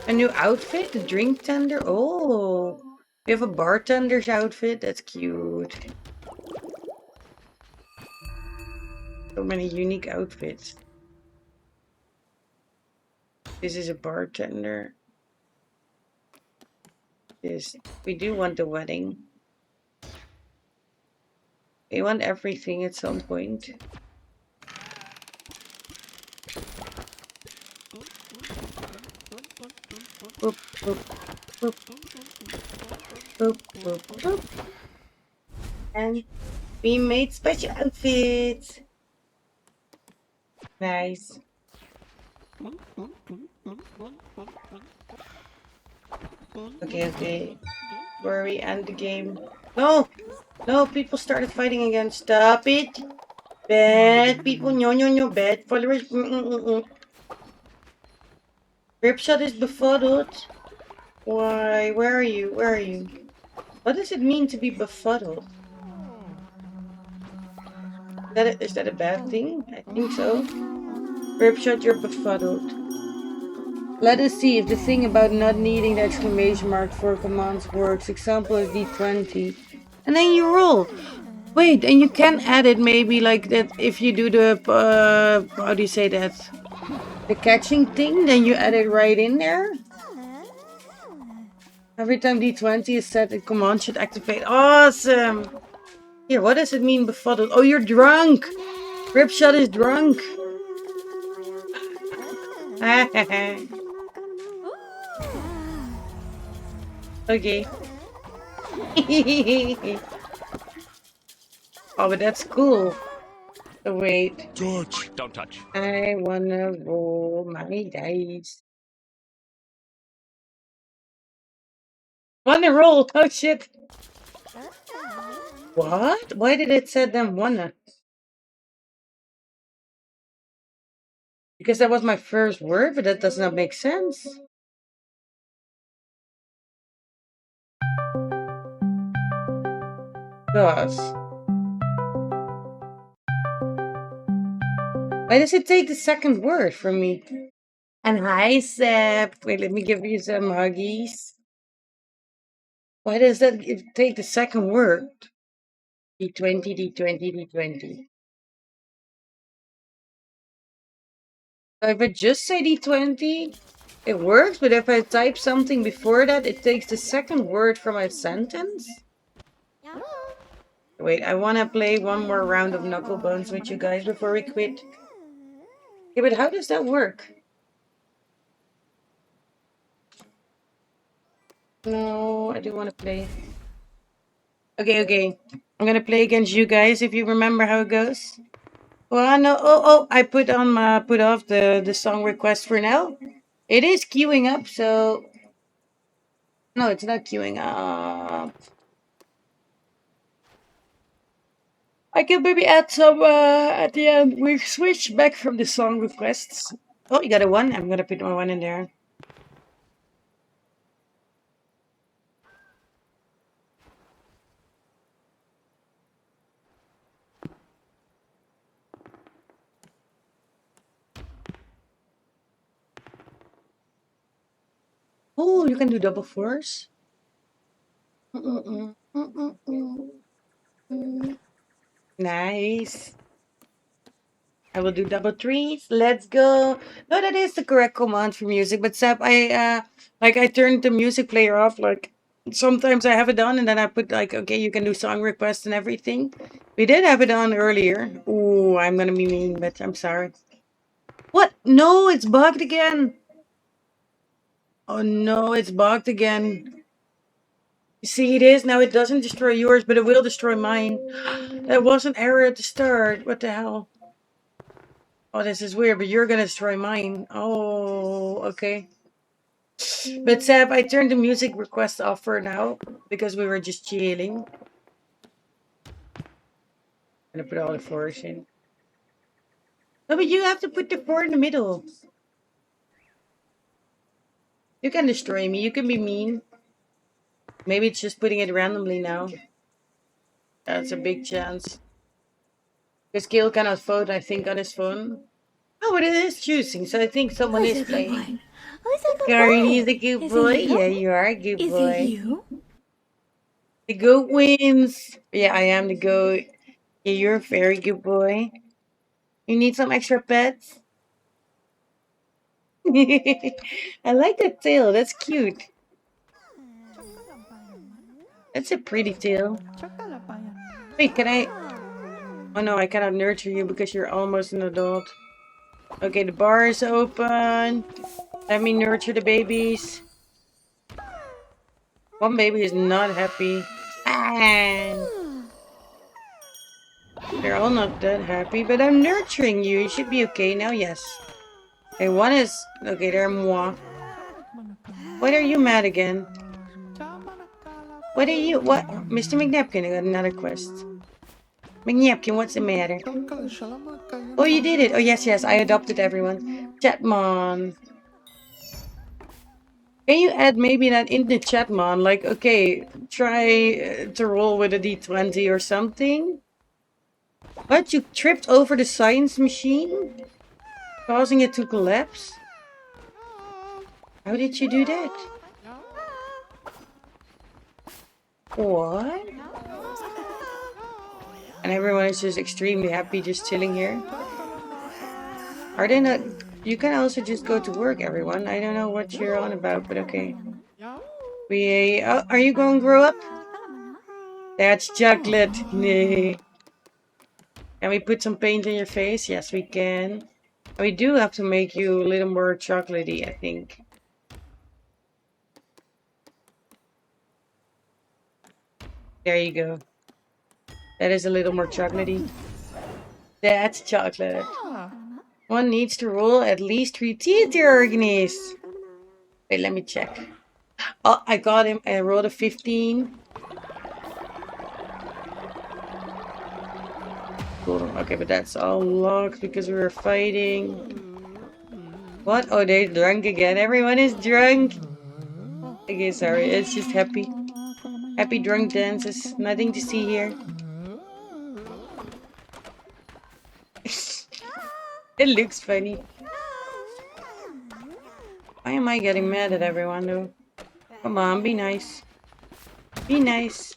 A new outfit? A drink tender? Oh! We have a bartender's outfit? That's cute. So many unique outfits. This is a bartender. This. We do want the wedding. We want everything at some point. Boop, boop, boop. Boop, boop, boop. And we made special outfits. Nice. Okay, okay. Where we end the game. No! No, people started fighting again. Stop it! Bad people, no. Bad followers. Ripshot is befuddled. Why? Where are you? Where are you? What does it mean to be befuddled? Is that a bad thing? I think so. Ripshot, you're befuddled. Let us see if the thing about not needing the exclamation mark for commands works. Example is D20. And then you roll. Wait, and you can add it maybe like that if you do the, how do you say that? The catching thing, then you add it right in there. Every time D20 is set, a command should activate. Awesome! Here, what does it mean befuddled? Oh, you're drunk! Ripshot is drunk! Okay. Oh, but that's cool. Oh, wait. Touch. Don't touch. I wanna roll my dice. Wanna roll? Oh shit. What? Why did it say them wanna? Because that was my first word, but that does not make sense. Gosh. Why does it take the second word from me? And hi, Sep. Wait, let me give you some huggies. Why does that take the second word? D20, D20, D20. So if I just say D20, it works, but if I type something before that, it takes the second word from my sentence? Wait, I want to play one more round of Knuckle Bones with you guys before we quit. Yeah, but how does that work? No, I do want to play. Okay. I'm gonna play against you guys if you remember how it goes. Well, no. Oh, I put off the song request for now. It is queuing up, so no, it's not queuing up. I can maybe add some at the end. We've switched back from the song requests. Oh, you got a one? I'm gonna put my one in there. Oh, you can do double fours. Nice. I will do double threes. Let's go. No, that is the correct command for music. But Seb, I turned the music player off. Like sometimes I have it on, and then I put like, okay, you can do song requests and everything. We did have it on earlier. Ooh, I'm gonna be mean, but I'm sorry. What? No, it's bugged again. Oh no, it's bugged again. You see, it is now. It doesn't destroy yours, but it will destroy mine. That was an error at the start. What the hell? Oh, this is weird, but you're gonna destroy mine. Oh, okay. But Seb, I turned the music request off for now because we were just chilling. I'm gonna put all the fours in. No, but you have to put the four in the middle. You can destroy me. You can be mean. Maybe it's just putting it randomly now. That's a big chance. Because Gil cannot vote, I think, on his phone. Oh, but it is choosing, so I think someone is playing. Who's a good Garnie's boy? a good Is boy. it you? Yeah, you are a good Is boy. it you? The goat wins. Yeah, I am the goat. Yeah, you're a very good boy. You need some extra pets? I like that tail. That's cute. That's a pretty tail. Wait, can I... Oh no, I cannot nurture you because you're almost an adult. Okay, the bar is open. Let me nurture the babies. One baby is not happy. Ah. They're all not that happy, but I'm nurturing you. You should be okay now, yes. Okay, one is... Okay, they're moi. What are you mad again? What are you... What? Mr. McNapkin, I got another quest. McNapkin, what's the matter? Oh, you did it. Oh, yes, yes, I adopted everyone. Chatmon. Can you add maybe that in the Chatmon? Like, okay, try to roll with a d20 or something. What? You tripped over the science machine? Causing it to collapse? How did you do that? What? And everyone is just extremely happy just chilling here. Are they not... You can also just go to work, everyone. I don't know what you're on about, but okay. Oh, are you going to grow up? That's chocolate. Can we put some paint on your face? Yes, we can. We do have to make you a little more chocolatey, I think. There you go. That is a little more chocolatey. That's chocolate. One needs to roll at least 3 teeth, Diogenes. Wait, let me check. Oh, I got him. I rolled a 15. Cool. Okay, but that's all locked because we were fighting. What? Oh, they're drunk again. Everyone is drunk. Okay, sorry. It's just happy. Happy drunk dances. Nothing to see here. It looks funny. Why am I getting mad at everyone though? Come on, be nice. Be nice.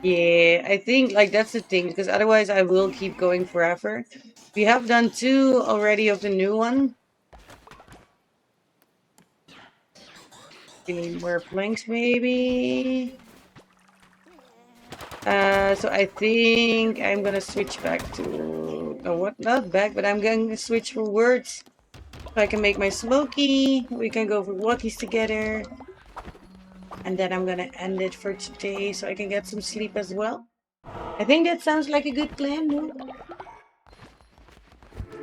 Yeah, I think like that's the thing because otherwise I will keep going forever. We have done 2 already of the new one. We need more planks maybe. So I think I'm gonna switch back to... No, what? Not back, but I'm going to switch for words. So I can make my smoky. We can go for walkies together. And then I'm gonna end it for today so I can get some sleep as well. I think that sounds like a good plan, no?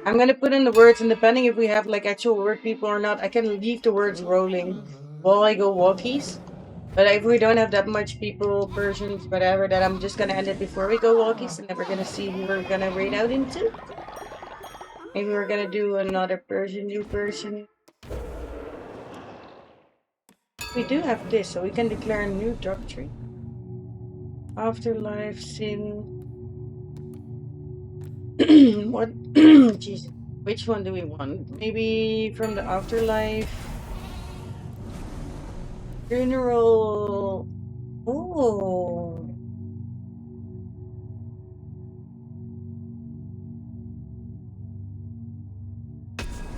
I'm gonna put in the words, and depending if we have like actual word people or not, I can leave the words rolling while I go walkies. But if we don't have that much people, Persians, whatever, then I'm just gonna end it before we go walkies, and then we're gonna see who we're gonna raid out into. Maybe we're gonna do another Persian, new person. We do have this, so we can declare a new doctrine. Afterlife, sin. What? Jeez. Which one do we want? Maybe from the afterlife. Funeral. Oh.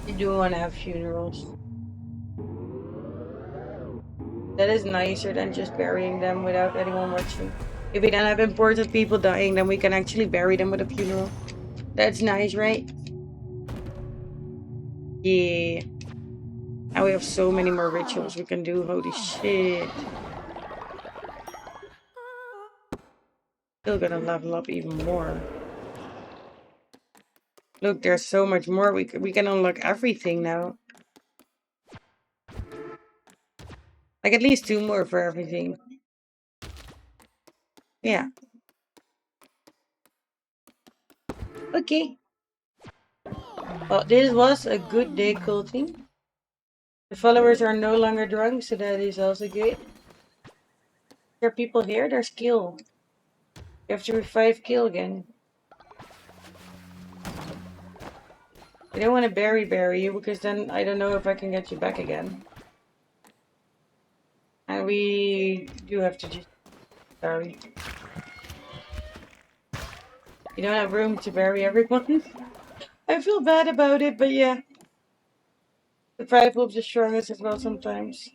You do want to have funerals. That is nicer than just burying them without anyone watching. If we don't have important people dying, then we can actually bury them with a funeral. That's nice, right? Yeah. Now we have so many more rituals we can do. Holy shit. Still gonna level up even more. Look, there's so much more. We can unlock everything now. Like at least 2 more for everything. Yeah. Okay. Well, this was a good day, Colting. The followers are no longer drunk, so that is also good. There are people here, there's kill. You have to revive kill again. I don't want to bury you because then I don't know if I can get you back again. And we do have to just bury. You don't have room to bury everyone. I feel bad about it, but yeah. Survival of the strongest as well sometimes.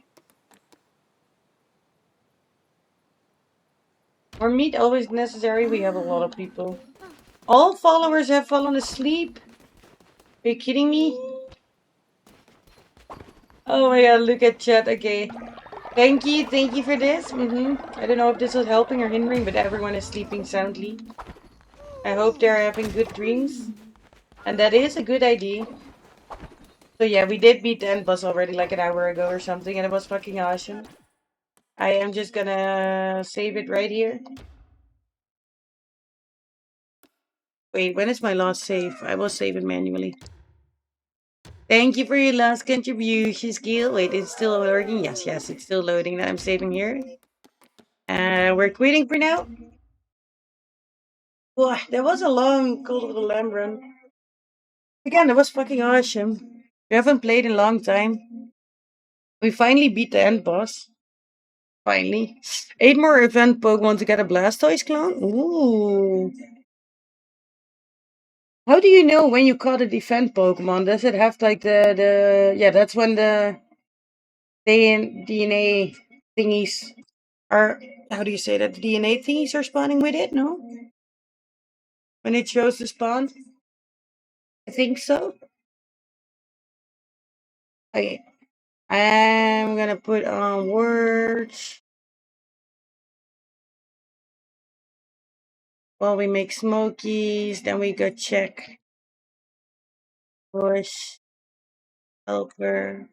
More meat always necessary. We have a lot of people. All followers have fallen asleep. Are you kidding me? Oh my god, look at chat. Okay. Thank you for this. I don't know if this is helping or hindering, but everyone is sleeping soundly. I hope they're having good dreams. And that is a good idea. So yeah, we did beat the end boss already like an hour ago or something, and it was fucking awesome. I am just gonna save it right here. Wait, when is my last save? I will save it manually. Thank you for your last contribution, Skill. Wait, it's still working? Yes, it's still loading. That I'm saving here. We're quitting for now. Wow, that was a long Cult of the Lamb run. Again, that was fucking awesome. We haven't played in a long time. We finally beat the end boss. Finally. 8 more event Pokemon to get a Blastoise clone? Ooh. How do you know when you caught a defend Pokemon? Does it have like yeah, that's when the DNA thingies are, how do you say that? The DNA thingies are spawning with it, no? When it shows the spawn? I think so. Okay. I'm gonna put on words while we make smokies, then we go check. Bush. Helper.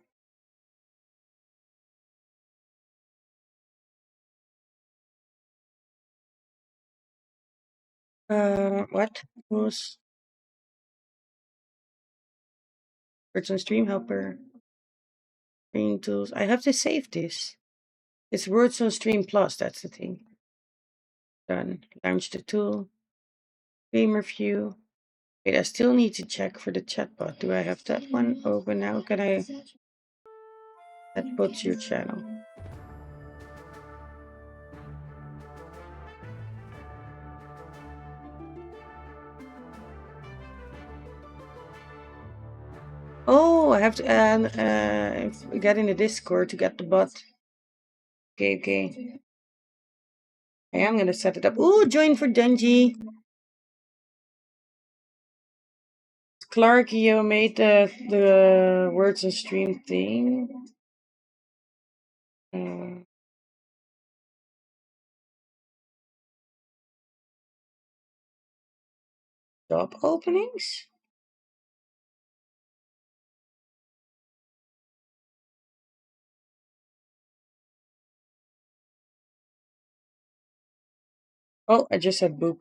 What? Who's Virtual Stream Helper? Stream tools. I have to save this. It's Words on Stream Plus, that's the thing. Done. Launch the tool. Stream review. Wait, I still need to check for the chatbot. Do I have that one open now? Can I? That puts your channel. Oh, I have to get in the Discord to get the bot. Okay. I am gonna set it up. Ooh, join for Denji. Clark, you made the words on stream thing. Job openings? Oh, I just said boop.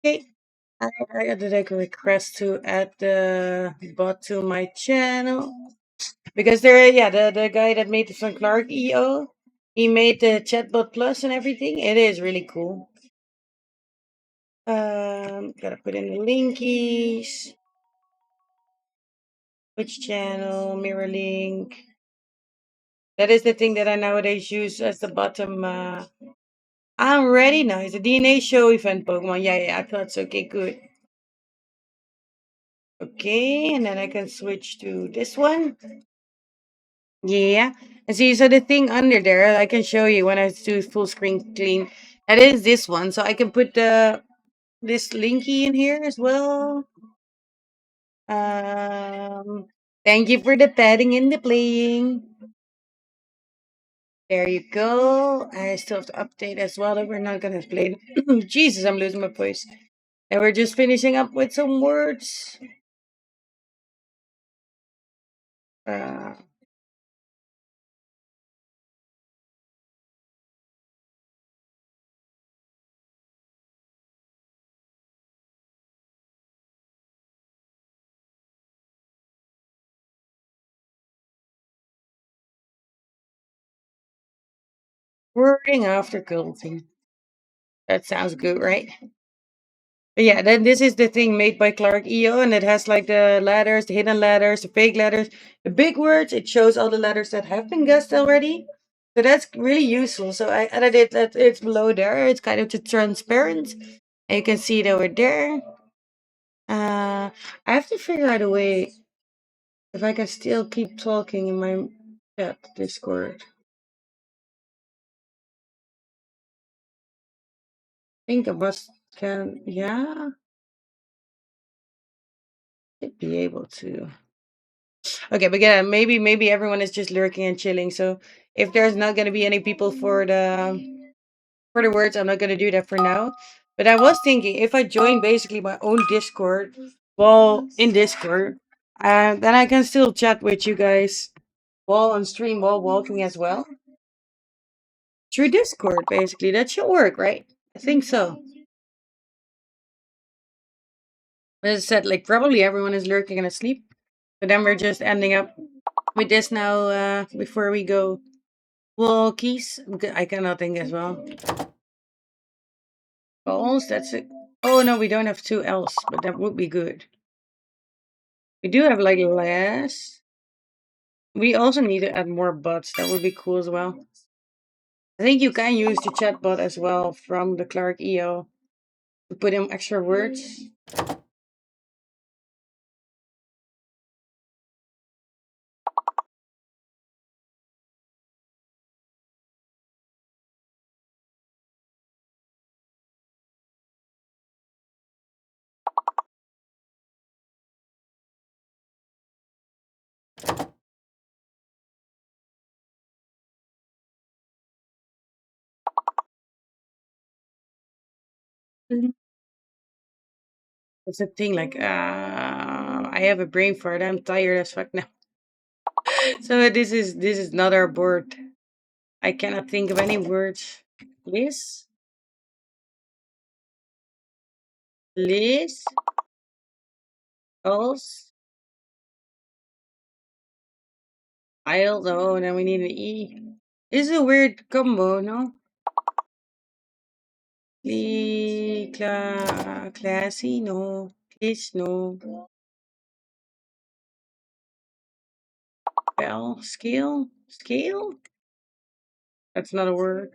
Okay. I got a request to add the bot to my channel. Because the guy that made the Van Clark EO, he made the chatbot plus and everything. It is really cool. Gotta put in the linkies. Which channel, mirror link. That is the thing that I nowadays use as the bottom. I'm ready now. It's a DNA show event Pokemon. Yeah, I thought so. Okay, good. Okay, and then I can switch to this one. Yeah, and see, so the thing under there, I can show you when I do full screen clean. That is this one, so I can put this linky in here as well. Thank you for the padding and the playing. There you go. I still have to update as well that we're not gonna play. Jesus, I'm losing my voice. And we're just finishing up with some words. Uh, Wording after quilting. That sounds good, right? But yeah, then this is the thing made by Clark EO, and it has like the letters, the hidden letters, the fake letters, the big words. It shows all the letters that have been guessed already. So that's really useful. So I added it that it's below there. It's kind of transparent. And you can see it over there. I have to figure out a way if I can still keep talking in my chat Discord. I think I must can yeah. Should be able to. Okay, but yeah, maybe everyone is just lurking and chilling. So if there's not gonna be any people for the words, I'm not gonna do that for now. But I was thinking if I join basically my own Discord while in Discord, then I can still chat with you guys while on stream while walking as well. Through Discord, basically. That should work, right? I think so. As I said, like probably everyone is lurking and asleep. But then we're just ending up with this now before we go. Walkies. I cannot think as well. Balls, that's it. Oh no, we don't have two L's, but that would be good. We do have like less. We also need to add more bots. That would be cool as well. I think you can use the chat bot as well from the Clark EO to put in extra words. That's the thing, like I have a brain fart. I'm tired as fuck now. So this is not our board. I cannot think of any words. Liz? Liz? Else? I'll oh then we need an E. This is a weird combo, no? Classy, no. Kiss, no. Bell, scale? Scale? That's not a word.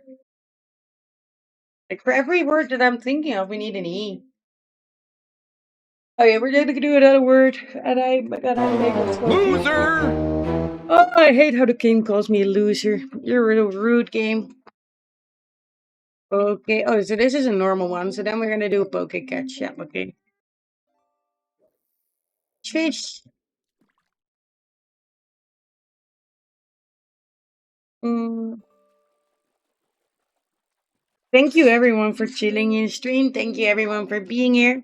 Like for every word that I'm thinking of, we need an E. Okay, we're gonna do another word, and I'm gonna make it so loser. Oh, I hate how the game calls me a loser. You're a real rude game. Okay. Oh, so this is a normal one. So then we're gonna do a poke catch. Yeah. Okay. Fish. Mm. Thank you everyone for chilling in stream. Thank you everyone for being here.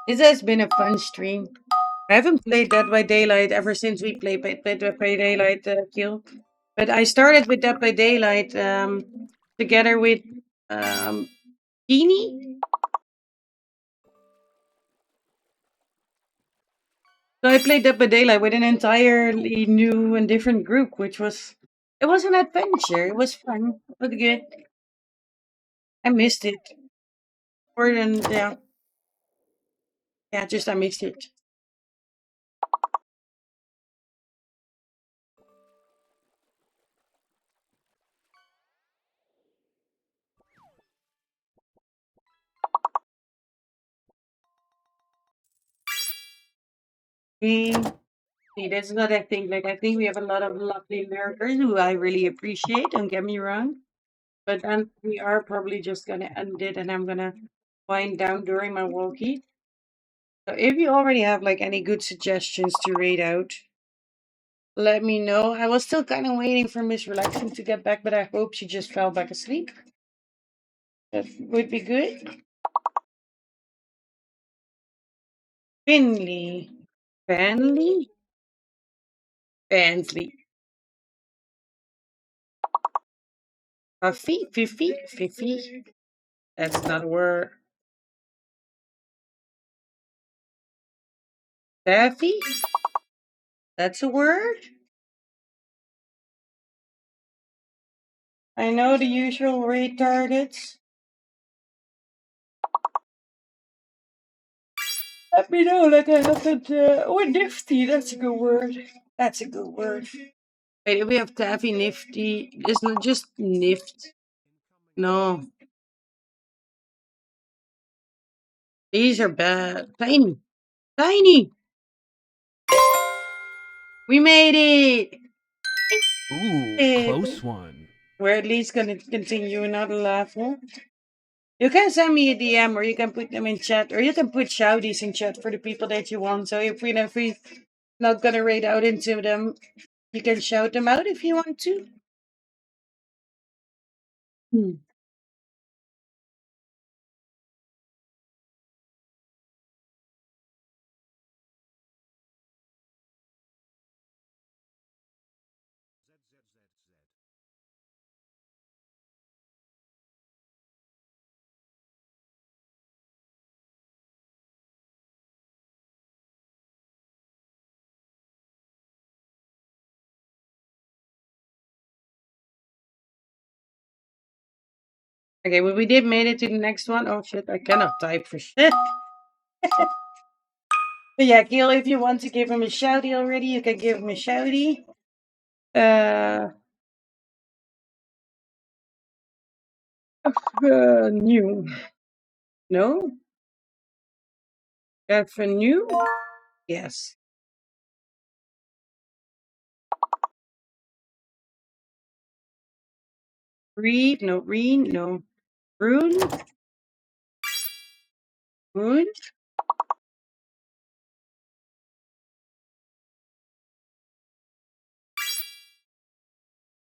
This has been a fun stream. I haven't played Dead by Daylight ever since we played Dead by Daylight Kill. But I started with Dead by Daylight together with Beanie. So I played Dead by Daylight with an entirely new and different group, which was it was an adventure. It was fun. It was good. I missed it. More than yeah, just I missed it. See, that's another thing. Like I think we have a lot of lovely lurkers who I really appreciate. Don't get me wrong. But then we are probably just gonna end it, and I'm gonna wind down during my walkie. So if you already have like any good suggestions to read out, let me know. I was still kind of waiting for Miss Relaxing to get back, but I hope she just fell back asleep. That would be good. Finley. Fanley? Fansley. Fifi? Fifi? Fifi? That's not a word. Taffy? That's a word? I know the usual rate targets. Let me know, like I haven't. Oh, nifty. That's a good word. That's a good word. Wait, we have taffy, nifty. It's not just nift. No, these are bad. Tiny, tiny. We made it. Ooh, close one. We're at least gonna continue another level. You can send me a DM, or you can put them in chat, or you can put shouties in chat for the people that you want. So if we're not gonna raid out into them, you can shout them out if you want to. Hmm. Okay, well, we did made it to the next one. Oh shit, I cannot type for shit. But yeah, Gil, if you want to give him a shouty already, you can give him a shouty. New. No? New? Yes. Read? No. Reen? No. Rune? Rune?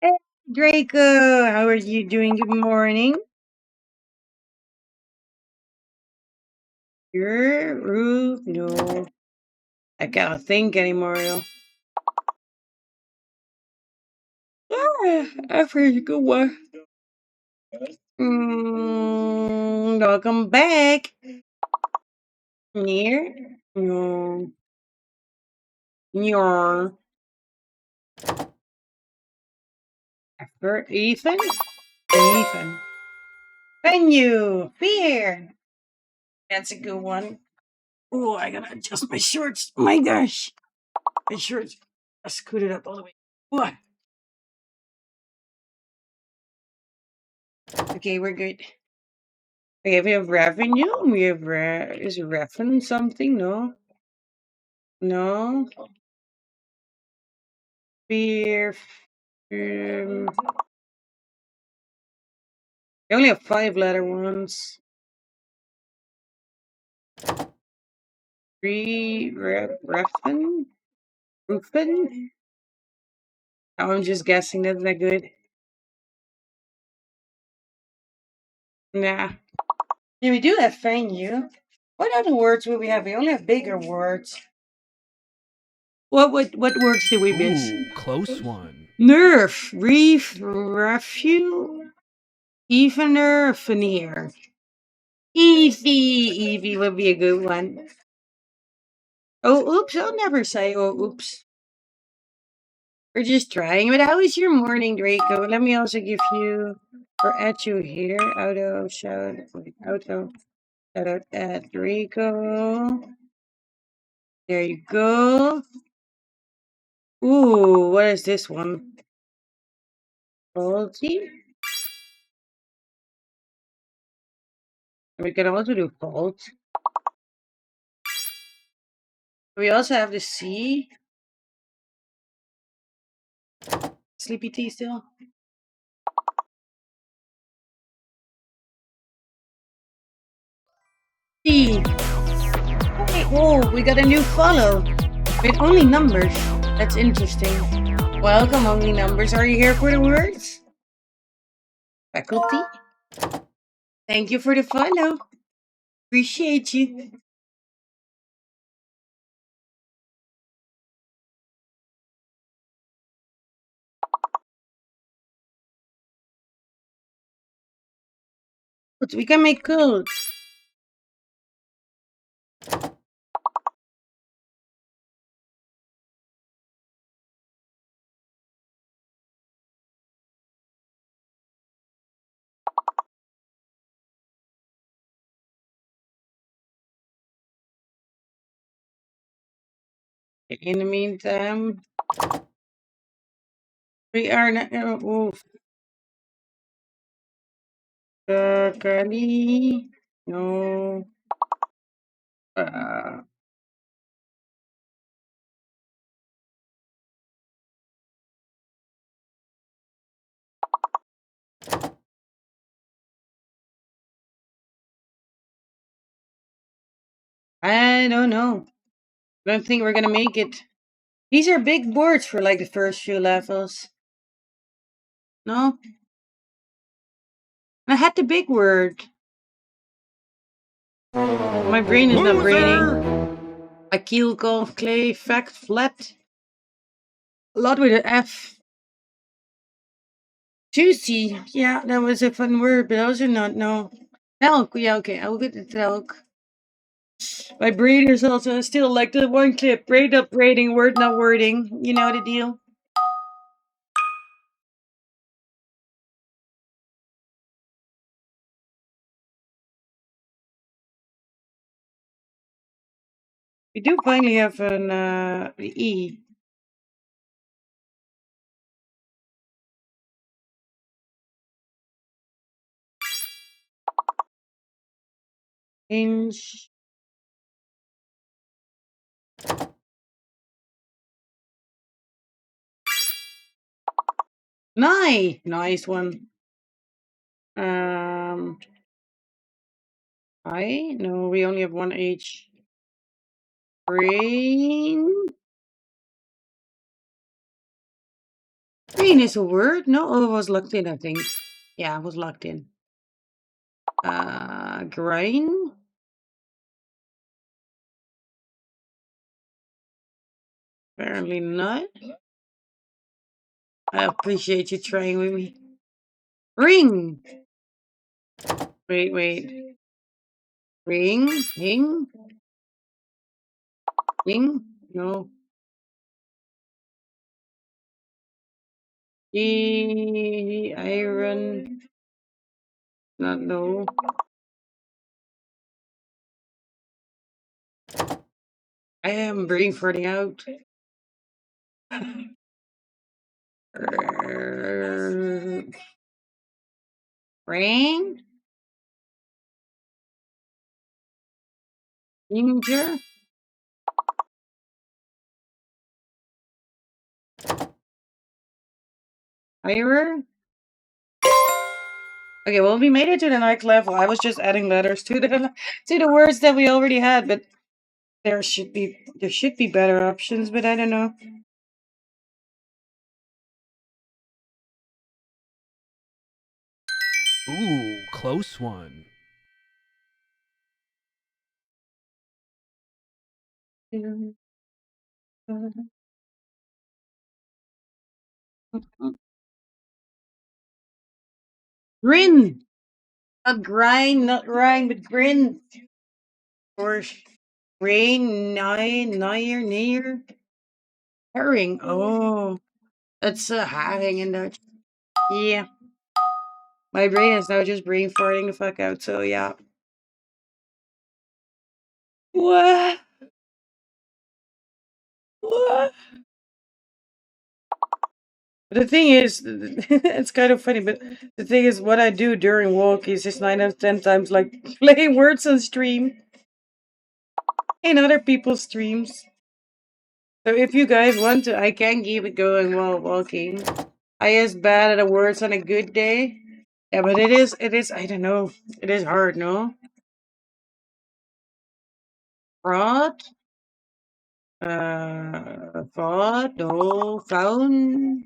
Hey, Draco, how are you doing? Good morning. Your roof? No. I cannot think anymore, though. Yeah, after you go one. Welcome back. Near? No. Near. After Ethan? Ethan. Venue. Fear. That's a good one. Oh, I gotta adjust my shorts. My gosh. My shorts. I scooted up all the way. What? Okay, we're good. Okay, we have revenue. We have is refen something? No. No. Fear. We only have 5-letter ones. Refen? Rufen? Oh, I'm just guessing. That's not good. Nah. Yeah, we do have venue. What other words will we have? We only have bigger words. What words did we miss? Ooh, close one. Nerf, reef, refu, evener, veneer. Evie would be a good one. Oh, oops! I'll never say oh, oops. We're just trying. But how is your morning, Draco? Let me also give you or add you here. Auto shout auto shout out at Draco. There you go. Ooh, what is this one? Faulty? We can also do fault. We also have the C. Sleepy tea still? C. Oh, we got a new follow. With only numbers. That's interesting. Welcome, only numbers. Are you here for the words? Faculty? Thank you for the follow. Appreciate you. But we can make codes. In the meantime, we are not. Kali. No. I don't know. I don't think we're gonna make it. These are big boards for like the first few levels. No? I had the big word. My brain is not braining. Akil, golf, clay, fact, flat. A lot with an F. Juicy. Yeah, that was a fun word, but those are not, no. Elk. Yeah, okay, I'll get the elk. My brain is also still like the one clip. Braid up, braiding, word not wording. You know the deal. We do finally have an E. Inch. Nice one. I no, we only have one H. Green. Green is a word. No, oh, it was locked in. I think. Yeah, it was locked in. Grain. Apparently not. I appreciate you trying with me. Ring. Wait. Ring. Hing. Ring. No. Iron. Not no. I am brain farting out. Ring. Ginger. Iron. Okay, well, we made it to the next level. I was just adding letters to the words that we already had, but there should be better options, but I don't know. Ooh, close one. Grin. Not grind, not rhyme, but grin. Or rain, near. Herring. Oh, that's a herring in Dutch. Yeah. My brain is now just brain farting the fuck out, so yeah. What? What? The thing is, it's kind of funny, but the thing is, what I do during walk is just 9 out of 10 times like play words on stream in other people's streams. So if you guys want to, I can keep it going while walking. I is bad at the words on a good day. Yeah, but it is, I don't know. It is hard, no? Fraud? Fraud? No. Found?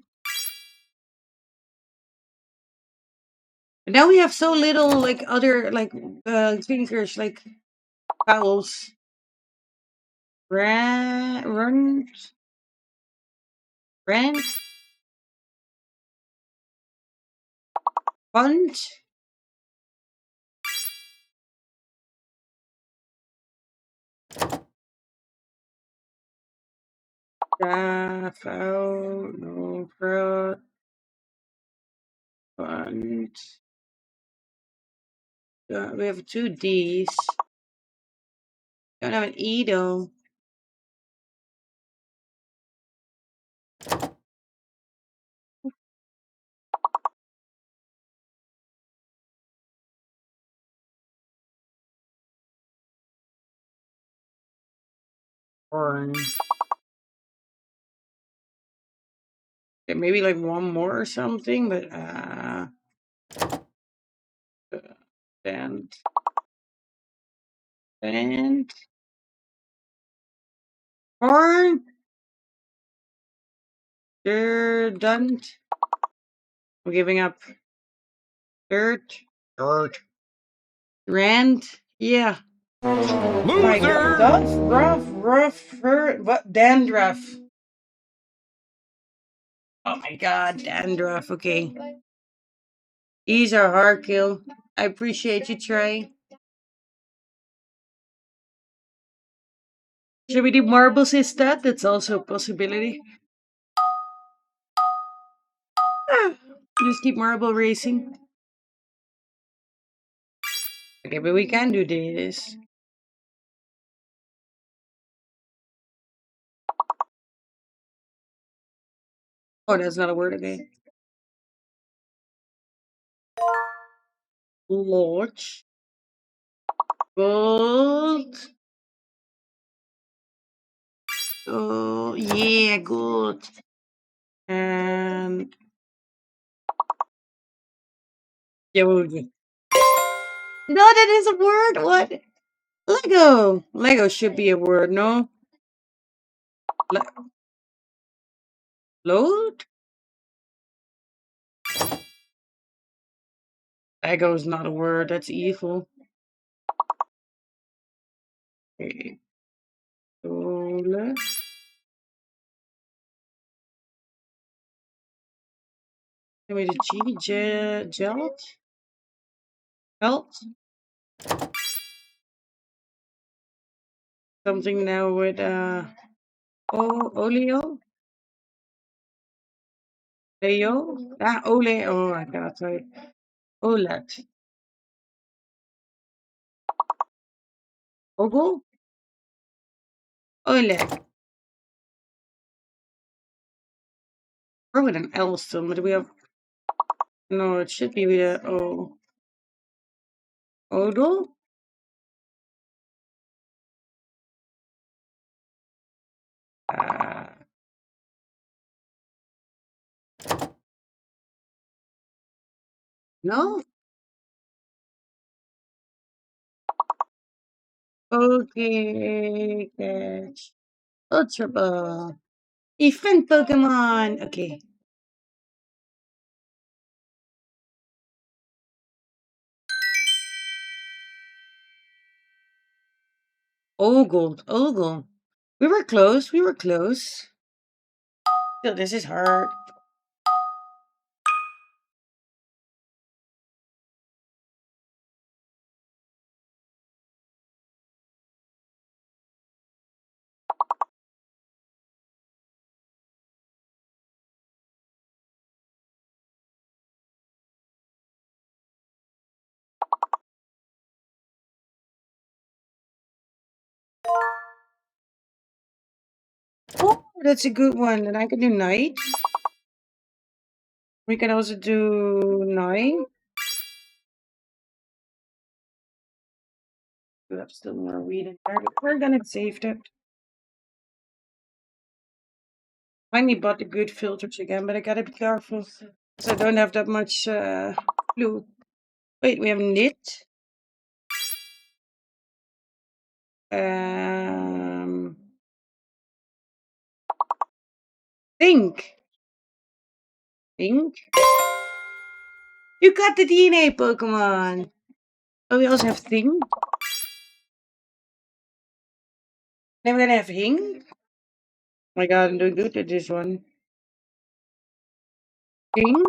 Now we have so little, like, other, like, fingers, like, vowels. Run? Rent? Fund? Foul, no fraud, fund. We have 2 Ds. Don't have an E though. Or maybe like one more or something, but and horn. They're done. I'm giving up. Dirt. Rand. Yeah. My God. What? Dandruff. Oh my God, dandruff. Okay. These are hard kill. I appreciate you, Trey. Should we do marbles instead? That's also a possibility. Just keep marble racing. Okay, but we can do this. Oh, that's not a word again. Launch. Gold. Oh, yeah, good. And yeah, what would we? No, that is a word. What? Lego. Lego should be a word, no? Load? Lego is not a word. That's evil. Okay. Ole. Give me the G. Gelt? Gelt? Something now with oleo? Leo? Ah, ole. Oh, I cannot say. OLED. Ogle? OLED. Or with an L still, but do we have... No, it should be with a O. Odel? No? Okay, catch. Ultra Ball. Event Pokemon. Okay. Ogle. Ogle. We were close. We were close. Still, this is hard. Oh, that's a good one. And I can do night. We can also do 9. We have still more weed in there, but we're gonna save that. Finally bought the good filters again, but I gotta be careful because I don't have that much blue. Wait, we have knit. Um, think. Think. You got the DNA Pokemon. Oh, we also have thing. Then we're gonna have hing. Oh my God, I'm doing good at this one. Hing.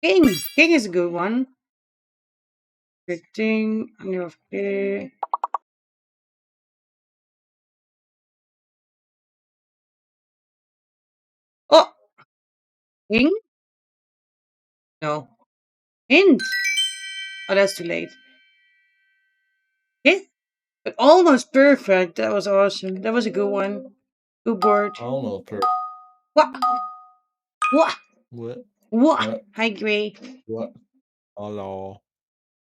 King. King is a good one. Good thing. Okay. Oh, King? No. Hint. Oh, that's too late. Yeah, but almost perfect. That was awesome. That was a good one. Good board. Almost per. What? What? What? What? Hi, Gray. What? Hello.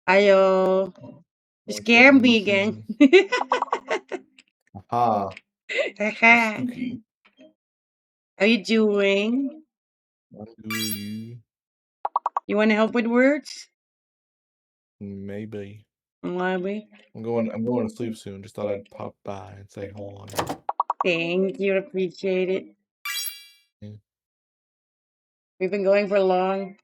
Ayo. You What's up, scared me again. Lucy? Aha. Haha. Spooky. How you doing? What do you? You want to help with words? Maybe. Maybe. I'm going to sleep soon. Just thought I'd pop by and say hi. Thank you. Appreciate it. Yeah. We've been going for long.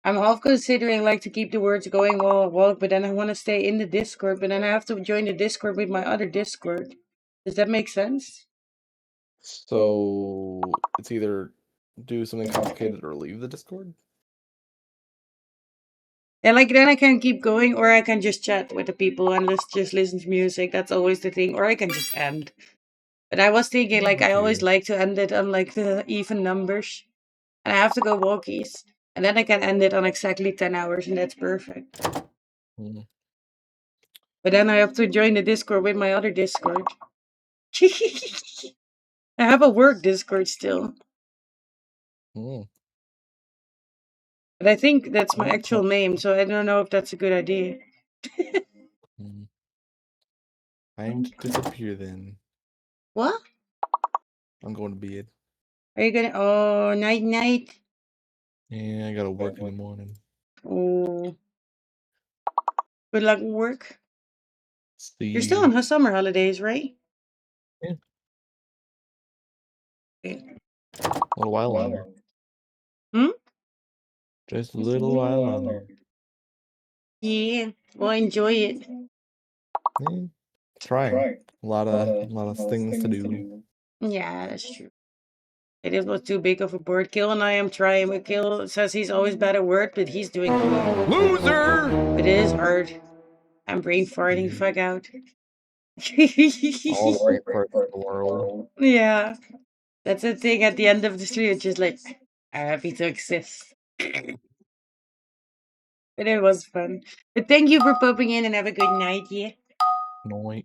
I'm half considering like to keep the words going while I walk, but then I want to stay in the Discord, but then I have to join the Discord with my other Discord. Does that make sense? So it's either do something complicated or leave the Discord. And like then I can keep going, or I can just chat with the people and let's just listen to music. That's always the thing. Or I can just end. But I was thinking like I always like to end it on like the even numbers. And I have to go walkies. And then I can end it on exactly 10 hours and that's perfect. Mm. But then I have to join the Discord with my other Discord. I have a work Discord still. Mm. But I think that's my actual name, so I don't know if that's a good idea. Time to disappear then. What? I'm going to bed. Are you gonna? Oh, night, night. Yeah, I gotta work in the morning. Oh, good luck with work. See You're still you. on her summer holidays, right? Yeah. Okay. A little while longer. Hmm? Just a little while longer. Yeah. Well, enjoy it. Yeah. Trying. A lot of things to do. Yeah, that's true. It was too big of a board. Kill and I am trying, but Kill says he's always bad at work, but he's doing good. Loser! But it is hard. I'm brain farting the fuck out. All the right parts of the world. Yeah. That's the thing at the end of the street. It's just like, I'm happy to exist. But it was fun. But thank you for popping in and have a good night, yeah. Night.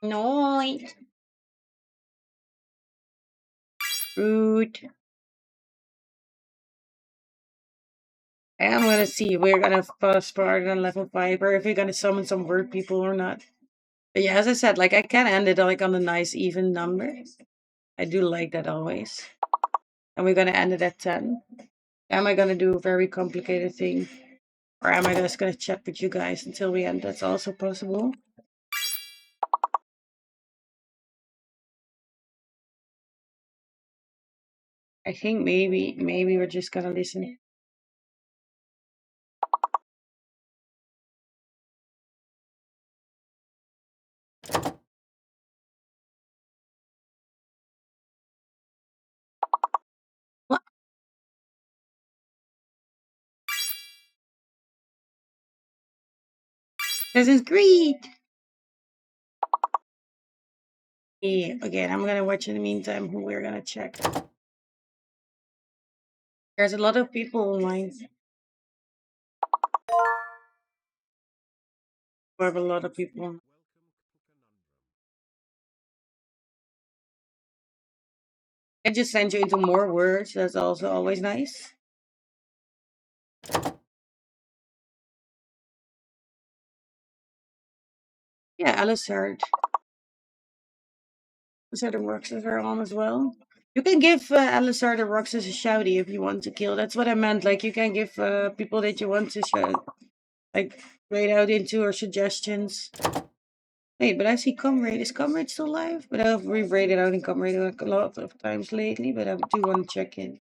Night. Rude. I'm gonna see if we're gonna fast forward on level 5 or if we're gonna summon some word people or not. But yeah, as I said, like I can end it like on a nice even number. I do like that always. And we're gonna end it at 10. Am I gonna do a very complicated thing? Or am I just gonna chat with you guys until we end? That's also possible. I think maybe we're just gonna listen. What? Assassin's Creed. Yeah, again, I'm gonna watch in the meantime who we're gonna check. There's a lot of people online. We have a lot of people. I just send you into more words. That's also always nice. Yeah, Alisard. Alisard and Roxas are on as well. You can give Alisard and Roxas a shouty if you want to kill. That's what I meant. Like you can give people that you want to shout, like raid out into or suggestions. Wait, but I see Comrade. Is Comrade still alive? But I've re-raided out in Comrade a lot of times lately, but I do want to check in.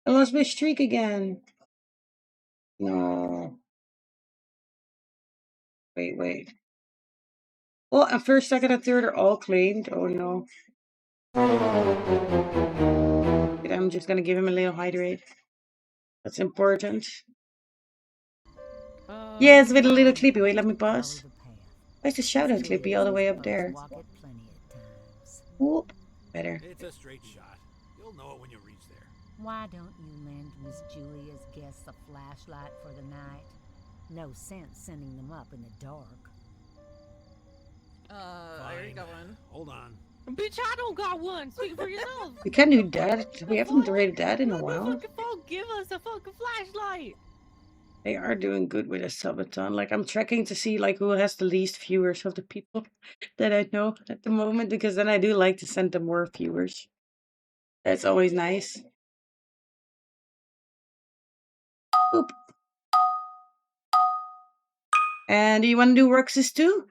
I lost my streak again. No. Wait. Well, at first, second, and third are all claimed. Oh no. But I'm just gonna give him a little hydrate. That's important. Yes, with a little Clippy. Wait, let me pause. Where's the shout out Clippy all the way up there? Whoop. Better. It's a straight shot. You'll know it when you reach there. Why don't you lend Miss Julia's guests a flashlight for the night? No sense sending them up in the dark. I already got one. Hold on. Bitch, I don't got one. Speak for yourself. We can do that. We haven't rated that in a while. Fucking phone, give us a fucking flashlight. They are doing good with a subathon. Like, I'm tracking to see like who has the least viewers of the people that I know at the moment, because then I do like to send them more viewers. That's always nice. Oop. And do you want to do Roxas too?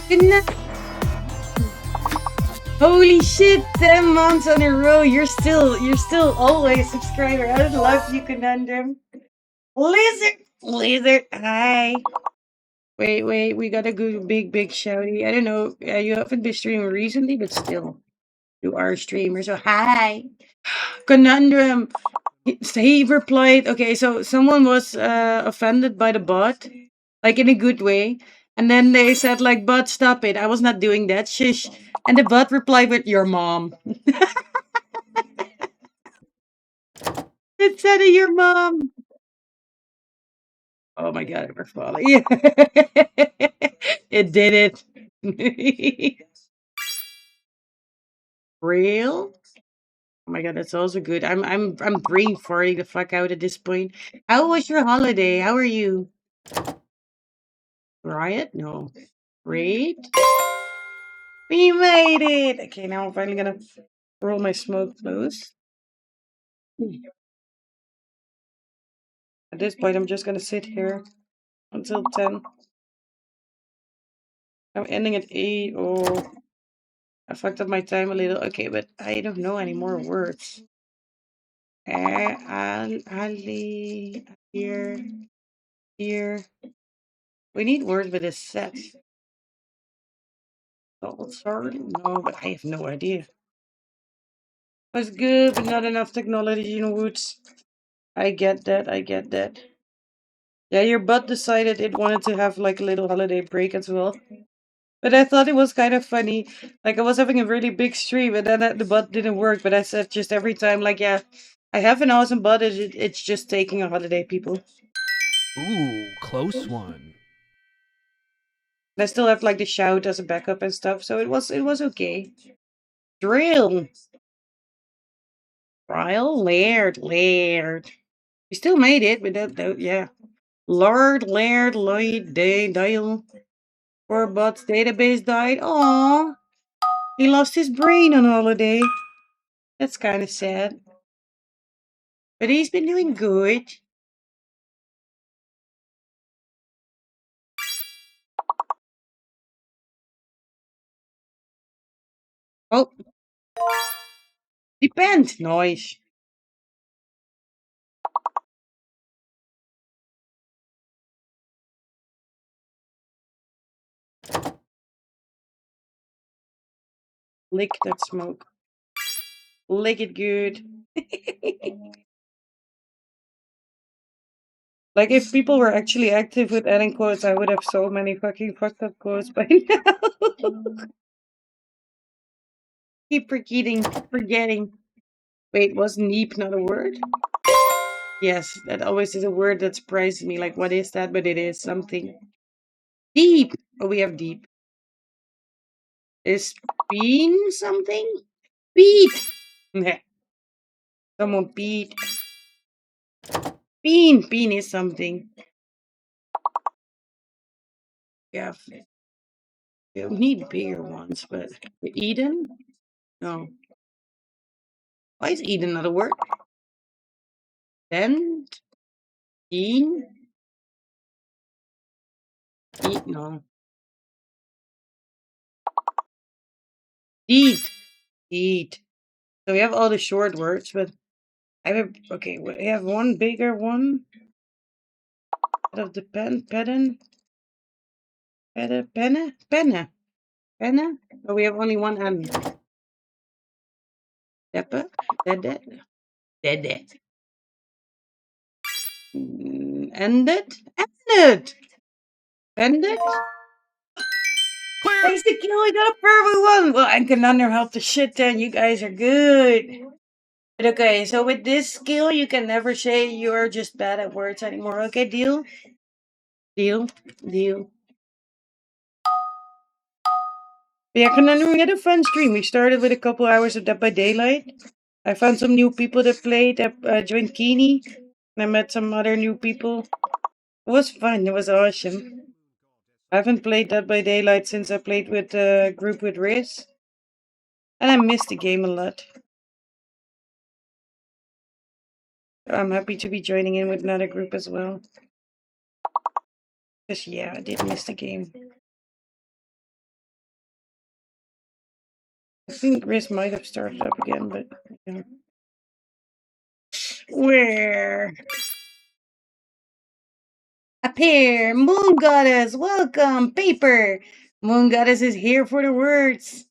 Good night. Holy shit, 10 months in a row. You're still always a subscriber. I love you, Conundrum. Lizard, hi. Wait, we got a good big shouty. I don't know. You haven't been streaming recently, but still, you are a streamer. So hi, Conundrum. He replied, okay, so someone was offended by the bot, like in a good way, and then they said like, "Bot, stop it! I was not doing that. Shush." And the bot replied with, "Your mom." It said your mom. Oh my god, we're falling. Yeah. It did it. Real? Oh my god, that's also good. I'm brain farting the fuck out at this point. How was your holiday? How are you? Riot? No. Raid? We made it! Okay, now I'm finally gonna roll my smoke close. At this point, I'm just gonna sit here until 10. I'm ending at 8. Oh, I fucked up my time a little. Okay, but I don't know any more words. Ali, here. We need words with a set. Oh, sorry. No, but I have no idea. Was good, but not enough technology in woods. I get that. Yeah, your butt decided it wanted to have like a little holiday break as well. But I thought it was kind of funny. Like I was having a really big stream, and then the butt didn't work. But I said just every time, like, yeah, I have an awesome butt. It's just taking a holiday, people. Ooh, close one. And I still have like the shout as a backup and stuff, so it was okay. Drill. Trial Laird. We still made it, but that yeah. Laird, Lloyd, Dial. Poor bot's database died. Aww. He lost his brain on holiday. That's kind of sad. But he's been doing good. Oh. Depend. Nice. Lick that smoke. Lick it good. Like, if people were actually active with adding quotes, I would have so many fucking fucked up quotes by now. Keep forgetting. Wait, was neep not a word? Yes, that always is a word that surprises me. Like, what is that? But it is something. Deep! Oh, we have deep. Is bean something? Beat! Someone beat. Bean is something. Yeah. We need bigger ones, but Eden? No. Why is Eden not a word? Then? Bean? Eat? No. Eat. So we have all the short words, but I have okay. We have one bigger one. Out of the penne. Oh, we have only one N. Deppe, Dede, Dead. Ended? Ended! Ended? Thanks to kill, I got a perfect one! Well, I can underhelp the shit then. You guys are good. But okay, so with this skill, you can never say you're just bad at words anymore. Okay, deal? Deal? Deal. Yeah, Conundrum, we had a fun stream. We started with a couple hours of Dead by Daylight. I found some new people that played, that joined Keeney. And I met some other new people. It was fun. It was awesome. I haven't played Dead by Daylight since I played with a group with Riz. And I missed the game a lot. I'm happy to be joining in with another group as well. Because, yeah, I did miss the game. I think Riz might have started up again, but yeah. Where? Up here, Moon Goddess, welcome, Paper. Moon Goddess is here for the words.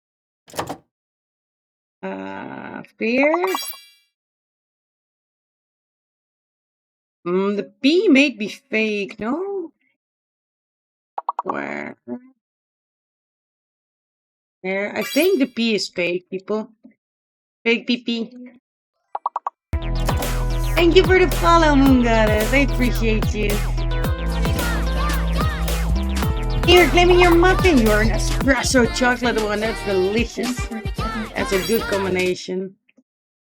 Fear. The P may be fake, no? Where? Where? I think the P is fake, people. Fake PP. Thank you for the follow, Moon Goddess. I appreciate you. Here, claiming your muffin. You are an espresso chocolate one. That's delicious. That's a good combination.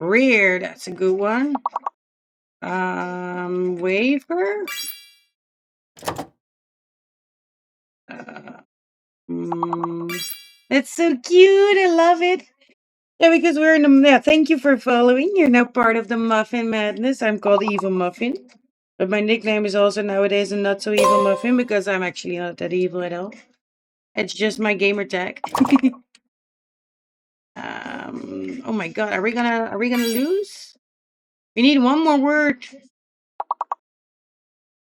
Rare. That's a good one. Wafer. That's so cute. I love it. Yeah, because we're in the. Yeah, thank you for following. You're now part of the Muffin Madness. I'm called Evil Muffin. But my nickname is also nowadays a Not So Evil Muffin because I'm actually not that evil at all. It's just my gamer tag. Oh my god, are we gonna lose? We need one more word.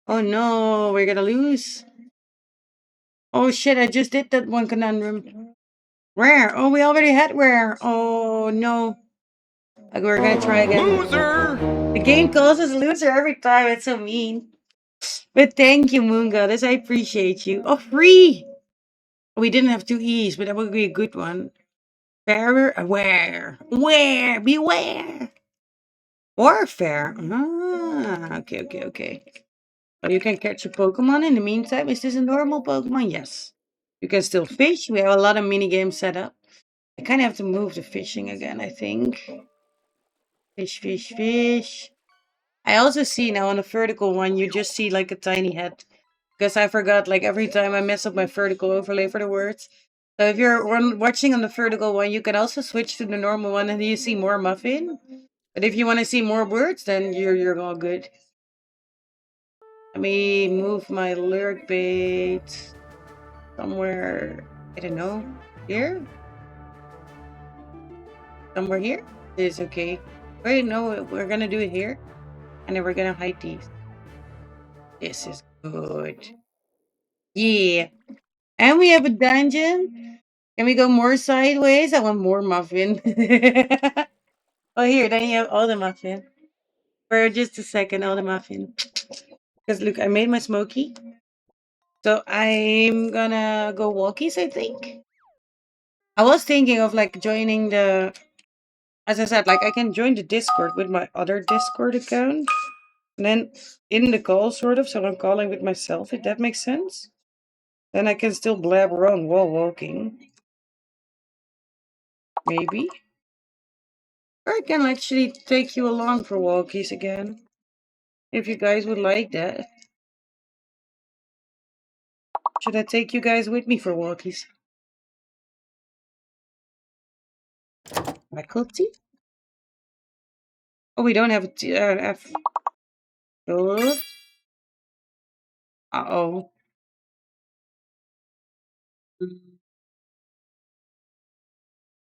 Oh no, we're gonna lose. Oh shit, I just did that one conundrum. Rare. Oh, we already had rare. Oh no. Like, we're gonna try again. Loser! The game calls us loser every time. It's so mean. But thank you, Moon Goddess. I appreciate you. Oh, free! We didn't have two E's, but that would be a good one. Fairer, aware. Where? Beware! Warfare. Ah, okay. Oh, you can catch a Pokemon in the meantime. Is this a normal Pokemon? Yes. You can still fish. We have a lot of mini games set up. I kind of have to move the fishing again, I think. Fish. I also see now on the vertical one, you just see like a tiny head. Because I forgot, like every time I mess up my vertical overlay for the words. So if you're watching on the vertical one, you can also switch to the normal one and you see more muffin. But if you want to see more words, then you're all good. Let me move my lyric bait somewhere, I don't know, here? Somewhere here? This is okay. Wait, no, we're gonna do it here. And then we're gonna hide these. This is good. Yeah. And we have a dungeon. Can we go more sideways? I want more muffin. Oh, here, then you have all the muffin. For just a second, all the muffin. Because look, I made my smoky. So I'm gonna go walkies, I think. I was thinking of like joining the, as I said, like I can join the Discord with my other Discord account. And then in the call, sort of, so I'm calling with myself, if that makes sense. Then I can still blab around while walking. Maybe. Or I can actually take you along for walkies again. If you guys would like that. Should I take you guys with me for walkies? Faculty? Oh, we don't have a F. Good. Uh-oh.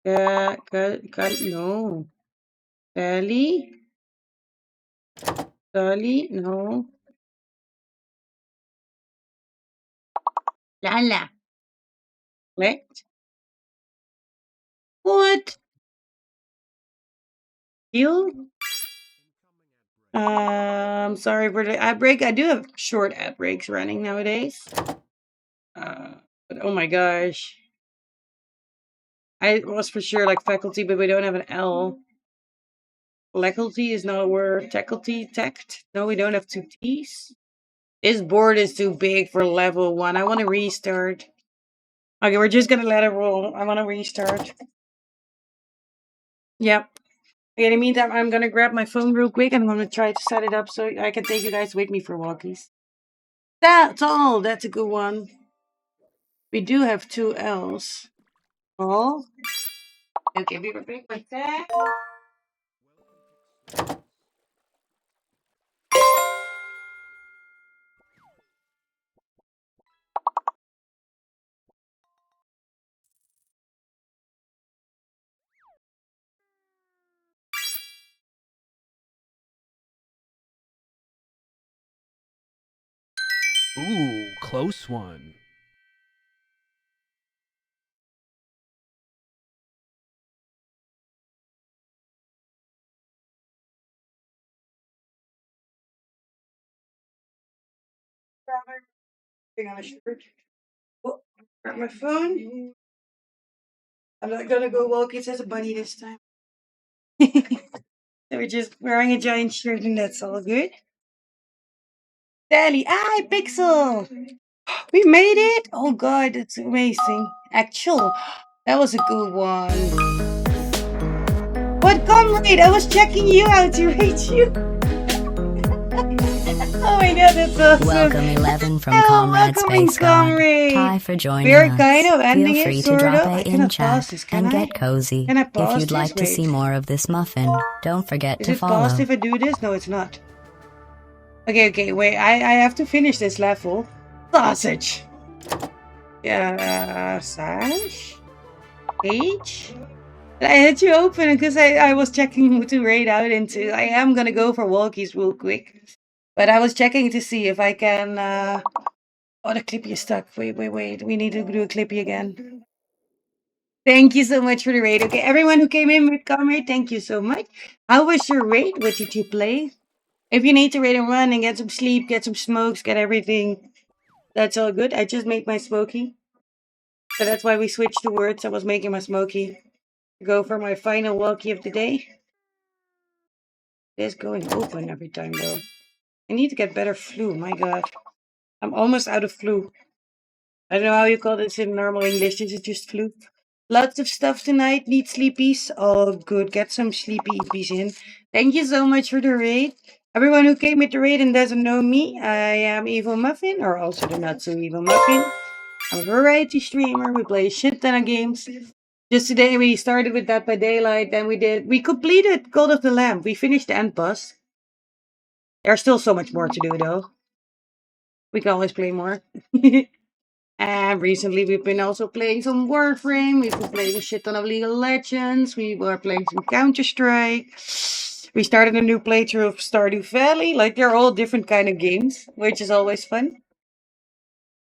No. Sally? Dolly? No. Lala. What? What? You? Sorry for the ad break. I do have short ad breaks running nowadays. But oh my gosh. I was for sure like faculty, but we don't have an L. Faculty is not a word. Faculty, tact. No, we don't have two T's. This board is too big for level 1. I want to restart. Okay, we're just gonna let it roll. I want to restart. Yep. Okay, in the meantime, I'm gonna grab my phone real quick and I'm gonna try to set it up so I can take you guys with me for walkies. That's all. That's a good one. We do have two L's. Oh. Okay, be right back with that. Ooh, close one. Hang on a shirt. Oh, grab my phone. I'm not gonna go walkies as a bunny this time. So we're just wearing a giant shirt and that's all good. Dally, Pixel! We made it! Oh god, that's amazing. Actual, that was a good one. What comrade? I was checking you out to reach you. Oh my god, that's awesome. Welcome 11 from Oh, Comrade welcoming Space God. comrade. Tie for joining We are us. kind of ending Feel it, free to sort drop of. I it in cannot chat pause this, can and I? get cozy. Can I If pause you'd this? like to see Wait. more of this muffin, don't forget Is to it follow. paused if I do this? No, it's not. Okay, wait. I have to finish this level. Sausage. Yeah, Sash? H? I had to open it because I was checking who to raid out into. I am gonna go for walkies real quick. But I was checking to see if I can oh, the clippy is stuck. Wait. We need to do a clippy again. Thank you so much for the raid. Okay, everyone who came in with comrade, thank you so much. How was your raid? What did you play? If you need to raid and run and get some sleep, get some smokes, get everything, that's all good. I just made my smoky. So that's why we switched the words. I was making my smoky. Go for my final walkie of the day. It's going open every time though. I need to get better flu. My god. I'm almost out of flu. I don't know how you call this in normal English. This is just flu. Lots of stuff tonight. Need sleepies. Oh, good. Get some sleepy eepies in. Thank you so much for the raid. Everyone who came with the raid and doesn't know me, I am Evil Muffin, or also the Not So Evil Muffin. I'm a variety streamer. We play a shit ton of games. Just today we started with Dead by Daylight, then we completed God of the Lamb. We finished the end boss. There's still so much more to do though. We can always play more. And recently we've been also playing some Warframe. We've been playing a shit ton of League of Legends. We were playing some Counter-Strike. We started a new playthrough of Stardew Valley. Like they're all different kind of games, which is always fun.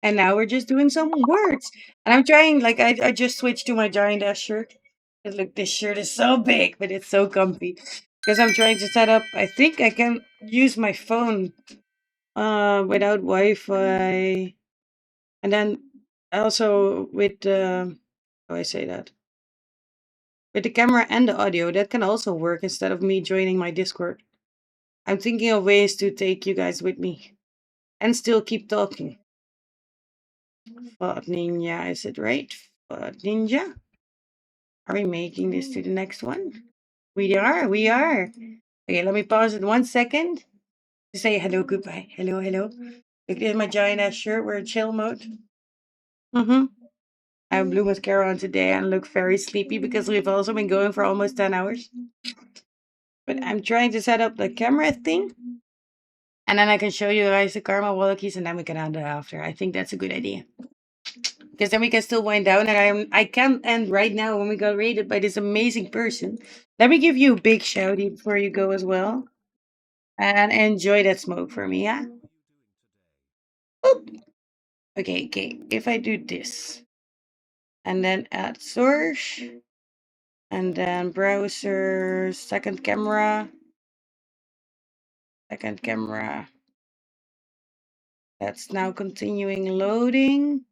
And now we're just doing some words. And I'm trying, like, I just switched to my giant ass shirt. And look, this shirt is so big, but it's so comfy. Because I'm trying to set up, I think I can use my phone without Wi-Fi. And then also with, how I say that? With the camera and the audio, that can also work instead of me joining my Discord. I'm thinking of ways to take you guys with me. And still keep talking. Fought Ninja, is it right? Fought Ninja? Are we making this to the next one? We are. Okay, let me pause it 1 second to say hello, goodbye. Hello. Look at my giant ass shirt. We're in chill mode. I have blue mascara on today and look very sleepy because we've also been going for almost 10 hours. But I'm trying to set up the camera thing. And then I can show you guys the Karma walkies and then we can end it after. I think that's a good idea. Because then we can still wind down and I can't end right now when we got raided by this amazing person. Let me give you a big shouty before you go as well. And enjoy that smoke for me, yeah? Oop. Okay. If I do this. And then add source. And then browser, second camera. Second camera. That's now continuing loading.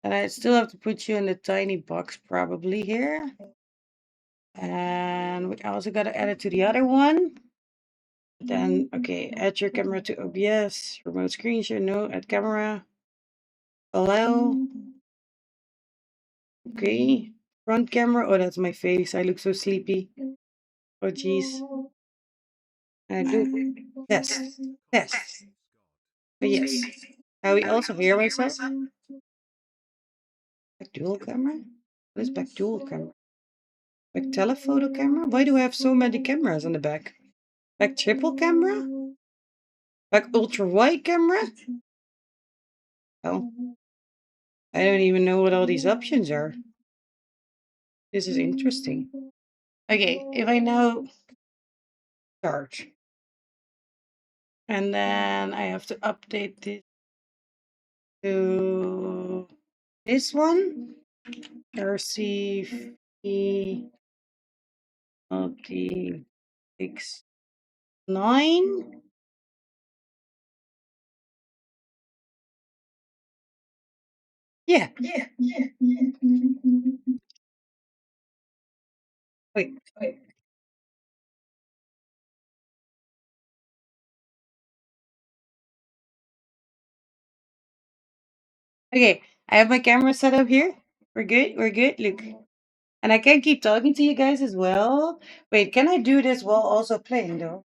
And I still have to put you in the tiny box probably here. And we also got to add it to the other one. Then, okay, add your camera to OBS. Remote screen share, no, add camera. Allow. Okay. Front camera. Oh, that's my face. I look so sleepy. Oh, jeez. I do. Test. Test. Oh, yes. Now we also hear myself. Back dual camera? What is back dual camera? Back telephoto camera? Why do I have so many cameras on the back? Back triple camera? Back ultra wide camera? Oh. I don't even know what all these options are. This is interesting. Okay, if I now start. And then I have to update this to this one. RCV multi-X9. Yeah. Wait. Okay, I have my camera set up here. We're good. We're good. Look. And I can keep talking to you guys as well. Wait, can I do this while also playing though?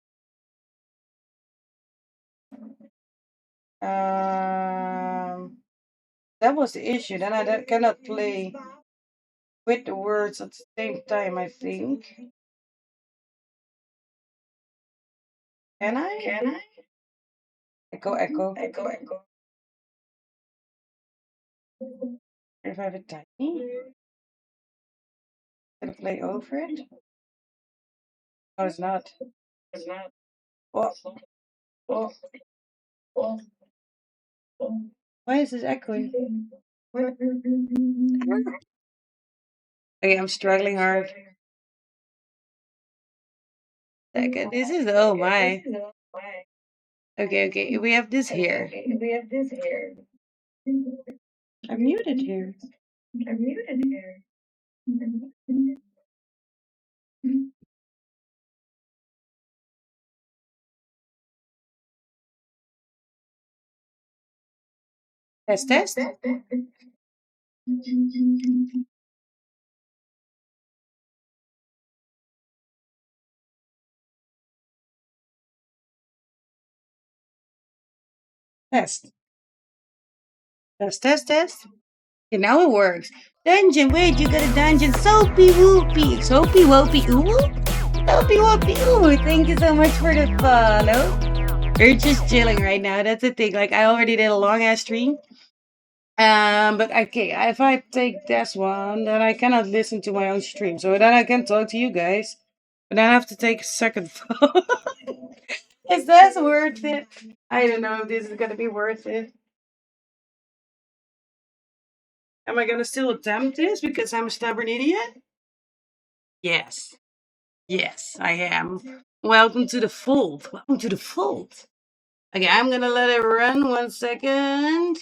That was the issue. Then I cannot play with the words at the same time, I think. Can I? Can I? Echo, echo, echo, echo. If I have a tiny, can I play over it? No, it's not. It's not. Oh, oh, oh, oh. Why is this echoing? Okay, I'm struggling hard. Second, this is oh my. Okay, okay, we have this here. We have this here. I'm muted here. I'm muted here. Test, test. Test. Test, test, test. Okay, now it works. Dungeon, wait, you got a dungeon. Soapy whoopy. Soapy whoopy ooh? Soapy whoopy ooh. Thank you so much for the follow. We're just chilling right now. That's the thing. Like, I already did a long ass stream. But okay, if I take this one, then I cannot listen to my own stream. So then I can talk to you guys. But then I have to take a second phone. Is that worth it? I don't know if this is gonna be worth it. Am I gonna still attempt this because I'm a stubborn idiot? Yes. Yes, I am. Welcome to the fold. Welcome to the fold. Okay, I'm gonna let it run 1 second.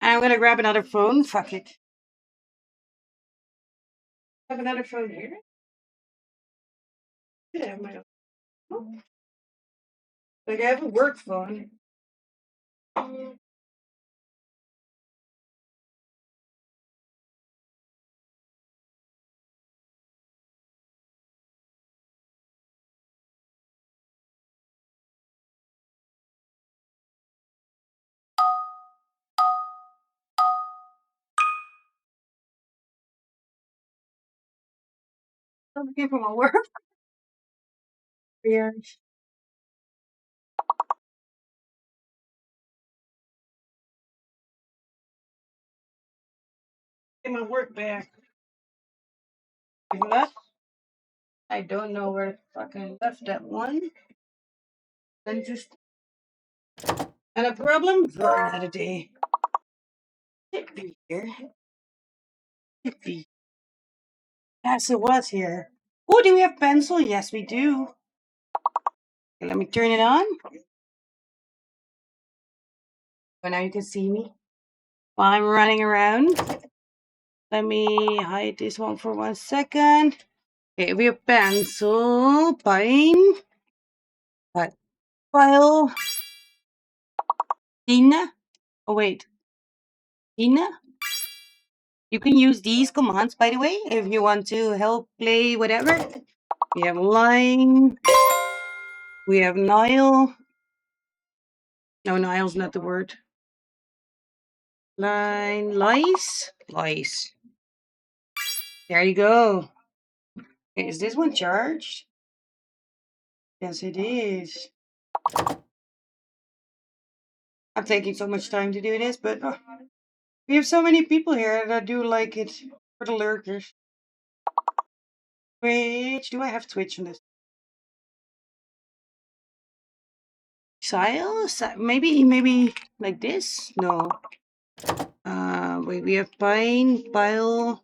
I'm gonna grab another phone. Fuck it. Have another phone here. I have my own. Like I have a work phone. I'm looking for my work. Weird. Get my work back. Give it up. I don't know where the fuck I left that one. Then just and a problem for another day. Should be here. Should be. Yes, it was here. Oh, do we have pencil? Yes, we do. Okay, let me turn it on. So now you can see me while I'm running around. Let me hide this one for 1 second. Okay, we have pencil, pine, file, Tina. Oh wait, Tina. You can use these commands, by the way, if you want to help play whatever. We have line. We have Nile. No, Nile's not the word. Line, lice, lice. There you go. Okay, is this one charged? Yes, it is. I'm taking so much time to do this, but we have so many people here that do like it for the lurkers. Twitch, do I have Twitch on this? Exile? Maybe like this? No. Wait, we have Pine, Pile.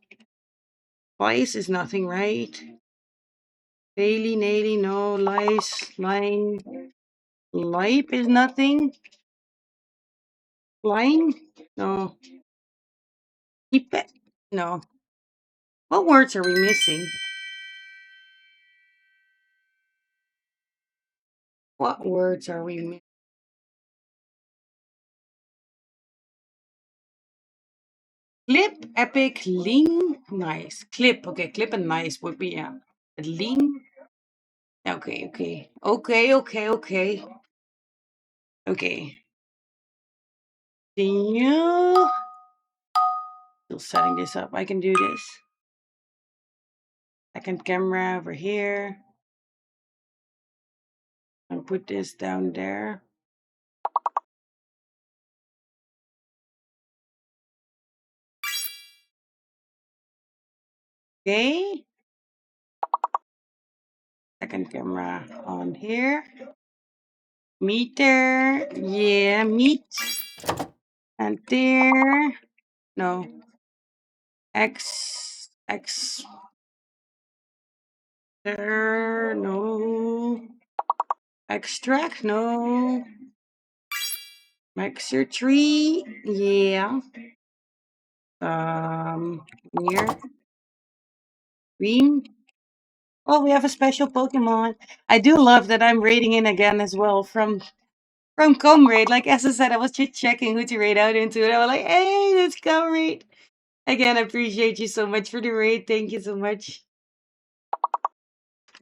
Vice is nothing, right? Daily, Naily, no. Lice, Line. Lipe is nothing. Line? No. Keep it? No. What words are we missing? What words are we missing? Clip, epic, lean, nice. Clip, okay, clip and nice would be, yeah. Lean. Okay, okay. Okay, okay, okay. Okay. Continue. Still setting this up. I can do this. Second camera over here. And put this down there. Okay. Second camera on here. Meter. Yeah, meet. And there. No. X. There. No. Extract. No. Mixer tree. Yeah. Near. Green. Oh, we have a special Pokemon. I do love that I'm raiding in again as well from Comrade. Like as I said, I was just checking who to raid out into, and I was like, hey, that's Comrade. Again, I appreciate you so much for the raid. Thank you so much.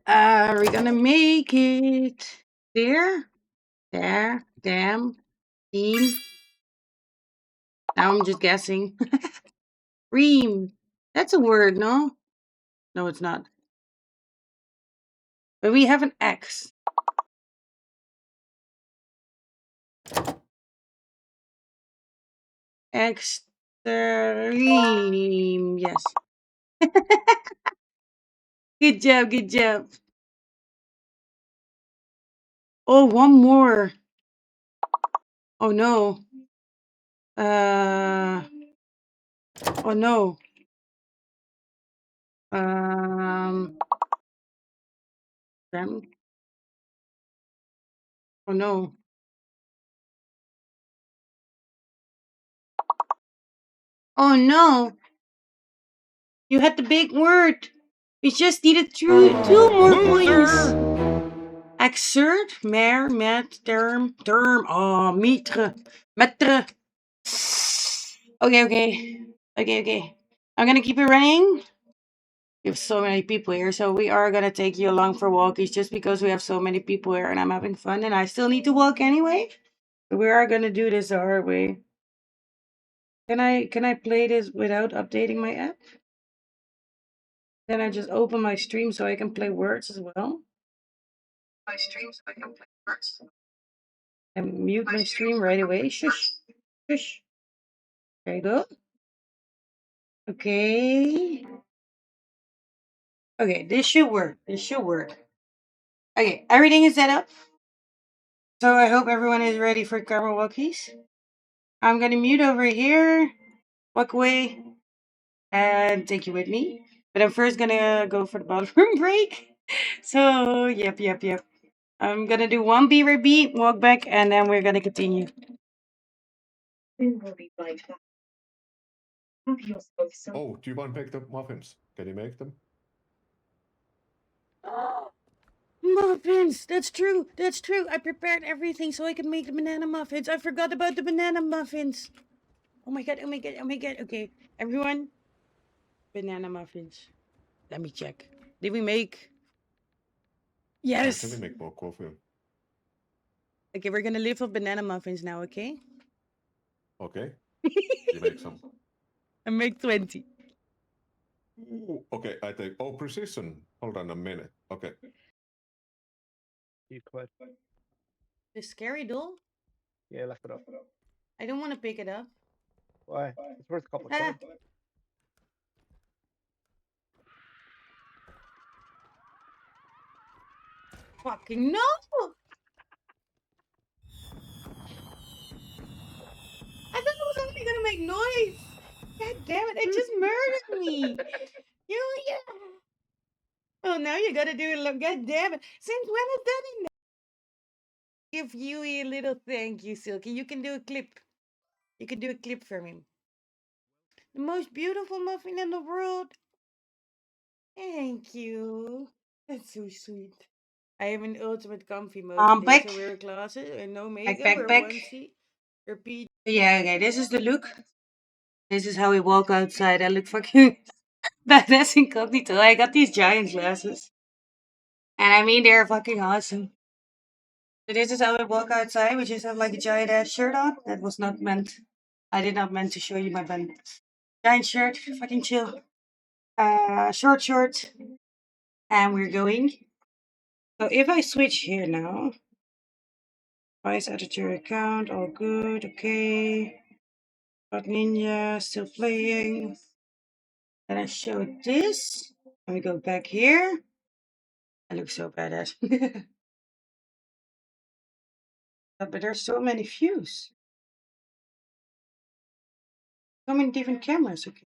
We're gonna make it there, damn, team. Now I'm just guessing. Ream. That's a word, no? No, it's not. But we have an X. Extreme. Yes. Good job, good job. Oh, one more. Oh no. Oh no. Damn. Oh no. Oh no. You had the big word. We just needed two more points. Exert, mer, met, term. Oh, metre, metre. Okay. I'm gonna keep it running. We have so many people here, so we are gonna take you along for walkies just because we have so many people here and I'm having fun and I still need to walk anyway. We are gonna do this the hard way. Can I play this without updating my app? Then I just open my stream so I can play words as well. And mute my stream right away. Shush. Shush. There you go. Okay. Okay, this should work. Okay, everything is set up. So I hope everyone is ready for camera walkies. I'm gonna mute over here, walk away, and take you with me. But I'm first gonna go for the bathroom break. So, yep. I'm gonna do one BRB, walk back, and then we're gonna continue. Oh, do you want to make the muffins? Can you make them? Muffins! That's true. That's true. I prepared everything so I can make the banana muffins. I forgot about the banana muffins. Oh my god, oh my god, oh my god. Okay, everyone. Banana muffins. Let me check. Did we make? Or can we Yes. make more coffee? Okay, we're gonna live off banana muffins now, okay? Okay. You make some. I make 20. Ooh, okay, I take. Oh, precision. Hold on a minute. Okay. You quit. The scary doll? Yeah, left it up. I don't want to pick it up. Why? It's worth a couple of Ah. quid. Fucking no! I thought it was only gonna make noise. God damn it! It just murdered me. Yeah. Oh, now you gotta do it. Look, god damn it! Since when is that in there? Give you a little thank you, Silky. You can do a clip. You can do a clip for me. The most beautiful muffin in the world. Thank you. That's so sweet. I have an ultimate comfy mode today, so wear glasses and no makeup or onesie. Repeat. Yeah, okay, this is the look. This is how we walk outside. I look fucking badass incognito. I got these giant glasses. And I mean, they're fucking awesome. So this is how I walk outside. We just have like a giant ass shirt on. That was not meant. I did not meant to show you my band. Giant shirt, fucking chill. Short. And we're going. So if I switch here now, Vice editor account, all good, okay. But Ninja still playing. Then I show this. Let me go back here. I look so badass. But there's so many views. So many different cameras. Okay.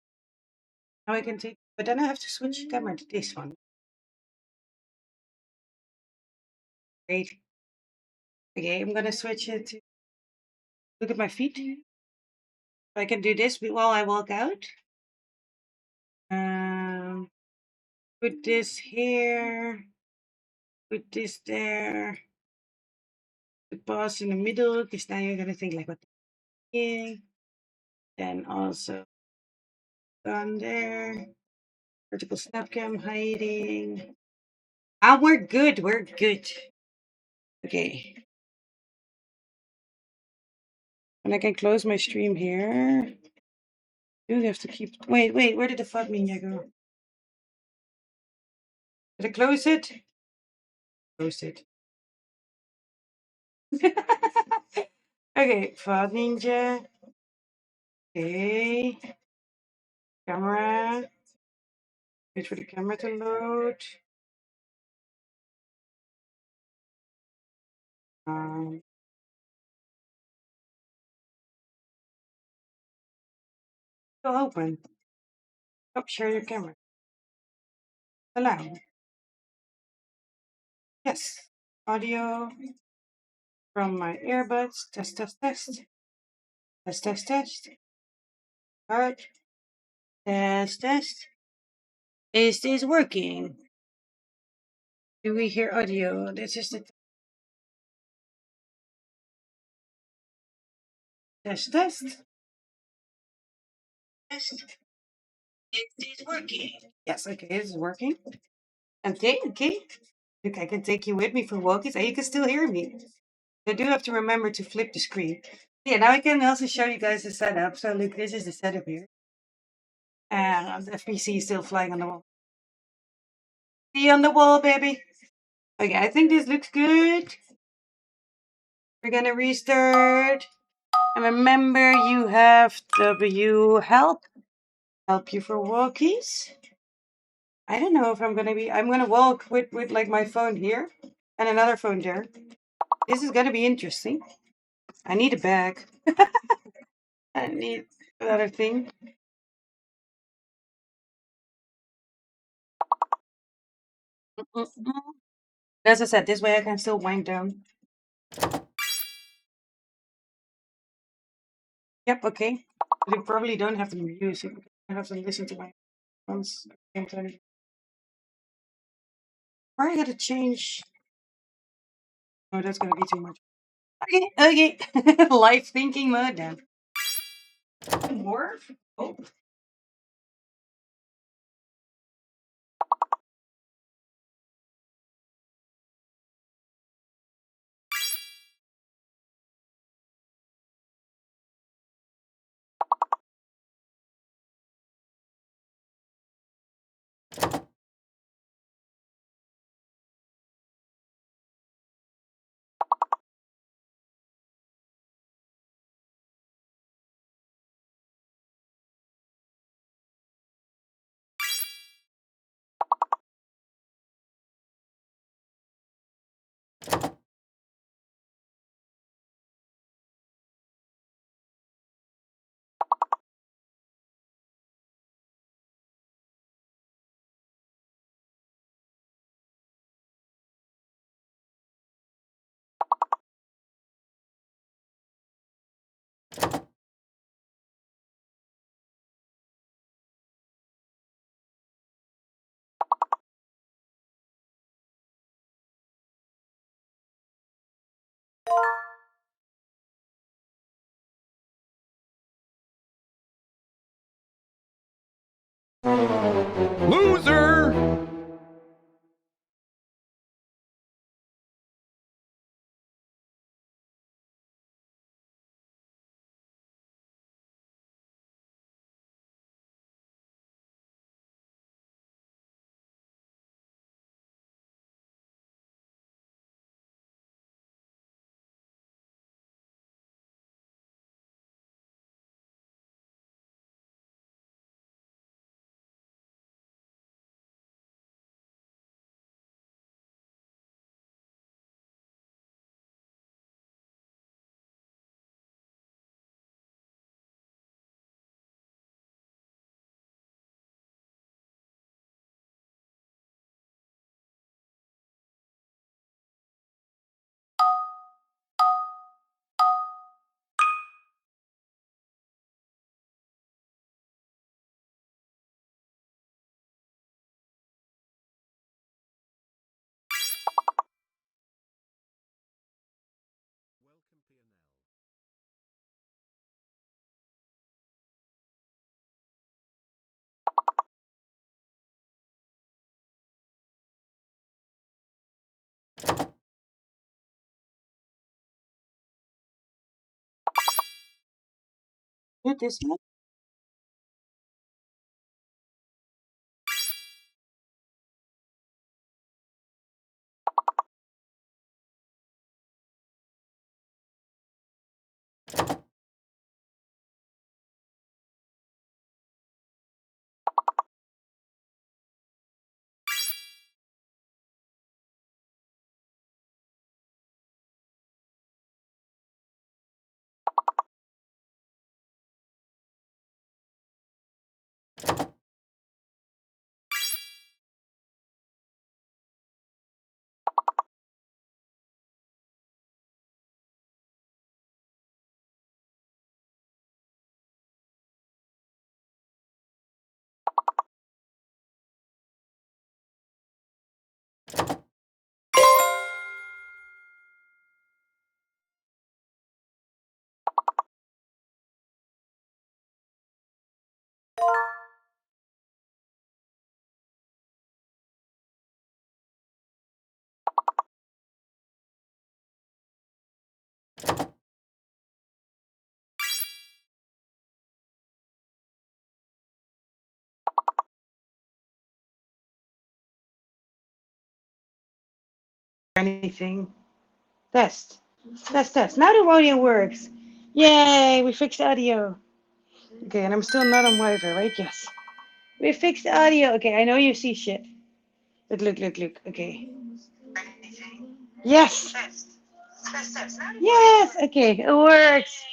Now I can take, but then I have to switch camera to this one. Great. Okay, I'm gonna switch it to look at my feet. I can do this while I walk out. Put this here. Put this there. Put pause in the middle, because now you're gonna think like what the heck. Then also done there. Vertical snap cam hiding. Ah, we're good. We're good. Okay. And I can close my stream here. Do have to keep. Wait. Where did the fuck ninja go? Did I close it? Close it. Okay, FUD Ninja. Okay. Camera. Wait for the camera to load. Still open. Oh, share your camera. Allow. Yes. Audio from my earbuds. Test. Test. Alright. Test. Is this working? Do we hear audio? This is the test. Is this working? Yes, okay, this is working. Okay. Look, I can take you with me for walkies and you can still hear me. I do have to remember to flip the screen. Yeah, now I can also show you guys the setup. So look, this is the setup here. And the PC is still flying on the wall. See on the wall, baby. Okay, I think this looks good. We're gonna restart. And remember, you have W help you for walkies. I don't know if I'm gonna walk with like my phone here and another phone there. This is gonna be interesting. I need a bag. I need another thing. As I said, this way I can still wind down. Yep, okay. But you probably don't have to use it. I have to listen to my ones at the same time. Or I gotta change. Oh, that's gonna be too much. Okay, okay. Live thinking mode then. More? Oh. Loser! What is that? Anything. Test. Test, test. Now the audio works. Yay, we fixed audio. Okay, and I'm still not on Wi-Fi, right? Yes. We fixed audio. Okay, I know you see shit. But look, look, look. Okay. Yes. Yes. Okay, it works.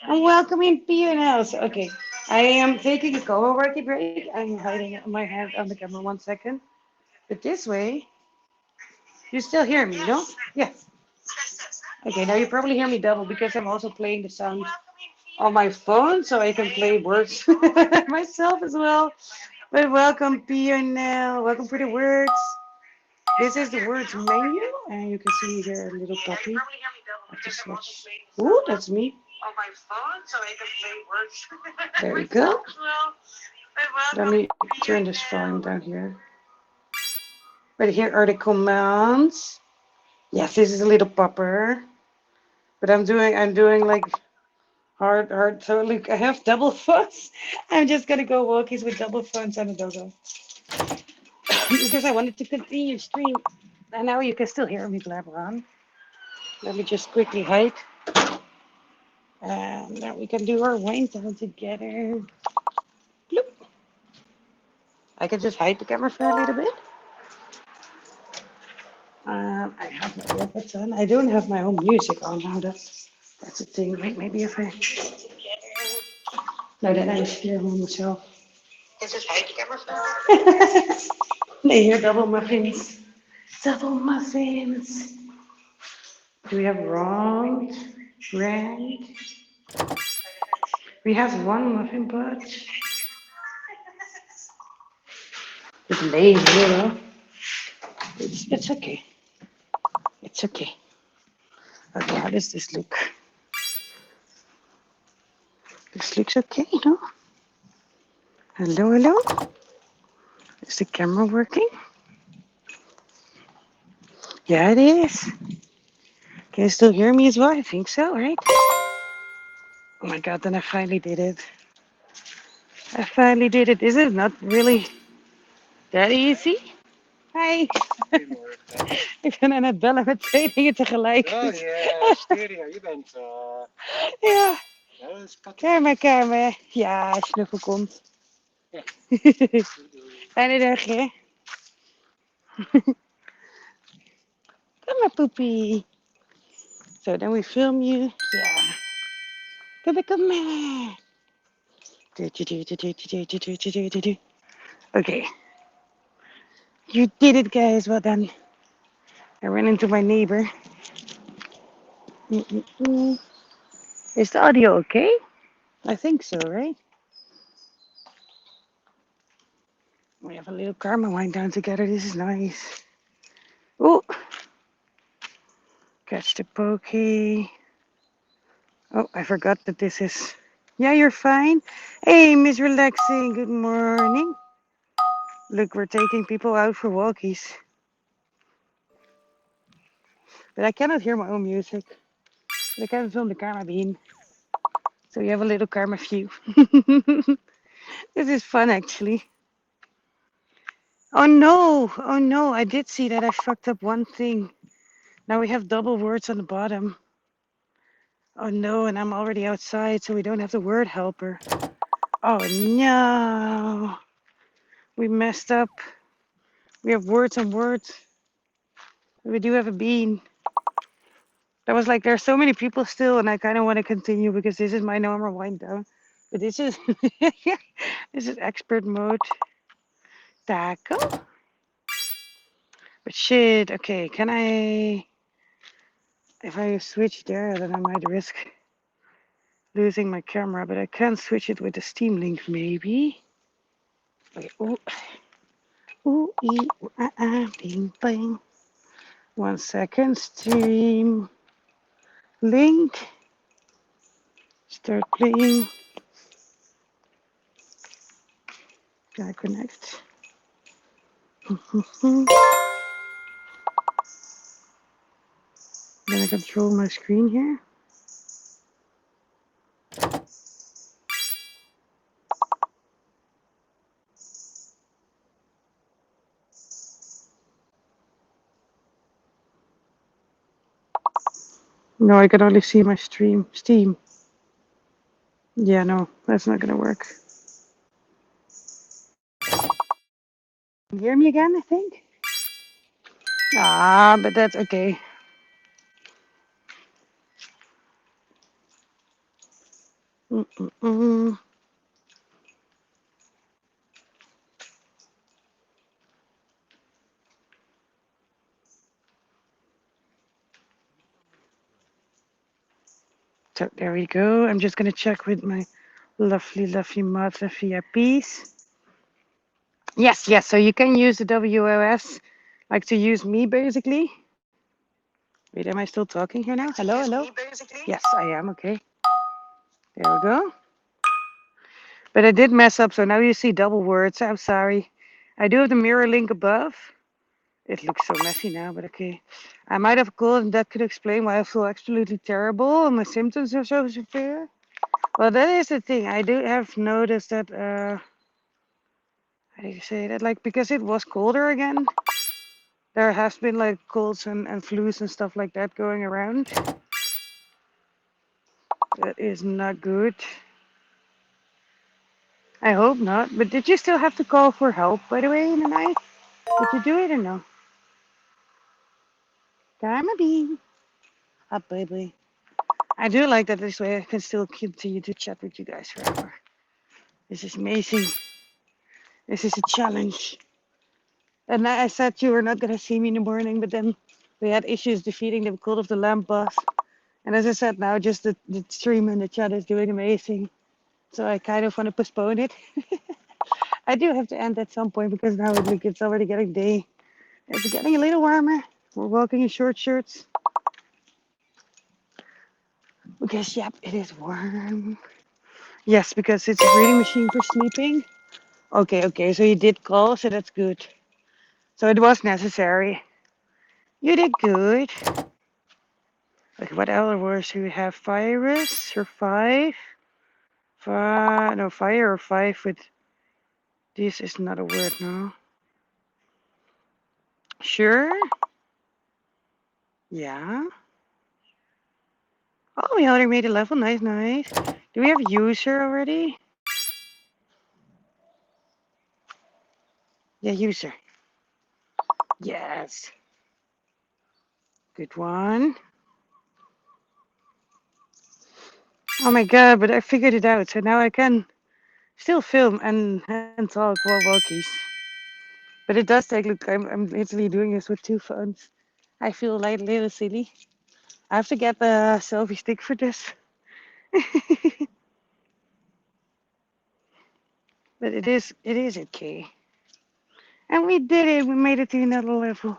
I'm welcoming you now. So, okay, I am taking a co-working break. I'm hiding my hand on the camera 1 second. But this way, You still hear me, no? Yeah. Okay, now you probably hear me double because I'm also playing the sound on my phone, so I can play words myself as well. But welcome, Pionel. Welcome for the words. This is the words menu, and you can see here a little puppy. I have to switch. Ooh, that's me. On my phone, so I can play words. There we go. Let me turn this volume down here. But here are the commands. Yes, this is a little pupper. But I'm doing like hard. So look, I have double phones. I'm just gonna go walkies with double phones and a dogo. Because I wanted to continue stream. And now you can still hear me blabber on. Let me just quickly hide. And then we can do our wind down together. Bloop. I can just hide the camera for a little bit. I have my earbuds on. I don't have my own music on now. That's the thing. Wait, maybe if I. No, then I steer on myself. Is this hide the camera for? They hear double muffins. Double muffins. Do we have wrong? Right? We have one muffin, but it's lame, you know. It's okay. It's okay. Okay, how does this look? This looks okay, no? Hello, hello? Is the camera working? Yeah, it is. Can you still hear me as well? I think so, right? Oh my god, then I finally did it. I finally did it. This is not really that easy. Hi. Ik ben aan het bellen met twee dingen tegelijk. Oh yeah, stereo. Je bent... Ja. Ja, dat is Karma. Ja, snuffelkont. Ja. Fijne dag, hè? Come maar, poepie. So then we film you. Yeah. Come maar. Okay. You did it, guys. Well done. I ran into my neighbor. Is the audio okay? I think so, right? We have a little karma wind down together. This is nice. Oh, catch the pokey. Oh, I forgot that this is. Yeah, you're fine. Hey, Miss Relaxing. Good morning. Look, we're taking people out for walkies. But I cannot hear my own music. But I can film the karma bean. So you have a little karma view. This is fun, actually. Oh no, I did see that I fucked up one thing. Now we have double words on the bottom. Oh no, and I'm already outside, so we don't have the word helper. Oh no, we messed up. We have words on words. We do have a bean. That was like, there's so many people still, and I kind of want to continue because this is my normal wind down. But this is, this is expert mode. Tackle. But shit, okay, can I, if I switch there, then I might risk losing my camera, but I can switch it with the Steam Link maybe. Okay, ooh, bing, bing. 1 second, Steam Link. Start playing. Can I connect? Then I control my screen here. No, I can only see my Steam. Yeah, no, that's not gonna work. You hear me again, I think? Ah, but that's okay. So there we go. I'm just gonna check with my lovely mother via peace. Yes. So you can use the WOS, like to use me basically. Wait, am I still talking here now? Hello. Yes, I am. Okay. There we go. But I did mess up, so now you see double words. I'm sorry. I do have the mirror link above. It looks so messy now, but okay. I might have a cold, and that could explain why I feel absolutely terrible and my symptoms are so severe. Well, that is the thing. I do have noticed that, how do you say that? Like, because it was colder again, there has been like colds and flus and stuff like that going around. That is not good. I hope not. But did you still have to call for help, by the way, in the night? Did you do it or no? Karma bean. Up, baby. I do like that this way I can still continue to chat with you guys forever. This is amazing. This is a challenge. And I said you were not going to see me in the morning, but then we had issues defeating the Cult of the Lamb boss. And as I said, now just the stream and the chat is doing amazing. So I kind of want to postpone it. I do have to end at some point because now it's already getting day. It's getting a little warmer. We're walking in short shirts. Because, yep, it is warm. Yes, because it's a breathing machine for sleeping. Okay, so you did call, so that's good. So it was necessary. You did good. Okay, what other words do we have? Virus or five? No, fire or five with... This is not a word, no. Sure? Yeah. Oh, we already made a level. Nice. Do we have user already? Yeah, user. Yes. Good one. Oh my god, but I figured it out, so now I can still film and talk while walkies. But it does take, look, I'm literally doing this with two phones. I feel like a little silly. I have to get the selfie stick for this. But it is okay. And we did it, we made it to another level.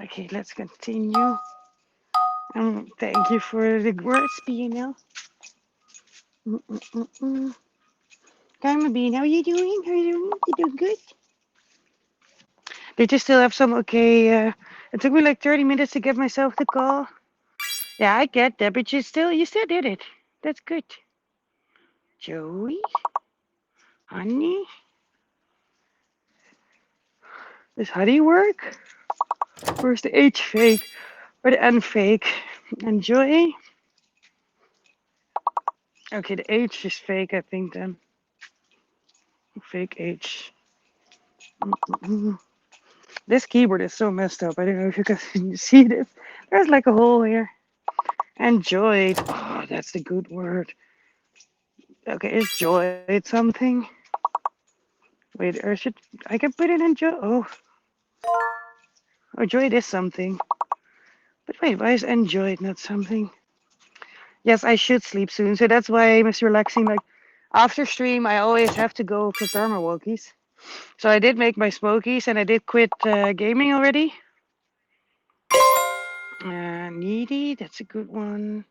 Okay, let's continue. Thank you for the words, BNL. Karma Bean, how are you doing? You doing good? Did you still have some okay? It took me like 30 minutes to get myself the call. Yeah, I get that, but you still did it. That's good. Joey, honey, does honey work? Or is the H fake or the N fake? And Joy? Okay, the H is fake, I think then. Fake H. This keyboard is so messed up. I don't know if you can see this. There's like a hole here. Enjoyed. Oh, that's the good word. Okay, is joyed something? Wait, or should I can put it in joy? Oh, joyed is something. But wait, why is enjoyed not something? Yes, I should sleep soon, so that's why I'm relaxing. Like after stream, I always have to go prepare my walkies. So I did make my smokies, and I did quit gaming already. Needy, that's a good one.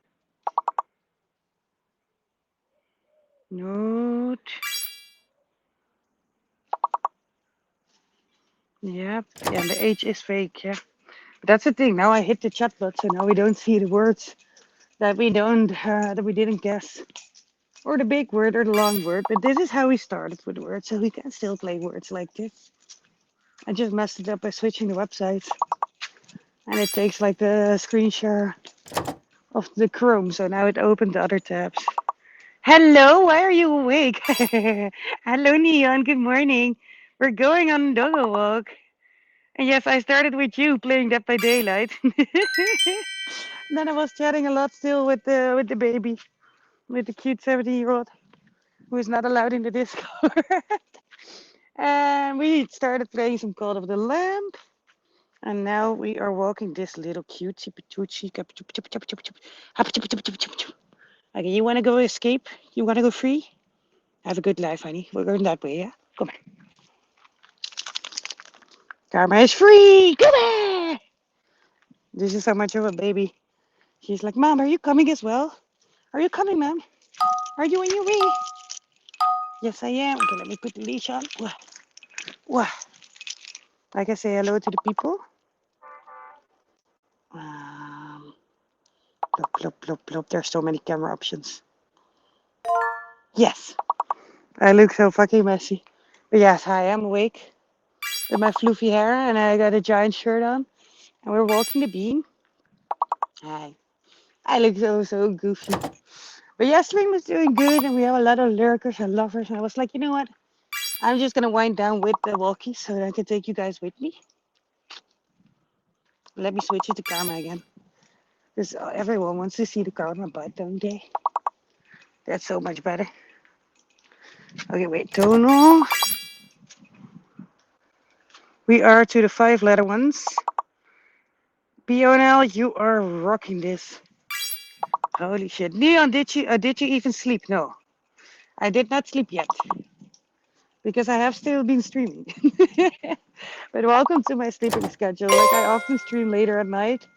Note. Yep. Yeah, and the H is fake, yeah. But that's the thing. Now I hit the chat button, so now we don't see the words that we didn't guess. Or the big word or the long word. But this is how we started with words, so we can still play words like this. I just messed it up by switching the website. And it takes like the screen share of the Chrome, so now it opened the other tabs. Hello, why are you awake? Hello, Neon, good morning. We're going on a doggo walk. And yes, I started with you playing Dead by Daylight. Then I was chatting a lot still with the baby, with the cute 70-year-old who is not allowed in the Discord. And we started playing some Call of the Lamb. And now we are walking this little cutesy patoochie. Okay, you want to go escape? You want to go free? Have a good life, honey. We're going that way, yeah? Come on. Karma is free! Come on! This is so much of a baby. She's like, Mom, are you coming as well? Are you coming, Mom? Are you on your way? Yes, I am. Okay, let me put the leash on. Wah. I can say hello to the people. Plop, plop, plop, plop. There's so many camera options. Yes. I look so fucking messy. But yes, I am awake with my floofy hair and I got a giant shirt on. And we're walking the beam. Hi. I look so goofy. But yeah, stream was doing good and we have a lot of lurkers and lovers. And I was like, you know what? I'm just going to wind down with the walkie so that I can take you guys with me. Let me switch it to Karma again. Because everyone wants to see the Karma butt, don't they? That's so much better. Okay, wait, tonal. We are to the 5-letter ones. Pionel, you are rocking this. Holy shit. Neon, did you even sleep? No. I did not sleep yet. Because I have still been streaming. But welcome to my sleeping schedule. Like I often stream later at night.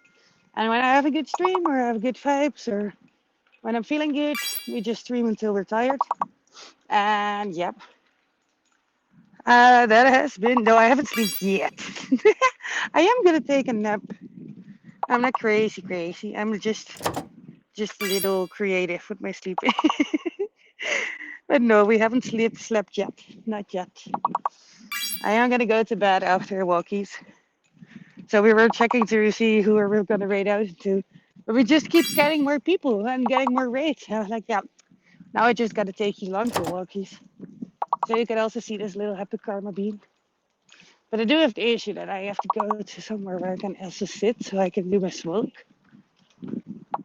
And when I have a good stream or I have good vibes or when I'm feeling good, we just stream until we're tired. And yep. That has been, no, I haven't slept yet. I am gonna take a nap. I'm not crazy. I'm just a little creative with my sleeping. But no, we haven't slept yet. Not yet. I am gonna go to bed after walkies. So we were checking to see who we're gonna raid out to. But we just keep getting more people and getting more raids. I was like, yeah, now I just gotta take you along for walkies. So you can also see this little happy karma bean. But I do have the issue that I have to go to somewhere where I can also sit so I can do my smoke.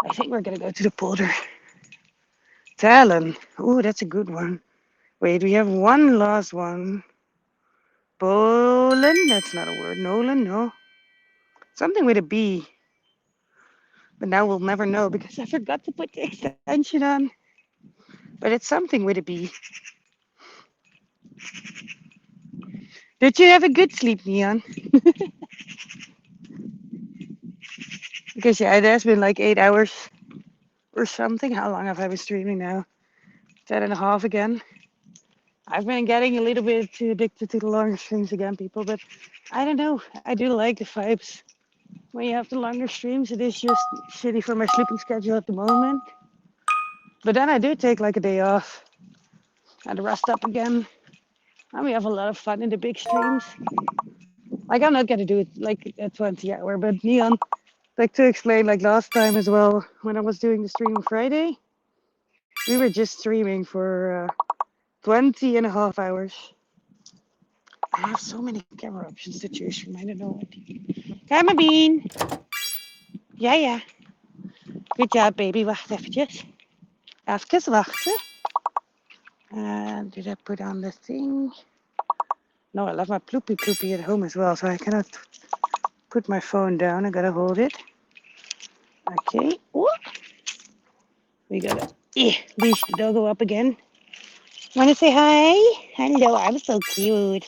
I think we're gonna go to the polder. Talon. Ooh, that's a good one. Wait, we have one last one. Bolin? That's not a word. Nolan? No. Something with a B. But now we'll never know because I forgot to put the extension on. But it's something with a B. Did you have a good sleep, Neon? Because yeah, it has been like 8 hours or something. How long have I been streaming now? 10.5 again. I've been getting a little bit too addicted to the longer streams again, people. But I don't know. I do like the vibes. When you have the longer streams, it is just shitty for my sleeping schedule at the moment. But then I do take like a day off and rest up again. And we have a lot of fun in the big streams. Like I'm not gonna do it like a 20-hour, but Neon, like to explain, like last time as well, when I was doing the stream on Friday, we were just streaming for 20.5 hours. I have so many camera options to choose from. I don't know what. Camera bean. Ja. Good job, baby. Wacht eventjes. Even wachten. Did I put on the thing? No, I left my ploopy at home as well, so I cannot put my phone down. I gotta hold it. Okay. Ooh. We gotta leash the doggo up again. Wanna say hi? Hello, I'm so cute.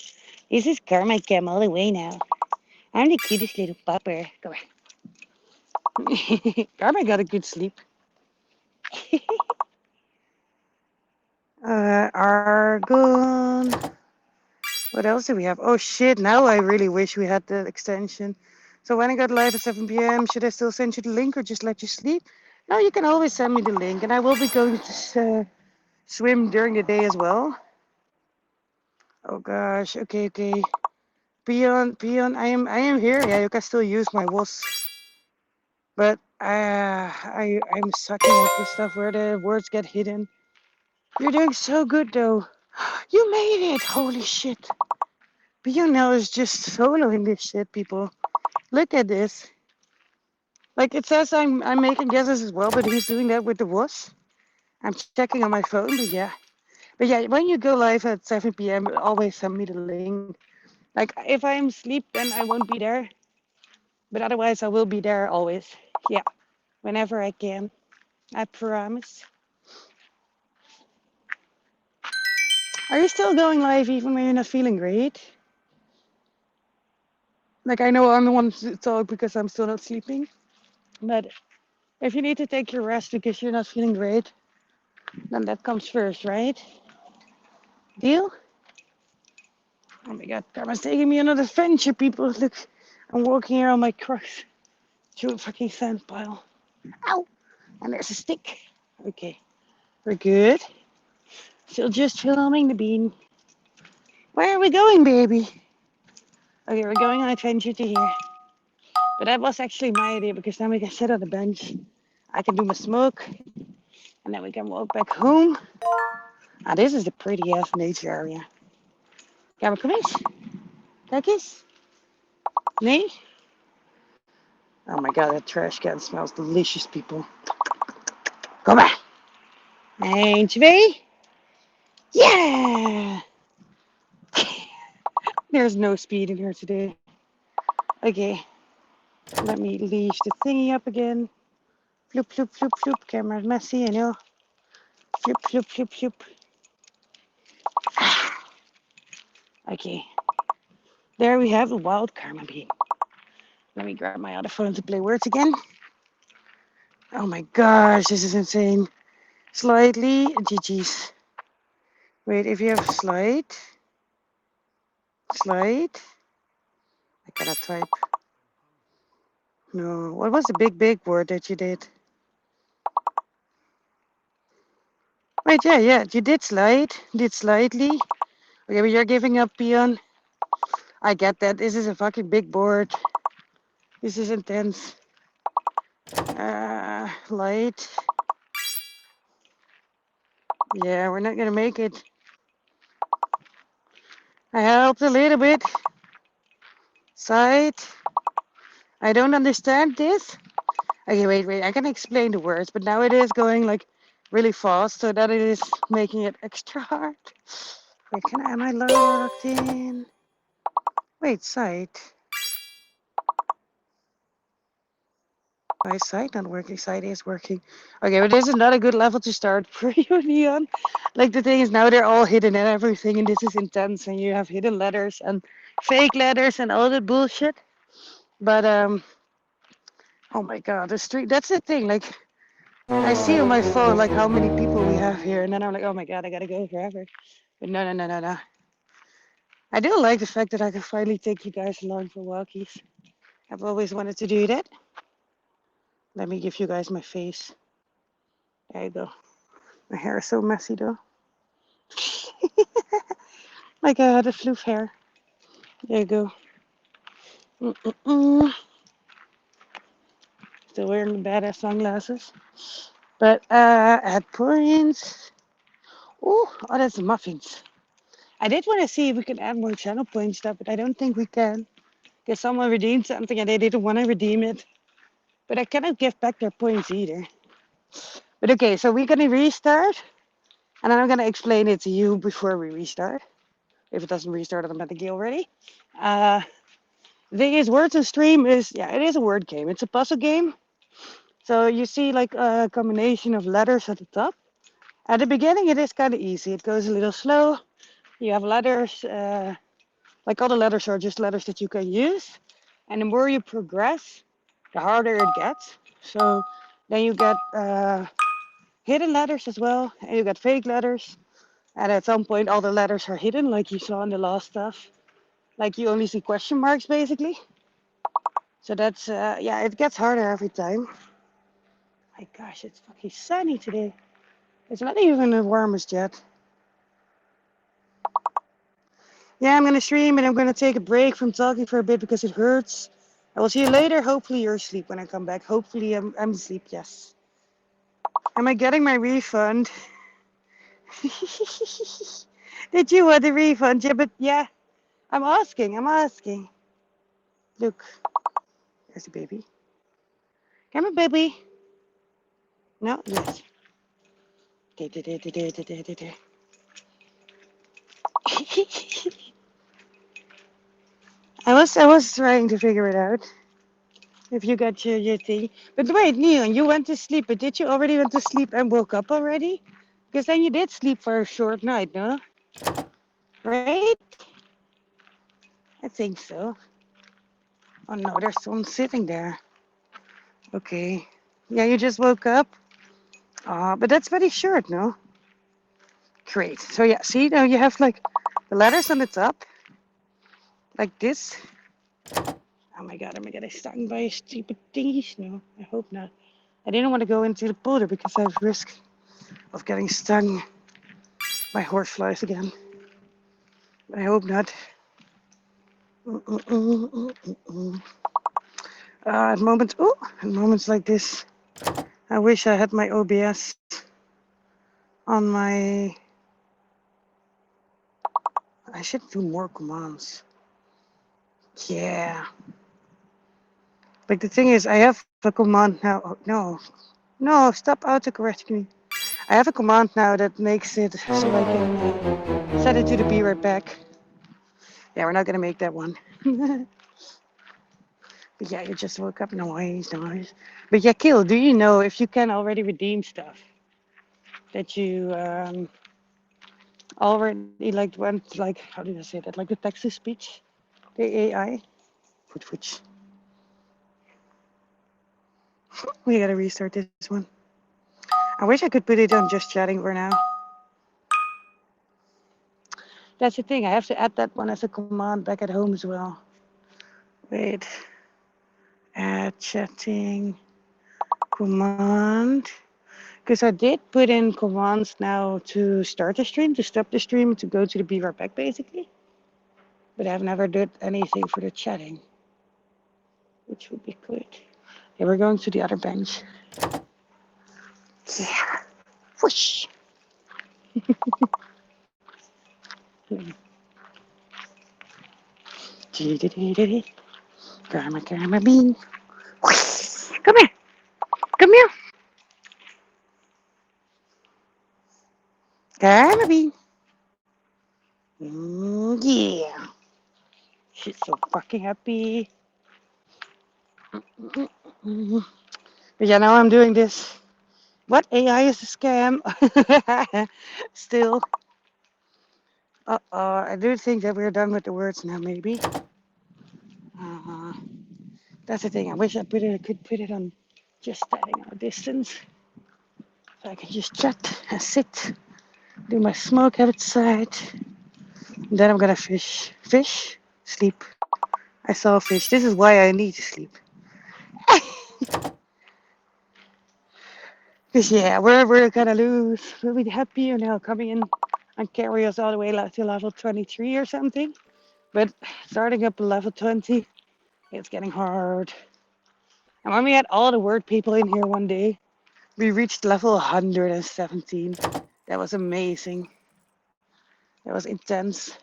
This is Karma Cam all the way now. I'm the cutest little pupper. Come on. Karma got a good sleep. Argon. What else do we have? Oh shit, now I really wish we had the extension. So when I got live at 7 p.m., should I still send you the link or just let you sleep? No, you can always send me the link, and I will be going to swim during the day as well. Oh gosh, okay. Peon, I am here. Yeah, you can still use my WOS. But I'm sucking at the stuff where the words get hidden. You're doing so good though. You made it! Holy shit. Pionel is just soloing this shit, people. Look at this. Like it says I'm making guesses as well, but he's doing that with the WOS. I'm checking on my phone, but yeah. But yeah, when you go live at 7 p.m., always send me the link. Like if I'm asleep, then I won't be there. But otherwise, I will be there always. Yeah, whenever I can. I promise. Are you still going live even when you're not feeling great? Like, I know I'm the one to talk because I'm still not sleeping. But if you need to take your rest because you're not feeling great, then that comes first, right? Deal? Oh my god, Karma's taking me on an adventure, people. Look, I'm walking here on my cross through a fucking sand pile. Ow! And there's a stick. Okay, we're good. Still just filming the bean. Where are we going, baby? Okay, we're going on an adventure to here. But that was actually my idea because then we can sit on the bench. I can do my smoke, and then we can walk back home. Ah, this is a pretty ass nature area. Gaan we, kom eens. Kijk eens. Nee? Oh my god, that trash can smells delicious, people. Kom maar. 1, 2. Yeah! There's no speed in here today. Okay, let me leave the thingy up again. Floop, floop, floop, floop. Camera's messy, I know. Floop, floop, floop, floop. Okay, there we have a wild karma bean. Let me grab my other phone to play words again. Oh my gosh, this is insane. Slightly, GG's. Wait, if you have slide. I cannot type. No, what was the big word that you did? Wait, yeah, you did slide. Did slightly. Okay, but you're giving up, peon. I get that. This is a fucking big board. This is intense. Light. Yeah, we're not gonna make it. I helped a little bit. Side. I don't understand this. Okay, wait. I can explain the words, but now it is going like really fast, so that it is making it extra hard. Wait, am I locked in? Wait, side. My side not working, side is working. Okay, but this is not a good level to start for you, Neon. Like, the thing is, now they're all hidden and everything, and this is intense, and you have hidden letters and fake letters and all that bullshit. But, oh my god, the street, that's the thing, like, I see on my phone, like, how many people we have here, and then I'm like, oh my god, I gotta go forever. But no. I do like the fact that I can finally take you guys along for walkies. I've always wanted to do that. Let me give you guys my face. There you go. My hair is so messy though. Like I had a floof hair. There you go. Still wearing the badass sunglasses. But add points. Oh, that's muffins. I did want to see if we could add more channel point stuff, but I don't think we can. Because someone redeemed something and they didn't want to redeem it. But I cannot give back their points either. But okay, so we're gonna restart. And then I'm gonna explain it to you before we restart. If it doesn't restart automatically already. The thing is, Words on Stream is, yeah, it is a word game. It's a puzzle game. So you see like a combination of letters at the top. At the beginning, it is kind of easy. It goes a little slow. You have letters, like all the letters are just letters that you can use. And the more you progress, the harder it gets. So then you get hidden letters as well, and you get fake letters. And at some point, all the letters are hidden, like you saw in the last stuff. Like you only see question marks, basically. So that's, yeah, it gets harder every time. My gosh, it's fucking sunny today. It's not even the warmest yet. Yeah, I'm gonna stream and I'm gonna take a break from talking for a bit because it hurts. I will see you later. Hopefully you're asleep when I come back. Hopefully I'm asleep, yes. Am I getting my refund? Did you want a refund? Yeah, but yeah, I'm asking. Look, there's a baby. Come on, baby. No? Yes. I was trying to figure it out. if you got your thing. But wait, Neon, you went to sleep, but did you already went to sleep and woke up already? Because then you did sleep for a short night, no? Right? I think so. Oh no, there's someone sitting there. Okay. Yeah, you just woke up? But that's very short, no? Great. So yeah, see, now you have like the letters on the top, like this. Oh my god, I stung by stupid thingies? No, I hope not. I didn't want to go into the boulder because I have risk of getting stung by horseflies again. But I hope not. At moments like this, I wish I had my OBS on my. I should do more commands. Yeah. Like the thing is, I have a command now. Oh, no, no, stop autocorrecting me. I have a command now that makes it so I can set it to the be right back. Yeah, we're not gonna make that one. But yeah, you just woke up. Noise. But yeah, Kill, do you know if you can already redeem stuff that you already like went like how did I say that? Like the text to speech, the AI. Which we gotta restart this one. I wish I could put it on just chatting for now. That's the thing. I have to add that one as a command back at home as well. Wait. Add chatting command. Because I did put in commands now to start the stream, to stop the stream, to go to the be right back basically. But I've never did anything for the chatting, which would be good. Okay, we're going to the other bench. Yeah. Whoosh. Karma bean. Come here. Come here. Karma bean. Yeah. She's so fucking happy. But yeah, now I'm doing this. What? AI is a scam? Still. I do think that we're done with the words now, maybe. That's the thing. I wish could put it on just standing on a distance. So I can just chat and sit, do my smoke outside. And then I'm gonna fish. Fish? Sleep. I saw a fish. This is why I need to sleep. Because yeah, we're gonna lose. We'll be happy, coming in and carry us all the way to level 23 or something. But starting up level 20, it's getting hard. And when we had all the word people in here one day, we reached level 117. That was amazing. That was intense.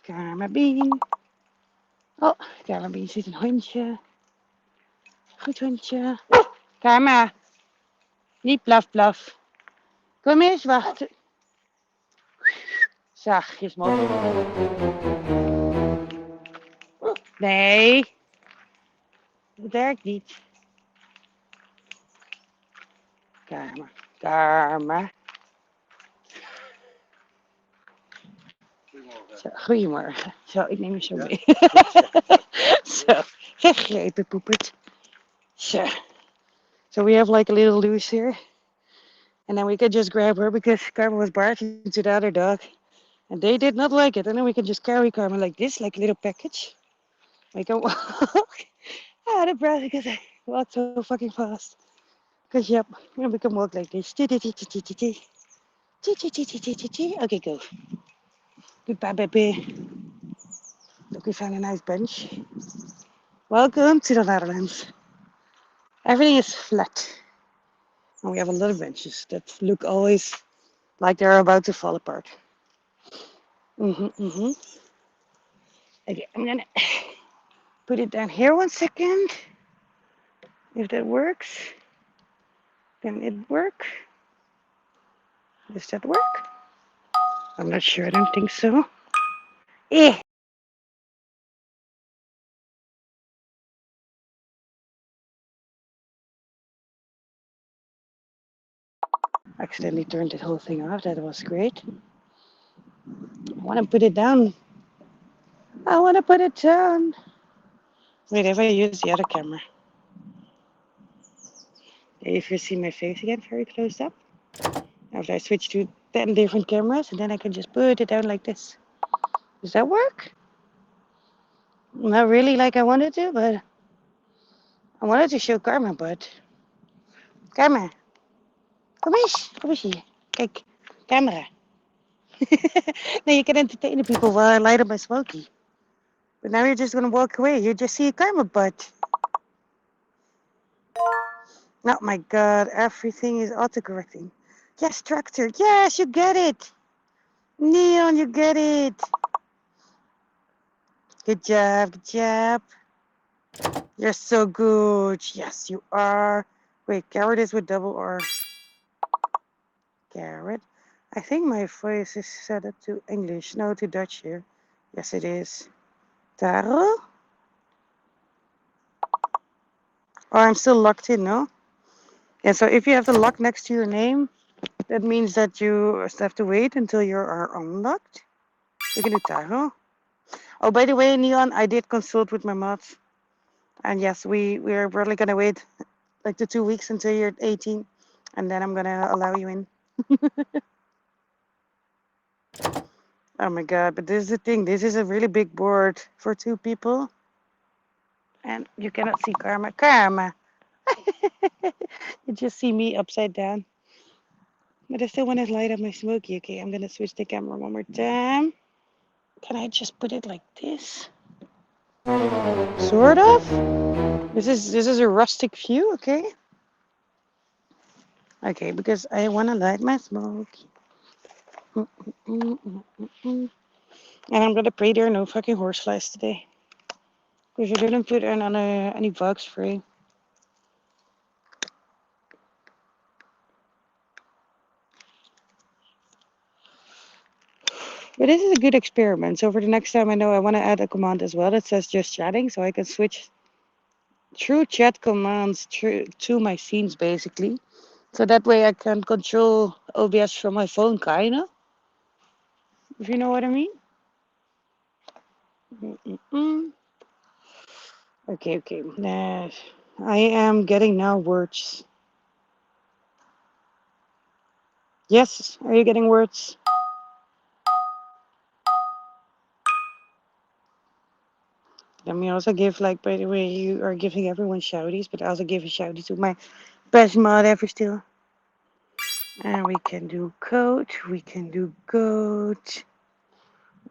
Karma Bean. Oh, Karma Bean ziet een hondje. Goed hondje. Karma, niet blaf blaf. Kom eens wachten. Zachtjes, mooi. Nee, dat werkt niet. Karma, Karma. Zo, goedemorgen. Zo, ik neem je zo mee. Zo, gegrepen poepert. So, so we have like a little loose here. And then we can just grab her because Karma was barking to the other dog. And they did not like it. And then we can just carry Karma like this, like a little package. We can walk out of breath because I walk so fucking fast. Because, yep, we can walk like this. Okay, go. Goodbye, baby. Look, we found a nice bench. Welcome to the Netherlands. Everything is flat. And we have a lot of benches that look always like they're about to fall apart. Okay, I'm gonna put it down here 1 second. If that works, can it work? Does that work? I'm not sure, I don't think so. Eh. accidentally turned the whole thing off. That was great. I want to put it down. I want to put it down. Wait, if I use the other camera. If you see my face again very close up. After I switch to 10 different cameras, and then I can just put it down like this. Does that work? Not really like I wanted to, but I wanted to show Karma, but... Karma, kom eens. Kom eens hier. Kijk, camera. Now you can entertain the people while I light up my smoky. But now you're just gonna walk away. You just see a Karma butt. Oh my god, everything is autocorrecting. Yes, Tractor. Yes, you get it. Neon, you get it. Good job, good job. You're so good. Yes, you are. Wait, Garrett is with double R. Garrett. I think my voice is set up to English. No, to Dutch here. Yes, it is. Taro? Oh, I'm still locked in, no? Yeah, so if you have the lock next to your name, that means that you have to wait until you are unlocked. We can do Taro. Oh, by the way, Neon, I did consult with my mods. And yes, we're probably going to wait like the 2 weeks until you're 18. And then I'm going to allow you in. Oh my god, but this is the thing. This is a really big board for 2 people. And you cannot see Karma. Karma! You just see me upside down. But I still want to light up my smoky. Okay, I'm going to switch the camera one more time. Can I just put it like this? Sort of? This is a rustic view, okay? Okay, because I want to light my smoky. And I'm going to pray there are no fucking horseflies today. Because you didn't put in on any bugs free. But this is a good experiment. So for the next time, I know I want to add a command as well that says just chatting, so I can switch through chat commands to my scenes basically. So that way I can control OBS from my phone, kinda. If you know what I mean. Okay, okay. I am getting now words. Yes, are you getting words? Let me also give, like, by the way, you are giving everyone shouties, but I also give a shouty to my best mod ever still. And we can do code, we can do goat,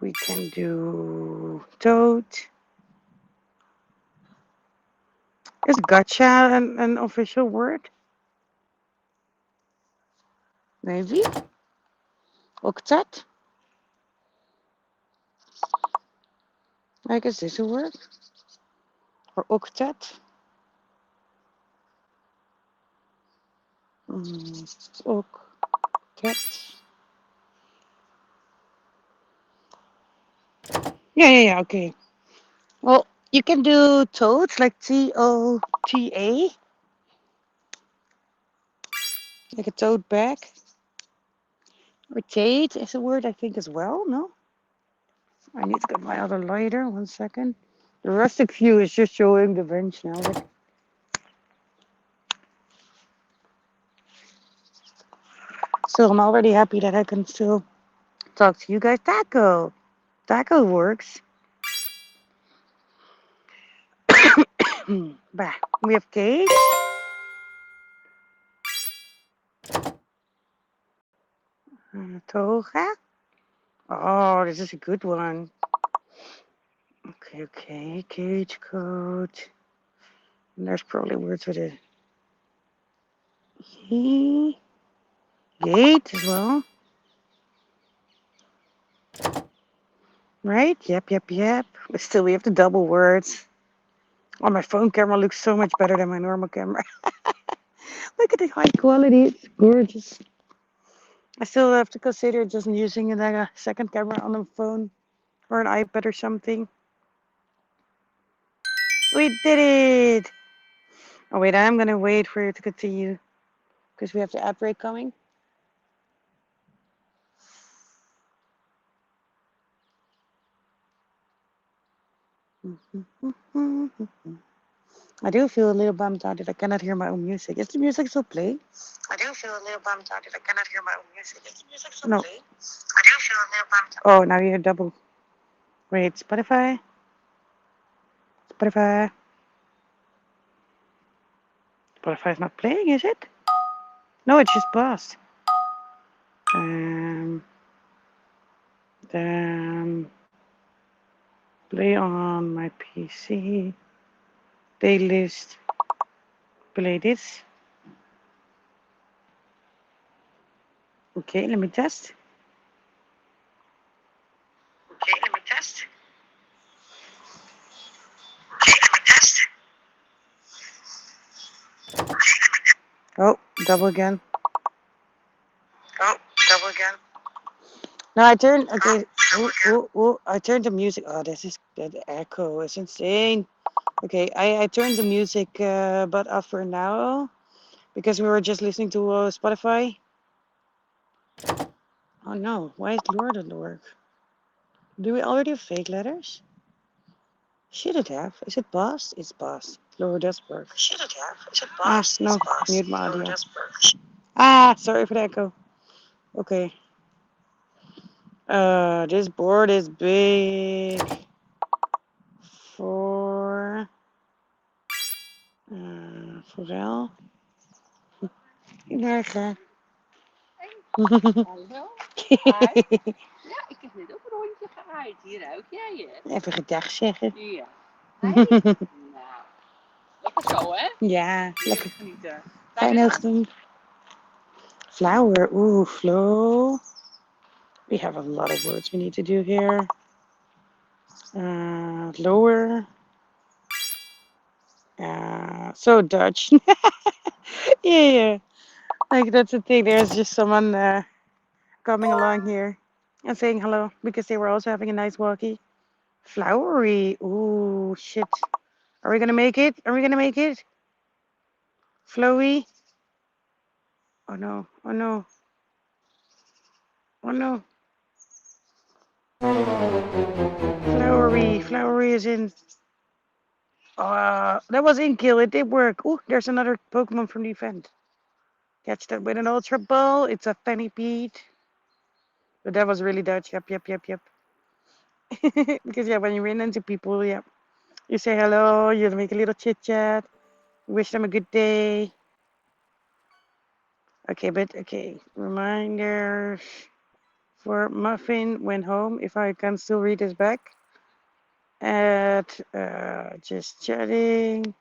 we can do toad. Is gotcha an official word? Maybe? Octet? I guess this is a word. Or octet? Octet. Yeah, okay. Well, you can do toads, like T-O-T-A. Like a toad bag. Or Tate is a word, I think, as well, no? I need to get my other lighter, 1 second. The rustic view is just showing the bench now. But... So I'm already happy that I can still talk to you guys. Taco! Taco works. Bah, we have Kate. Toga. Oh, this is a good one. Okay. Cage code. And there's probably words with a he. Gate as well. Right? Yep. But still, we have the double words. Oh, my phone camera looks so much better than my normal camera. Look at the high quality. It's gorgeous. I still have to consider just using like a second camera on the phone or an iPad or something. We did it! Oh, wait, I'm going to wait for you to continue because we have the ad break coming. I do feel a little bummed out that I cannot hear my own music. Is the music still playing? I do feel a little bummed out that I cannot hear my own music. Is the music still No. playing? I do feel a little bummed out. Oh, now you hear double. Wait, Spotify? Spotify? Spotify is not playing, is it? No, it's just paused. Then play on my PC. Playlist. Play this. Okay, let me test. Okay, let me test. Okay, let me test. Oh, double again. Oh, double again. No, I turned. Okay. I turned the music. Oh, this is the echo. It's insane. Okay, I turned the music but off for now because we were just listening to Spotify. Oh no, why is Lure doesn't work? Do we already have fake letters? Should it have? Is it boss? It's boss. Lure does work. Should it have? Is it Ah, boss? no. It's boss. Mute my No, audio. it does work. Ah, sorry for the echo. Okay. This board is big for Forel. Goedemorgen. Hallo? Hi. Ja, ik heb net ook een rondje geraaid. Hier ruik jij het. Even gedag zeggen. Ja. Hey. Nou, lekker zo, hè? Ja, Heerlijk lekker. genieten. Fijne ochtend. Flower. Ooh, flow. We have a lot of words we need to do here. Lower. So Dutch. Yeah. Like that's the thing. There's just someone coming along here and saying hello because they were also having a nice walkie. Flowery. Ooh, shit. Are we gonna make it? Are we gonna make it? Flowy. Oh no. Oh no. Oh no. Flowery. Flowery is in. That was in kill. It did work. Ooh, there's another Pokemon from the event. Catch that with an Ultra Ball. It's a Fannypede. But that was really Dutch. Yep. Because yeah, when you run into people, yeah, you say hello, you make a little chit chat, wish them a good day. Okay. Reminders for Muffin when home. If I can still read this back. At just chatting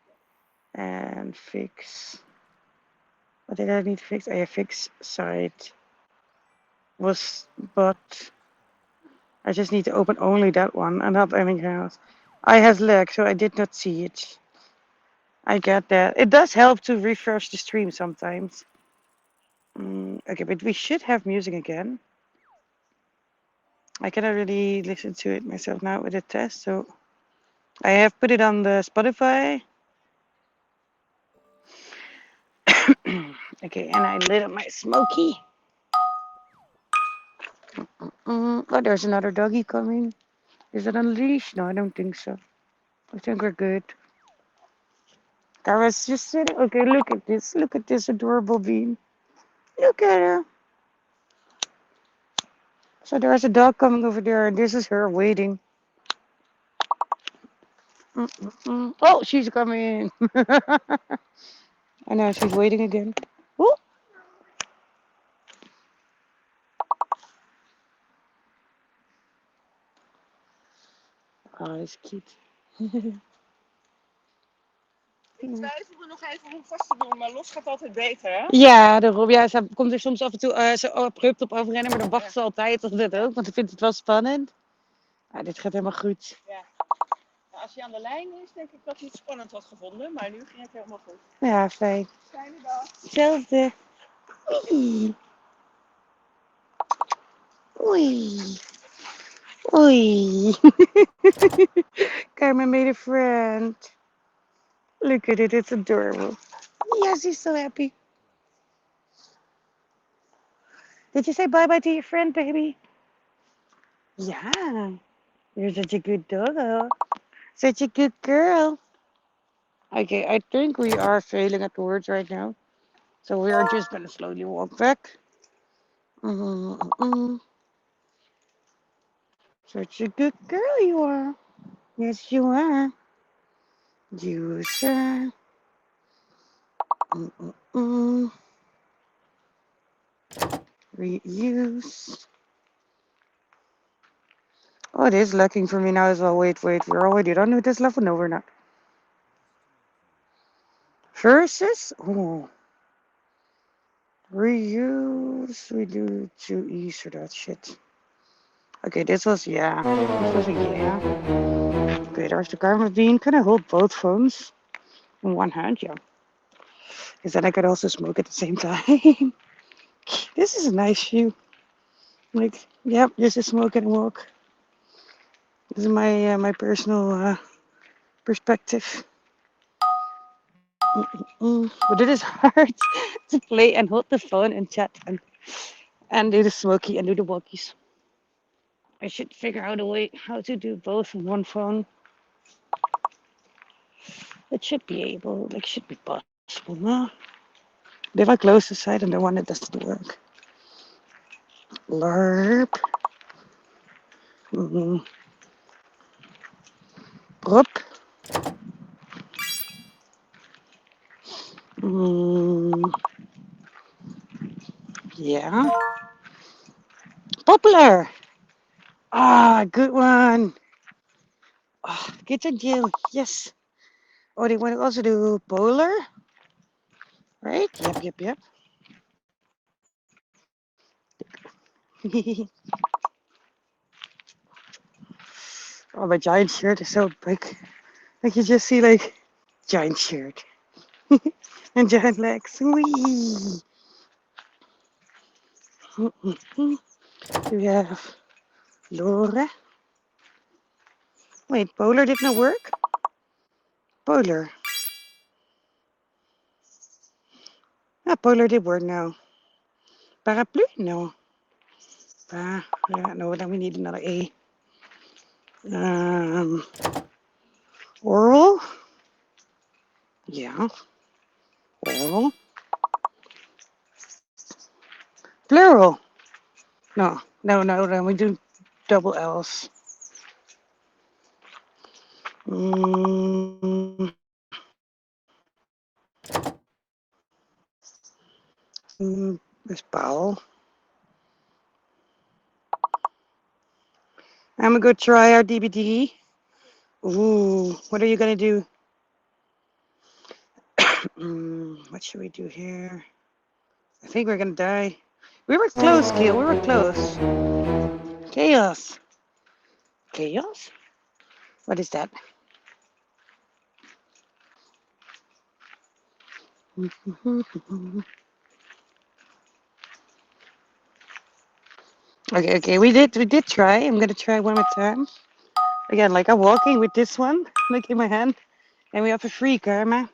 and fix. What did I need to fix? I fix site was, but I just need to open only that one and not anything else. I has lag, so I did not see it. I get that. It does help to refresh the stream sometimes. Okay, but we should have music again. I cannot really listen to it myself now with the test, so I have put it on the Spotify. Okay, and I lit up my smoky. Oh, there's another doggy coming. Is it on leash? No, I don't think so. I think we're good. Kara's just sitting. Okay, look at this. Look at this adorable bean. Look at her. So there's a dog coming over there, and this is her waiting. Oh, she's coming. I know, she's waiting again. Oh, that's cute. Ik twijfelde nog even om hem vast te doen, maar los gaat altijd beter, hè? Ja, daarom. Ja, ze komt er soms af en toe zo abrupt op afrennen, maar dan wacht ze altijd tot dit ook, want ze vindt het wel spannend. Ah, dit gaat helemaal goed. Ja. Nou, als hij aan de lijn is, denk ik dat hij het spannend had gevonden, maar nu ging het helemaal goed. Ja, fijn. Fijne dag. Hetzelfde. Oei. Oei. Oei. Carmen made a friend. Look at it, it's adorable. Yes, he's so happy. Did you say bye-bye to your friend, baby? Yeah. You're such a good dog. Such a good girl. Okay, I think we are failing at the words right now. So we are just gonna slowly walk back. Mm-mm-mm. Such a good girl you are. Yes, you are. You sure. Mm-mm-mm. Reuse. Oh, it is looking for me now as well. Wait, we're already done with this level? No, we're not. Versus? Oh. Reuse. We do 2E for that shit. Okay, this was, yeah. This was a yeah. Okay, there's the Karma Bean. Can I hold both phones in one hand? Yeah. Because then I could also smoke at the same time. This is a nice shoe. Like, yep, just a smoke and walk. This is my personal perspective. But it is hard to play and hold the phone and chat and do the smoky and do the walkies. I should figure out a way how to do both on one phone. It should be able, like, should be possible, no? But if I close the side and the one that doesn't work. LARP. Mm, Prop. Mm, yeah. Popular. Ah, good one. Ah, get a deal. Yes. Oh, they want to also do polar, right? Yep. Oh, my giant shirt is so big. Like you just see like giant shirt and giant legs. Whee! We have Laura. Wait, polar did not work? Polar. Ah, polar did work now. Parapluie? No. No, then we need another A. Oral? Yeah. Oral. Plural. No, then we do double L's. Mm, Miss Powell. I'm gonna go try our DBD. Ooh, what are you gonna do? What should we do here? I think we're gonna die. We were close, Kale. We were close. Chaos. Chaos? What is that? Okay. We did try. I'm gonna try one more time. Again, like I'm walking with this one, like in my hand, and we have a free karma,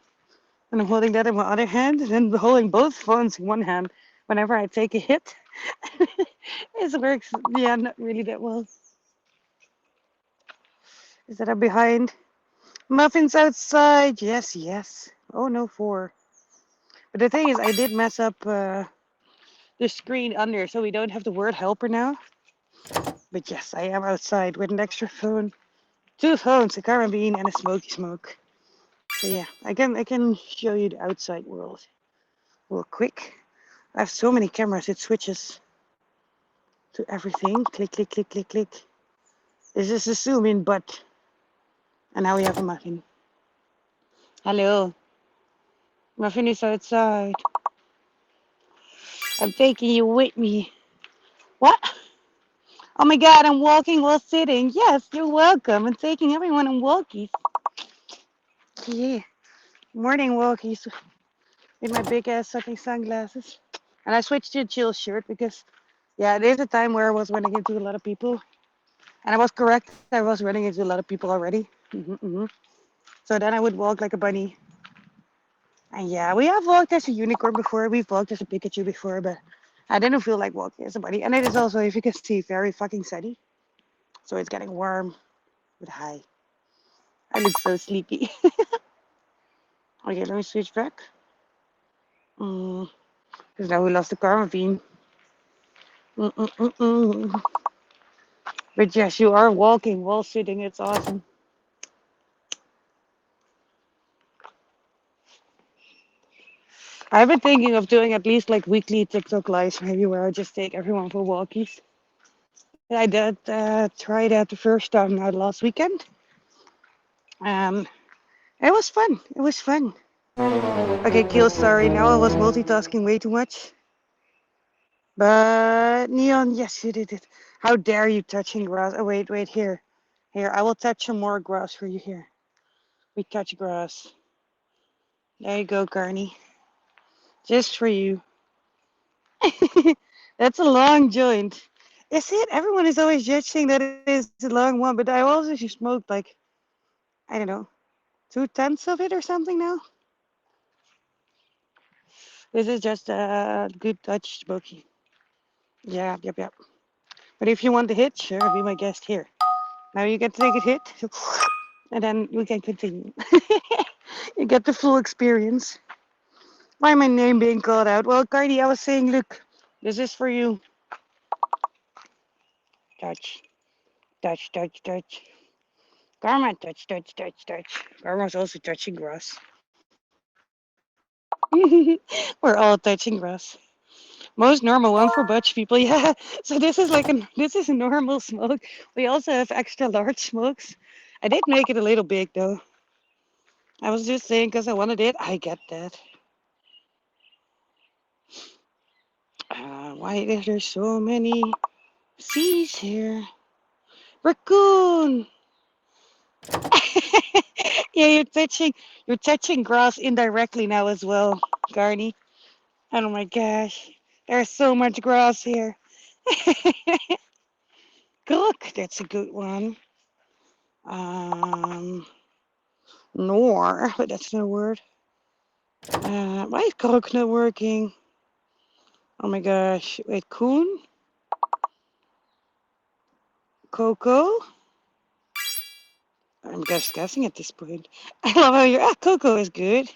and I'm holding that in my other hand, and then holding both phones in one hand. Whenever I take a hit, it works. Yeah, not really that well. Is that I'm behind? Muffins outside. Yes. Oh no, 4. But the thing is, I did mess up the screen under, so we don't have the word helper now. But yes, I am outside with an extra phone. 2 phones, a carabine, and a smoky smoke. So yeah, I can show you the outside world real quick. I have so many cameras, it switches to everything. Click. This is the zoom in, but and now we have a muffin. Hello, muffin is outside. I'm taking you with me. What? Oh my God, I'm walking while sitting. Yes, you're welcome. I'm taking everyone on walkies. Yeah, morning walkies with my big ass sucking sunglasses. And I switched to a chill shirt because, yeah, there's a time where I was running into a lot of people. And I was correct, I was running into a lot of people already. So then I would walk like a bunny. And yeah, we have walked as a unicorn before, we've walked as a Pikachu before, but I didn't feel like walking as a bunny. And it is also, if you can see, very fucking sunny. So it's getting warm, but high. I look so sleepy. Okay, let me switch back. Because now we lost the karma beam. Mm-mm-mm-mm. But yes, you are walking while sitting. It's awesome. I've been thinking of doing at least like weekly TikTok lives, maybe where I just take everyone for walkies. I did try that the first time now last weekend. It was fun. It was fun. Okay, Kill, sorry. Now I was multitasking way too much. But Neon, yes, you did it. How dare you touching grass? Oh, wait, wait, here. Here, I will touch some more grass for you here. We touch grass. There you go, Carney. Just for you. That's a long joint. Is it? Everyone is always judging that it is a long one, but I also smoked like, I don't know, 2/10 of it or something now. This is just a good touch smoky. Yeah, yep, yep. But if you want the hit, sure, be my guest here. Now you get to take a hit, and then we can continue. You get the full experience. Why my name being called out? Well, Cardi, I was saying, look, this is for you. Touch, touch, touch, touch. Karma, touch, touch, touch, touch. Karma's also touching grass. We're all touching grass. Most normal one for Butch people, yeah. So this is a normal smoke. We also have extra large smokes. I did make it a little big though. I was just saying because I wanted it. I get that. Why is there so many C's here? Raccoon. Yeah, you're touching grass indirectly now as well, Garney. Oh my gosh, there's so much grass here. Cook, that's a good one. Nor, but that's no word. Why is Cook not working? Oh my gosh, wait, Coon? Coco? I'm just guessing at this point. I love how you're, Coco is good.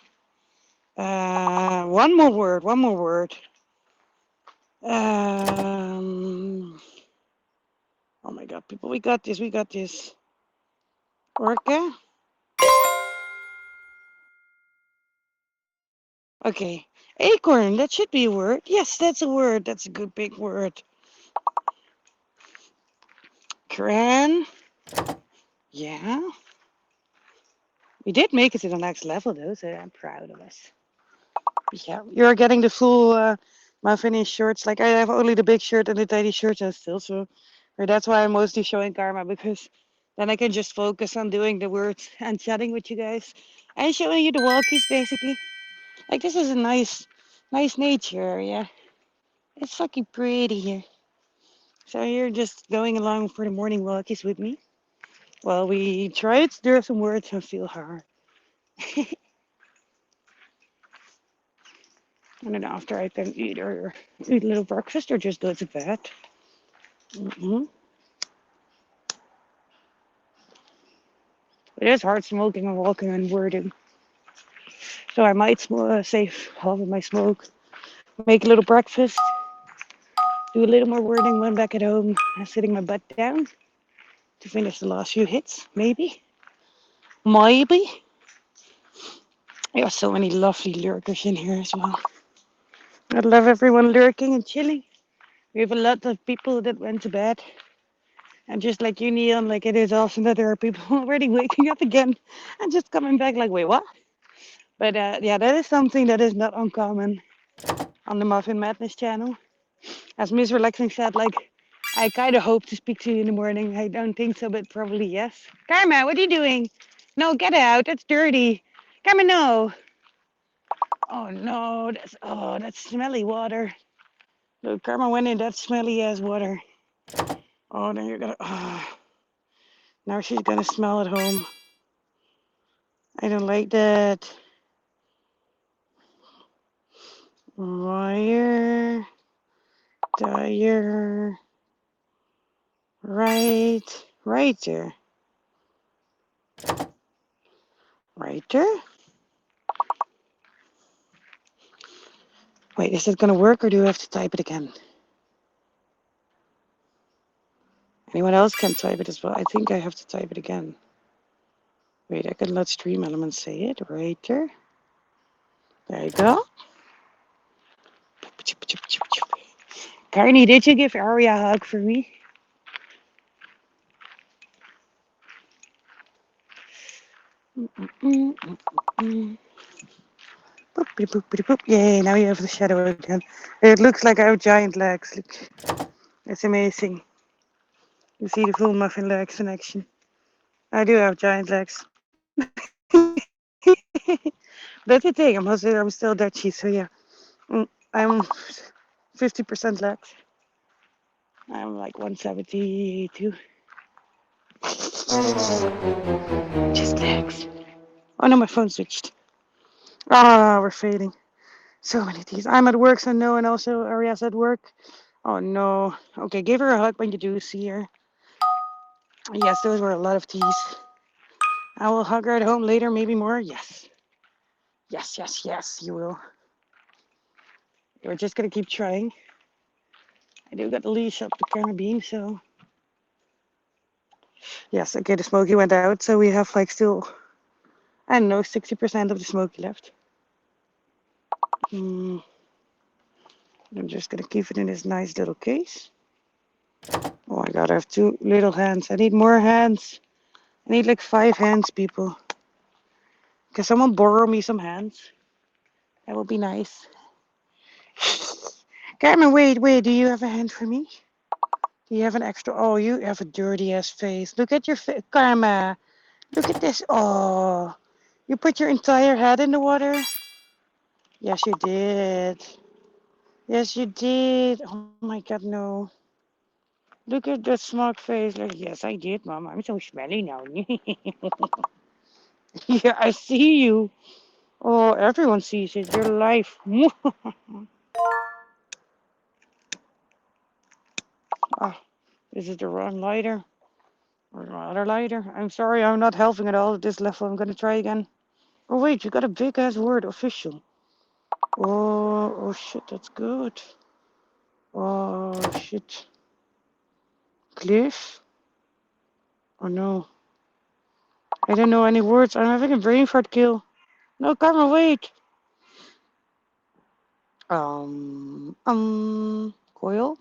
One more word, one more word. Oh my god, people, we got this, we got this. Orca? Okay. Acorn, that should be a word. Yes, that's a word. That's a good big word. Cran? Yeah. We did make it to the next level though, so I'm proud of us. Yeah, you're getting the full muffin shorts. Like I have only the big shirt and the tiny shirt still, so or that's why I'm mostly showing Karma because then I can just focus on doing the words and chatting with you guys and showing you the walkies basically. Like this is a nice nature area. It's fucking pretty here. So you're just going along for the morning walkies with me? Well, we tried to do some words and feel hard. And then after I can eat or eat a little breakfast or just go to bed. It is hard smoking and walking and wording. So I might save half of my smoke, make a little breakfast, do a little more wording when back at home, and sitting my butt down to finish the last few hits, maybe. Maybe. There are so many lovely lurkers in here as well. I love everyone lurking and chilling. We have a lot of people that went to bed. And just like you, Neon, like it is awesome that there are people already waking up again and just coming back like, wait, what? But yeah, that is something that is not uncommon on the Muffin Madness channel. As Miss Relaxing said, like, I kind of hope to speak to you in the morning. I don't think so, but probably yes. Karma, what are you doing? No, get out. That's dirty. Karma, no. Oh no, that's smelly water. Look, Karma went in that smelly ass water. Oh, then you're gonna. Now she's gonna smell at home. I don't like that. Wire, tire, right there. Right there. Wait, is it gonna work or do I have to type it again? Anyone else can type it as well? I think I have to type it again. Wait, I can let stream elements say it right there. There you go. Carney, did you give Aria a hug for me? Boop, boop, boop, boop. Yay, now you have the shadow again. It looks like I have giant legs. Look. It's amazing. You see the full muffin legs in action. I do have giant legs. That's the thing. I'm still Dutchy, so yeah. I'm 50% legs. I'm like 172. Just legs. Oh no, my phone switched. Ah, we're fading. So many T's. I'm at work, so no, and also Aria's at work. Oh no. Okay, give her a hug when you do see her. Yes, those were a lot of T's. I will hug her at home later, maybe more. Yes. Yes, yes, yes, you will. We're just gonna keep trying. I do got the leash up to Carabine, so. Yes, okay, the smoky went out, so we have like still, I don't know, 60% of the smoky left. I'm just gonna keep it in this nice little case. Oh my god, I have 2 little hands. I need more hands. I need like 5 hands, people. Can someone borrow me some hands? That would be nice. Carmen, wait, do you have a hand for me? Do you have an extra? Oh, you have a dirty ass face. Look at your face, Karma. Look at this. Oh, you put your entire head in the water? Yes, you did. Yes, you did. Oh my god, no. Look at that smug face. Like, yes, I did, Mom. I'm so smelly now. Yeah, I see you. Oh, everyone sees it. Your life. Oh, this is the wrong lighter. Or the other lighter. I'm sorry, I'm not helping at all at this level. I'm gonna try again. Oh wait, you got a big ass word, official. Oh shit, that's good. Oh shit. Cliff? Oh no. I don't know any words. I'm having a brain fart kill. No, Karma, wait. Coil?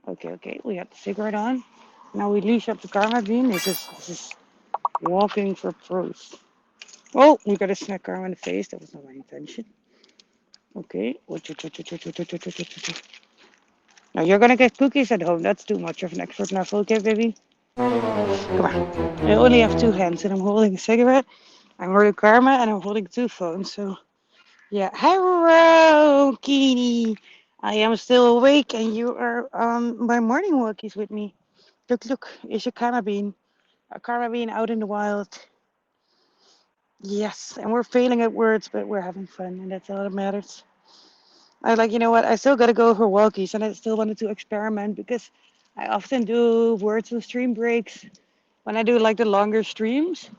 Okay, we got the cigarette on. Now we leash up the Karma bean. This is walking for proof. Oh, we got a smack Karma in the face. That was not my intention. Okay. Now you're gonna get cookies at home. That's too much of an effort now. Okay, baby? Come on. I only have 2 hands and I'm holding a cigarette. I'm holding Karma and I'm holding 2 phones. So, yeah. Hello, Kitty. I am still awake and you are on my morning walkies with me. Look. Is your Karma bean. A Karma bean out in the wild. Yes. And we're failing at words, but we're having fun and that's all that matters. I like, you know what? I still gotta go for walkies, and I still wanted to experiment because I often do words with stream breaks when I do like the longer streams.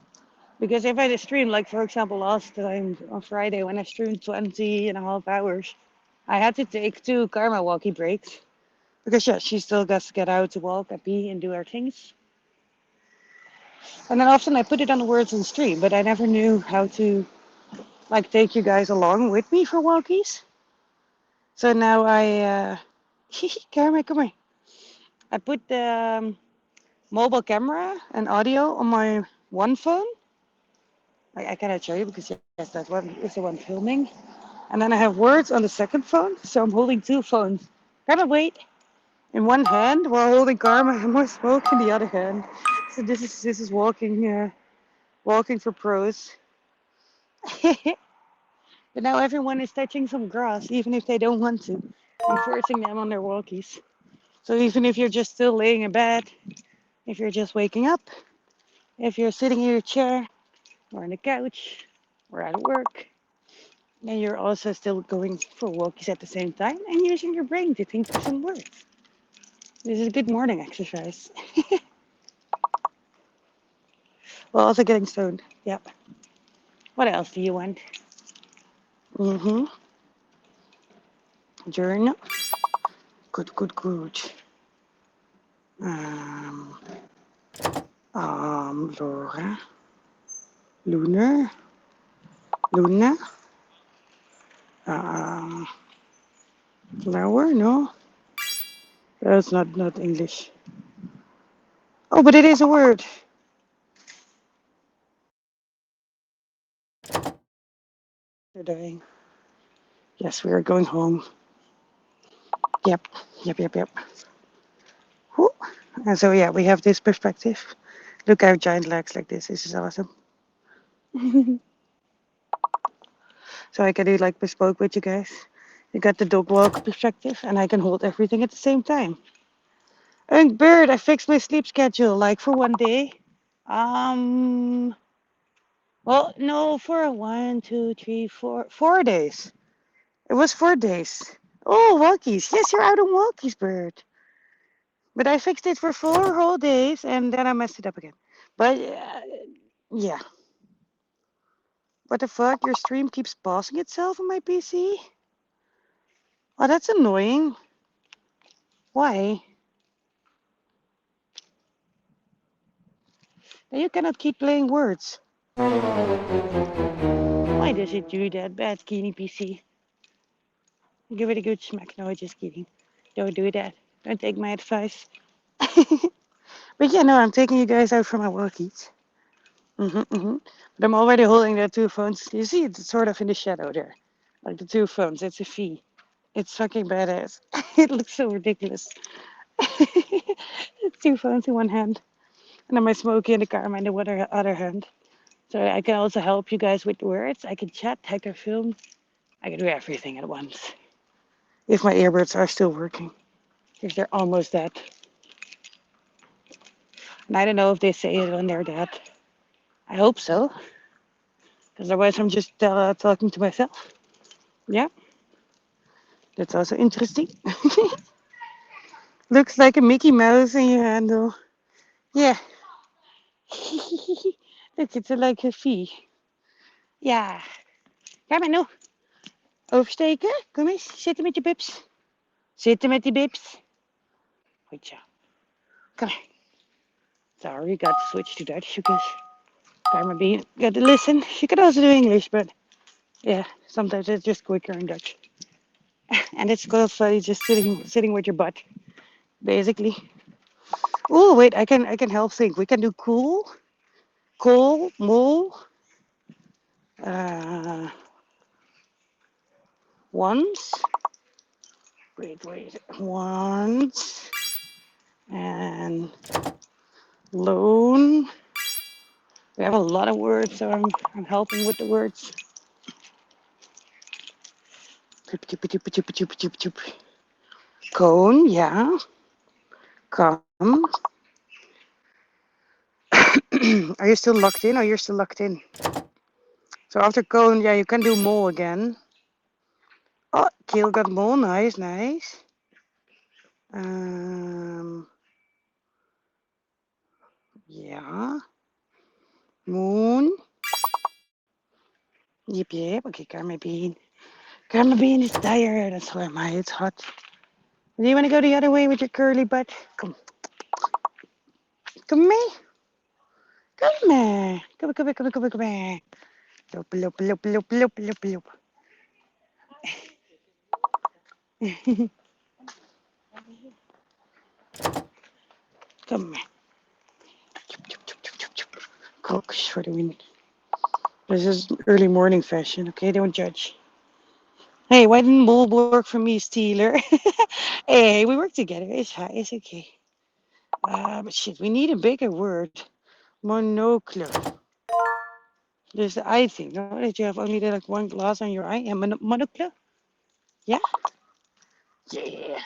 Because if I just stream, like for example, last time on Friday when I streamed 20.5 hours, I had to take 2 Karma walkie breaks because yeah, she still gets to get out to walk and pee and do her things. And then often I put it on the words on stream, but I never knew how to like take you guys along with me for walkies. So now Karma, come here. I put the mobile camera and audio on my one phone. I cannot show you because yes, that one is the one filming. And then I have words on the second phone, so I'm holding 2 phones. Gotta wait in one hand while holding Karma and my smoke in the other hand. So this is walking for pros. But now everyone is touching some grass, even if they don't want to. I'm forcing them on their walkies. So even if you're just still laying in bed, if you're just waking up, if you're sitting in your chair or on the couch or at work, then you're also still going for walkies at the same time and using your brain to think of some words. This is good morning exercise. Well, also getting stoned. Yep. What else do you want? Mm-hmm. Journal. Good, good, good. Um, Laura. Lunar. Luna. Um, Flower? No. That's not English. Oh, but it is a word. They're dying. Yes, we are going home. Yep. Yep, yep, yep. Whew. And so, yeah, we have this perspective. Look, I have giant legs like this. This is awesome. So I can do like bespoke with you guys. You got the dog walk perspective, and I can hold everything at the same time. And Bird, I fixed my sleep schedule like for one day. Um, well, no, for 4 days. It was 4 days. Oh, walkies. Yes, you're out on walkies, Bird. But I fixed it for 4 whole days, and then I messed it up again. But yeah. What the fuck? Your stream keeps pausing itself on my PC? Oh, that's annoying. Why? You cannot keep playing words. Why does it do that, bad skinny PC? Give it a good smack. No, just kidding. Don't do that. Don't take my advice. But yeah, no, I'm taking you guys out for my walkies. But I'm already holding the two phones. You see, it's sort of in the shadow there. Like the two phones. It's a V. It's fucking badass. It looks so ridiculous. Two phones in one hand. And then my smoky in the car in the other hand. So I can also help you guys with words. I can chat, I can film. I can do everything at once. If my earbuds are still working. If they're almost dead. And I don't know if they say it when they're dead. I hope so. Because otherwise I'm just talking to myself. Yeah. That's also interesting. Looks like a Mickey Mouse in your handle. Yeah. Look, it's like a V. Ja. Ga maar nu. Oversteken. Kom eens. Zitten met je bips. Zitten met die bips. Goed zo. Come on. Sorry, you got to switch to Dutch because Karma Bean got to listen. She could also do English, but yeah, sometimes it's just quicker in Dutch. And it's quite funny just sitting with your butt, basically. Oh wait, I can help think. We can do cool, mole, uh, once. Wait, once and loan. We have a lot of words, so I'm helping with the words. Cone, yeah. Come. Are you still locked in? Oh, you're still locked in. So after cone, yeah, you can do mole again. Oh, kill got mole. Nice, nice. Yeah. Moon. Yep, yep. Okay, Karma Bean. Karma Bean is tired. That's why my it's hot. Do you want to go the other way with your curly butt? Come. Come here. Come here. Come here. Loop, loop, loop, loop, loop, loop, loop. Come here. Cooks for the win. This is early morning fashion, okay? Don't judge. Hey, why didn't Bull work for me, Steeler? Hey, we work together. It's fine. It's okay. But shit, we need a bigger word. Monocle. There's the eye thing, no? That you have only like one glass on your eye. Yeah, monocle? Yeah? Yeah.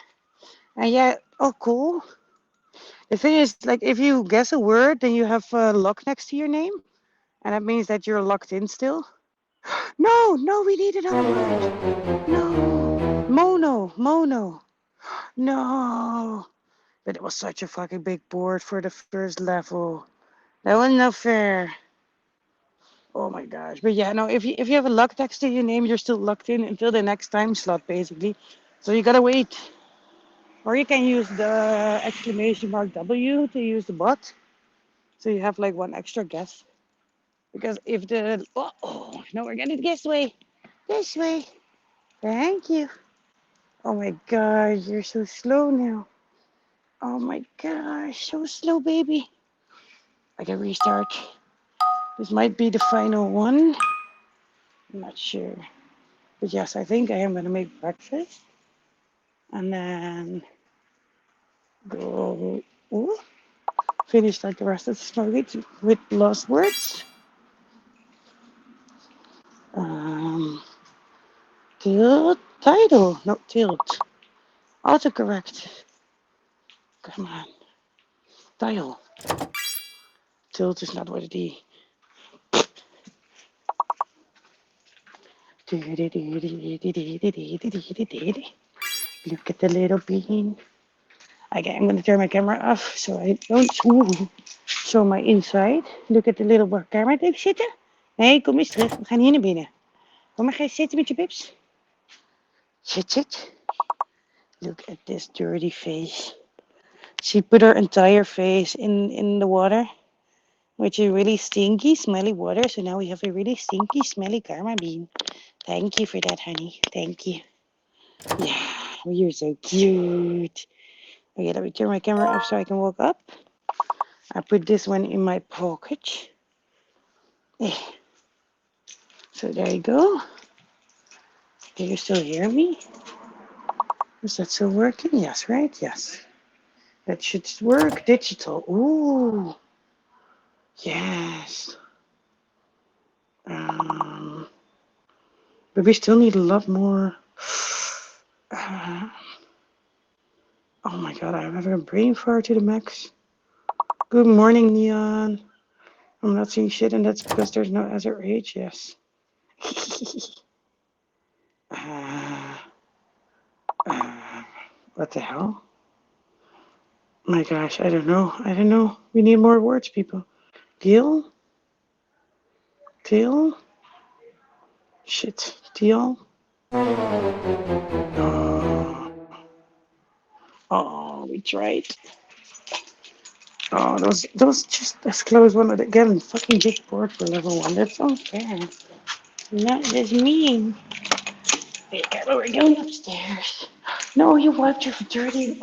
And yeah, oh, cool. The thing is, like, if you guess a word, then you have a lock next to your name. And that means that you're locked in still. No, we need another word. No. Mono. No. But it was such a fucking big board for the first level. That was not fair. Oh my gosh. But yeah, no, if you have a luck text to your name, you're still locked in until the next time slot, basically. So you gotta wait. Or you can use the exclamation mark W to use the bot. So you have like one extra guess. Because if the no, we're gonna this way. This way. Thank you. Oh my gosh, you're so slow now. Oh my gosh, so slow, baby. I can restart. This might be the final one. I'm not sure. But yes, I think I am gonna make breakfast and then go ooh, finish like the rest of the smoke with lost words. Um, tilt title, not tilt. Autocorrect. Come on. Title. Tilt is not what it is. Look at the little bean. Okay, I'm gonna turn my camera off so I don't show my inside. Look at the little camera. Even zitten? Nee, kom eens terug. We gaan hier naar binnen. Kom maar, ga je zitten met je pips? Sit. Look at this dirty face. She put her entire face in the water, which is really stinky, smelly water. So now we have a really stinky, smelly karma bean. Thank you for that, honey. Thank you. Yeah, you're so cute. Okay, let me turn my camera off so I can walk up. I put this one in my pocket. So there you go. Can you still hear me? Is that still working? Yes, right? Yes. That should work. Digital. Ooh. Yes. But we still need a lot more. Oh my god, I'm having a brain fart to the max. Good morning, Neon. I'm not seeing shit, and that's because there's no SRH. Yes. What the hell? My gosh, I don't know. I don't know. We need more words, people. Deal? Deal? Shit. Deal? Oh, we tried. Oh, those just as close one again. Fucking big board for level one. That's unfair. Not just mean. Yeah, we're going upstairs. No, you wiped your dirty.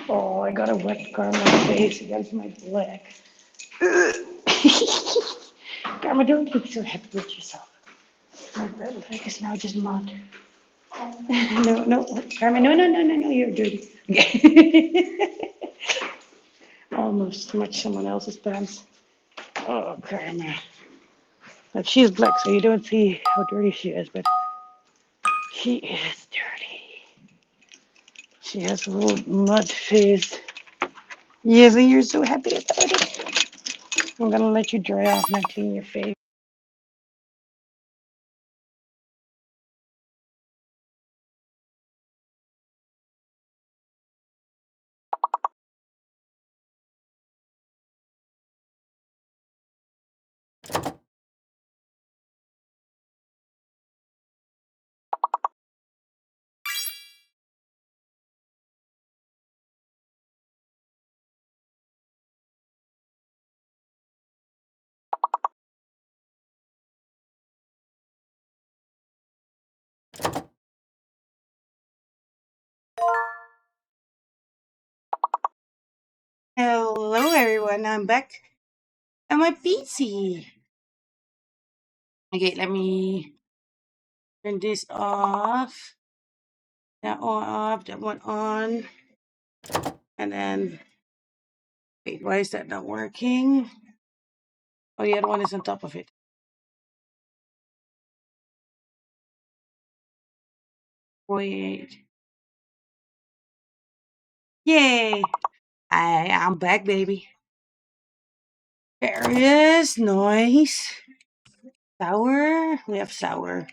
Oh, I got a wet karma face against my black. Karma, don't look so happy with yourself. My black is now just mud. No, Karma, no, you're dirty. Almost smudged someone else's pants. Oh, Karma. Like, she's black, so you don't see how dirty she is, but she is dirty. She has a little mud face. Yes, and you're so happy about it. I'm gonna let you dry off and clean your face. Hello, everyone. I'm back on my PC. Okay, let me turn this off. That one off. That one on. And then, wait, why is that not working? Oh, the other one is on top of it. Wait. Yay! I'm back, baby. There it is. Nice. Sour. We have sour.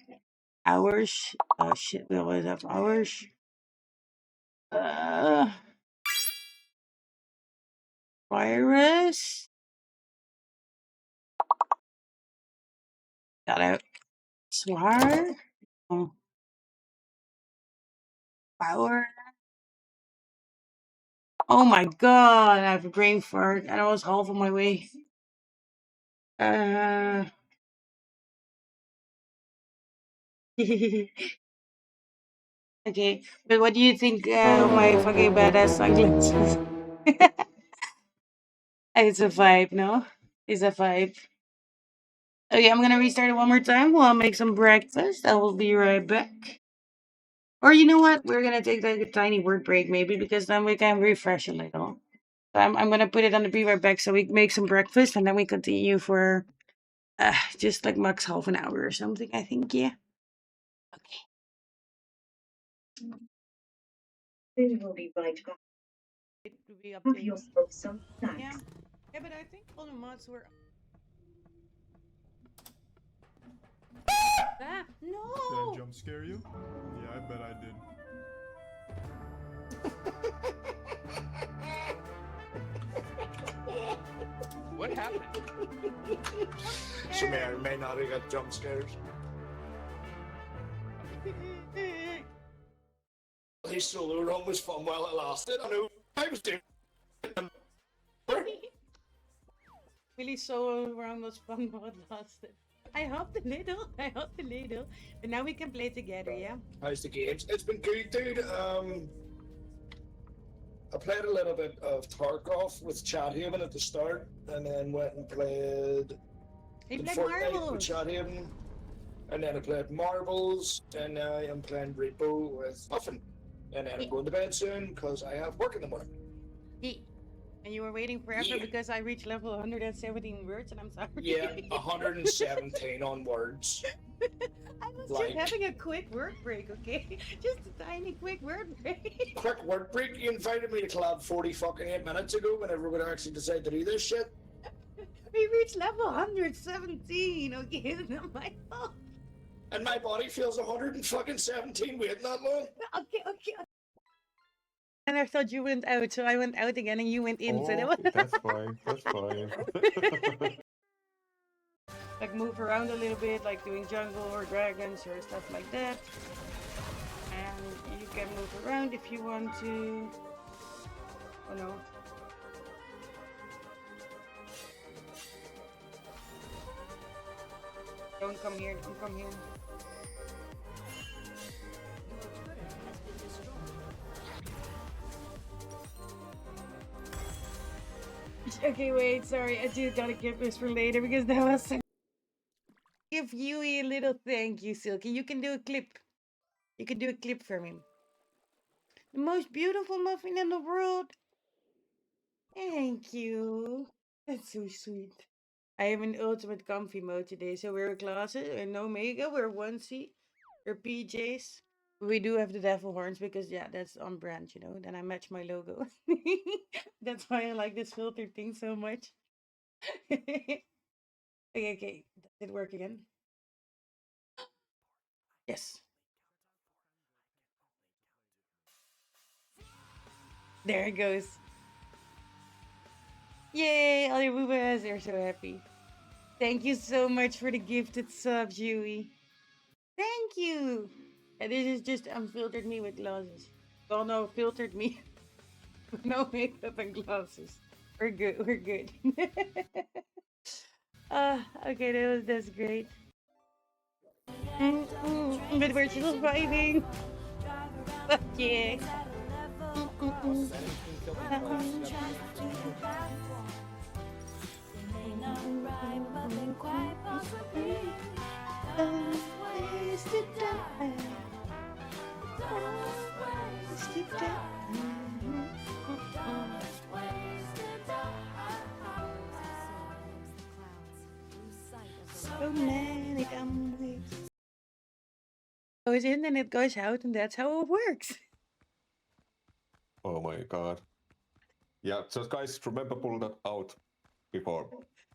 Hours. Oh shit, we always have hours. Uh, Virus. Got out. Swar. Oh. Power. Oh my god, I have a brain fart and I was half on my way. Okay, but what do you think of my fucking badass sunglasses? It's a vibe, no? It's a vibe. Okay, I'm gonna restart it one more time while I make some breakfast. I will be right back. Or you know what? We're gonna take like a tiny word break maybe because then we can refresh a little. So I'm gonna put it on the be right back so we make some breakfast and then we continue for just like max half an hour or something, I think, yeah. It will be right back. It will be Have yourself some snacks. Yeah. Yeah, but I think all the mods were. Ah, Did no! I jump scare you? Yeah, I bet I did. What happened? So may or may not have got jump scares. His solo run was fun while it lasted. I know I was doing. Really solo round was fun while it lasted. I hopped a little, but now we can play together, yeah? How's the games? It's been good, dude. I played a little bit of Tarkov with Chathaven at the start, and then went and played Fortnite with Chathaven, and then I played Marbles, and now I'm playing Repo with Muffin. And then I'm going to bed soon because I have work in the morning. And you were waiting forever because I reached level 117 words, and I'm sorry. Yeah, 117 on words. I was just having a quick word break, okay? Just a tiny quick word break. Quick word break? You invited me to collab 8 minutes ago whenever we actually decided to do this shit. We reached level 117, okay? It's not my fault. And my body feels 117 waiting that long. Okay. And I thought you went out, so I went out again and you went in. Oh, so that was... that's fine. That's fine. Like move around a little bit, like doing jungle or dragons or stuff like that. And you can move around if you want to. Oh no. Don't come here, don't come here. Okay, wait, sorry, I do gotta keep this for later because that was so... Give Yui a little thank you, Silky. You can do a clip. You can do a clip for me. The most beautiful muffin in the world. Thank you. That's so sweet. I have an ultimate comfy mode today, so we're glasses and no makeup, we're onesie, we're PJs. We do have the devil horns because yeah, that's on brand, you know. Then I match my logo. That's why I like this filtered thing so much. Okay, does it work again? Yes. There it goes. Yay, all your boobas are so happy. Thank you so much for the gifted sub, Yui. Thank you. And this is just unfiltered me with glasses. Well, no, filtered me. No makeup and glasses. We're good. We're good. Okay, that's great. But we're still vibing. Fuck yeah. So many dumb ways. Goes in and it goes out, and that's how it works. Oh my god. Yeah, just guys, remember pull that out before,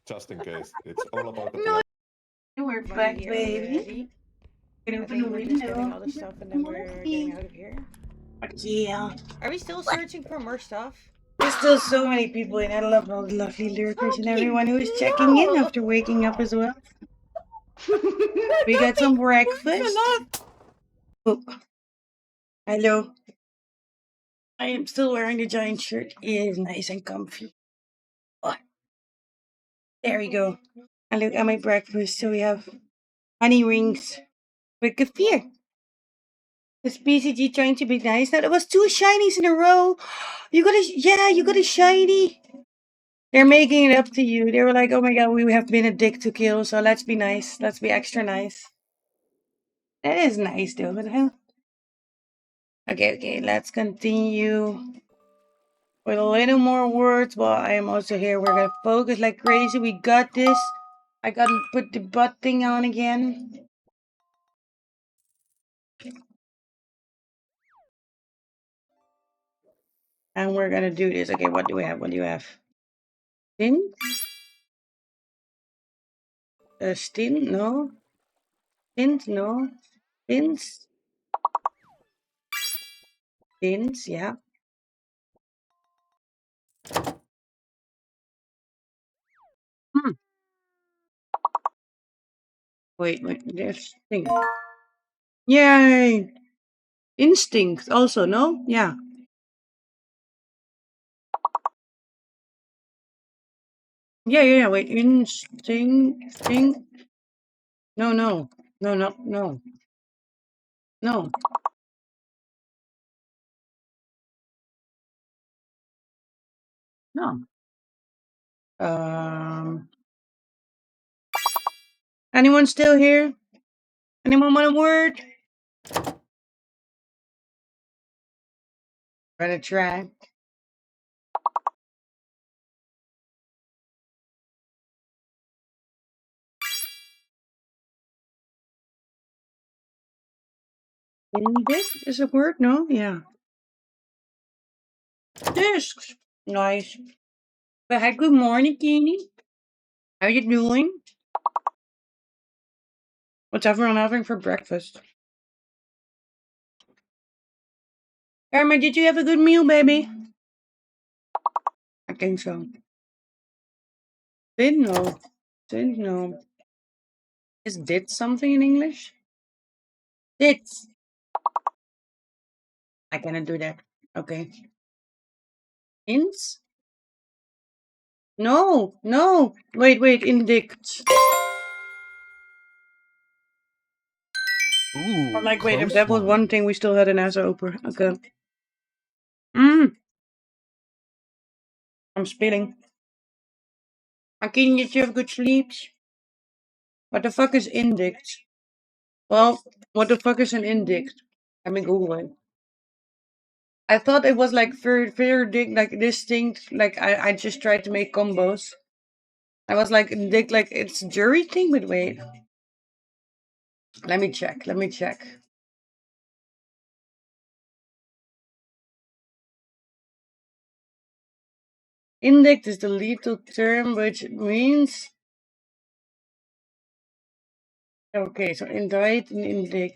just in case. It's all about the play. We're back, baby. We're open the window. Getting all the stuff, and then we're getting out of here. Yeah. Are we still searching for more stuff? There's still so many people in. I love all the lovely lurkers and everyone who is checking in after waking up as well. We got some breakfast. Oh, hello. I am still wearing the giant shirt. It is nice and comfy. Oh, there we go. And look at my breakfast. So we have honey rings with kefir. Is BCG trying to be nice? Now, that was two shinies in a row. You got you got a shiny. They're making it up to you. They were like, oh my god, we have been a dick to kill, so let's be nice. Let's be extra nice. That is nice, though. What the hell? Okay, let's continue with a little more words while I am also here. We're gonna focus like crazy. We got this. I gotta put the butt thing on again. And we're gonna do this. Okay, what do we have? What do you have? Stint? Stint? No. Stint? No. Stints? Stints, yeah. Hmm. Wait, there's thing. Yay! Instinct also, no? Yeah. Yeah. Wait, instinct. No. No. No. Anyone still here? Anyone want a word? Gonna try. Indict is a word? No? Yeah. Discs. Nice. But hi, good morning, Keeney. How you doing? What's everyone having for breakfast? Karma, did you have a good meal, baby? I think so. Did no. Didn't know. Is did something in English? Did. I cannot do that. Okay. Ins? No. Wait. Indict. I'm Ooh, like, wait, if close that was one one. thing, we still had an ass open. Okay. I'm spilling. Akin, did you have good sleeps? What the fuck is indict? Well, what the fuck is an indict? Let me Google it. I thought it was like verdict, like distinct. Like I just tried to make combos. I was like indict, like it's jury thing. But wait, let me check. Indict is the legal term, which means okay. So indict and indict.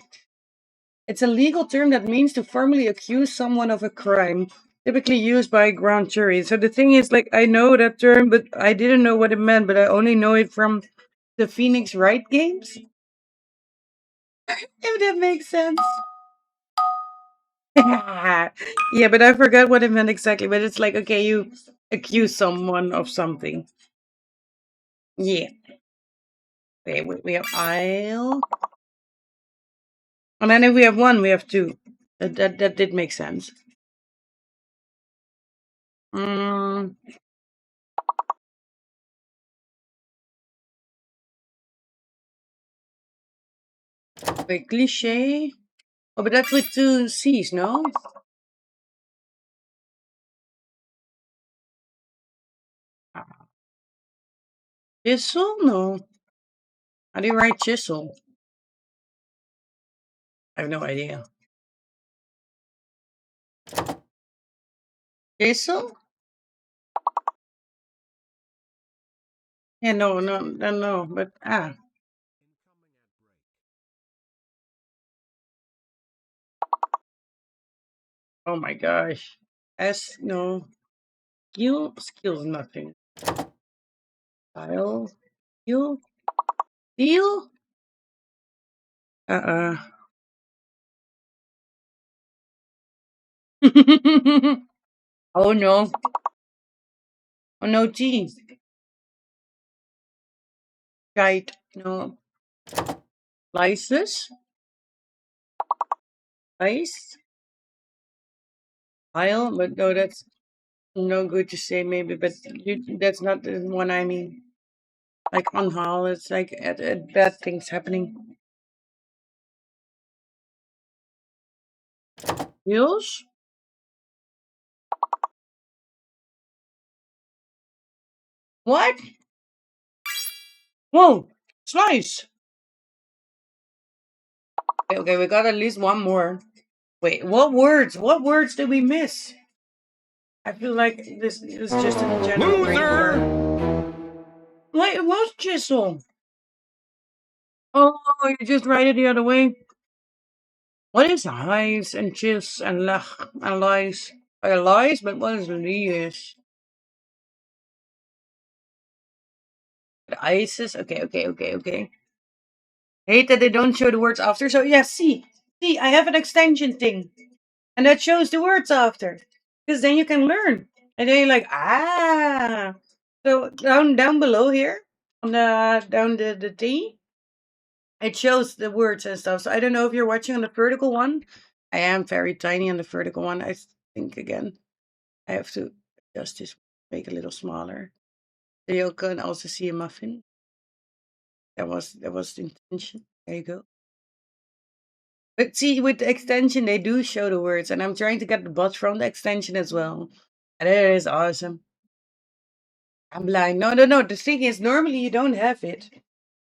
It's a legal term that means to formally accuse someone of a crime, typically used by a grand jury. So the thing is, like, I know that term, but I didn't know what it meant, but I only know it from the Phoenix Wright games. If that makes sense. Yeah, but I forgot what it meant exactly. But it's like, okay, you accuse someone of something. Yeah. Okay, we have Isle. And then if we have one, we have two. That did make sense. Mm, wait, cliche. Oh, but that's with two C's, no? Chisel? No. How do you write chisel? I have no idea. Chisel? Yeah, no, but oh my gosh. S, no. Skill's nothing. Style. Skill. Deal. Oh no. Oh no, geez. Right. No. License. Ice. Pile. But no, that's no good to say maybe. But that's not the one I mean. Like on Hall, it's like at bad things happening. Heels. What? Whoa! Slice. Okay, we got at least one more. Wait, what words? What words did we miss? I feel like this is just a general regular. Wait, it was chisel. Oh, you just write it the other way. What is highs and chis and lach and lies? Lies, but what is lies? Isis. Okay. Hate that they don't show the words after. So yeah, see, I have an extension thing, and that shows the words after, because then you can learn, and then you're like, ah. So down below here on the down the T, it shows the words and stuff. So I don't know if you're watching on the vertical one. I am very tiny on the vertical one. I think again, I have to adjust this, make it a little smaller, so you can also see a muffin. That was the intention. There you go. But see, with the extension, they do show the words, and I'm trying to get the bot from the extension as well. And it is awesome. I'm blind. No. The thing is, normally you don't have it,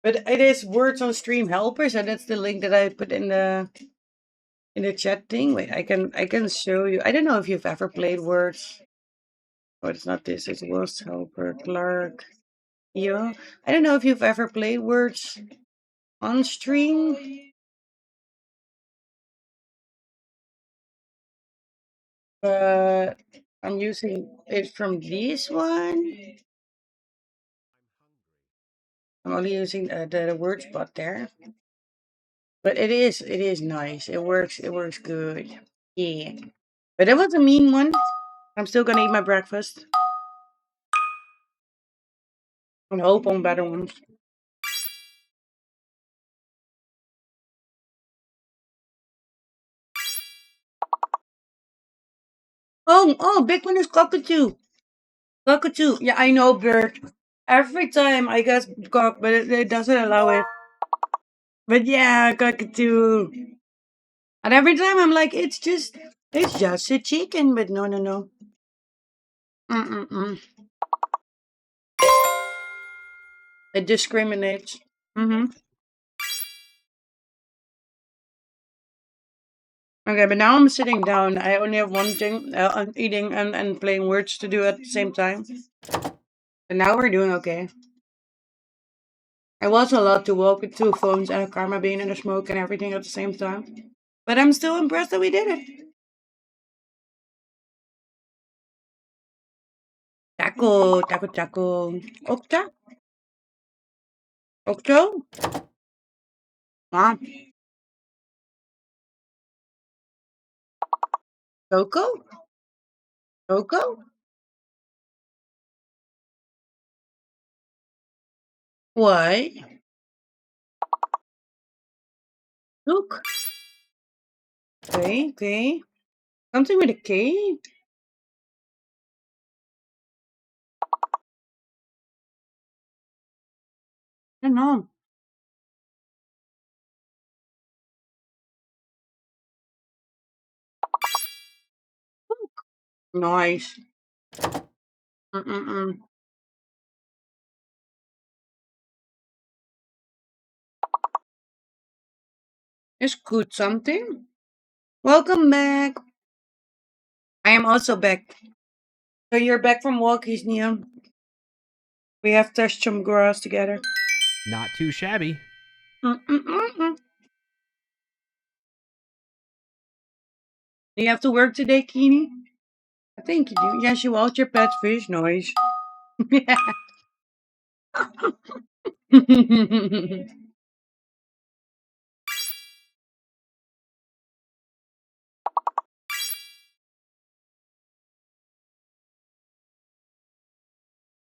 but it is words on stream helpers, and that's the link that I put in the chat thing. Wait, I can show you. I don't know if you've ever played words. Oh, it's not this. It's words helper Clark. Yeah, I don't know if you've ever played words on stream. But I'm using it from this one. I'm only using the word spot there. But it is nice. It works good. Yeah. But it was a mean one. I'm still gonna eat my breakfast. And hope on better ones. Oh, big one is cockatoo. Cockatoo. Yeah, I know, bird. Every time I guess cock, but it doesn't allow it. But yeah, cockatoo. And every time I'm like, it's just a chicken, but no. Mm. It discriminates. Mm-hmm. Okay, but now I'm sitting down. I only have one thing. I'm eating and playing words to do at the same time. And now we're doing okay. It was a lot to walk with two phones and a karma bean and a smoke and everything at the same time. But I'm still impressed that we did it. Taco. Okta? Okto? Mom. Coco? Coco? What? Look. Okay. Something with a K? I don't know. Nice. Mm. It's good something. Welcome back. I am also back. So you're back from walkies, Neon. We have touched some grass together. Not too shabby. Mm. Do you have to work today, Keeney? I think you do. Yes, you out your pet fish noise.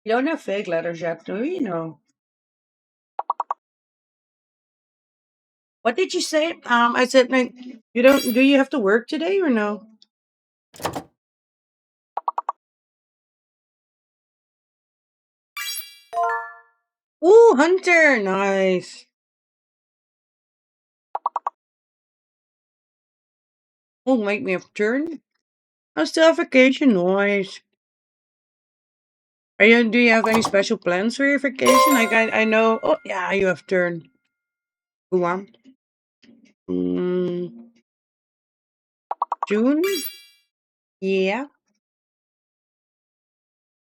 You don't have fake letters yet, do you? No. What did you say? I said like you don't. Do you have to work today or no? Ooh, Hunter, nice. Oh, make me a turn. I still have vacation, nice. Are you? Do you have any special plans for your vacation? Like I know. Oh yeah, you have turn. Go on. Mm, June. Yeah.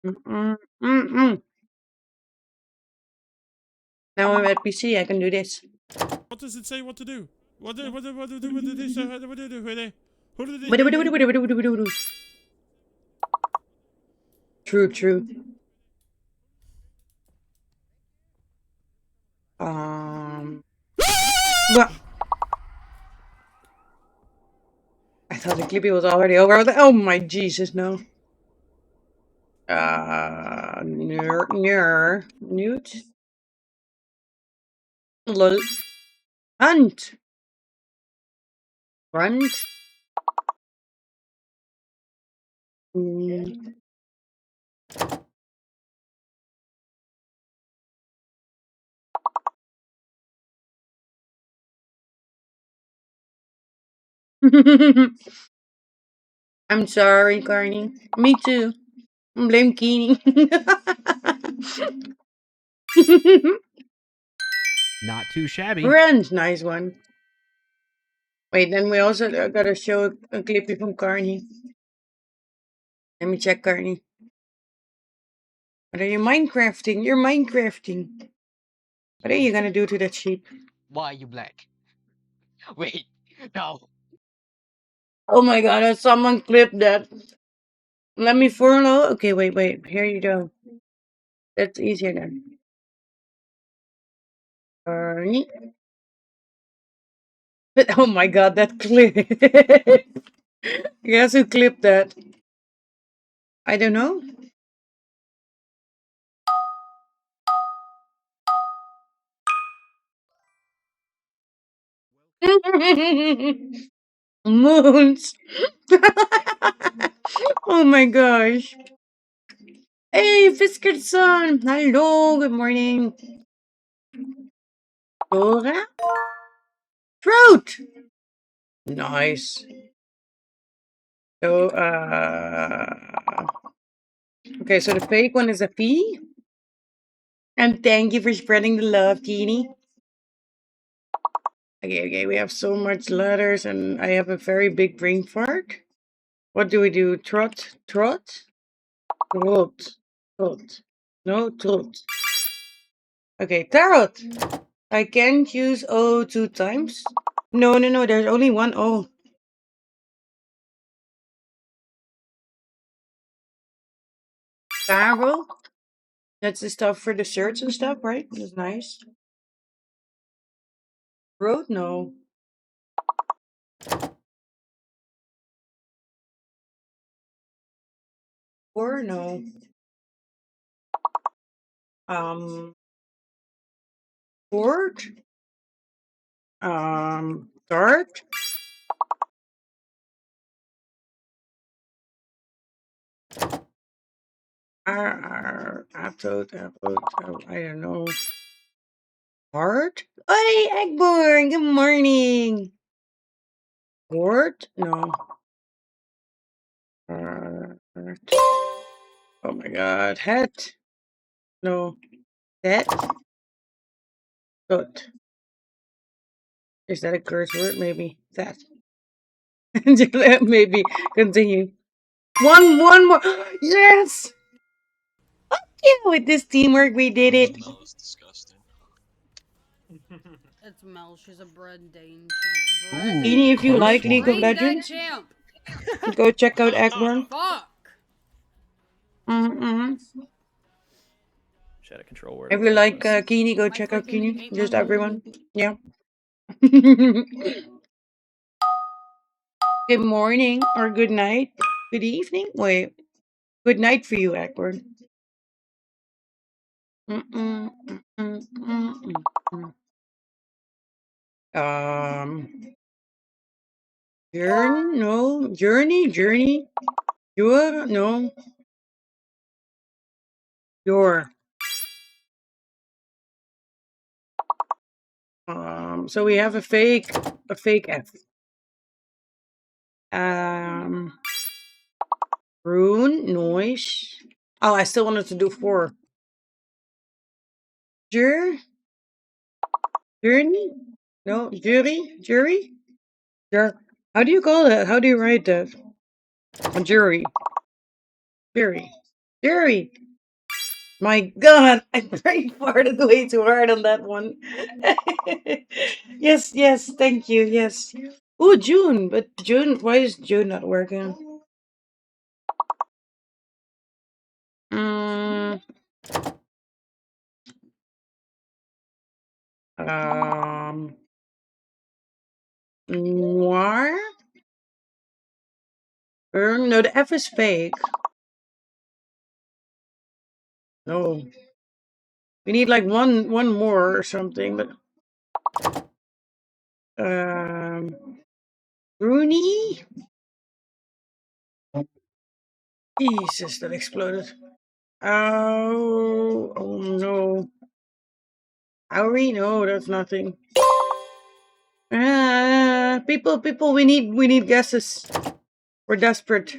Mm-mm. Mm-mm. Now I'm at PC. I can do this. What does it say what to do? What do this? What do True, true. What? I thought the clippy was already over. I was like, oh my Jesus, no. Newt. Lol. Hunt. Grunt. Mm. I'm sorry, Carney. Me too. Blame Keeney. Not too shabby. Friends, nice one. Wait, then we also gotta show a clippy from Carney. Let me check Carney. What are you Minecrafting? You're Minecrafting. What are you gonna do to that sheep? Why are you black? Wait, no. Oh my god, someone clipped that. Let me follow. Okay, wait. Here you go. That's easier then. Carney. But oh my god, that clip. Guess who clipped that? I don't know. Moons. Oh my gosh. Hey, Fiskerson. Hello, good morning. Dora? Fruit. Nice. So, okay, so the fake one is a P. And thank you for spreading the love, Teeny. Okay, we have so much letters and I have a very big brain fart. What do we do? Trot? Trot? Trot. Trot. No, trot. Okay, tarot. I can't use O 2 times. No, there's only one O. Tarot? That's the stuff for the shirts and stuff, right? That's nice. Road? No. Or no. Board? Dart? I don't know. Heart? Hey, Eggborn, good morning. Board? No. Heart. Oh my god. Hat? No. That? Foot. Is that a curse word? Maybe. That. Maybe. Continue. One more. Yes! Yeah, with this teamwork, we did it. It's Mel. She's a bred Dane Any if you like League of Bring that Legends, champ. go check out Eggborn. Fuck. Mm-hmm. Shadow control word. If you like Kini, go check out Kini. Just everyone. Yeah. Good morning or good night. Good evening. Wait. Good night for you, Edward. Mm-mm, mm-mm, mm-mm, mm. Journey? No. Journey? Your? No. Your. So we have a fake F. Rune, noise. Oh, I still wanted to do 4. Jur? Journey? No, jury? Jur. How do you call that? How do you write that? A jury. Jury. My God, I farted way too hard on that one. Yes, thank you, yes. Oh, June, but June, why is June not working? Mm, um, Noir? No, the F is fake. No. We need like one more or something, but Rooney? Jesus, that exploded. Oh no. Auri? No, that's nothing. People, we need guesses. We're desperate.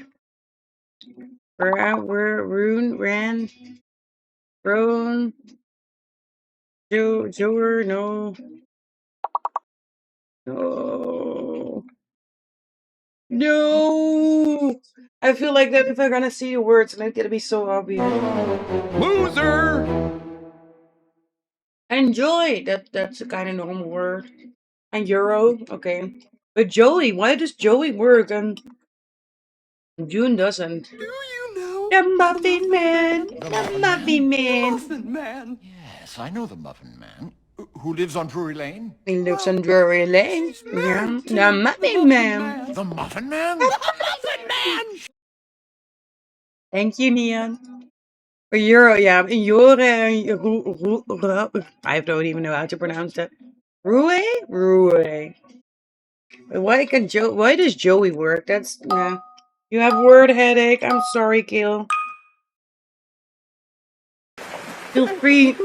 We're Rune, Ran, Roan, Joer, no. No. No. I feel like that if I'm gonna see the words and it's gonna be so obvious. Loser! Enjoy. That's a kind of normal word. And Euro, okay. But Joey, why does Joey work and June doesn't? Do you know The Muffin Man. The Muffin Man. Muffin Man? Yes, I know the Muffin Man. Who lives on Drury Lane? He lives on Drury Lane. Yeah. The Muffin Man. The Muffin Man? The Muffin Man! Thank you, Neon. For Euro, yeah. Euro, I don't even know how to pronounce that. Rue? Rue. Why does Joey work? That's nah. You have word headache. I'm sorry, Gil. Feel free.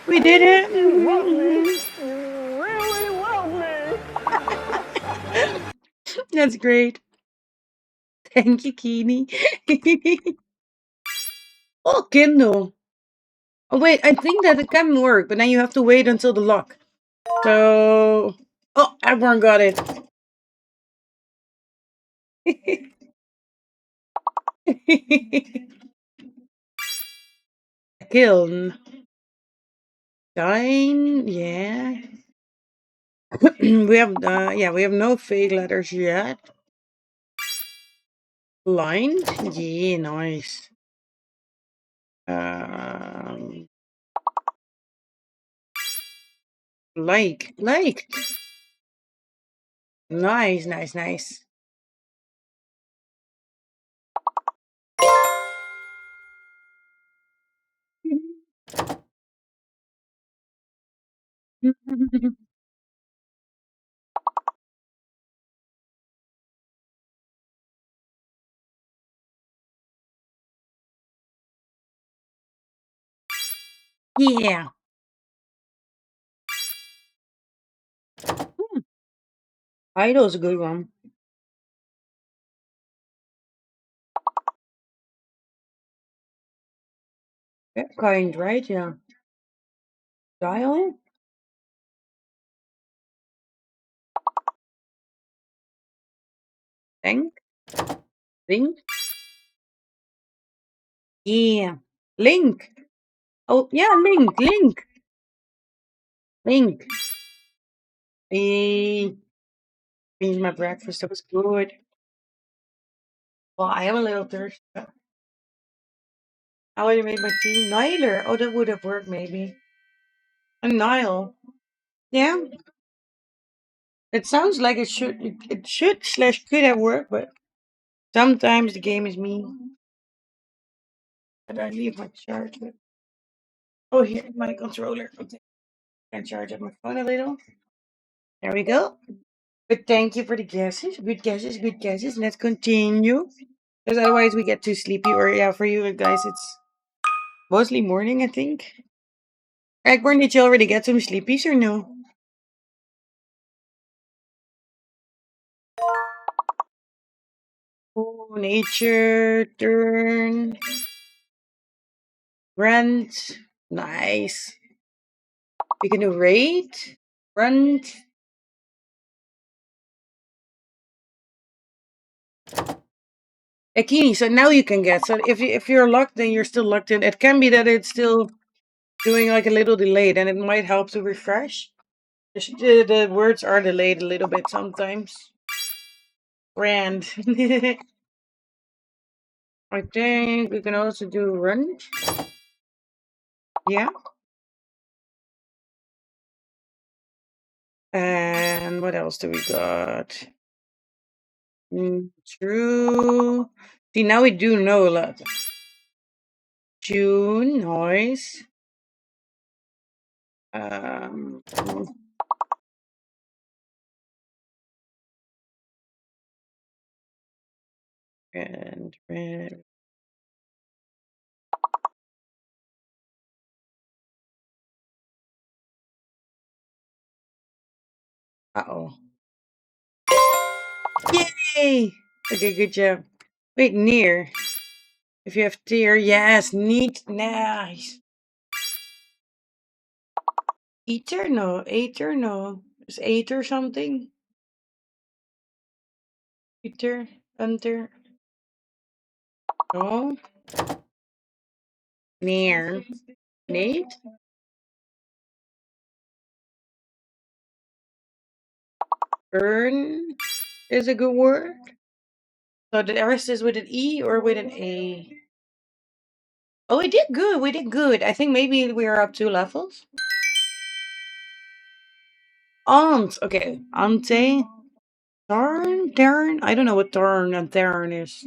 We did it. You really love me. That's great. Thank you, Keeney. Oh, Kindle. Oh wait, I think that it can work, but then you have to wait until the lock. So, oh, everyone got it. Kiln. Dine, yeah. we have no fake letters yet. Blind, yeah, nice. Like, nice. Yeah. Idol's a good one. That kind, right? Yeah. Dial? Think? Link? Yeah. Link. Oh, yeah, link. Link. Finish my breakfast. That was good. Well, I am a little thirsty. I already made my tea. Nyler. Oh, that would have worked maybe. A Nile. Yeah. It sounds like it should slash could have worked, but sometimes the game is mean. But I leave my charger. Oh, here, my controller. Okay. I can charge up my phone a little. There we go. But thank you for the guesses. Good guesses, good guesses. Let's continue. Because otherwise we get too sleepy. Or yeah, for you guys, it's mostly morning, I think. Eggborn, did you already get some sleepies or no? Oh, nature, turn, rent. Nice. We can do rate, rent. Akini, so now you can get. So if you're locked, then you're still locked in. It can be that it's still doing like a little delay, then it might help to refresh. The words are delayed a little bit sometimes. Grand. I think we can also do run. Yeah. And what else do we got? True. See, now we do know a lot. Tune, noise. Um, and red. Uh-oh. Yay! Okay, good job. Wait, near. If you have tier, yes, neat, nice. Eater? No. Aether? No. Is Aether something? Eater? Hunter? No. Near. Nate? Earn is a good word. So the rest is with an E or with an A? Oh, we did good. We did good. I think maybe we are up 2 levels. Aunt. Okay. Ante. Tarn? Tarn? I don't know what Tarn and Tarn is.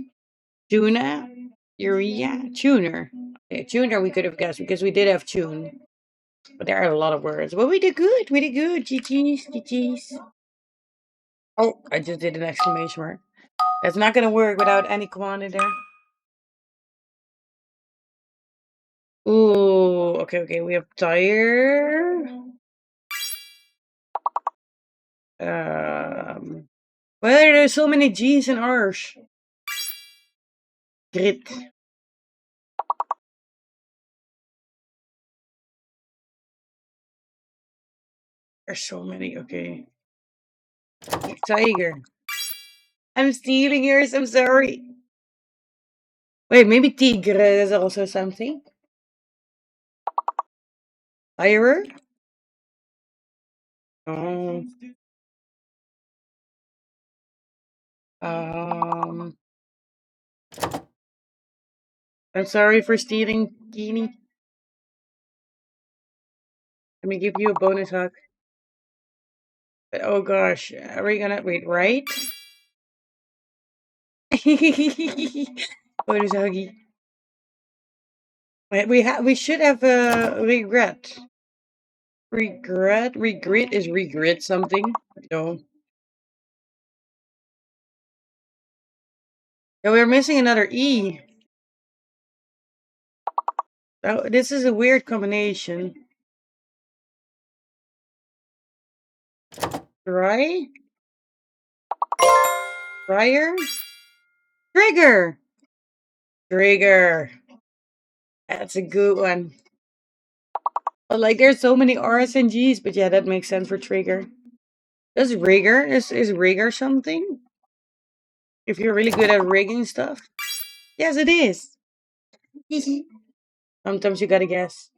Tuna? Urea? Tuner. Okay, tuner we could have guessed because we did have tune. But there are a lot of words. But we did good. We did good. GG's. GG's. Oh, I just did an exclamation mark. That's not going to work without any command in there. Ooh, okay, okay. We have tire. Why are there so many G's and R's? Grit. There's so many. Okay. Tiger. I'm stealing yours. I'm sorry. Wait, maybe tigre is also something. Tiger. Oh. Um. I'm sorry for stealing, Genie. Let me give you a bonus hug. But, oh gosh, are we gonna wait? Right? Bonus huggy. Wait, we should have a regret. Regret? Regret is regret something? No. Yeah, we're missing another E. Oh, this is a weird combination. Dry? Dryer? Trigger! Trigger. That's a good one. But like there's so many R's and G's, but yeah, that makes sense for trigger. Does rigger is rigger something? If you're really good at rigging stuff? Yes, it is. Sometimes you gotta guess.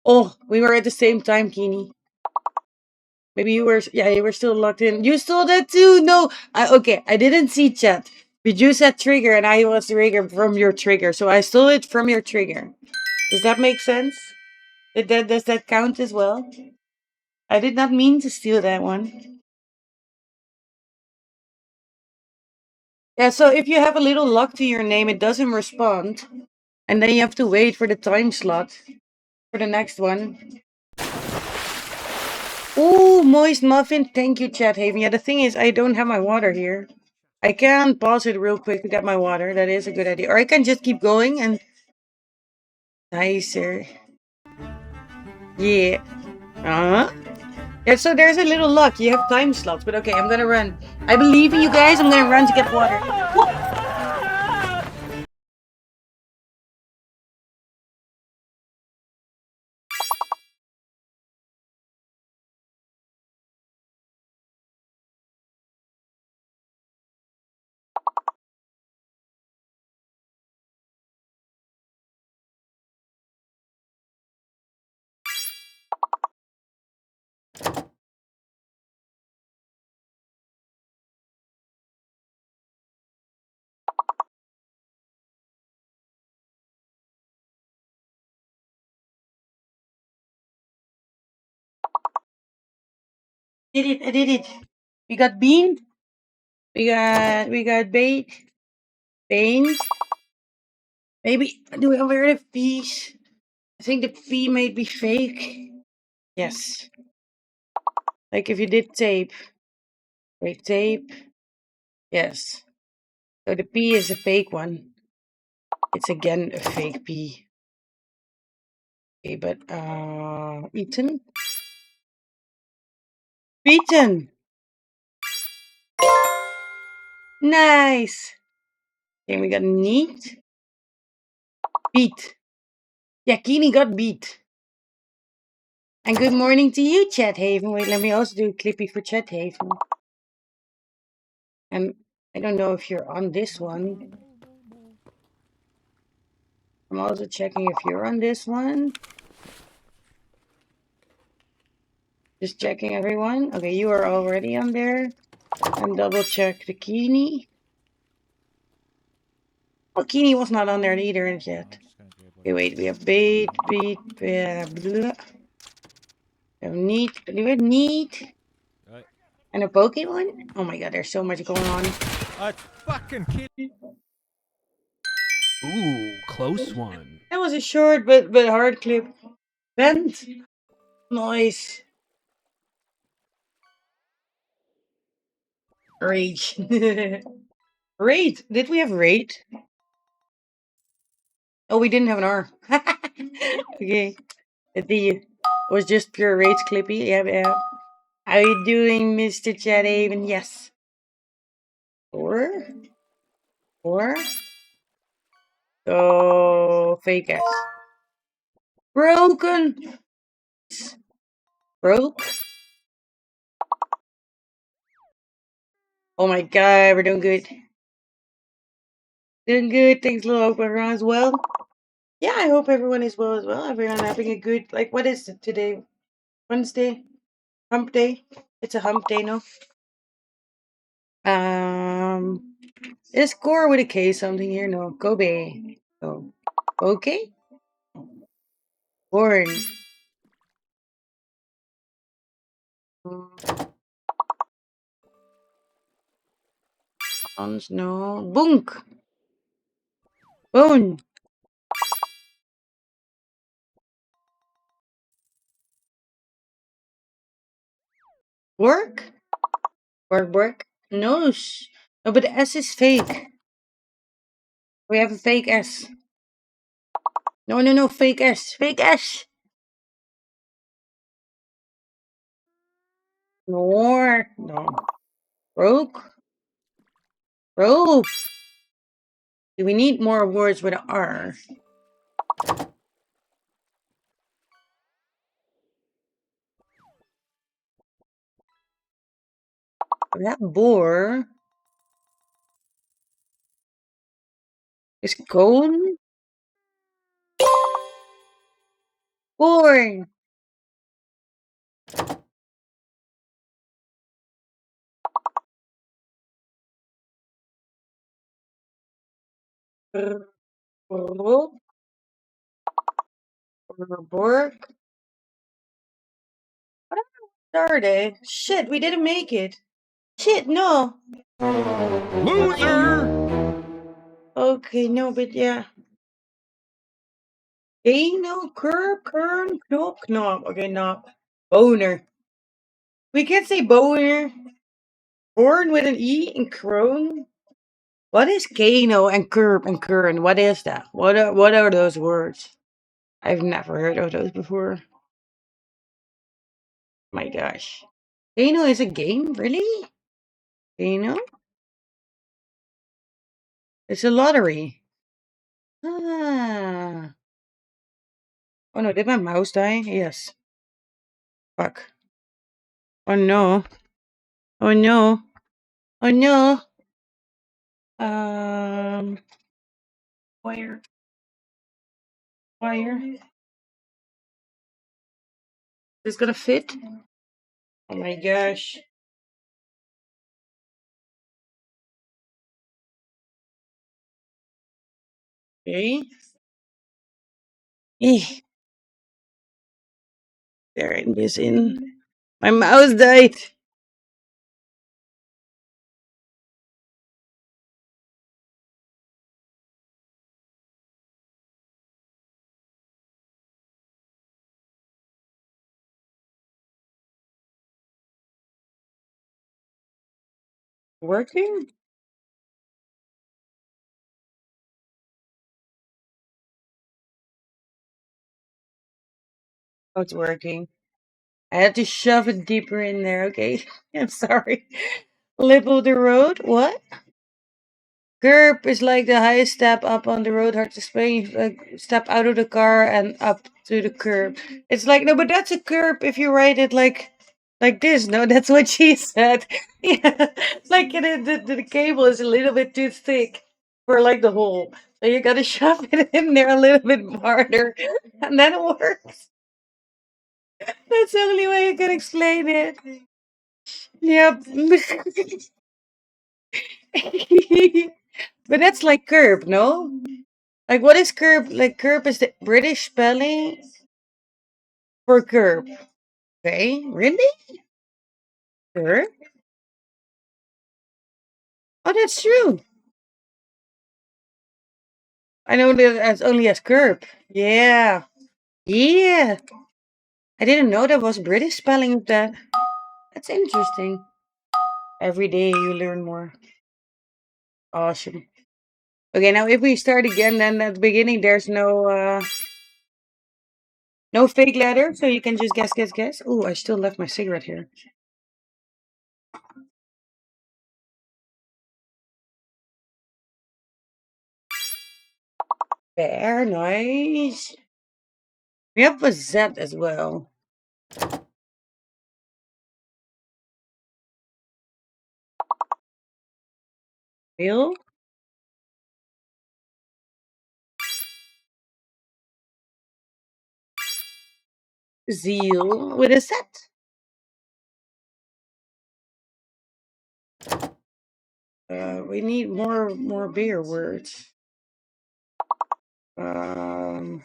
Oh, we were at the same time, Kini. Maybe you were, yeah, you were still locked in. You saw that too? No, okay, I didn't see chat But you said trigger and I was trigger from your trigger. So I stole it from your trigger. Does that make sense? Does that count as well? I did not mean to steal that one. Yeah, so if you have a little luck to your name, it doesn't respond. And then you have to wait for the time slot for the next one. Ooh, moist muffin. Thank you, Chat Haven. Yeah, the thing is, I don't have my water here. I can pause it real quick to get my water. That is a good idea. Or I can just keep going and... Nicer. Yeah. Uh-huh. Yeah, so there's a little luck. You have time slots. But okay, I'm gonna run. I believe in you guys. I'm gonna run to get water. Whoa. Did it, I did it. We got bean. We got bait. Bane. Maybe do we wear the peas? I think the P may be fake. Yes. Like if you did tape. Wait, tape. Yes. So the P is a fake one. It's again a fake P. Okay, but Ethan? Beaten! Nice! Okay, we got neat. Beat. Yeah, Keeney got beat. And good morning to you, Chat Haven. Wait, let me also do a clippy for Chat Haven. And I don't know if you're on this one. I'm also checking if you're on this one. Just checking everyone. Okay, you are already on there. And double check the Keeney. Oh, Keeney was not on there either yet. Okay, wait, we have bait, beat, blah. We have neat. Do we have neat? And a Pokemon? Oh my god, there's so much going on. Fucking kid. Ooh, close one. That was a short but hard clip. Vent. Nice. Rage. Raid. Did we have raid? Oh, we didn't have an R. Okay. It was just pure rage clippy. Yeah, yeah. How you doing, Mr. Chathaven? Yes. Or? Oh, fake ass. Broken. Broke. Oh my god, we're doing good. Doing good. Thanks, little. Hope everyone is well. Yeah, I hope everyone is well as well. Everyone having a good, like, what is it today? Wednesday? Hump day? It's a hump day, no? Is Core with a K something here? No. Kobe. Oh. Okay. Born. Hans, no. Bunk. Bone. Work? Work. No. No, but the S is fake. We have a fake S. No. Fake S. Fake S. More. No. Broke. Broke. Do we need more words with an R? That boar is cone. Corn. Bork. Started. Shit, we didn't make it. Shit, no. Loser! Okay, no, but yeah. Anal, curb, kern, knop, knop. Okay, knop. Boner. We can't say boner. Born with an E and crone. What is Kano and curb and kern? What is that? What are those words? I've never heard of those before. My gosh. Kano is a game? Really? Kano? It's a lottery. Ah. Oh no, did my mouse die? Yes. Fuck. Oh no. Oh no. Oh no. Wire. Wire. Is gonna fit? Oh my gosh. Okay. Eh. There it is in. My mouse died. Working? Oh, it's working. I had to shove it deeper in there, okay? I'm sorry. Lip of the road? What? Curb is like the highest step up on the road, hard to explain. Like step out of the car and up to the curb. It's like no, but that's a curb if you write it like this. No, that's what she said. Yeah, like the cable is a little bit too thick for like the hole, so you gotta shove it in there a little bit harder, and then it works. That's the only way you can explain it. Yep. But that's like curb, no? Like, what is curb? Like, curb is the British spelling for curb. Okay, really? Curb? Oh, that's true. I know that as only as curb. Yeah. Yeah. I didn't know there was British spelling of that. That's interesting. Every day you learn more. Awesome. Okay, now if we start again, then at the beginning there's no fake letter, so you can just guess. Oh, I still left my cigarette here. Very nice. We have a Z as well. Bill? Zeal with a set. We need more bigger words. Um,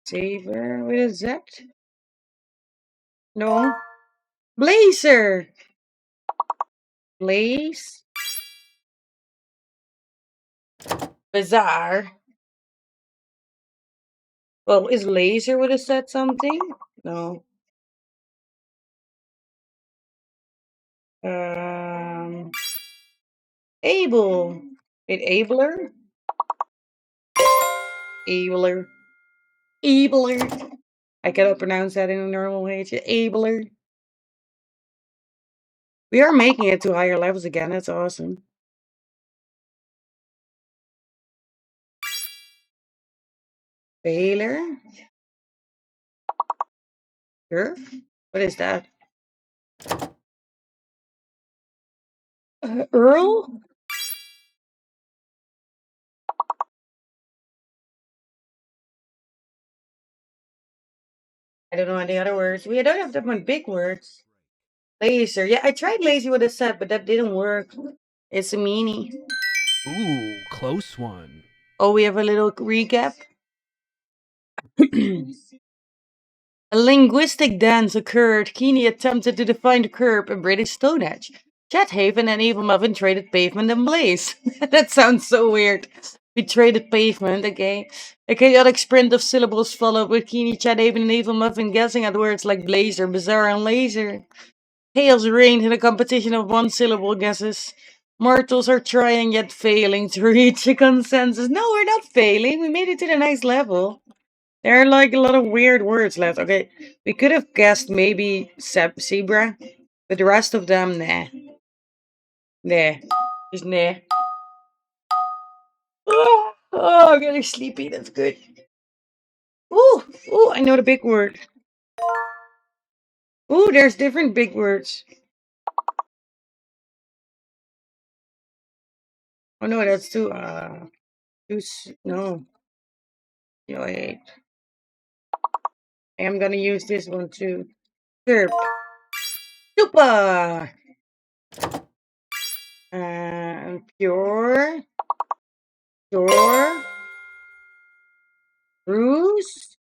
Saber with a Z. No. Blazer. Blaze. Bizarre. Well, is laser with a set something? No. Um, Able. It abler. Abler. Abler. I cannot pronounce that in a normal way. It's abler. We are making it to higher levels again. That's awesome. Baylor. Sure. What is that? Earl? I don't know any other words. We don't have that many big words. Laser. Yeah, I tried lazy with a set, but that didn't work. It's a meanie. Ooh, close one. Oh, we have a little recap. A linguistic dance occurred. Keeney attempted to define the curb in British Stonehenge. Chathaven and Evil Muffin traded pavement and blaze. That sounds so weird. We traded pavement, okay. A chaotic sprint of syllables followed with Keeney, Chathaven, and Evil Muffin guessing at words like blazer, bizarre, and laser. Chaos reigned in a competition of one-syllable guesses. Mortals are trying yet failing to reach a consensus. No, we're not failing. We made it to the next level. There are like a lot of weird words left. Okay, we could have guessed maybe zebra, but the rest of them, nah. Nah. Just nah. Oh, I'm getting sleepy. That's good. Ooh, ooh, I know the big word. Ooh, there's different big words. Oh no, that's too, no. No, wait. I'm gonna use this one too. Derp. Super. Pure. Pure. Bruce.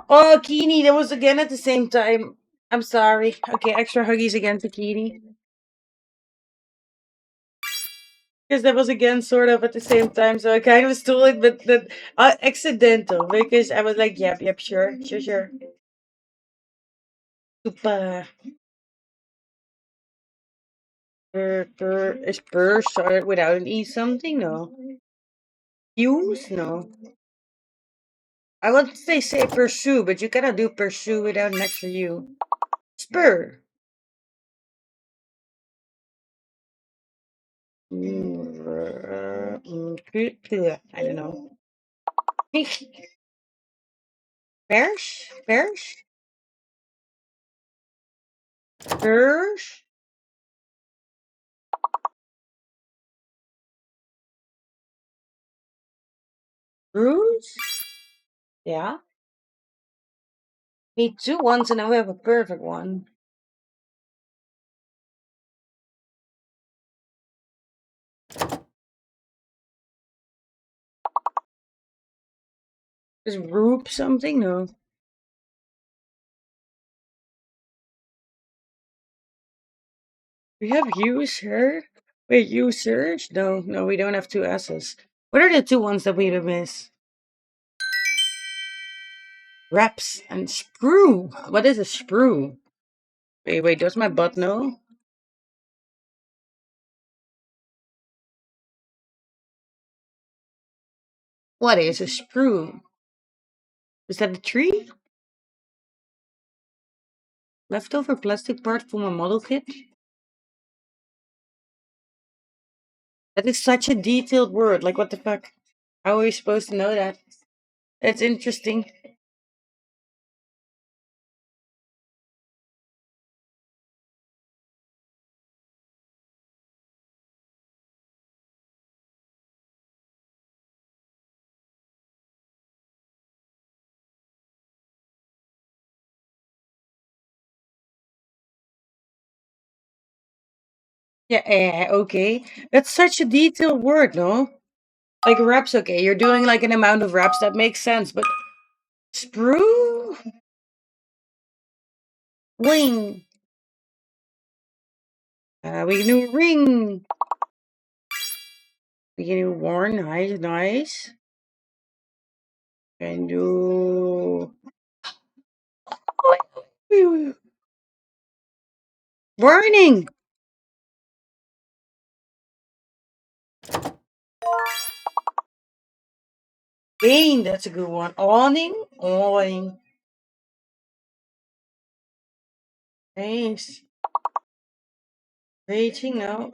Oh, Keeney, that was again at the same time. I'm sorry. Okay, extra huggies again to Keeney. Because that was again sort of at the same time, so I kind of stole it, but that accidental because I was like, yep, sure. Super. Is purse started without an E something? No. Use? No. I want to say pursue, but you cannot do pursue without an extra U. Spur. I don't know. Bears? Bears? Bears? Bruce? Yeah. Need 2 ones and now we have a perfect one. Is Roop something? No. We have user. Wait, users? No, we don't have 2 S's. What are the 2 ones that we miss? Reps and sprue. What is a sprue? Wait, does my butt know? What is a sprue? Is that a tree? Leftover plastic part from a model kit? That is such a detailed word. Like, what the fuck? How are we supposed to know that? That's interesting. Yeah, okay. That's such a detailed word, no? Like reps, okay. You're doing like an amount of reps that makes sense, but sprue? Wing. We can do ring. We can do worn. Nice. Can do warning. Gain, that's a good one. Awning. Nice. Raging, no.